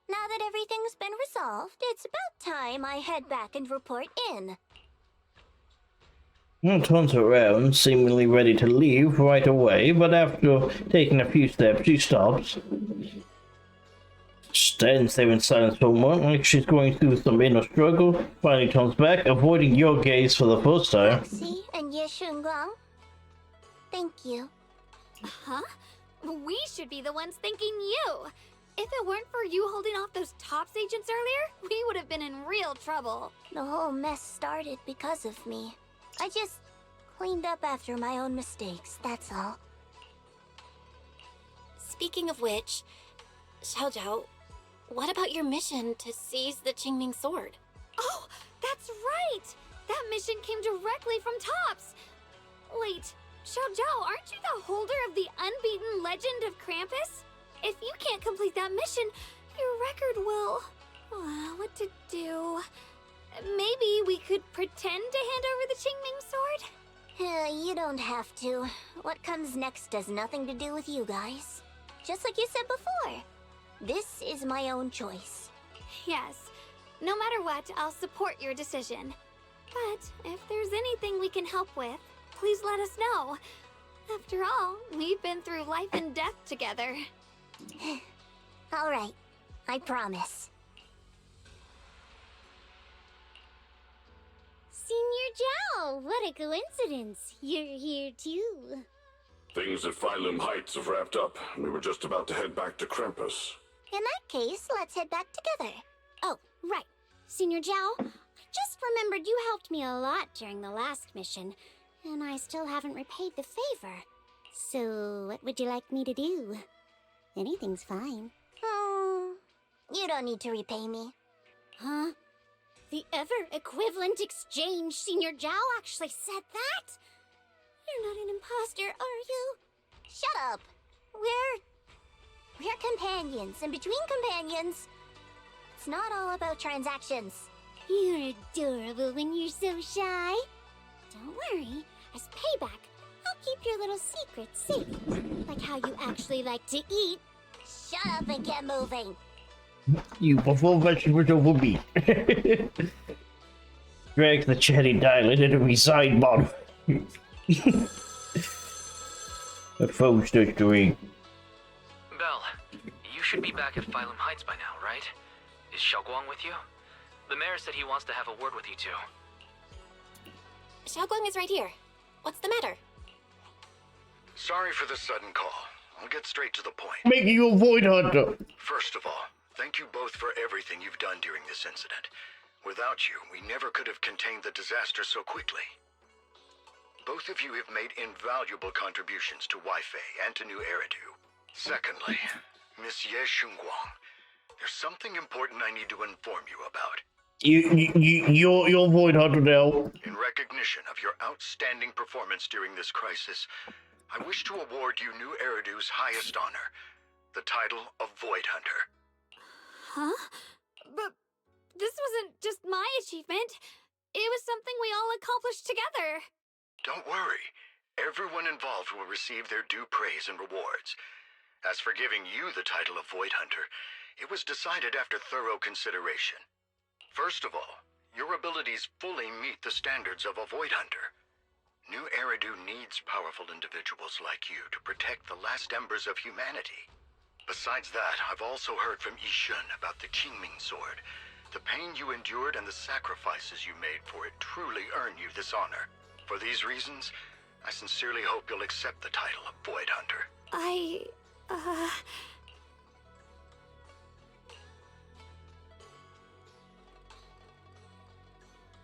[SPEAKER 5] Now that everything's been resolved, it's about time I head back and report in.
[SPEAKER 6] Turns around, seemingly ready to leave right away, but after taking a few steps, she stops. Stands there in silence for a moment, like she's going through some inner struggle, finally turns back, avoiding your gaze for the first time.
[SPEAKER 5] Roxy and Ye Shunguang, thank you.
[SPEAKER 9] Huh? We should be the ones thanking you. If it weren't for you holding off those TOPS agents earlier, we would have been in real trouble.
[SPEAKER 5] The whole mess started because of me. I just cleaned up after my own mistakes, that's all.
[SPEAKER 7] Speaking of which, Xiao Zhao, what about your mission to seize the Qingming sword?
[SPEAKER 9] Oh, that's right! That mission came directly from TOPS! Wait, Xiao Zhao, aren't you the holder of the unbeaten legend of Krampus? If you can't complete that mission, your record will... what to do? Maybe we could pretend to hand over the Qingming sword?
[SPEAKER 5] You don't have to. What comes next has nothing to do with you guys. Just like you said before. This is my own choice.
[SPEAKER 9] Yes. No matter what, I'll support your decision. But if there's anything we can help with, please let us know. After all, we've been through life and death together.
[SPEAKER 5] All right. I promise. Senior Zhao, what a coincidence. You're here too.
[SPEAKER 11] Things at Phalem Heights have wrapped up. We were just about to head back to Krampus.
[SPEAKER 5] In that case, let's head back together. Oh, right. Senior Zhao, I just remembered you helped me a lot during the last mission, and I still haven't repaid the favor. So, what would you like me to do? Anything's fine. You don't need to repay me. Huh? The ever-equivalent exchange, Senior Zhao actually said that? You're not an imposter, are you? Shut up! We're companions, and between companions, it's not all about transactions. You're adorable when you're so shy. Don't worry, as payback, I'll keep your little secrets safe. Like how you actually like to eat. Shut up and get moving.
[SPEAKER 6] You prefer vegetables over meat. Drag the cherry dialect into his side bottom. The phone starts to ring.
[SPEAKER 13] Belle, you should be back at Phalem Heights by now, right? Is Xiaoguang with you? The mayor said he wants to have a word with you two.
[SPEAKER 7] Xiaoguang is right here. What's the matter?
[SPEAKER 4] Sorry for the sudden call. I'll get straight to the point.
[SPEAKER 6] Making you a void hunter.
[SPEAKER 4] First of all, thank you both for everything you've done during this incident. Without you, we never could have contained the disaster so quickly. Both of you have made invaluable contributions to Weifei and to New Eridu. Secondly, Miss Ye Shunguang, there's something important I need to inform you about.
[SPEAKER 6] You're void hunter now.
[SPEAKER 4] In recognition of your outstanding performance during this crisis, I wish to award you New Eridu's highest honor, the title of Void Hunter.
[SPEAKER 9] Huh? But this wasn't just my achievement. It was something we all accomplished together.
[SPEAKER 4] Don't worry. Everyone involved will receive their due praise and rewards. As for giving you the title of Void Hunter, it was decided after thorough consideration. First of all, your abilities fully meet the standards of a Void Hunter. New Eridu needs powerful individuals like you to protect the last embers of humanity. Besides that, I've also heard from Yishun about the Qingming Sword. The pain you endured and the sacrifices you made for it truly earn you this honor. For these reasons, I sincerely hope you'll accept the title of Void Hunter.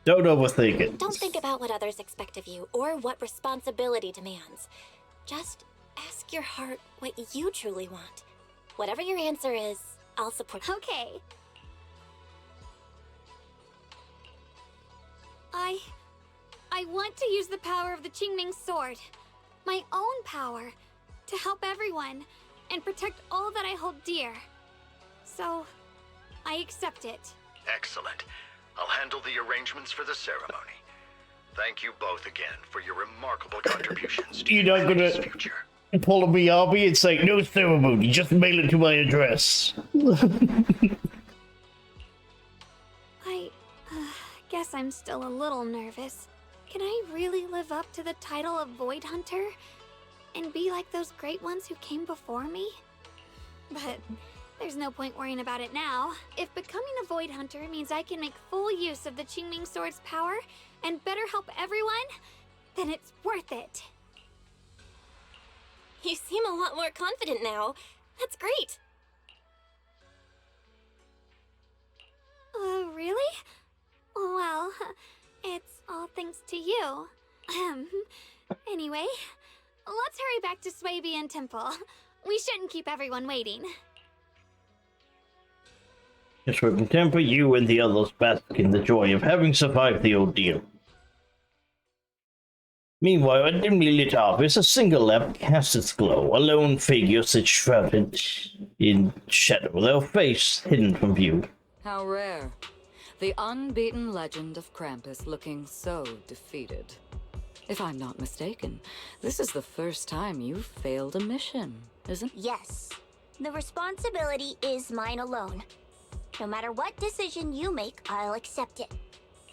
[SPEAKER 6] Don't overthink it.
[SPEAKER 7] Don't think about what others expect of you or what responsibility demands. Just ask your heart what you truly want. Whatever your answer is, I'll support you.
[SPEAKER 9] Okay. I want to use the power of the Qingming Sword, my own power, to help everyone and protect all that I hold dear. So, I accept it.
[SPEAKER 4] Excellent. I'll handle the arrangements for the ceremony. Thank you both again for your remarkable contributions to
[SPEAKER 6] You're not
[SPEAKER 4] humanity's
[SPEAKER 6] gonna
[SPEAKER 4] future.
[SPEAKER 6] pull a BRB and say, no ceremony, just mail it to my address.
[SPEAKER 9] I guess I'm still a little nervous. Can I really live up to the title of Void Hunter? And be like those great ones who came before me? But there's no point worrying about it now. If becoming a Void Hunter means I can make full use of the Qingming Sword's power and better help everyone, then it's worth it.
[SPEAKER 7] You seem a lot more confident now. That's great.
[SPEAKER 9] Really? Well, it's all thanks to you. Anyway, let's hurry back to Swabian Temple. We shouldn't keep everyone waiting.
[SPEAKER 6] Just for temper, you and the others bask in the joy of having survived the ordeal. Meanwhile, a dimly lit office, a single lamp casts its glow. A lone figure sits shrouded in shadow, their face hidden from view.
[SPEAKER 20] How rare. The unbeaten legend of Krampus looking so defeated. If I'm not mistaken, this is the first time you've failed a mission, isn't it?
[SPEAKER 5] Yes. The responsibility is mine alone. No matter what decision you make, I'll accept it.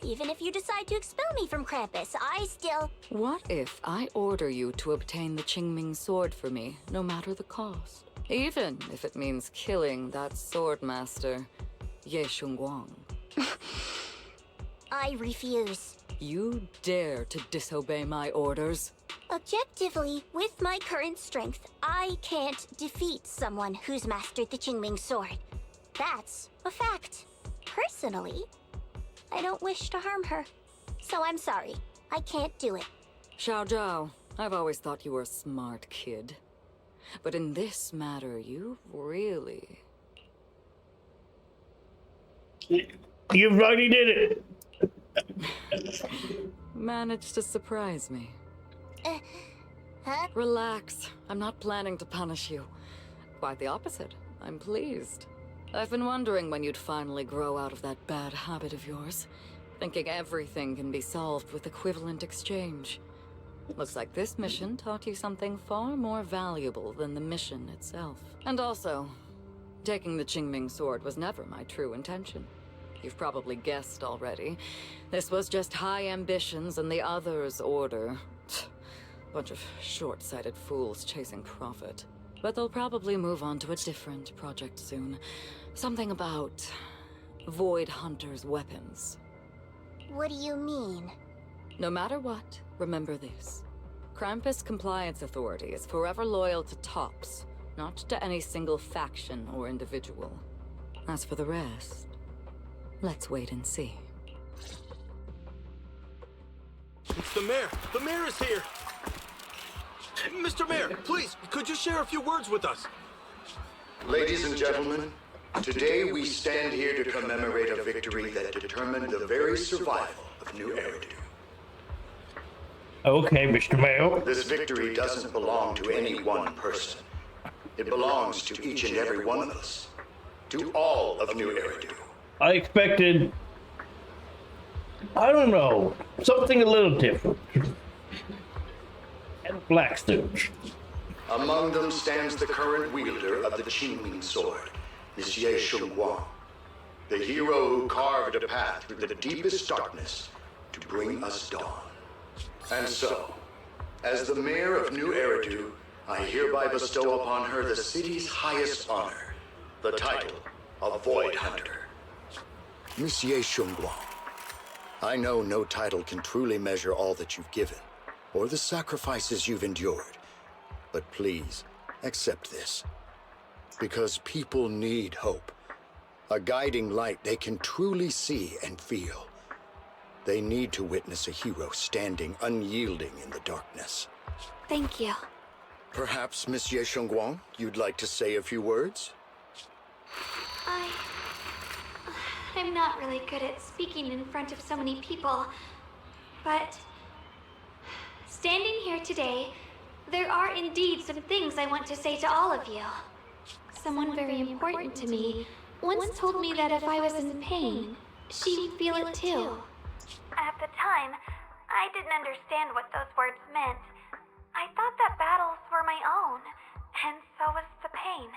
[SPEAKER 5] Even if you decide to expel me from Krampus, I still...
[SPEAKER 20] What if I order you to obtain the Qingming Sword for me, no matter the cost? Even if it means killing that swordmaster, Ye Shunguang.
[SPEAKER 5] I refuse.
[SPEAKER 20] You dare to disobey my orders?
[SPEAKER 5] Objectively, with my current strength, I can't defeat someone who's mastered the Qingming Sword. That's a fact. Personally, I don't wish to harm her. So I'm sorry. I can't do it.
[SPEAKER 20] Xiao Zhao, I've always thought you were a smart kid. But in this matter, you really...
[SPEAKER 6] You already did it!
[SPEAKER 20] Managed to surprise me.
[SPEAKER 5] Huh?
[SPEAKER 20] Relax. I'm not planning to punish you. Quite the opposite. I'm pleased. I've been wondering when you'd finally grow out of that bad habit of yours. Thinking everything can be solved with equivalent exchange. Looks like this mission taught you something far more valuable than the mission itself. And also, taking the Qingming Sword was never my true intention. You've probably guessed already. This was just high ambitions and the others' order. Bunch of short-sighted fools chasing profit. But they'll probably move on to a different project soon. Something about Void Hunter's weapons.
[SPEAKER 5] What do you mean?
[SPEAKER 20] No matter what, remember this. Krampus Compliance Authority is forever loyal to TOPS, not to any single faction or individual. As for the rest, let's wait and see.
[SPEAKER 12] It's the mayor! The mayor is here! Mr. Mayor, please, could you share a few words with us?
[SPEAKER 4] Ladies and gentlemen, today we stand here to commemorate a victory that determined the very survival of New Eridu.
[SPEAKER 6] Okay, Mr. Mayor.
[SPEAKER 4] This victory doesn't belong to any one person. It belongs to each and every one of us. To all of New Eridu.
[SPEAKER 6] I expected, I don't know, something a little different. And black suits.
[SPEAKER 4] Among them stands the current wielder of the Qingming sword, Monsieur Shunguang, the hero who carved a path through the deepest darkness to bring us dawn. And so, as the mayor of New Eridu, I hereby bestow upon her the city's highest honor, the title of Void Hunter. Monsieur Shunguang, I know no title can truly measure all that you've given, or the sacrifices you've endured. But please, accept this. Because people need hope. A guiding light they can truly see and feel. They need to witness a hero standing unyielding in the darkness.
[SPEAKER 9] Thank you.
[SPEAKER 4] Perhaps, Monsieur Shunguang, you'd like to say a few words?
[SPEAKER 9] I'm not really good at speaking in front of so many people, but standing here today, there are indeed some things I want to say to all of you. Someone very important to me once told me that if I was in pain, she'd feel it too. At the time, I didn't understand what those words meant. I thought that battles were my own, and so was the pain.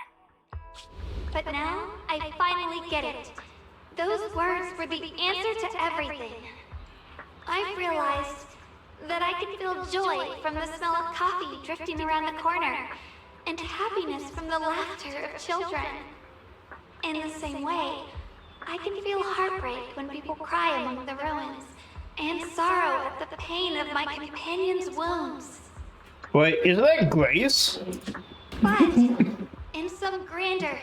[SPEAKER 9] But now, I finally get it. Those words were the answer to everything. I've realized that I can feel joy from the smell of coffee drifting around the corner, and happiness from the laughter of children. In the same way, I can feel heartbreak when people cry among the ruins, and sorrow at the pain of my companion's wounds.
[SPEAKER 6] Wait, is that Grace?
[SPEAKER 9] But in some grander,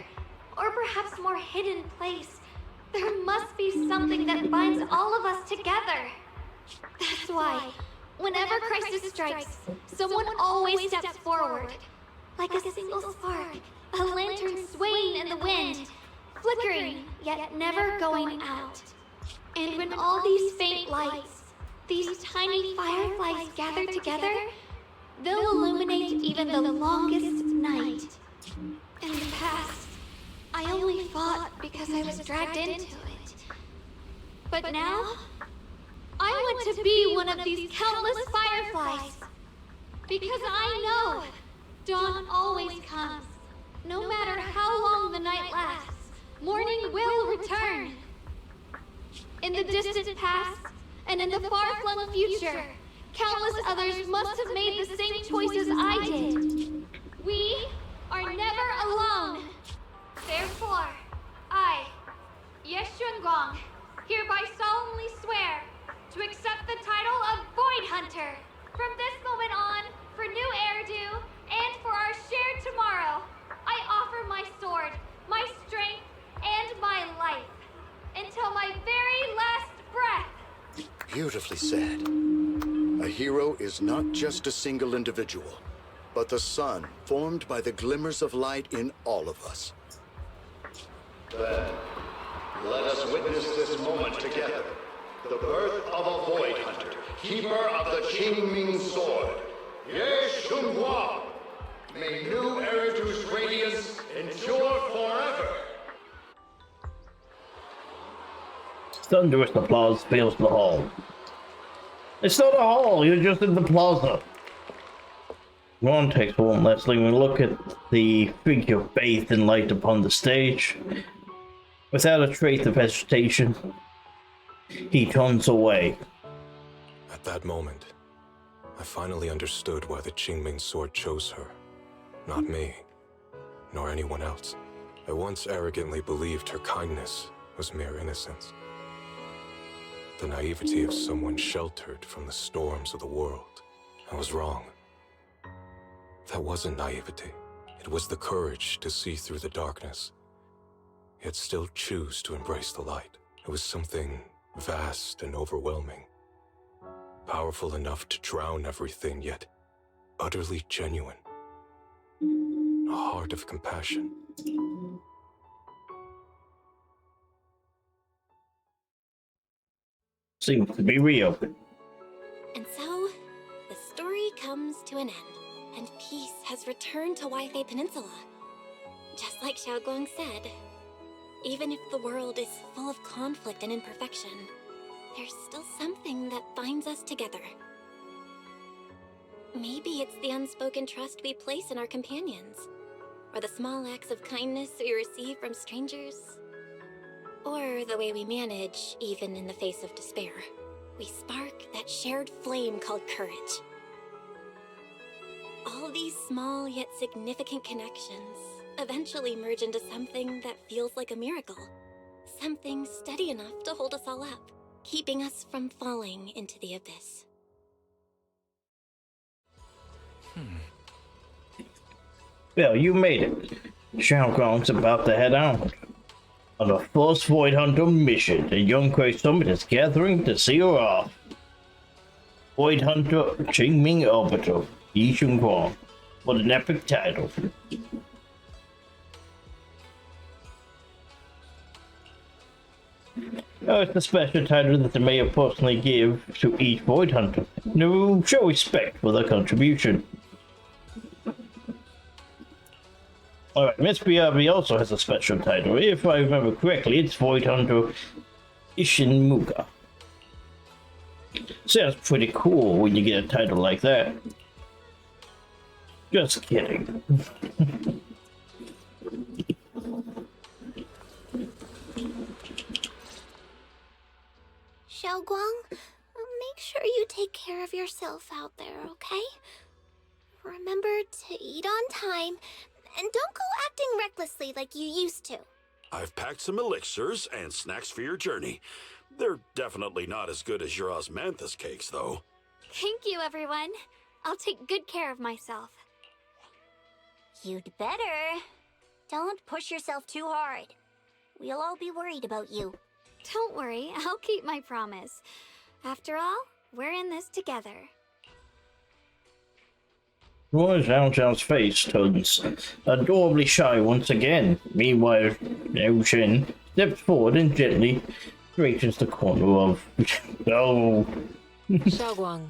[SPEAKER 9] or perhaps more hidden place, there must be something that binds all of us together. That's why, whenever crisis strikes, someone always steps forward. Like a single spark, a lantern swaying in the wind, flickering, yet never going out. And when all these faint lights, these tiny fireflies gather together, they'll illuminate even the longest night. In the past, I only fought because I was dragged into it. But now, I want to be one of these countless fireflies. Because I know dawn always comes. No matter how long the night lasts, morning will return. In the distant past, and in the far-flung future, countless others must have made the same choices I did. We are never alone. Therefore, I, Ye Shunguang, hereby solemnly swear to accept the title of Void Hunter. From this moment on, for New Eridu, and for our shared tomorrow, I offer my sword, my strength, and my life, until my very last breath.
[SPEAKER 4] Beautifully said. A hero is not just a single individual, but the sun formed by the glimmers of light in all of us. Then, let us witness this moment together. The birth of a Void Hunter, keeper of the Qingming sword, Ye Shunguang. May New Eridu's radiance endure forever.
[SPEAKER 6] Thunderous applause fills the hall. It's not a hall, you're just in the plaza. One takes one last lingering look at the figure bathed in light upon the stage. Without a trace of hesitation, he turns away.
[SPEAKER 1] At that moment, I finally understood why the Qingming sword chose her. Not me, nor anyone else. I once arrogantly believed her kindness was mere innocence. The naivety of someone sheltered from the storms of the world. I was wrong. That wasn't naivety. It was the courage to see through the darkness, yet still choose to embrace the light. It was something vast and overwhelming, powerful enough to drown everything, yet utterly genuine. A heart of compassion.
[SPEAKER 6] Seems to be real.
[SPEAKER 7] And so, the story comes to an end, and peace has returned to Waifei Peninsula. Just like Xiaoguang said, even if the world is full of conflict and imperfection, there's still something that binds us together. Maybe it's the unspoken trust we place in our companions, or the small acts of kindness we receive from strangers, or the way we manage even in the face of despair. We spark that shared flame called courage. All these small yet significant connections eventually merge into something that feels like a miracle. Something steady enough to hold us all up, keeping us from falling into the abyss.
[SPEAKER 6] Well, you made it. Xiaoguang's about to head out on a first Void Hunter mission. The Yunque Summit is gathering to see her off. Void Hunter Qingming Arbiter, Yi Xiaoguang. What an epic title. Oh, it's the special title that the mayor personally give to each Void Hunter. No, show respect for their contribution. Alright, Miss BRB also has a special title. If I remember correctly, it's Void Hunter Ishinmuka. Sounds pretty cool when you get a title like that. Just kidding.
[SPEAKER 5] Xiaoguang, make sure you take care of yourself out there, okay? Remember to eat on time, and don't go acting recklessly like you used to.
[SPEAKER 10] I've packed some elixirs and snacks for your journey. They're definitely not as good as your osmanthus cakes, though.
[SPEAKER 9] Thank you, everyone. I'll take good care of myself.
[SPEAKER 5] You'd better. Don't push yourself too hard. We'll all be worried about you.
[SPEAKER 9] Don't worry, I'll keep my promise. After all, we're in this together.
[SPEAKER 6] Roy Zhao Zhao's face turns adorably shy once again. Meanwhile, Liu Shen steps forward and gently straightens the corner of... Oh...
[SPEAKER 17] Xiaoguang,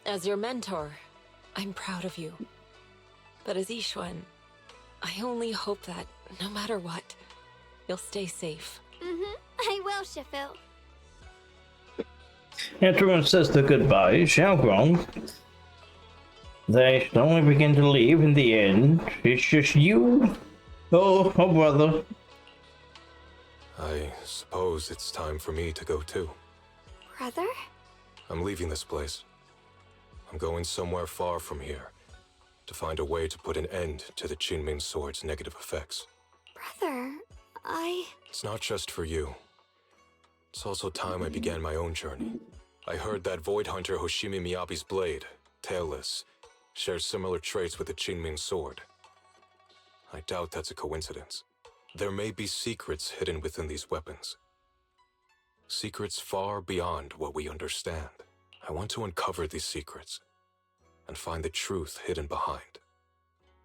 [SPEAKER 17] as your mentor, I'm proud of you. But as Yixuan, I only hope that, no matter what, you'll stay safe.
[SPEAKER 9] I will, Shifu.
[SPEAKER 6] Everyone says their goodbyes. Xiaoguang. They slowly begin to leave in the end. It's just you. Oh, brother.
[SPEAKER 1] I suppose it's time for me to go too.
[SPEAKER 9] Brother?
[SPEAKER 1] I'm leaving this place. I'm going somewhere far from here to find a way to put an end to the Qingming Sword's negative effects.
[SPEAKER 9] Brother,
[SPEAKER 1] It's not just for you. It's also time I began my own journey. I heard that Void Hunter Hoshimi Miyabi's blade, Tailless, shares similar traits with the Qingming Sword. I doubt that's a coincidence. There may be secrets hidden within these weapons. Secrets far beyond what we understand. I want to uncover these secrets and find the truth hidden behind.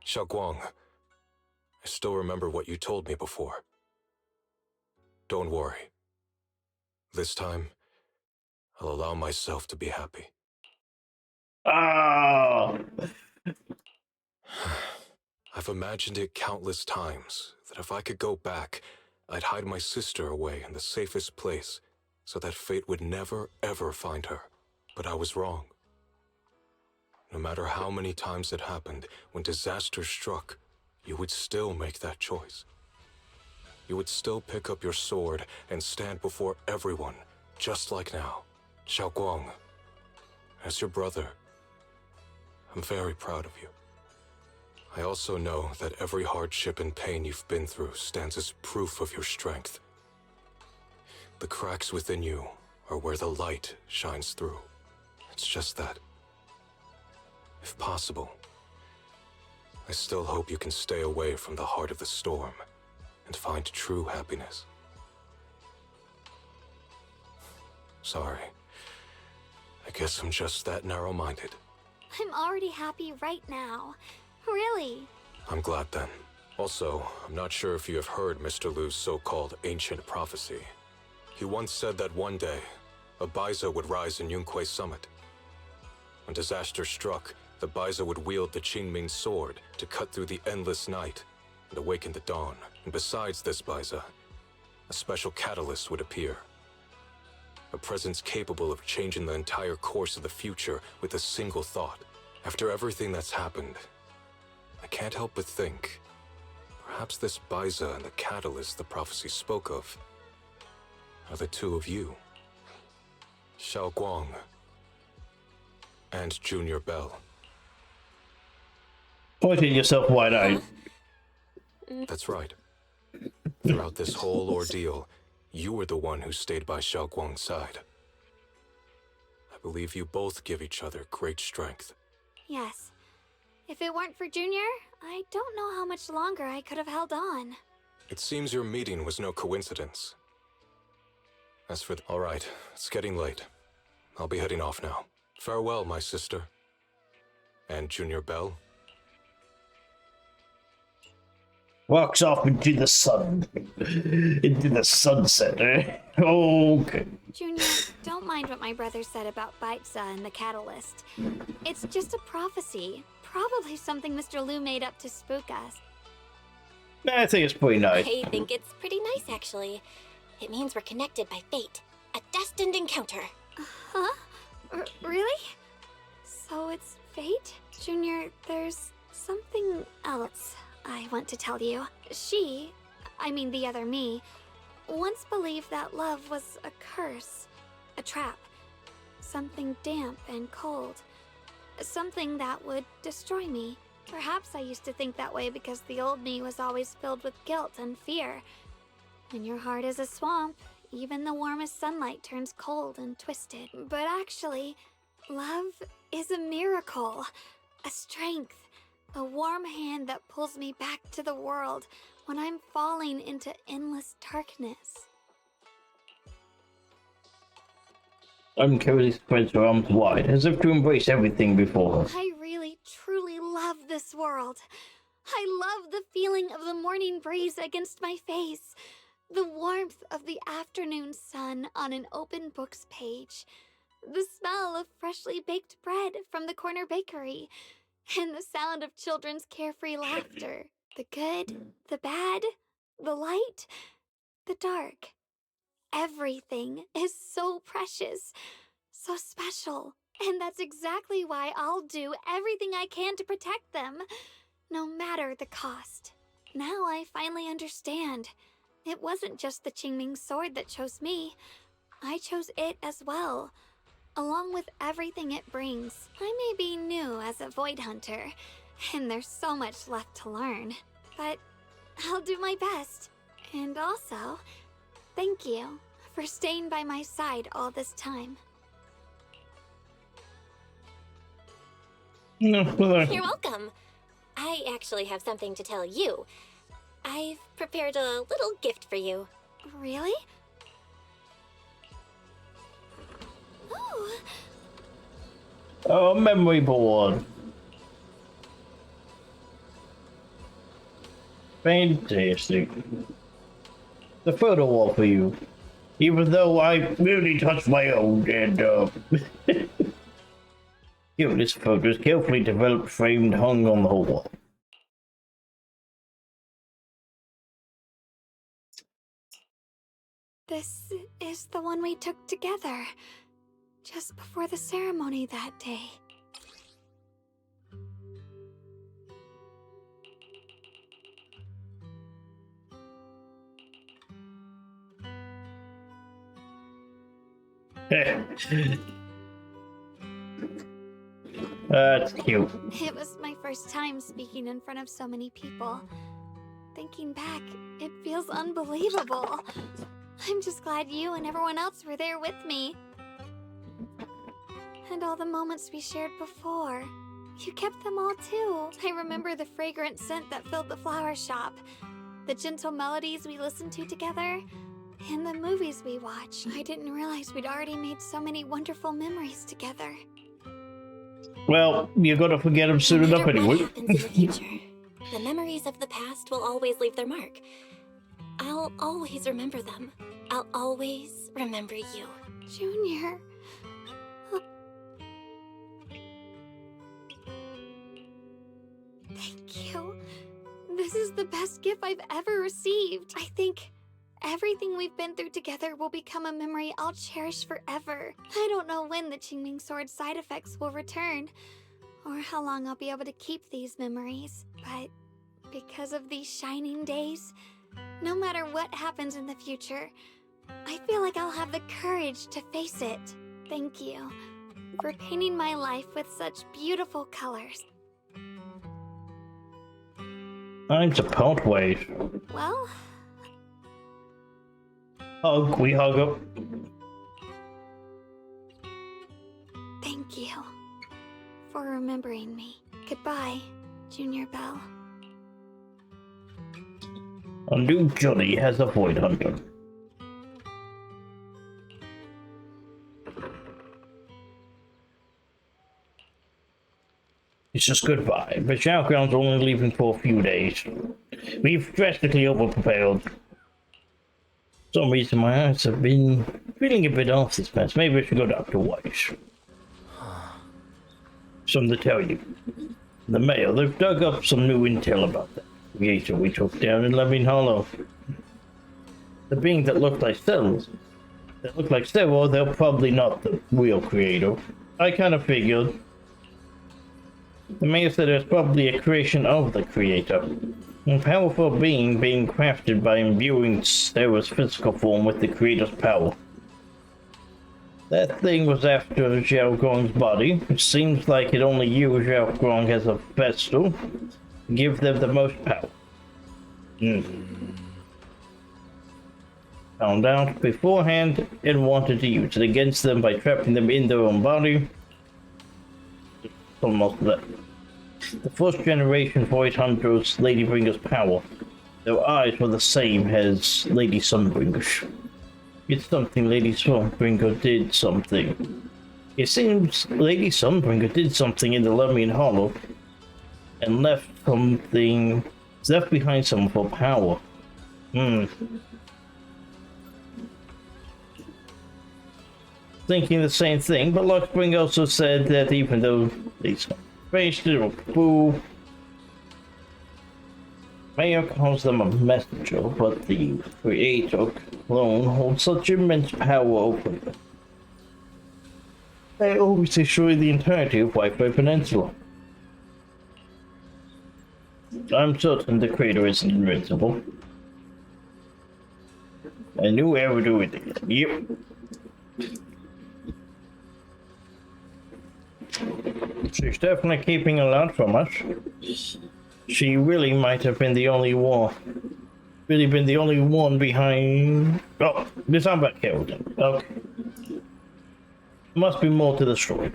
[SPEAKER 1] Xiaoguang, I still remember what you told me before. Don't worry. This time, I'll allow myself to be happy.
[SPEAKER 6] Ah!
[SPEAKER 1] I've imagined it countless times that if I could go back, I'd hide my sister away in the safest place so that fate would never, ever find her. But I was wrong. No matter how many times it happened, when disaster struck, you would still make that choice. You would still pick up your sword and stand before everyone, just like now. Xiaoguang, as your brother, I'm very proud of you. I also know that every hardship and pain you've been through stands as proof of your strength. The cracks within you are where the light shines through. It's just that, if possible, I still hope you can stay away from the heart of the storm and find true happiness. Sorry. I guess I'm just that narrow-minded.
[SPEAKER 9] I'm already happy right now. Really.
[SPEAKER 1] I'm glad then. Also, I'm not sure if you have heard Mr. Lu's so-called ancient prophecy. He once said that one day, a Baiza would rise in Yunque Summit. When disaster struck, the Baiza would wield the Qingming sword to cut through the endless night and awaken the dawn. And besides this Baiza, a special catalyst would appear. A presence capable of changing the entire course of the future with a single thought. After everything that's happened, I can't help but think, perhaps this Baiza and the catalyst the prophecy spoke of are the two of you. Xiao Guang and Junior Bell.
[SPEAKER 6] Pointing yourself wide-eyed.
[SPEAKER 1] That's right. Throughout this whole ordeal, you were the one who stayed by Xiao Guang's side. I believe you both give each other great strength.
[SPEAKER 9] Yes. If it weren't for Junior, I don't know how much longer I could have held on.
[SPEAKER 1] It seems your meeting was no coincidence. As for all right, it's getting late. I'll be heading off now. Farewell, my sister. And Junior Bell.
[SPEAKER 6] Walks off into the sun. Into the sunset, eh? Okay.
[SPEAKER 9] Junior, don't mind what my brother said about Baiza and the catalyst. It's just a prophecy. Probably something Mr. Lu made up to spook us.
[SPEAKER 6] I think it's pretty nice.
[SPEAKER 7] I think it's pretty nice, actually. It means we're connected by fate. A destined encounter.
[SPEAKER 9] Huh? Really? So it's fate? Junior, there's something else I want to tell you. She, I mean the other me, once believed that love was a curse, a trap, something damp and cold, something that would destroy me. Perhaps I used to think that way because the old me was always filled with guilt and fear. When your heart is a swamp, even the warmest sunlight turns cold and twisted. But actually, love is a miracle, a strength, a warm hand that pulls me back to the world when I'm falling into endless darkness.
[SPEAKER 6] Uncozy spreads her arms wide, as if to embrace everything before her.
[SPEAKER 9] I really, truly love this world. I love the feeling of the morning breeze against my face, the warmth of the afternoon sun on an open book's page, the smell of freshly baked bread from the corner bakery, and the sound of children's carefree laughter. The good, the bad, the light, the dark. Everything is so precious, so special, and that's exactly why I'll do everything I can to protect them, no matter the cost. Now I finally understand. It wasn't just the Qingming sword that chose me. I chose it as well, along with everything it brings. I may be new as a Void Hunter, and there's so much left to learn, but I'll do my best. And also, thank you for staying by my side all this time.
[SPEAKER 6] No, well,
[SPEAKER 7] You're welcome. I actually have something to tell you. I've prepared a little gift for you.
[SPEAKER 9] Really? Oh.
[SPEAKER 6] Oh, memory board. Fantastic. The photo wall for you. Even though I really touched my own and here, this photo is carefully developed, framed, hung on the whole wall.
[SPEAKER 9] This is the one we took together, just before the ceremony that day.
[SPEAKER 6] That's cute.
[SPEAKER 9] It was my first time speaking in front of so many people. Thinking back, it feels unbelievable. I'm just glad you and everyone else were there with me. And all the moments we shared before. You kept them all too. I remember the fragrant scent that filled the flower shop, the gentle melodies we listened to together, and the movies we watched. I didn't realize we'd already made so many wonderful memories together.
[SPEAKER 6] Well, you're gonna forget them soon enough
[SPEAKER 7] What
[SPEAKER 6] anyway.
[SPEAKER 7] happens in the future, the memories of the past will always leave their mark. I'll always remember them. I'll always remember you.
[SPEAKER 9] Junior. Thank you. This is the best gift I've ever received. I think everything we've been through together will become a memory I'll cherish forever. I don't know when the Qingming Sword side effects will return, or how long I'll be able to keep these memories, but because of these shining days, no matter what happens in the future, I feel like I'll have the courage to face it. Thank you for painting my life with such beautiful colors.
[SPEAKER 6] I'm to part ways.
[SPEAKER 9] Well,
[SPEAKER 6] Hug, we hug up.
[SPEAKER 9] thank you for remembering me. Goodbye, Junior Belle.
[SPEAKER 6] A new Johnny has a Void Hunter. It's just goodbye, but Xiaoguang's only leaving for a few days. We've drastically overprepared. For some reason my eyes have been feeling a bit off this past. Maybe I should go Dr. Weiss. Something to tell you. The mail, they've dug up some new intel about that creator we took down in Lemming Hollow. The being that looked like cells. That looked like Zero, they're probably not the real creator. I kind of figured. The mayor said it's probably a creation of the creator. A powerful being crafted by imbuing Zero's physical form with the creator's power. That thing was after Zhao Guang's body. It seems like it only used Zhao Guang as a vessel to give them the most power. Found out beforehand and wanted to use it against them by trapping them in their own body. Almost that. The first generation Void Hunters, Lady Bringer's power. Their eyes were the same as Lady Sunbringer's. It's something Lady Sunbringer did something. It seems Lady Sunbringer did something in the Lemming Hollow and left behind some of her power. Thinking the same thing, but Luxspring also said that even though they faced it or boo, Mayor calls them a messenger, but the creator alone holds such immense power over them. They always destroy the entirety of Wi-Fi Peninsula. I'm certain the creator isn't invincible. I knew I would do it again. Yep. She's definitely keeping a lot from us. She really might have been the only one. Really been the only one behind. Oh, this I'm back here with him. Okay. Must be more to the story.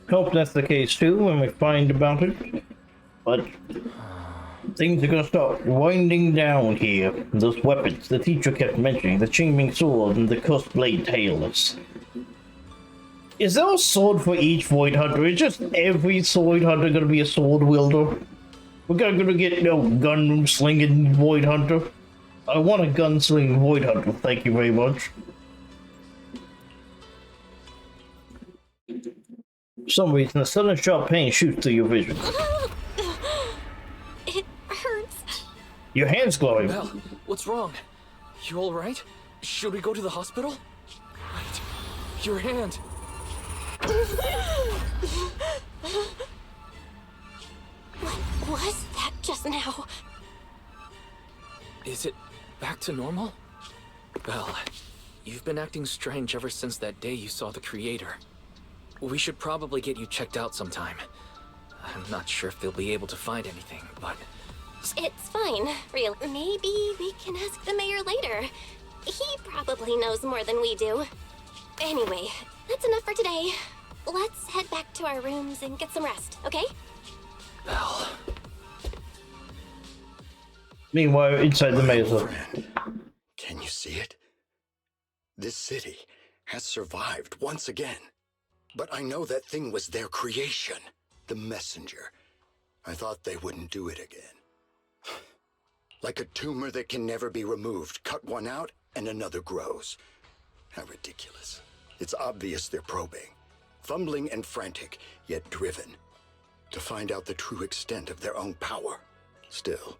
[SPEAKER 6] Hope that's the case too when we find about it. But things are gonna start winding down here. Those weapons the teacher kept mentioning, the Qingming Sword and the Cursed Blade Tailors. Is there a sword for each Void Hunter? Is just every Void Hunter gonna be a sword wielder? We're gonna get no gun-slinging Void Hunter? I want a gun-slinging Void Hunter, thank you very much. For some reason, a sudden sharp pain shoots through your vision.
[SPEAKER 7] It hurts.
[SPEAKER 6] Your hand's glowing.
[SPEAKER 13] Belle, what's wrong? You alright? Should we go to the hospital? Wait, your hand.
[SPEAKER 7] What was that just now?
[SPEAKER 13] Is it back to normal? Belle, you've been acting strange ever since that day you saw the creator. We should probably get you checked out sometime. I'm not sure if they'll be able to find anything, but...
[SPEAKER 7] It's fine, really. Maybe we can ask the mayor later. He probably knows more than we do. Anyway, that's enough for today. let's head back to our rooms and get some rest, okay?
[SPEAKER 6] Meanwhile, inside the maze.
[SPEAKER 4] Can you see it? This city has survived once again. But I know that thing was their creation, the messenger. I thought they wouldn't do it again. Like a tumor that can never be removed. Cut one out and another grows. How ridiculous. It's obvious they're probing. Fumbling and frantic, yet driven. To find out the true extent of their own power. Still,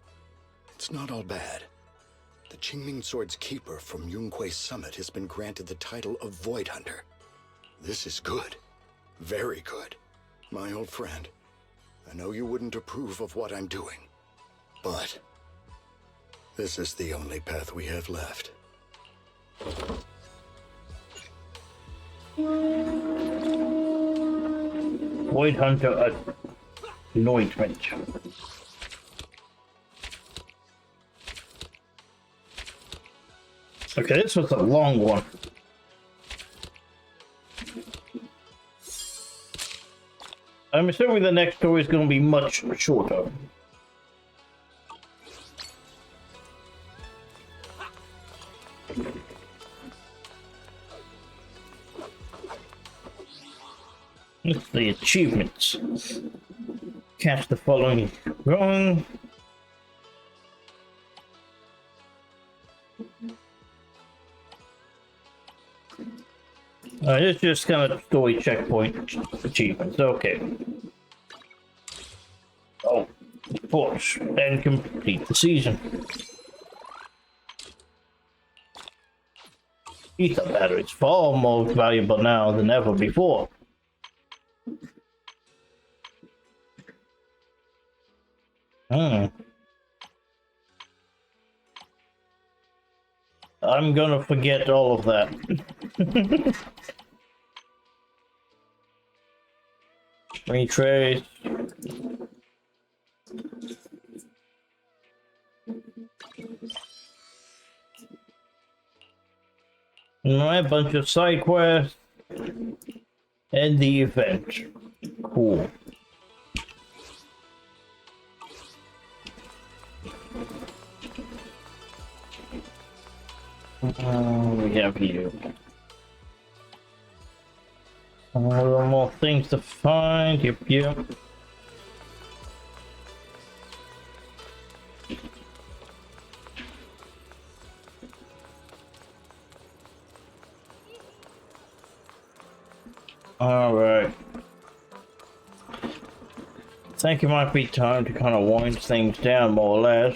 [SPEAKER 4] it's not all bad. The Qingming Sword's keeper from Yunque's summit has been granted the title of Void Hunter. This is good. Very good. My old friend, I know you wouldn't approve of what I'm doing. But this is the only path we have left.
[SPEAKER 6] Void Hunter anointment. Okay, this was a long one. I'm assuming the next story is going to be much shorter. Let's the achievements. Catch the following wrong. It's just kind of story checkpoint achievements. Okay. Oh, push and complete the season. Ether batteries far more valuable now than ever before. I'm gonna forget all of that. Retrace. A bunch of side quests and the event. Cool. We have you. A little more things to find. Yep. Alright. I think it might be time to kind of wind things down more or less.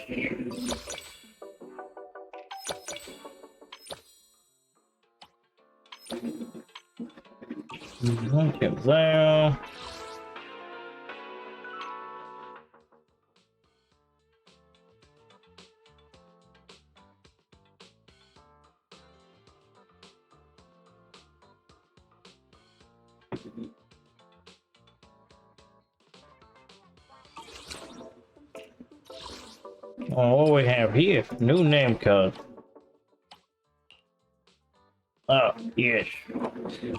[SPEAKER 6] Get there. Oh, what we have here? New name card. Oh, yes.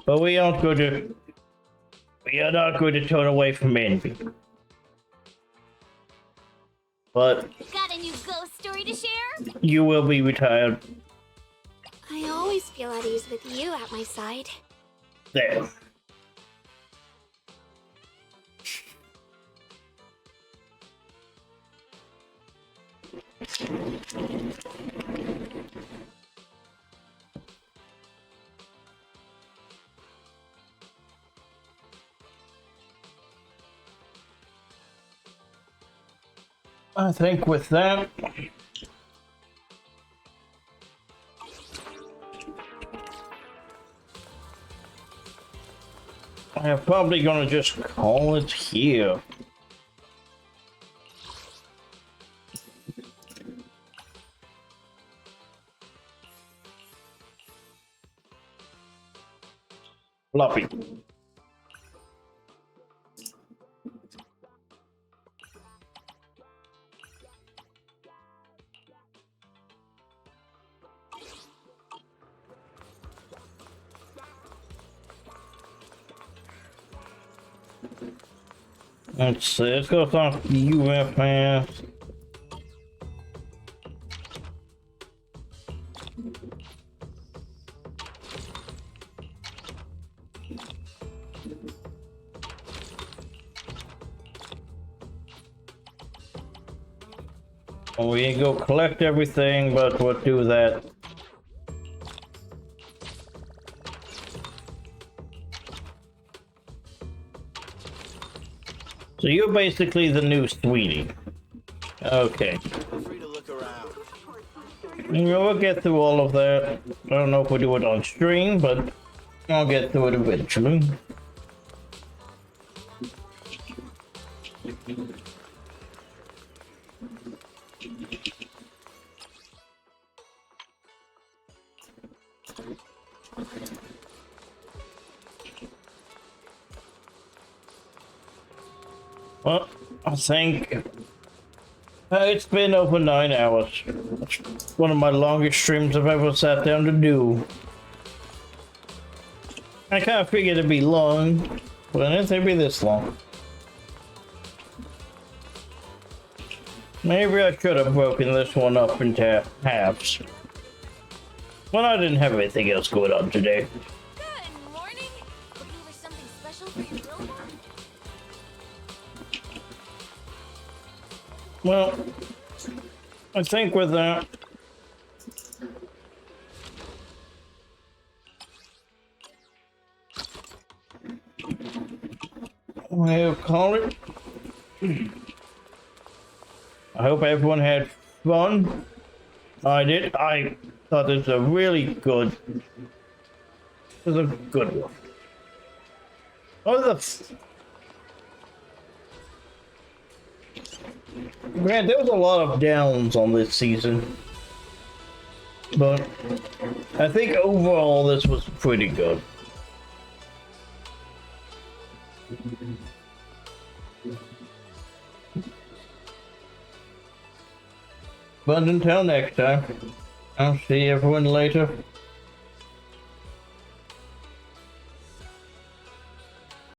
[SPEAKER 6] But we are not going to turn away from envy. But
[SPEAKER 5] Got a new ghost story to share?
[SPEAKER 6] you will be retired.
[SPEAKER 9] I always feel at ease with you at my side.
[SPEAKER 6] There. I think with that, I'm probably gonna just call it here. Floppy. Let's see, let's go off the UFS. We can go collect everything, but we'll do that. So you're basically the new Sweetie. Okay. We'll get through all of that. I don't know if we'll do it on stream, but I'll get through it eventually. Well, I think it's been over 9 hours. That's one of my longest streams I've ever sat down to do. I kind of figured it'd be long, but I didn't think it'd be this long. Maybe I should have broken this one up into halves. Well, I didn't have anything else going on today.
[SPEAKER 21] Good morning. Looking for something special for your grill?
[SPEAKER 6] Well, I think with that, we'll call it. I hope everyone had fun. I did. I thought this was a really good. This was a good one. Man, there was a lot of downs on this season, but I think overall this was pretty good. But until next time, I'll see everyone later.